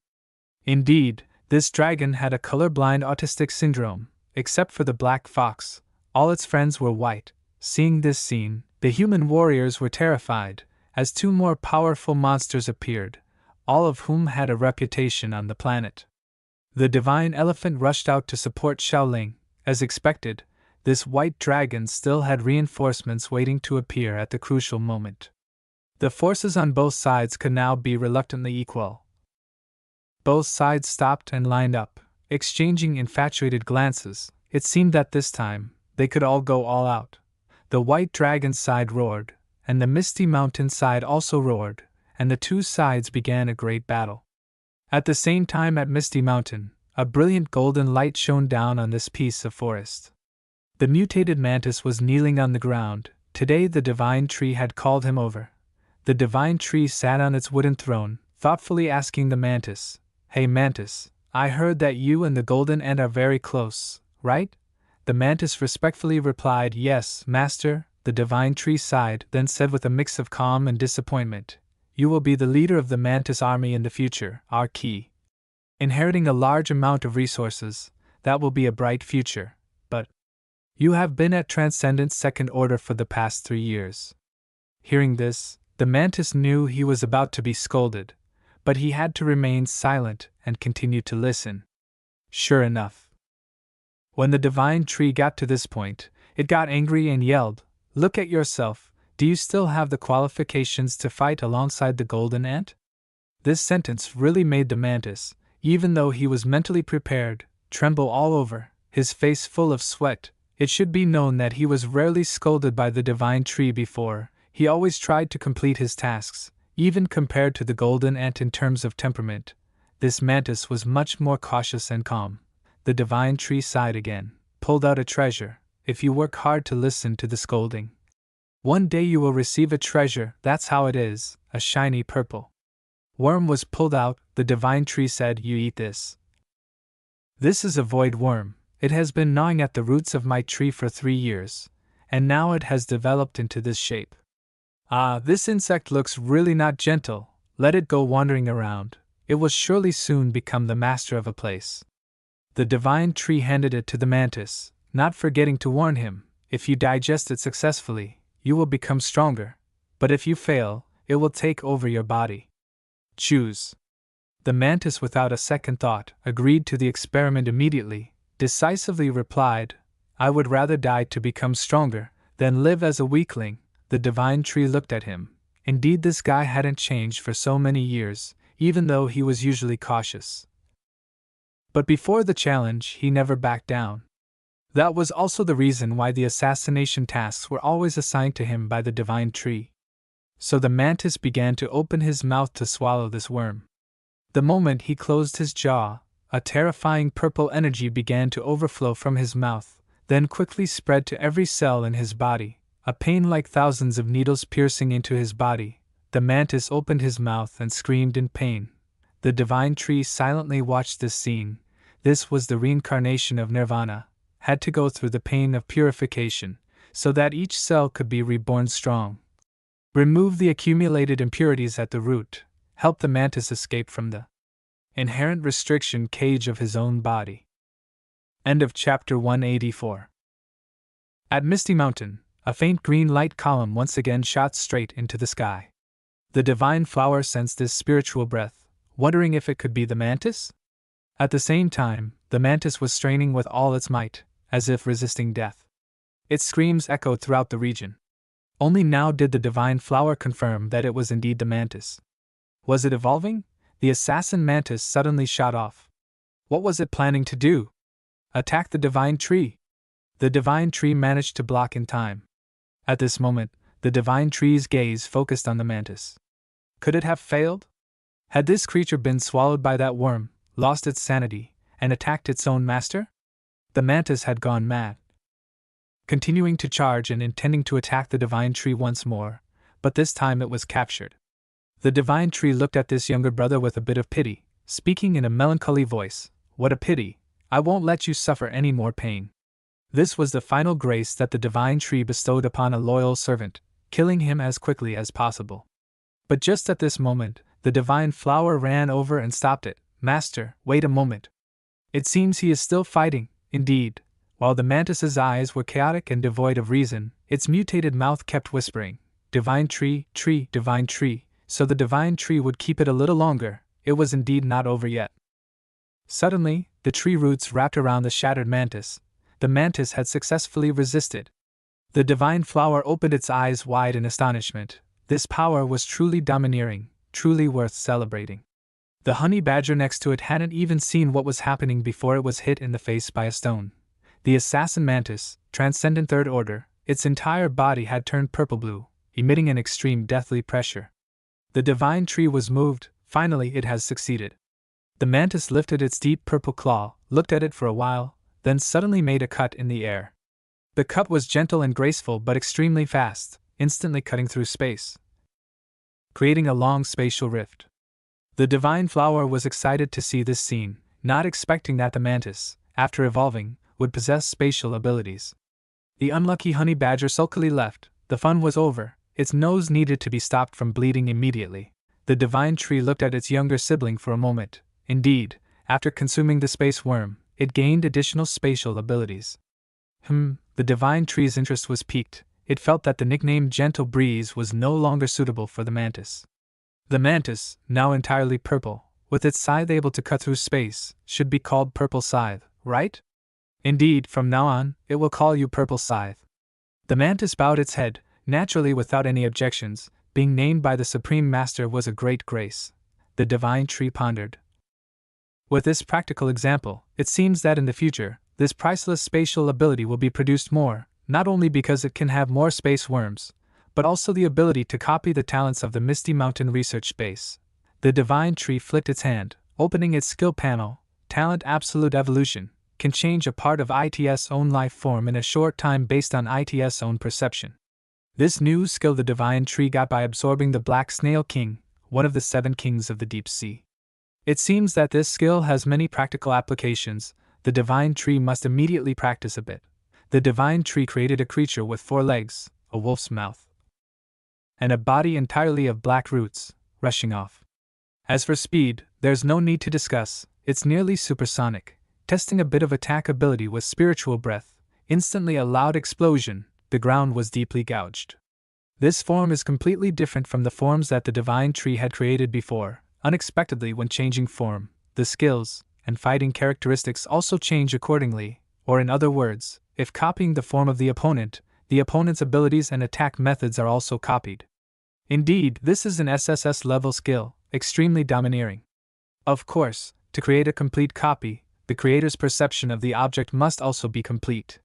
Indeed, this dragon had a colorblind autistic syndrome. Except for the black fox, all its friends were white. Seeing this scene, the human warriors were terrified, as two more powerful monsters appeared, all of whom had a reputation on the planet. The divine elephant rushed out to support Xiaoling, As expected, this white dragon still had reinforcements waiting to appear at the crucial moment. The forces on both sides could now be reluctantly equal. Both sides stopped and lined up, exchanging infatuated glances. It seemed that this time, they could all go all out. The white dragon's side roared, and the misty mountain side also roared, and the two sides began a great battle. At the same time at Misty Mountain, a brilliant golden light shone down on this piece of forest. The mutated mantis was kneeling on the ground. Today the divine tree had called him over. The divine tree sat on its wooden throne, thoughtfully asking the mantis, "Hey mantis, I heard that you and the golden ant are very close, right?" The mantis respectfully replied, "Yes, master." The divine tree sighed, then said with a mix of calm and disappointment, "You will be the leader of the mantis army in the future, our key. Inheriting a large amount of resources, that will be a bright future, but you have been at Transcendent Second Order for the past 3 years." Hearing this, the mantis knew he was about to be scolded, but he had to remain silent and continue to listen. Sure enough, when the divine tree got to this point, it got angry and yelled, "Look at yourself, do you still have the qualifications to fight alongside the golden ant?" This sentence really made the mantis, even though he was mentally prepared, tremble all over, his face full of sweat. It should be known that he was rarely scolded by the divine tree before. He always tried to complete his tasks, even compared to the golden ant in terms of temperament. This mantis was much more cautious and calm. The divine tree sighed again, pulled out a treasure. "If you work hard to listen to the scolding, one day you will receive a treasure, that's how it is, a shiny purple worm was pulled out." The divine tree said, "You eat this. This is a void worm. It has been gnawing at the roots of my tree for 3 years, and now it has developed into this shape. Ah, this insect looks really not gentle. Let it go wandering around. It will surely soon become the master of a place." The divine tree handed it to the mantis, not forgetting to warn him, "If you digest it successfully, you will become stronger, but if you fail, it will take over your body. Choose." The mantis, without a second thought, agreed to the experiment immediately, decisively replied, "I would rather die to become stronger than live as a weakling." The divine tree looked at him. Indeed, this guy hadn't changed for so many years, even though he was usually cautious. But before the challenge, he never backed down. That was also the reason why the assassination tasks were always assigned to him by the divine tree. So the mantis began to open his mouth to swallow this worm. The moment he closed his jaw, a terrifying purple energy began to overflow from his mouth, then quickly spread to every cell in his body, a pain like thousands of needles piercing into his body. The mantis opened his mouth and screamed in pain. The divine tree silently watched this scene. This was the reincarnation of Nirvana, had to go through the pain of purification, so that each cell could be reborn strong. Remove the accumulated impurities at the root, help the mantis escape from the inherent restriction cage of his own body. End of chapter 184. At Misty Mountain, a faint green light column once again shot straight into the sky. The divine flower sensed this spiritual breath, wondering if it could be the mantis? At the same time, the mantis was straining with all its might, as if resisting death. Its screams echoed throughout the region. Only now did the divine flower confirm that it was indeed the mantis. Was it evolving? The assassin mantis suddenly shot off. What was it planning to do? Attack the divine tree? The divine tree managed to block in time. At this moment, the divine tree's gaze focused on the mantis. Could it have failed? Had this creature been swallowed by that worm, lost its sanity, and attacked its own master? The mantis had gone mad, continuing to charge and intending to attack the divine tree once more, but this time it was captured. The divine tree looked at this younger brother with a bit of pity, speaking in a melancholy voice, "What a pity, I won't let you suffer any more pain." This was the final grace that the divine tree bestowed upon a loyal servant, killing him as quickly as possible. But just at this moment, the divine flower ran over and stopped it. "Master, wait a moment. It seems he is still fighting." Indeed, while the mantis's eyes were chaotic and devoid of reason, its mutated mouth kept whispering, "Divine tree, tree, divine tree," so the divine tree would keep it a little longer. It was indeed not over yet. Suddenly, the tree roots wrapped around the shattered mantis. the mantis had successfully resisted. The divine flower opened its eyes wide in astonishment. This power was truly domineering, truly worth celebrating. The honey badger next to it hadn't even seen what was happening before it was hit in the face by a stone. The assassin mantis, transcendent third order, its entire body had turned purple-blue, emitting an extreme deathly pressure. The divine tree was moved. Finally it has succeeded. The mantis lifted its deep purple claw, looked at it for a while, then suddenly made a cut in the air. The cut was gentle and graceful but extremely fast, instantly cutting through space, creating a long spatial rift. The divine flower was excited to see this scene, not expecting that the mantis, after evolving, would possess spatial abilities. The unlucky honey badger sulkily left. The fun was over. Its nose needed to be stopped from bleeding immediately. The divine tree looked at its younger sibling for a moment. Indeed, after consuming the space worm, it gained additional spatial abilities. The divine tree's interest was piqued. It felt that the nickname Gentle Breeze was no longer suitable for the mantis. The mantis, now entirely purple, with its scythe able to cut through space, should be called Purple Scythe, right? Indeed, from now on, it will call you Purple Scythe. The mantis bowed its head, naturally without any objections. Being named by the Supreme Master was a great grace. The divine tree pondered. With this practical example, it seems that in the future, this priceless spatial ability will be produced more, not only because it can have more space worms, but also the ability to copy the talents of the Misty Mountain Research Base. The divine tree flicked its hand, opening its skill panel. Talent Absolute Evolution can change a part of IT's own life form in a short time based on IT's own perception. This new skill the divine tree got by absorbing the Black Snail King, one of the 7 kings of the deep sea. It seems that this skill has many practical applications. The divine tree must immediately practice a bit. The divine tree created a creature with 4 legs, a wolf's mouth, and a body entirely of black roots, rushing off. As for speed, there's no need to discuss. It's nearly supersonic. Testing a bit of attack ability with spiritual breath, instantly a loud explosion. The ground was deeply gouged. This form is completely different from the forms that the divine tree had created before. Unexpectedly, when changing form, the skills and fighting characteristics also change accordingly, or in other words, if copying the form of the opponent's abilities and attack methods are also copied. Indeed, this is an SSS level skill, extremely domineering. Of course, to create a complete copy, the creator's perception of the object must also be complete.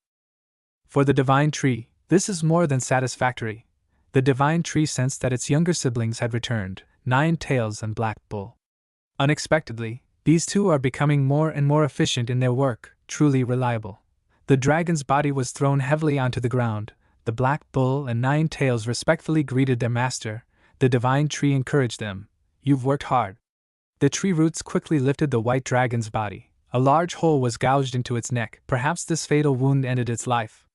For the divine tree, this is more than satisfactory. The divine tree sensed that its younger siblings had returned, 9 Tails and Black Bull. Unexpectedly, these two are becoming more and more efficient in their work, truly reliable. The dragon's body was thrown heavily onto the ground. The Black Bull and 9 Tails respectfully greeted their master. The divine tree encouraged them. "You've worked hard." The tree roots quickly lifted the white dragon's body. A large hole was gouged into its neck. Perhaps this fatal wound ended its life.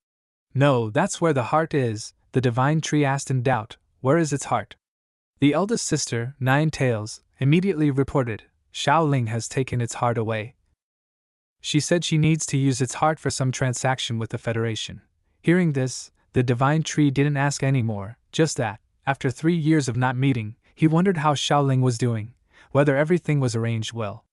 "No, that's where the heart is," the divine tree asked in doubt. "Where is its heart?" The eldest sister, 9 Tails, immediately reported, "Xiaoling has taken its heart away. She said she needs to use its heart for some transaction with the Federation." Hearing this, the divine tree didn't ask any more, just that, after 3 years of not meeting, he wondered how Xiaoling was doing, whether everything was arranged well.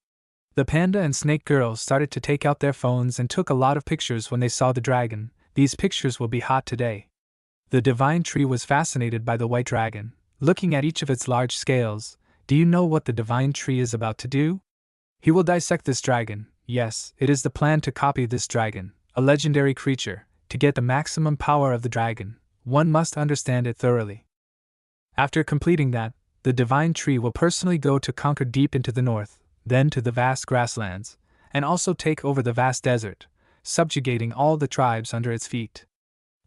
The panda and snake girls started to take out their phones and took a lot of pictures when they saw the dragon. These pictures will be hot today. The divine tree was fascinated by the white dragon, looking at each of its large scales. Do you know what the divine tree is about to do? He will dissect this dragon. Yes, it is the plan to copy this dragon, a legendary creature. To get the maximum power of the dragon, one must understand it thoroughly. After completing that, the divine tree will personally go to conquer deep into the north, then to the vast grasslands, and also take over the vast desert, subjugating all the tribes under its feet.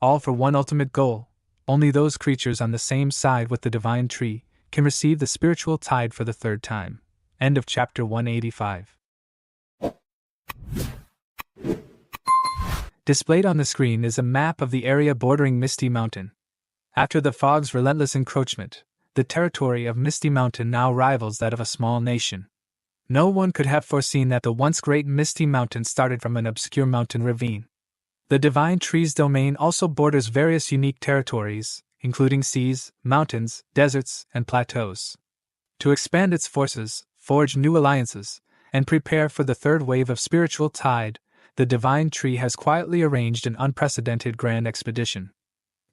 All for one ultimate goal. Only those creatures on the same side with the divine tree can receive the spiritual tide for the 3rd time. End of chapter 185. Displayed on the screen is a map of the area bordering Misty Mountain. After the fog's relentless encroachment, the territory of Misty Mountain now rivals that of a small nation. No one could have foreseen that the once great Misty Mountain started from an obscure mountain ravine. The divine tree's domain also borders various unique territories, including seas, mountains, deserts, and plateaus. To expand its forces, forge new alliances, and prepare for the 3rd wave of spiritual tide, the divine tree has quietly arranged an unprecedented grand expedition.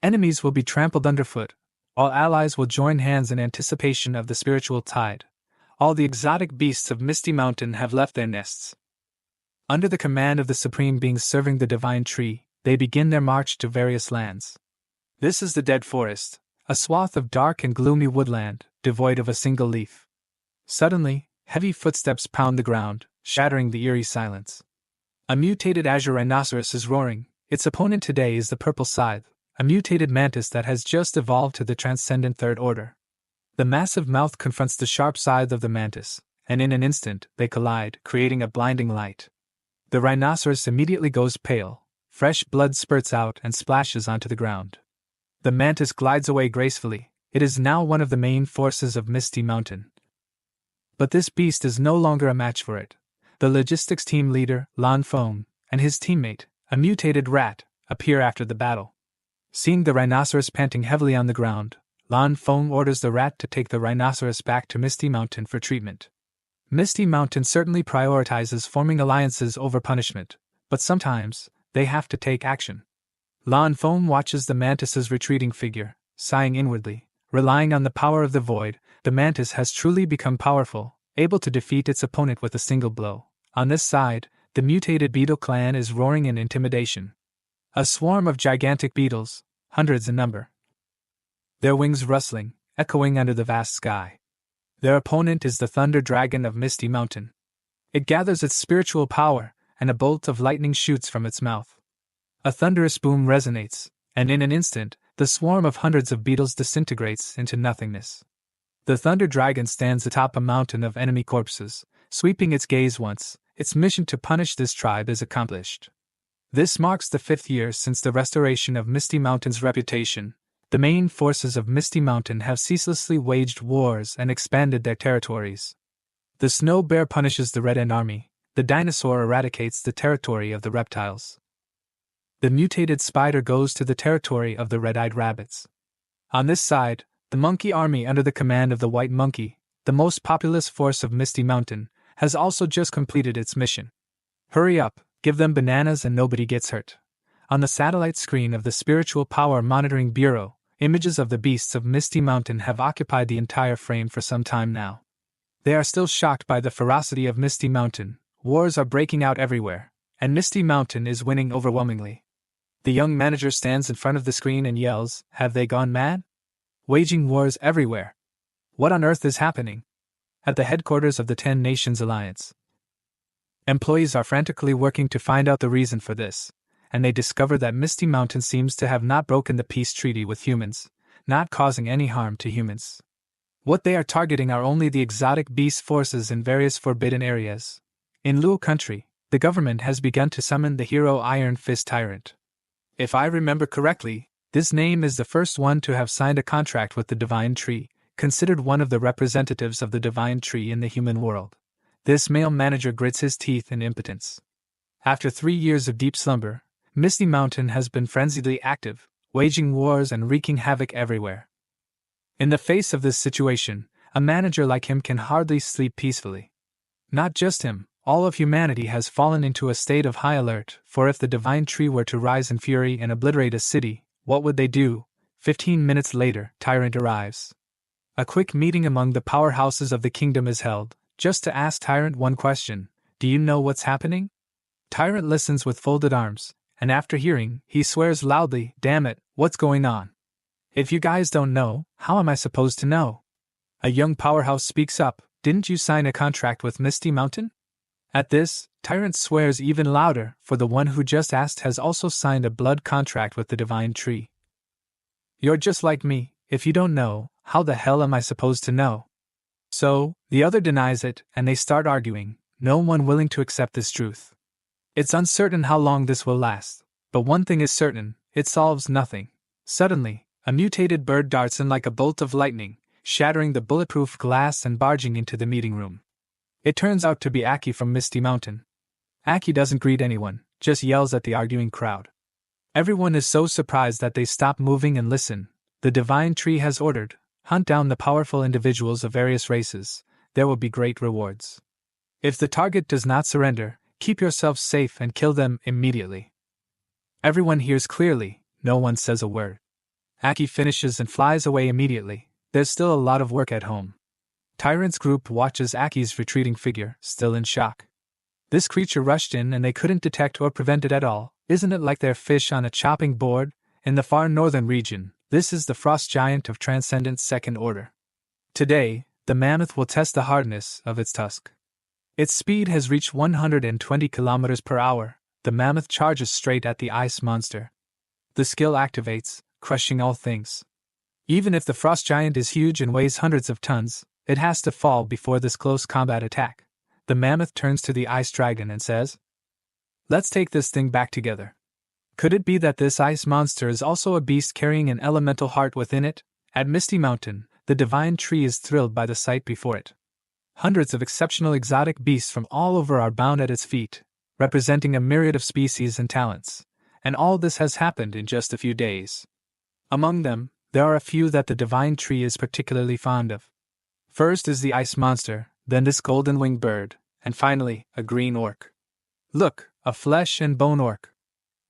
Enemies will be trampled underfoot. All allies will join hands in anticipation of the spiritual tide. All the exotic beasts of Misty Mountain have left their nests. Under the command of the supreme beings serving the divine tree, they begin their march to various lands. This is the Dead Forest, a swath of dark and gloomy woodland, devoid of a single leaf. Suddenly, heavy footsteps pound the ground, shattering the eerie silence. A mutated azure rhinoceros is roaring. Its opponent today is the purple scythe, a mutated mantis that has just evolved to the transcendent third order. The massive mouth confronts the sharp scythe of the mantis, and in an instant they collide, creating a blinding light. The rhinoceros immediately goes pale, fresh blood spurts out and splashes onto the ground. The mantis glides away gracefully. It is now one of the main forces of Misty Mountain. But this beast is no longer a match for it. The logistics team leader, Lan Feng, and his teammate, a mutated rat, appear after the battle. Seeing the rhinoceros panting heavily on the ground, Lan Feng orders the rat to take the rhinoceros back to Misty Mountain for treatment. Misty Mountain certainly prioritizes forming alliances over punishment, but sometimes they have to take action. Lan Feng watches the mantis's retreating figure, sighing inwardly. Relying on the power of the void, the mantis has truly become powerful, able to defeat its opponent with a single blow. On this side, the mutated beetle clan is roaring in intimidation. A swarm of gigantic beetles, hundreds in number. Their wings rustling, echoing under the vast sky. Their opponent is the thunder dragon of Misty Mountain. It gathers its spiritual power, and a bolt of lightning shoots from its mouth. A thunderous boom resonates, and in an instant, the swarm of hundreds of beetles disintegrates into nothingness. The thunder dragon stands atop a mountain of enemy corpses, sweeping its gaze once. Its mission to punish this tribe is accomplished. This marks the 5th year since the restoration of Misty Mountain's reputation. The main forces of Misty Mountain have ceaselessly waged wars and expanded their territories. The snow bear punishes the Red Ant army. The dinosaur eradicates the territory of the reptiles. The mutated spider goes to the territory of the red-eyed rabbits. On this side, the monkey army under the command of the white monkey, the most populous force of Misty Mountain, has also just completed its mission. Hurry up, give them bananas and nobody gets hurt. On the satellite screen of the Spiritual Power Monitoring Bureau, images of the beasts of Misty Mountain have occupied the entire frame for some time now. They are still shocked by the ferocity of Misty Mountain. Wars are breaking out everywhere, and Misty Mountain is winning overwhelmingly. The young manager stands in front of the screen and yells, "Have they gone mad? Waging wars everywhere. What on earth is happening?" At the headquarters of the 10 Nations Alliance, employees are frantically working to find out the reason for this, and they discover that Misty Mountain seems to have not broken the peace treaty with humans, not causing any harm to humans. What they are targeting are only the exotic beast forces in various forbidden areas. In Luo country, the government has begun to summon the hero Iron Fist Tyrant. If I remember correctly, this name is the first one to have signed a contract with the Divine Tree, considered one of the representatives of the Divine Tree in the human world. This male manager grits his teeth in impotence. After 3 years of deep slumber, Misty Mountain has been frenziedly active, waging wars and wreaking havoc everywhere. In the face of this situation, a manager like him can hardly sleep peacefully. Not just him. All of humanity has fallen into a state of high alert, for if the Divine Tree were to rise in fury and obliterate a city, what would they do? 15 minutes later, Tyrant arrives. A quick meeting among the powerhouses of the kingdom is held, just to ask Tyrant one question: "Do you know what's happening?" Tyrant listens with folded arms, and after hearing, he swears loudly, "Damn it, what's going on? If you guys don't know, how am I supposed to know?" A young powerhouse speaks up, "Didn't you sign a contract with Misty Mountain?" At this, Tyrant swears even louder, for the one who just asked has also signed a blood contract with the Divine Tree. "You're just like me. If you don't know, how the hell am I supposed to know?" So, the other denies it, and they start arguing, no one willing to accept this truth. It's uncertain how long this will last, but one thing is certain, it solves nothing. Suddenly, a mutated bird darts in like a bolt of lightning, shattering the bulletproof glass and barging into the meeting room. It turns out to be Aki from Misty Mountain. Aki doesn't greet anyone, just yells at the arguing crowd. Everyone is so surprised that they stop moving and listen. The Divine Tree has ordered, hunt down the powerful individuals of various races. There will be great rewards. If the target does not surrender, Keep yourselves safe and kill them immediately. Everyone hears clearly, no one says a word. Aki finishes and flies away immediately. There's still a lot of work at home. Tyrant's group watches Aki's retreating figure, still in shock. This creature rushed in and they couldn't detect or prevent it at all. Isn't it like they're fish on a chopping board? In the far northern region, this is the frost giant of transcendent second order. Today, the mammoth will test the hardness of its tusk. Its speed has reached 120 kilometers per hour. The mammoth charges straight at the ice monster. The skill activates, crushing all things. Even if the frost giant is huge and weighs hundreds of tons, it has to fall before this close combat attack. The mammoth turns to the ice dragon and says, "Let's take this thing back together." Could it be that this ice monster is also a beast carrying an elemental heart within it? At Misty Mountain, the divine tree is thrilled by the sight before it. Hundreds of exceptional exotic beasts from all over are bound at its feet, representing a myriad of species and talents. And all this has happened in just a few days. Among them, there are a few that the divine tree is particularly fond of. First is the ice monster, then this golden-winged bird, and finally, a green orc. Look, a flesh and bone orc.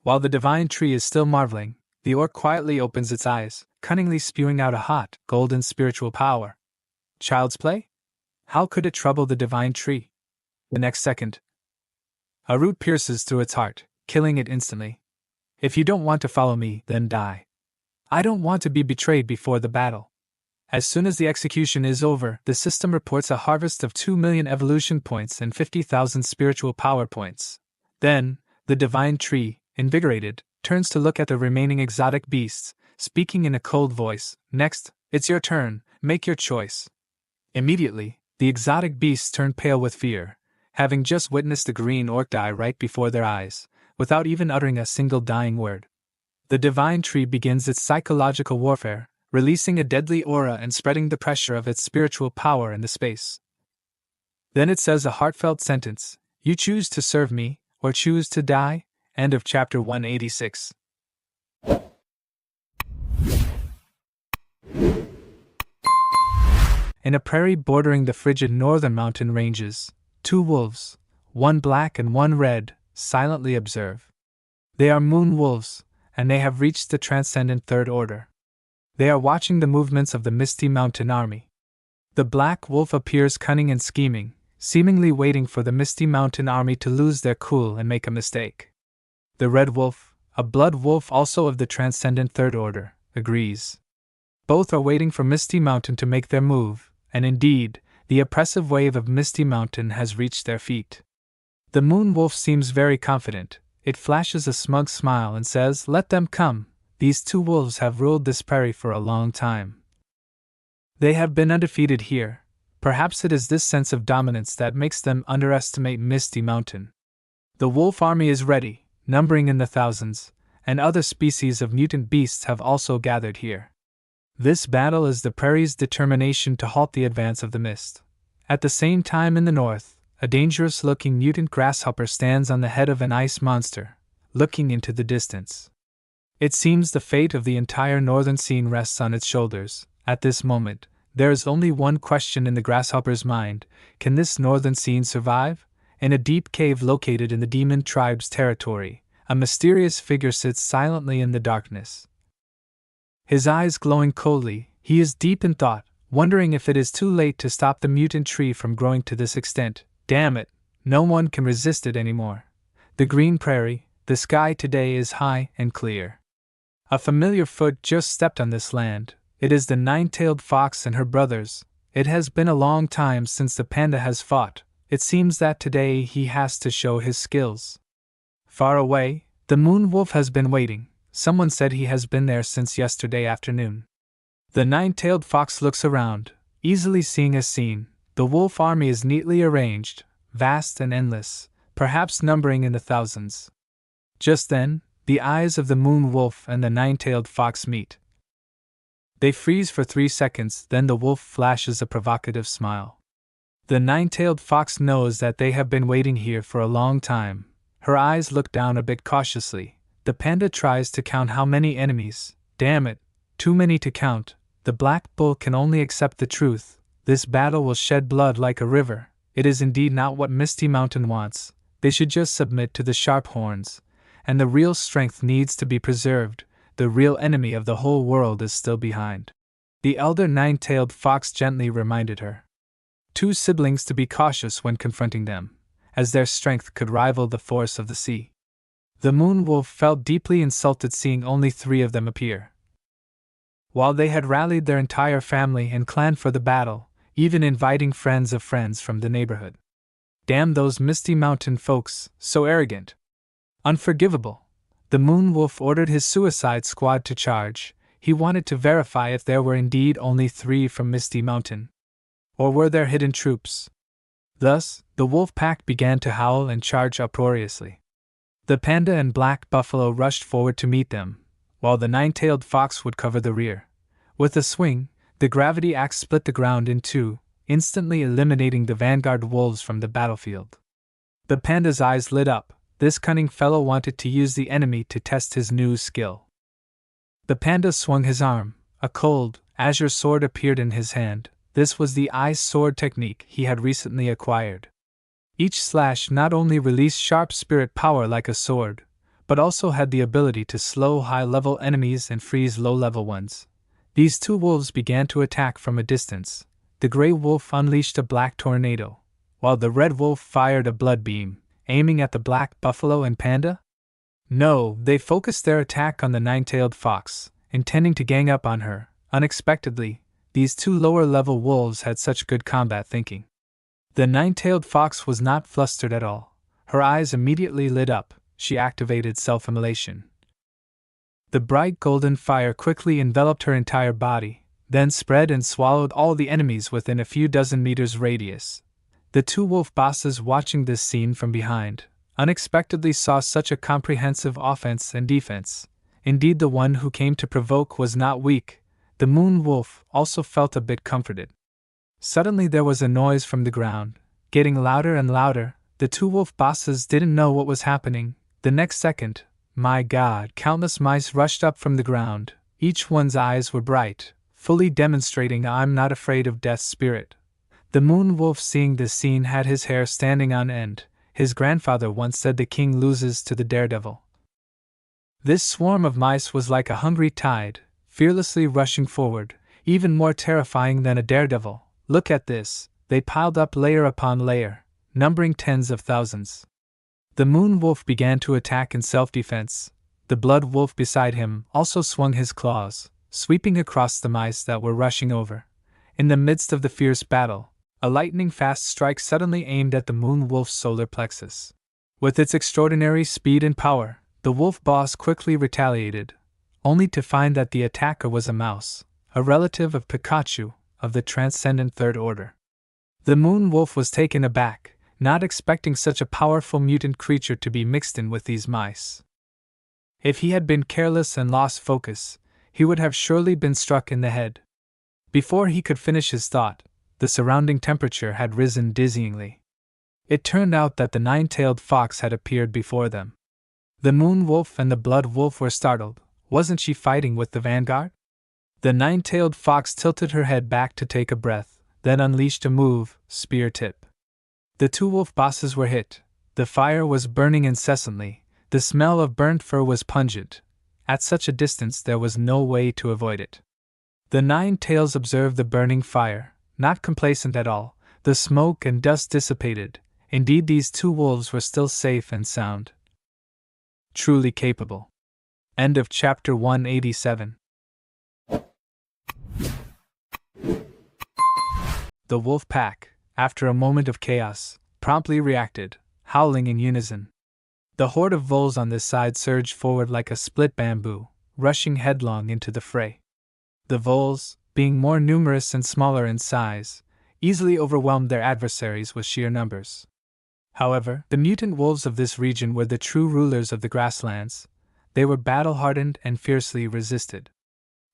While the divine tree is still marveling, the orc quietly opens its eyes, cunningly spewing out a hot, golden spiritual power. Child's play? How could it trouble the divine tree? The next second, a root pierces through its heart, killing it instantly. If you don't want to follow me, then die. I don't want to be betrayed before the battle. As soon as the execution is over, the system reports a harvest of 2 million evolution points and 50,000 spiritual power points. Then, the divine tree, invigorated, turns to look at the remaining exotic beasts, speaking in a cold voice. Next, it's your turn, make your choice. Immediately, the exotic beasts turn pale with fear, having just witnessed the green orc die right before their eyes, without even uttering a single dying word. The divine tree begins its psychological warfare, releasing a deadly aura and spreading the pressure of its spiritual power in the space. Then it says a heartfelt sentence: "You choose to serve me, or choose to die." End of chapter 186. In a prairie bordering the frigid northern mountain ranges, 2 wolves, one black and one red, silently observe. They are moon wolves, and they have reached the transcendent third order. They are watching the movements of the Misty Mountain army. The black wolf appears cunning and scheming, seemingly waiting for the Misty Mountain army to lose their cool and make a mistake. The red wolf, a blood wolf also of the transcendent third order, agrees. Both are waiting for Misty Mountain to make their move, and indeed, the oppressive wave of Misty Mountain has reached their feet. The moon wolf seems very confident. It flashes a smug smile and says, "Let them come. These 2 wolves have ruled this prairie for a long time. They have been undefeated here. Perhaps it is this sense of dominance that makes them underestimate Misty Mountain. The wolf army is ready, numbering in the thousands, and other species of mutant beasts have also gathered here. This battle is the prairie's determination to halt the advance of the mist. At the same time in the north, a dangerous-looking mutant grasshopper stands on the head of an ice monster, looking into the distance. It seems the fate of the entire northern scene rests on its shoulders. At this moment, there is only one question in the grasshopper's mind: can this northern scene survive? In a deep cave located in the demon tribe's territory, a mysterious figure sits silently in the darkness. His eyes glowing coldly, he is deep in thought, wondering if it is too late to stop the mutant tree from growing to this extent. Damn it, no one can resist it anymore. The green prairie, the sky today is high and clear. A familiar foot just stepped on this land. It is the 9-tailed fox and her brothers. It has been a long time since the panda has fought. It seems that today he has to show his skills. Far away, the moon wolf has been waiting. Someone said he has been there since yesterday afternoon. The 9-tailed fox looks around, easily seeing a scene. The wolf army is neatly arranged, vast and endless, perhaps numbering in the thousands. Just then, the eyes of the moon wolf and the 9-tailed fox meet. They freeze for 3 seconds, then the wolf flashes a provocative smile. The 9-tailed fox knows that they have been waiting here for a long time. Her eyes look down a bit cautiously. The panda tries to count how many enemies. Damn it, too many to count. The black bull can only accept the truth. This battle will shed blood like a river. It is indeed not what Misty Mountain wants. They should just submit to the sharp horns, and the real strength needs to be preserved. The real enemy of the whole world is still behind. The elder nine-tailed fox gently reminded her. Two siblings to be cautious when confronting them, as their strength could rival the force of the sea. The moon wolf felt deeply insulted seeing only 3 of them appear, while they had rallied their entire family and clan for the battle, even inviting friends of friends from the neighborhood. Damn those Misty Mountain folks, so arrogant. Unforgivable. The moon wolf ordered his suicide squad to charge. He wanted to verify if there were indeed only 3 from Misty Mountain. Or were there hidden troops? Thus, the wolf pack began to howl and charge uproariously. The panda and black buffalo rushed forward to meet them, while the nine-tailed fox would cover the rear. With a swing, the gravity axe split the ground in 2, instantly eliminating the vanguard wolves from the battlefield. The panda's eyes lit up. This cunning fellow wanted to use the enemy to test his new skill. The panda swung his arm. A cold, azure sword appeared in his hand. This was the ice sword technique he had recently acquired. Each slash not only released sharp spirit power like a sword, but also had the ability to slow high-level enemies and freeze low-level ones. These 2 wolves began to attack from a distance. The gray wolf unleashed a black tornado, while the red wolf fired a blood beam, aiming at the black buffalo and panda? No, they focused their attack on the nine-tailed fox, intending to gang up on her. Unexpectedly, these 2 lower-level wolves had such good combat thinking. The nine-tailed fox was not flustered at all. Her eyes immediately lit up. She activated self-immolation. The bright golden fire quickly enveloped her entire body, then spread and swallowed all the enemies within a few dozen meters radius. The 2 wolf bosses watching this scene from behind unexpectedly saw such a comprehensive offense and defense. Indeed, the one who came to provoke was not weak. The moon wolf also felt a bit comforted. Suddenly there was a noise from the ground, getting louder and louder. The 2 wolf bosses didn't know what was happening. The next second, my God, countless mice rushed up from the ground. Each one's eyes were bright, fully demonstrating I'm not afraid of death's spirit. The moon wolf, seeing this scene, had his hair standing on end. His grandfather once said the king loses to the daredevil. This swarm of mice was like a hungry tide, fearlessly rushing forward, even more terrifying than a daredevil. Look at this, they piled up layer upon layer, numbering tens of thousands. The moon wolf began to attack in self-defense. The blood wolf beside him also swung his claws, sweeping across the mice that were rushing over. In the midst of the fierce battle, a lightning-fast strike suddenly aimed at the moon wolf's solar plexus. With its extraordinary speed and power, the wolf boss quickly retaliated, only to find that the attacker was a mouse, a relative of Pikachu, of the Transcendent Third Order. The moon wolf was taken aback, not expecting such a powerful mutant creature to be mixed in with these mice. If he had been careless and lost focus, he would have surely been struck in the head. Before he could finish his thought, the surrounding temperature had risen dizzyingly. It turned out that the nine-tailed fox had appeared before them. The moon wolf and the blood wolf were startled. Wasn't she fighting with the vanguard? The nine-tailed fox tilted her head back to take a breath, then unleashed a move, spear tip. The 2 wolf bosses were hit. The fire was burning incessantly. The smell of burnt fur was pungent. At such a distance there was no way to avoid it. The 9 tails observed the burning fire, not complacent at all. The smoke and dust dissipated. Indeed, these 2 wolves were still safe and sound. Truly capable. End of chapter 187. The wolf pack, after a moment of chaos, promptly reacted, howling in unison. The horde of voles on this side surged forward like a split bamboo, rushing headlong into the fray. The voles, being more numerous and smaller in size, easily overwhelmed their adversaries with sheer numbers. However, the mutant wolves of this region were the true rulers of the grasslands. They were battle-hardened and fiercely resisted.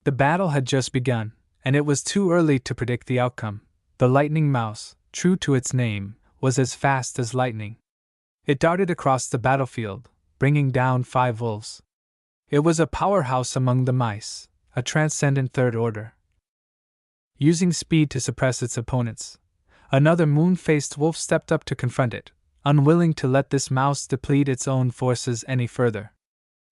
The battle had just begun, and it was too early to predict the outcome. The lightning mouse, true to its name, was as fast as lightning. It darted across the battlefield, bringing down 5 wolves. It was a powerhouse among the mice, a transcendent third order. Using speed to suppress its opponents, another moon-faced wolf stepped up to confront it. unwilling to let this mouse deplete its own forces any further.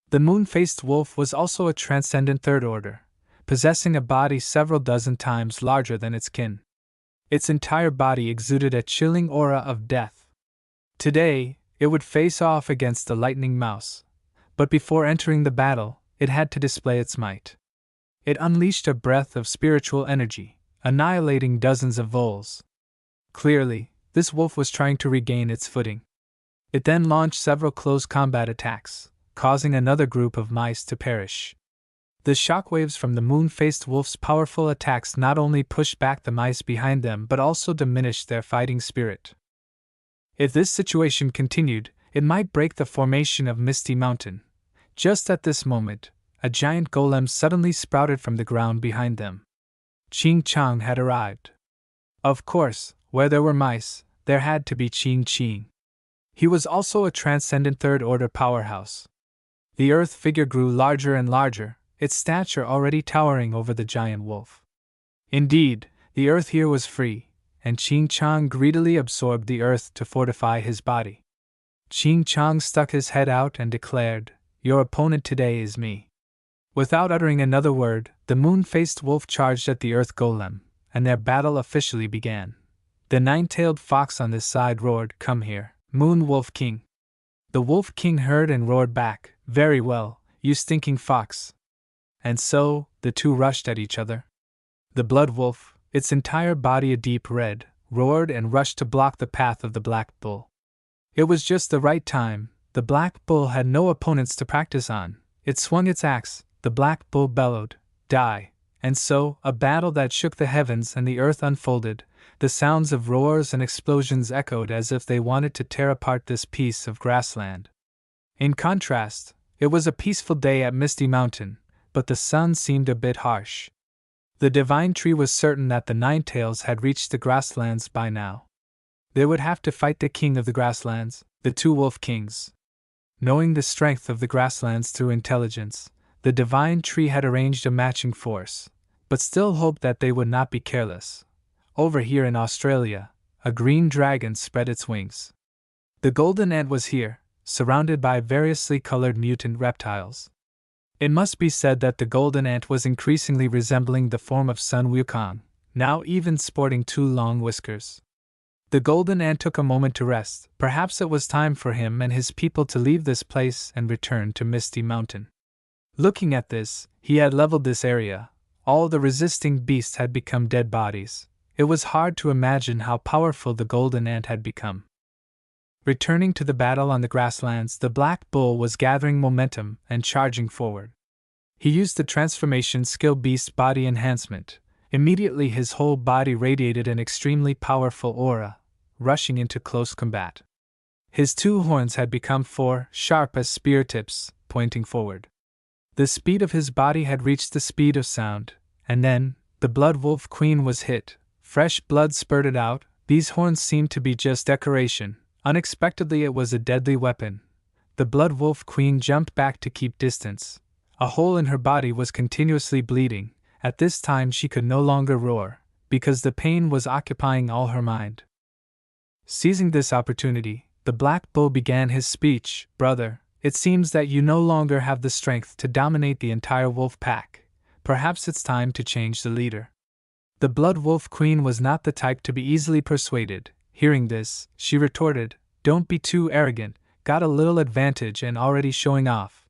The moon-faced wolf was also a transcendent third order, possessing a body several dozen times larger than its kin. Its entire body exuded a chilling aura of death. Today, it would face off against the lightning mouse, but before entering the battle, it had to display its might. It unleashed a breath of spiritual energy, annihilating dozens of voles. Clearly, this wolf was trying to regain its footing. It then launched several close combat attacks, causing another group of mice to perish. The shockwaves from the moon-faced wolf's powerful attacks not only pushed back the mice behind them but also diminished their fighting spirit. If this situation continued, it might break the formation of Misty Mountain. Just at this moment, a giant golem suddenly sprouted from the ground behind them. Ching Chang had arrived. Of course, where there were mice, there had to be Ching Ching. He was also a transcendent third-order powerhouse. The earth figure grew larger and larger, its stature already towering over the giant wolf. Indeed, the earth here was free, and Ching Chang greedily absorbed the earth to fortify his body. Ching Chang stuck his head out and declared, "Your opponent today is me." Without uttering another word, the moon-faced wolf charged at the earth golem, and their battle officially began. The nine-tailed fox on this side roared, "Come here, Moon Wolf King." The Wolf King heard and roared back, "Very well, you stinking fox." And so, the two rushed at each other. The blood wolf, its entire body a deep red, roared and rushed to block the path of the black bull. It was just the right time. The black bull had no opponents to practice on. It swung its axe, the black bull bellowed, "Die!" And so, a battle that shook the heavens and the earth unfolded. The sounds of roars and explosions echoed as if they wanted to tear apart this piece of grassland. In contrast, it was a peaceful day at Misty Mountain, but the sun seemed a bit harsh. The divine tree was certain that the Ninetails had reached the grasslands by now. They would have to fight the king of the grasslands, the two wolf kings. Knowing the strength of the grasslands through intelligence, the divine tree had arranged a matching force, but still hoped that they would not be careless. Over here in Australia, a green dragon spread its wings. The golden ant was here, surrounded by variously colored mutant reptiles. It must be said that the golden ant was increasingly resembling the form of Sun Wukong, now even sporting two long whiskers. The golden ant took a moment to rest. Perhaps it was time for him and his people to leave this place and return to Misty Mountain. Looking at this, he had leveled this area. All the resisting beasts had become dead bodies. It was hard to imagine how powerful the golden ant had become. Returning to the battle on the grasslands, the black bull was gathering momentum and charging forward. He used the transformation skill Beast Body Enhancement. Immediately his whole body radiated an extremely powerful aura, rushing into close combat. His two horns had become four, sharp as spear tips, pointing forward. The speed of his body had reached the speed of sound, and then, the Blood Wolf Queen was hit. Fresh blood spurted out. These horns seemed to be just decoration. Unexpectedly it was a deadly weapon. The Blood Wolf Queen jumped back to keep distance. A hole in her body was continuously bleeding. At this time she could no longer roar, because the pain was occupying all her mind. Seizing this opportunity, the Black Bull began his speech. "Brother, it seems that you no longer have the strength to dominate the entire wolf pack. Perhaps it's time to change the leader." The Blood Wolf Queen was not the type to be easily persuaded. Hearing this, she retorted, "Don't be too arrogant, got a little advantage and already showing off.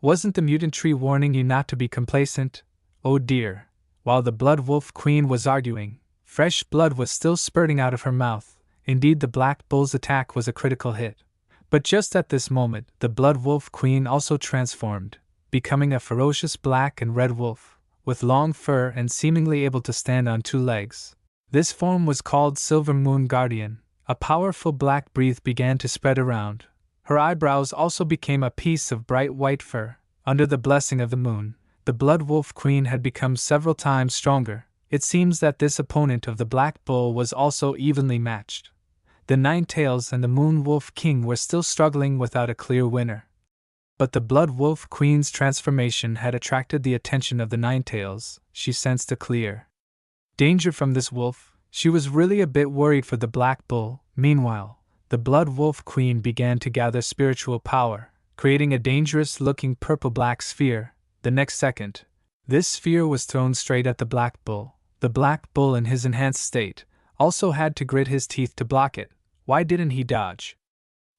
Wasn't the mutant tree warning you not to be complacent?" Oh dear. While the Blood Wolf Queen was arguing, fresh blood was still spurting out of her mouth. Indeed, the Black Bull's attack was a critical hit. But just at this moment, the Blood Wolf Queen also transformed, becoming a ferocious black and red wolf, with long fur and seemingly able to stand on two legs. This form was called Silver Moon Guardian. A powerful black breath began to spread around. Her eyebrows also became a piece of bright white fur. Under the blessing of the moon, the Blood Wolf Queen had become several times stronger. It seems that this opponent of the Black Bull was also evenly matched. The Ninetails and the Moon Wolf King were still struggling without a clear winner. But the Blood Wolf Queen's transformation had attracted the attention of the Ninetails. She sensed a clear danger from this wolf. She was really a bit worried for the Black Bull. Meanwhile, the Blood Wolf Queen began to gather spiritual power, creating a dangerous-looking purple-black sphere. The next second, this sphere was thrown straight at the Black Bull. The Black Bull, in his enhanced state, also had to grit his teeth to block it. Why didn't he dodge?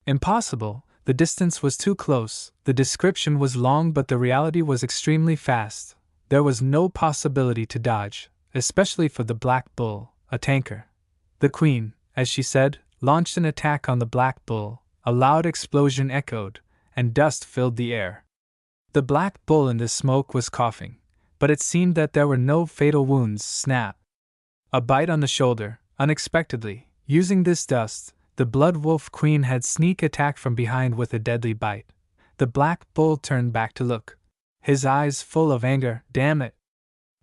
Impossible. The distance was too close. The description was long, but the reality was extremely fast. There was no possibility to dodge, especially for the Black Bull, a tanker. The Queen, as she said, launched an attack on the Black Bull. A loud explosion echoed, and dust filled the air. The Black Bull in the smoke was coughing, but it seemed that there were no fatal wounds. Snap! A bite on the shoulder, unexpectedly. Using this dust, the Blood Wolf Queen had sneak attack from behind with a deadly bite. The Black Bull turned back to look, his eyes full of anger. Damn it!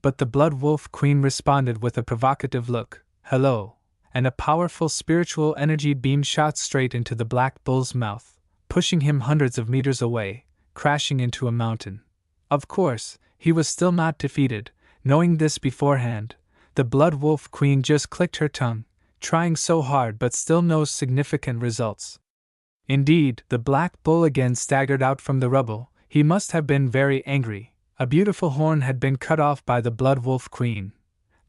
But the Blood Wolf Queen responded with a provocative look. Hello! And a powerful spiritual energy beam shot straight into the Black Bull's mouth, pushing him hundreds of meters away, crashing into a mountain. Of course, he was still not defeated. Knowing this beforehand, the Blood Wolf Queen just clicked her tongue, trying so hard but still no significant results. Indeed, the Black Bull again staggered out from the rubble. He must have been very angry. A beautiful horn had been cut off by the Blood Wolf Queen.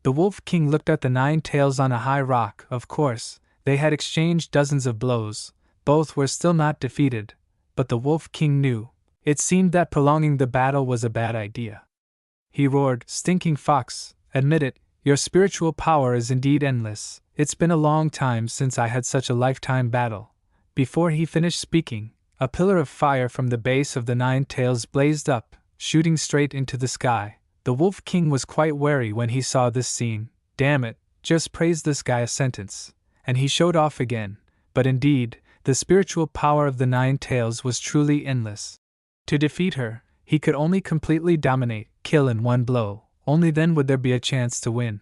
The Wolf King looked at the 9 tails on a high rock. Of course, they had exchanged dozens of blows. Both were still not defeated, but the Wolf King knew. It seemed that prolonging the battle was a bad idea. He roared, "Stinking fox, admit it, your spiritual power is indeed endless. It's been a long time since I had such a lifetime battle." Before he finished speaking, a pillar of fire from the base of the 9 tails blazed up, shooting straight into the sky. The Wolf King was quite wary when he saw this scene. Damn it, just praise this guy a sentence. And he showed off again. But indeed, the spiritual power of the 9 tails was truly endless. To defeat her, he could only completely dominate, kill in one blow. Only then would there be a chance to win.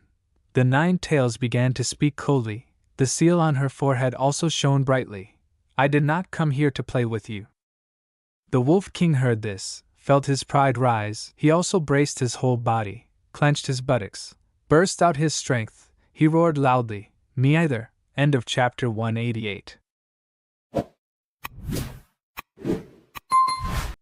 The 9 tails began to speak coldly. The seal on her forehead also shone brightly. I did not come here to play with you. The Wolf King heard this, felt his pride rise. He also braced his whole body, clenched his buttocks, burst out his strength. He roared loudly, "Me either." End of chapter 188.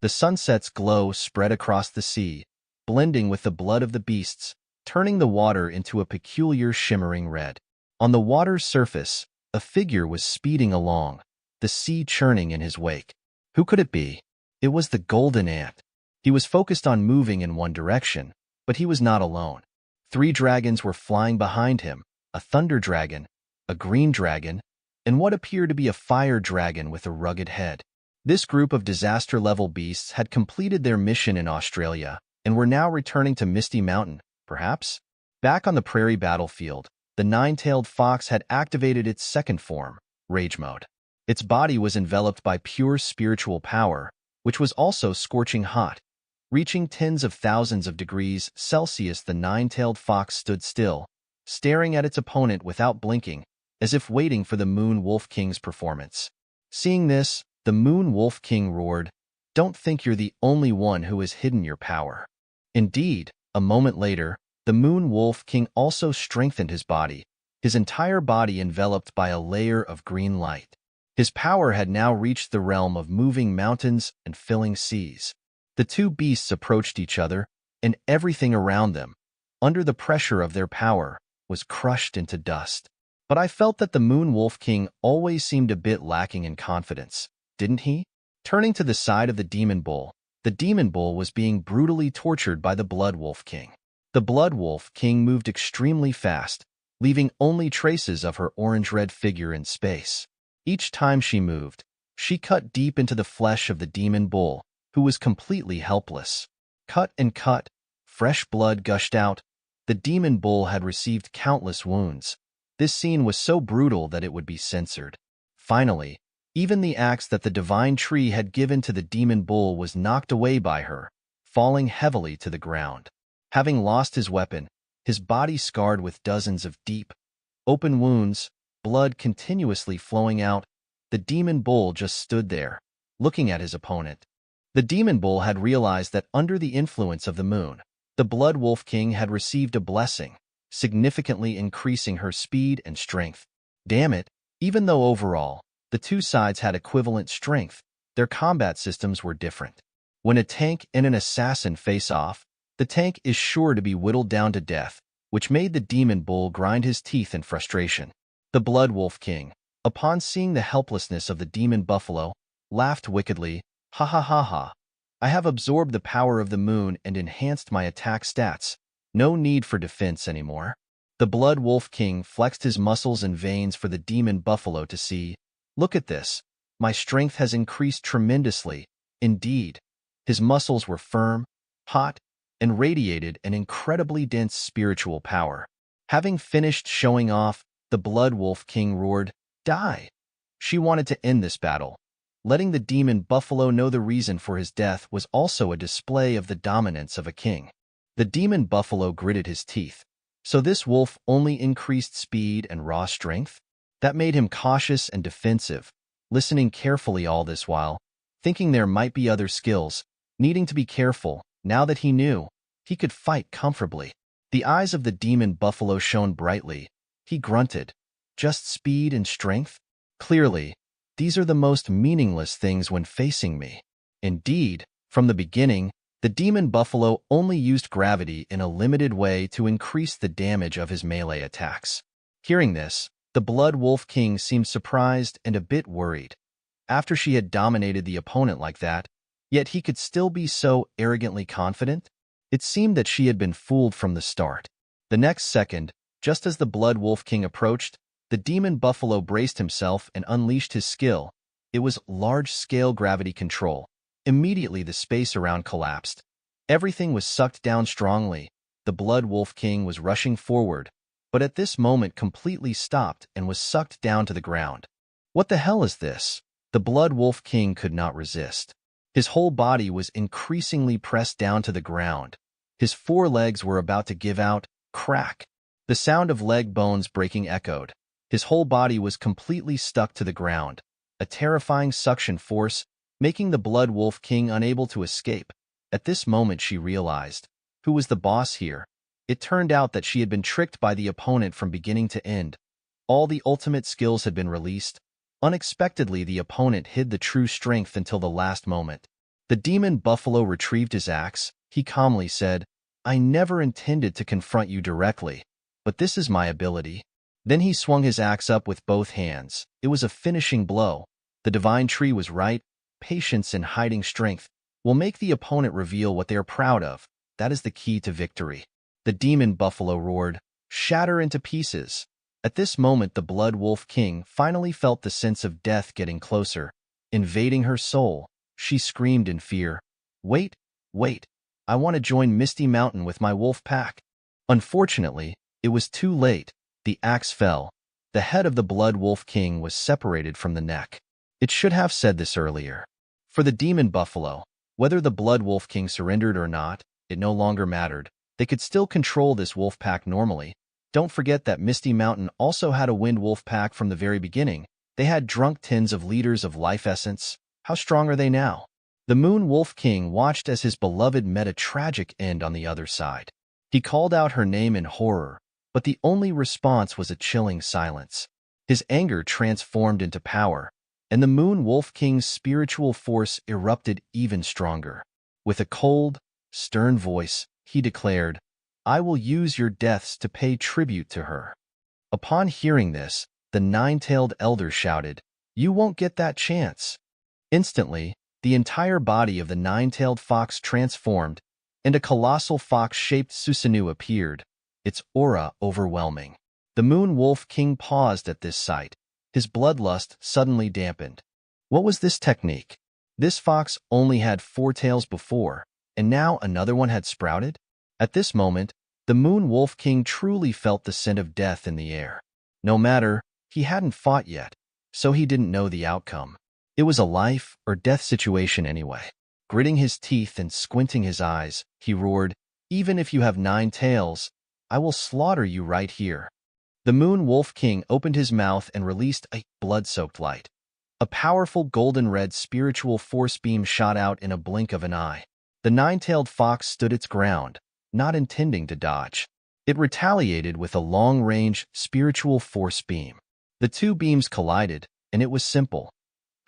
The sunset's glow spread across the sea, blending with the blood of the beasts, turning the water into a peculiar shimmering red. On the water's surface, a figure was speeding along, the sea churning in his wake. Who could it be? It was the golden ant. He was focused on moving in one direction, but he was not alone. 3 dragons were flying behind him, a thunder dragon, a green dragon, and what appeared to be a fire dragon with a rugged head. This group of disaster-level beasts had completed their mission in Australia and were now returning to Misty Mountain, perhaps? Back on the prairie battlefield, the 9-tailed fox had activated its second form, Rage Mode. Its body was enveloped by pure spiritual power, which was also scorching hot. Reaching tens of thousands of degrees Celsius, the 9-tailed fox stood still, staring at its opponent without blinking, as if waiting for the Moon Wolf King's performance. Seeing this, the Moon Wolf King roared, "Don't think you're the only one who has hidden your power." Indeed, a moment later, the Moon Wolf King also strengthened his body, his entire body enveloped by a layer of green light. His power had now reached the realm of moving mountains and filling seas. The 2 beasts approached each other, and everything around them, under the pressure of their power, was crushed into dust. But I felt that the Moon Wolf King always seemed a bit lacking in confidence, didn't he? Turning to the side of the Demon Bull was being brutally tortured by the Blood Wolf King. The Blood Wolf King moved extremely fast, leaving only traces of her orange-red figure in space. Each time she moved, she cut deep into the flesh of the Demon Bull, who was completely helpless. Cut and cut, fresh blood gushed out. The Demon Bull had received countless wounds. This scene was so brutal that it would be censored. Finally, even the axe that the divine tree had given to the Demon Bull was knocked away by her, falling heavily to the ground. Having lost his weapon, his body scarred with dozens of deep, open wounds, blood continuously flowing out, the Demon Bull just stood there, looking at his opponent. The Demon Bull had realized that under the influence of the moon, the Blood Wolf King had received a blessing, significantly increasing her speed and strength. Damn it, even though overall, The two sides had equivalent strength. Their combat systems were different. When a tank and an assassin face off, the tank is sure to be whittled down to death, which made the demon bull grind his teeth in frustration. The Blood Wolf King, upon seeing the helplessness of the demon buffalo, laughed wickedly. Ha ha ha ha. I have absorbed the power of the moon and enhanced my attack stats. No need for defense anymore. The Blood Wolf King flexed his muscles and veins for the demon buffalo to see. Look at this. My strength has increased tremendously. Indeed. His muscles were firm, hot, and radiated an incredibly dense spiritual power. Having finished showing off, the Blood Wolf King roared, "Die!" She wanted to end this battle. Letting the demon buffalo know the reason for his death was also a display of the dominance of a king. The demon buffalo gritted his teeth. So this wolf only increased speed and raw strength? That made him cautious and defensive, listening carefully all this while, thinking there might be other skills, needing to be careful. Now that he knew, he could fight comfortably. The eyes of the demon buffalo shone brightly. He grunted, "Just speed and strength? Clearly, these are the most meaningless things when facing me." Indeed, from the beginning, the demon buffalo only used gravity in a limited way to increase the damage of his melee attacks. Hearing this, the Blood Wolf King seemed surprised and a bit worried. After she had dominated the opponent like that, yet he could still be so arrogantly confident? It seemed that she had been fooled from the start. The next second, just as the Blood Wolf King approached, the demon buffalo braced himself and unleashed his skill. It was large-scale gravity control. Immediately the space around collapsed. Everything was sucked down strongly. The Blood Wolf King was rushing forward, but at this moment completely stopped and was sucked down to the ground. What the hell is this? The Blood Wolf King could not resist. His whole body was increasingly pressed down to the ground. His four legs were about to give out. Crack! The sound of leg bones breaking echoed. His whole body was completely stuck to the ground. A terrifying suction force, making the Blood Wolf King unable to escape. At this moment she realized, who was the boss here? It turned out that she had been tricked by the opponent from beginning to end. All the ultimate skills had been released. Unexpectedly, the opponent hid the true strength until the last moment. The demon buffalo retrieved his axe. He calmly said, "I never intended to confront you directly, but this is my ability." Then he swung his axe up with both hands. It was a finishing blow. The divine tree was right. Patience and hiding strength will make the opponent reveal what they are proud of. That is the key to victory. The demon buffalo roared, "Shatter into pieces." At this moment, the Blood Wolf King finally felt the sense of death getting closer, invading her soul. She screamed in fear, "Wait, wait, I want to join Misty Mountain with my wolf pack." Unfortunately, it was too late. The axe fell. The head of the Blood Wolf King was separated from the neck. It should have said this earlier. For the demon buffalo, whether the Blood Wolf King surrendered or not, it no longer mattered. They could still control this wolf pack normally. Don't forget that Misty Mountain also had a wind wolf pack from the very beginning. They had drunk tens of liters of life essence. How strong are they now? The Moon Wolf King watched as his beloved met a tragic end on the other side. He called out her name in horror, but the only response was a chilling silence. His anger transformed into power, and the Moon Wolf King's spiritual force erupted even stronger. With a cold, stern voice, he declared, "I will use your deaths to pay tribute to her." Upon hearing this, the nine-tailed elder shouted, "You won't get that chance." Instantly, the entire body of the nine-tailed fox transformed, and a colossal fox-shaped Susanoo appeared, its aura overwhelming. The Moon Wolf King paused at this sight. His bloodlust suddenly dampened. What was this technique? This fox only had 4 tails before, and now another one had sprouted? At this moment, the Moon Wolf King truly felt the scent of death in the air. No matter, he hadn't fought yet, so he didn't know the outcome. It was a life or death situation anyway. Gritting his teeth and squinting his eyes, he roared, "Even if you have 9 tails, I will slaughter you right here." The Moon Wolf King opened his mouth and released a blood-soaked light. A powerful golden-red spiritual force beam shot out in a blink of an eye. The nine-tailed fox stood its ground, not intending to dodge. It retaliated with a long-range spiritual force beam. The two beams collided, and it was simple.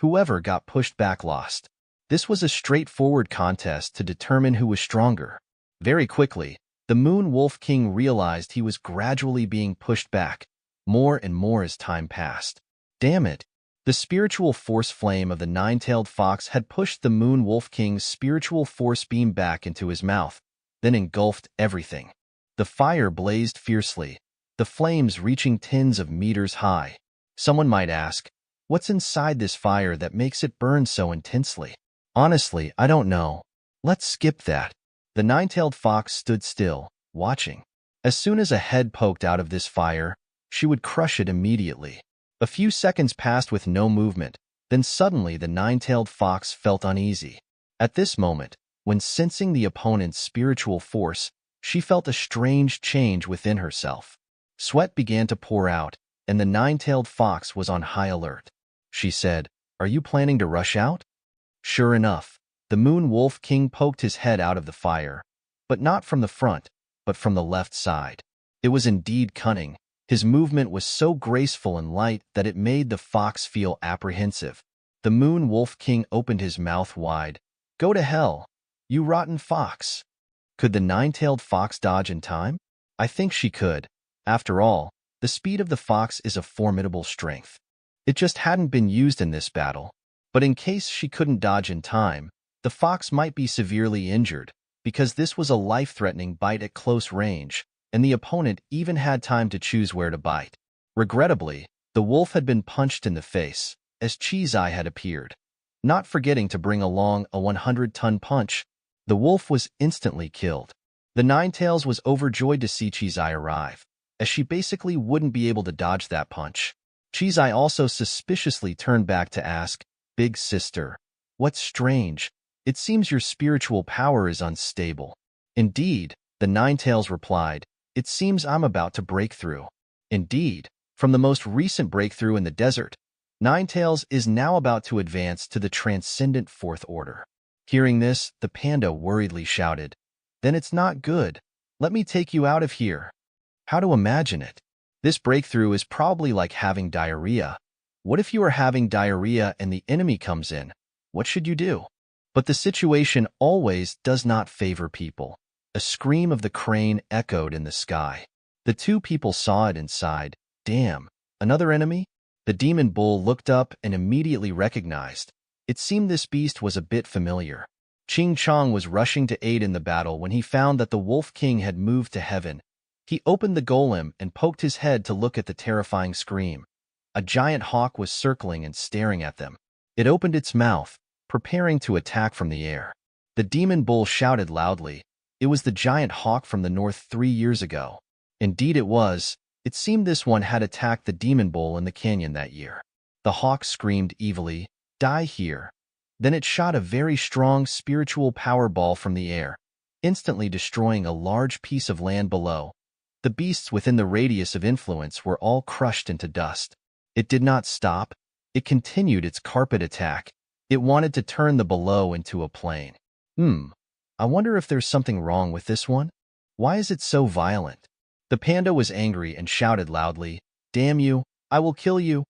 Whoever got pushed back lost. This was a straightforward contest to determine who was stronger. Very quickly, the Moon Wolf King realized he was gradually being pushed back, more and more as time passed. Damn it! The spiritual force flame of the nine-tailed fox had pushed the Moon Wolf King's spiritual force beam back into his mouth, then engulfed everything. The fire blazed fiercely, the flames reaching tens of meters high. Someone might ask, what's inside this fire that makes it burn so intensely? Honestly, I don't know. Let's skip that. The nine-tailed fox stood still, watching. As soon as a head poked out of this fire, she would crush it immediately. A few seconds passed with no movement, then suddenly the nine-tailed fox felt uneasy. At this moment, when sensing the opponent's spiritual force, she felt a strange change within herself. Sweat began to pour out, and the nine-tailed fox was on high alert. She said, "Are you planning to rush out?" Sure enough, the Moon Wolf King poked his head out of the fire, but not from the front, but from the left side. It was indeed cunning. His movement was so graceful and light that it made the fox feel apprehensive. The Moon Wolf King opened his mouth wide. "Go to hell, you rotten fox." Could the nine-tailed fox dodge in time? I think she could. After all, the speed of the fox is a formidable strength. It just hadn't been used in this battle. But in case she couldn't dodge in time, the fox might be severely injured, because this was a life-threatening bite at close range, and the opponent even had time to choose where to bite. Regrettably, the wolf had been punched in the face, as Cheese-Eye had appeared. Not forgetting to bring along a 100-ton punch, the wolf was instantly killed. The Ninetails was overjoyed to see Cheese-Eye arrive, as she basically wouldn't be able to dodge that punch. Cheese-Eye also suspiciously turned back to ask, "Big sister, what's strange? It seems your spiritual power is unstable." "Indeed," the Ninetails replied, "it seems I'm about to break through." Indeed, from the most recent breakthrough in the desert, Ninetails is now about to advance to the transcendent fourth order. Hearing this, the panda worriedly shouted, "Then it's not good. Let me take you out of here." How to imagine it? This breakthrough is probably like having diarrhea. What if you are having diarrhea and the enemy comes in? What should you do? But the situation always does not favor people. A scream of the crane echoed in the sky. The two people saw it and sighed. Damn, another enemy? The demon bull looked up and immediately recognized. It seemed this beast was a bit familiar. Ching Chong was rushing to aid in the battle when he found that the Wolf King had moved to heaven. He opened the golem and poked his head to look at the terrifying scream. A giant hawk was circling and staring at them. It opened its mouth, preparing to attack from the air. The demon bull shouted loudly. It was the giant hawk from the north 3 years ago. Indeed it was. It seemed this one had attacked the demon bull in the canyon that year. The hawk screamed evilly, "Die here." Then it shot a very strong spiritual power ball from the air, instantly destroying a large piece of land below. The beasts within the radius of influence were all crushed into dust. It did not stop. It continued its carpet attack. It wanted to turn the below into a plain. I wonder if there's something wrong with this one? Why is it so violent? The panda was angry and shouted loudly, "Damn you, I will kill you."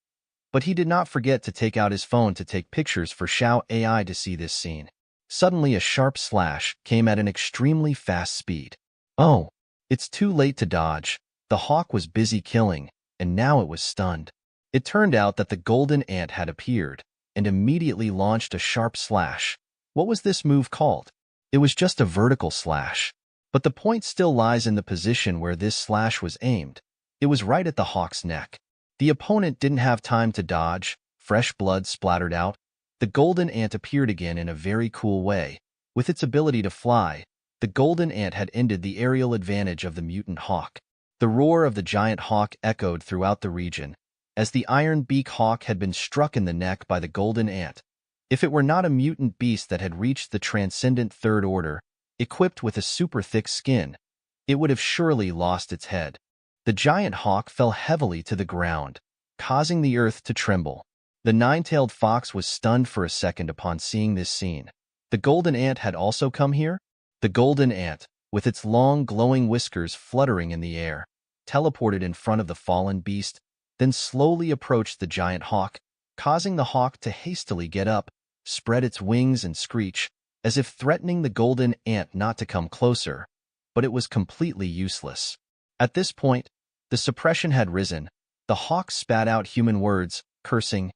But he did not forget to take out his phone to take pictures for Xiao AI to see this scene. Suddenly a sharp slash came at an extremely fast speed. Oh, it's too late to dodge. The hawk was busy killing, and now it was stunned. It turned out that the golden ant had appeared, and immediately launched a sharp slash. What was this move called? It was just a vertical slash. But the point still lies in the position where this slash was aimed. It was right at the hawk's neck. The opponent didn't have time to dodge. Fresh blood splattered out. The golden ant appeared again in a very cool way. With its ability to fly, the golden ant had ended the aerial advantage of the mutant hawk. The roar of the giant hawk echoed throughout the region, as the iron beak hawk had been struck in the neck by the golden ant. If it were not a mutant beast that had reached the transcendent third order, equipped with a super thick skin, it would have surely lost its head. The giant hawk fell heavily to the ground, causing the earth to tremble. The nine-tailed fox was stunned for a second upon seeing this scene. The golden ant had also come here? The golden ant, with its long glowing whiskers fluttering in the air, teleported in front of the fallen beast, then slowly approached the giant hawk. causing the hawk to hastily get up, spread its wings and screech, as if threatening the golden ant not to come closer, but it was completely useless. At this point, the suppression had risen. The hawk spat out human words, cursing,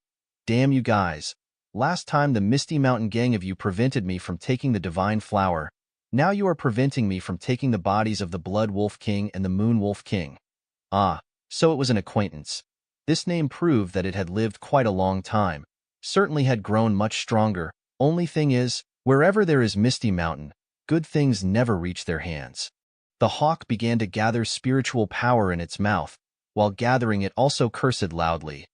"Damn you guys. Last time the Misty Mountain gang of you prevented me from taking the divine flower. Now you are preventing me from taking the bodies of the Blood Wolf King and the Moon Wolf King." Ah, so it was an acquaintance. This name proved that it had lived quite a long time, certainly had grown much stronger. Only thing is, wherever there is Misty Mountain, good things never reach their hands. The hawk began to gather spiritual power in its mouth. While gathering it also cursed loudly.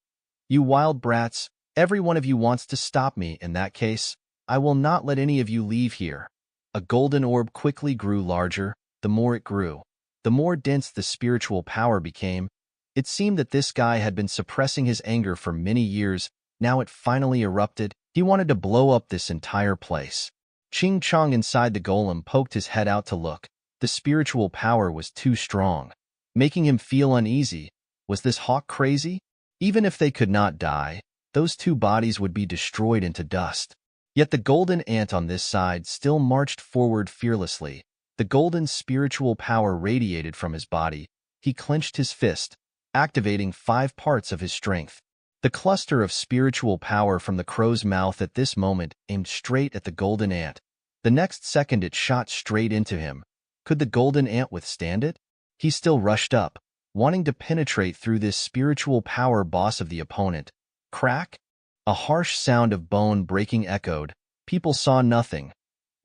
"You wild brats, every one of you wants to stop me. In that case, I will not let any of you leave here." A golden orb quickly grew larger. The more it grew, the more dense the spiritual power became. It seemed that this guy had been suppressing his anger for many years. Now it finally erupted. He wanted to blow up this entire place. Ching Chong inside the golem poked his head out to look. The spiritual power was too strong, making him feel uneasy. Was this hawk crazy? Even if they could not die, those two bodies would be destroyed into dust. Yet the golden ant on this side still marched forward fearlessly. The golden spiritual power radiated from his body. He clenched his fist, activating 5 parts of his strength. The cluster of spiritual power from the crow's mouth at this moment aimed straight at the golden ant. The next second it shot straight into him. Could the golden ant withstand it? He still rushed up, wanting to penetrate through this spiritual power boss of the opponent. Crack! A harsh sound of bone breaking echoed. People saw nothing,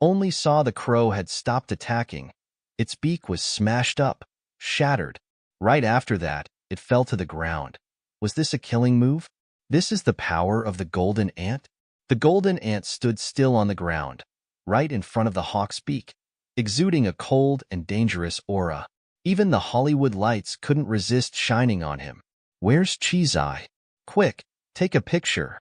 only saw the crow had stopped attacking. Its beak was smashed up, shattered. Right after that, it fell to the ground. Was this a killing move? This is the power of the golden ant? The golden ant stood still on the ground, right in front of the hawk's beak, exuding a cold and dangerous aura. Even the Hollywood lights couldn't resist shining on him. "Where's Cheese Eye? Quick, take a picture."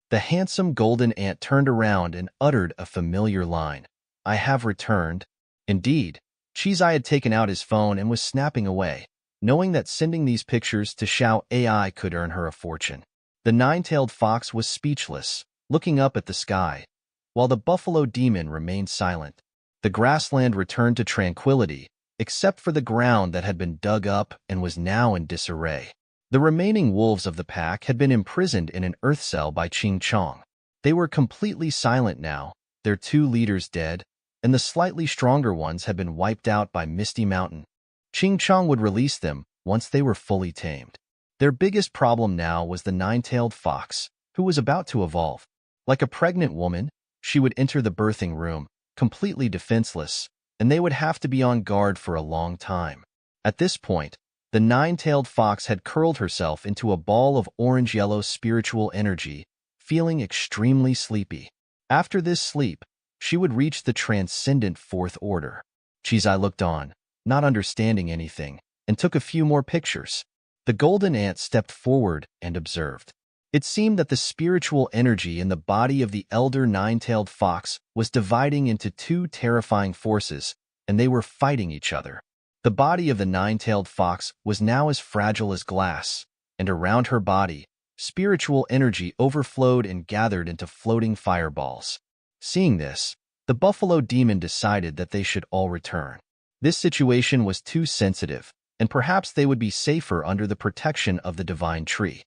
The handsome golden ant turned around and uttered a familiar line. "I have returned." Indeed, Cheese Eye had taken out his phone and was snapping away, knowing that sending these pictures to Xiao AI could earn her a fortune. The nine-tailed fox was speechless, looking up at the sky, while the buffalo demon remained silent. The grassland returned to tranquility, except for the ground that had been dug up and was now in disarray. The remaining wolves of the pack had been imprisoned in an earth cell by Ching Chong. They were completely silent now, their 2 leaders dead, and the slightly stronger ones had been wiped out by Misty Mountain. Ching Chong would release them once they were fully tamed. Their biggest problem now was the 9-tailed fox, who was about to evolve. Like a pregnant woman, she would enter the birthing room, completely defenseless, and they would have to be on guard for a long time. At this point, the 9-tailed fox had curled herself into a ball of orange-yellow spiritual energy, feeling extremely sleepy. After this sleep, she would reach the transcendent 4th order. Cheese-Eye looked on, not understanding anything, and took a few more pictures. The golden ant stepped forward and observed. It seemed that the spiritual energy in the body of the elder 9-tailed fox was dividing into 2 terrifying forces, and they were fighting each other. The body of the 9-tailed fox was now as fragile as glass, and around her body, spiritual energy overflowed and gathered into floating fireballs. Seeing this, the buffalo demon decided that they should all return. This situation was too sensitive, and perhaps they would be safer under the protection of the divine tree.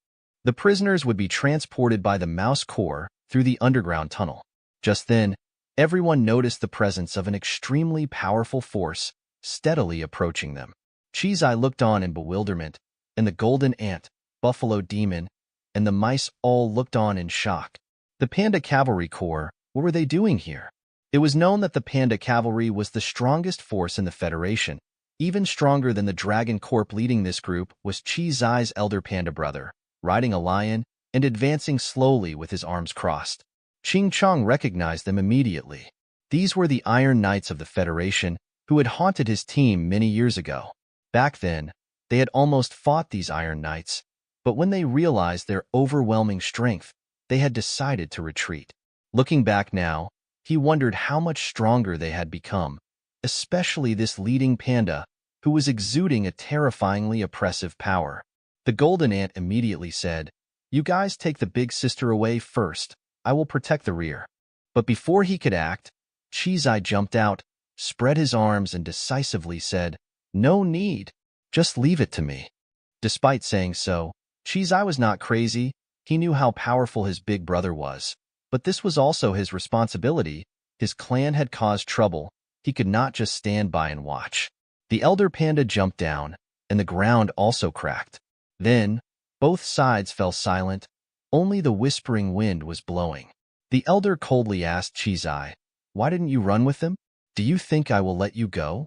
The prisoners would be transported by the mouse core through the underground tunnel. Just then, everyone noticed the presence of an extremely powerful force steadily approaching them. Cheese-Eye looked on in bewilderment, and the golden ant, buffalo demon, and the mice all looked on in shock. The Panda Cavalry Corps, what were they doing here? It was known that the Panda Cavalry was the strongest force in the Federation. Even stronger than the Dragon Corps. Leading this group was Cheese-Eye's elder panda brother, riding a lion and advancing slowly with his arms crossed. Ching Chong recognized them immediately. These were the Iron Knights of the Federation, who had haunted his team many years ago. Back then, they had almost fought these Iron Knights, but when they realized their overwhelming strength, they had decided to retreat. Looking back now, he wondered how much stronger they had become, especially this leading panda, who was exuding a terrifyingly oppressive power. The golden ant immediately said, You guys take the big sister away first. I will protect the rear. But before he could act, Cheese-Eye jumped out, spread his arms, and decisively said, "No need. Just leave it to me." Despite saying so, Cheese-Eye was not crazy. He knew how powerful his big brother was. But this was also his responsibility. His clan had caused trouble. He could not just stand by and watch. The elder panda jumped down, and the ground also cracked. Then, both sides fell silent. Only the whispering wind was blowing. The elder coldly asked Cheese-Eye, "Why didn't you run with them? Do you think I will let you go?"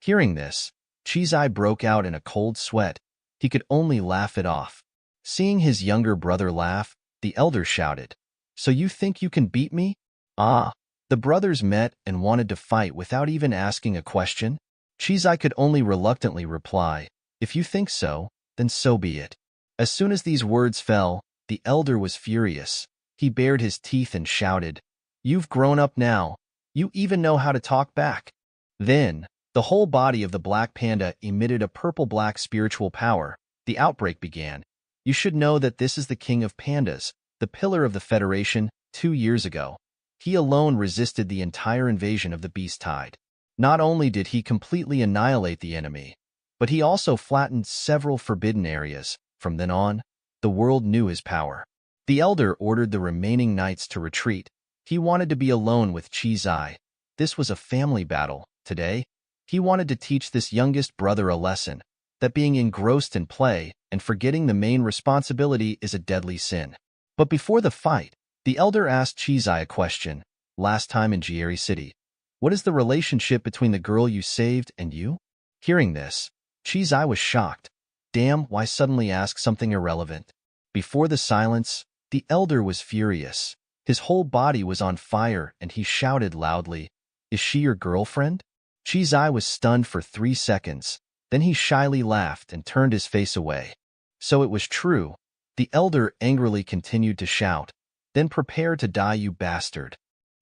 Hearing this, Cheese-Eye broke out in a cold sweat. He could only laugh it off. Seeing his younger brother laugh, the elder shouted, "So you think you can beat me?" Ah! The brothers met and wanted to fight without even asking a question. Cheese-Eye could only reluctantly reply, "If you think so, then so be it." As soon as these words fell, the elder was furious. He bared his teeth and shouted, "You've grown up now. You even know how to talk back." Then, the whole body of the black panda emitted a purple-black spiritual power. The outbreak began. You should know that this is the king of pandas, the pillar of the Federation. 2 years ago, he alone resisted the entire invasion of the beast tide. Not only did he completely annihilate the enemy, but he also flattened several forbidden areas. From then on, the world knew his power. The elder ordered the remaining knights to retreat. He wanted to be alone with Cheese-Eye. This was a family battle. Today, he wanted to teach this youngest brother a lesson, that being engrossed in play and forgetting the main responsibility is a deadly sin. But before the fight, the elder asked Cheese-Eye a question. "Last time in Jieri City, what is the relationship between the girl you saved and you?" Hearing this, Cheese-Eye was shocked. Damn, why suddenly ask something irrelevant? Before the silence, the elder was furious. His whole body was on fire, and he shouted loudly, "Is she your girlfriend?" Cheese-Eye was stunned for 3 seconds. Then he shyly laughed and turned his face away. So it was true. The elder angrily continued to shout, "Then prepare to die, you bastard."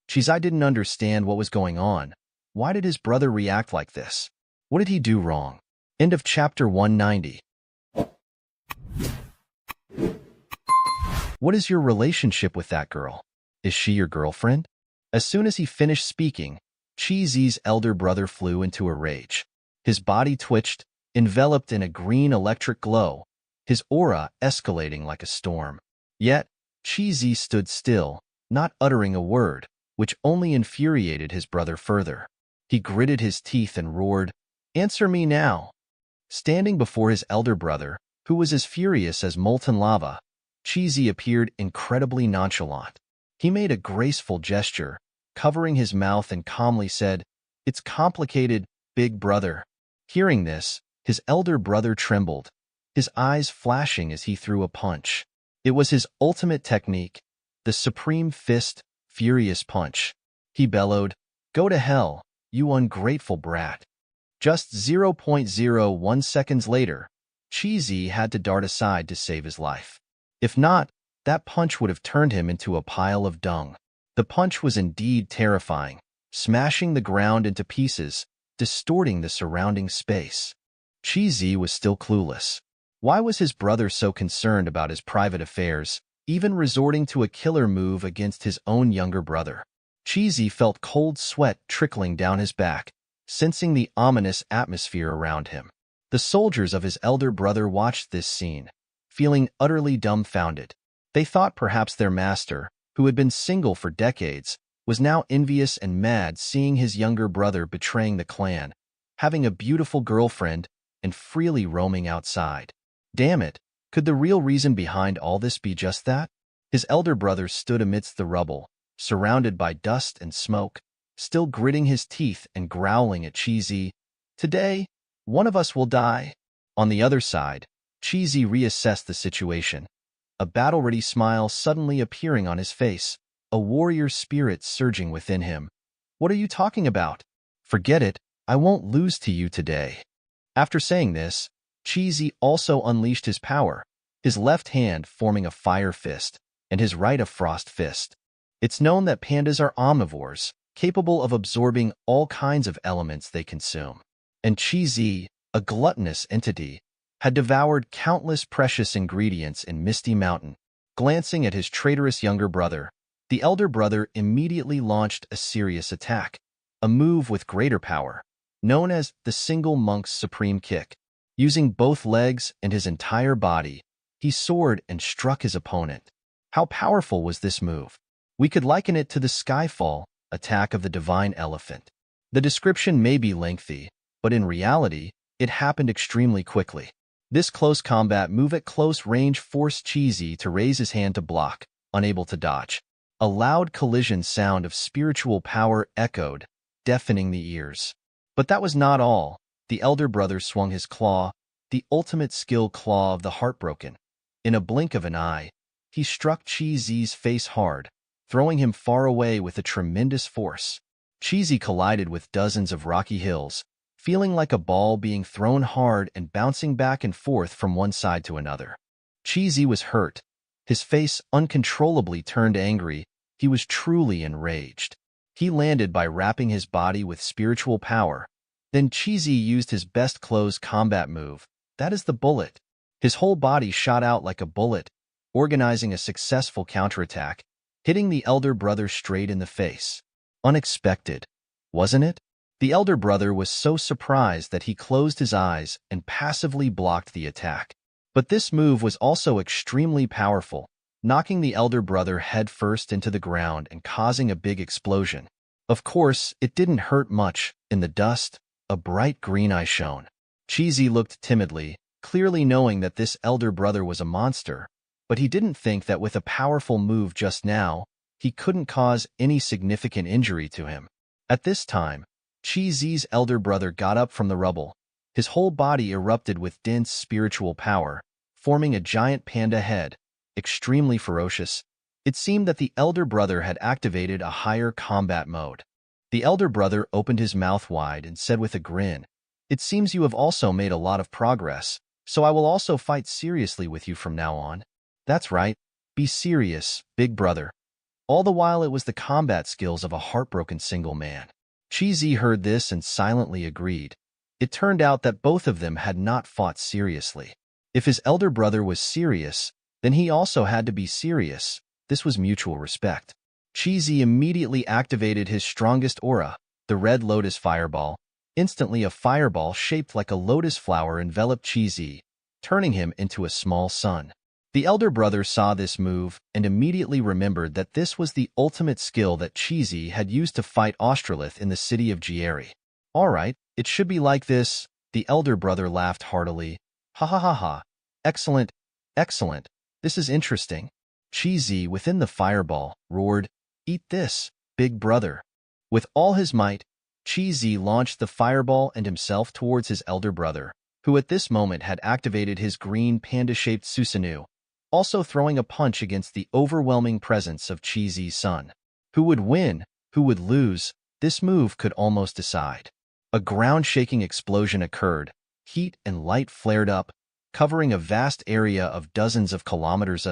Cheese-Eye didn't understand what was going on. Why did his brother react like this? What did he do wrong? End of chapter 190. What is your relationship with that girl? Is she your girlfriend? As soon as he finished speaking, Cheese-E's elder brother flew into a rage. His body twitched, enveloped in a green electric glow, his aura escalating like a storm. Yet, Cheese-E stood still, not uttering a word, which only infuriated his brother further. He gritted his teeth and roared, "Answer me now!" Standing before his elder brother, who was as furious as molten lava, Cheese-E appeared incredibly nonchalant. He made a graceful gesture, covering his mouth, and calmly said, "It's complicated, big brother." Hearing this, his elder brother trembled, his eyes flashing as he threw a punch. It was his ultimate technique, the supreme fist, furious punch. He bellowed, "Go to hell, you ungrateful brat." Just 0.01 seconds later, Cheese-E had to dart aside to save his life. If not, that punch would have turned him into a pile of dung. The punch was indeed terrifying, smashing the ground into pieces, distorting the surrounding space. Cheese-E was still clueless. Why was his brother so concerned about his private affairs, even resorting to a killer move against his own younger brother? Cheese-E felt cold sweat trickling down his back, sensing the ominous atmosphere around him. The soldiers of his elder brother watched this scene, feeling utterly dumbfounded. They thought perhaps their master, who had been single for decades, was now envious and mad seeing his younger brother betraying the clan, having a beautiful girlfriend, and freely roaming outside. Damn it, could the real reason behind all this be just that? His elder brother stood amidst the rubble, surrounded by dust and smoke, still gritting his teeth and growling at Cheese-E. "Today, one of us will die." On the other side, Cheese-E reassessed the situation, a battle-ready smile suddenly appearing on his face, a warrior spirit surging within him. "What are you talking about? Forget it, I won't lose to you today." After saying this, Cheese-E also unleashed his power, his left hand forming a fire fist, and his right a frost fist. It's known that pandas are omnivores, capable of absorbing all kinds of elements they consume. And Cheese-E, a gluttonous entity, had devoured countless precious ingredients in Misty Mountain. Glancing at his traitorous younger brother, the elder brother immediately launched a serious attack, a move with greater power, known as the single monk's supreme kick. Using both legs and his entire body, he soared and struck his opponent. How powerful was this move? We could liken it to the Skyfall attack of the divine elephant. The description may be lengthy, but in reality, it happened extremely quickly. This close combat move at close range forced Cheesy to raise his hand to block, unable to dodge. A loud collision sound of spiritual power echoed, deafening the ears. But that was not all. The elder brother swung his claw, the ultimate skill claw of the heartbroken. In a blink of an eye, he struck Cheesy's face hard, throwing him far away with a tremendous force. Cheesy collided with dozens of rocky hills, feeling like a ball being thrown hard and bouncing back and forth from one side to another. Cheesy was hurt. His face uncontrollably turned angry. He was truly enraged. He landed by wrapping his body with spiritual power. Then Cheesy used his best close combat move, that is the bullet. His whole body shot out like a bullet, organizing a successful counterattack, hitting the elder brother straight in the face. Unexpected, wasn't it? The elder brother was so surprised that he closed his eyes and passively blocked the attack. But this move was also extremely powerful, knocking the elder brother headfirst into the ground and causing a big explosion. Of course, it didn't hurt much. In the dust, a bright green eye shone. Cheesy looked timidly, clearly knowing that this elder brother was a monster, but he didn't think that with a powerful move just now, he couldn't cause any significant injury to him. At this time, Cheesy's elder brother got up from the rubble. His whole body erupted with dense spiritual power, forming a giant panda head, extremely ferocious. It seemed that the elder brother had activated a higher combat mode. The elder brother opened his mouth wide and said with a grin, "It seems you have also made a lot of progress, so I will also fight seriously with you from now on." "That's right. Be serious, big brother." All the while it was the combat skills of a heartbroken single man. Cheesy heard this and silently agreed. It turned out that both of them had not fought seriously. If his elder brother was serious, then he also had to be serious. This was mutual respect. Cheesy immediately activated his strongest aura, the red lotus fireball. Instantly a fireball shaped like a lotus flower enveloped Cheesy, turning him into a small sun. The elder brother saw this move and immediately remembered that this was the ultimate skill that Cheesy had used to fight Australith in the city of Gieri. "All right, it should be like this." The elder brother laughed heartily. "Ha ha ha ha. Excellent, excellent. This is interesting." Cheesy, within the fireball, roared, "Eat this, big brother." With all his might, Cheesy launched the fireball and himself towards his elder brother, who at this moment had activated his green panda-shaped Susanoo, also throwing a punch against the overwhelming presence of Cheesy's son. Who would win? Who would lose? This move could almost decide. A ground-shaking explosion occurred. Heat and light flared up, covering a vast area of dozens of kilometers.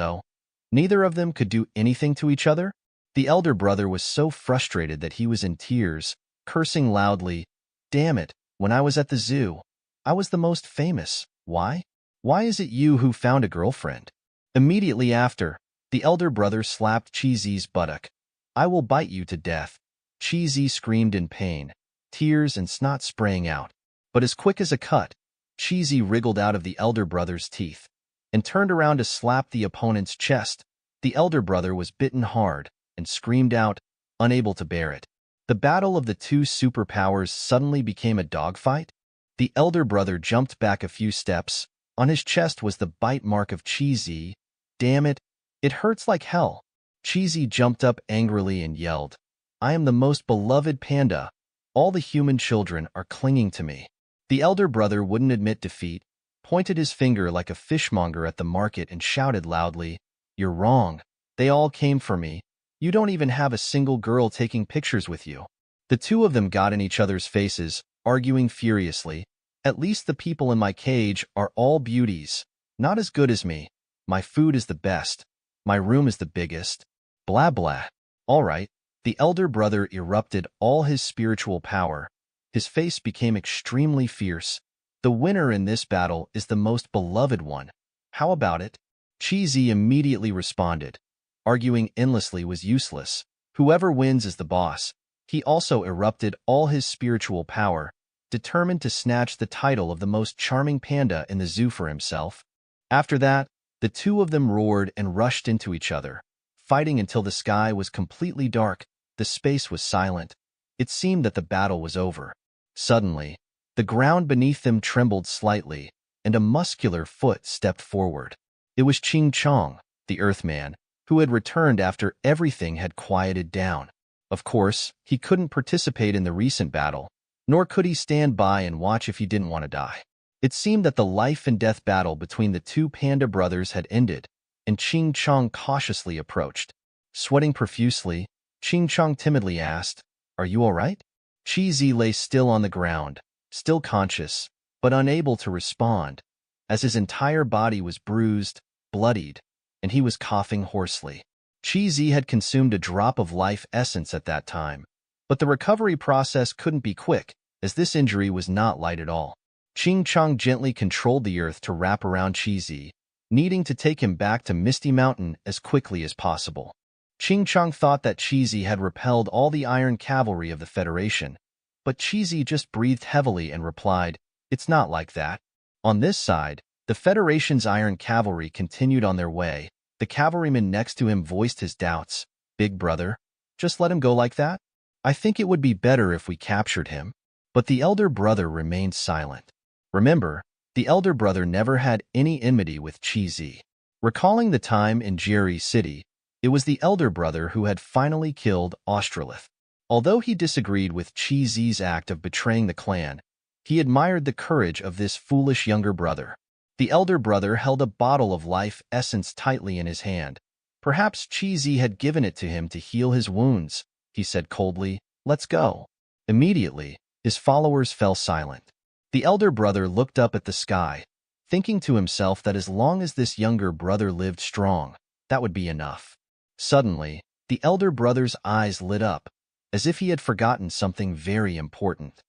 Neither of them could do anything to each other. The elder brother was so frustrated that he was in tears, cursing loudly. "Damn it, when I was at the zoo, I was the most famous. Why? Why is it you who found a girlfriend?" Immediately after, the elder brother slapped Cheesy's buttock. "I will bite you to death." Cheesy screamed in pain, tears and snot spraying out. But as quick as a cut, Cheesy wriggled out of the elder brother's teeth and turned around to slap the opponent's chest. The elder brother was bitten hard and screamed out, unable to bear it. The battle of the two superpowers suddenly became a dogfight. The elder brother jumped back a few steps. On his chest was the bite mark of Cheesy. "Damn it, it hurts like hell." Cheesy jumped up angrily and yelled, "I am the most beloved panda. All the human children are clinging to me." The elder brother wouldn't admit defeat, pointed his finger like a fishmonger at the market and shouted loudly, "You're wrong. They all came for me. You don't even have a single girl taking pictures with you." The two of them got in each other's faces, arguing furiously. "At least the people in my cage are all beauties. Not as good as me. My food is the best. My room is the biggest. Blah blah." "All right." The elder brother erupted all his spiritual power. His face became extremely fierce. "The winner in this battle is the most beloved one. How about it?" Chi immediately responded. Arguing endlessly was useless. Whoever wins is the boss. He also erupted all his spiritual power, determined to snatch the title of the most charming panda in the zoo for himself. After that, the two of them roared and rushed into each other, fighting until the sky was completely dark, the space was silent. It seemed that the battle was over. Suddenly, the ground beneath them trembled slightly, and a muscular foot stepped forward. It was Ching Chong, the Earthman, who had returned after everything had quieted down. Of course, he couldn't participate in the recent battle, nor could he stand by and watch if he didn't want to die. It seemed that the life-and-death battle between the two panda brothers had ended, and Ching Chong cautiously approached. Sweating profusely, Ching Chong timidly asked, "Are you all right?" Chi lay still on the ground, still conscious, but unable to respond, as his entire body was bruised, bloodied, and he was coughing hoarsely. Chi had consumed a drop of life essence at that time, but the recovery process couldn't be quick, as this injury was not light at all. Ching Chong gently controlled the earth to wrap around Chi, needing to take him back to Misty Mountain as quickly as possible. Ching Chong thought that Chi had repelled all the iron cavalry of the Federation, but Chi just breathed heavily and replied, "It's not like that." On this side, the Federation's iron cavalry continued on their way. The cavalryman next to him voiced his doubts. "Big brother, just let him go like that? I think it would be better if we captured him." But the elder brother remained silent. Remember, the elder brother never had any enmity with Chi. Recalling the time in Jerry City, it was the elder brother who had finally killed Australith. Although he disagreed with Chi's act of betraying the clan, he admired the courage of this foolish younger brother. The elder brother held a bottle of life essence tightly in his hand. Perhaps Chi had given it to him to heal his wounds. He said coldly, "Let's go." Immediately, his followers fell silent. The elder brother looked up at the sky, thinking to himself that as long as this younger brother lived strong, that would be enough. Suddenly, the elder brother's eyes lit up, as if he had forgotten something very important.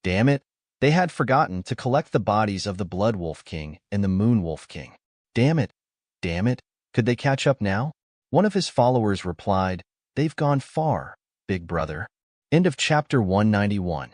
Damn it, they had forgotten to collect the bodies of the Blood Wolf King and the Moon Wolf King. Damn it, could they catch up now? One of his followers replied, "They've gone far, big brother." End of chapter 191.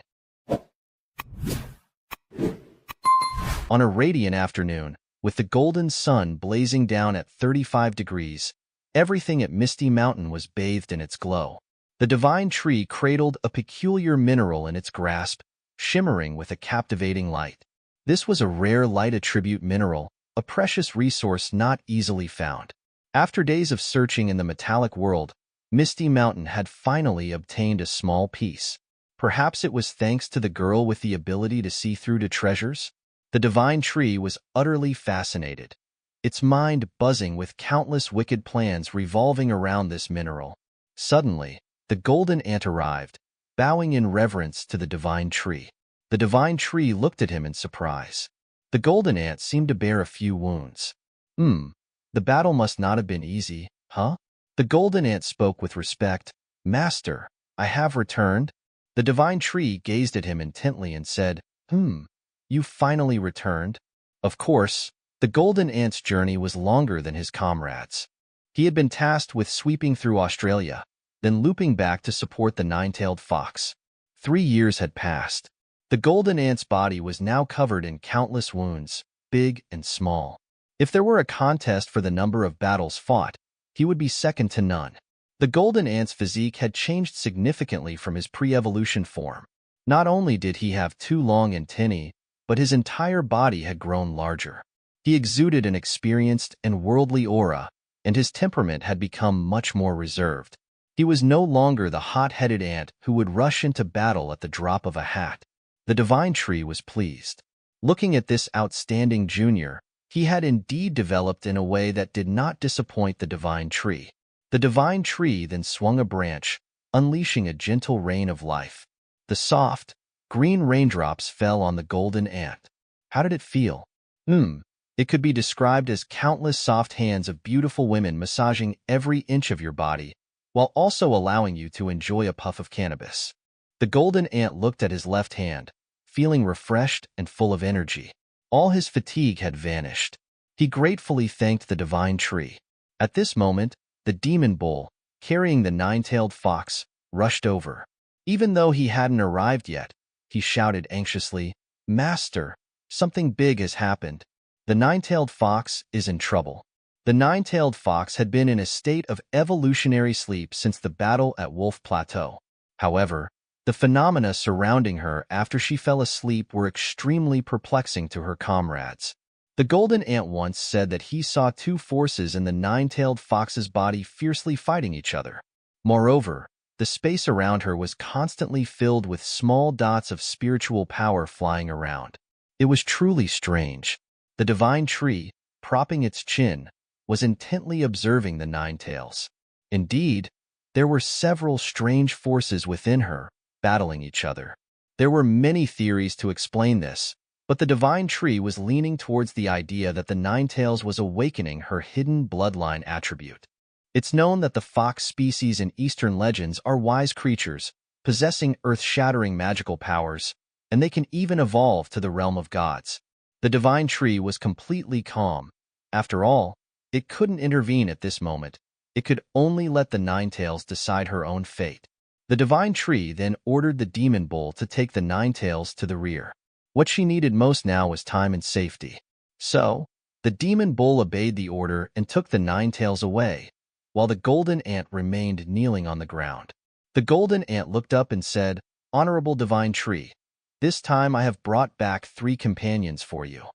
On a radiant afternoon, with the golden sun blazing down at 35 degrees, everything at Misty Mountain was bathed in its glow. The divine tree cradled a peculiar mineral in its grasp, shimmering with a captivating light. This was a rare light attribute mineral, a precious resource not easily found. After days of searching in the metallic world, Misty Mountain had finally obtained a small piece. Perhaps it was thanks to the girl with the ability to see through to treasures? The divine tree was utterly fascinated, its mind buzzing with countless wicked plans revolving around this mineral. Suddenly, the golden ant arrived, bowing in reverence to the divine tree. The divine tree looked at him in surprise. The golden ant seemed to bear a few wounds. The battle must not have been easy, huh? The golden ant spoke with respect. "Master, I have returned." The divine tree gazed at him intently and said, "You finally returned?" Of course, the golden ant's journey was longer than his comrades. He had been tasked with sweeping through Australia, then looping back to support the nine-tailed fox. 3 years had passed. The golden ant's body was now covered in countless wounds, big and small. If there were a contest for the number of battles fought, he would be second to none. The golden ant's physique had changed significantly from his pre-evolution form. Not only did he have 2 long antennae, but his entire body had grown larger. He exuded an experienced and worldly aura, and his temperament had become much more reserved. He was no longer the hot-headed ant who would rush into battle at the drop of a hat. The divine tree was pleased. Looking at this outstanding junior, he had indeed developed in a way that did not disappoint the divine tree. The divine tree then swung a branch, unleashing a gentle rain of life. The soft, green raindrops fell on the golden ant. How did it feel? It could be described as countless soft hands of beautiful women massaging every inch of your body, while also allowing you to enjoy a puff of cannabis. The golden ant looked at his left hand, feeling refreshed and full of energy. All his fatigue had vanished. He gratefully thanked the divine tree. At this moment, the demon bull, carrying the nine-tailed fox, rushed over. Even though he hadn't arrived yet, he shouted anxiously, "Master, something big has happened. The nine-tailed fox is in trouble." The nine-tailed fox had been in a state of evolutionary sleep since the battle at Wolf Plateau. However, the phenomena surrounding her after she fell asleep were extremely perplexing to her comrades. The golden ant once said that he saw two forces in the nine-tailed fox's body fiercely fighting each other. Moreover, the space around her was constantly filled with small dots of spiritual power flying around. It was truly strange. The divine tree, propping its chin, was intently observing the nine tails. Indeed, there were several strange forces within her, battling each other. There were many theories to explain this, but the divine tree was leaning towards the idea that the nine tails was awakening her hidden bloodline attribute. It's known that the fox species in Eastern legends are wise creatures, possessing earth-shattering magical powers, and they can even evolve to the realm of gods. The divine tree was completely calm. After all, it couldn't intervene at this moment. It could only let the nine tails decide her own fate. The divine tree then ordered the demon bull to take the nine tails to the rear. What she needed most now was time and safety. So, the demon bull obeyed the order and took the nine tails away, while the golden ant remained kneeling on the ground. The golden ant looked up and said, "Honorable divine tree, this time I have brought back 3 companions for you."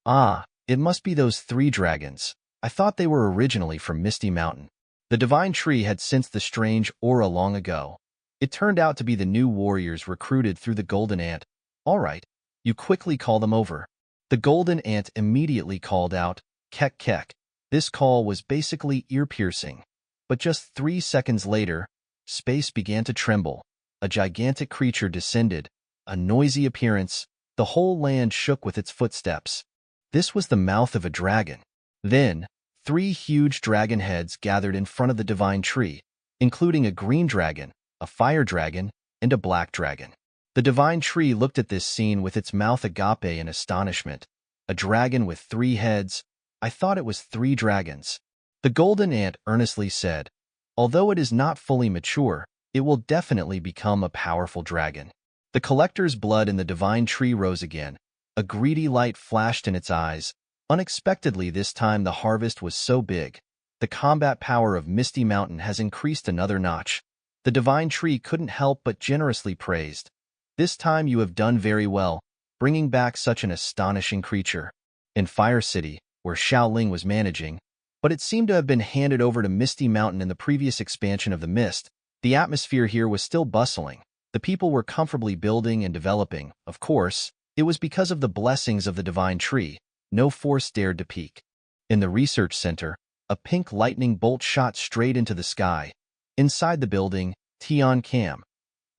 "Ah, it must be those 3 dragons. I thought they were originally from Misty Mountain." The divine tree had sensed the strange aura long ago. It turned out to be the new warriors recruited through the golden ant. "All right, you quickly call them over." The golden ant immediately called out, "Kek kek." This call was basically ear-piercing. But just 3 seconds later, space began to tremble. A gigantic creature descended, a noisy appearance. The whole land shook with its footsteps. This was the mouth of a dragon. Then, 3 huge dragon heads gathered in front of the divine tree, including a green dragon, a fire dragon, and a black dragon. The divine tree looked at this scene with its mouth agape in astonishment. A dragon with 3 heads. I thought it was 3 dragons. The golden ant earnestly said, "Although it is not fully mature, it will definitely become a powerful dragon." The collector's blood in the divine tree rose again. A greedy light flashed in its eyes. Unexpectedly this time the harvest was so big. The combat power of Misty Mountain has increased another notch. The divine tree couldn't help but generously praised. "This time you have done very well, bringing back such an astonishing creature." In Fire City, where Xiaoling was managing, but it seemed to have been handed over to Misty Mountain in the previous expansion of the Mist, the atmosphere here was still bustling. The people were comfortably building and developing. Of course, it was because of the blessings of the divine tree. No force dared to peek. In the research center, a pink lightning bolt shot straight into the sky. Inside the building, Tian Cam.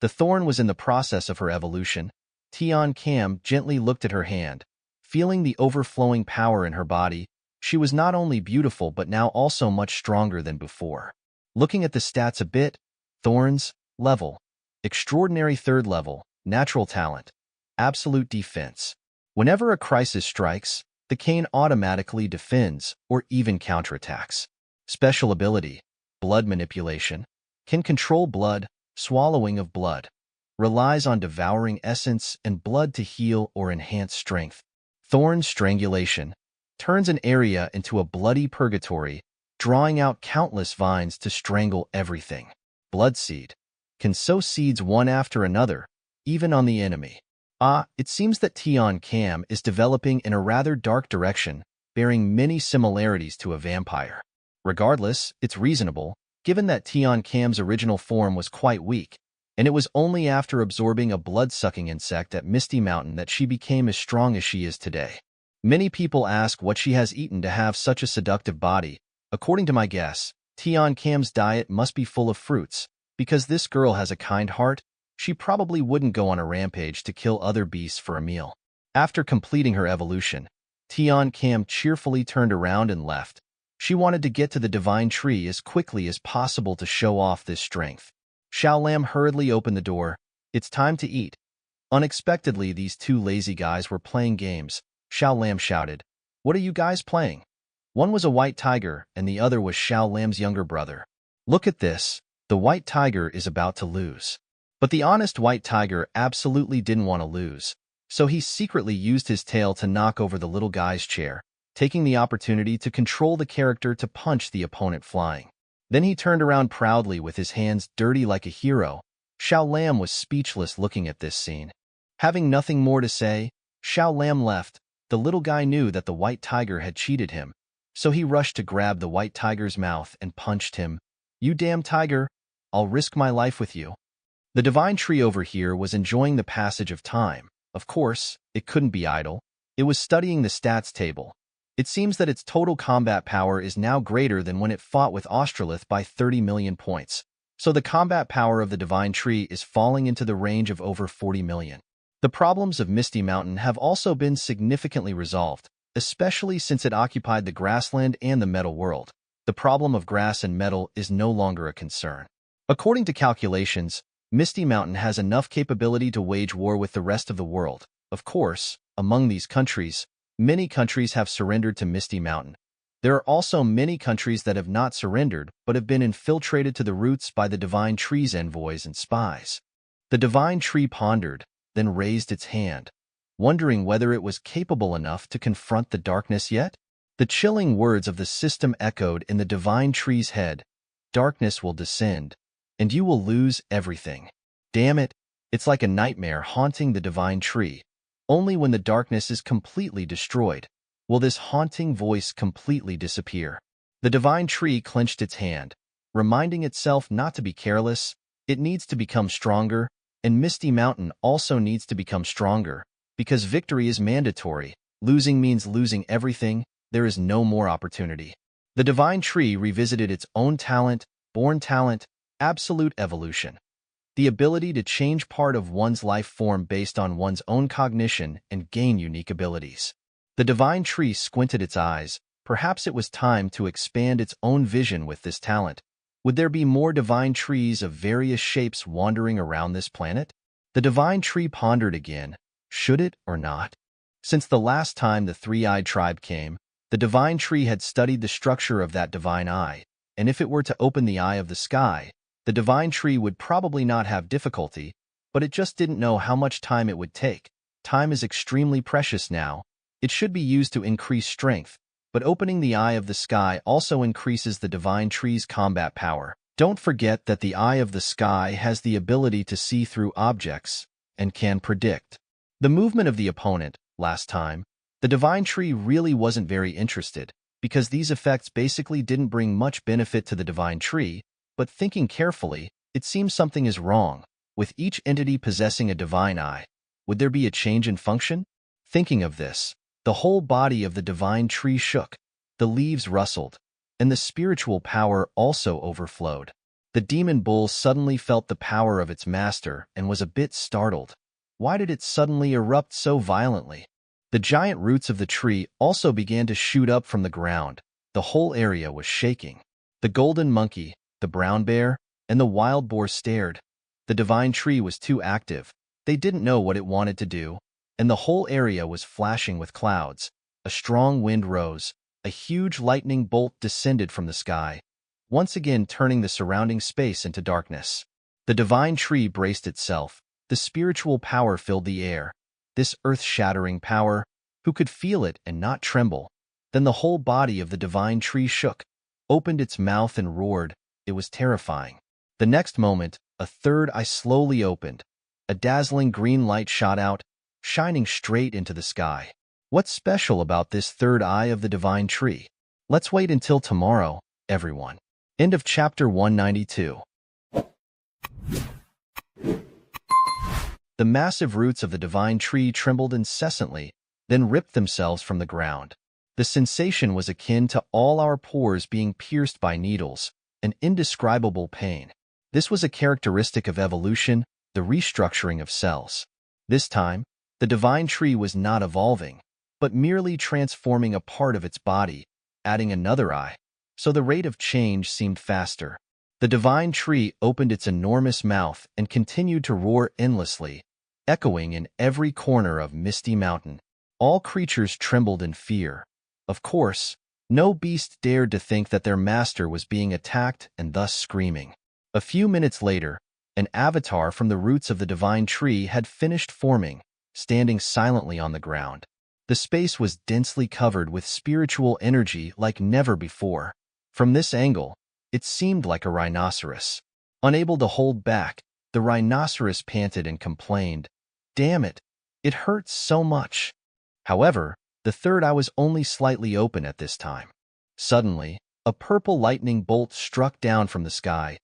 The thorn was in the process of her evolution. Tian Cam gently looked at her hand. Feeling the overflowing power in her body, she was not only beautiful but now also much stronger than before. Looking at the stats a bit, thorns, level, extraordinary 3rd level, natural talent, absolute defense. Whenever a crisis strikes, the cane automatically defends or even counterattacks. Special ability, blood manipulation, can control blood, swallowing of blood, relies on devouring essence and blood to heal or enhance strength. Thorn strangulation, turns an area into a bloody purgatory, drawing out countless vines to strangle everything. Blood seed, can sow seeds one after another, even on the enemy. It seems that Tian Cam is developing in a rather dark direction, bearing many similarities to a vampire. Regardless, it's reasonable, given that Tian Cam's original form was quite weak, and it was only after absorbing a blood-sucking insect at Misty Mountain that she became as strong as she is today. Many people ask what she has eaten to have such a seductive body. According to my guess, Tian Cam's diet must be full of fruits. Because this girl has a kind heart, she probably wouldn't go on a rampage to kill other beasts for a meal. After completing her evolution, Tian Cam cheerfully turned around and left. She wanted to get to the divine tree as quickly as possible to show off this strength. Xiao Lam hurriedly opened the door. "It's time to eat." Unexpectedly, these 2 lazy guys were playing games. Xiao Lam shouted, "What are you guys playing?" One was a white tiger, and the other was Xiao Lam's younger brother. Look at this. The white tiger is about to lose. But the honest white tiger absolutely didn't want to lose, so he secretly used his tail to knock over the little guy's chair, taking the opportunity to control the character to punch the opponent flying. Then he turned around proudly with his hands dirty like a hero. Xiao Lam was speechless looking at this scene. Having nothing more to say, Xiao Lam left. The little guy knew that the white tiger had cheated him, so he rushed to grab the white tiger's mouth and punched him. "You damn tiger, I'll risk my life with you." The divine tree over here was enjoying the passage of time. Of course, it couldn't be idle. It was studying the stats table. It seems that its total combat power is now greater than when it fought with Australith by 30 million points. So the combat power of the divine tree is falling into the range of over 40 million. The problems of Misty Mountain have also been significantly resolved, especially since it occupied the grassland and the metal world. The problem of grass and metal is no longer a concern. According to calculations, Misty Mountain has enough capability to wage war with the rest of the world. Of course, among these countries, many countries have surrendered to Misty Mountain. There are also many countries that have not surrendered but have been infiltrated to the roots by the divine tree's envoys and spies. The divine tree pondered, then raised its hand, wondering whether it was capable enough to confront the darkness yet. The chilling words of the system echoed in the divine tree's head. "Darkness will descend, and you will lose everything." Damn it, it's like a nightmare haunting the divine tree. Only when the darkness is completely destroyed will this haunting voice completely disappear. The divine tree clenched its hand, reminding itself not to be careless. It needs to become stronger, and Misty Mountain also needs to become stronger, because victory is mandatory. Losing means losing everything. There is no more opportunity. The divine tree revisited its own talent, born talent, absolute evolution. The ability to change part of one's life form based on one's own cognition and gain unique abilities. The divine tree squinted its eyes. Perhaps it was time to expand its own vision with this talent. Would there be more divine trees of various shapes wandering around this planet? The divine tree pondered again. Should it or not? Since the last time the three-eyed tribe came, the divine tree had studied the structure of that divine eye, and if it were to open the eye of the sky, the divine tree would probably not have difficulty, but it just didn't know how much time it would take. Time is extremely precious now. It should be used to increase strength, but opening the eye of the sky also increases the divine tree's combat power. Don't forget that the eye of the sky has the ability to see through objects and can predict the movement of the opponent. Last time, the divine tree really wasn't very interested, because these effects basically didn't bring much benefit to the divine tree, but thinking carefully, it seems something is wrong. With each entity possessing a divine eye, would there be a change in function? Thinking of this, the whole body of the divine tree shook, the leaves rustled, and the spiritual power also overflowed. The demon bull suddenly felt the power of its master and was a bit startled. Why did it suddenly erupt so violently? The giant roots of the tree also began to shoot up from the ground. The whole area was shaking. The golden monkey, the brown bear, and the wild boar stared. The divine tree was too active. They didn't know what it wanted to do, and the whole area was flashing with clouds. A strong wind rose. A huge lightning bolt descended from the sky, once again turning the surrounding space into darkness. The divine tree braced itself. The spiritual power filled the air. This earth-shattering power, who could feel it and not tremble? Then the whole body of the divine tree shook, opened its mouth and roared. It was terrifying. The next moment, a third eye slowly opened. A dazzling green light shot out, shining straight into the sky. What's special about this third eye of the divine tree? Let's wait until tomorrow, everyone. End of chapter 192. The massive roots of the divine tree trembled incessantly, then ripped themselves from the ground. The sensation was akin to all our pores being pierced by needles, an indescribable pain. This was a characteristic of evolution, the restructuring of cells. This time, the divine tree was not evolving, but merely transforming a part of its body, adding another eye, so the rate of change seemed faster. The divine tree opened its enormous mouth and continued to roar endlessly, echoing in every corner of Misty Mountain. All creatures trembled in fear. Of course, No beast dared to think that their master was being attacked and thus screaming. A few minutes later, an avatar from the roots of the divine tree had finished forming, standing silently on the ground. The space was densely covered with spiritual energy like never before. From this angle, it seemed like a rhinoceros. Unable to hold back, the rhinoceros panted and complained, "Damn it, it hurts so much." However, the third eye was only slightly open at this time. Suddenly, a purple lightning bolt struck down from the sky,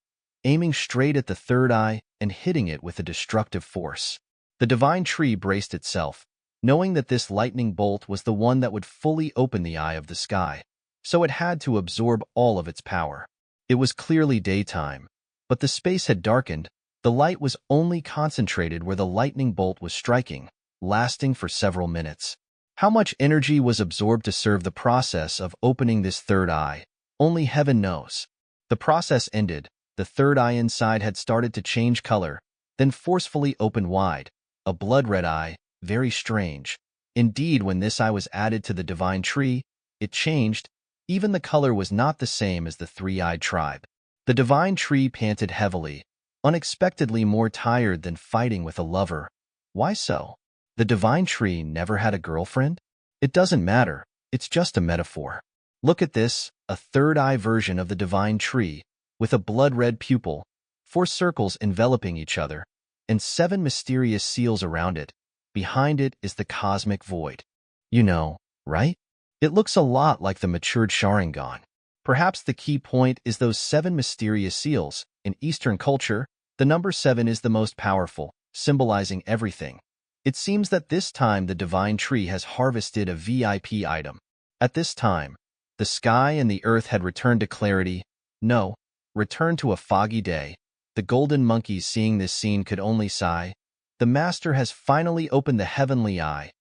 aiming straight at the third eye and hitting it with a destructive force. The divine tree braced itself, knowing that this lightning bolt was the one that would fully open the eye of the sky, so it had to absorb all of its power. It was clearly daytime, but the space had darkened. The light was only concentrated where the lightning bolt was striking, lasting for several minutes. How much energy was absorbed to serve the process of opening this third eye? Only heaven knows. The process ended. The third eye inside had started to change color, then forcefully opened wide. A blood-red eye, very strange. Indeed, when this eye was added to the divine tree, it changed. Even the color was not the same as the three-eyed tribe. The divine tree panted heavily, unexpectedly more tired than fighting with a lover. Why so? The divine tree never had a girlfriend? It doesn't matter, it's just a metaphor. Look at this, a third-eye version of the divine tree, with a blood-red pupil, 4 circles enveloping each other, and 7 mysterious seals around it. Behind it is the cosmic void. You know, right? It looks a lot like the matured Sharingan. Perhaps the key point is those 7 mysterious seals. In Eastern culture, the number 7 is the most powerful, symbolizing everything. It seems that this time the divine tree has harvested a VIP item. At this time, the sky and the earth had returned to clarity. No, returned to a foggy day. The golden monkeys seeing this scene could only sigh. The master has finally opened the heavenly eye.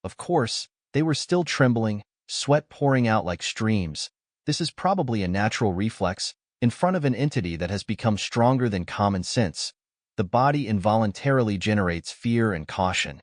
Of course, they were still trembling, sweat pouring out like streams. This is probably a natural reflex in front of an entity that has become stronger than common sense. The body involuntarily generates fear and caution.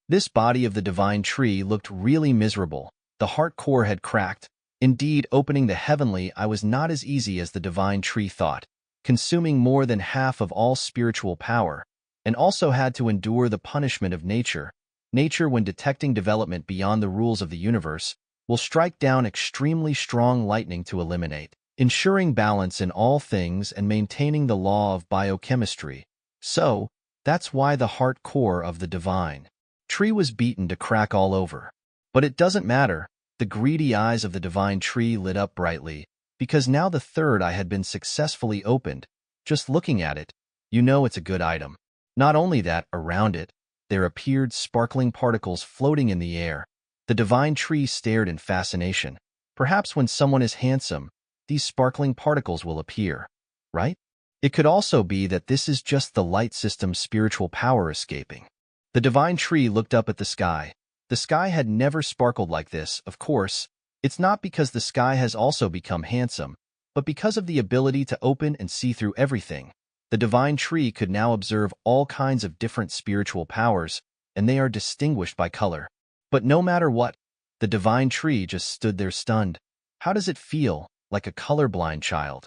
This body of the divine tree looked really miserable. The heart core had cracked. Indeed, opening the heavenly eye was not as easy as the divine tree thought, consuming more than half of all spiritual power, and also had to endure the punishment of nature. Nature, when detecting development beyond the rules of the universe, will strike down extremely strong lightning to eliminate, ensuring balance in all things and maintaining the law of biochemistry. So, that's why the heart core of the divine tree was beaten to crack all over. But it doesn't matter. The greedy eyes of the divine tree lit up brightly, because now the third eye had been successfully opened. Just looking at it, you know it's a good item. Not only that, around it, there appeared sparkling particles floating in the air. The divine tree stared in fascination. Perhaps when someone is handsome, these sparkling particles will appear, right? It could also be that this is just the light system's spiritual power escaping. The divine tree looked up at the sky. The sky had never sparkled like this, of course. It's not because the sky has also become handsome, but because of the ability to open and see through everything. The divine tree could now observe all kinds of different spiritual powers, and they are distinguished by color. But no matter what, the divine tree just stood there stunned. How does it feel? Like a colorblind child,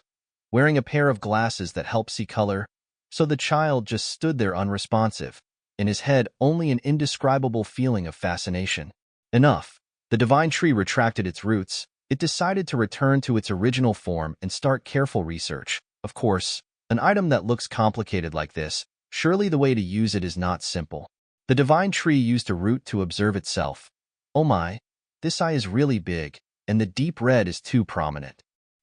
wearing a pair of glasses that help see color? So the child just stood there unresponsive. In his head, only an indescribable feeling of fascination. Enough. The divine tree retracted its roots. It decided to return to its original form and start careful research. Of course, an item that looks complicated like this, surely the way to use it is not simple. The divine tree used a root to observe itself. Oh my, this eye is really big, and the deep red is too prominent.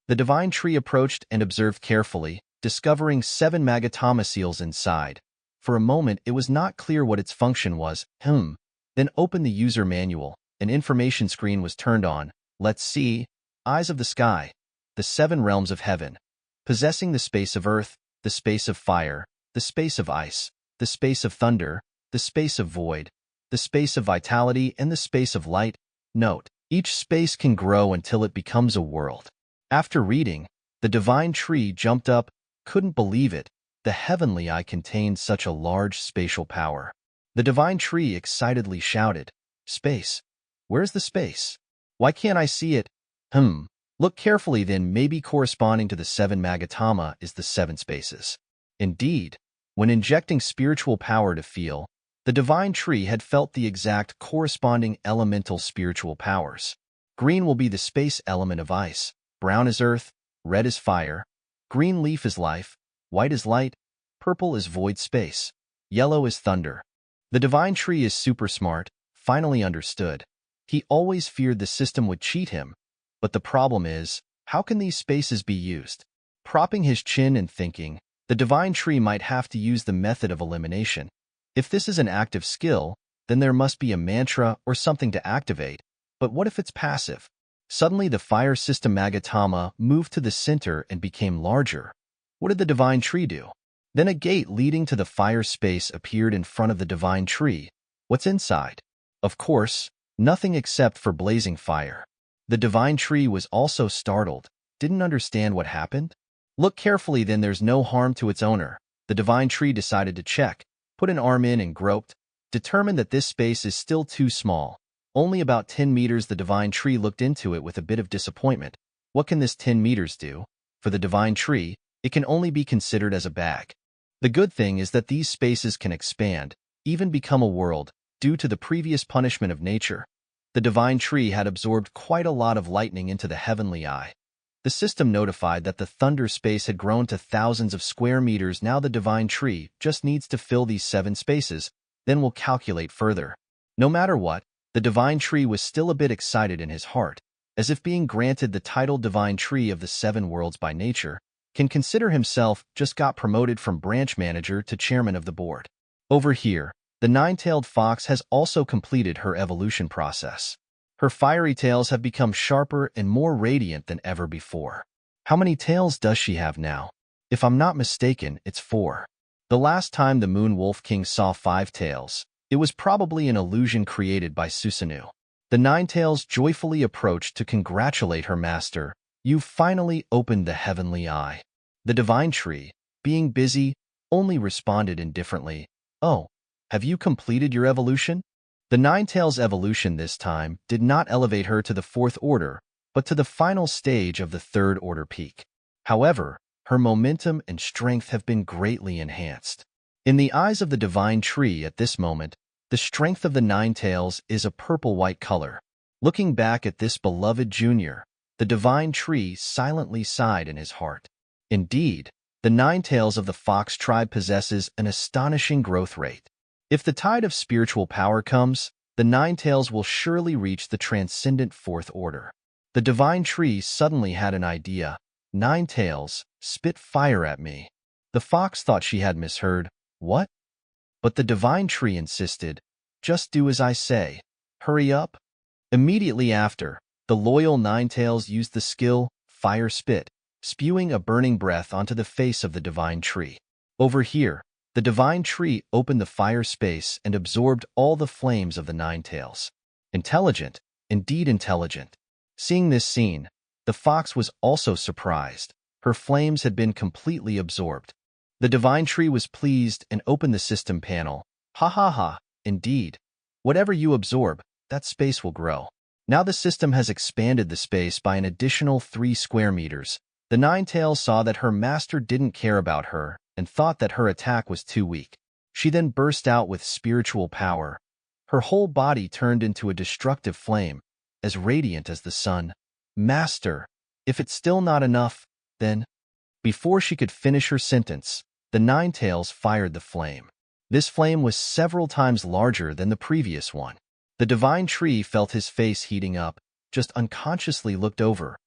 The divine tree approached and observed carefully, discovering 7 magatama seals inside. For a moment, it was not clear what its function was. Then opened the user manual. An information screen was turned on. Let's see. Eyes of the sky. The 7 realms of heaven. Possessing the space of earth, the space of fire, the space of ice, the space of thunder, the space of void, the space of vitality, and the space of light. Note, each space can grow until it becomes a world. After reading, the divine tree jumped up, couldn't believe it. The heavenly eye contained such a large spatial power. The divine tree excitedly shouted, "Space! Where's the space? Why can't I see it?" Look carefully then, maybe corresponding to the 7 magatama is the 7 spaces. Indeed, when injecting spiritual power to feel, the divine tree had felt the exact corresponding elemental spiritual powers. Green will be the space element of ice, brown is earth, red is fire, green leaf is life, white is light, purple is void space, yellow is thunder. The divine tree is super smart, finally understood. He always feared the system would cheat him, but the problem is, how can these spaces be used? Propping his chin and thinking, the divine tree might have to use the method of elimination. If this is an active skill, then there must be a mantra or something to activate. But what if it's passive? Suddenly the fire system magatama moved to the center and became larger. What did the divine tree do? Then a gate leading to the fire space appeared in front of the divine tree. What's inside? Of course, nothing except for blazing fire. The divine tree was also startled, didn't understand what happened. Look carefully then, there's no harm to its owner. The divine tree decided to check, put an arm in and groped, determined that this space is still too small. Only about 10 meters. The divine tree looked into it with a bit of disappointment. What can this 10 meters do? For the divine tree, it can only be considered as a bag. The good thing is that these spaces can expand, even become a world, due to the previous punishment of nature. The divine tree had absorbed quite a lot of lightning into the heavenly eye. The system notified that the thunder space had grown to thousands of square meters. Now the divine tree just needs to fill these 7 spaces, then we'll calculate further. No matter what, the divine tree was still a bit excited in his heart, as if being granted the title divine tree of the 7 worlds by nature, can consider himself just got promoted from branch manager to chairman of the board. Over here, the 9-tailed fox has also completed her evolution process. Her fiery tails have become sharper and more radiant than ever before. How many tails does she have now? If I'm not mistaken, it's 4. The last time the Moon Wolf King saw 5 tails, it was probably an illusion created by Susanoo. The 9 tails joyfully approached to congratulate her master. You've finally opened the heavenly eye. The divine tree, being busy, only responded indifferently. Oh, have you completed your evolution? The 9 tails evolution this time did not elevate her to the 4th order, but to the final stage of the 3rd order peak. However, her momentum and strength have been greatly enhanced. In the eyes of the divine tree at this moment, the strength of the 9 tails is a purple-white color. Looking back at this beloved junior, the divine tree silently sighed in his heart. Indeed, the 9 tails of the fox tribe possesses an astonishing growth rate. If the tide of spiritual power comes, the 9 tails will surely reach the transcendent 4th order. The divine tree suddenly had an idea. 9 tails, spit fire at me. The fox thought she had misheard. What? But the divine tree insisted. Just do as I say. Hurry up. Immediately after, the loyal 9 tails used the skill, fire spit, spewing a burning breath onto the face of the divine tree. Over here, the divine tree opened the fire space and absorbed all the flames of the 9 tails. Intelligent, indeed intelligent. Seeing this scene, the fox was also surprised. Her flames had been completely absorbed. The divine tree was pleased and opened the system panel. Ha ha ha, indeed. Whatever you absorb, that space will grow. Now the system has expanded the space by an additional 3 square meters. The 9 tails saw that her master didn't care about her and thought that her attack was too weak. She then burst out with spiritual power. Her whole body turned into a destructive flame, as radiant as the sun. Master, if it's still not enough, then... Before she could finish her sentence, the 9 tails fired the flame. This flame was several times larger than the previous one. The divine tree felt his face heating up, just unconsciously looked over.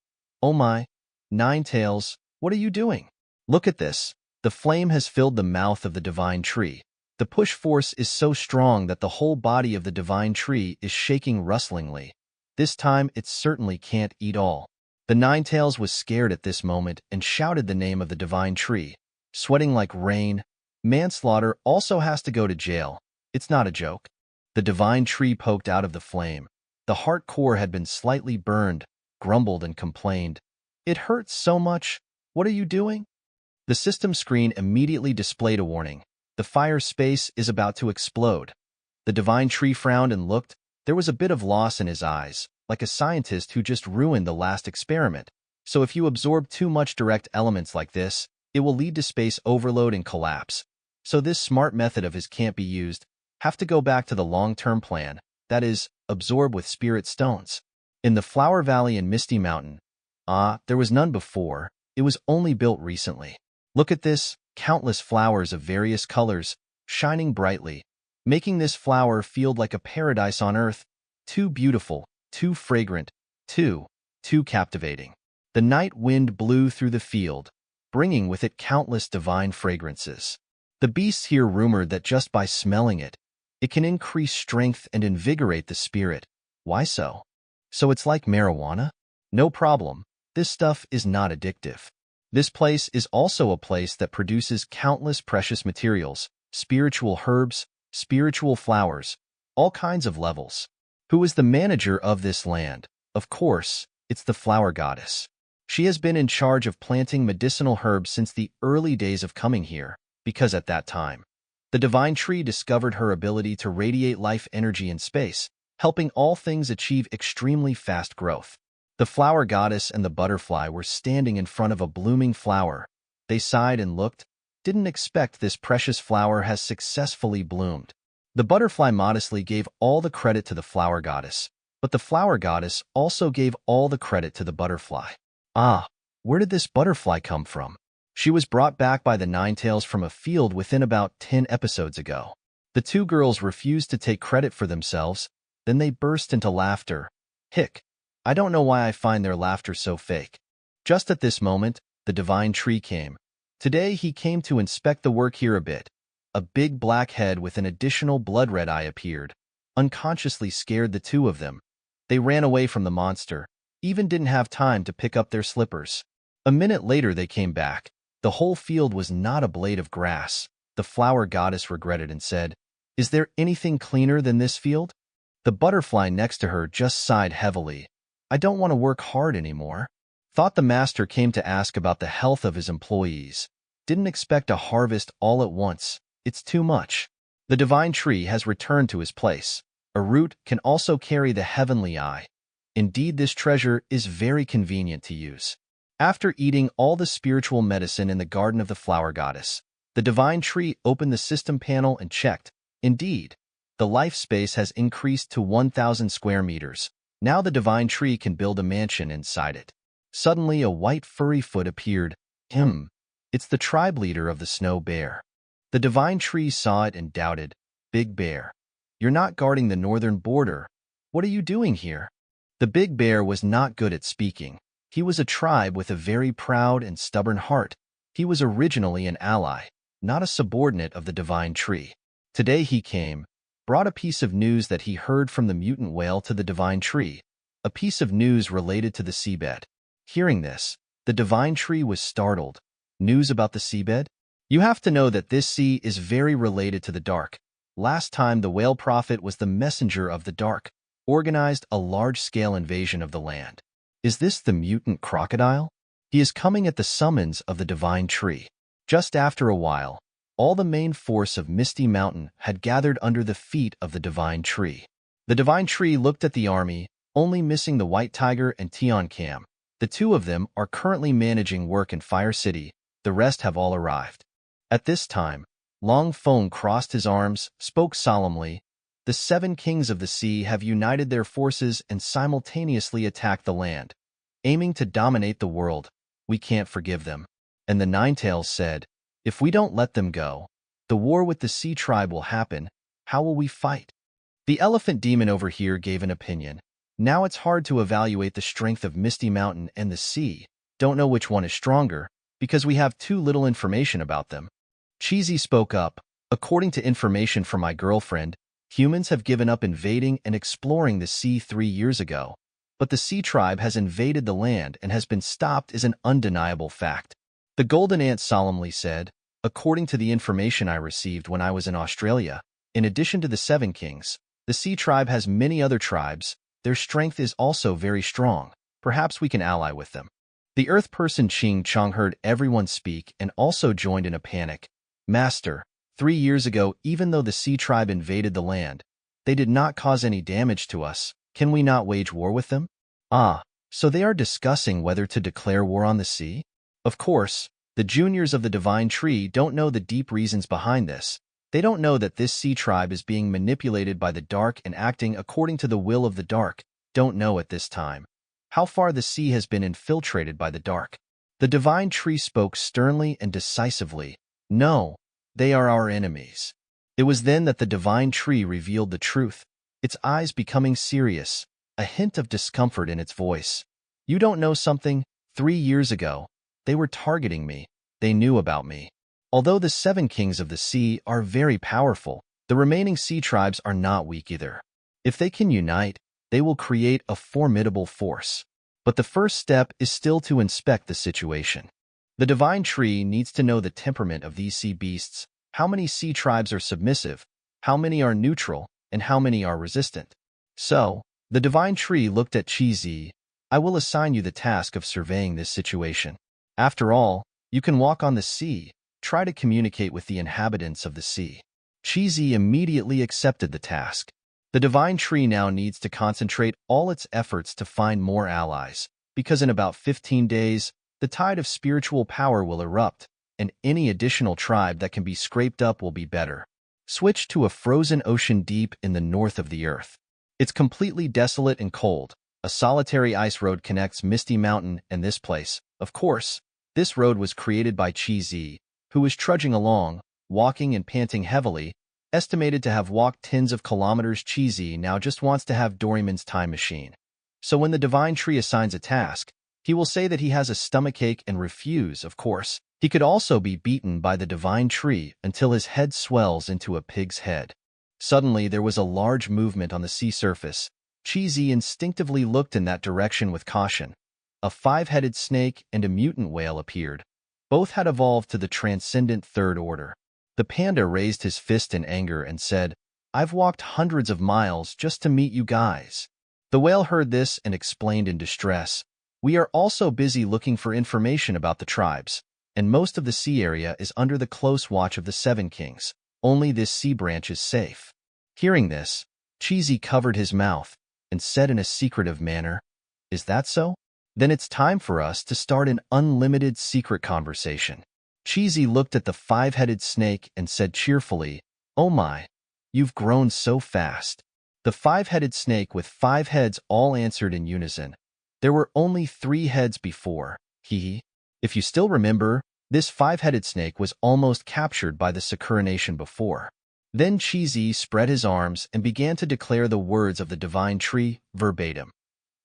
Oh my, 9 tails, what are you doing? Look at this. The flame has filled the mouth of the divine tree. The push force is so strong that the whole body of the divine tree is shaking rustlingly. This time it certainly can't eat all. The 9 tails was scared at this moment and shouted the name of the divine tree, sweating like rain. Manslaughter also has to go to jail. It's not a joke. The divine tree poked out of the flame. The heart core had been slightly burned, grumbled and complained. It hurts so much. What are you doing? The system screen immediately displayed a warning. The fire space is about to explode. The divine tree frowned and looked. There was a bit of loss in his eyes, like a scientist who just ruined the last experiment. So if you absorb too much direct elements like this, it will lead to space overload and collapse. So this smart method of his can't be used. Have to go back to the long-term plan, that is, absorb with spirit stones. In the Flower Valley and Misty Mountain, there was none before, it was only built recently. Look at this, countless flowers of various colors, shining brightly, making this flower field like a paradise on earth, too beautiful, too fragrant, too captivating. The night wind blew through the field, bringing with it countless divine fragrances. The beasts here rumored that just by smelling it, it can increase strength and invigorate the spirit. Why so? So it's like marijuana? No problem, this stuff is not addictive. This place is also a place that produces countless precious materials, spiritual herbs, spiritual flowers, all kinds of levels. Who is the manager of this land? Of course, it's the flower goddess. She has been in charge of planting medicinal herbs since the early days of coming here, because at that time, the divine tree discovered her ability to radiate life energy in space, helping all things achieve extremely fast growth. The flower goddess and the butterfly were standing in front of a blooming flower. They sighed and looked, didn't expect this precious flower has successfully bloomed. The butterfly modestly gave all the credit to the flower goddess, but the flower goddess also gave all the credit to the butterfly. Where did this butterfly come from? She was brought back by the Ninetails from a field within about 10 episodes ago. The two girls refused to take credit for themselves, then they burst into laughter. Hick. I don't know why I find their laughter so fake. Just at this moment, the divine tree came. Today he came to inspect the work here a bit. A big black head with an additional blood-red eye appeared, unconsciously scared the two of them. They ran away from the monster, even didn't have time to pick up their slippers. A minute later they came back. The whole field was not a blade of grass. The flower goddess regretted and said, "Is there anything cleaner than this field?" The butterfly next to her just sighed heavily. "I don't want to work hard anymore." Thought the master came to ask about the health of his employees. Didn't expect a harvest all at once. It's too much. The divine tree has returned to his place. A root can also carry the heavenly eye. Indeed, this treasure is very convenient to use. After eating all the spiritual medicine in the garden of the flower goddess, the divine tree opened the system panel and checked. Indeed, the life space has increased to 1,000 square meters. Now the divine tree can build a mansion inside it. Suddenly a white furry foot appeared. It's the tribe leader of the snow bear. The divine tree saw it and doubted. "Big bear, you're not guarding the northern border. What are you doing here?" The big bear was not good at speaking. He was a tribe with a very proud and stubborn heart. He was originally an ally, not a subordinate of the divine tree. Today he came, brought a piece of news that he heard from the mutant whale to the divine tree, a piece of news related to the seabed. Hearing this, the divine tree was startled. News about the seabed? You have to know that this sea is very related to the dark. Last time the whale prophet was the messenger of the dark, organized a large-scale invasion of the land. Is this the mutant crocodile? He is coming at the summons of the divine tree. Just after a while, all the main force of Misty Mountain had gathered under the feet of the divine tree. The divine tree looked at the army, only missing the White Tiger and Tion Cam. The two of them are currently managing work in Fire City. The rest have all arrived. At this time, Long Feng crossed his arms, spoke solemnly. The 7 kings of the sea have united their forces and simultaneously attacked the land, aiming to dominate the world. We can't forgive them. And the Ninetails said, "If we don't let them go, the war with the sea tribe will happen. How will we fight?" The elephant demon over here gave an opinion. "Now it's hard to evaluate the strength of Misty Mountain and the sea. Don't know which one is stronger, because we have too little information about them." Cheesy spoke up. "According to information from my girlfriend, humans have given up invading and exploring the sea 3 years ago. But the sea tribe has invaded the land and has been stopped is an undeniable fact." The golden ant solemnly said, "According to the information I received when I was in Australia, in addition to the 7 kings, the sea tribe has many other tribes. Their strength is also very strong. Perhaps we can ally with them." The earth person Ching Chong heard everyone speak and also joined in a panic. "Master, 3 years ago, even though the sea tribe invaded the land, they did not cause any damage to us. Can we not wage war with them?" So they are discussing whether to declare war on the sea? Of course, the juniors of the divine tree don't know the deep reasons behind this. They don't know that this sea tribe is being manipulated by the dark and acting according to the will of the dark, don't know at this time how far the sea has been infiltrated by the dark. The divine tree spoke sternly and decisively. No, they are our enemies. It was then that the divine tree revealed the truth, its eyes becoming serious, a hint of discomfort in its voice. You don't know something? 3 years ago, they were targeting me. They knew about me. Although the 7 kings of the sea are very powerful, the remaining sea tribes are not weak either. If they can unite, they will create a formidable force. But the first step is still to inspect the situation. The divine tree needs to know the temperament of these sea beasts, how many sea tribes are submissive, how many are neutral, and how many are resistant. So, the divine tree looked at Chi-Zi. I will assign you the task of surveying this situation. After all, you can walk on the sea, try to communicate with the inhabitants of the sea. Chi-Zi immediately accepted the task. The divine tree now needs to concentrate all its efforts to find more allies, because in about 15 days, the tide of spiritual power will erupt, and any additional tribe that can be scraped up will be better. Switch to a frozen ocean deep in the north of the earth. It's completely desolate and cold. A solitary ice road connects Misty Mountain and this place. Of course, this road was created by Chi-Zi, who was trudging along, walking and panting heavily, estimated to have walked tens of kilometers. Chi-Zi now just wants to have Doraemon's time machine. So when the divine tree assigns a task, he will say that he has a stomachache and refuse, of course. He could also be beaten by the divine tree until his head swells into a pig's head. Suddenly, there was a large movement on the sea surface. Chi-Zi instinctively looked in that direction with caution. A 5-headed snake and a mutant whale appeared. Both had evolved to the transcendent third order. The panda raised his fist in anger and said, "I've walked hundreds of miles just to meet you guys." The whale heard this and explained in distress, "We are also busy looking for information about the tribes, and most of the sea area is under the close watch of the 7 kings. Only this sea branch is safe." Hearing this, Chi-Zi covered his mouth and said in a secretive manner, "Is that so? Then it's time for us to start an unlimited secret conversation." Chi-Zi looked at the 5-headed snake and said cheerfully, "Oh my, you've grown so fast." The 5-headed snake with 5 heads all answered in unison. There were only 3 heads before. Hee. If you still remember, this 5-headed snake was almost captured by the Sakura nation before. Then Chi-Zi spread his arms and began to declare the words of the divine tree, verbatim.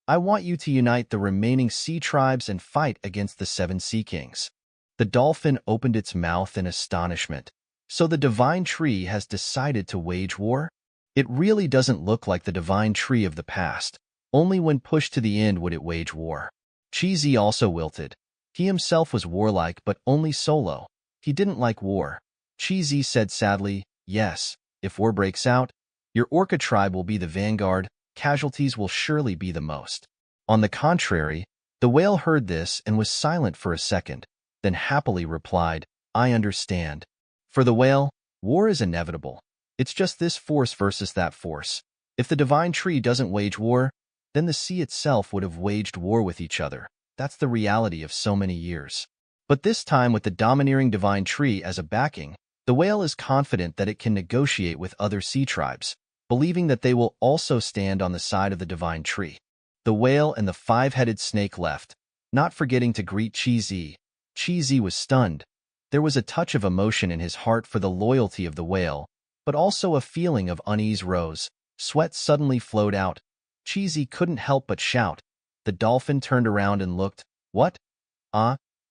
"I want you to unite the remaining sea tribes and fight against the 7 sea kings." The dolphin opened its mouth in astonishment. So the divine tree has decided to wage war? It really doesn't look like the divine tree of the past. Only when pushed to the end would it wage war. Chi-Zi also wilted. He himself was warlike but only solo. He didn't like war. Chi-Zi said sadly, "Yes, if war breaks out, your orca tribe will be the vanguard, casualties will surely be the most." On the contrary, the whale heard this and was silent for a second, then happily replied, "I understand." For the whale, war is inevitable. It's just this force versus that force. If the divine tree doesn't wage war, then the sea itself would have waged war with each other. That's the reality of so many years. But this time with the domineering divine tree as a backing, the whale is confident that it can negotiate with other sea tribes, believing that they will also stand on the side of the divine tree. The whale and the 5-headed snake left, not forgetting to greet Chi-Zi. Chi-Zi was stunned. There was a touch of emotion in his heart for the loyalty of the whale, but also a feeling of unease rose. Sweat suddenly flowed out. Chi-Zi couldn't help but shout. The dolphin turned around and looked. "What?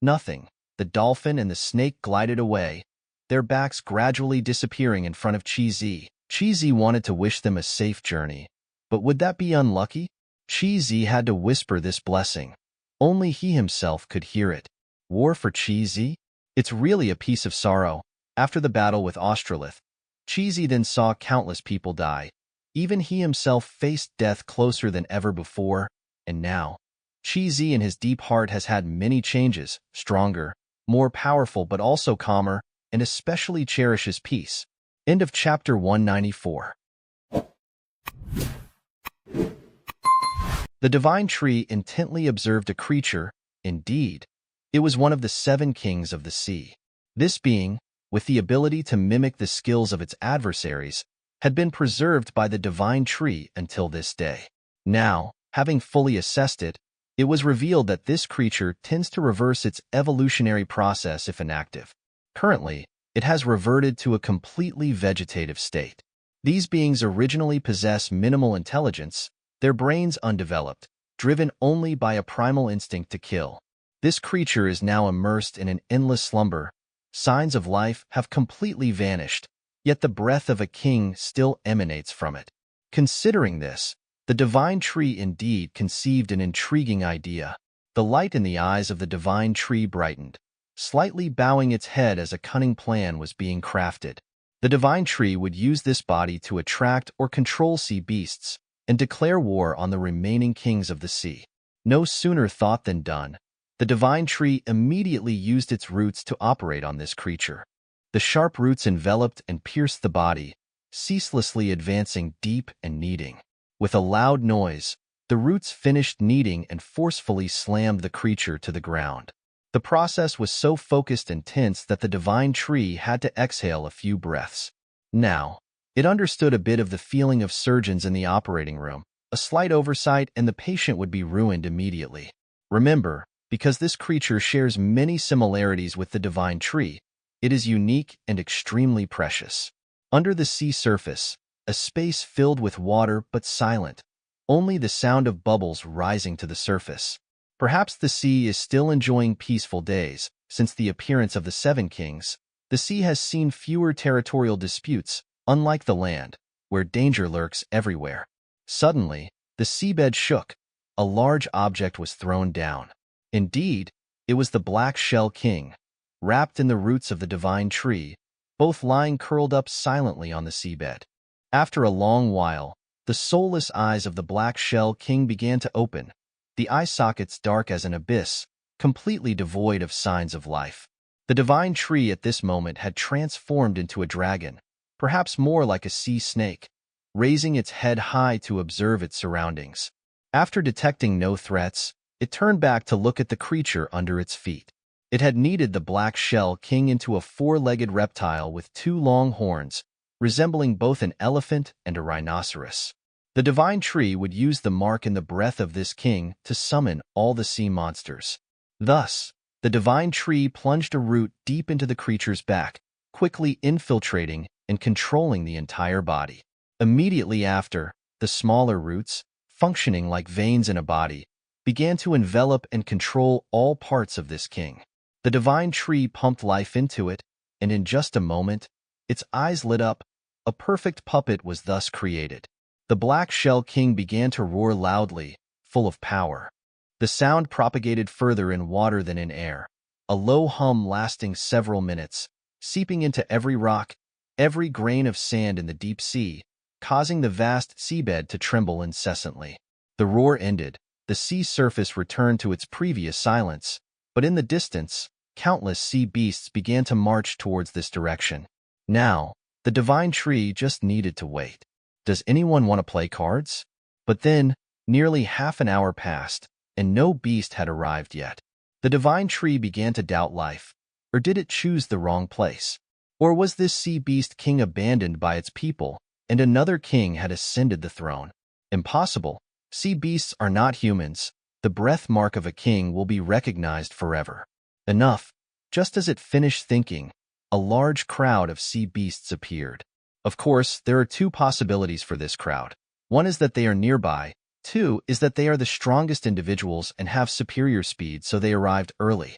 Nothing." The dolphin and the snake glided away, their backs gradually disappearing in front of Chi-Zi. Chi-Zi wanted to wish them a safe journey, but would that be unlucky? Chi-Zi had to whisper this blessing. Only he himself could hear it. War for Chi-Zi? It's really a piece of sorrow. After the battle with Australith, Chi-Zi then saw countless people die. Even he himself faced death closer than ever before, and now, Chi-Zi in his deep heart has had many changes, stronger, more powerful but also calmer, and especially cherishes peace. End of chapter 194. The divine tree intently observed a creature. Indeed, it was one of the 7 kings of the sea. This being, with the ability to mimic the skills of its adversaries, had been preserved by the divine tree until this day. Now, having fully assessed it, it was revealed that this creature tends to reverse its evolutionary process if inactive. Currently, it has reverted to a completely vegetative state. These beings originally possess minimal intelligence, their brains undeveloped, driven only by a primal instinct to kill. This creature is now immersed in an endless slumber. Signs of life have completely vanished, yet the breath of a king still emanates from it. Considering this, the divine tree indeed conceived an intriguing idea. The light in the eyes of the divine tree brightened, slightly bowing its head as a cunning plan was being crafted. The divine tree would use this body to attract or control sea beasts and declare war on the remaining kings of the sea. No sooner thought than done. The divine tree immediately used its roots to operate on this creature. The sharp roots enveloped and pierced the body, ceaselessly advancing deep and kneading. With a loud noise, the roots finished kneading and forcefully slammed the creature to the ground. The process was so focused and tense that the divine tree had to exhale a few breaths. Now, it understood a bit of the feeling of surgeons in the operating room. A slight oversight and the patient would be ruined immediately. Remember, because this creature shares many similarities with the divine tree, it is unique and extremely precious. Under the sea surface, a space filled with water but silent, only the sound of bubbles rising to the surface. Perhaps the sea is still enjoying peaceful days. Since the appearance of the 7 kings, the sea has seen fewer territorial disputes, unlike the land, where danger lurks everywhere. Suddenly, the seabed shook. A large object was thrown down. Indeed, it was the Black Shell King, wrapped in the roots of the divine tree, both lying curled up silently on the seabed. After a long while, the soulless eyes of the Black Shell King began to open, the eye sockets dark as an abyss, completely devoid of signs of life. The divine tree at this moment had transformed into a dragon, perhaps more like a sea snake, raising its head high to observe its surroundings. After detecting no threats, it turned back to look at the creature under its feet. It had kneaded the Black Shell King into a 4-legged reptile with 2 long horns, resembling both an elephant and a rhinoceros. The divine tree would use the mark in the breath of this king to summon all the sea monsters. Thus, the divine tree plunged a root deep into the creature's back, quickly infiltrating and controlling the entire body. Immediately after, the smaller roots, functioning like veins in a body, began to envelop and control all parts of this king. The divine tree pumped life into it, and in just a moment, its eyes lit up. A perfect puppet was thus created. The Black Shell King began to roar loudly, full of power. The sound propagated further in water than in air, a low hum lasting several minutes, seeping into every rock, every grain of sand in the deep sea, causing the vast seabed to tremble incessantly. The roar ended, the sea surface returned to its previous silence, but in the distance, countless sea beasts began to march towards this direction. Now, the divine tree just needed to wait. Does anyone want to play cards? But then, nearly half an hour passed, and no beast had arrived yet. The divine tree began to doubt life. Or did it choose the wrong place? Or was this sea beast king abandoned by its people, and another king had ascended the throne? Impossible. Sea beasts are not humans. The breath mark of a king will be recognized forever. Enough. Just as it finished thinking, a large crowd of sea beasts appeared. Of course, there are 2 possibilities for this crowd. One is that they are nearby. 2 is that they are the strongest individuals and have superior speed, so they arrived early.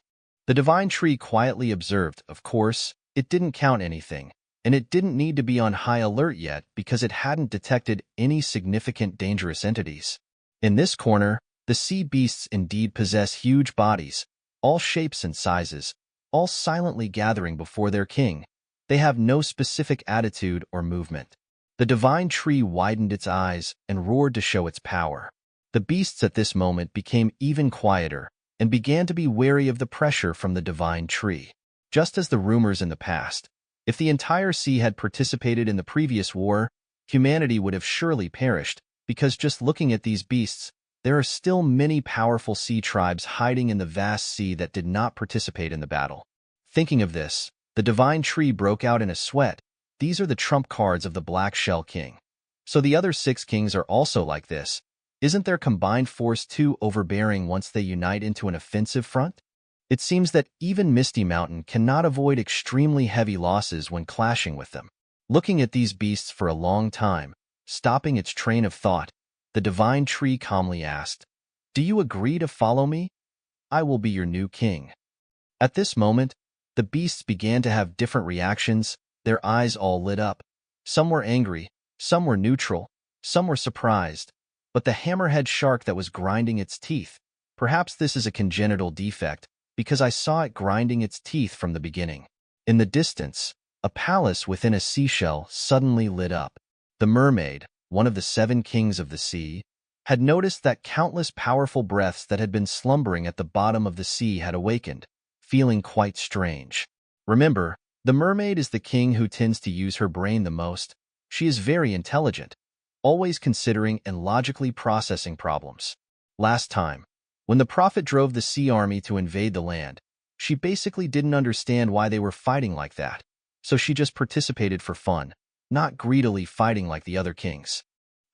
The divine tree quietly observed. Of course, it didn't count anything, and it didn't need to be on high alert yet because it hadn't detected any significant dangerous entities. In this corner, the sea beasts indeed possess huge bodies, all shapes and sizes, all silently gathering before their king. They have no specific attitude or movement. The divine tree widened its eyes and roared to show its power. The beasts at this moment became even quieter and began to be wary of the pressure from the divine tree. Just as the rumors in the past, if the entire sea had participated in the previous war, humanity would have surely perished, because just looking at these beasts, there are still many powerful sea tribes hiding in the vast sea that did not participate in the battle. Thinking of this, the divine tree broke out in a sweat. These are the trump cards of the Black Shell King. So the other 6 kings are also like this. Isn't their combined force too overbearing once they unite into an offensive front? It seems that even Misty Mountain cannot avoid extremely heavy losses when clashing with them. Looking at these beasts for a long time, stopping its train of thought, the divine tree calmly asked, "Do you agree to follow me? I will be your new king." At this moment, the beasts began to have different reactions. Their eyes all lit up. Some were angry, some were neutral, some were surprised. But the hammerhead shark that was grinding its teeth, perhaps this is a congenital defect, because I saw it grinding its teeth from the beginning. In the distance, a palace within a seashell suddenly lit up. The mermaid, one of the 7 kings of the sea, had noticed that countless powerful breaths that had been slumbering at the bottom of the sea had awakened, feeling quite strange. Remember, the mermaid is the king who tends to use her brain the most. She is very intelligent, always considering and logically processing problems. Last time, when the prophet drove the sea army to invade the land, she basically didn't understand why they were fighting like that, so she just participated for fun, not greedily fighting like the other kings.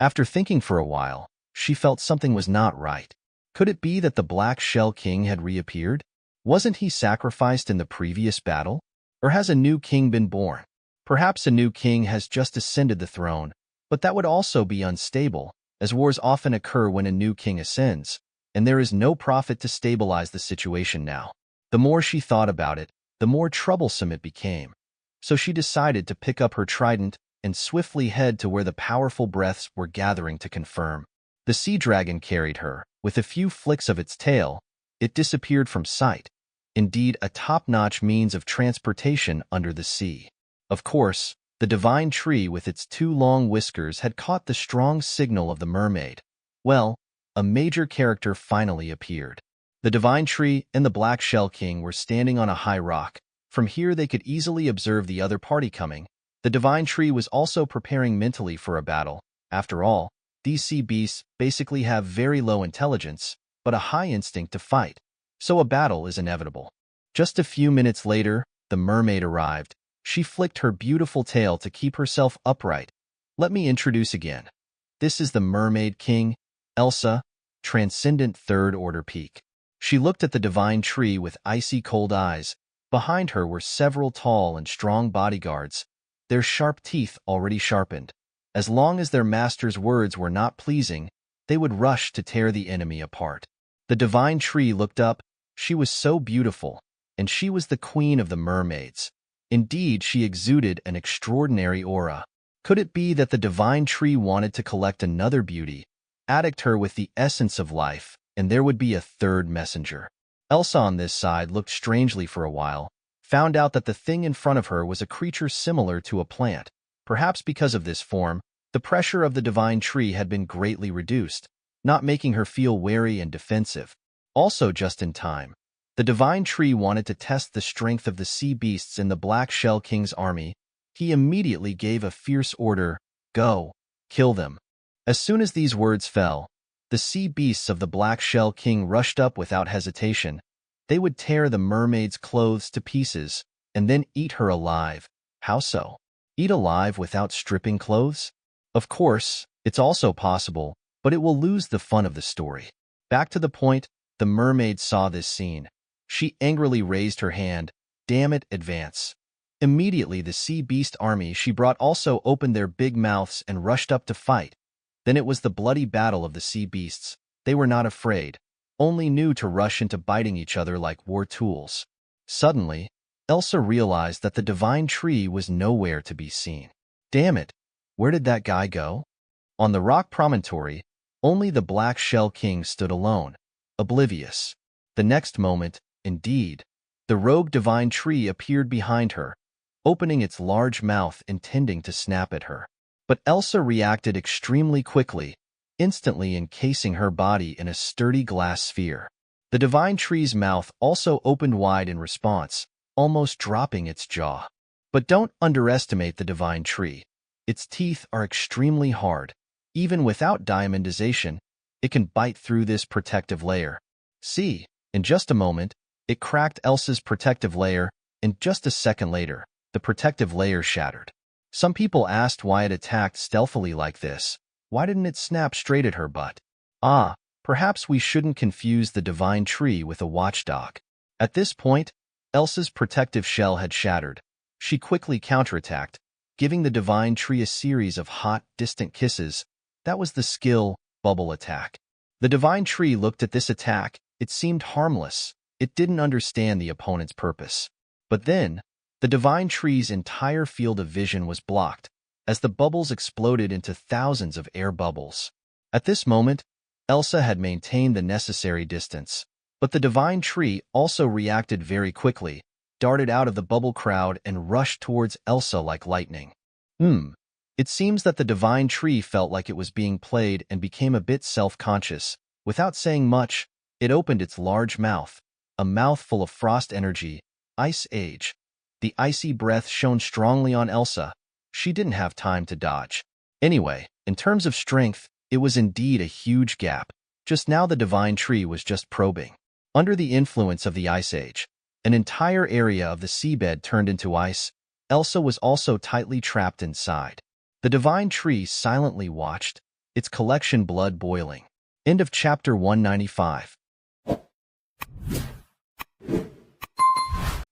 After thinking for a while, she felt something was not right. Could it be that the Black Shell King had reappeared? Wasn't he sacrificed in the previous battle? Or has a new king been born? Perhaps a new king has just ascended the throne, but that would also be unstable, as wars often occur when a new king ascends, and there is no prophet to stabilize the situation now. The more she thought about it, the more troublesome it became. So she decided to pick up her trident and swiftly head to where the powerful breaths were gathering to confirm. The sea dragon carried her. With a few flicks of its tail, it disappeared from sight. Indeed, a top-notch means of transportation under the sea. Of course, the divine tree with its 2 long whiskers had caught the strong signal of the mermaid. Well, a major character finally appeared. The divine tree and the Black Shell King were standing on a high rock. From here they could easily observe the other party coming. The divine tree was also preparing mentally for a battle. After all, these sea beasts basically have very low intelligence, but a high instinct to fight. So a battle is inevitable. Just a few minutes later, the mermaid arrived. She flicked her beautiful tail to keep herself upright. Let me introduce again. This is the Mermaid King, Elsa, Transcendent Third Order Peak. She looked at the divine tree with icy cold eyes. Behind her were several tall and strong bodyguards, their sharp teeth already sharpened. As long as their master's words were not pleasing, they would rush to tear the enemy apart. The divine tree looked up. She was so beautiful, and she was the queen of the mermaids. Indeed, she exuded an extraordinary aura. Could it be that the divine tree wanted to collect another beauty, addict her with the essence of life, and there would be a third messenger? Elsa on this side looked strangely for a while, found out that the thing in front of her was a creature similar to a plant. Perhaps because of this form, the pressure of the divine tree had been greatly reduced, not making her feel wary and defensive. Also just in time, the divine tree wanted to test the strength of the sea beasts in the Black Shell King's army. He immediately gave a fierce order, "Go, kill them." As soon as these words fell, the sea beasts of the Black Shell King rushed up without hesitation. They would tear the mermaid's clothes to pieces, and then eat her alive. How so? Eat alive without stripping clothes? Of course, it's also possible, but it will lose the fun of the story. Back to the point, the mermaid saw this scene. She angrily raised her hand. "Damn it, advance." Immediately the sea beast army she brought also opened their big mouths and rushed up to fight. Then it was the bloody battle of the sea beasts. They were not afraid, only knew to rush into biting each other like war tools. Suddenly, Elsa realized that the divine tree was nowhere to be seen. Damn it, where did that guy go? On the rock promontory, only the Black Shell King stood alone, oblivious. The next moment, indeed, the rogue divine tree appeared behind her, opening its large mouth intending to snap at her. But Elsa reacted extremely quickly, instantly encasing her body in a sturdy glass sphere. The divine tree's mouth also opened wide in response, almost dropping its jaw. But don't underestimate the divine tree. Its teeth are extremely hard. Even without diamondization, it can bite through this protective layer. See, in just a moment, it cracked Elsa's protective layer, and just a second later, the protective layer shattered. Some people asked why it attacked stealthily like this. Why didn't it snap straight at her butt? Ah, perhaps we shouldn't confuse the divine tree with a watchdog. At this point, Elsa's protective shell had shattered. She quickly counterattacked, giving the divine tree a series of hot, distant kisses. That was the skill bubble attack. The divine tree looked at this attack. It seemed harmless. It didn't understand the opponent's purpose. But then, the divine tree's entire field of vision was blocked, as the bubbles exploded into thousands of air bubbles. At this moment, Elsa had maintained the necessary distance, but the divine tree also reacted very quickly, darted out of the bubble crowd and rushed towards Elsa like lightning. It seems that the divine tree felt like it was being played and became a bit self-conscious. Without saying much, it opened its large mouth, a mouth full of frost energy, ice age. The icy breath shone strongly on Elsa. She didn't have time to dodge. Anyway, in terms of strength, it was indeed a huge gap. Just now the divine tree was just probing. Under the influence of the ice age, an entire area of the seabed turned into ice. Elsa was also tightly trapped inside. The divine tree silently watched, its collection blood boiling. End of chapter 195.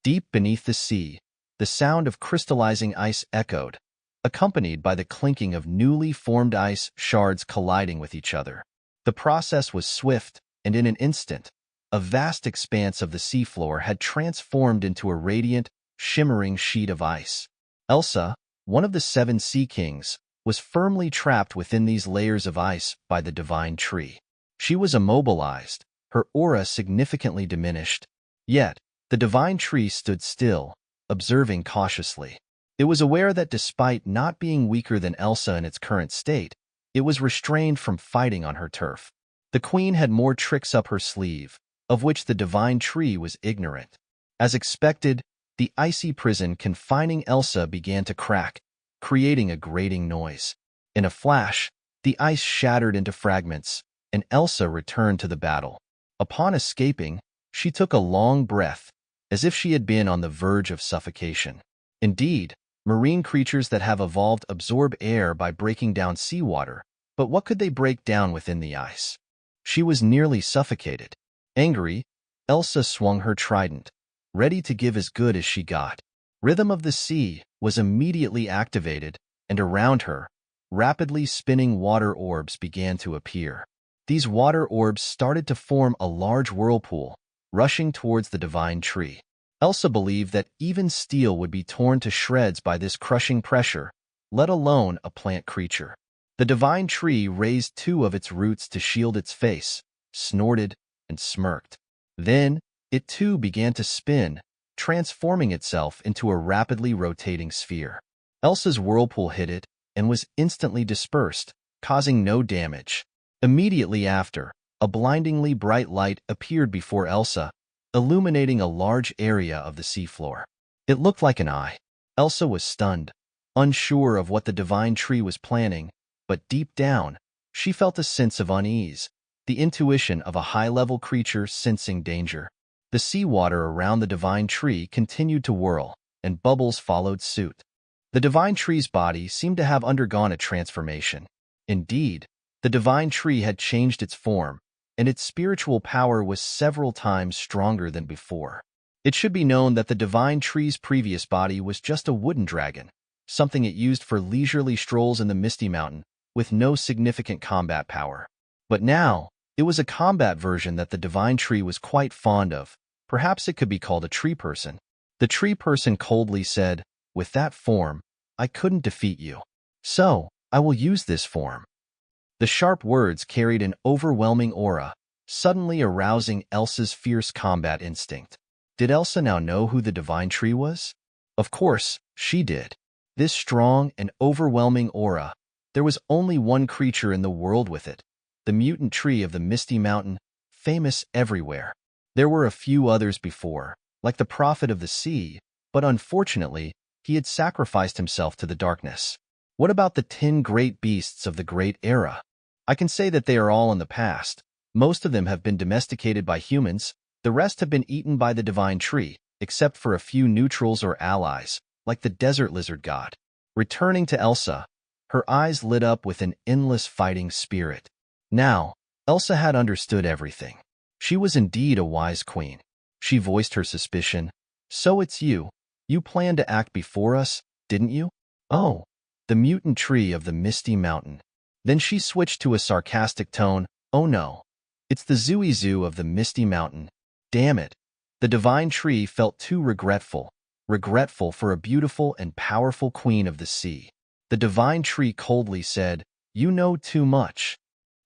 Deep beneath the sea, the sound of crystallizing ice echoed, accompanied by the clinking of newly formed ice shards colliding with each other. The process was swift, and in an instant, a vast expanse of the seafloor had transformed into a radiant, shimmering sheet of ice. Elsa, one of the 7 sea kings, was firmly trapped within these layers of ice by the divine tree. She was immobilized, her aura significantly diminished. Yet, the divine tree stood still, observing cautiously. It was aware that despite not being weaker than Elsa in its current state, it was restrained from fighting on her turf. The queen had more tricks up her sleeve, of which the divine tree was ignorant. As expected, the icy prison confining Elsa began to crack, creating a grating noise. In a flash, the ice shattered into fragments, and Elsa returned to the battle. Upon escaping, she took a long breath, as if she had been on the verge of suffocation. Indeed, marine creatures that have evolved absorb air by breaking down seawater, but what could they break down within the ice? She was nearly suffocated. Angry, Elsa swung her trident, ready to give as good as she got. Rhythm of the Sea was immediately activated, and around her, rapidly spinning water orbs began to appear. These water orbs started to form a large whirlpool, rushing towards the divine tree. Elsa believed that even steel would be torn to shreds by this crushing pressure, let alone a plant creature. The divine tree raised 2 of its roots to shield its face, snorted, and smirked. Then, it too began to spin, transforming itself into a rapidly rotating sphere. Elsa's whirlpool hit it and was instantly dispersed, causing no damage. Immediately after, a blindingly bright light appeared before Elsa, illuminating a large area of the seafloor. It looked like an eye. Elsa was stunned, unsure of what the divine tree was planning, but deep down, she felt a sense of unease, the intuition of a high-level creature sensing danger. The seawater around the divine tree continued to whirl, and bubbles followed suit. The divine tree's body seemed to have undergone a transformation. Indeed, the divine tree had changed its form, and its spiritual power was several times stronger than before. It should be known that the divine tree's previous body was just a wooden dragon, something it used for leisurely strolls in the Misty Mountain, with no significant combat power. But now, it was a combat version that the divine tree was quite fond of. Perhaps it could be called a tree person. The tree person coldly said, "With that form, I couldn't defeat you. So, I will use this form." The sharp words carried an overwhelming aura, suddenly arousing Elsa's fierce combat instinct. Did Elsa now know who the divine tree was? Of course, she did. This strong and overwhelming aura, there was only one creature in the world with it, the mutant tree of the Misty Mountain, famous everywhere. There were a few others before, like the prophet of the sea, but unfortunately, he had sacrificed himself to the darkness. What about the 10 great beasts of the great era? I can say that they are all in the past. Most of them have been domesticated by humans. The rest have been eaten by the divine tree, except for a few neutrals or allies, like the desert lizard god. Returning to Elsa, her eyes lit up with an endless fighting spirit. Now, Elsa had understood everything. She was indeed a wise queen. She voiced her suspicion. So it's you. You planned to act before us, didn't you? Oh, the mutant tree of the misty mountain. Then she switched to a sarcastic tone. Oh no. It's the Zoo of the misty mountain. Damn it. The divine tree felt too regretful for a beautiful and powerful queen of the sea. The divine tree coldly said, "You know too much."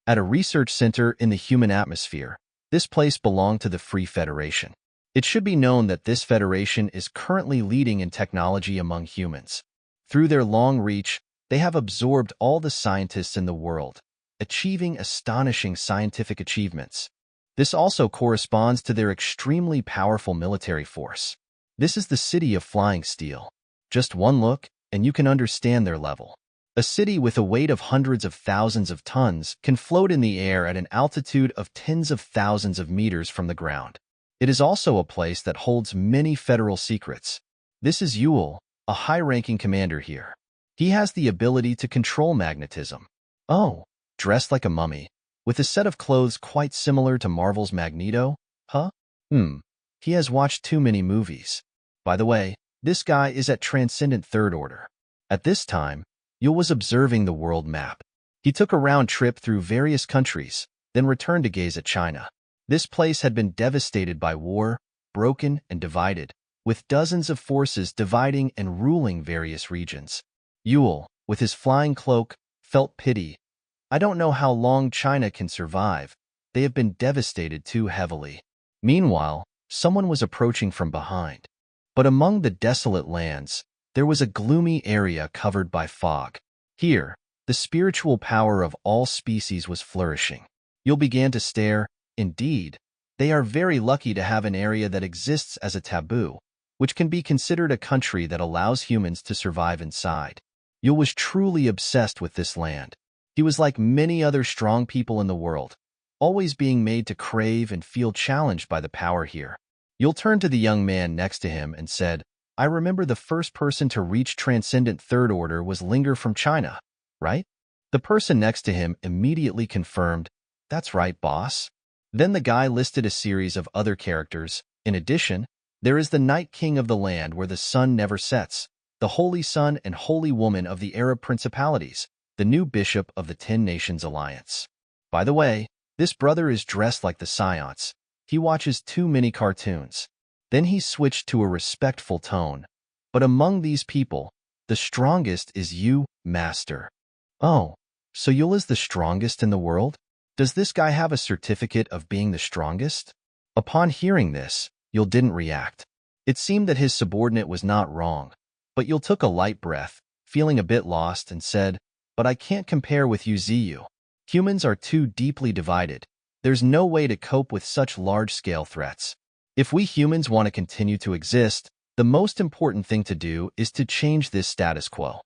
At a research center in the human atmosphere, this place belonged to the Free Federation. It should be known that this federation is currently leading in technology among humans. Through their long reach, they have absorbed all the scientists in the world, achieving astonishing scientific achievements. This also corresponds to their extremely powerful military force. This is the city of flying steel. Just one look, and you can understand their level. A city with a weight of hundreds of thousands of tons can float in the air at an altitude of tens of thousands of meters from the ground. It is also a place that holds many federal secrets. This is Yule, a high-ranking commander here. He has the ability to control magnetism. Oh, dressed like a mummy, with a set of clothes quite similar to Marvel's Magneto? Huh? He has watched too many movies. By the way, this guy is at Transcendent Third Order. At this time, Yule was observing the world map. He took a round trip through various countries, then returned to gaze at China. This place had been devastated by war, broken and divided, with dozens of forces dividing and ruling various regions. Yule, with his flying cloak, felt pity. I don't know how long China can survive. They have been devastated too heavily. Meanwhile, someone was approaching from behind. But among the desolate lands, there was a gloomy area covered by fog. Here, the spiritual power of all species was flourishing. Yule began to stare. Indeed, they are very lucky to have an area that exists as a taboo, which can be considered a country that allows humans to survive inside. Yule was truly obsessed with this land. He was like many other strong people in the world, always being made to crave and feel challenged by the power here. Yule turned to the young man next to him and said, "I remember the first person to reach Transcendent Third Order was Linger from China, right?" The person next to him immediately confirmed, "That's right, boss." Then the guy listed a series of other characters. In addition, there is the Night King of the land where the sun never sets, the Holy Son and Holy Woman of the Arab Principalities, the new bishop of the 10 Nations Alliance. By the way, this brother is dressed like the Science. He watches too many cartoons. Then he switched to a respectful tone. But among these people, the strongest is you, Master. Oh, so Yule is the strongest in the world? Does this guy have a certificate of being the strongest? Upon hearing this, Yule didn't react. It seemed that his subordinate was not wrong, but Yule took a light breath, feeling a bit lost, and said, "But I can't compare with you, Ziyu. Humans are too deeply divided. There's no way to cope with such large-scale threats. If we humans want to continue to exist, the most important thing to do is to change this status quo."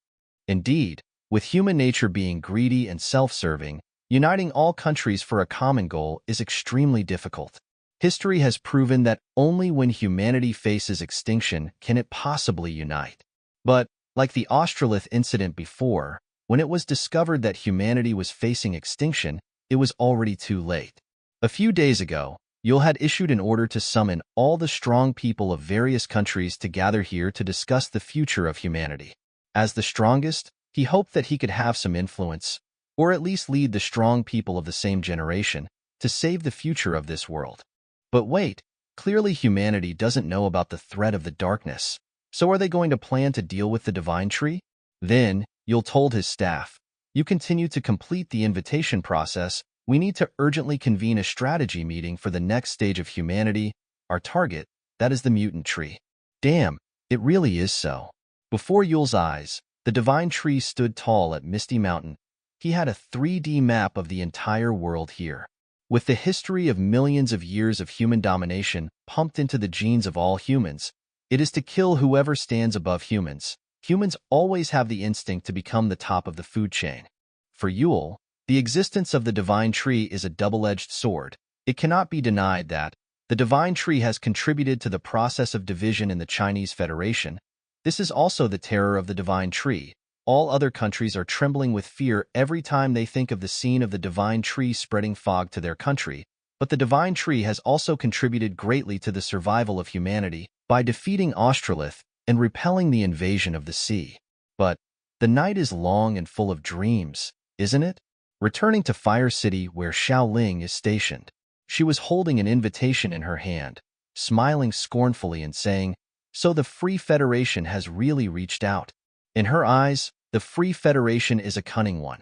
Indeed, with human nature being greedy and self-serving, uniting all countries for a common goal is extremely difficult. History has proven that only when humanity faces extinction can it possibly unite. But, like the Australith incident before, when it was discovered that humanity was facing extinction, it was already too late. A few days ago, Yule had issued an order to summon all the strong people of various countries to gather here to discuss the future of humanity. As the strongest, he hoped that he could have some influence, or at least lead the strong people of the same generation, to save the future of this world. But wait, clearly humanity doesn't know about the threat of the darkness. So are they going to plan to deal with the divine tree? Then, Yule told his staff, "You continue to complete the invitation process. We need to urgently convene a strategy meeting for the next stage of humanity. Our target, that is the mutant tree." Damn, it really is so. Before Yule's eyes, the divine tree stood tall at Misty Mountain. He had a 3D map of the entire world here. With the history of millions of years of human domination pumped into the genes of all humans, it is to kill whoever stands above humans. Humans always have the instinct to become the top of the food chain. For Yule, The existence of the divine tree is a double-edged sword. It cannot be denied that the divine tree has contributed to the process of division in the Chinese Federation. This is also the terror of the divine tree. All other countries are trembling with fear every time they think of the scene of the divine tree spreading fog to their country. But the divine tree has also contributed greatly to the survival of humanity by defeating Australith and repelling the invasion of the sea. But the night is long and full of dreams, isn't it? Returning to Fire City where Xiao Ling is stationed, she was holding an invitation in her hand, smiling scornfully and saying, "So the Free Federation has really reached out." In her eyes, the Free Federation is a cunning one,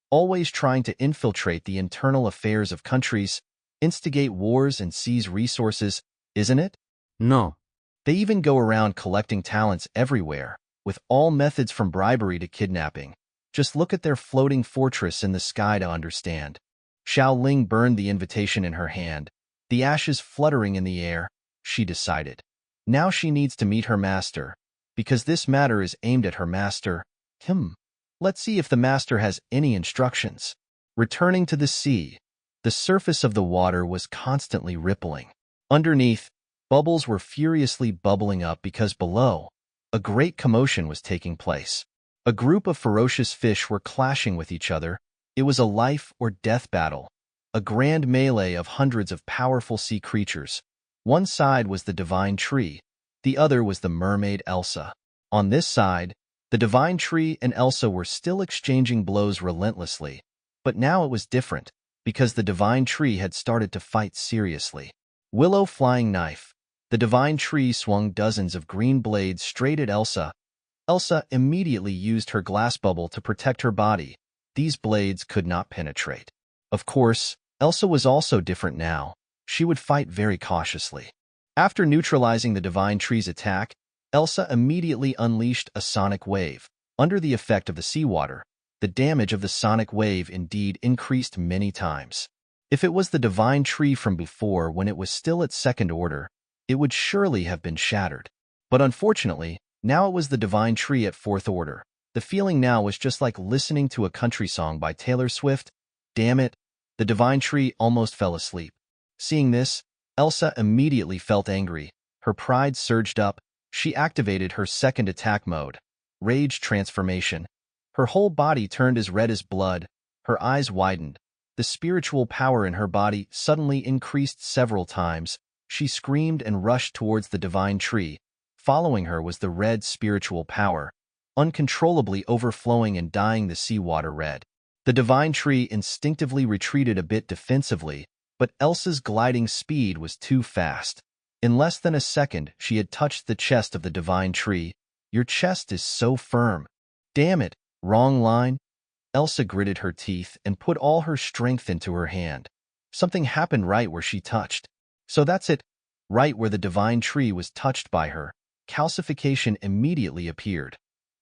always trying to infiltrate the internal affairs of countries, instigate wars and seize resources, isn't it? No. They even go around collecting talents everywhere, with all methods from bribery to kidnapping. Just look at their floating fortress in the sky to understand. Xiao Ling burned the invitation in her hand, the ashes fluttering in the air. She decided. Now she needs to meet her master, because this matter is aimed at her master. Let's see if the master has any instructions. Returning to the sea, the surface of the water was constantly rippling. Underneath, bubbles were furiously bubbling up because below, a great commotion was taking place. A group of ferocious fish were clashing with each other. It was a life or death battle, a grand melee of hundreds of powerful sea creatures. One side was the divine tree, the other was the mermaid Elsa. On this side, the divine tree and Elsa were still exchanging blows relentlessly, but now it was different, because the divine tree had started to fight seriously. Willow flying knife. The divine tree swung dozens of green blades straight at Elsa. Elsa immediately used her glass bubble to protect her body. These blades could not penetrate. Of course, Elsa was also different now. She would fight very cautiously. After neutralizing the divine tree's attack, Elsa immediately unleashed a sonic wave. Under the effect of the seawater, the damage of the sonic wave indeed increased many times. If it was the divine tree from before when it was still at second order, it would surely have been shattered. But unfortunately, now it was the divine tree at fourth order. The feeling now was just like listening to a country song by Taylor Swift. Damn it, the divine tree almost fell asleep. Seeing this, Elsa immediately felt angry. Her pride surged up. She activated her second attack mode, Rage Transformation. Her whole body turned as red as blood. Her eyes widened. The spiritual power in her body suddenly increased several times. She screamed and rushed towards the divine tree. Following her was the red spiritual power, uncontrollably overflowing and dyeing the seawater red. The divine tree instinctively retreated a bit defensively, but Elsa's gliding speed was too fast. In less than a second, she had touched the chest of the divine tree. Your chest is so firm. Damn it, wrong line. Elsa gritted her teeth and put all her strength into her hand. Something happened right where she touched. So that's it. Right where the divine tree was touched by her, calcification immediately appeared.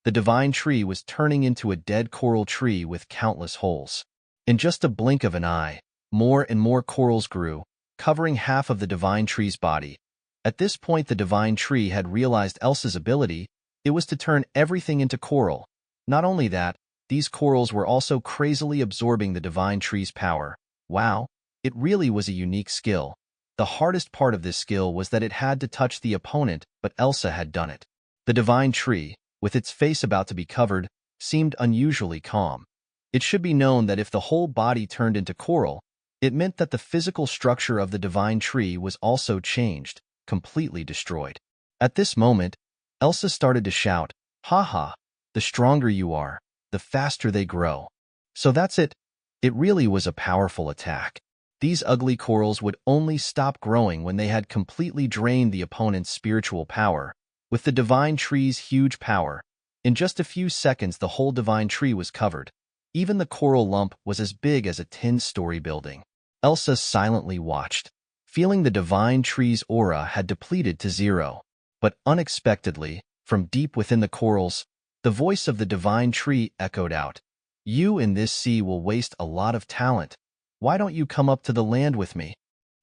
The divine tree was turning into a dead coral tree with countless holes. In just a blink of an eye, more and more corals grew, covering half of the divine tree's body. At this point, the divine tree had realized Elsa's ability. It was to turn everything into coral. Not only that, these corals were also crazily absorbing the divine tree's power. Wow, it really was a unique skill. The hardest part of this skill was that it had to touch the opponent, but Elsa had done it. The divine tree, with its face about to be covered, seemed unusually calm. It should be known that if the whole body turned into coral, it meant that the physical structure of the divine tree was also changed, completely destroyed. At this moment, Elsa started to shout, "Ha ha, the stronger you are, the faster they grow." So that's it. It really was a powerful attack. These ugly corals would only stop growing when they had completely drained the opponent's spiritual power. With the divine tree's huge power, in just a few seconds the whole divine tree was covered. Even the coral lump was as big as a 10-story building. Elsa silently watched, feeling the divine tree's aura had depleted to zero. But unexpectedly, from deep within the corals, the voice of the divine tree echoed out. "You in this sea will waste a lot of talent. Why don't you come up to the land with me?"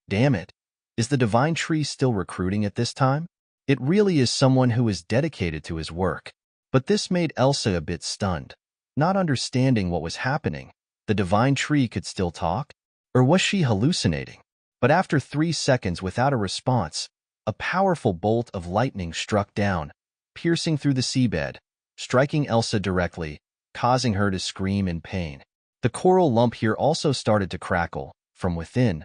Damn it. Is the divine tree still recruiting at this time? It really is someone who is dedicated to his work. But this made Elsa a bit stunned. Not understanding what was happening, The divine tree could still talk? Or was she hallucinating? But after 3 seconds without a response, a powerful bolt of lightning struck down, piercing through the seabed, striking Elsa directly, causing her to scream in pain. The coral lump here also started to crackle. From within,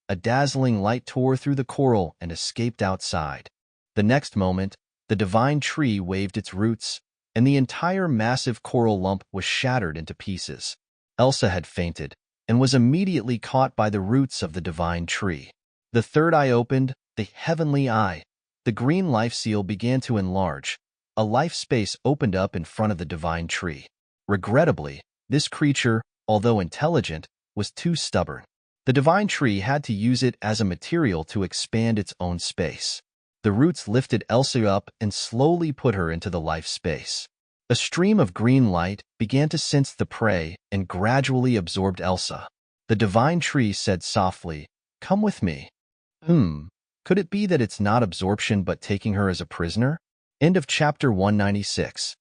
a dazzling light tore through the coral and escaped outside. The next moment, the divine tree waved its roots, and the entire massive coral lump was shattered into pieces. Elsa had fainted and was immediately caught by the roots of the divine tree. The third eye opened, the heavenly eye. The green life seal began to enlarge. A life space opened up in front of the divine tree. Regrettably, this creature, although intelligent, was too stubborn. The divine tree had to use it as a material to expand its own space. The roots lifted Elsa up and slowly put her into the life space. A stream of green light began to sense the prey and gradually absorbed Elsa. The divine tree said softly, "Come with me." Could it be that it's not absorption but taking her as a prisoner? End of chapter 196.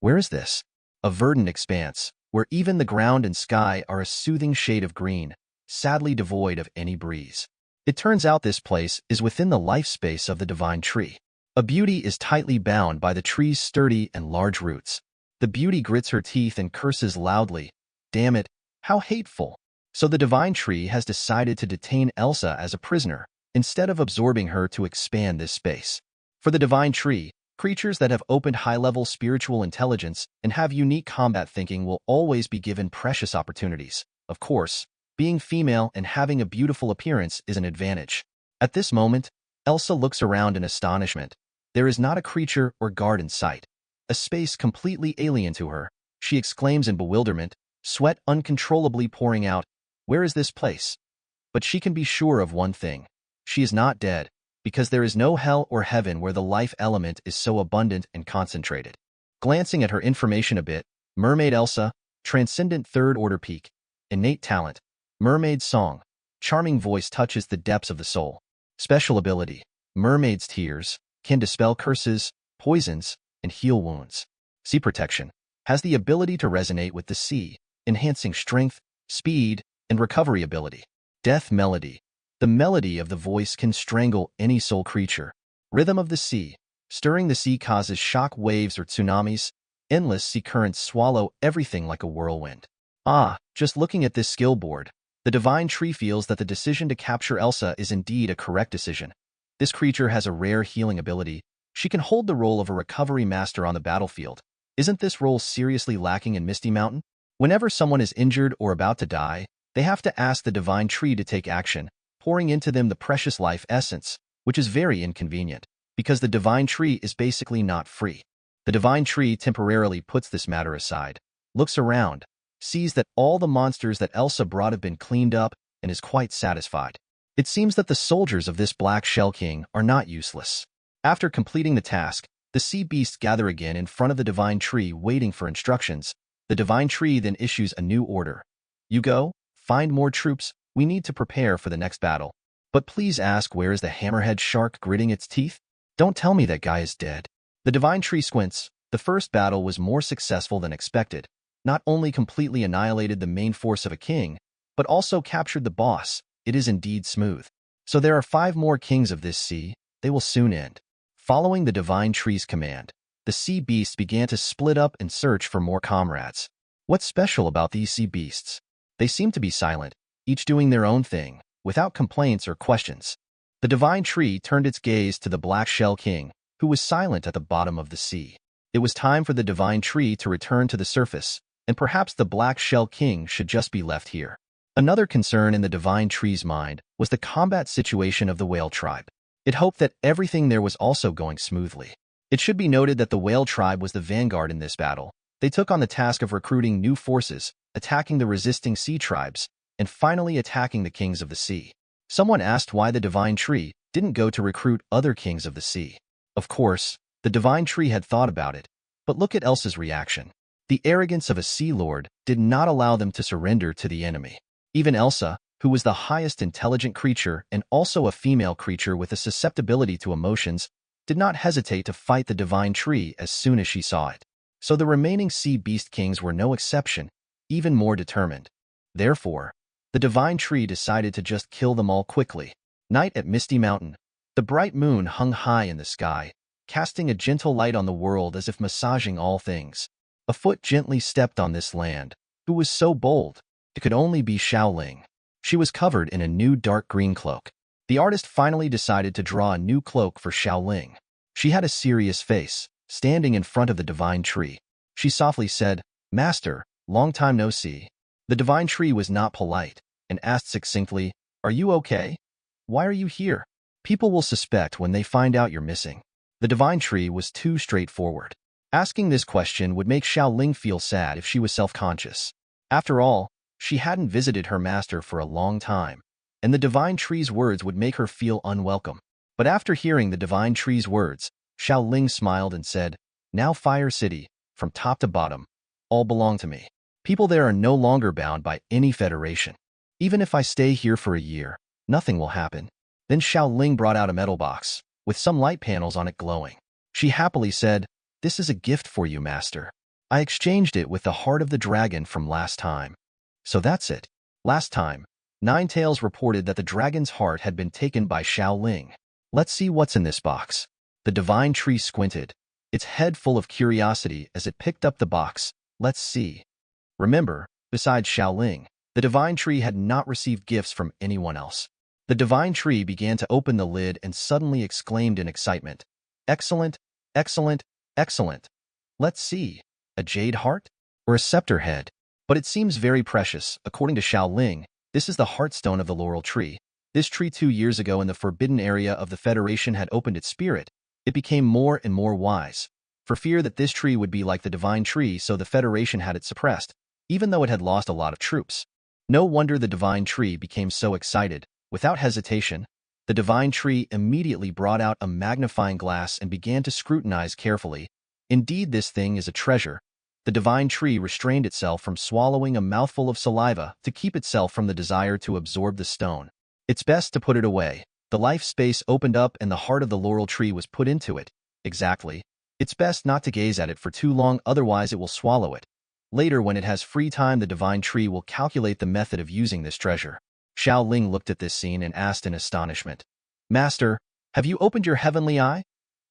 Where is this? A verdant expanse, where even the ground and sky are a soothing shade of green, sadly devoid of any breeze. It turns out this place is within the life space of the divine tree. A beauty is tightly bound by the tree's sturdy and large roots. The beauty grits her teeth and curses loudly. Damn it, how hateful. So the divine tree has decided to detain Elsa as a prisoner, instead of absorbing her to expand this space. For the divine tree, creatures that have opened high-level spiritual intelligence and have unique combat thinking will always be given precious opportunities. Of course, being female and having a beautiful appearance is an advantage. At this moment, Elsa looks around in astonishment. There is not a creature or guard in sight. A space completely alien to her. She exclaims in bewilderment, sweat uncontrollably pouring out. Where is this place? But she can be sure of one thing. She is not dead, because there is no hell or heaven where the life element is so abundant and concentrated. Glancing at her information a bit, Mermaid Elsa, Transcendent Third Order Peak, Innate Talent, Mermaid Song, Charming Voice touches the depths of the soul. Special ability, Mermaid's Tears, can dispel curses, poisons, and heal wounds. Sea Protection, has the ability to resonate with the sea, enhancing strength, speed, and recovery ability. Death Melody, the melody of the voice can strangle any soul creature. Rhythm of the Sea, stirring the sea causes shock waves or tsunamis. Endless sea currents swallow everything like a whirlwind. Just looking at this skill board, the divine tree feels that the decision to capture Elsa is indeed a correct decision. This creature has a rare healing ability. She can hold the role of a recovery master on the battlefield. Isn't this role seriously lacking in Misty Mountain? Whenever someone is injured or about to die, they have to ask the divine tree to take action, pouring into them the precious life essence, which is very inconvenient, because the divine tree is basically not free. The divine tree temporarily puts this matter aside, looks around, sees that all the monsters that Elsa brought have been cleaned up, and is quite satisfied. It seems that the soldiers of this Black Shell King are not useless. After completing the task, the sea beasts gather again in front of the divine tree waiting for instructions. The divine tree then issues a new order. You go, find more troops, we need to prepare for the next battle. But please ask, where is the hammerhead shark gritting its teeth? Don't tell me that guy is dead. The divine tree squints. The first battle was more successful than expected. Not only completely annihilated the main force of a king, but also captured the boss. It is indeed smooth. So there are 5 more kings of this sea. They will soon end. Following the divine tree's command, the sea beasts began to split up and search for more comrades. What's special about these sea beasts? They seem to be silent, each doing their own thing, without complaints or questions. The divine tree turned its gaze to the Black Shell King, who was silent at the bottom of the sea. It was time for the divine tree to return to the surface, and perhaps the Black Shell King should just be left here. Another concern in the divine tree's mind was the combat situation of the whale tribe. It hoped that everything there was also going smoothly. It should be noted that the whale tribe was the vanguard in this battle. They took on the task of recruiting new forces, attacking the resisting sea tribes, and finally attacking the kings of the sea. Someone asked why the divine tree didn't go to recruit other kings of the sea. Of course, the divine tree had thought about it, but look at Elsa's reaction. The arrogance of a sea lord did not allow them to surrender to the enemy. Even Elsa, who was the highest intelligent creature and also a female creature with a susceptibility to emotions, did not hesitate to fight the divine tree as soon as she saw it. So the remaining sea beast kings were no exception, even more determined. Therefore, the divine tree decided to just kill them all quickly. Night at Misty Mountain. The bright moon hung high in the sky, casting a gentle light on the world as if massaging all things. A foot gently stepped on this land. Who was so bold? It could only be Xiaoling. She was covered in a new dark green cloak. The artist finally decided to draw a new cloak for Xiaoling. She had a serious face, standing in front of the divine tree. She softly said, "Master, long time no see." The divine tree was not polite and asked succinctly, "Are you okay? Why are you here? People will suspect when they find out you're missing." The divine tree was too straightforward. Asking this question would make Xiaoling feel sad if she was self-conscious. After all, she hadn't visited her master for a long time, and the divine tree's words would make her feel unwelcome. But after hearing the divine tree's words, Xiaoling smiled and said, "Now Fire City, from top to bottom, all belong to me. People there are no longer bound by any federation. Even if I stay here for a year, nothing will happen." Then Xiaoling brought out a metal box, with some light panels on it glowing. She happily said, "This is a gift for you, master. I exchanged it with the heart of the dragon from last time." So that's it. Last time, Nine Tails reported that the dragon's heart had been taken by Xiaoling. Let's see what's in this box. The divine tree squinted, its head full of curiosity as it picked up the box. Let's see. Remember, besides Xiaoling, the divine tree had not received gifts from anyone else. The divine tree began to open the lid and suddenly exclaimed in excitement, "Excellent, excellent, excellent. Let's see. A jade heart? Or a scepter head? But it seems very precious. According to Xiaoling, this is the heartstone of the laurel tree. This tree 2 years ago in the forbidden area of the Federation had opened its spirit. It became more and more wise. For fear that this tree would be like the divine tree, so the Federation had it suppressed, even though it had lost a lot of troops. No wonder the divine tree became so excited. Without hesitation, the divine tree immediately brought out a magnifying glass and began to scrutinize carefully. Indeed, this thing is a treasure. The divine tree restrained itself from swallowing a mouthful of saliva to keep itself from the desire to absorb the stone. It's best to put it away. The life space opened up and the heart of the laurel tree was put into it. Exactly. It's best not to gaze at it for too long, otherwise it will swallow it. Later, when it has free time, the divine tree will calculate the method of using this treasure. Xiaoling looked at this scene and asked in astonishment, "Master, have you opened your heavenly eye?"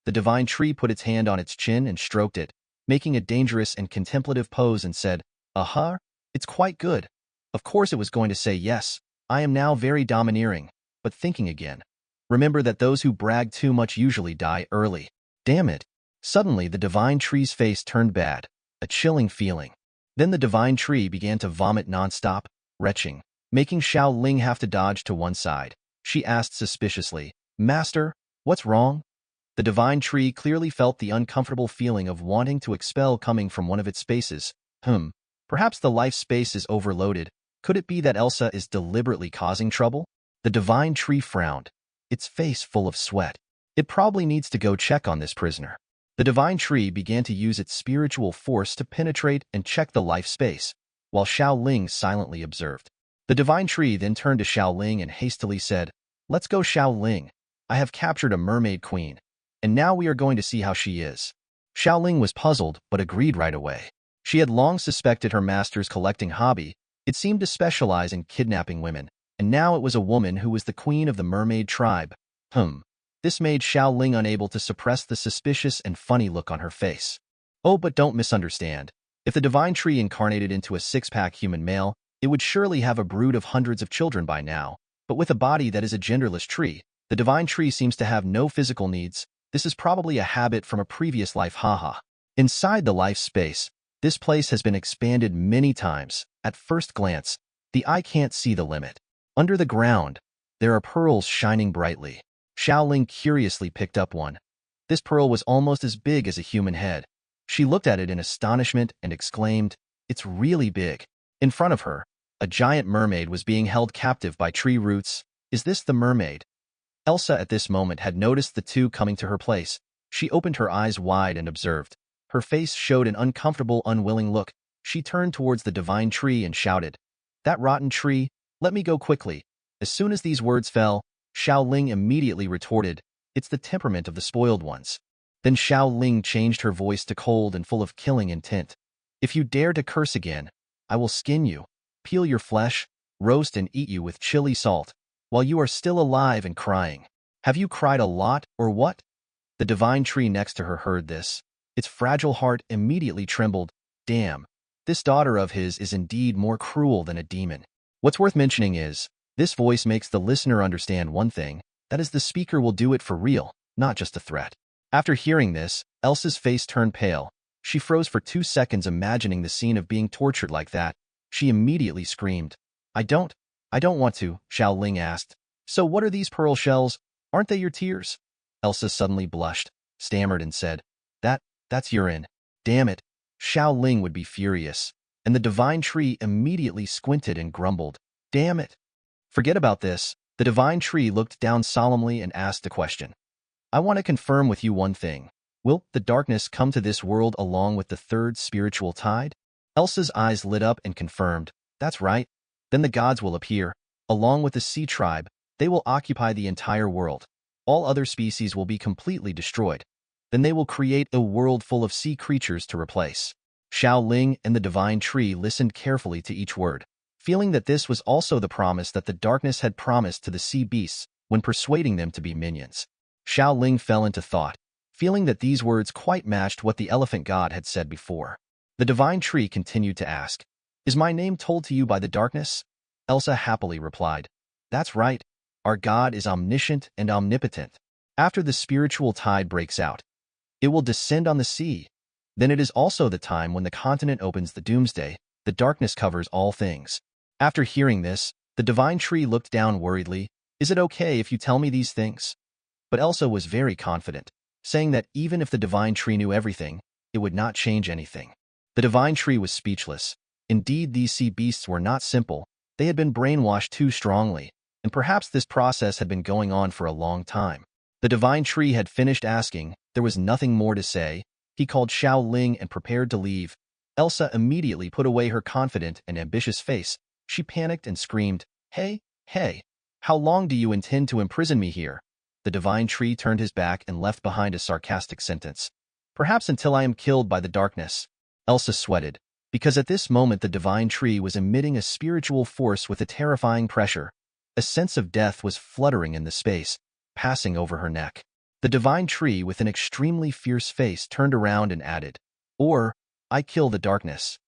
The divine tree put its hand on its chin and stroked it, making a dangerous and contemplative pose, and said, "Aha, it's quite good." Of course it was going to say yes. I am now very domineering, but thinking again. Remember that those who brag too much usually die early. Damn it. Suddenly the divine tree's face turned bad, a chilling feeling. Then the divine tree began to vomit non-stop, retching, making Xiaoling have to dodge to one side. She asked suspiciously, "Master, what's wrong?" The divine tree clearly felt the uncomfortable feeling of wanting to expel coming from one of its spaces. Perhaps the life space is overloaded. Could it be that Elsa is deliberately causing trouble? The divine tree frowned, its face full of sweat. It probably needs to go check on this prisoner. The divine tree began to use its spiritual force to penetrate and check the life space, while Xiaoling silently observed. The divine tree then turned to Xiaoling and hastily said, "Let's go, Xiaoling. I have captured a mermaid queen, and now we are going to see how she is." Xiaoling was puzzled but agreed right away. She had long suspected her master's collecting hobby. It seemed to specialize in kidnapping women, and now it was a woman who was the queen of the mermaid tribe. This made Xiaoling unable to suppress the suspicious and funny look on her face. Oh, but don't misunderstand. If the divine tree incarnated into a six-pack human male, it would surely have a brood of hundreds of children by now. But with a body that is a genderless tree, the divine tree seems to have no physical needs. This is probably a habit from a previous life, haha. Inside the life space, this place has been expanded many times. At first glance, the eye can't see the limit. Under the ground, there are pearls shining brightly. Xiaoling curiously picked up one. This pearl was almost as big as a human head. She looked at it in astonishment and exclaimed, "It's really big." In front of her, a giant mermaid was being held captive by tree roots. Is this the mermaid? Elsa at this moment had noticed the two coming to her place. She opened her eyes wide and observed. Her face showed an uncomfortable, unwilling look. She turned towards the divine tree and shouted, "That rotten tree, let me go quickly." As soon as these words fell, Xiaoling immediately retorted, "It's the temperament of the spoiled ones. Then Xiao Ling changed her voice to cold and full of killing intent. If you dare to curse again, I will skin you, peel your flesh, roast and eat you with chili salt, while you are still alive and crying. Have you cried a lot, or what? The divine tree next to her heard this. Its fragile heart immediately trembled. Damn, this daughter of his is indeed more cruel than a demon. What's worth mentioning is, this voice makes the listener understand one thing, that is the speaker will do it for real, not just a threat. After hearing this, Elsa's face turned pale. She froze for 2 seconds imagining the scene of being tortured like that. She immediately screamed. I don't want to, Xiao Ling asked. So what are these pearl shells? Aren't they your tears? Elsa suddenly blushed, stammered and said, That's urine. Damn it. Xiao Ling would be furious, and the divine tree immediately squinted and grumbled. Damn it. Forget about this. The divine tree looked down solemnly and asked a question. I want to confirm with you one thing. Will the darkness come to this world along with the third spiritual tide? Elsa's eyes lit up and confirmed. That's right. Then the gods will appear. Along with the sea tribe, they will occupy the entire world. All other species will be completely destroyed. Then they will create a world full of sea creatures to replace. Xiao Ling and the divine tree listened carefully to each word, feeling that this was also the promise that the darkness had promised to the sea beasts when persuading them to be minions. Xiao Ling fell into thought, feeling that these words quite matched what the elephant god had said before. The divine tree continued to ask, Is my name told to you by the darkness? Elsa happily replied, That's right. Our God is omniscient and omnipotent. After the spiritual tide breaks out, it will descend on the sea. Then it is also the time when the continent opens the doomsday. The darkness covers all things. After hearing this, the divine tree looked down worriedly. Is it okay if you tell me these things? But Elsa was very confident, saying that even if the divine tree knew everything, it would not change anything. The divine tree was speechless. Indeed, these sea beasts were not simple. They had been brainwashed too strongly, and perhaps this process had been going on for a long time. The divine tree had finished asking. There was nothing more to say. He called Xiao Ling and prepared to leave. Elsa immediately put away her confident and ambitious face. She panicked and screamed, Hey, how long do you intend to imprison me here? The divine tree turned his back and left behind a sarcastic sentence. Perhaps until I am killed by the darkness. Elsa sweated, because at this moment the divine tree was emitting a spiritual force with a terrifying pressure. A sense of death was fluttering in the space, passing over her neck. The divine tree, with an extremely fierce face, turned around and added, Or, I kill the darkness.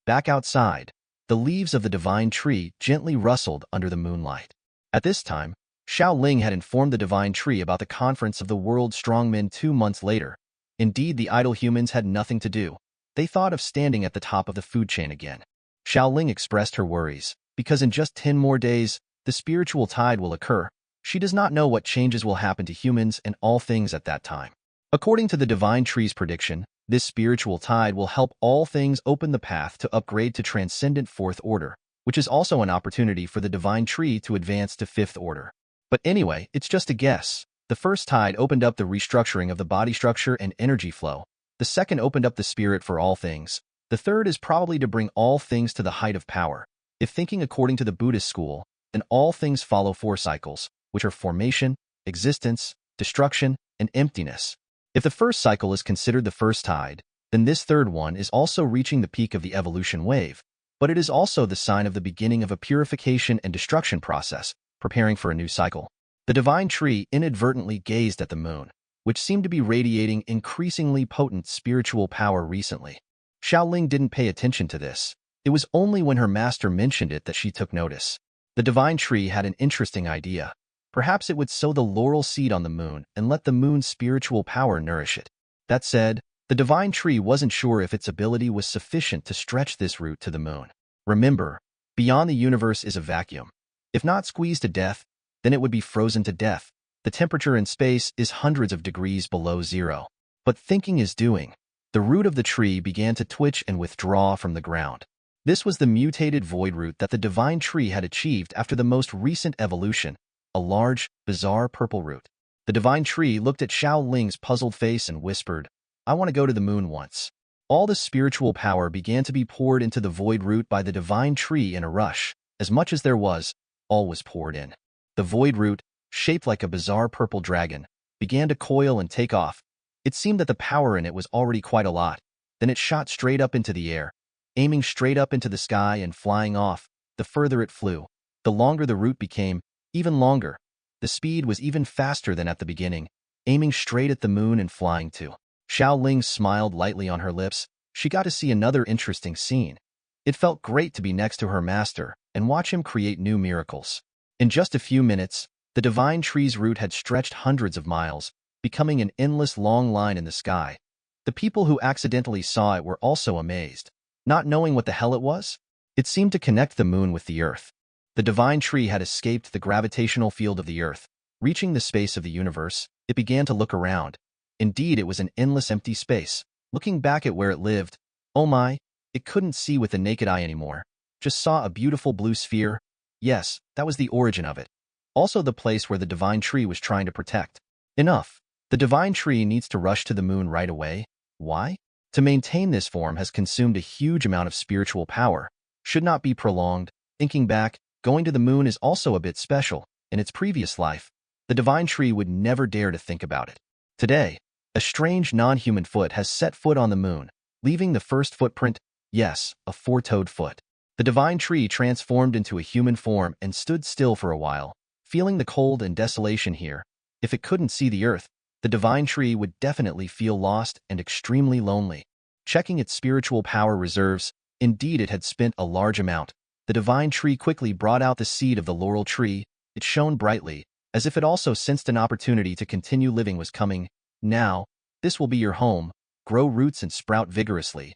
Back outside, the leaves of the divine tree gently rustled under the moonlight. At this time, Xiao Ling had informed the divine tree about the conference of the world's strongmen 2 months later. Indeed, the idle humans had nothing to do. They thought of standing at the top of the food chain again. Xiao Ling expressed her worries, because in just 10 more days, the spiritual tide will occur. She does not know what changes will happen to humans and all things at that time. According to the divine tree's prediction, this spiritual tide will help all things open the path to upgrade to transcendent 4th order, which is also an opportunity for the divine tree to advance to 5th order. But anyway, it's just a guess. The first tide opened up the restructuring of the body structure and energy flow. The second opened up the spirit for all things. The third is probably to bring all things to the height of power. If thinking according to the Buddhist school, then all things follow 4 cycles, which are formation, existence, destruction, and emptiness. If the first cycle is considered the first tide, then this third one is also reaching the peak of the evolution wave, but it is also the sign of the beginning of a purification and destruction process, preparing for a new cycle. The divine tree inadvertently gazed at the moon, which seemed to be radiating increasingly potent spiritual power recently. Xiao Ling didn't pay attention to this. It was only when her master mentioned it that she took notice. The divine tree had an interesting idea. Perhaps it would sow the laurel seed on the moon and let the moon's spiritual power nourish it. That said, the divine tree wasn't sure if its ability was sufficient to stretch this route to the moon. Remember, beyond the universe is a vacuum. If not squeezed to death, then it would be frozen to death. The temperature in space is hundreds of degrees below zero. But thinking is doing. The root of the tree began to twitch and withdraw from the ground. This was the mutated void root that the divine tree had achieved after the most recent evolution, a large, bizarre purple root. The divine tree looked at Xiao Ling's puzzled face and whispered, I want to go to the moon once. All the spiritual power began to be poured into the void root by the divine tree in a rush. As much as there was, all was poured in. The void root, shaped like a bizarre purple dragon, began to coil and take off. It seemed that the power in it was already quite a lot. Then it shot straight up into the air, aiming straight up into the sky and flying off. The further it flew, the longer the route became, even longer. The speed was even faster than at the beginning, aiming straight at the moon and flying too. Xiao Ling smiled lightly on her lips. She got to see another interesting scene. It felt great to be next to her master and watch him create new miracles. In just a few minutes, the divine tree's route had stretched hundreds of miles, becoming an endless long line in the sky. The people who accidentally saw it were also amazed. Not knowing what the hell it was, it seemed to connect the moon with the earth. The divine tree had escaped the gravitational field of the earth. Reaching the space of the universe, it began to look around. Indeed, it was an endless empty space. Looking back at where it lived, oh my, it couldn't see with the naked eye anymore. Just saw a beautiful blue sphere. Yes, that was the origin of it. Also the place where the divine tree was trying to protect. Enough. The divine tree needs to rush to the moon right away. Why? To maintain this form has consumed a huge amount of spiritual power. Should not be prolonged. Thinking back, going to the moon is also a bit special. In its previous life, the divine tree would never dare to think about it. Today, a strange non-human foot has set foot on the moon, leaving the first footprint, yes, a four-toed foot. The divine tree transformed into a human form and stood still for a while, feeling the cold and desolation here. If it couldn't see the earth, the divine tree would definitely feel lost and extremely lonely. Checking its spiritual power reserves, indeed it had spent a large amount. The divine tree quickly brought out the seed of the laurel tree. It shone brightly, as if it also sensed an opportunity to continue living was coming. Now, this will be your home. Grow roots and sprout vigorously.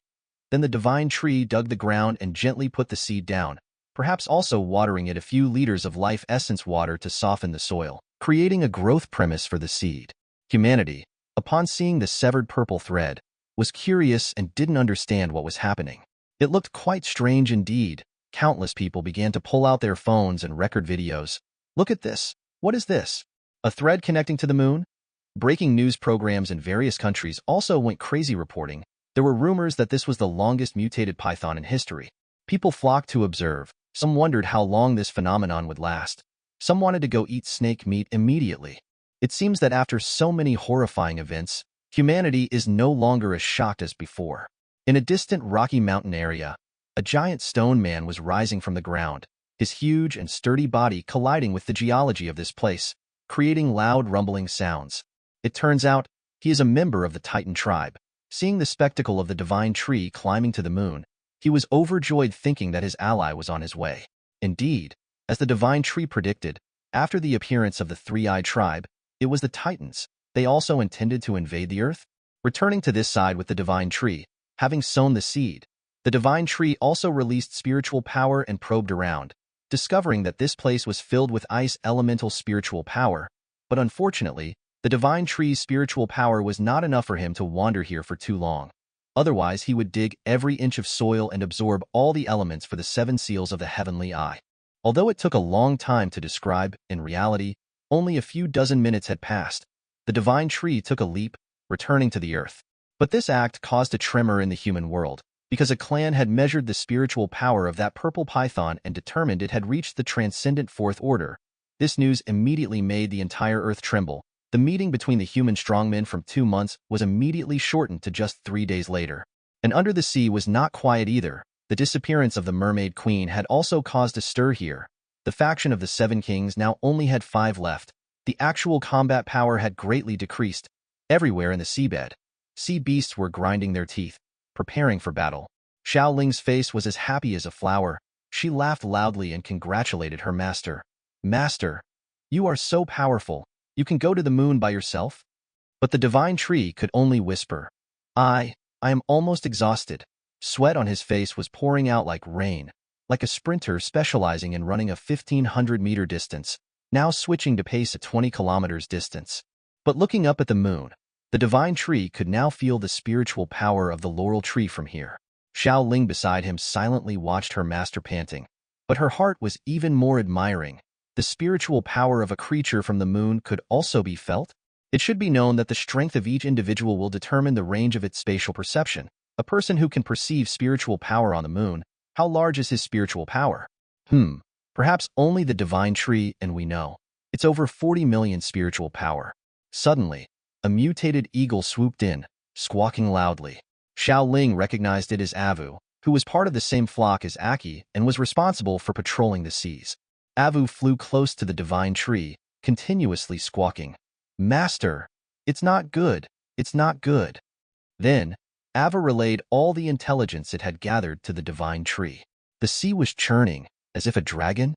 Then the divine tree dug the ground and gently put the seed down, perhaps also watering it a few liters of life essence water to soften the soil, creating a growth premise for the seed. Humanity, upon seeing the severed purple thread, was curious and didn't understand what was happening. It looked quite strange indeed. Countless people began to pull out their phones and record videos. Look at this. What is this? A thread connecting to the moon? Breaking news programs in various countries also went crazy reporting. There were rumors that this was the longest mutated python in history. People flocked to observe. Some wondered how long this phenomenon would last. Some wanted to go eat snake meat immediately. It seems that after so many horrifying events, humanity is no longer as shocked as before. In a distant Rocky Mountain area, a giant stone man was rising from the ground, his huge and sturdy body colliding with the geology of this place, creating loud rumbling sounds. It turns out, he is a member of the Titan tribe. Seeing the spectacle of the divine tree climbing to the moon, he was overjoyed thinking that his ally was on his way. Indeed, as the divine tree predicted, after the appearance of the three-eyed tribe, it was the Titans. They also intended to invade the earth. Returning to this side with the divine tree, having sown the seed, the divine tree also released spiritual power and probed around, discovering that this place was filled with ice elemental spiritual power. But unfortunately, the divine tree's spiritual power was not enough for him to wander here for too long. Otherwise, he would dig every inch of soil and absorb all the elements for the 7 seals of the heavenly eye. Although it took a long time to describe, in reality, only a few dozen minutes had passed. The divine tree took a leap, returning to the earth. But this act caused a tremor in the human world, because a clan had measured the spiritual power of that purple python and determined it had reached the transcendent fourth order. This news immediately made the entire earth tremble. The meeting between the human strongmen from 2 months was immediately shortened to just 3 days later. And under the sea was not quiet either. The disappearance of the mermaid queen had also caused a stir here. The faction of the 7 kings now only had 5 left. The actual combat power had greatly decreased. Everywhere in the seabed, sea beasts were grinding their teeth, preparing for battle. Xiao Ling's face was as happy as a flower. She laughed loudly and congratulated her master. Master, you are so powerful. You can go to the moon by yourself? But the divine tree could only whisper. I am almost exhausted. Sweat on his face was pouring out like rain, like a sprinter specializing in running a 1,500-meter distance, now switching to pace at 20 kilometers distance. But looking up at the moon, the divine tree could now feel the spiritual power of the laurel tree from here. Xiao Ling beside him silently watched her master panting, but her heart was even more admiring. The spiritual power of a creature from the moon could also be felt. It should be known that the strength of each individual will determine the range of its spatial perception. A person who can perceive spiritual power on the moon, how large is his spiritual power? Perhaps only the divine tree, and we know. It's over 40 million spiritual power. Suddenly, a mutated eagle swooped in, squawking loudly. Xiao Ling recognized it as Avu, who was part of the same flock as Aki and was responsible for patrolling the seas. Avu flew close to the divine tree, continuously squawking, "Master, it's not good, it's not good." Then, Avu relayed all the intelligence it had gathered to the divine tree. The sea was churning, as if a dragon,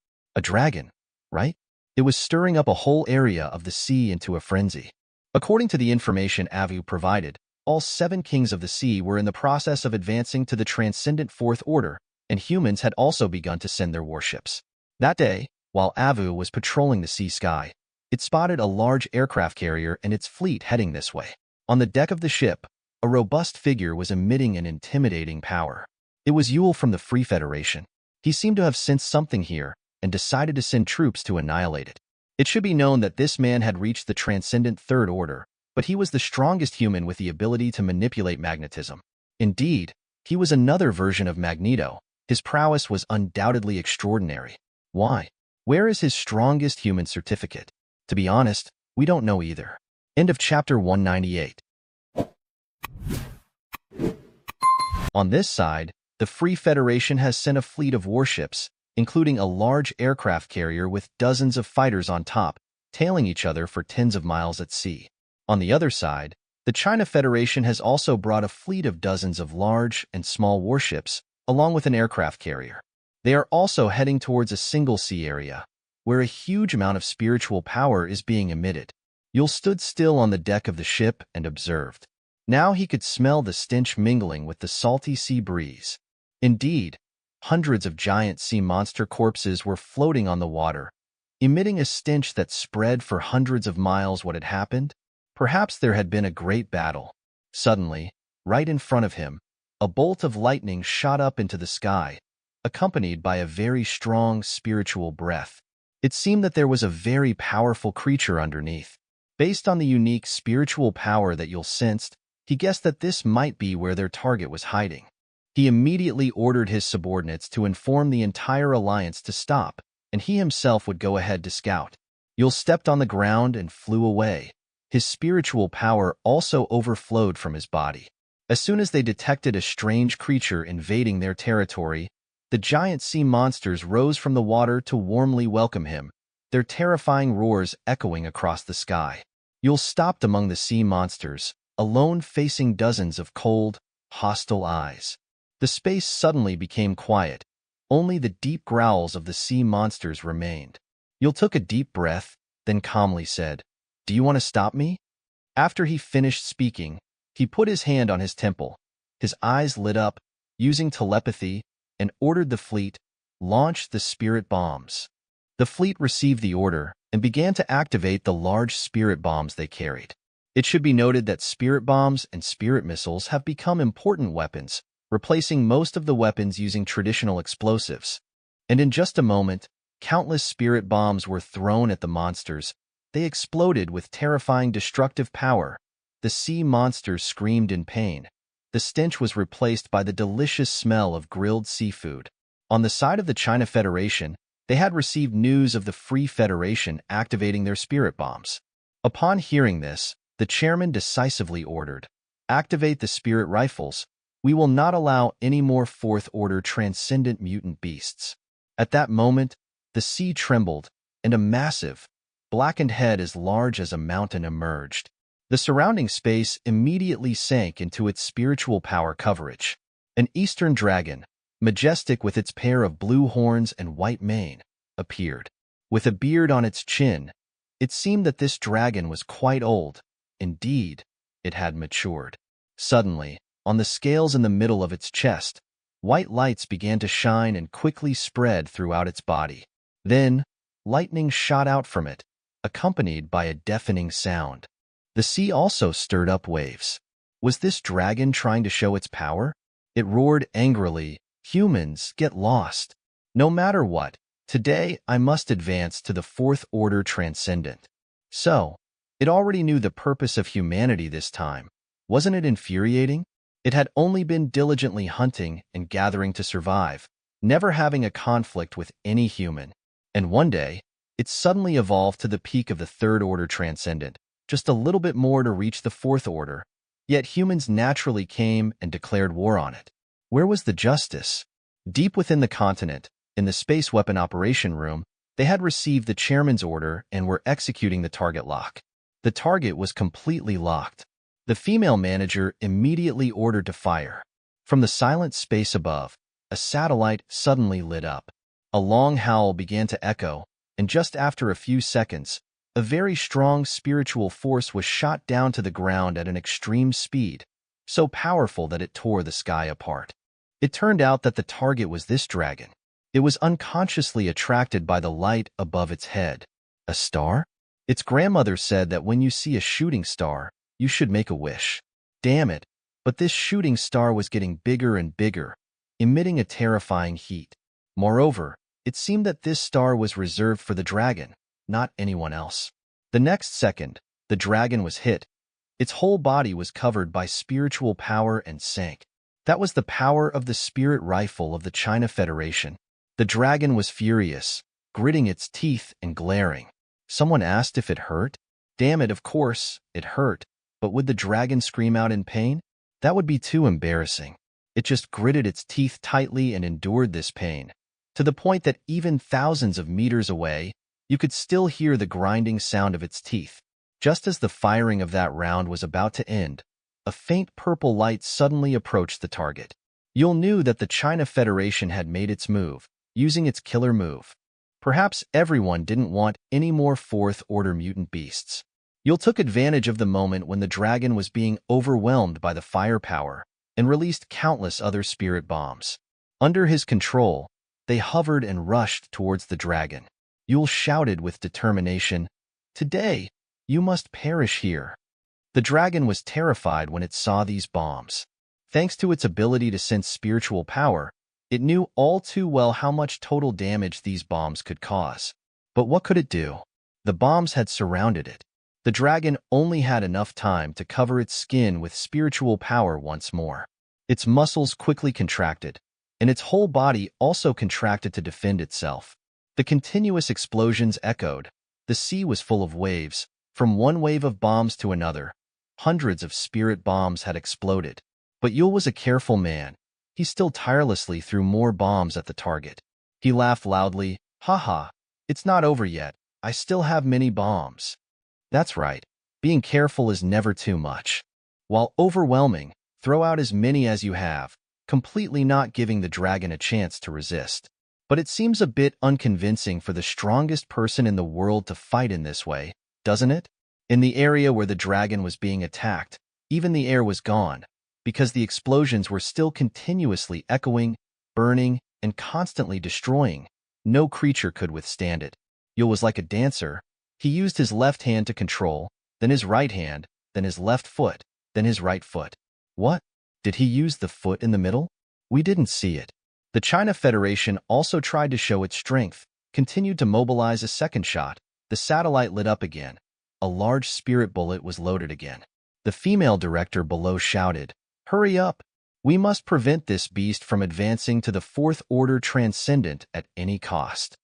right? It was stirring up a whole area of the sea into a frenzy. According to the information Avu provided, all 7 kings of the sea were in the process of advancing to the transcendent Fourth Order, and humans had also begun to send their warships. That day, while Avu was patrolling the sea sky, it spotted a large aircraft carrier and its fleet heading this way. On the deck of the ship, a robust figure was emitting an intimidating power. It was Yule from the Free Federation. He seemed to have sensed something here and decided to send troops to annihilate it. It should be known that this man had reached the transcendent Third Order, but he was the strongest human with the ability to manipulate magnetism. Indeed, he was another version of Magneto. His prowess was undoubtedly extraordinary. Why? Where is his strongest human certificate? To be honest, we don't know either. End of chapter 198. On this side, the Free Federation has sent a fleet of warships, including a large aircraft carrier with dozens of fighters on top, tailing each other for tens of miles at sea. On the other side, the China Federation has also brought a fleet of dozens of large and small warships, along with an aircraft carrier. They are also heading towards a single sea area, where a huge amount of spiritual power is being emitted. Yule stood still on the deck of the ship and observed. Now he could smell the stench mingling with the salty sea breeze. Indeed, hundreds of giant sea monster corpses were floating on the water, emitting a stench that spread for hundreds of miles. What had happened? Perhaps there had been a great battle. Suddenly, right in front of him, a bolt of lightning shot up into the sky, accompanied by a very strong spiritual breath. It seemed that there was a very powerful creature underneath. Based on the unique spiritual power that Yule sensed, he guessed that this might be where their target was hiding. He immediately ordered his subordinates to inform the entire alliance to stop, and he himself would go ahead to scout. Yule stepped on the ground and flew away. His spiritual power also overflowed from his body. As soon as they detected a strange creature invading their territory, the giant sea monsters rose from the water to warmly welcome him, their terrifying roars echoing across the sky. Yule stopped among the sea monsters, alone facing dozens of cold, hostile eyes. The space suddenly became quiet. Only the deep growls of the sea monsters remained. Yule took a deep breath, then calmly said, "Do you want to stop me?" After he finished speaking, he put his hand on his temple. His eyes lit up, using telepathy, and ordered the fleet, "Launch the spirit bombs." The fleet received the order and began to activate the large spirit bombs they carried. It should be noted that spirit bombs and spirit missiles have become important weapons, replacing most of the weapons using traditional explosives. And in just a moment, countless spirit bombs were thrown at the monsters. They exploded with terrifying destructive power. The sea monsters screamed in pain. The stench was replaced by the delicious smell of grilled seafood. On the side of the China Federation, they had received news of the Free Federation activating their spirit bombs. Upon hearing this, the chairman decisively ordered, "Activate the spirit rifles. We will not allow any more Fourth Order transcendent mutant beasts." At that moment, the sea trembled, and a massive, blackened head as large as a mountain emerged. The surrounding space immediately sank into its spiritual power coverage. An eastern dragon, majestic with its pair of blue horns and white mane, appeared. With a beard on its chin, it seemed that this dragon was quite old. Indeed, it had matured. Suddenly, on the scales in the middle of its chest, white lights began to shine and quickly spread throughout its body. Then, lightning shot out from it, accompanied by a deafening sound. The sea also stirred up waves. Was this dragon trying to show its power? It roared angrily, "Humans, get lost. No matter what, today I must advance to the Fourth Order Transcendent." So, it already knew the purpose of humanity this time. Wasn't it infuriating? It had only been diligently hunting and gathering to survive, never having a conflict with any human. And one day, it suddenly evolved to the peak of the Third Order Transcendent, just a little bit more to reach the fourth order, yet humans naturally came and declared war on it. Where was the justice? Deep within the continent, in the space weapon operation room, they had received the chairman's order and were executing the target lock. The target was completely locked. The female manager immediately ordered to fire. From the silent space above, a satellite suddenly lit up. A long howl began to echo, and just after a few seconds, a very strong spiritual force was shot down to the ground at an extreme speed, so powerful that it tore the sky apart. It turned out that the target was this dragon. It was unconsciously attracted by the light above its head. A star? Its grandmother said that when you see a shooting star, you should make a wish. Damn it, but this shooting star was getting bigger and bigger, emitting a terrifying heat. Moreover, it seemed that this star was reserved for the dragon, not anyone else. The next second, the dragon was hit. Its whole body was covered by spiritual power and sank. That was the power of the spirit rifle of the China Federation. The dragon was furious, gritting its teeth and glaring. Someone asked if it hurt. Damn it, of course, it hurt. But would the dragon scream out in pain? That would be too embarrassing. It just gritted its teeth tightly and endured this pain, to the point that even thousands of meters away, you could still hear the grinding sound of its teeth. Just as the firing of that round was about to end, a faint purple light suddenly approached the target. Yul knew that the China Federation had made its move, using its killer move. Perhaps everyone didn't want any more fourth-order mutant beasts. Yul took advantage of the moment when the dragon was being overwhelmed by the firepower and released countless other spirit bombs. Under his control, they hovered and rushed towards the dragon. Yul shouted with determination, "Today, you must perish here." The dragon was terrified when it saw these bombs. Thanks to its ability to sense spiritual power, it knew all too well how much total damage these bombs could cause. But what could it do? The bombs had surrounded it. The dragon only had enough time to cover its skin with spiritual power once more. Its muscles quickly contracted, and its whole body also contracted to defend itself. The continuous explosions echoed. The sea was full of waves. From one wave of bombs to another, hundreds of spirit bombs had exploded. But Yul was a careful man. He still tirelessly threw more bombs at the target. He laughed loudly, "Haha, it's not over yet. I still have many bombs." That's right. Being careful is never too much. While overwhelming, throw out as many as you have, completely not giving the dragon a chance to resist. But it seems a bit unconvincing for the strongest person in the world to fight in this way, doesn't it? In the area where the dragon was being attacked, even the air was gone, because the explosions were still continuously echoing, burning, and constantly destroying. No creature could withstand it. Yul was like a dancer. He used his left hand to control, then his right hand, then his left foot, then his right foot. What? Did he use the foot in the middle? We didn't see it. The China Federation also tried to show its strength, continued to mobilize a second shot. The satellite lit up again. A large spirit bullet was loaded again. The female director below shouted, "Hurry up! We must prevent this beast from advancing to the fourth order transcendent at any cost."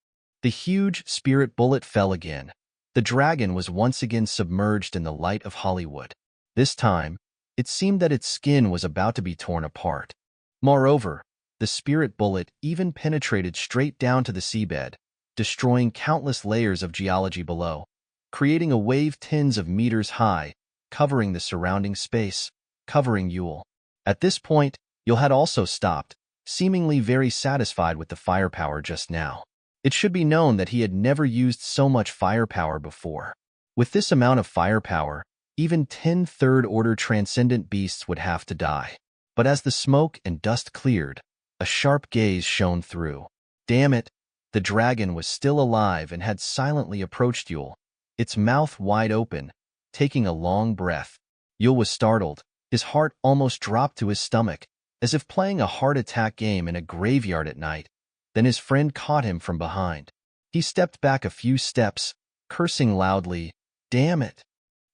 The huge spirit bullet fell again. The dragon was once again submerged in the light of Hollywood. This time, it seemed that its skin was about to be torn apart. Moreover, the spirit bullet even penetrated straight down to the seabed, destroying countless layers of geology below, creating a wave tens of meters high, covering the surrounding space, covering Yul. At this point, Yul had also stopped, seemingly very satisfied with the firepower just now. It should be known that he had never used so much firepower before. With this amount of firepower, even 10 third-order transcendent beasts would have to die. But as the smoke and dust cleared, a sharp gaze shone through. Damn it! The dragon was still alive and had silently approached Yul, its mouth wide open, taking a long breath. Yul was startled. His heart almost dropped to his stomach, as if playing a heart attack game in a graveyard at night. Then his friend caught him from behind. He stepped back a few steps, cursing loudly, "Damn it!"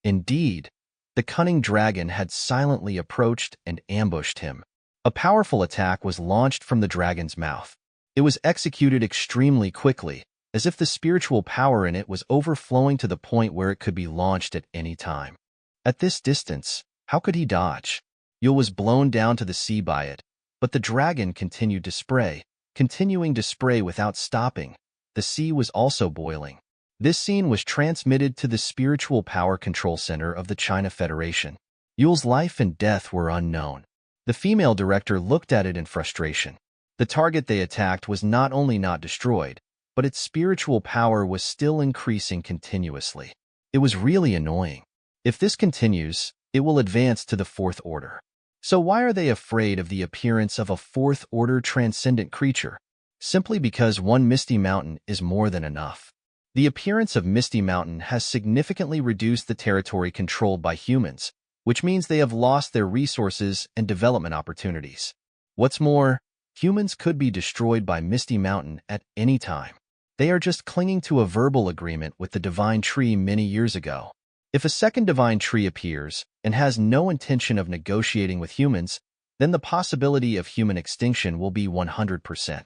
Indeed, the cunning dragon had silently approached and ambushed him. A powerful attack was launched from the dragon's mouth. It was executed extremely quickly, as if the spiritual power in it was overflowing to the point where it could be launched at any time. At this distance, how could he dodge? Yule was blown down to the sea by it, but the dragon continued to spray, continuing to spray without stopping. The sea was also boiling. This scene was transmitted to the Spiritual Power Control Center of the China Federation. Yule's life and death were unknown. The female director looked at it in frustration. The target they attacked was not only not destroyed, but its spiritual power was still increasing continuously. It was really annoying. If this continues, it will advance to the Fourth Order. So why are they afraid of the appearance of a Fourth Order transcendent creature? Simply because one Misty Mountain is more than enough. The appearance of Misty Mountain has significantly reduced the territory controlled by humans, which means they have lost their resources and development opportunities. What's more, humans could be destroyed by Misty Mountain at any time. They are just clinging to a verbal agreement with the Divine Tree many years ago. If a second Divine Tree appears and has no intention of negotiating with humans, then the possibility of human extinction will be 100%.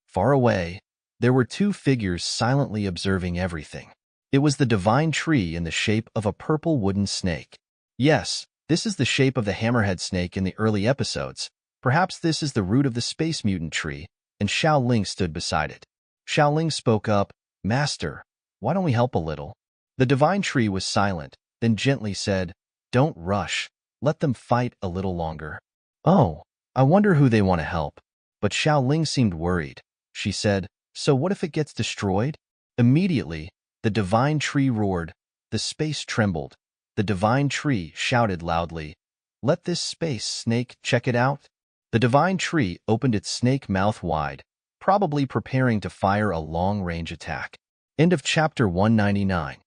Far away, there were two figures silently observing everything. It was the Divine Tree in the shape of a purple wooden snake. Yes, this is the shape of the hammerhead snake in the early episodes. Perhaps this is the root of the space mutant tree, and Xiaoling stood beside it. Xiaoling spoke up, "Master, why don't we help a little?" The Divine Tree was silent, then gently said, "Don't rush. Let them fight a little longer." "Oh, I wonder who they want to help." But Xiaoling seemed worried. She said, "So what if it gets destroyed?" Immediately, the Divine Tree roared. The space trembled. The Divine Tree shouted loudly, "Let this space snake check it out." The Divine Tree opened its snake mouth wide, probably preparing to fire a long-range attack. End of chapter 199.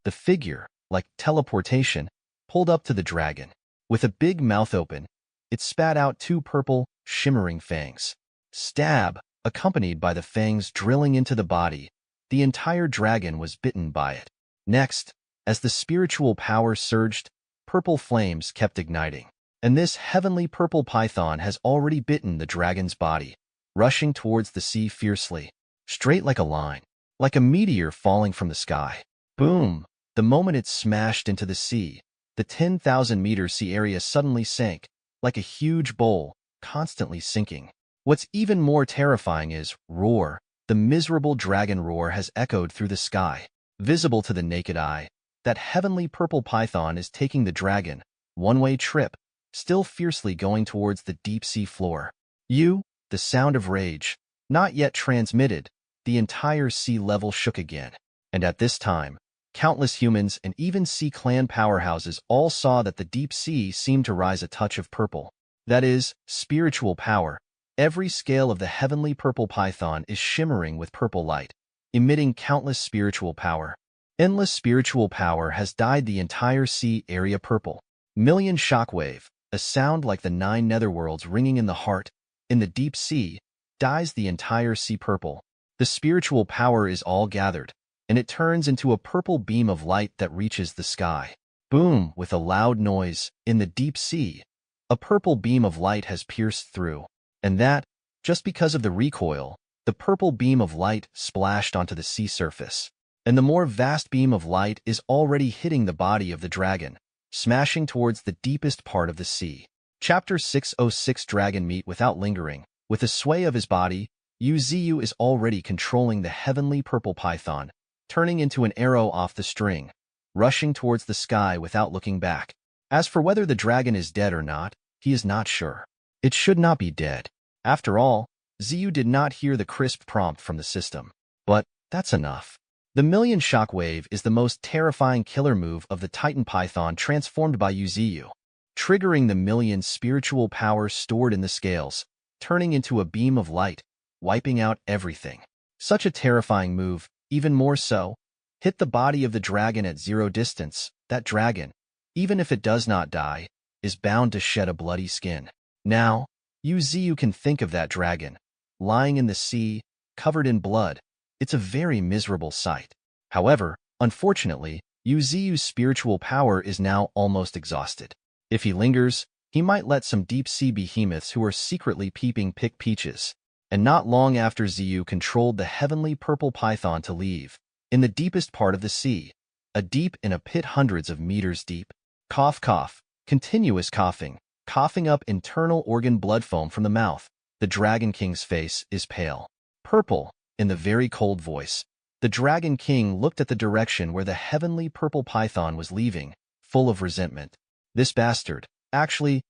The figure, like teleportation, pulled up to the dragon. With a big mouth open, it spat out two purple, shimmering fangs. Stab, accompanied by the fangs drilling into the body. The entire dragon was bitten by it. Next, as the spiritual power surged, purple flames kept igniting. And this heavenly purple python has already bitten the dragon's body, rushing towards the sea fiercely, straight like a line, like a meteor falling from the sky. Boom! The moment it smashed into the sea, the 10,000-meter sea area suddenly sank, like a huge bowl, constantly sinking. What's even more terrifying is roar. The miserable dragon roar has echoed through the sky. Visible to the naked eye, that heavenly purple python is taking the dragon, one-way trip, still fiercely going towards the deep sea floor. The sound of rage, not yet transmitted, the entire sea level shook again. And at this time, countless humans and even sea clan powerhouses all saw that the deep sea seemed to rise a touch of purple. That is, spiritual power. Every scale of the heavenly purple python is shimmering with purple light, emitting countless spiritual power. Endless spiritual power has dyed the entire sea area purple. Million shockwave, a sound like the 9 netherworlds ringing in the heart, in the deep sea, dyes the entire sea purple. The spiritual power is all gathered, and it turns into a purple beam of light that reaches the sky. Boom! With a loud noise, in the deep sea, a purple beam of light has pierced through. And that, just because of the recoil, the purple beam of light splashed onto the sea surface. And the more vast beam of light is already hitting the body of the dragon, smashing towards the deepest part of the sea. Chapter 606 Dragon Meat. Without lingering, with a sway of his body, Yuziyu is already controlling the heavenly purple python, turning into an arrow off the string, rushing towards the sky without looking back. As for whether the dragon is dead or not, he is not sure. It should not be dead. After all, Ziyu did not hear the crisp prompt from the system. But that's enough. The Million Shockwave is the most terrifying killer move of the Titan Python transformed by Yuziyu, triggering the million spiritual power stored in the scales, turning into a beam of light, wiping out everything. Such a terrifying move, even more so, hit the body of the dragon at 0 distance. That dragon, even if it does not die, is bound to shed a bloody skin. Now, Yuziyu can think of that dragon, lying in the sea, covered in blood. It's a very miserable sight. However, unfortunately, Yuziyu's spiritual power is now almost exhausted. If he lingers, he might let some deep-sea behemoths who are secretly peeping pick peaches. And not long after Ziyu controlled the heavenly purple python to leave, in the deepest part of the sea, a deep in a pit hundreds of meters deep. Cough, cough, continuous coughing, coughing up internal organ blood foam from the mouth. The Dragon King's face is pale. Purple, in the very cold voice. The Dragon King looked at the direction where the heavenly purple python was leaving, full of resentment. This bastard, actually,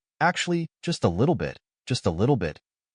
just a little bit,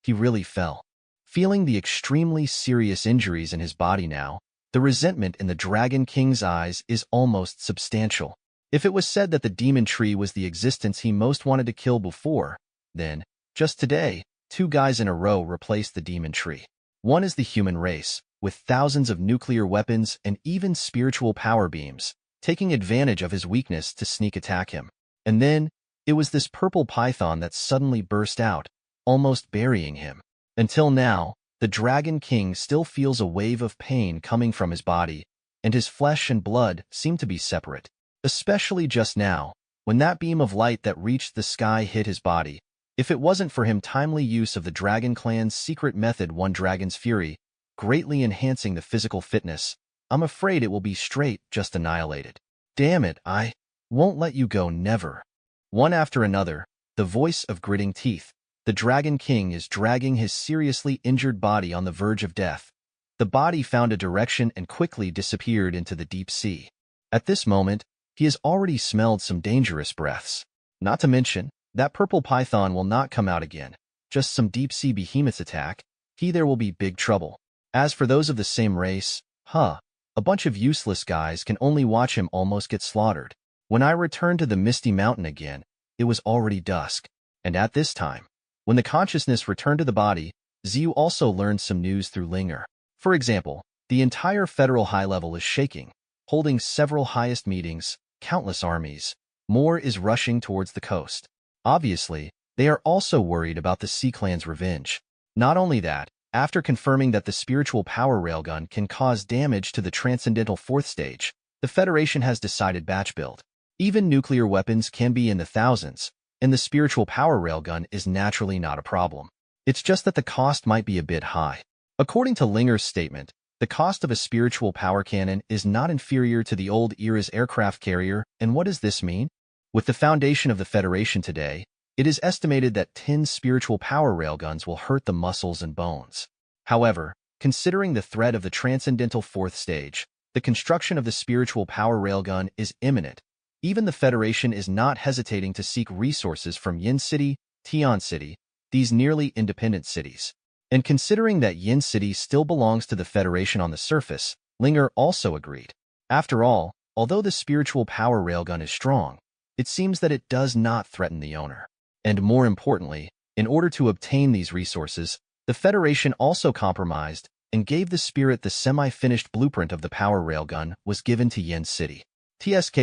he really fell. Feeling the extremely serious injuries in his body now, the resentment in the Dragon King's eyes is almost substantial. If it was said that the demon tree was the existence he most wanted to kill before, then, just today, 2 guys in a row replaced the demon tree. One is the human race, with thousands of nuclear weapons and even spiritual power beams, taking advantage of his weakness to sneak attack him. And then, it was this purple python that suddenly burst out, almost burying him. Until now, the Dragon King still feels a wave of pain coming from his body, and his flesh and blood seem to be separate. Especially just now, when that beam of light that reached the sky hit his body. If it wasn't for him timely use of the Dragon Clan's secret method One Dragon's Fury, greatly enhancing the physical fitness, I'm afraid it will be straight just annihilated. Damn it, I won't let you go, never. One after another, the voice of gritting teeth, the Dragon King is dragging his seriously injured body on the verge of death. The body found a direction and quickly disappeared into the deep sea. At this moment, he has already smelled some dangerous breaths. Not to mention, that purple python will not come out again. Just some deep-sea behemoths attack. There will be big trouble. As for those of the same race, a bunch of useless guys can only watch him almost get slaughtered. When I returned to the Misty Mountain again, it was already dusk. And at this time, when the consciousness returned to the body, Ziyu also learned some news through Linger. For example, the entire federal high level is shaking, holding several highest meetings, countless armies. More is rushing towards the coast. Obviously, they are also worried about the Sea Clan's revenge. Not only that, after confirming that the spiritual power railgun can cause damage to the Transcendental 4th stage, the Federation has decided batch build. Even nuclear weapons can be in the thousands, and the spiritual power railgun is naturally not a problem. It's just that the cost might be a bit high. According to Linger's statement, the cost of a spiritual power cannon is not inferior to the old era's aircraft carrier, and what does this mean? With the foundation of the Federation today, it is estimated that 10 spiritual power railguns will hurt the muscles and bones. However, considering the threat of the Transcendental 4th stage, the construction of the spiritual power railgun is imminent. Even the Federation is not hesitating to seek resources from Yin City, Tian City, these nearly independent cities. And considering that Yin City still belongs to the Federation on the surface, Linger also agreed. After all, although the spiritual power railgun is strong, it seems that it does not threaten the owner. And more importantly, in order to obtain these resources, the Federation also compromised and gave the Spirit the semi-finished blueprint of the power railgun was given to Yin City. TSK.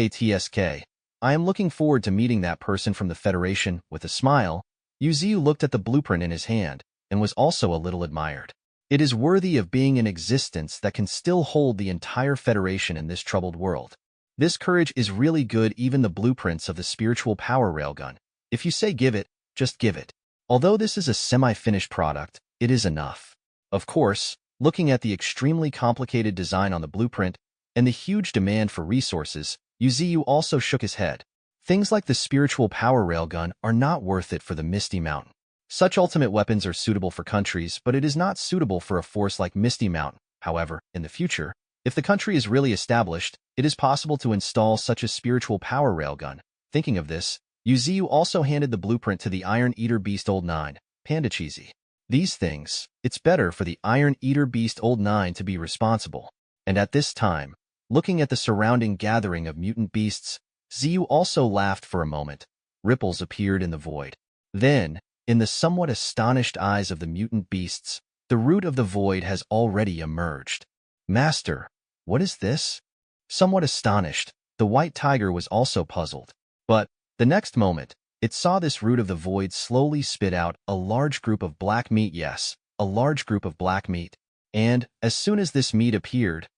I am looking forward to meeting that person from the Federation. With a smile, Ziyu looked at the blueprint in his hand and was also a little admired. It is worthy of being an existence that can still hold the entire Federation in this troubled world. This courage is really good. Even the blueprints of the spiritual power railgun. If you say give it, just give it. Although this is a semi-finished product, it is enough. Of course, looking at the extremely complicated design on the blueprint and the huge demand for resources, Ziyu also shook his head. Things like the spiritual power railgun are not worth it for the Misty Mountain. Such ultimate weapons are suitable for countries, but it is not suitable for a force like Misty Mountain. However, in the future, if the country is really established, it is possible to install such a spiritual power railgun. Thinking of this, Ziyu also handed the blueprint to the Iron Eater Beast Old 9, Panda Cheesy. These things, it's better for the Iron Eater Beast Old 9 to be responsible. And at this time, looking at the surrounding gathering of mutant beasts, Ziyu also laughed for a moment. Ripples appeared in the void. Then, in the somewhat astonished eyes of the mutant beasts, the root of the void has already emerged. Master, what is this? Somewhat astonished, the white tiger was also puzzled. But, the next moment, it saw this root of the void slowly spit out a large group of black meat. Yes, a large group of black meat. And, as soon as this meat appeared,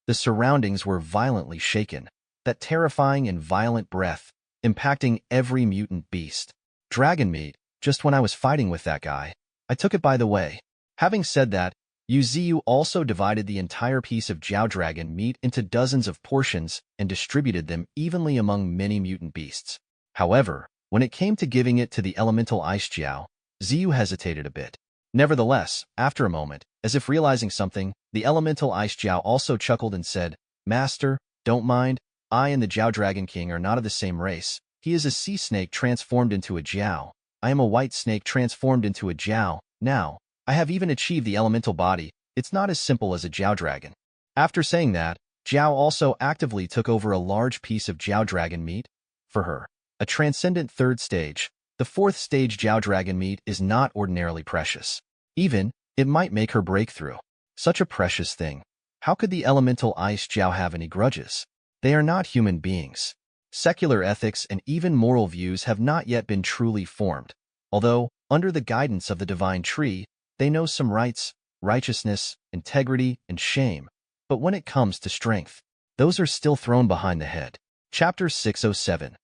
the surroundings were violently shaken. That terrifying and violent breath, impacting every mutant beast. Dragon meat, just when I was fighting with that guy. I took it by the way. Having said that, Yu Ziyu also divided the entire piece of Jiao dragon meat into dozens of portions and distributed them evenly among many mutant beasts. However, when it came to giving it to the elemental ice Jiao, Ziyu hesitated a bit. Nevertheless, after a moment, as if realizing something, the elemental ice Jiao also chuckled and said, "Master, don't mind, I and the Jiao Dragon King are not of the same race. He is a sea snake transformed into a Jiao. I am a white snake transformed into a Jiao. Now, I have even achieved the elemental body. It's not as simple as a Jiao dragon." After saying that, Jiao also actively took over a large piece of Jiao dragon meat. For her, a transcendent third stage, the fourth stage Jiao dragon meat is not ordinarily precious. Even, it might make her breakthrough. Such a precious thing. How could the elemental ice Jiao have any grudges? They are not human beings. Secular ethics and even moral views have not yet been truly formed, although, under the guidance of the divine tree, they know some rights, righteousness, integrity, and shame. But when it comes to strength, those are still thrown behind the head. Chapter 607.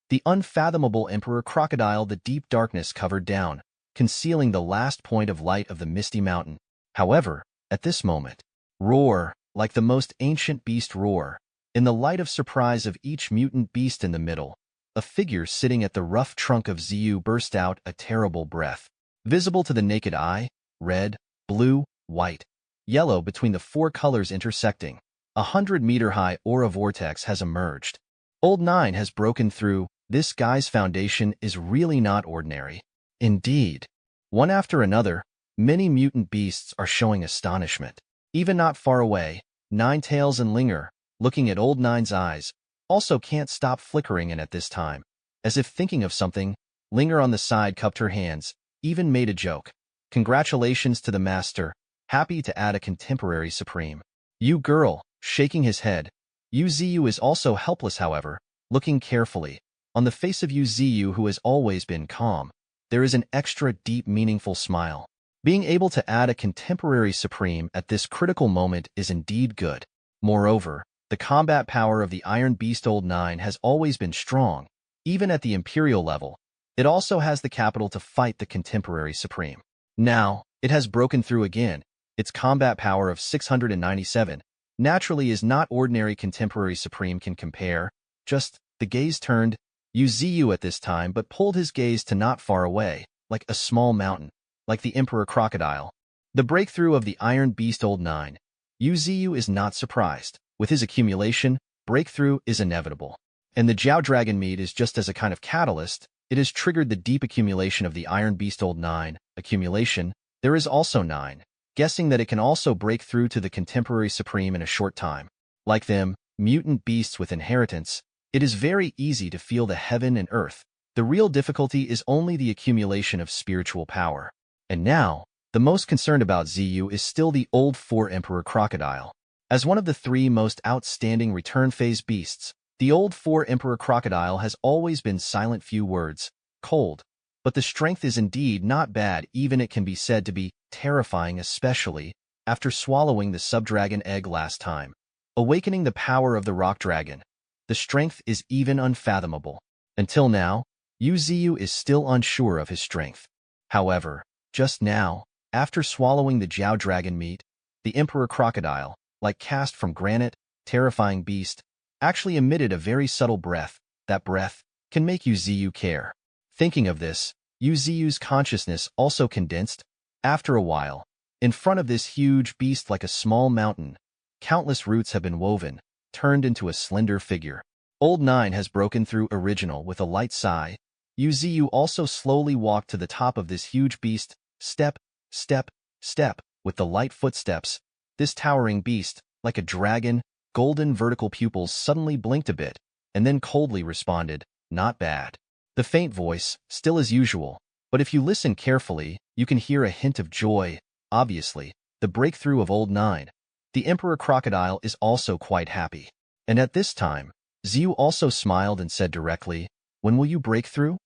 The unfathomable Emperor Crocodile. The deep darkness covered down, concealing the last point of light of the misty mountain. However, at this moment, roar, like the most ancient beast roar. In the light of surprise of each mutant beast in the middle, a figure sitting at the rough trunk of Ziyu burst out a terrible breath. Visible to the naked eye, red, blue, white, yellow between the four colors intersecting, 100-meter-high aura vortex has emerged. Old Nine has broken through. This guy's foundation is really not ordinary. Indeed. One after another, many mutant beasts are showing astonishment. Even not far away, Ninetails and Linger, looking at Old Nine's eyes, also can't stop flickering, and at this time, as if thinking of something, Linger on the side cupped her hands, even made a joke. "Congratulations to the master, happy to add a contemporary supreme." You girl, shaking his head. Yu Ziyu is also helpless, however, looking carefully. On the face of Yu Ziyu, who has always been calm, there is an extra deep meaningful smile. Being able to add a contemporary supreme at this critical moment is indeed good. Moreover, the combat power of the Iron Beast Old Nine has always been strong, even at the imperial level. It also has the capital to fight the contemporary supreme. Now, it has broken through again. Its combat power of 697 naturally is not ordinary contemporary supreme can compare. Just, the gaze turned, Yu Ziyu at this time, but pulled his gaze to not far away, like a small mountain, like the Emperor Crocodile. The breakthrough of the Iron Beast Old Nine. Yu Ziyu is not surprised. With his accumulation, breakthrough is inevitable. And the Jiao Dragon meat is just as a kind of catalyst. It has triggered the deep accumulation of the Iron Beast Old Nine. Accumulation, there is also 9. Guessing that it can also break through to the contemporary supreme in a short time. Like them, mutant beasts with inheritance, it is very easy to feel the heaven and earth. The real difficulty is only the accumulation of spiritual power. And now, the most concerned about Ziyu is still the old 4 Emperor Crocodile. As one of the 3 most outstanding return phase beasts, the old 4 Emperor Crocodile has always been silent, few words, cold. But the strength is indeed not bad, even it can be said to be terrifying, especially after swallowing the subdragon egg last time. Awakening the power of the rock dragon. The strength is even unfathomable. Until now, Yu Ziyu is still unsure of his strength. However, just now, after swallowing the Jiao dragon meat, the Emperor Crocodile, like cast from granite, terrifying beast, actually emitted a very subtle breath. That breath can make Yu Ziyu care. Thinking of this, Yu Ziyu's consciousness also condensed. After a while, in front of this huge beast like a small mountain, countless roots have been woven, turned into a slender figure. Old Nine has broken through original with a light sigh. Yu Ziyu also slowly walked to the top of this huge beast, step, step, step, with the light footsteps. This towering beast, like a dragon, golden vertical pupils suddenly blinked a bit, and then coldly responded, "Not bad." The faint voice, still as usual, but if you listen carefully, you can hear a hint of joy. Obviously, the breakthrough of Old Nine. The Emperor Crocodile is also quite happy. And at this time, Ziyu also smiled and said directly, "When will you break through?"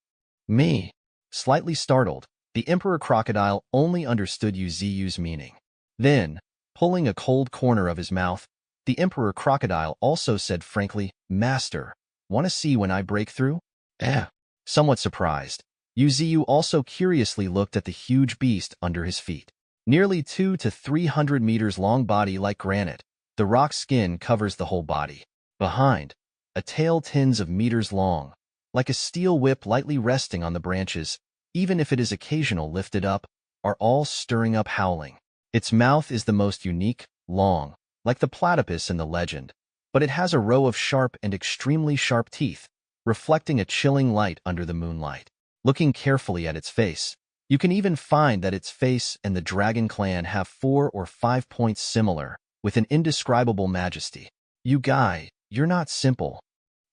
"Me." Slightly startled, the Emperor Crocodile only understood Yu Ziyu's meaning. Then, pulling a cold corner of his mouth, the Emperor Crocodile also said frankly, "Master, want to see when I break through?" Somewhat surprised, Yu Ziyu also curiously looked at the huge beast under his feet. Nearly 2 to 300 meters long body like granite, the rock skin covers the whole body. Behind, a tail tens of meters long, like a steel whip lightly resting on the branches, even if it is occasional lifted up, are all stirring up howling. Its mouth is the most unique, long, like the platypus in the legend, but it has a row of sharp and extremely sharp teeth, reflecting a chilling light under the moonlight. Looking carefully at its face, you can even find that its face and the dragon clan have 4 or 5 points similar, with an indescribable majesty. You guy, you're not simple.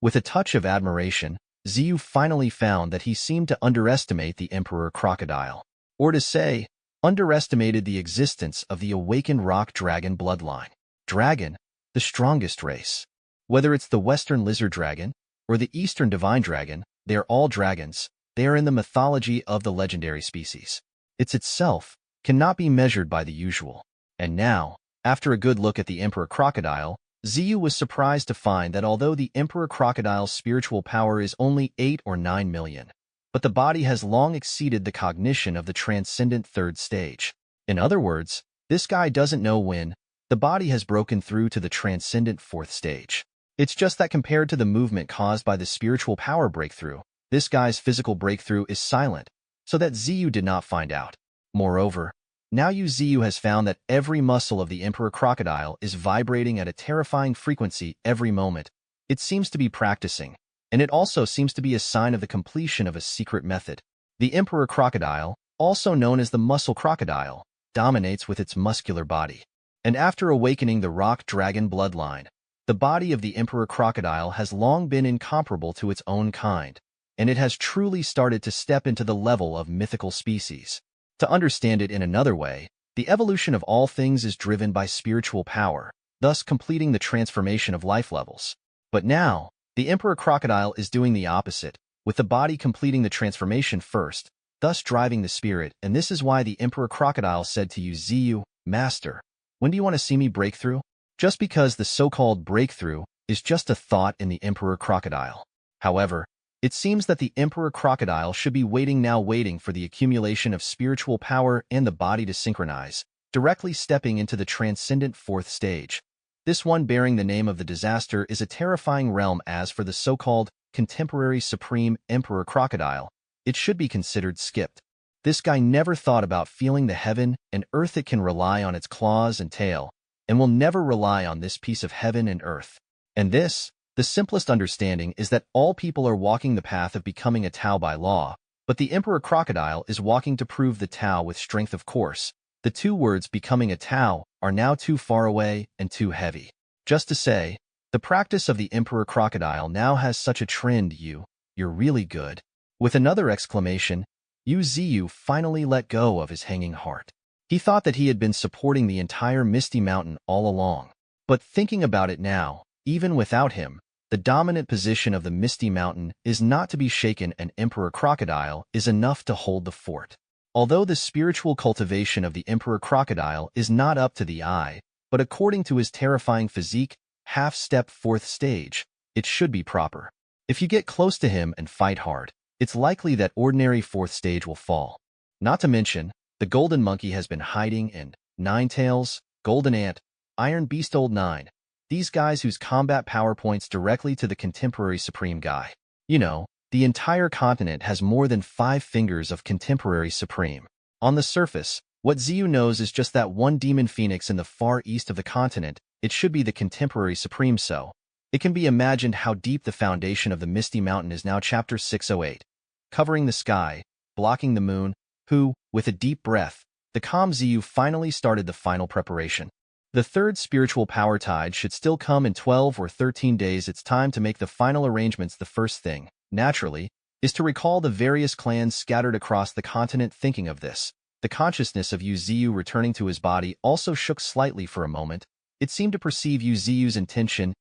With a touch of admiration, Ziyu finally found that he seemed to underestimate the Emperor Crocodile. Or to say, underestimated the existence of the awakened rock dragon bloodline. Dragon, the strongest race. Whether it's the Western lizard dragon or the Eastern divine dragon, they are all dragons. They are in the mythology of the legendary species. It itself cannot be measured by the usual. And now, after a good look at the Emperor Crocodile, Ziyu was surprised to find that although the Emperor Crocodile's spiritual power is only 8 or 9 million, but the body has long exceeded the cognition of the transcendent third stage. In other words, this guy doesn't know when the body has broken through to the transcendent fourth stage. It's just that compared to the movement caused by the spiritual power breakthrough, this guy's physical breakthrough is silent, so that Ziyu did not find out. Moreover, now Ziyu has found that every muscle of the Emperor Crocodile is vibrating at a terrifying frequency every moment. It seems to be practicing, and it also seems to be a sign of the completion of a secret method. The Emperor Crocodile, also known as the muscle crocodile, dominates with its muscular body. And after awakening the rock dragon bloodline, the body of the Emperor Crocodile has long been incomparable to its own kind, and it has truly started to step into the level of mythical species. To understand it in another way, the evolution of all things is driven by spiritual power, thus completing the transformation of life levels. But now, the Emperor Crocodile is doing the opposite, with the body completing the transformation first, thus driving the spirit, and this is why the Emperor Crocodile said to Ziyu, "Master, when do you want to see me break through?" Just because the so-called breakthrough is just a thought in the Emperor Crocodile. However, it seems that the Emperor Crocodile should be waiting for the accumulation of spiritual power and the body to synchronize, directly stepping into the transcendent fourth stage. This one bearing the name of the disaster is a terrifying realm. As for the so-called contemporary supreme Emperor Crocodile, it should be considered skipped. This guy never thought about feeling the heaven and earth it can rely on its claws and tail, and will never rely on this piece of heaven and earth. And this, the simplest understanding is that all people are walking the path of becoming a Tao by law, but the Emperor Crocodile is walking to prove the Tao with strength. Of course, the two words becoming a Tao are now too far away and too heavy. Just to say, the practice of the Emperor Crocodile now has such a trend. You're really good. With another exclamation, Ziyu finally let go of his hanging heart. He thought that he had been supporting the entire Misty Mountain all along. But thinking about it now, even without him, the dominant position of the Misty Mountain is not to be shaken, and Emperor Crocodile is enough to hold the fort. Although the spiritual cultivation of the Emperor Crocodile is not up to the eye, but according to his terrifying physique, half-step fourth stage, it should be proper. If you get close to him and fight hard, it's likely that ordinary fourth stage will fall. Not to mention, the Golden Monkey has been hiding, and Ninetails, Golden Ant, Iron Beast Old 9, these guys whose combat power points directly to the contemporary supreme guy. You know, the entire continent has more than 5 fingers of contemporary supreme. On the surface, what Ziyu knows is just that one demon phoenix in the far east of the continent. It should be the contemporary supreme, so it can be imagined how deep the foundation of the Misty Mountain is now. Chapter 608. Covering the sky, blocking the moon, who, with a deep breath, the calm Ziyu finally started the final preparation. The third spiritual power tide should still come in 12 or 13 days. It's time to make the final arrangements. The first thing, naturally, is to recall the various clans scattered across the continent. Thinking of this, the consciousness of Ziyu returning to his body also shook slightly for a moment. It seemed to perceive Ziyu's intention,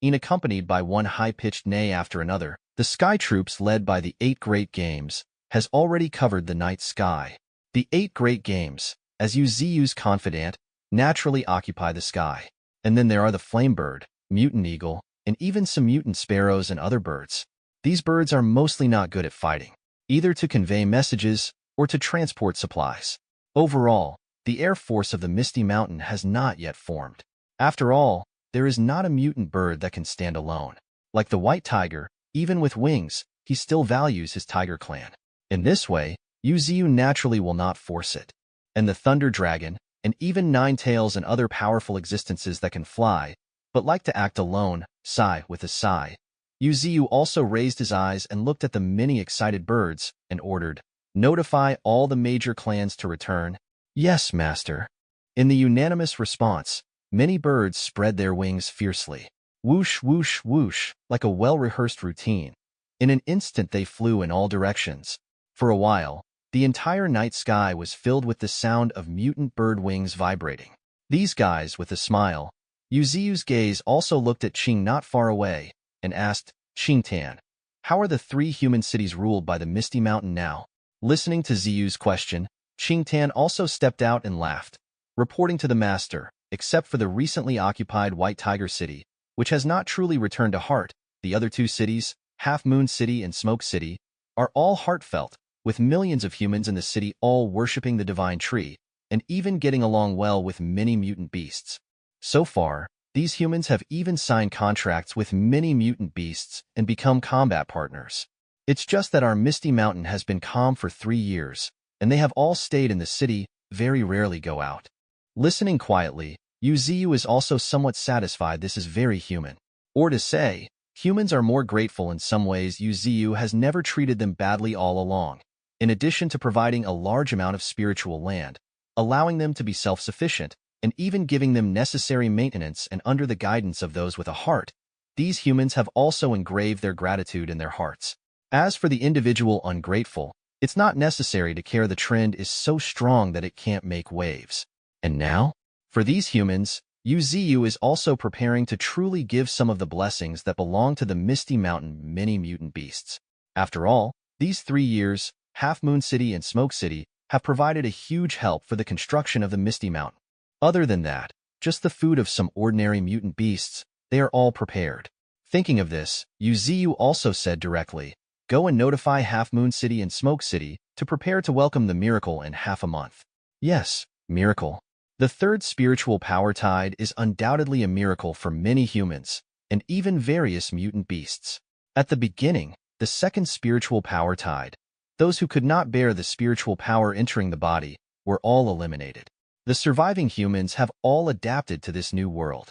accompanied by one high-pitched neigh after another. The sky troops led by the 8 Great Games has already covered the night sky. The 8 Great Games, as Ziyu's confidant, naturally occupy the sky. And then there are the flame bird, mutant eagle, and even some mutant sparrows and other birds. These birds are mostly not good at fighting, either to convey messages or to transport supplies. Overall, the air force of the Misty Mountain has not yet formed. After all, there is not a mutant bird that can stand alone. Like the white tiger, even with wings, he still values his tiger clan. In this way, Uziu naturally will not force it. And the thunder dragon, and even nine tails and other powerful existences that can fly, but like to act alone, sigh with a sigh. Uziu also raised his eyes and looked at the many excited birds and ordered, "Notify all the major clans to return." "Yes, master." In the unanimous response, many birds spread their wings fiercely. Whoosh, whoosh, whoosh, like a well-rehearsed routine. In an instant they flew in all directions. For a while, the entire night sky was filled with the sound of mutant bird wings vibrating. These guys, with a smile. Uziu's gaze also looked at Qing not far away, and asked, "Qingtan, how are the 3 human cities ruled by the Misty Mountain now?" Listening to Ziyu's question, Qingtan also stepped out and laughed, reporting to the master, except for the recently occupied White Tiger City, which has not truly returned to heart, the other 2 cities, Half Moon City and Smoke City, are all heartfelt, with millions of humans in the city all worshipping the divine tree, and even getting along well with many mutant beasts. So far, these humans have even signed contracts with many mutant beasts and become combat partners. It's just that our Misty Mountain has been calm for 3 years, and they have all stayed in the city, very rarely go out. Listening quietly, Uziu is also somewhat satisfied this is very human. Or to say, humans are more grateful in some ways. Uziu has never treated them badly all along. In addition to providing a large amount of spiritual land, allowing them to be self-sufficient, and even giving them necessary maintenance and under the guidance of those with a heart, these humans have also engraved their gratitude in their hearts. As for the individual ungrateful, it's not necessary to care. The trend is so strong that it can't make waves. And now, for these humans, Uziu is also preparing to truly give some of the blessings that belong to the Misty Mountain many mutant beasts. After all, these 3 years, Half Moon City and Smoke City have provided a huge help for the construction of the Misty Mountain. Other than that, just the food of some ordinary mutant beasts, they are all prepared. Thinking of this, Uziu also said directly, "Go and notify Half Moon City and Smoke City to prepare to welcome the miracle in half a month." Yes, miracle. The 3rd spiritual power tide is undoubtedly a miracle for many humans, and even various mutant beasts. At the beginning, the 2nd spiritual power tide, those who could not bear the spiritual power entering the body, were all eliminated. The surviving humans have all adapted to this new world.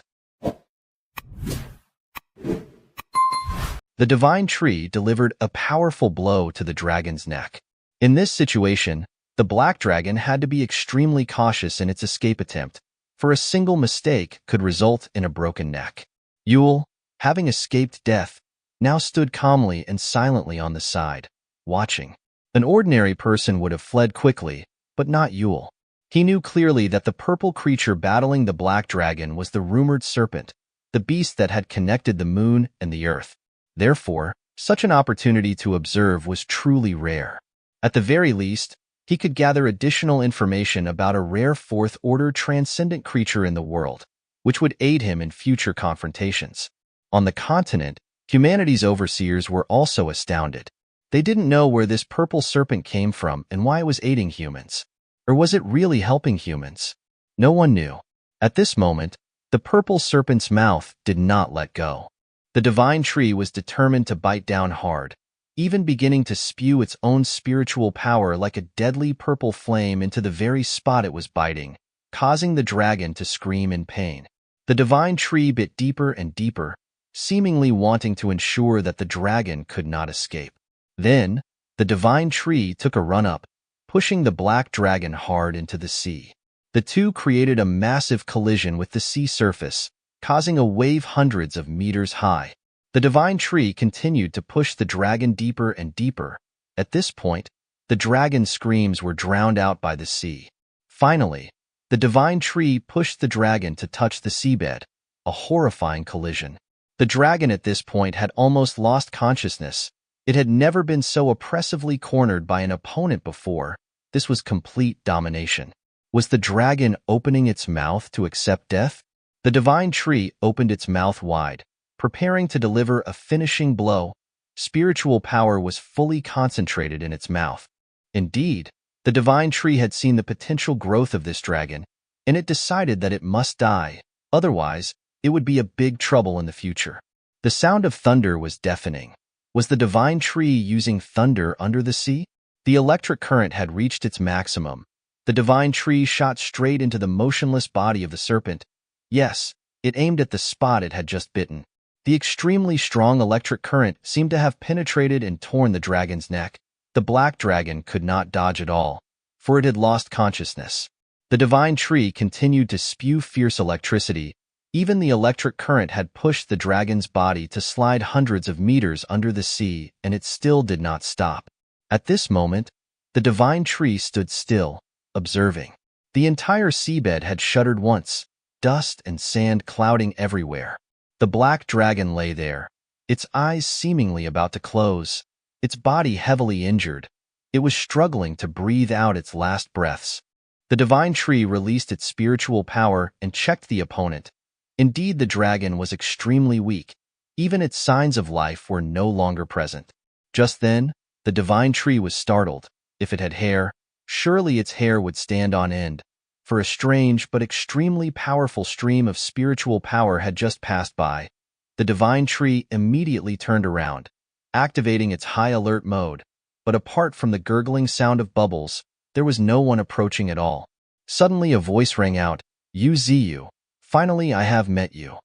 The divine tree delivered a powerful blow to the dragon's neck. In this situation, the black dragon had to be extremely cautious in its escape attempt, for a single mistake could result in a broken neck. Yule, having escaped death, now stood calmly and silently on the side, watching. An ordinary person would have fled quickly, but not Yule. He knew clearly that the purple creature battling the black dragon was the rumored serpent, the beast that had connected the moon and the earth. Therefore, such an opportunity to observe was truly rare. At the very least, he could gather additional information about a rare 4th-order transcendent creature in the world, which would aid him in future confrontations. On the continent, humanity's overseers were also astounded. They didn't know where this purple serpent came from and why it was aiding humans. Or was it really helping humans? No one knew. At this moment, the purple serpent's mouth did not let go. The divine tree was determined to bite down hard, even beginning to spew its own spiritual power like a deadly purple flame into the very spot it was biting, causing the dragon to scream in pain. The divine tree bit deeper and deeper, seemingly wanting to ensure that the dragon could not escape. Then, the divine tree took a run up, pushing the black dragon hard into the sea. The two created a massive collision with the sea surface, causing a wave hundreds of meters high. The divine tree continued to push the dragon deeper and deeper. At this point, the dragon's screams were drowned out by the sea. Finally, the divine tree pushed the dragon to touch the seabed, a horrifying collision. The dragon at this point had almost lost consciousness. It had never been so oppressively cornered by an opponent before. This was complete domination. Was the dragon opening its mouth to accept death? The divine tree opened its mouth wide, preparing to deliver a finishing blow. Spiritual power was fully concentrated in its mouth. Indeed, the The divine tree had seen the potential growth of this dragon, and it decided that it must die, otherwise, it would be a big trouble in the future. The sound of thunder was deafening. Was the divine tree using thunder under the sea? The electric current had reached its maximum. The divine tree shot straight into the motionless body of the serpent. Yes, it aimed at the spot it had just bitten. The extremely strong electric current seemed to have penetrated and torn the dragon's neck. The black dragon could not dodge at all, for it had lost consciousness. The divine tree continued to spew fierce electricity. Even the electric current had pushed the dragon's body to slide hundreds of meters under the sea, and it still did not stop. At this moment, the divine tree stood still, observing. The entire seabed had shuddered once, dust and sand clouding everywhere. The black dragon lay there, its eyes seemingly about to close, its body heavily injured. It was struggling to breathe out its last breaths. The divine tree released its spiritual power and checked the opponent. Indeed, the dragon was extremely weak. Even its signs of life were no longer present. Just then, the divine tree was startled. If it had hair, surely its hair would stand on end, for a strange but extremely powerful stream of spiritual power had just passed by. The divine tree immediately turned around, activating its high alert mode, but apart from the gurgling sound of bubbles, there was no one approaching at all. Suddenly a voice rang out, "Uzu. Finally, I have met you."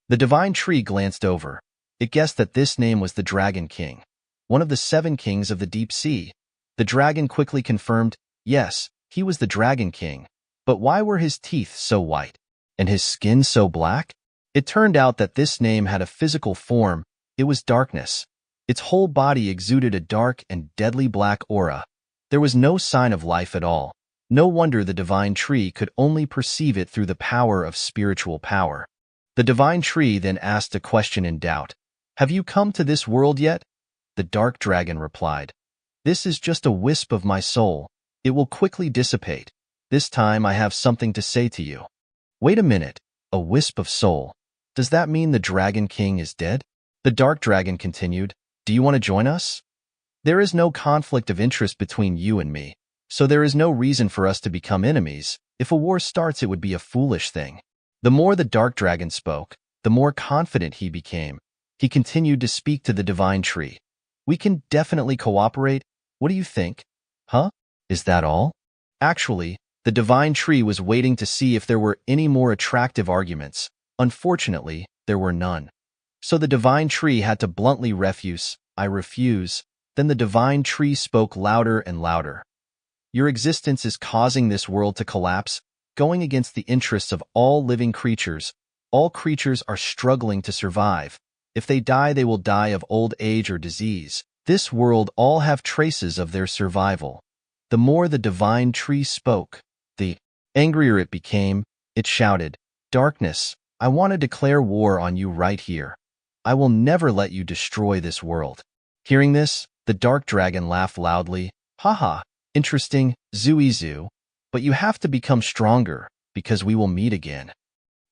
The divine tree glanced over. It guessed that this name was the Dragon King, one of the 7 kings of the deep sea. The dragon quickly confirmed, yes, he was the Dragon King, but why were his teeth so white, and his skin so black? It turned out that this name had a physical form. It was darkness. Its whole body exuded a dark and deadly black aura. There was no sign of life at all. No wonder the divine tree could only perceive it through the power of spiritual power. The divine tree then asked a question in doubt. "Have you come to this world yet?" The dark dragon replied, "This is just a wisp of my soul. It will quickly dissipate. This time I have something to say to you." "Wait a minute, a wisp of soul. Does that mean the Dragon King is dead?" The dark dragon continued, "Do you want to join us? There is no conflict of interest between you and me, so there is no reason for us to become enemies. If a war starts, it would be a foolish thing." The more the dark dragon spoke, the more confident he became. He continued to speak to the divine tree. "We can definitely cooperate. What do you think?" "Huh? Is that all?" Actually, the divine tree was waiting to see if there were any more attractive arguments. Unfortunately, there were none. So the divine tree had to bluntly refuse, "I refuse." Then the divine tree spoke louder and louder. "Your existence is causing this world to collapse, going against the interests of all living creatures. All creatures are struggling to survive. If they die, they will die of old age or disease. This world all have traces of their survival." The more the divine tree spoke, the angrier it became. It shouted, "Darkness, I want to declare war on you right here. I will never let you destroy this world." Hearing this, the dark dragon laughed loudly. "Haha, interesting, Zuizu, but you have to become stronger, because we will meet again."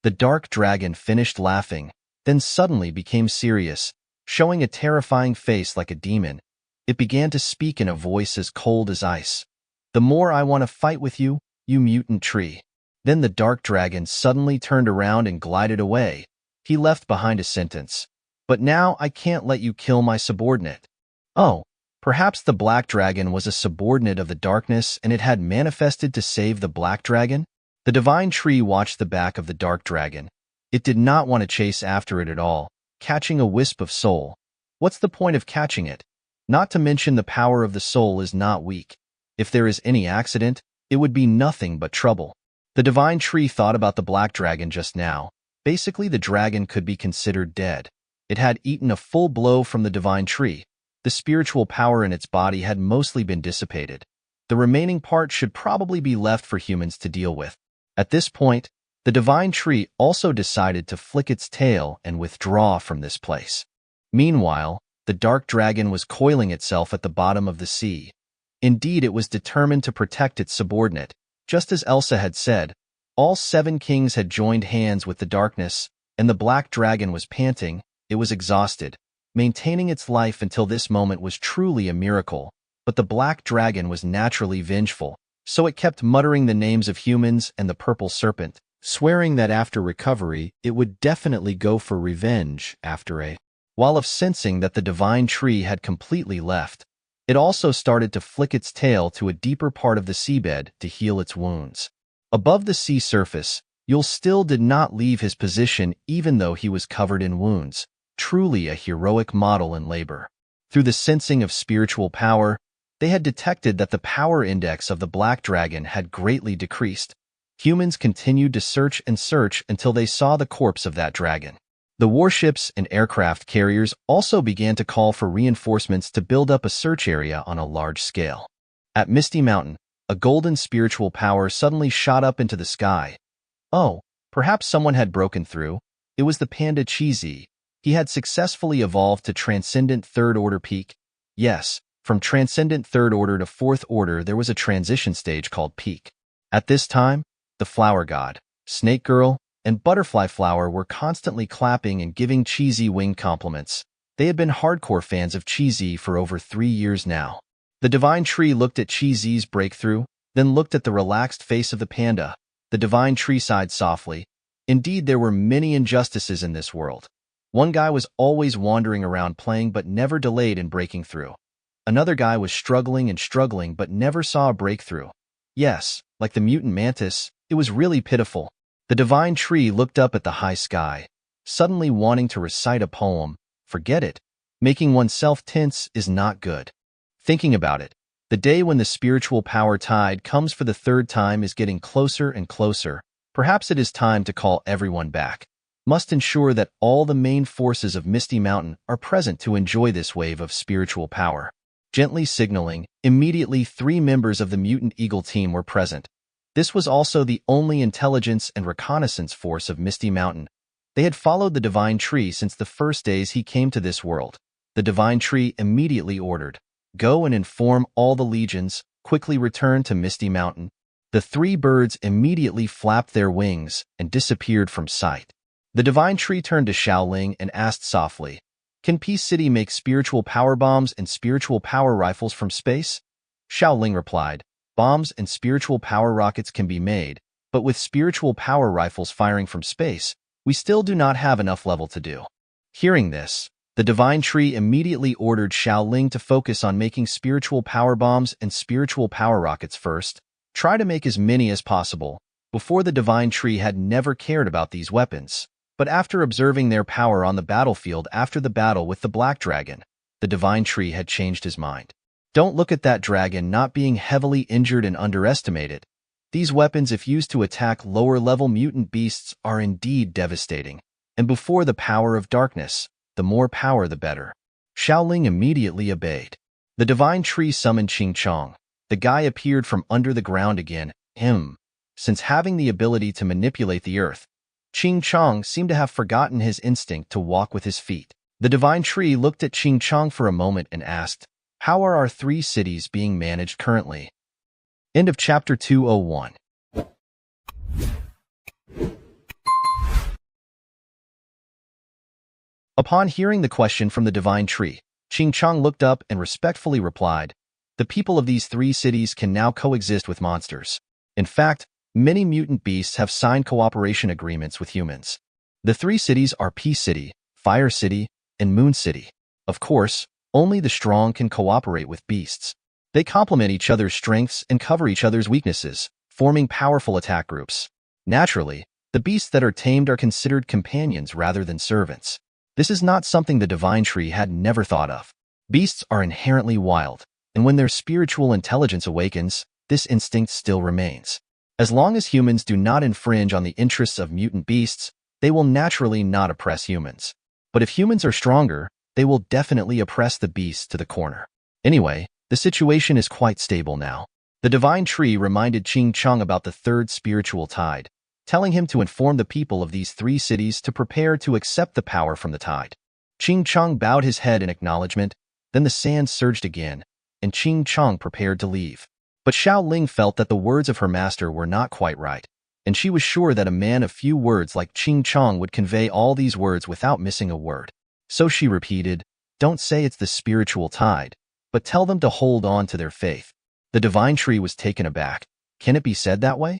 The dark dragon finished laughing, then suddenly became serious, showing a terrifying face like a demon. It began to speak in a voice as cold as ice. "The more I want to fight with you, you mutant tree." Then the dark dragon suddenly turned around and glided away. He left behind a sentence, "But now I can't let you kill my subordinate." Oh, perhaps the black dragon was a subordinate of the darkness and it had manifested to save the black dragon? The divine tree watched the back of the dark dragon. It did not want to chase after it at all, catching a wisp of soul. What's the point of catching it? Not to mention the power of the soul is not weak. If there is any accident, it would be nothing but trouble. The divine tree thought about the black dragon just now. Basically, the dragon could be considered dead. It had eaten a full blow from the divine tree. The spiritual power in its body had mostly been dissipated. The remaining part should probably be left for humans to deal with. At this point, the divine tree also decided to flick its tail and withdraw from this place. Meanwhile, the dark dragon was coiling itself at the bottom of the sea. Indeed, it was determined to protect its subordinate. Just as Elsa had said, all 7 kings had joined hands with the darkness, and the black dragon was panting. It was exhausted. Maintaining its life until this moment was truly a miracle, but the black dragon was naturally vengeful. so it kept muttering the names of humans and the purple serpent, swearing that after recovery, it would definitely go for revenge after a while of sensing that the divine tree had completely left. It also started to flick its tail to a deeper part of the seabed to heal its wounds. Above the sea surface, Yul still did not leave his position even though he was covered in wounds, truly a heroic model in labor. Through the sensing of spiritual power, they had detected that the power index of the black dragon had greatly decreased. Humans continued to search and search until they saw the corpse of that dragon. The warships and aircraft carriers also began to call for reinforcements to build up a search area on a large scale. At Misty Mountain, a golden spiritual power suddenly shot up into the sky. Oh, perhaps someone had broken through. It was the panda Cheesy. He had successfully evolved to Transcendent Third Order Peak. Yes, from Transcendent Third Order to Fourth Order there was a transition stage called Peak. At this time, the Flower God, Snake Girl, and Butterfly Flower were constantly clapping and giving Cheesy wing compliments. They had been hardcore fans of Cheesy for over 3 years now. The Divine Tree looked at Cheesy's breakthrough, then looked at the relaxed face of the panda. The Divine Tree sighed softly. Indeed, there were many injustices in this world. One guy was always wandering around playing but never delayed in breaking through. Another guy was struggling and struggling but never saw a breakthrough. Yes, like the mutant mantis, it was really pitiful. The Divine Tree looked up at the high sky, suddenly wanting to recite a poem. Forget it. Making oneself tense is not good. Thinking about it, the day when the spiritual power tide comes for the third time is getting closer and closer. Perhaps it is time to call everyone back. Must ensure that all the main forces of Misty Mountain are present to enjoy this wave of spiritual power. Gently signaling, immediately 3 members of the Mutant Eagle team were present. This was also the only intelligence and reconnaissance force of Misty Mountain. They had followed the Divine Tree since the first days he came to this world. The Divine Tree immediately ordered, "Go and inform all the legions, quickly return to Misty Mountain." The 3 birds immediately flapped their wings and disappeared from sight. The Divine Tree turned to Xiaoling and asked softly, "Can Peace City make spiritual power bombs and spiritual power rifles from space?" Xiaoling replied, "Bombs and spiritual power rockets can be made, but with spiritual power rifles firing from space, we still do not have enough level to do." Hearing this, the Divine Tree immediately ordered Xiaoling to focus on making spiritual power bombs and spiritual power rockets first. Try to make as many as possible. Before, the Divine Tree had never cared about these weapons, but after observing their power on the battlefield after the battle with the Black Dragon, the Divine Tree had changed his mind. Don't look at that dragon not being heavily injured and underestimate it. These weapons, if used to attack lower-level mutant beasts, are indeed devastating. And before the power of darkness, the more power the better. Xiaoling immediately obeyed. The Divine Tree summoned Ching Chong. The guy appeared from under the ground again. Since having the ability to manipulate the earth, Ching Chong seemed to have forgotten his instinct to walk with his feet. The Divine Tree looked at Ching Chong for a moment and asked, "How are our 3 cities being managed currently?" End of chapter 201. Upon hearing the question from the Divine Tree, Ching Chong looked up and respectfully replied, "The people of these 3 cities can now coexist with monsters. In fact, many mutant beasts have signed cooperation agreements with humans. The 3 cities are Peace City, Fire City, and Moon City. Of course, only the strong can cooperate with beasts. They complement each other's strengths and cover each other's weaknesses, forming powerful attack groups. Naturally, the beasts that are tamed are considered companions rather than servants. This is not something the Divine Tree had never thought of. Beasts are inherently wild, and when their spiritual intelligence awakens, this instinct still remains. As long as humans do not infringe on the interests of mutant beasts, they will naturally not oppress humans. But if humans are stronger, they will definitely oppress the beasts to the corner. Anyway, the situation is quite stable now. The Divine Tree reminded Ching Chong about the 3rd spiritual tide, telling him to inform the people of these 3 cities to prepare to accept the power from the tide. Ching Chong bowed his head in acknowledgement, then the sand surged again, and Ching Chong prepared to leave. But Xiaoling felt that the words of her master were not quite right, and she was sure that a man of few words like Ching Chong would convey all these words without missing a word. So she repeated, "Don't say it's the spiritual tide, but tell them to hold on to their faith." The Divine Tree was taken aback. Can it be said that way?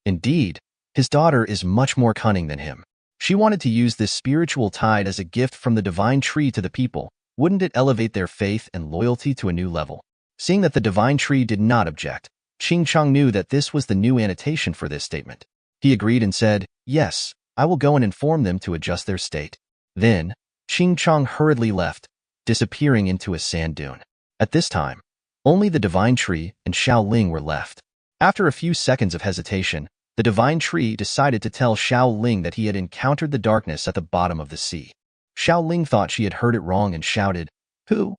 Indeed, his daughter is much more cunning than him. She wanted to use this spiritual tide as a gift from the divine tree to the people. Wouldn't it elevate their faith and loyalty to a new level? Seeing that the divine tree did not object, Ching Chong knew that this was the new annotation for this statement. He agreed and said, "Yes, I will go and inform them to adjust their state." Then, Ching Chong hurriedly left, disappearing into a sand dune. At this time, only the divine tree and Xiao Ling were left. After a few seconds of hesitation, the divine tree decided to tell Xiao Ling that he had encountered the darkness at the bottom of the sea. Xiao Ling thought she had heard it wrong and shouted, "Who?"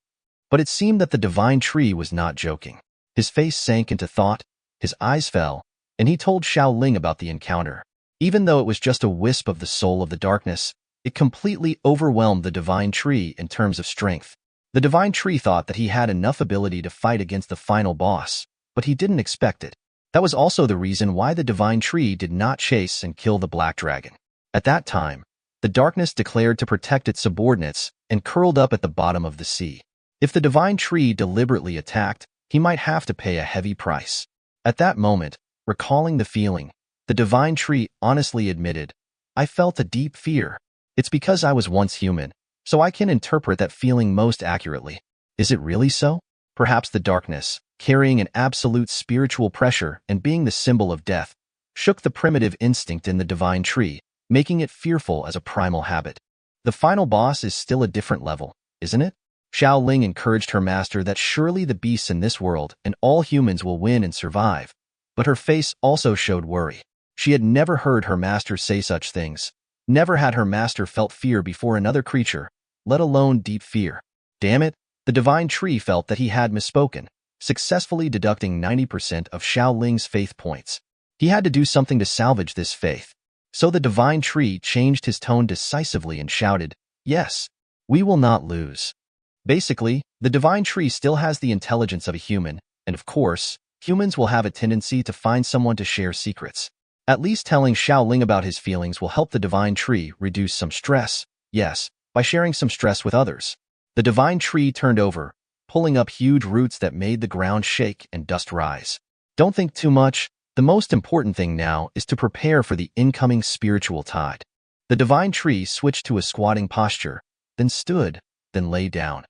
But it seemed that the divine tree was not joking. His face sank into thought, his eyes fell, and he told Xiao Ling about the encounter. Even though it was just a wisp of the soul of the darkness, it completely overwhelmed the divine tree in terms of strength. The divine tree thought that he had enough ability to fight against the final boss, but he didn't expect it. That was also the reason why the divine tree did not chase and kill the black dragon. At that time, the darkness declared to protect its subordinates and curled up at the bottom of the sea. If the divine tree deliberately attacked, he might have to pay a heavy price. At that moment, recalling the feeling, the divine tree honestly admitted, "I felt a deep fear. It's because I was once human, so I can interpret that feeling most accurately." Is it really so? Perhaps the darkness, carrying an absolute spiritual pressure and being the symbol of death, shook the primitive instinct in the divine tree, making it fearful as a primal habit. The final boss is still a different level, isn't it? Xiao Ling encouraged her master that surely the beasts in this world and all humans will win and survive, but her face also showed worry. She had never heard her master say such things. Never had her master felt fear before another creature, let alone deep fear. Damn it, the divine tree felt that he had misspoken, successfully deducting 90% of Xiao Ling's faith points. He had to do something to salvage this faith. So the divine tree changed his tone decisively and shouted, "Yes, we will not lose." Basically, the divine tree still has the intelligence of a human, and of course, humans will have a tendency to find someone to share secrets. At least telling Xiao Ling about his feelings will help the divine tree reduce some stress, yes, by sharing some stress with others. The divine tree turned over, pulling up huge roots that made the ground shake and dust rise. Don't think too much. The most important thing now is to prepare for the incoming spiritual tide. The divine tree switched to a squatting posture, then stood, then lay down.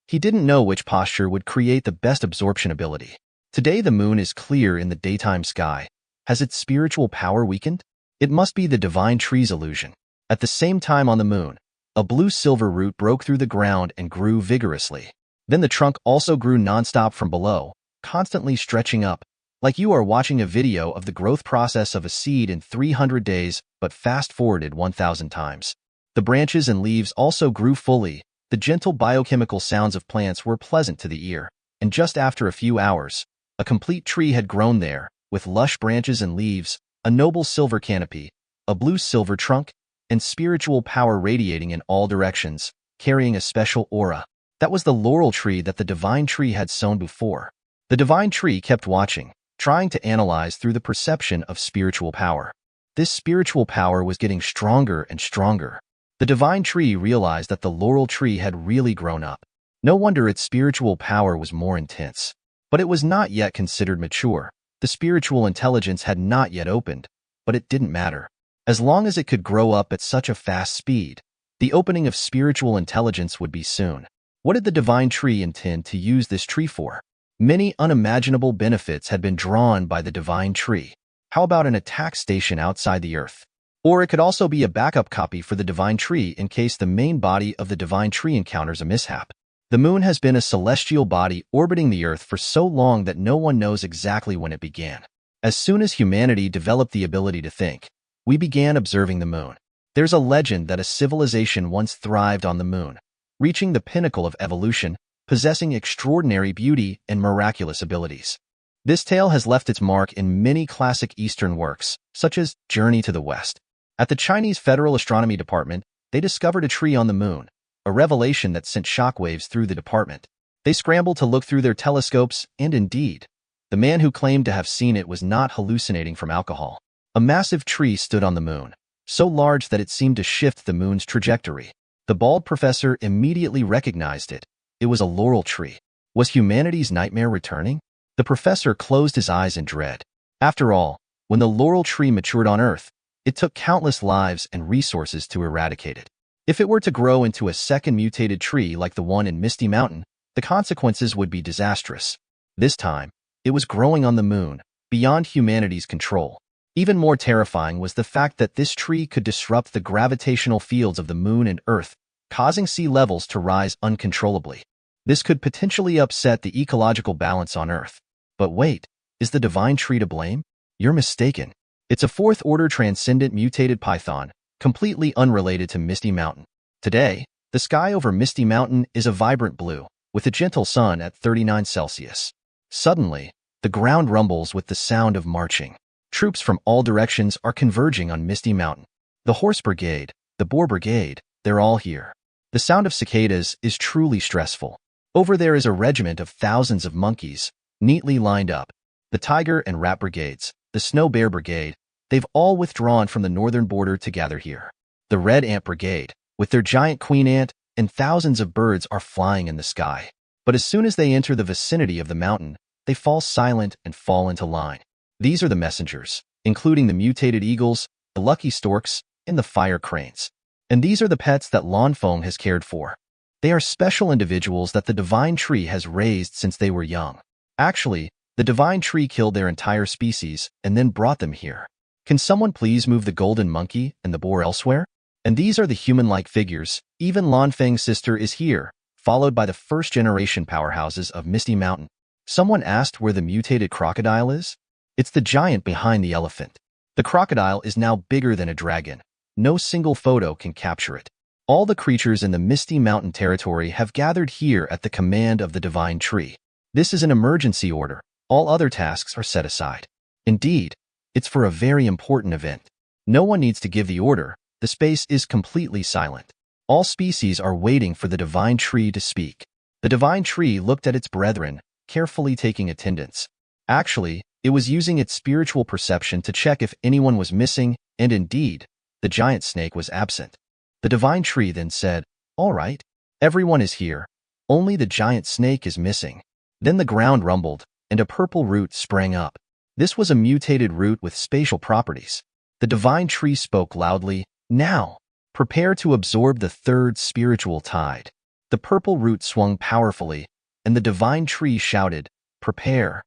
He didn't know which posture would create the best absorption ability. Today the moon is clear in the daytime sky. Has its spiritual power weakened? It must be the divine tree's illusion. At the same time on the moon, a blue-silver root broke through the ground and grew vigorously. Then the trunk also grew nonstop from below, constantly stretching up, like you are watching a video of the growth process of a seed in 300 days, but fast-forwarded 1,000 times. The branches and leaves also grew fully. The gentle biochemical sounds of plants were pleasant to the ear, and just after a few hours, a complete tree had grown there, with lush branches and leaves, a noble silver canopy, a blue-silver trunk, and spiritual power radiating in all directions, carrying a special aura. That was the laurel tree that the divine tree had sown before. The divine tree kept watching, trying to analyze through the perception of spiritual power. This spiritual power was getting stronger and stronger. The divine tree realized that the laurel tree had really grown up. No wonder its spiritual power was more intense. But it was not yet considered mature. The spiritual intelligence had not yet opened, but it didn't matter. As long as it could grow up at such a fast speed, the opening of spiritual intelligence would be soon. What did the divine tree intend to use this tree for? Many unimaginable benefits had been drawn by the divine tree. How about an attack station outside the Earth? Or it could also be a backup copy for the divine tree in case the main body of the divine tree encounters a mishap. The moon has been a celestial body orbiting the Earth for so long that no one knows exactly when it began. As soon as humanity developed the ability to think, we began observing the moon. There's a legend that a civilization once thrived on the moon, reaching the pinnacle of evolution, possessing extraordinary beauty and miraculous abilities. This tale has left its mark in many classic Eastern works, such as Journey to the West. At the Chinese Federal Astronomy Department, they discovered a tree on the moon, a revelation that sent shockwaves through the department. They scrambled to look through their telescopes, and indeed, the man who claimed to have seen it was not hallucinating from alcohol. A massive tree stood on the moon, so large that it seemed to shift the moon's trajectory. The bald professor immediately recognized it. It was a laurel tree. Was humanity's nightmare returning? The professor closed his eyes in dread. After all, when the laurel tree matured on Earth, it took countless lives and resources to eradicate it. If it were to grow into a second mutated tree like the one in Misty Mountain, the consequences would be disastrous. This time, it was growing on the moon, beyond humanity's control. Even more terrifying was the fact that this tree could disrupt the gravitational fields of the moon and Earth, causing sea levels to rise uncontrollably. This could potentially upset the ecological balance on Earth. But wait, is the divine tree to blame? You're mistaken. It's a fourth-order transcendent mutated python, completely unrelated to Misty Mountain. Today, the sky over Misty Mountain is a vibrant blue, with a gentle sun at 39 Celsius. Suddenly, the ground rumbles with the sound of marching. Troops from all directions are converging on Misty Mountain. The Horse Brigade, the Boar Brigade, they're all here. The sound of cicadas is truly stressful. Over there is a regiment of thousands of monkeys, neatly lined up. The Tiger and Rat Brigades, the Snow Bear Brigade, they've all withdrawn from the northern border to gather here. The Red Ant Brigade, with their giant queen ant and thousands of birds are flying in the sky. But as soon as they enter the vicinity of the mountain, they fall silent and fall into line. These are the messengers, including the mutated eagles, the lucky storks, and the fire cranes. And these are the pets that Lanfeng has cared for. They are special individuals that the divine tree has raised since they were young. Actually, the divine tree killed their entire species and then brought them here. Can someone please move the golden monkey and the boar elsewhere? And these are the human-like figures. Even Lanfeng's sister is here, followed by the first-generation powerhouses of Misty Mountain. Someone asked where the mutated crocodile is? It's the giant behind the elephant. The crocodile is now bigger than a dragon. No single photo can capture it. All the creatures in the Misty Mountain territory have gathered here at the command of the divine tree. This is an emergency order. All other tasks are set aside. Indeed, it's for a very important event. No one needs to give the order. The space is completely silent. All species are waiting for the divine tree to speak. The divine tree looked at its brethren, carefully taking attendance. Actually, it was using its spiritual perception to check if anyone was missing, and indeed, the giant snake was absent. The divine tree then said, "All right, everyone is here. Only the giant snake is missing." Then the ground rumbled, and a purple root sprang up. This was a mutated root with spatial properties. The divine tree spoke loudly, "Now, prepare to absorb the third spiritual tide." The purple root swung powerfully, and the divine tree shouted, "Prepare."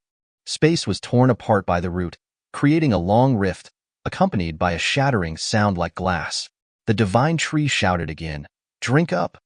Space was torn apart by the root, creating a long rift, accompanied by a shattering sound like glass. The divine tree shouted again, "Drink up."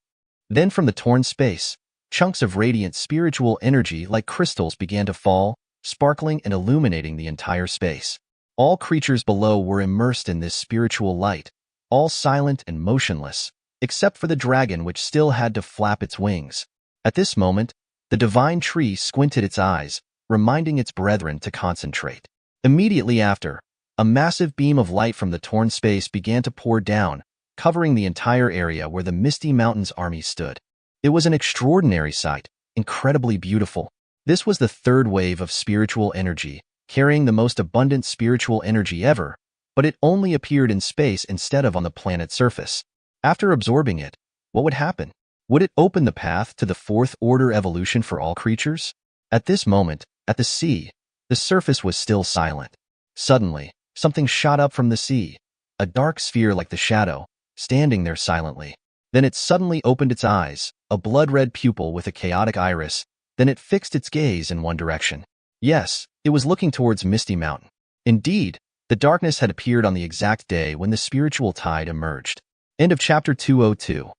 Then from the torn space, chunks of radiant spiritual energy like crystals began to fall, sparkling and illuminating the entire space. All creatures below were immersed in this spiritual light, all silent and motionless, except for the dragon which still had to flap its wings. At this moment, the divine tree squinted its eyes, reminding its brethren to concentrate. Immediately after, a massive beam of light from the torn space began to pour down, covering the entire area where the Misty Mountains army stood. It was an extraordinary sight, incredibly beautiful. This was the third wave of spiritual energy, carrying the most abundant spiritual energy ever, but it only appeared in space instead of on the planet's surface. After absorbing it, what would happen? Would it open the path to the fourth-order evolution for all creatures? At this moment, at the sea, the surface was still silent. Suddenly, something shot up from the sea, a dark sphere like the shadow, standing there silently. Then it suddenly opened its eyes, a blood-red pupil with a chaotic iris. Then it fixed its gaze in one direction. Yes, it was looking towards Misty Mountain. Indeed, the darkness had appeared on the exact day when the spiritual tide emerged. End of chapter 202.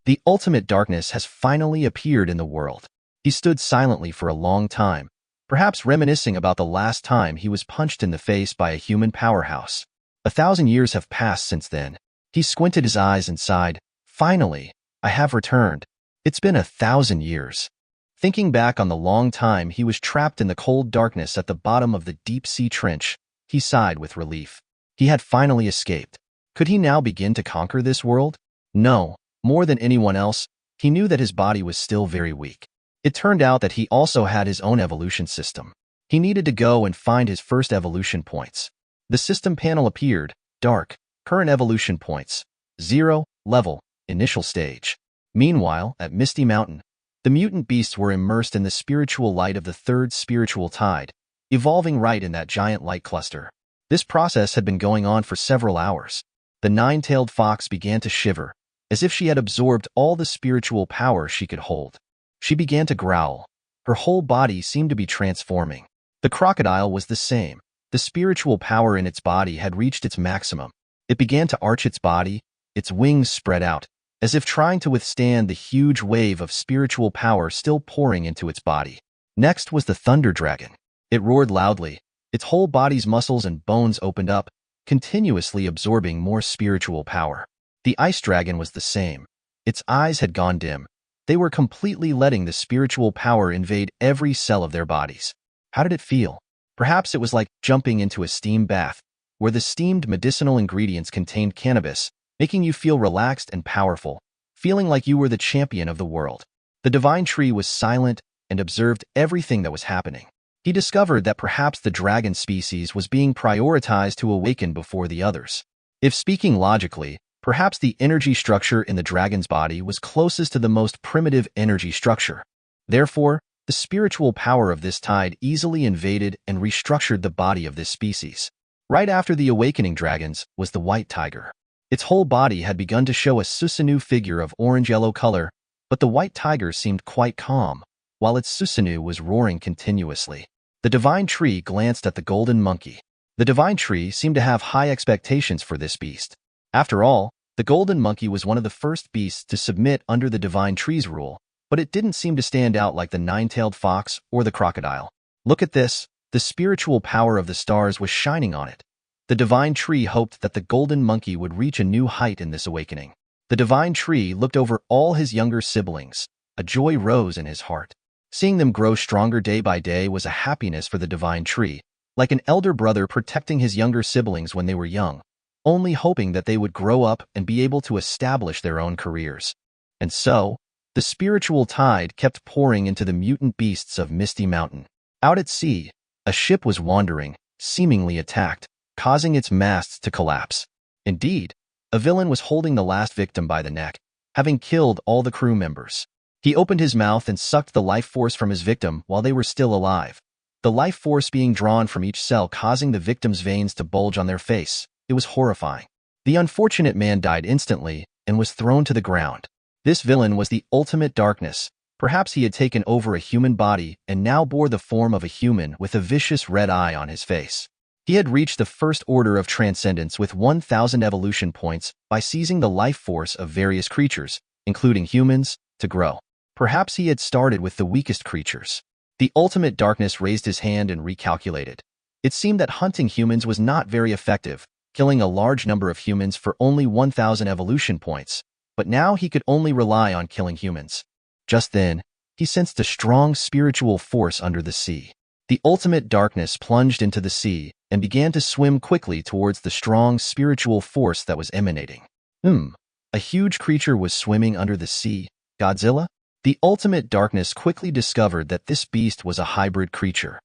The ultimate darkness has finally appeared in the world. He stood silently for a long time, perhaps reminiscing about the last time he was punched in the face by a human powerhouse. 1,000 years have passed since then. He squinted his eyes and sighed, "Finally, I have returned. It's been 1,000 years." Thinking back on the long time he was trapped in the cold darkness at the bottom of the deep-sea trench, he sighed with relief. He had finally escaped. Could he now begin to conquer this world? No. More than anyone else, he knew that his body was still very weak. It turned out that he also had his own evolution system. He needed to go and find his first evolution points. The system panel appeared, dark, current evolution points, 0, level, initial stage. Meanwhile, at Misty Mountain, The mutant beasts were immersed in the spiritual light of the third spiritual tide, evolving right in that giant light cluster. This process had been going on for several hours. The nine-tailed fox began to shiver, as if she had absorbed all the spiritual power she could hold. She began to growl. Her whole body seemed to be transforming. The crocodile was the same. The spiritual power in its body had reached its maximum. It began to arch its body, its wings spread out, as if trying to withstand the huge wave of spiritual power still pouring into its body. Next was the thunder dragon. It roared loudly. Its whole body's muscles and bones opened up, continuously absorbing more spiritual power. The ice dragon was the same. Its eyes had gone dim. They were completely letting the spiritual power invade every cell of their bodies. How did it feel? Perhaps it was like jumping into a steam bath, where the steamed medicinal ingredients contained cannabis, making you feel relaxed and powerful, feeling like you were the champion of the world. The divine tree was silent and observed everything that was happening. He discovered that perhaps the dragon species was being prioritized to awaken before the others. If speaking logically, perhaps the energy structure in the dragon's body was closest to the most primitive energy structure. Therefore, the spiritual power of this tide easily invaded and restructured the body of this species. Right after the awakening dragons was the white tiger. Its whole body had begun to show a Susanoo figure of orange-yellow color, but the white tiger seemed quite calm, while its Susanoo was roaring continuously. The divine tree glanced at the golden monkey. The divine tree seemed to have high expectations for this beast. After all, the golden monkey was one of the first beasts to submit under the divine tree's rule, but it didn't seem to stand out like the nine-tailed fox or the crocodile. Look at this. The spiritual power of the stars was shining on it. The divine tree hoped that the golden monkey would reach a new height in this awakening. The divine tree looked over all his younger siblings. A joy rose in his heart. Seeing them grow stronger day by day was a happiness for the divine tree, like an elder brother protecting his younger siblings when they were young, only hoping that they would grow up and be able to establish their own careers. And so, the spiritual tide kept pouring into the mutant beasts of Misty Mountain. Out at sea, a ship was wandering, seemingly attacked, causing its masts to collapse. Indeed, a villain was holding the last victim by the neck, having killed all the crew members. He opened his mouth and sucked the life force from his victim while they were still alive, the life force being drawn from each cell causing the victim's veins to bulge on their face. It was horrifying. The unfortunate man died instantly and was thrown to the ground. This villain was the ultimate darkness. Perhaps he had taken over a human body and now bore the form of a human with a vicious red eye on his face. He had reached the first order of transcendence with 1,000 evolution points by seizing the life force of various creatures, including humans, to grow. Perhaps he had started with the weakest creatures. The ultimate darkness raised his hand and recalculated. It seemed that hunting humans was not very effective, killing a large number of humans for only 1,000 evolution points, but now he could only rely on killing humans. Just then, he sensed a strong spiritual force under the sea. The ultimate darkness plunged into the sea and began to swim quickly towards the strong spiritual force that was emanating. A huge creature was swimming under the sea. Godzilla? The ultimate darkness quickly discovered that this beast was a hybrid creature.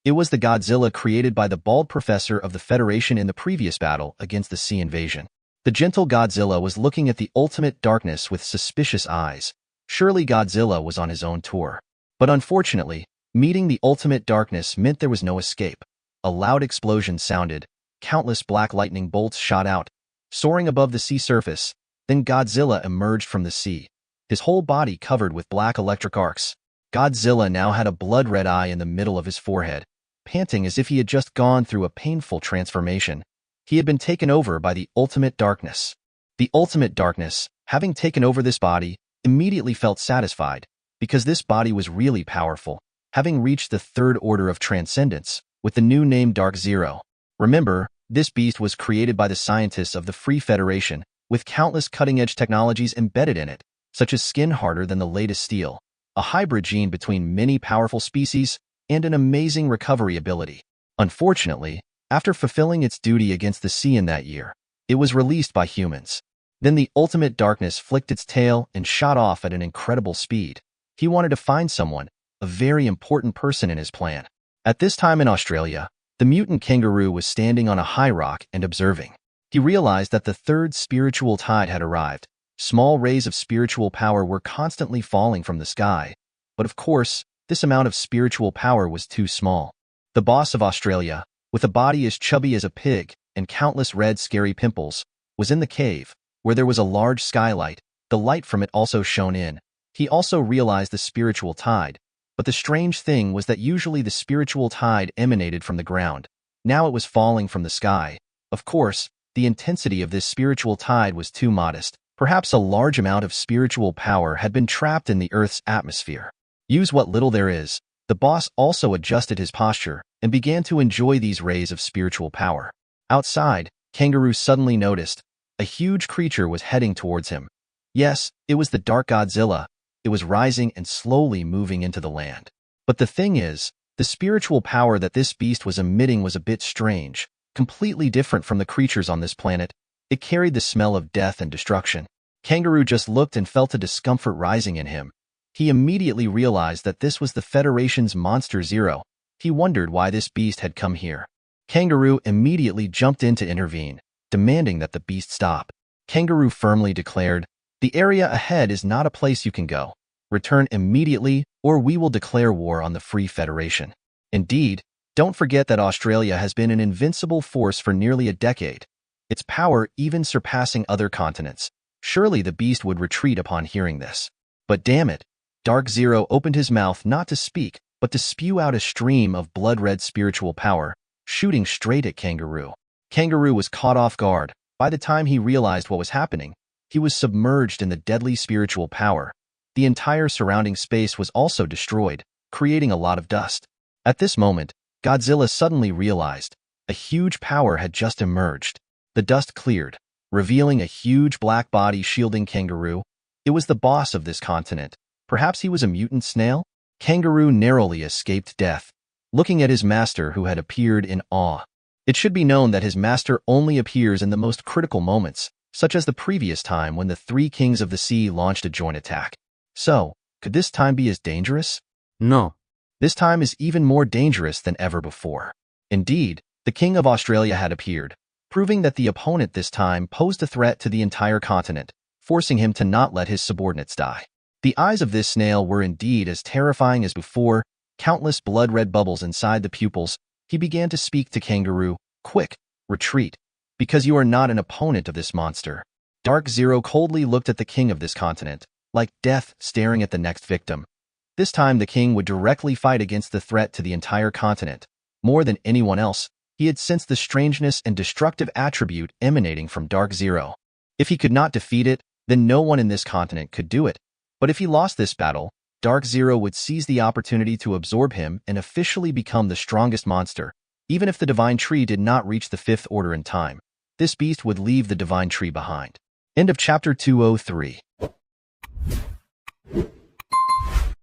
It was the Godzilla created by the bald professor of the Federation in the previous battle against the sea invasion. The gentle Godzilla was looking at the ultimate darkness with suspicious eyes. Surely Godzilla was on his own tour. But unfortunately, meeting the ultimate darkness meant there was no escape. A loud explosion sounded. Countless black lightning bolts shot out, soaring above the sea surface. Then Godzilla emerged from the sea, his whole body covered with black electric arcs. Godzilla now had a blood-red eye in the middle of his forehead, panting as if he had just gone through a painful transformation. He had been taken over by the ultimate darkness. The ultimate darkness, having taken over this body, immediately felt satisfied, because this body was really powerful, having reached the third order of transcendence, with the new name Dark Zero. Remember, this beast was created by the scientists of the Free Federation, with countless cutting-edge technologies embedded in it, such as skin harder than the latest steel, a hybrid gene between many powerful species, and an amazing recovery ability. Unfortunately, after fulfilling its duty against the sea in that year, it was released by humans. Then the ultimate darkness flicked its tail and shot off at an incredible speed. He wanted to find someone, a very important person in his plan. At this time in Australia, the mutant kangaroo was standing on a high rock and observing. He realized that the third spiritual tide had arrived, Small rays of spiritual power were constantly falling from the sky, but of course, this amount of spiritual power was too small. The boss of Australia, with a body as chubby as a pig and countless red scary pimples, was in the cave, where there was a large skylight. The light from it also shone in. He also realized the spiritual tide, but the strange thing was that usually the spiritual tide emanated from the ground. Now it was falling from the sky. Of course, the intensity of this spiritual tide was too modest. Perhaps a large amount of spiritual power had been trapped in the Earth's atmosphere. Use what little there is. The boss also adjusted his posture and began to enjoy these rays of spiritual power. Outside, Kangaroo suddenly noticed a huge creature was heading towards him. Yes, it was the Dark Godzilla. It was rising and slowly moving into the land. But the thing is, the spiritual power that this beast was emitting was a bit strange, completely different from the creatures on this planet. It carried the smell of death and destruction. Kangaroo just looked and felt a discomfort rising in him. He immediately realized that this was the Federation's Monster Zero. He wondered why this beast had come here. Kangaroo immediately jumped in to intervene, demanding that the beast stop. Kangaroo firmly declared, "The area ahead is not a place you can go. Return immediately, or we will declare war on the Free Federation." Indeed, don't forget that Australia has been an invincible force for nearly a decade, its power even surpassing other continents. Surely the beast would retreat upon hearing this. But damn it, Dark Zero opened his mouth not to speak, but to spew out a stream of blood-red spiritual power, shooting straight at Kangaroo. Kangaroo was caught off guard. By the time he realized what was happening, he was submerged in the deadly spiritual power. The entire surrounding space was also destroyed, creating a lot of dust. At this moment, Godzilla suddenly realized a huge power had just emerged. The dust cleared, revealing a huge black body shielding Kangaroo. It was the boss of this continent. Perhaps he was a mutant snail? Kangaroo narrowly escaped death, looking at his master who had appeared in awe. It should be known that his master only appears in the most critical moments, such as the previous time when the three kings of the sea launched a joint attack. So, could this time be as dangerous? No. This time is even more dangerous than ever before. Indeed, the king of Australia had appeared, proving that the opponent this time posed a threat to the entire continent, forcing him to not let his subordinates die. The eyes of this snail were indeed as terrifying as before, countless blood-red bubbles inside the pupils. He began to speak to Kangaroo, "Quick, retreat, because you are not an opponent of this monster." Dark Zero coldly looked at the king of this continent, like death staring at the next victim. This time the king would directly fight against the threat to the entire continent. More than anyone else, he had sensed the strangeness and destructive attribute emanating from Dark Zero. If he could not defeat it, then no one in this continent could do it. But if he lost this battle, Dark Zero would seize the opportunity to absorb him and officially become the strongest monster. Even if the Divine Tree did not reach the Fifth Order in time, this beast would leave the Divine Tree behind. End of Chapter 203.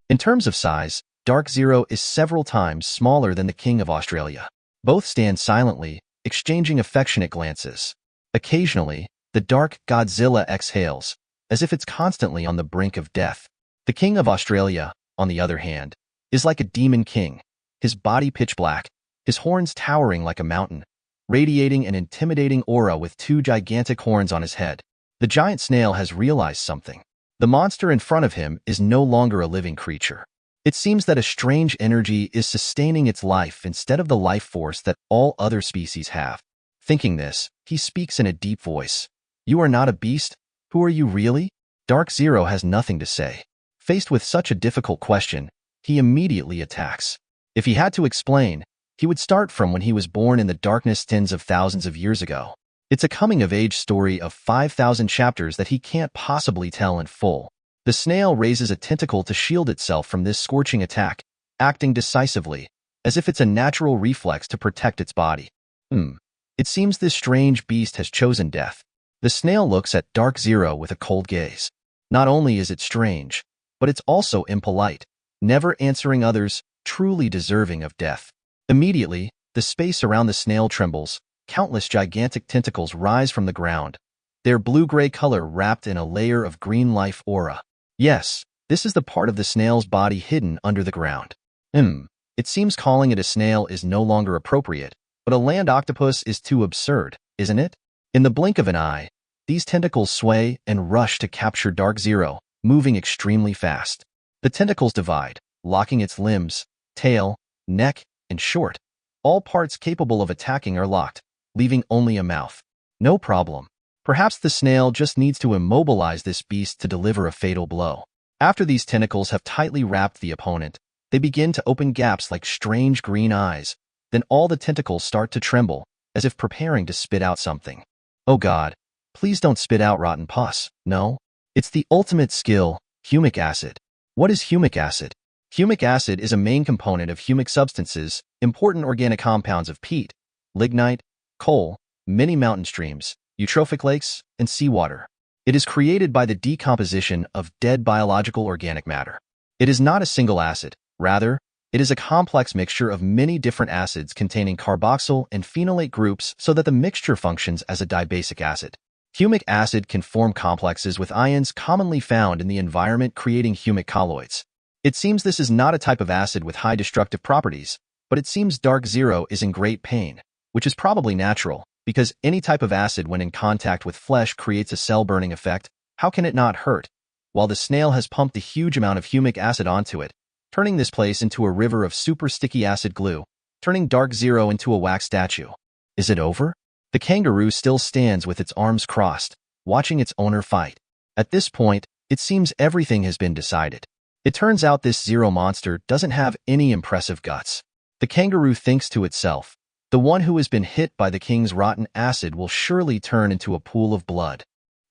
In terms of size, Dark Zero is several times smaller than the King of Australia. Both stand silently, exchanging affectionate glances. Occasionally, the Dark Godzilla exhales, as if it's constantly on the brink of death. The King of Australia, on the other hand, is like a demon king, his body pitch black, his horns towering like a mountain, radiating an intimidating aura with two gigantic horns on his head. The giant snail has realized something. The monster in front of him is no longer a living creature. It seems that a strange energy is sustaining its life instead of the life force that all other species have. Thinking this, he speaks in a deep voice. "You are not a beast? Who are you really?" Dark Zero has nothing to say. Faced with such a difficult question, he immediately attacks. If he had to explain, he would start from when he was born in the darkness tens of thousands of years ago. It's a coming-of-age story of 5,000 chapters that he can't possibly tell in full. The snail raises a tentacle to shield itself from this scorching attack, acting decisively, as if it's a natural reflex to protect its body. It seems this strange beast has chosen death. The snail looks at Dark Zero with a cold gaze. Not only is it strange, but it's also impolite, never answering others, truly deserving of death. Immediately, the space around the snail trembles. Countless gigantic tentacles rise from the ground, their blue-gray color wrapped in a layer of green life aura. Yes, this is the part of the snail's body hidden under the ground. It seems calling it a snail is no longer appropriate, but a land octopus is too absurd, isn't it? In the blink of an eye, These tentacles sway and rush to capture Dark Zero, moving extremely fast. The tentacles divide, locking its limbs, tail, neck, and short. All parts capable of attacking are locked, leaving only a mouth. No problem. Perhaps the snail just needs to immobilize this beast to deliver a fatal blow. After these tentacles have tightly wrapped the opponent, they begin to open gaps like strange green eyes. Then all the tentacles start to tremble, as if preparing to spit out something. Oh God, please don't spit out rotten pus. No. It's the ultimate skill, humic acid. What is humic acid? Humic acid is a main component of humic substances, important organic compounds of peat, lignite, coal, many mountain streams, eutrophic lakes, and seawater. It is created by the decomposition of dead biological organic matter. It is not a single acid. Rather, it is a complex mixture of many different acids containing carboxyl and phenolate groups so that the mixture functions as a dibasic acid. Humic acid can form complexes with ions commonly found in the environment, creating humic colloids. It seems this is not a type of acid with high destructive properties, but it seems Dark Zero is in great pain, which is probably natural, because any type of acid when in contact with flesh creates a cell-burning effect. How can it not hurt? While the snail has pumped a huge amount of humic acid onto it, turning this place into a river of super sticky acid glue, turning Dark Zero into a wax statue. Is it over? The kangaroo still stands with its arms crossed, watching its owner fight. At this point, it seems everything has been decided. It turns out this Zero monster doesn't have any impressive guts. The kangaroo thinks to itself, the one who has been hit by the king's rotten acid will surely turn into a pool of blood.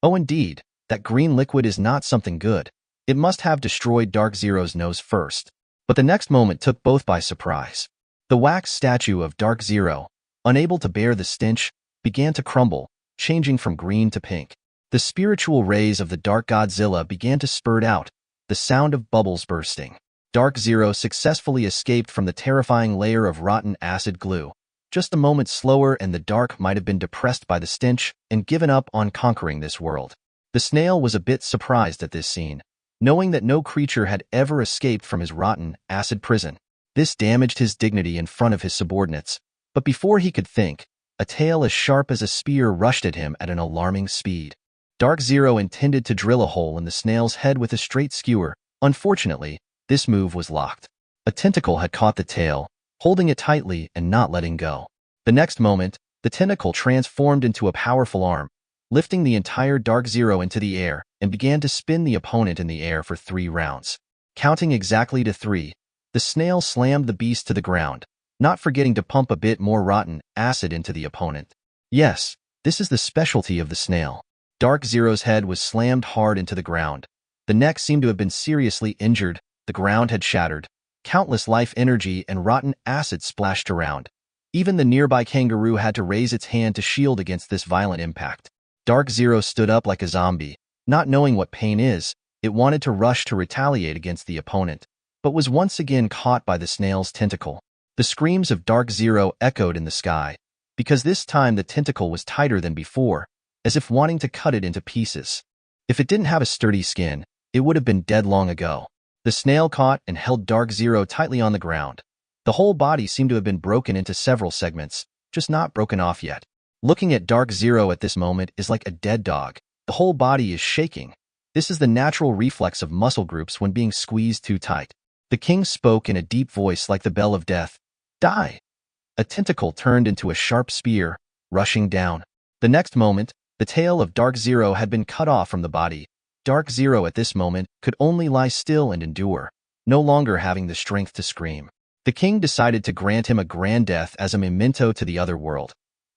Oh indeed, that green liquid is not something good. It must have destroyed Dark Zero's nose first. But the next moment took both by surprise. The wax statue of Dark Zero, unable to bear the stench, began to crumble, changing from green to pink. The spiritual rays of the Dark Godzilla began to spurt out, the sound of bubbles bursting. Dark Zero successfully escaped from the terrifying layer of rotten acid glue. Just a moment slower and the Dark might have been depressed by the stench and given up on conquering this world. The snail was a bit surprised at this scene, knowing that no creature had ever escaped from his rotten acid prison. This damaged his dignity in front of his subordinates. But before he could think, a tail as sharp as a spear rushed at him at an alarming speed. Dark Zero intended to drill a hole in the snail's head with a straight skewer. Unfortunately, this move was locked. A tentacle had caught the tail, holding it tightly and not letting go. The next moment, the tentacle transformed into a powerful arm, lifting the entire Dark Zero into the air, and began to spin the opponent in the air for 3 rounds. Counting exactly to 3, the snail slammed the beast to the ground, not forgetting to pump a bit more rotten acid into the opponent. Yes, this is the specialty of the snail. Dark Zero's head was slammed hard into the ground. The neck seemed to have been seriously injured, the ground had shattered. Countless life energy and rotten acid splashed around. Even the nearby kangaroo had to raise its hand to shield against this violent impact. Dark Zero stood up like a zombie. Not knowing what pain is, it wanted to rush to retaliate against the opponent, but was once again caught by the snail's tentacle. The screams of Dark Zero echoed in the sky, because this time the tentacle was tighter than before, as if wanting to cut it into pieces. If it didn't have a sturdy skin, it would have been dead long ago. The snail caught and held Dark Zero tightly on the ground. The whole body seemed to have been broken into several segments, just not broken off yet. Looking at Dark Zero at this moment is like a dead dog. The whole body is shaking. This is the natural reflex of muscle groups when being squeezed too tight. The king spoke in a deep voice like the bell of death. Die! A tentacle turned into a sharp spear, rushing down. The next moment, the tail of Dark Zero had been cut off from the body. Dark Zero at this moment could only lie still and endure, no longer having the strength to scream. The king decided to grant him a grand death as a memento to the other world.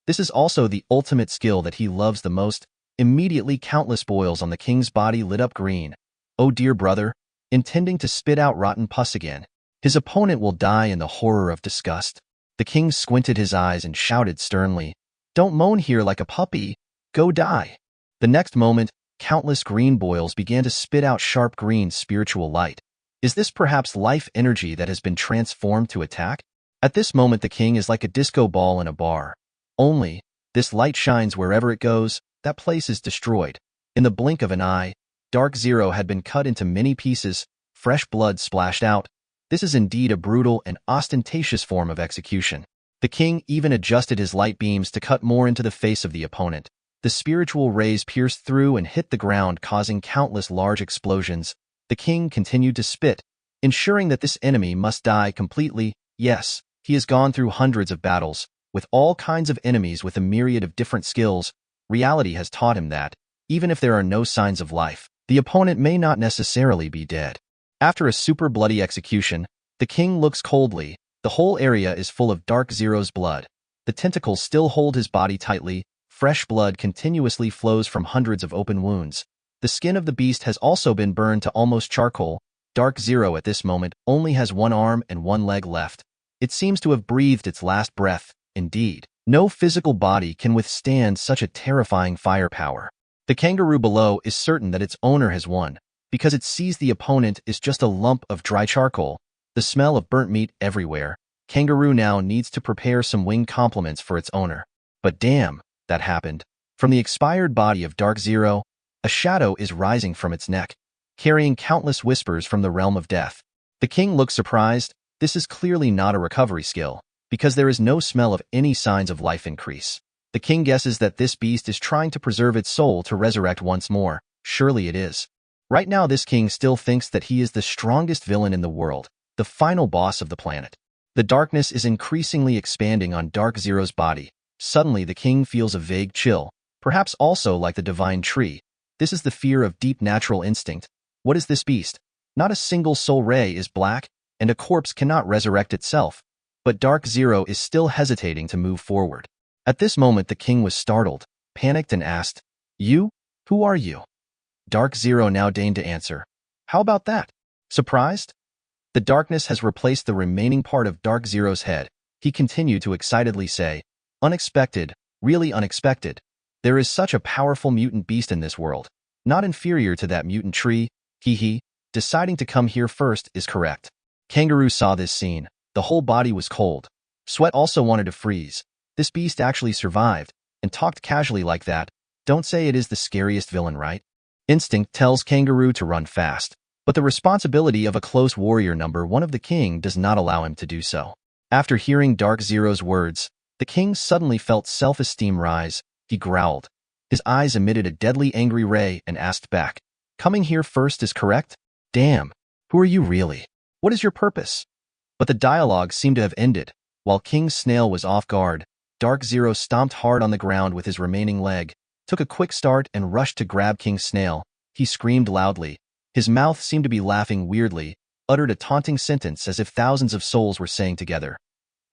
This is also the ultimate skill that he loves the most. Immediately countless boils on the king's body lit up green. Oh dear brother, intending to spit out rotten pus again. His opponent will die in the horror of disgust. The king squinted his eyes and shouted sternly, "Don't moan here like a puppy. Go die." The next moment, countless green boils began to spit out sharp green spiritual light. Is this perhaps life energy that has been transformed to attack? At this moment the king is like a disco ball in a bar. Only, this light shines wherever it goes, that place is destroyed. In the blink of an eye, Dark Zero had been cut into many pieces, fresh blood splashed out. This is indeed a brutal and ostentatious form of execution. The king even adjusted his light beams to cut more into the face of the opponent. The spiritual rays pierced through and hit the ground, causing countless large explosions. The king continued to spit, ensuring that this enemy must die completely. Yes, he has gone through hundreds of battles, with all kinds of enemies with a myriad of different skills. Reality has taught him that, even if there are no signs of life, the opponent may not necessarily be dead. After a super bloody execution, the king looks coldly. The whole area is full of Dark Zero's blood. The tentacles still hold his body tightly. Fresh blood continuously flows from hundreds of open wounds. The skin of the beast has also been burned to almost charcoal. Dark Zero at this moment only has one arm and one leg left. It seems to have breathed its last breath. Indeed, no physical body can withstand such a terrifying firepower. The kangaroo below is certain that its owner has won, because it sees the opponent is just a lump of dry charcoal, the smell of burnt meat everywhere. Kangaroo now needs to prepare some winged compliments for its owner. But damn, that happened. From the expired body of Dark Zero, a shadow is rising from its neck, carrying countless whispers from the realm of death. The king looks surprised. This is clearly not a recovery skill, because there is no smell of any signs of life increase. The king guesses that this beast is trying to preserve its soul to resurrect once more. Surely it is. Right now this king still thinks that he is the strongest villain in the world, the final boss of the planet. The darkness is increasingly expanding on Dark Zero's body. Suddenly the king feels a vague chill, perhaps also like the divine tree. This is the fear of deep natural instinct. What is this beast? Not a single soul ray is black, and a corpse cannot resurrect itself. But Dark Zero is still hesitating to move forward. At this moment the king was startled, panicked and asked, "You? Who are you?" Dark Zero now deigned to answer, "How about that? Surprised?" The darkness has replaced the remaining part of Dark Zero's head. He continued to excitedly say, "Unexpected, really unexpected. There is such a powerful mutant beast in this world. Not inferior to that mutant tree. He, deciding to come here first is correct." Kangaroo saw this scene. The whole body was cold. Sweat also wanted to freeze. This beast actually survived, and talked casually like that. Don't say it is the scariest villain, right? Instinct tells Kangaroo to run fast, but the responsibility of a close warrior number one of the king does not allow him to do so. After hearing Dark Zero's words, the king suddenly felt self-esteem rise. He growled. His eyes emitted a deadly angry ray and asked back, "Coming here first is correct? Damn, who are you really? What is your purpose?" But the dialogue seemed to have ended. While King Snail was off guard, Dark Zero stomped hard on the ground with his remaining leg, took a quick start and rushed to grab King Snail. He screamed loudly. His mouth seemed to be laughing weirdly, uttered a taunting sentence as if thousands of souls were saying together,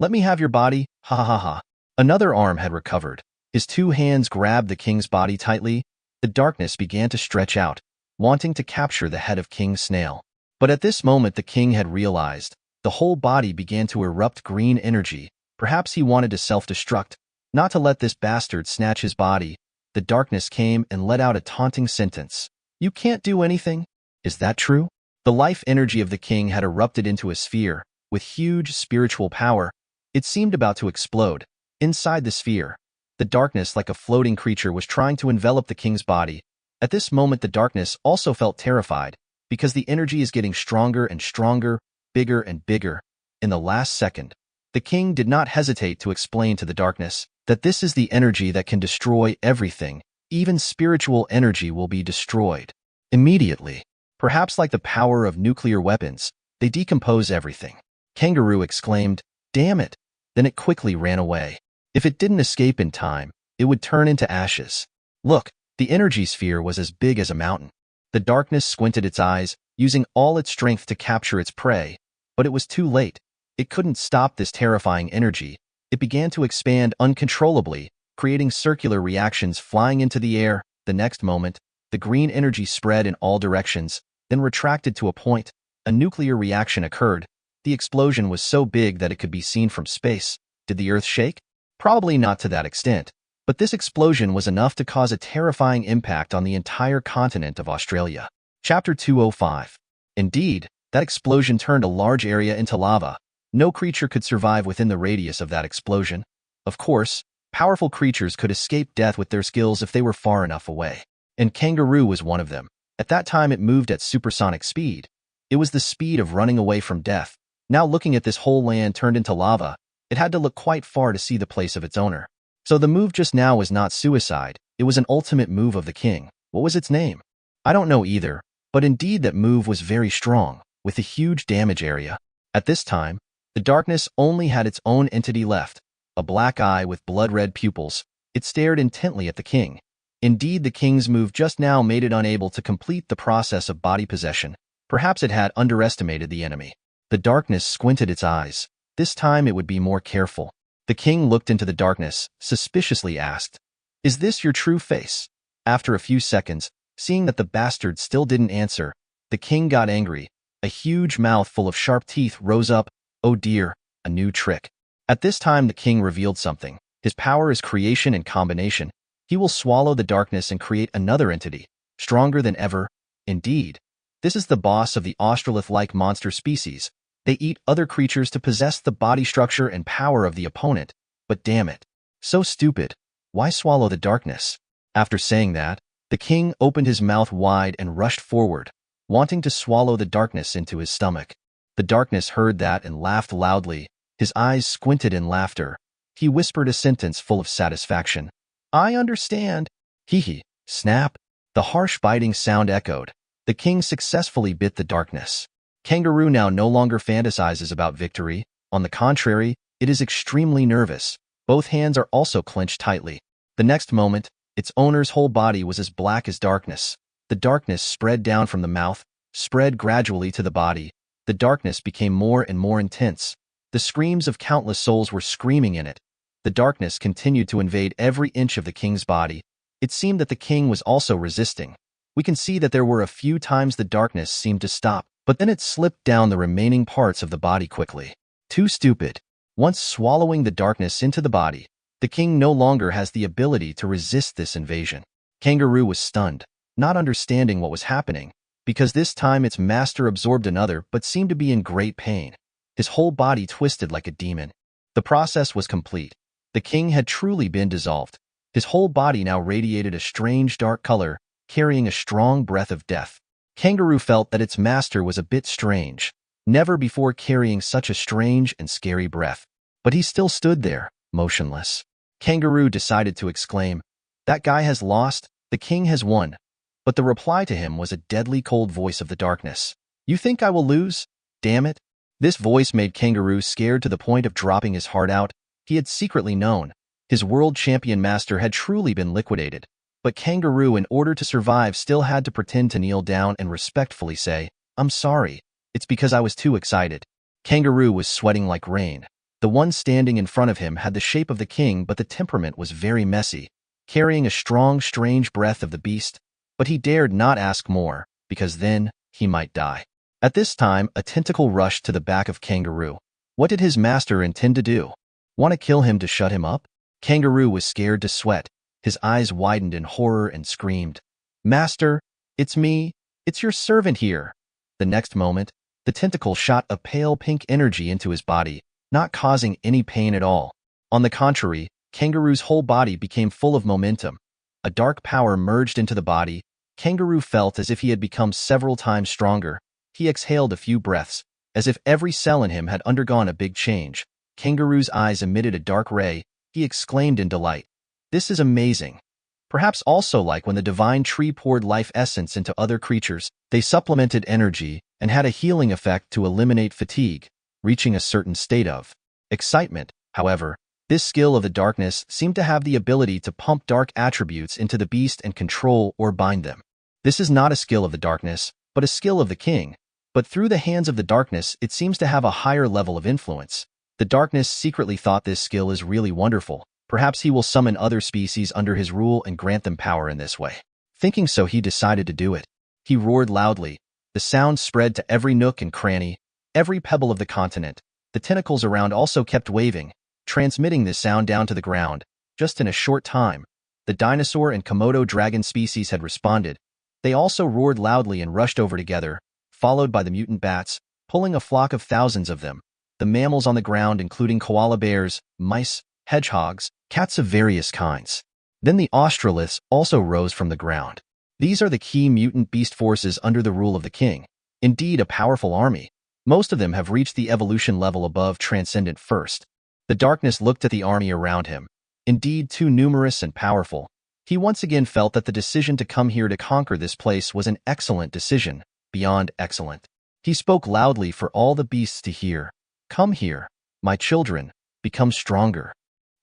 "Let me have your body, ha ha ha ha." Another arm had recovered. His two hands grabbed the king's body tightly. The darkness began to stretch out, wanting to capture the head of King Snail. But at this moment the king had realized. The whole body began to erupt green energy. Perhaps he wanted to self-destruct, not to let this bastard snatch his body. The darkness came and let out a taunting sentence. "You can't do anything." Is that true? The life energy of the king had erupted into a sphere, with huge spiritual power. It seemed about to explode. Inside the sphere, the darkness like a floating creature was trying to envelop the king's body. At this moment the darkness also felt terrified, because the energy is getting stronger and stronger, bigger and bigger. In the last second, the king did not hesitate to explain to the darkness that this is the energy that can destroy everything. Even spiritual energy will be destroyed. Immediately, perhaps like the power of nuclear weapons, they decompose everything. Kangaroo exclaimed, "Damn it!" Then it quickly ran away. If it didn't escape in time, it would turn into ashes. Look, the energy sphere was as big as a mountain. The darkness squinted its eyes, using all its strength to capture its prey, but it was too late. It couldn't stop this terrifying energy. It began to expand uncontrollably, creating circular reactions flying into the air. The next moment, the green energy spread in all directions, then retracted to a point. A nuclear reaction occurred. The explosion was so big that it could be seen from space. Did the Earth shake? Probably not to that extent, but this explosion was enough to cause a terrifying impact on the entire continent of Australia. Chapter 205. Indeed, that explosion turned a large area into lava. No creature could survive within the radius of that explosion. Of course, powerful creatures could escape death with their skills if they were far enough away. And Kangaroo was one of them. At that time it moved at supersonic speed. It was the speed of running away from death. Now looking at this whole land turned into lava, it had to look quite far to see the place of its owner. So the move just now was not suicide, It was an ultimate move of the king. What was its name? I don't know either, but indeed that move was very strong, with a huge damage area. At this time, the darkness only had its own entity left, a black eye with blood-red pupils. It stared intently at the king. Indeed, the king's move just now made it unable to complete the process of body possession. Perhaps it had underestimated the enemy. The darkness squinted its eyes. This time it would be more careful. The king looked into the darkness, suspiciously asked, "Is this your true face?" After a few seconds, seeing that the bastard still didn't answer, the king got angry. A huge mouth full of sharp teeth rose up. Oh dear, a new trick. At this time the king revealed something. His power is creation and combination. He will swallow the darkness and create another entity, stronger than ever. Indeed, this is the boss of the Australith-like monster species. They eat other creatures to possess the body structure and power of the opponent. But damn it. So stupid. Why swallow the darkness? After saying that, the king opened his mouth wide and rushed forward, wanting to swallow the darkness into his stomach. The darkness heard that and laughed loudly. His eyes squinted in laughter. He whispered a sentence full of satisfaction. "I understand." Hee. Snap. The harsh biting sound echoed. The king successfully bit the darkness. Kangaroo now no longer fantasizes about victory. On the contrary, it is extremely nervous. Both hands are also clenched tightly. The next moment, its owner's whole body was as black as darkness. The darkness spread down from the mouth, spread gradually to the body. The darkness became more and more intense. The screams of countless souls were screaming in it. The darkness continued to invade every inch of the king's body. It seemed that the king was also resisting. We can see that there were a few times the darkness seemed to stop, but then it slipped down the remaining parts of the body quickly. Too stupid. Once swallowing the darkness into the body, the king no longer has the ability to resist this invasion. Kangaroo was stunned, not understanding what was happening, because this time its master absorbed another but seemed to be in great pain. His whole body twisted like a demon. The process was complete. The king had truly been dissolved. His whole body now radiated a strange dark color, carrying a strong breath of death. Kangaroo felt that its master was a bit strange, never before carrying such a strange and scary breath. But he still stood there, motionless. Kangaroo decided to exclaim, "That guy has lost, the king has won." But the reply to him was a deadly cold voice of the darkness. "You think I will lose? Damn it." This voice made Kangaroo scared to the point of dropping his heart out. He had secretly known. His world champion master had truly been liquidated. But Kangaroo, in order to survive, still had to pretend to kneel down and respectfully say, "I'm sorry. It's because I was too excited." Kangaroo was sweating like rain. The one standing in front of him had the shape of the king, but the temperament was very messy, carrying a strong, strange breath of the beast. But he dared not ask more, because then he might die. At this time, a tentacle rushed to the back of Kangaroo. What did his master intend to do? Want to kill him to shut him up? Kangaroo was scared to sweat. His eyes widened in horror and screamed, "Master, it's me. It's your servant here." The next moment, the tentacle shot a pale pink energy into his body, not causing any pain at all. On the contrary, Kangaroo's whole body became full of momentum. A dark power merged into the body. Kangaroo felt as if he had become several times stronger. He exhaled a few breaths, as if every cell in him had undergone a big change. Kangaroo's eyes emitted a dark ray. He exclaimed in delight, "This is amazing." Perhaps also like when the divine tree poured life essence into other creatures, they supplemented energy and had a healing effect to eliminate fatigue, reaching a certain state of excitement. However, this skill of the darkness seemed to have the ability to pump dark attributes into the beast and control or bind them. This is not a skill of the darkness, but a skill of the king. But through the hands of the darkness, it seems to have a higher level of influence. The darkness secretly thought this skill is really wonderful. Perhaps he will summon other species under his rule and grant them power in this way. Thinking so, he decided to do it. He roared loudly. The sound spread to every nook and cranny, every pebble of the continent. The tentacles around also kept waving, transmitting this sound down to the ground. Just in a short time, the dinosaur and Komodo dragon species had responded. They also roared loudly and rushed over together, followed by the mutant bats, pulling a flock of thousands of them. The mammals on the ground, including koala bears, mice, hedgehogs, cats of various kinds. Then the Australiths also rose from the ground. These are the key mutant beast forces under the rule of the king. Indeed, a powerful army. Most of them have reached the evolution level above Transcendent first. The darkness looked at the army around him. Indeed, too numerous and powerful. He once again felt that the decision to come here to conquer this place was an excellent decision, beyond excellent. He spoke loudly for all the beasts to hear. Come here, my children, become stronger.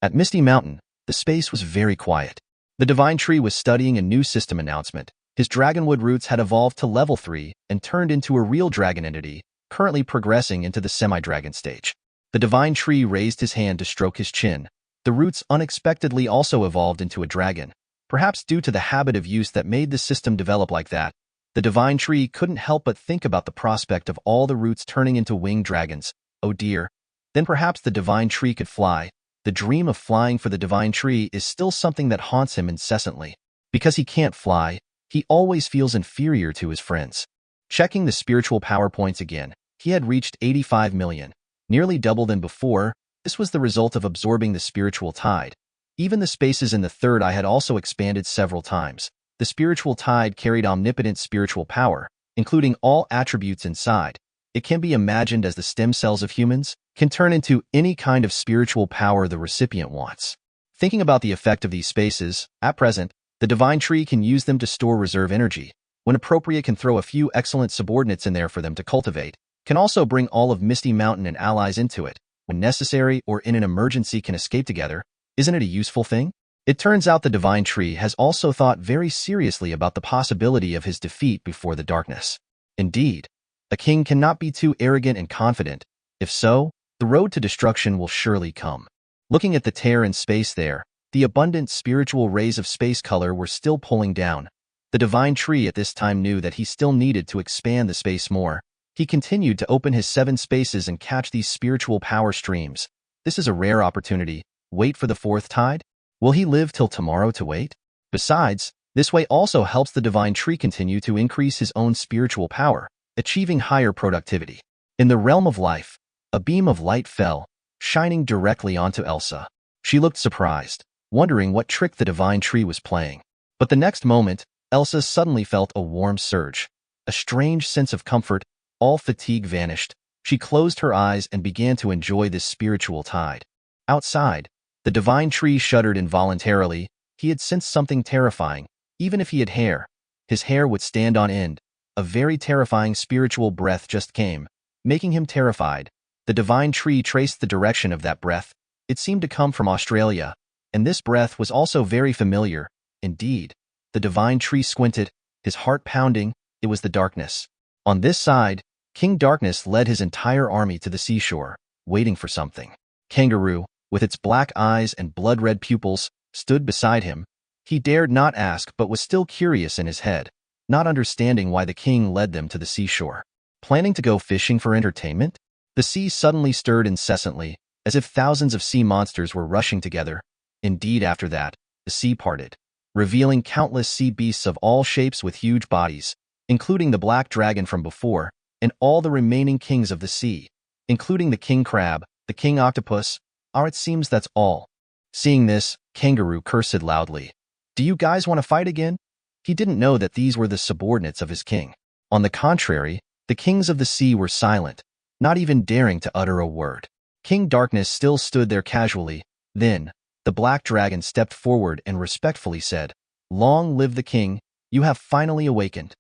At Misty Mountain, the space was very quiet. The Divine Tree was studying a new system announcement. His dragonwood roots had evolved to level 3 and turned into a real dragon entity, currently progressing into the semi-dragon stage. The Divine Tree raised his hand to stroke his chin. The roots unexpectedly also evolved into a dragon. Perhaps due to the habit of use that made the system develop like that, the Divine Tree couldn't help but think about the prospect of all the roots turning into winged dragons. Oh dear. Then perhaps the Divine Tree could fly. The dream of flying for the Divine Tree is still something that haunts him incessantly. Because he can't fly, he always feels inferior to his friends. Checking the spiritual power points again, he had reached 85 million, nearly double than before. This was the result of absorbing the spiritual tide. Even the spaces in the third eye had also expanded several times. The spiritual tide carried omnipotent spiritual power, including all attributes inside. It can be imagined as the stem cells of humans can turn into any kind of spiritual power the recipient wants. Thinking about the effect of these spaces, at present, the Divine Tree can use them to store reserve energy. When appropriate, can throw a few excellent subordinates in there for them to cultivate. Can also bring all of Misty Mountain and allies into it. When necessary or in an emergency can escape together. Isn't it a useful thing? It turns out the Divine Tree has also thought very seriously about the possibility of his defeat before the darkness. Indeed, a king cannot be too arrogant and confident. If so, the road to destruction will surely come. Looking at the tear in space there, the abundant spiritual rays of space color were still pulling down. The Divine Tree at this time knew that he still needed to expand the space more. He continued to open his 7 spaces and catch these spiritual power streams. This is a rare opportunity. Wait for the 4th tide? Will he live till tomorrow to wait? Besides, this way also helps the Divine Tree continue to increase his own spiritual power, achieving higher productivity. In the realm of life, a beam of light fell, shining directly onto Elsa. She looked surprised, wondering what trick the Divine Tree was playing. But the next moment, Elsa suddenly felt a warm surge. A strange sense of comfort, all fatigue vanished. She closed her eyes and began to enjoy this spiritual tide. Outside, the Divine Tree shuddered involuntarily. He had sensed something terrifying. Even if he had hair, his hair would stand on end. A very terrifying spiritual breath just came, making him terrified. The Divine Tree traced the direction of that breath. It seemed to come from Australia, and this breath was also very familiar. Indeed, the Divine Tree squinted, his heart pounding. It was the darkness. On this side, King Darkness led his entire army to the seashore, waiting for something. Kangaroo, with its black eyes and blood-red pupils, stood beside him. He dared not ask but was still curious in his head, not understanding why the king led them to the seashore. Planning to go fishing for entertainment? The sea suddenly stirred incessantly, as if thousands of sea monsters were rushing together. Indeed, after that, the sea parted, revealing countless sea beasts of all shapes with huge bodies, including the black dragon from before, and all the remaining kings of the sea, including the king crab, the king octopus. It seems that's all. Seeing this, Kangaroo cursed loudly. Do you guys want to fight again? He didn't know that these were the subordinates of his king. On the contrary, the kings of the sea were silent, not even daring to utter a word. King Darkness still stood there casually. Then, the black dragon stepped forward and respectfully said, "Long live the king, you have finally awakened."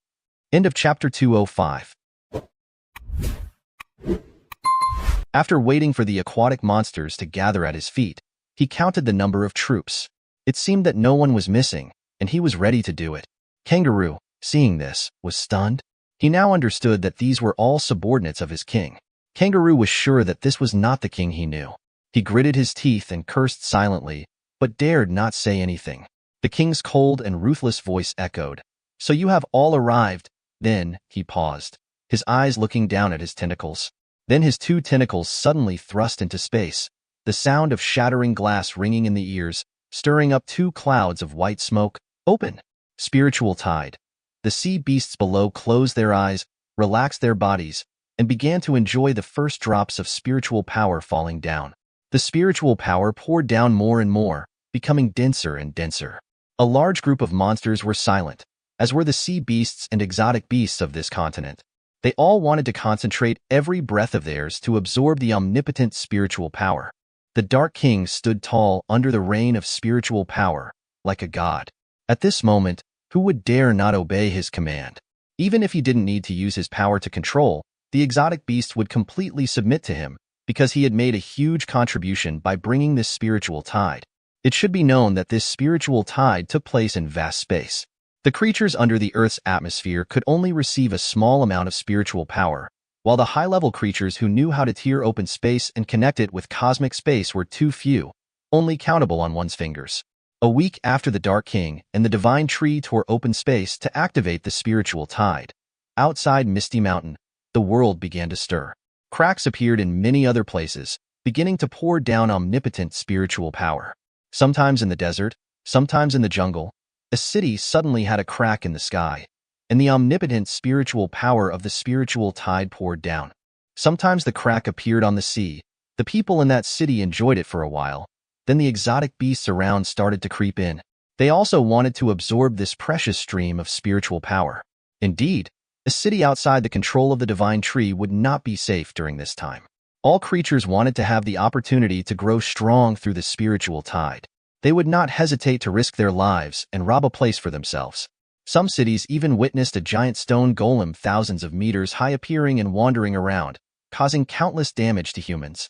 End of chapter 205. After waiting for the aquatic monsters to gather at his feet, he counted the number of troops. It seemed that no one was missing, and he was ready to do it. Kangaroo, seeing this, was stunned. He now understood that these were all subordinates of his king. Kangaroo was sure that this was not the king he knew. He gritted his teeth and cursed silently, but dared not say anything. The king's cold and ruthless voice echoed. "So you have all arrived." Then, he paused, his eyes looking down at his tentacles. Then his 2 tentacles suddenly thrust into space, the sound of shattering glass ringing in the ears, stirring up 2 clouds of white smoke. Open! Spiritual tide. The sea beasts below closed their eyes, relaxed their bodies, and began to enjoy the first drops of spiritual power falling down. The spiritual power poured down more and more, becoming denser and denser. A large group of monsters were silent, as were the sea beasts and exotic beasts of this continent. They all wanted to concentrate every breath of theirs to absorb the omnipotent spiritual power. The Dark King stood tall under the rain of spiritual power, like a god. At this moment, who would dare not obey his command? Even if he didn't need to use his power to control, the exotic beast would completely submit to him because he had made a huge contribution by bringing this spiritual tide. It should be known that this spiritual tide took place in vast space. The creatures under the Earth's atmosphere could only receive a small amount of spiritual power, while the high-level creatures who knew how to tear open space and connect it with cosmic space were too few, only countable on one's fingers. A week after the Dark King and the Divine Tree tore open space to activate the spiritual tide, outside Misty Mountain, the world began to stir. Cracks appeared in many other places, beginning to pour down omnipotent spiritual power. Sometimes in the desert, sometimes in the jungle, a city suddenly had a crack in the sky, and the omnipotent spiritual power of the spiritual tide poured down. Sometimes the crack appeared on the sea. The people in that city enjoyed it for a while. Then the exotic beasts around started to creep in. They also wanted to absorb this precious stream of spiritual power. Indeed, a city outside the control of the Divine Tree would not be safe during this time. All creatures wanted to have the opportunity to grow strong through the spiritual tide. They would not hesitate to risk their lives and rob a place for themselves. Some cities even witnessed a giant stone golem thousands of meters high appearing and wandering around, causing countless damage to humans.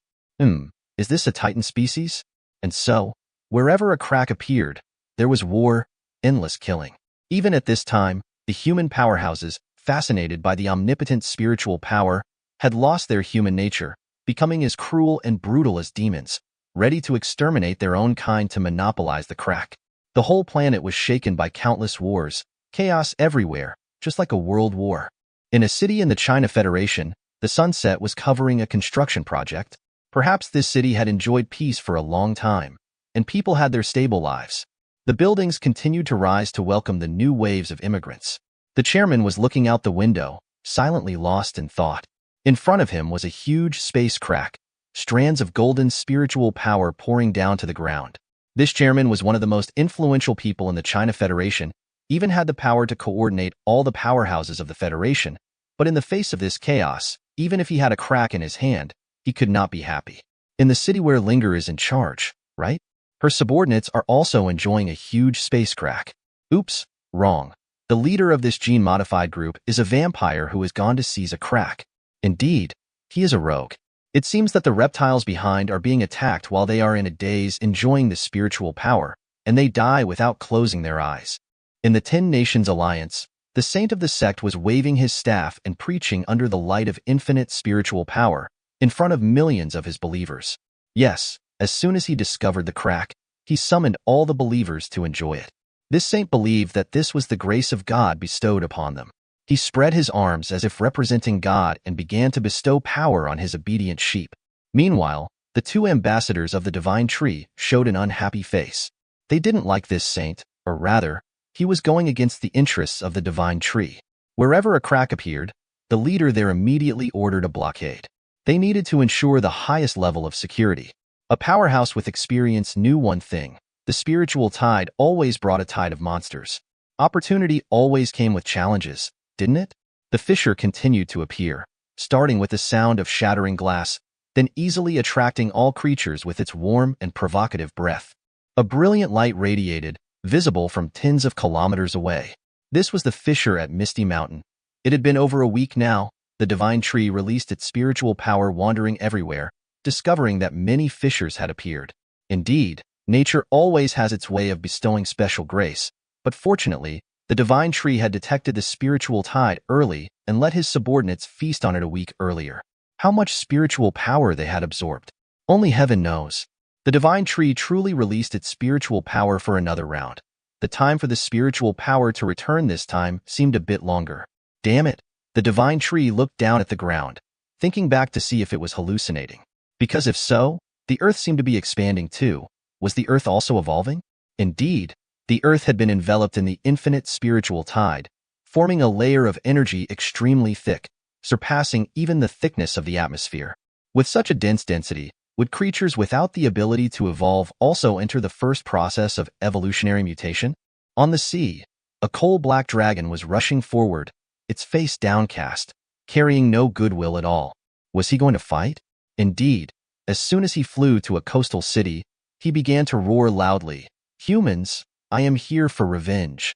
Is this a Titan species? And so, wherever a crack appeared, there was war, endless killing. Even at this time, the human powerhouses, fascinated by the omnipotent spiritual power, had lost their human nature, becoming as cruel and brutal as demons, ready to exterminate their own kind to monopolize the crack. The whole planet was shaken by countless wars, chaos everywhere, just like a world war. In a city in the China Federation, the sunset was covering a construction project. Perhaps this city had enjoyed peace for a long time, and people had their stable lives. The buildings continued to rise to welcome the new waves of immigrants. The chairman was looking out the window, silently lost in thought. In front of him was a huge space crack, strands of golden spiritual power pouring down to the ground. This chairman was one of the most influential people in the China Federation, even had the power to coordinate all the powerhouses of the Federation, but in the face of this chaos, even if he had a crack in his hand, he could not be happy. In the city where Linger is in charge, right? Her subordinates are also enjoying a huge space crack. Oops, wrong. The leader of this gene-modified group is a vampire who has gone to seize a crack. Indeed, he is a rogue. It seems that the reptiles behind are being attacked while they are in a daze enjoying the spiritual power, and they die without closing their eyes. In the 10 Nations Alliance, the saint of the sect was waving his staff and preaching under the light of infinite spiritual power, in front of millions of his believers. Yes, as soon as he discovered the crack, he summoned all the believers to enjoy it. This saint believed that this was the grace of God bestowed upon them. He spread his arms as if representing God and began to bestow power on his obedient sheep. Meanwhile, the 2 ambassadors of the Divine Tree showed an unhappy face. They didn't like this saint, or rather, he was going against the interests of the Divine Tree. Wherever a crack appeared, the leader there immediately ordered a blockade. They needed to ensure the highest level of security. A powerhouse with experience knew one thing: the spiritual tide always brought a tide of monsters. Opportunity always came with challenges, didn't it? The fissure continued to appear, starting with the sound of shattering glass, then easily attracting all creatures with its warm and provocative breath. A brilliant light radiated, visible from tens of kilometers away. This was the fissure at Misty Mountain. It had been over a week now. The Divine Tree released its spiritual power wandering everywhere, discovering that many fissures had appeared. Indeed, nature always has its way of bestowing special grace, but fortunately, the Divine Tree had detected the spiritual tide early and let his subordinates feast on it a week earlier. How much spiritual power they had absorbed, only heaven knows. The Divine Tree truly released its spiritual power for another round. The time for the spiritual power to return this time seemed a bit longer. Damn it! The Divine Tree looked down at the ground, thinking back to see if it was hallucinating. Because if so, the Earth seemed to be expanding too. Was the Earth also evolving? Indeed, the Earth had been enveloped in the infinite spiritual tide, forming a layer of energy extremely thick, surpassing even the thickness of the atmosphere. With such a dense density, would creatures without the ability to evolve also enter the first process of evolutionary mutation? On the sea, a coal-black dragon was rushing forward, its face downcast, carrying no goodwill at all. Was he going to fight? Indeed, as soon as he flew to a coastal city, he began to roar loudly. Humans, I am here for revenge.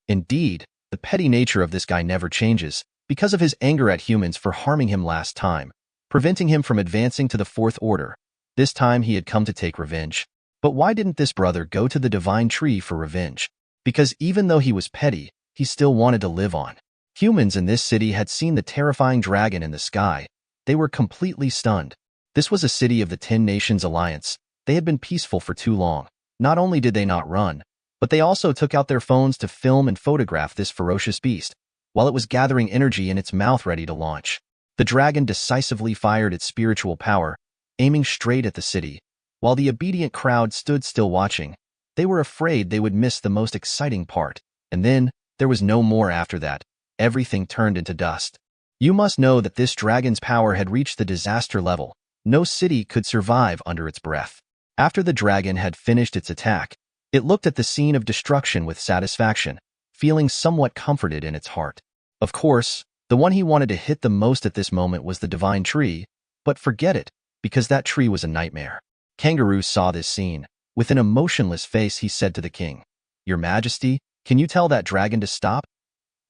Indeed, the petty nature of this guy never changes, because of his anger at humans for harming him last time, preventing him from advancing to the Fourth Order. This time he had come to take revenge. But why didn't this brother go to the divine tree for revenge? Because even though he was petty, he still wanted to live on. Humans in this city had seen the terrifying dragon in the sky. They were completely stunned. This was a city of the 10 Nations Alliance. They had been peaceful for too long. Not only did they not run, but they also took out their phones to film and photograph this ferocious beast, while it was gathering energy in its mouth ready to launch. The dragon decisively fired its spiritual power, aiming straight at the city. While the obedient crowd stood still watching, they were afraid they would miss the most exciting part. And then, there was no more after that. Everything turned into dust. You must know that this dragon's power had reached the disaster level. No city could survive under its breath. After the dragon had finished its attack, it looked at the scene of destruction with satisfaction, feeling somewhat comforted in its heart. Of course, the one he wanted to hit the most at this moment was the divine tree, but forget it, because that tree was a nightmare. Kangaroo saw this scene. With an emotionless face, he said to the king, "Your Majesty, can you tell that dragon to stop?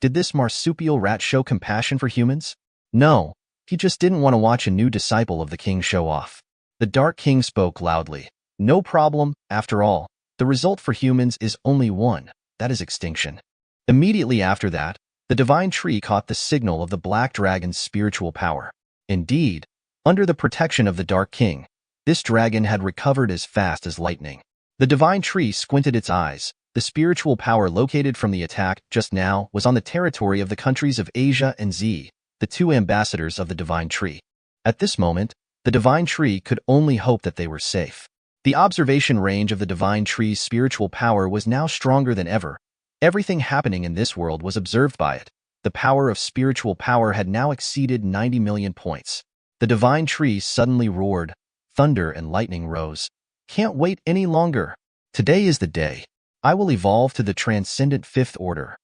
Did this marsupial rat show compassion for humans? No, he just didn't want to watch a new disciple of the king show off." The Dark King spoke loudly. "No problem, after all. The result for humans is only one, that is extinction." Immediately after that, the divine tree caught the signal of the black dragon's spiritual power. Indeed, under the protection of the Dark King, this dragon had recovered as fast as lightning. The divine tree squinted its eyes. The spiritual power located from the attack just now was on the territory of the countries of Asia and Z, the 2 ambassadors of the divine tree. At this moment, the divine tree could only hope that they were safe. The observation range of the divine tree's spiritual power was now stronger than ever. Everything happening in this world was observed by it. The power of spiritual power had now exceeded 90 million points. The divine tree suddenly roared. Thunder and lightning rose. "Can't wait any longer. Today is the day. I will evolve to the transcendent 5th Order."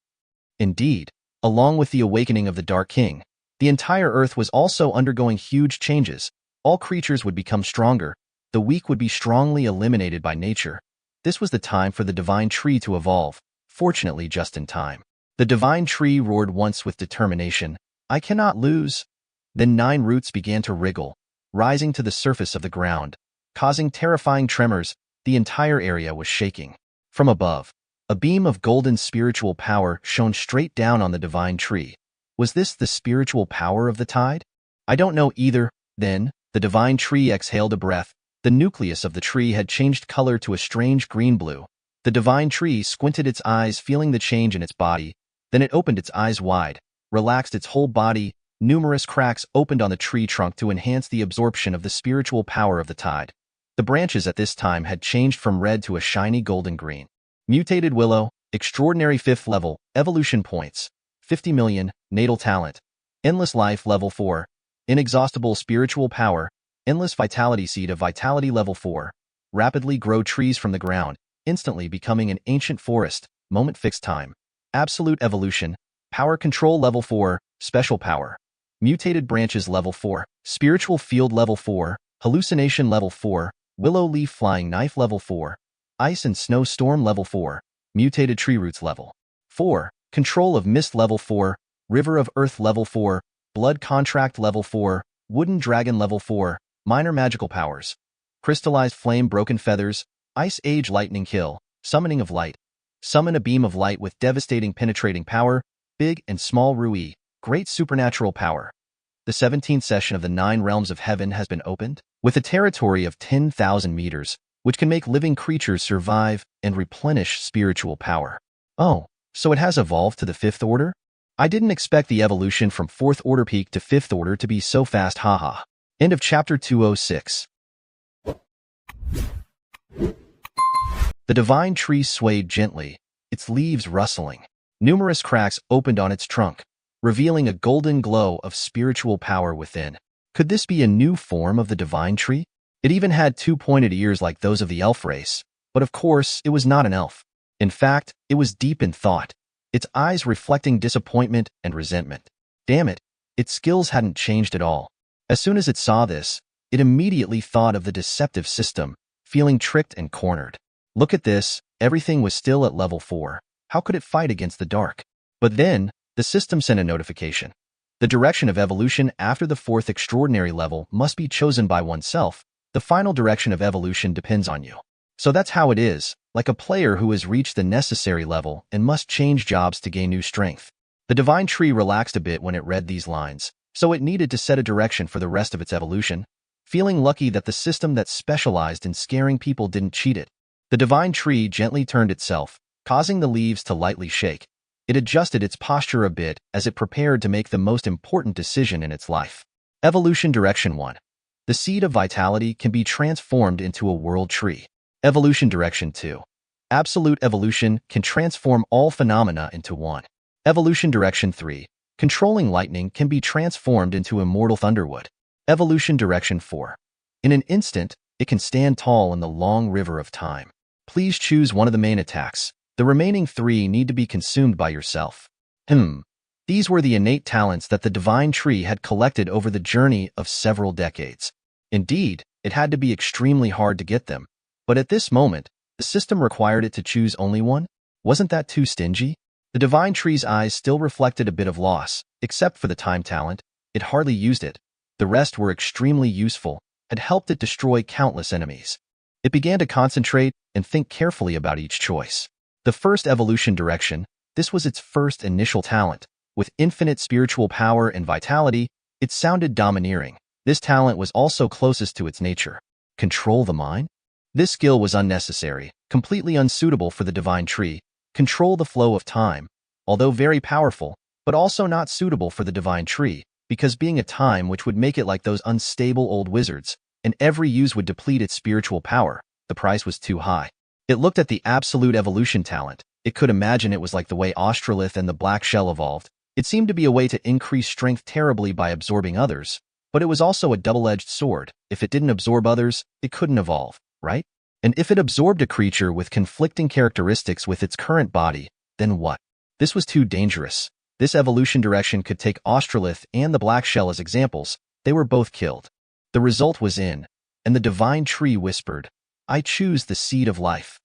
Indeed, along with the awakening of the Dark King, the entire Earth was also undergoing huge changes. All creatures would become stronger. The weak would be strongly eliminated by nature. This was the time for the divine tree to evolve, fortunately just in time. The divine tree roared once with determination, "I cannot lose." Then 9 roots began to wriggle, rising to the surface of the ground, causing terrifying tremors. The entire area was shaking. From above, a beam of golden spiritual power shone straight down on the divine tree. Was this the spiritual power of the tide? I don't know either. Then, the divine tree exhaled a breath. The nucleus of the tree had changed color to a strange green-blue. The divine tree squinted its eyes, feeling the change in its body. Then it opened its eyes wide, relaxed its whole body. Numerous cracks opened on the tree trunk to enhance the absorption of the spiritual power of the tide. The branches at this time had changed from red to a shiny golden green. Mutated willow, extraordinary 5th level, evolution points, 50 million, natal talent, endless life level 4, inexhaustible spiritual power, endless vitality seed of vitality level 4, rapidly grow trees from the ground, instantly becoming an ancient forest, moment fixed time, absolute evolution, power control level 4, special power, mutated branches level 4, spiritual field level 4, hallucination level 4, willow leaf flying knife level 4, ice and snow storm level 4, mutated tree roots level 4, control of mist level 4, river of earth level 4, blood contract level 4, wooden dragon level 4, minor magical powers, crystallized flame broken feathers, ice age lightning kill, summoning of light, summon a beam of light with devastating penetrating power, big and small Rui, great supernatural power. The 17th session of the 9 realms of heaven has been opened, with a territory of 10,000 meters, which can make living creatures survive and replenish spiritual power. Oh, so it has evolved to the 5th Order? I didn't expect the evolution from 4th Order peak to 5th Order to be so fast, haha. End of chapter 206. The divine tree swayed gently, its leaves rustling. Numerous cracks opened on its trunk, revealing a golden glow of spiritual power within. Could this be a new form of the divine tree? It even had 2 pointed ears like those of the elf race, but of course it was not an elf. In fact, it was deep in thought, its eyes reflecting disappointment and resentment. Damn it, its skills hadn't changed at all. As soon as it saw this, it immediately thought of the deceptive system, feeling tricked and cornered. Look at this, Everything was still at level 4. How could it fight against the dark? But then, the system sent a notification. The direction of evolution after the 4th extraordinary level must be chosen by oneself. The final direction of evolution depends on you. So that's how it is, like a player who has reached the necessary level and must change jobs to gain new strength. The divine tree relaxed a bit when it read these lines, so it needed to set a direction for the rest of its evolution, feeling lucky that the system that specialized in scaring people didn't cheat it. The divine tree gently turned itself, causing the leaves to lightly shake. It adjusted its posture a bit as it prepared to make the most important decision in its life. Evolution Direction 1. The seed of vitality can be transformed into a world tree. Evolution Direction 2. Absolute evolution can transform all phenomena into one. Evolution Direction 3. Controlling lightning can be transformed into immortal thunderwood. Evolution Direction 4. In an instant, it can stand tall in the long river of time. Please choose one of the main attacks. The remaining 3 need to be consumed by yourself. These were the innate talents that the divine tree had collected over the journey of several decades. Indeed, it had to be extremely hard to get them. But at this moment, the system required it to choose only one? Wasn't that too stingy? The divine tree's eyes still reflected a bit of loss, except for the time talent. It hardly used it. The rest were extremely useful, had helped it destroy countless enemies. It began to concentrate and think carefully about each choice. The first evolution direction, this was its first initial talent. With infinite spiritual power and vitality, it sounded domineering. This talent was also closest to its nature. Control the mind? This skill was unnecessary, completely unsuitable for the divine tree. Control the flow of time, although very powerful, but also not suitable for the divine tree, because being a time which would make it like those unstable old wizards, and every use would deplete its spiritual power, the price was too high. It looked at the absolute evolution talent. It could imagine it was like the way Australith and the black shell evolved. It seemed to be a way to increase strength terribly by absorbing others, but it was also a double-edged sword. If it didn't absorb others, it couldn't evolve, right? And if it absorbed a creature with conflicting characteristics with its current body, then what? This was too dangerous. This evolution direction could take Australith and the black shell as examples. They were both killed. The result was in, and the divine tree whispered, "I choose the seed of life."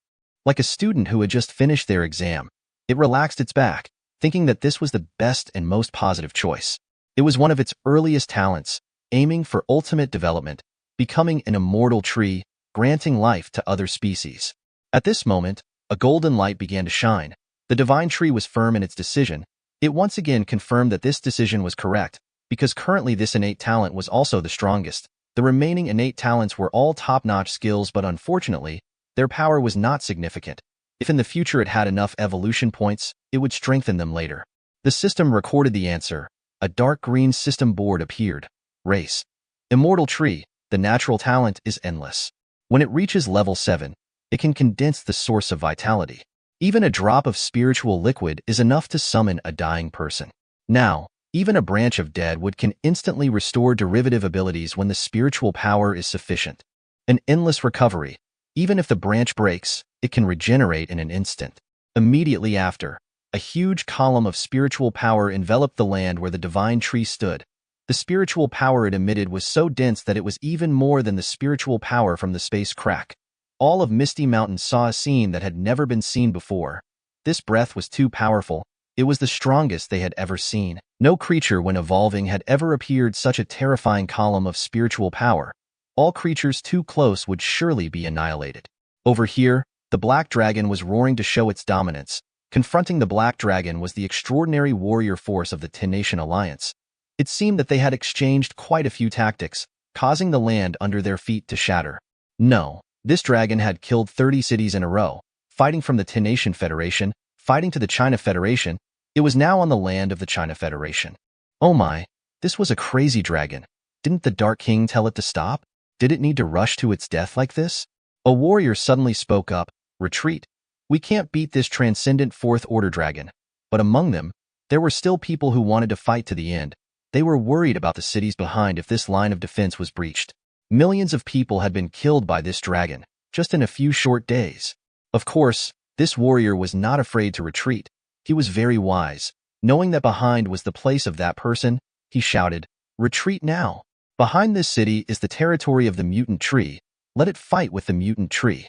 Like a student who had just finished their exam, it relaxed its back, thinking that this was the best and most positive choice. It was one of its earliest talents, aiming for ultimate development, becoming an immortal tree, granting life to other species. At this moment, a golden light began to shine. The divine tree was firm in its decision. It once again confirmed that this decision was correct, because currently this innate talent was also the strongest. The remaining innate talents were all top-notch skills, but unfortunately, their power was not significant. If in the future it had enough evolution points, it would strengthen them later. The system recorded the answer. A dark green system board appeared. Race. Immortal tree. The natural talent is endless. When it reaches level 7, it can condense the source of vitality. Even a drop of spiritual liquid is enough to summon a dying person. Now, even a branch of dead wood can instantly restore derivative abilities when the spiritual power is sufficient. An endless recovery. Even if the branch breaks, it can regenerate in an instant. Immediately after, a huge column of spiritual power enveloped the land where the divine tree stood. The spiritual power it emitted was so dense that it was even more than the spiritual power from the space crack. All of Misty Mountain saw a scene that had never been seen before. This breath was too powerful. It was the strongest they had ever seen. No creature when evolving had ever appeared such a terrifying column of spiritual power. All creatures too close would surely be annihilated. Over here, the black dragon was roaring to show its dominance. Confronting the black dragon was the extraordinary warrior force of the 10-Nation Alliance. It seemed that they had exchanged quite a few tactics, causing the land under their feet to shatter. No, this dragon had killed 30 cities in a row, fighting from the 10-Nation Federation, fighting to the China Federation. It was now on the land of the China Federation. Oh my, this was a crazy dragon. Didn't the Dark King tell it to stop? Did it need to rush to its death like this? A warrior suddenly spoke up, "Retreat. We can't beat this transcendent Fourth Order dragon." But among them, there were still people who wanted to fight to the end. They were worried about the cities behind if this line of defense was breached. Millions of people had been killed by this dragon, just in a few short days. Of course, this warrior was not afraid to retreat. He was very wise. Knowing that behind was the place of that person, he shouted, "Retreat now. Behind this city is the territory of the mutant tree. Let it fight with the mutant tree."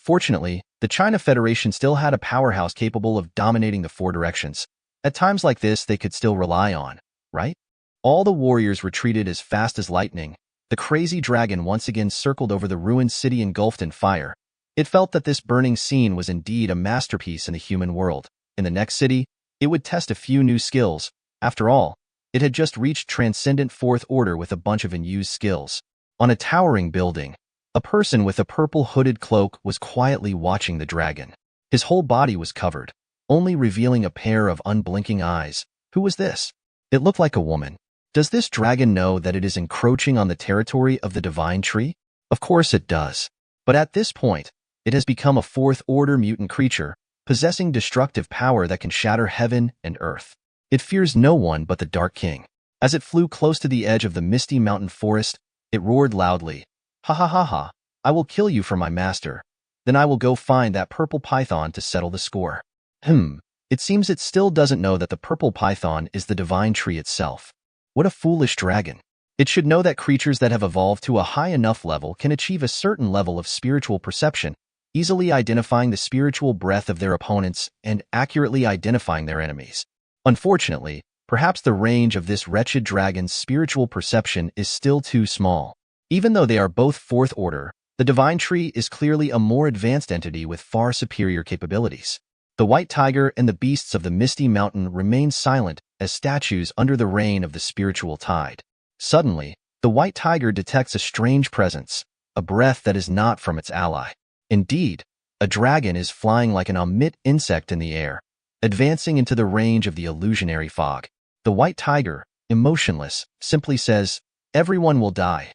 Fortunately, the China Federation still had a powerhouse capable of dominating the four directions. At times like this, they could still rely on, right? All the warriors retreated as fast as lightning. The crazy dragon once again circled over the ruined city engulfed in fire. It felt that this burning scene was indeed a masterpiece in the human world. In the next city, it would test a few new skills. After all, it had just reached transcendent fourth order with a bunch of unused skills. On a towering building, a person with a purple hooded cloak was quietly watching the dragon. His whole body was covered, only revealing a pair of unblinking eyes. Who was this? It looked like a woman. Does this dragon know that it is encroaching on the territory of the divine tree? Of course it does. But at this point, it has become a fourth-order mutant creature, possessing destructive power that can shatter heaven and earth. It fears no one but the Dark King. As it flew close to the edge of the misty mountain forest, it roared loudly, "Ha ha ha ha, I will kill you for my master. Then I will go find that purple python to settle the score." It seems it still doesn't know that the purple python is the divine tree itself. What a foolish dragon. It should know that creatures that have evolved to a high enough level can achieve a certain level of spiritual perception, easily identifying the spiritual breath of their opponents and accurately identifying their enemies. Unfortunately, perhaps the range of this wretched dragon's spiritual perception is still too small. Even though they are both fourth order, the divine tree is clearly a more advanced entity with far superior capabilities. The white tiger and the beasts of the misty mountain remain silent as statues under the reign of the spiritual tide. Suddenly, the white tiger detects a strange presence, a breath that is not from its ally. Indeed, a dragon is flying like an omit insect in the air, advancing into the range of the illusionary fog. The white tiger, emotionless, simply says, "Everyone will die."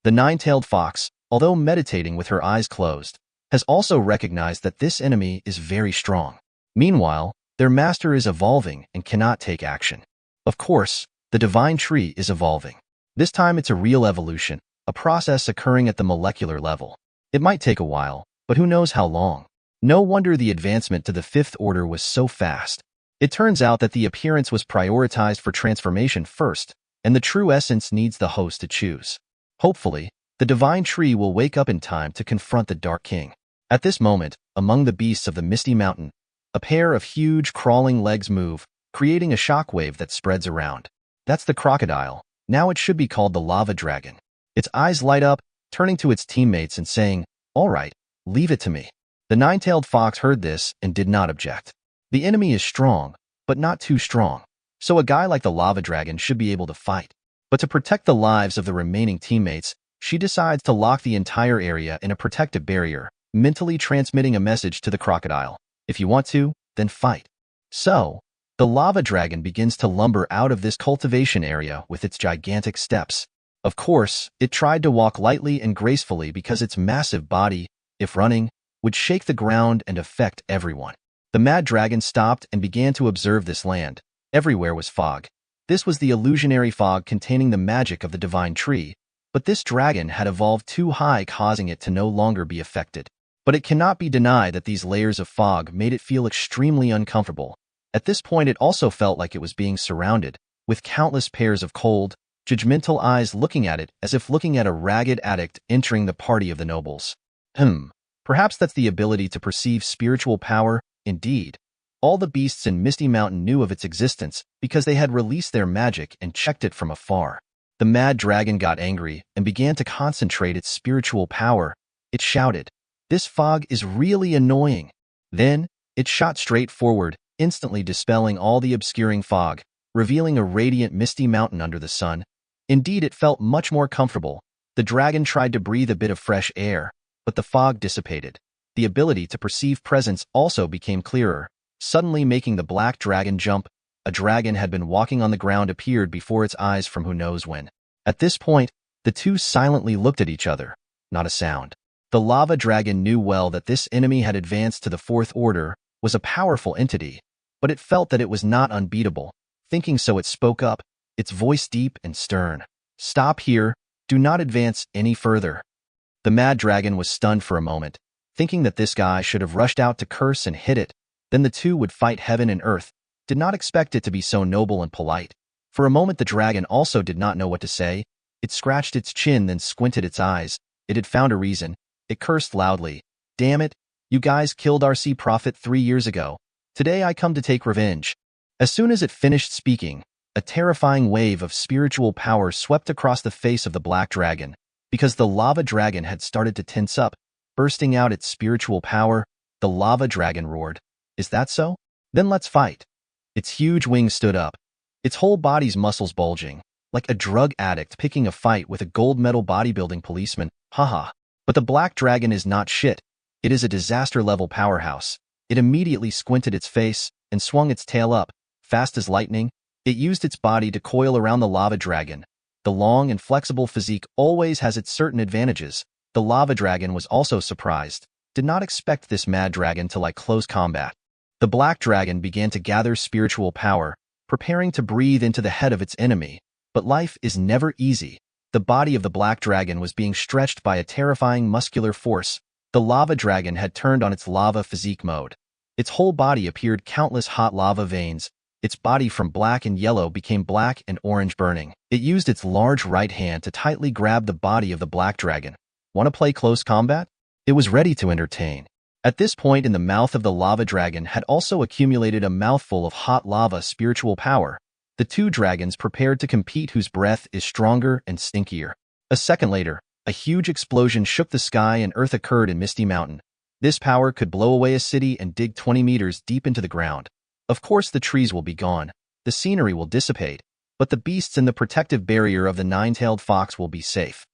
The nine-tailed fox, although meditating with her eyes closed, has also recognized that this enemy is very strong. Meanwhile, their master is evolving and cannot take action. Of course, the divine tree is evolving. This time it's a real evolution, a process occurring at the molecular level. It might take a while, but who knows how long. No wonder the advancement to the fifth order was so fast. It turns out that the appearance was prioritized for transformation first, and the true essence needs the host to choose. Hopefully, the divine tree will wake up in time to confront the Dark King. At this moment, among the beasts of the misty mountain, a pair of huge crawling legs move, creating a shockwave that spreads around. That's the crocodile. Now it should be called the lava dragon. Its eyes light up, turning to its teammates and saying, "All right, leave it to me." The nine-tailed fox heard this and did not object. The enemy is strong, but not too strong. So a guy like the lava dragon should be able to fight. But to protect the lives of the remaining teammates, she decides to lock the entire area in a protective barrier, mentally transmitting a message to the crocodile. If you want to, then fight. So, the lava dragon begins to lumber out of this cultivation area with its gigantic steps. Of course, it tried to walk lightly and gracefully because its massive body, if running, would shake the ground and affect everyone. The mad dragon stopped and began to observe this land. Everywhere was fog. This was the illusionary fog containing the magic of the divine tree, but this dragon had evolved too high, causing it to no longer be affected. But it cannot be denied that these layers of fog made it feel extremely uncomfortable. At this point, it also felt like it was being surrounded, with countless pairs of cold, judgmental eyes looking at it as if looking at a ragged addict entering the party of the nobles. Perhaps that's the ability to perceive spiritual power. Indeed, all the beasts in Misty Mountain knew of its existence because they had released their magic and checked it from afar. The mad dragon got angry and began to concentrate its spiritual power. It shouted, "This fog is really annoying." Then, it shot straight forward, instantly dispelling all the obscuring fog, revealing a radiant misty mountain under the sun. Indeed, it felt much more comfortable. The dragon tried to breathe a bit of fresh air, but the fog dissipated. The ability to perceive presence also became clearer, suddenly making the black dragon jump. A dragon had been walking on the ground appeared before its eyes from who knows when. At this point, the two silently looked at each other. Not a sound. The lava dragon knew well that this enemy had advanced to the fourth order, was a powerful entity, but it felt that it was not unbeatable. Thinking so, it spoke up, its voice deep and stern. "Stop here. Do not advance any further." The mad dragon was stunned for a moment, thinking that this guy should have rushed out to curse and hit it. Then the two would fight heaven and earth. Did not expect it to be so noble and polite. For a moment, the dragon also did not know what to say. It scratched its chin, then squinted its eyes. It had found a reason. It cursed loudly. "Damn it, You guys killed our sea prophet 3 years ago. Today I come to take revenge. As soon as it finished speaking, a terrifying wave of spiritual power swept across the face of the black dragon. Because the lava dragon had started to tense up, bursting out its spiritual power, the lava dragon roared. Is that so? Then let's fight. Its huge wings stood up, its whole body's muscles bulging, like a drug addict picking a fight with a gold medal bodybuilding policeman. Haha. But the black dragon is not shit. It is a disaster-level powerhouse. It immediately squinted its face and swung its tail up, fast as lightning. It used its body to coil around the lava dragon. The long and flexible physique always has its certain advantages. The lava dragon was also surprised, did not expect this mad dragon to like close combat. The black dragon began to gather spiritual power, preparing to breathe into the head of its enemy. But life is never easy. The body of the black dragon was being stretched by a terrifying muscular force. The lava dragon had turned on its lava physique mode. Its whole body appeared countless hot lava veins. Its body from black and yellow became black and orange burning. It used its large right hand to tightly grab the body of the black dragon. Want to play close combat? It was ready to entertain. At this point in the mouth of the lava dragon had also accumulated a mouthful of hot lava spiritual power. The two dragons prepared to compete whose breath is stronger and stinkier. A second later, a huge explosion shook the sky and earth occurred in Misty Mountain. This power could blow away a city and dig 20 meters deep into the ground. Of course the trees will be gone, the scenery will dissipate, but the beasts in the protective barrier of the nine-tailed fox will be safe.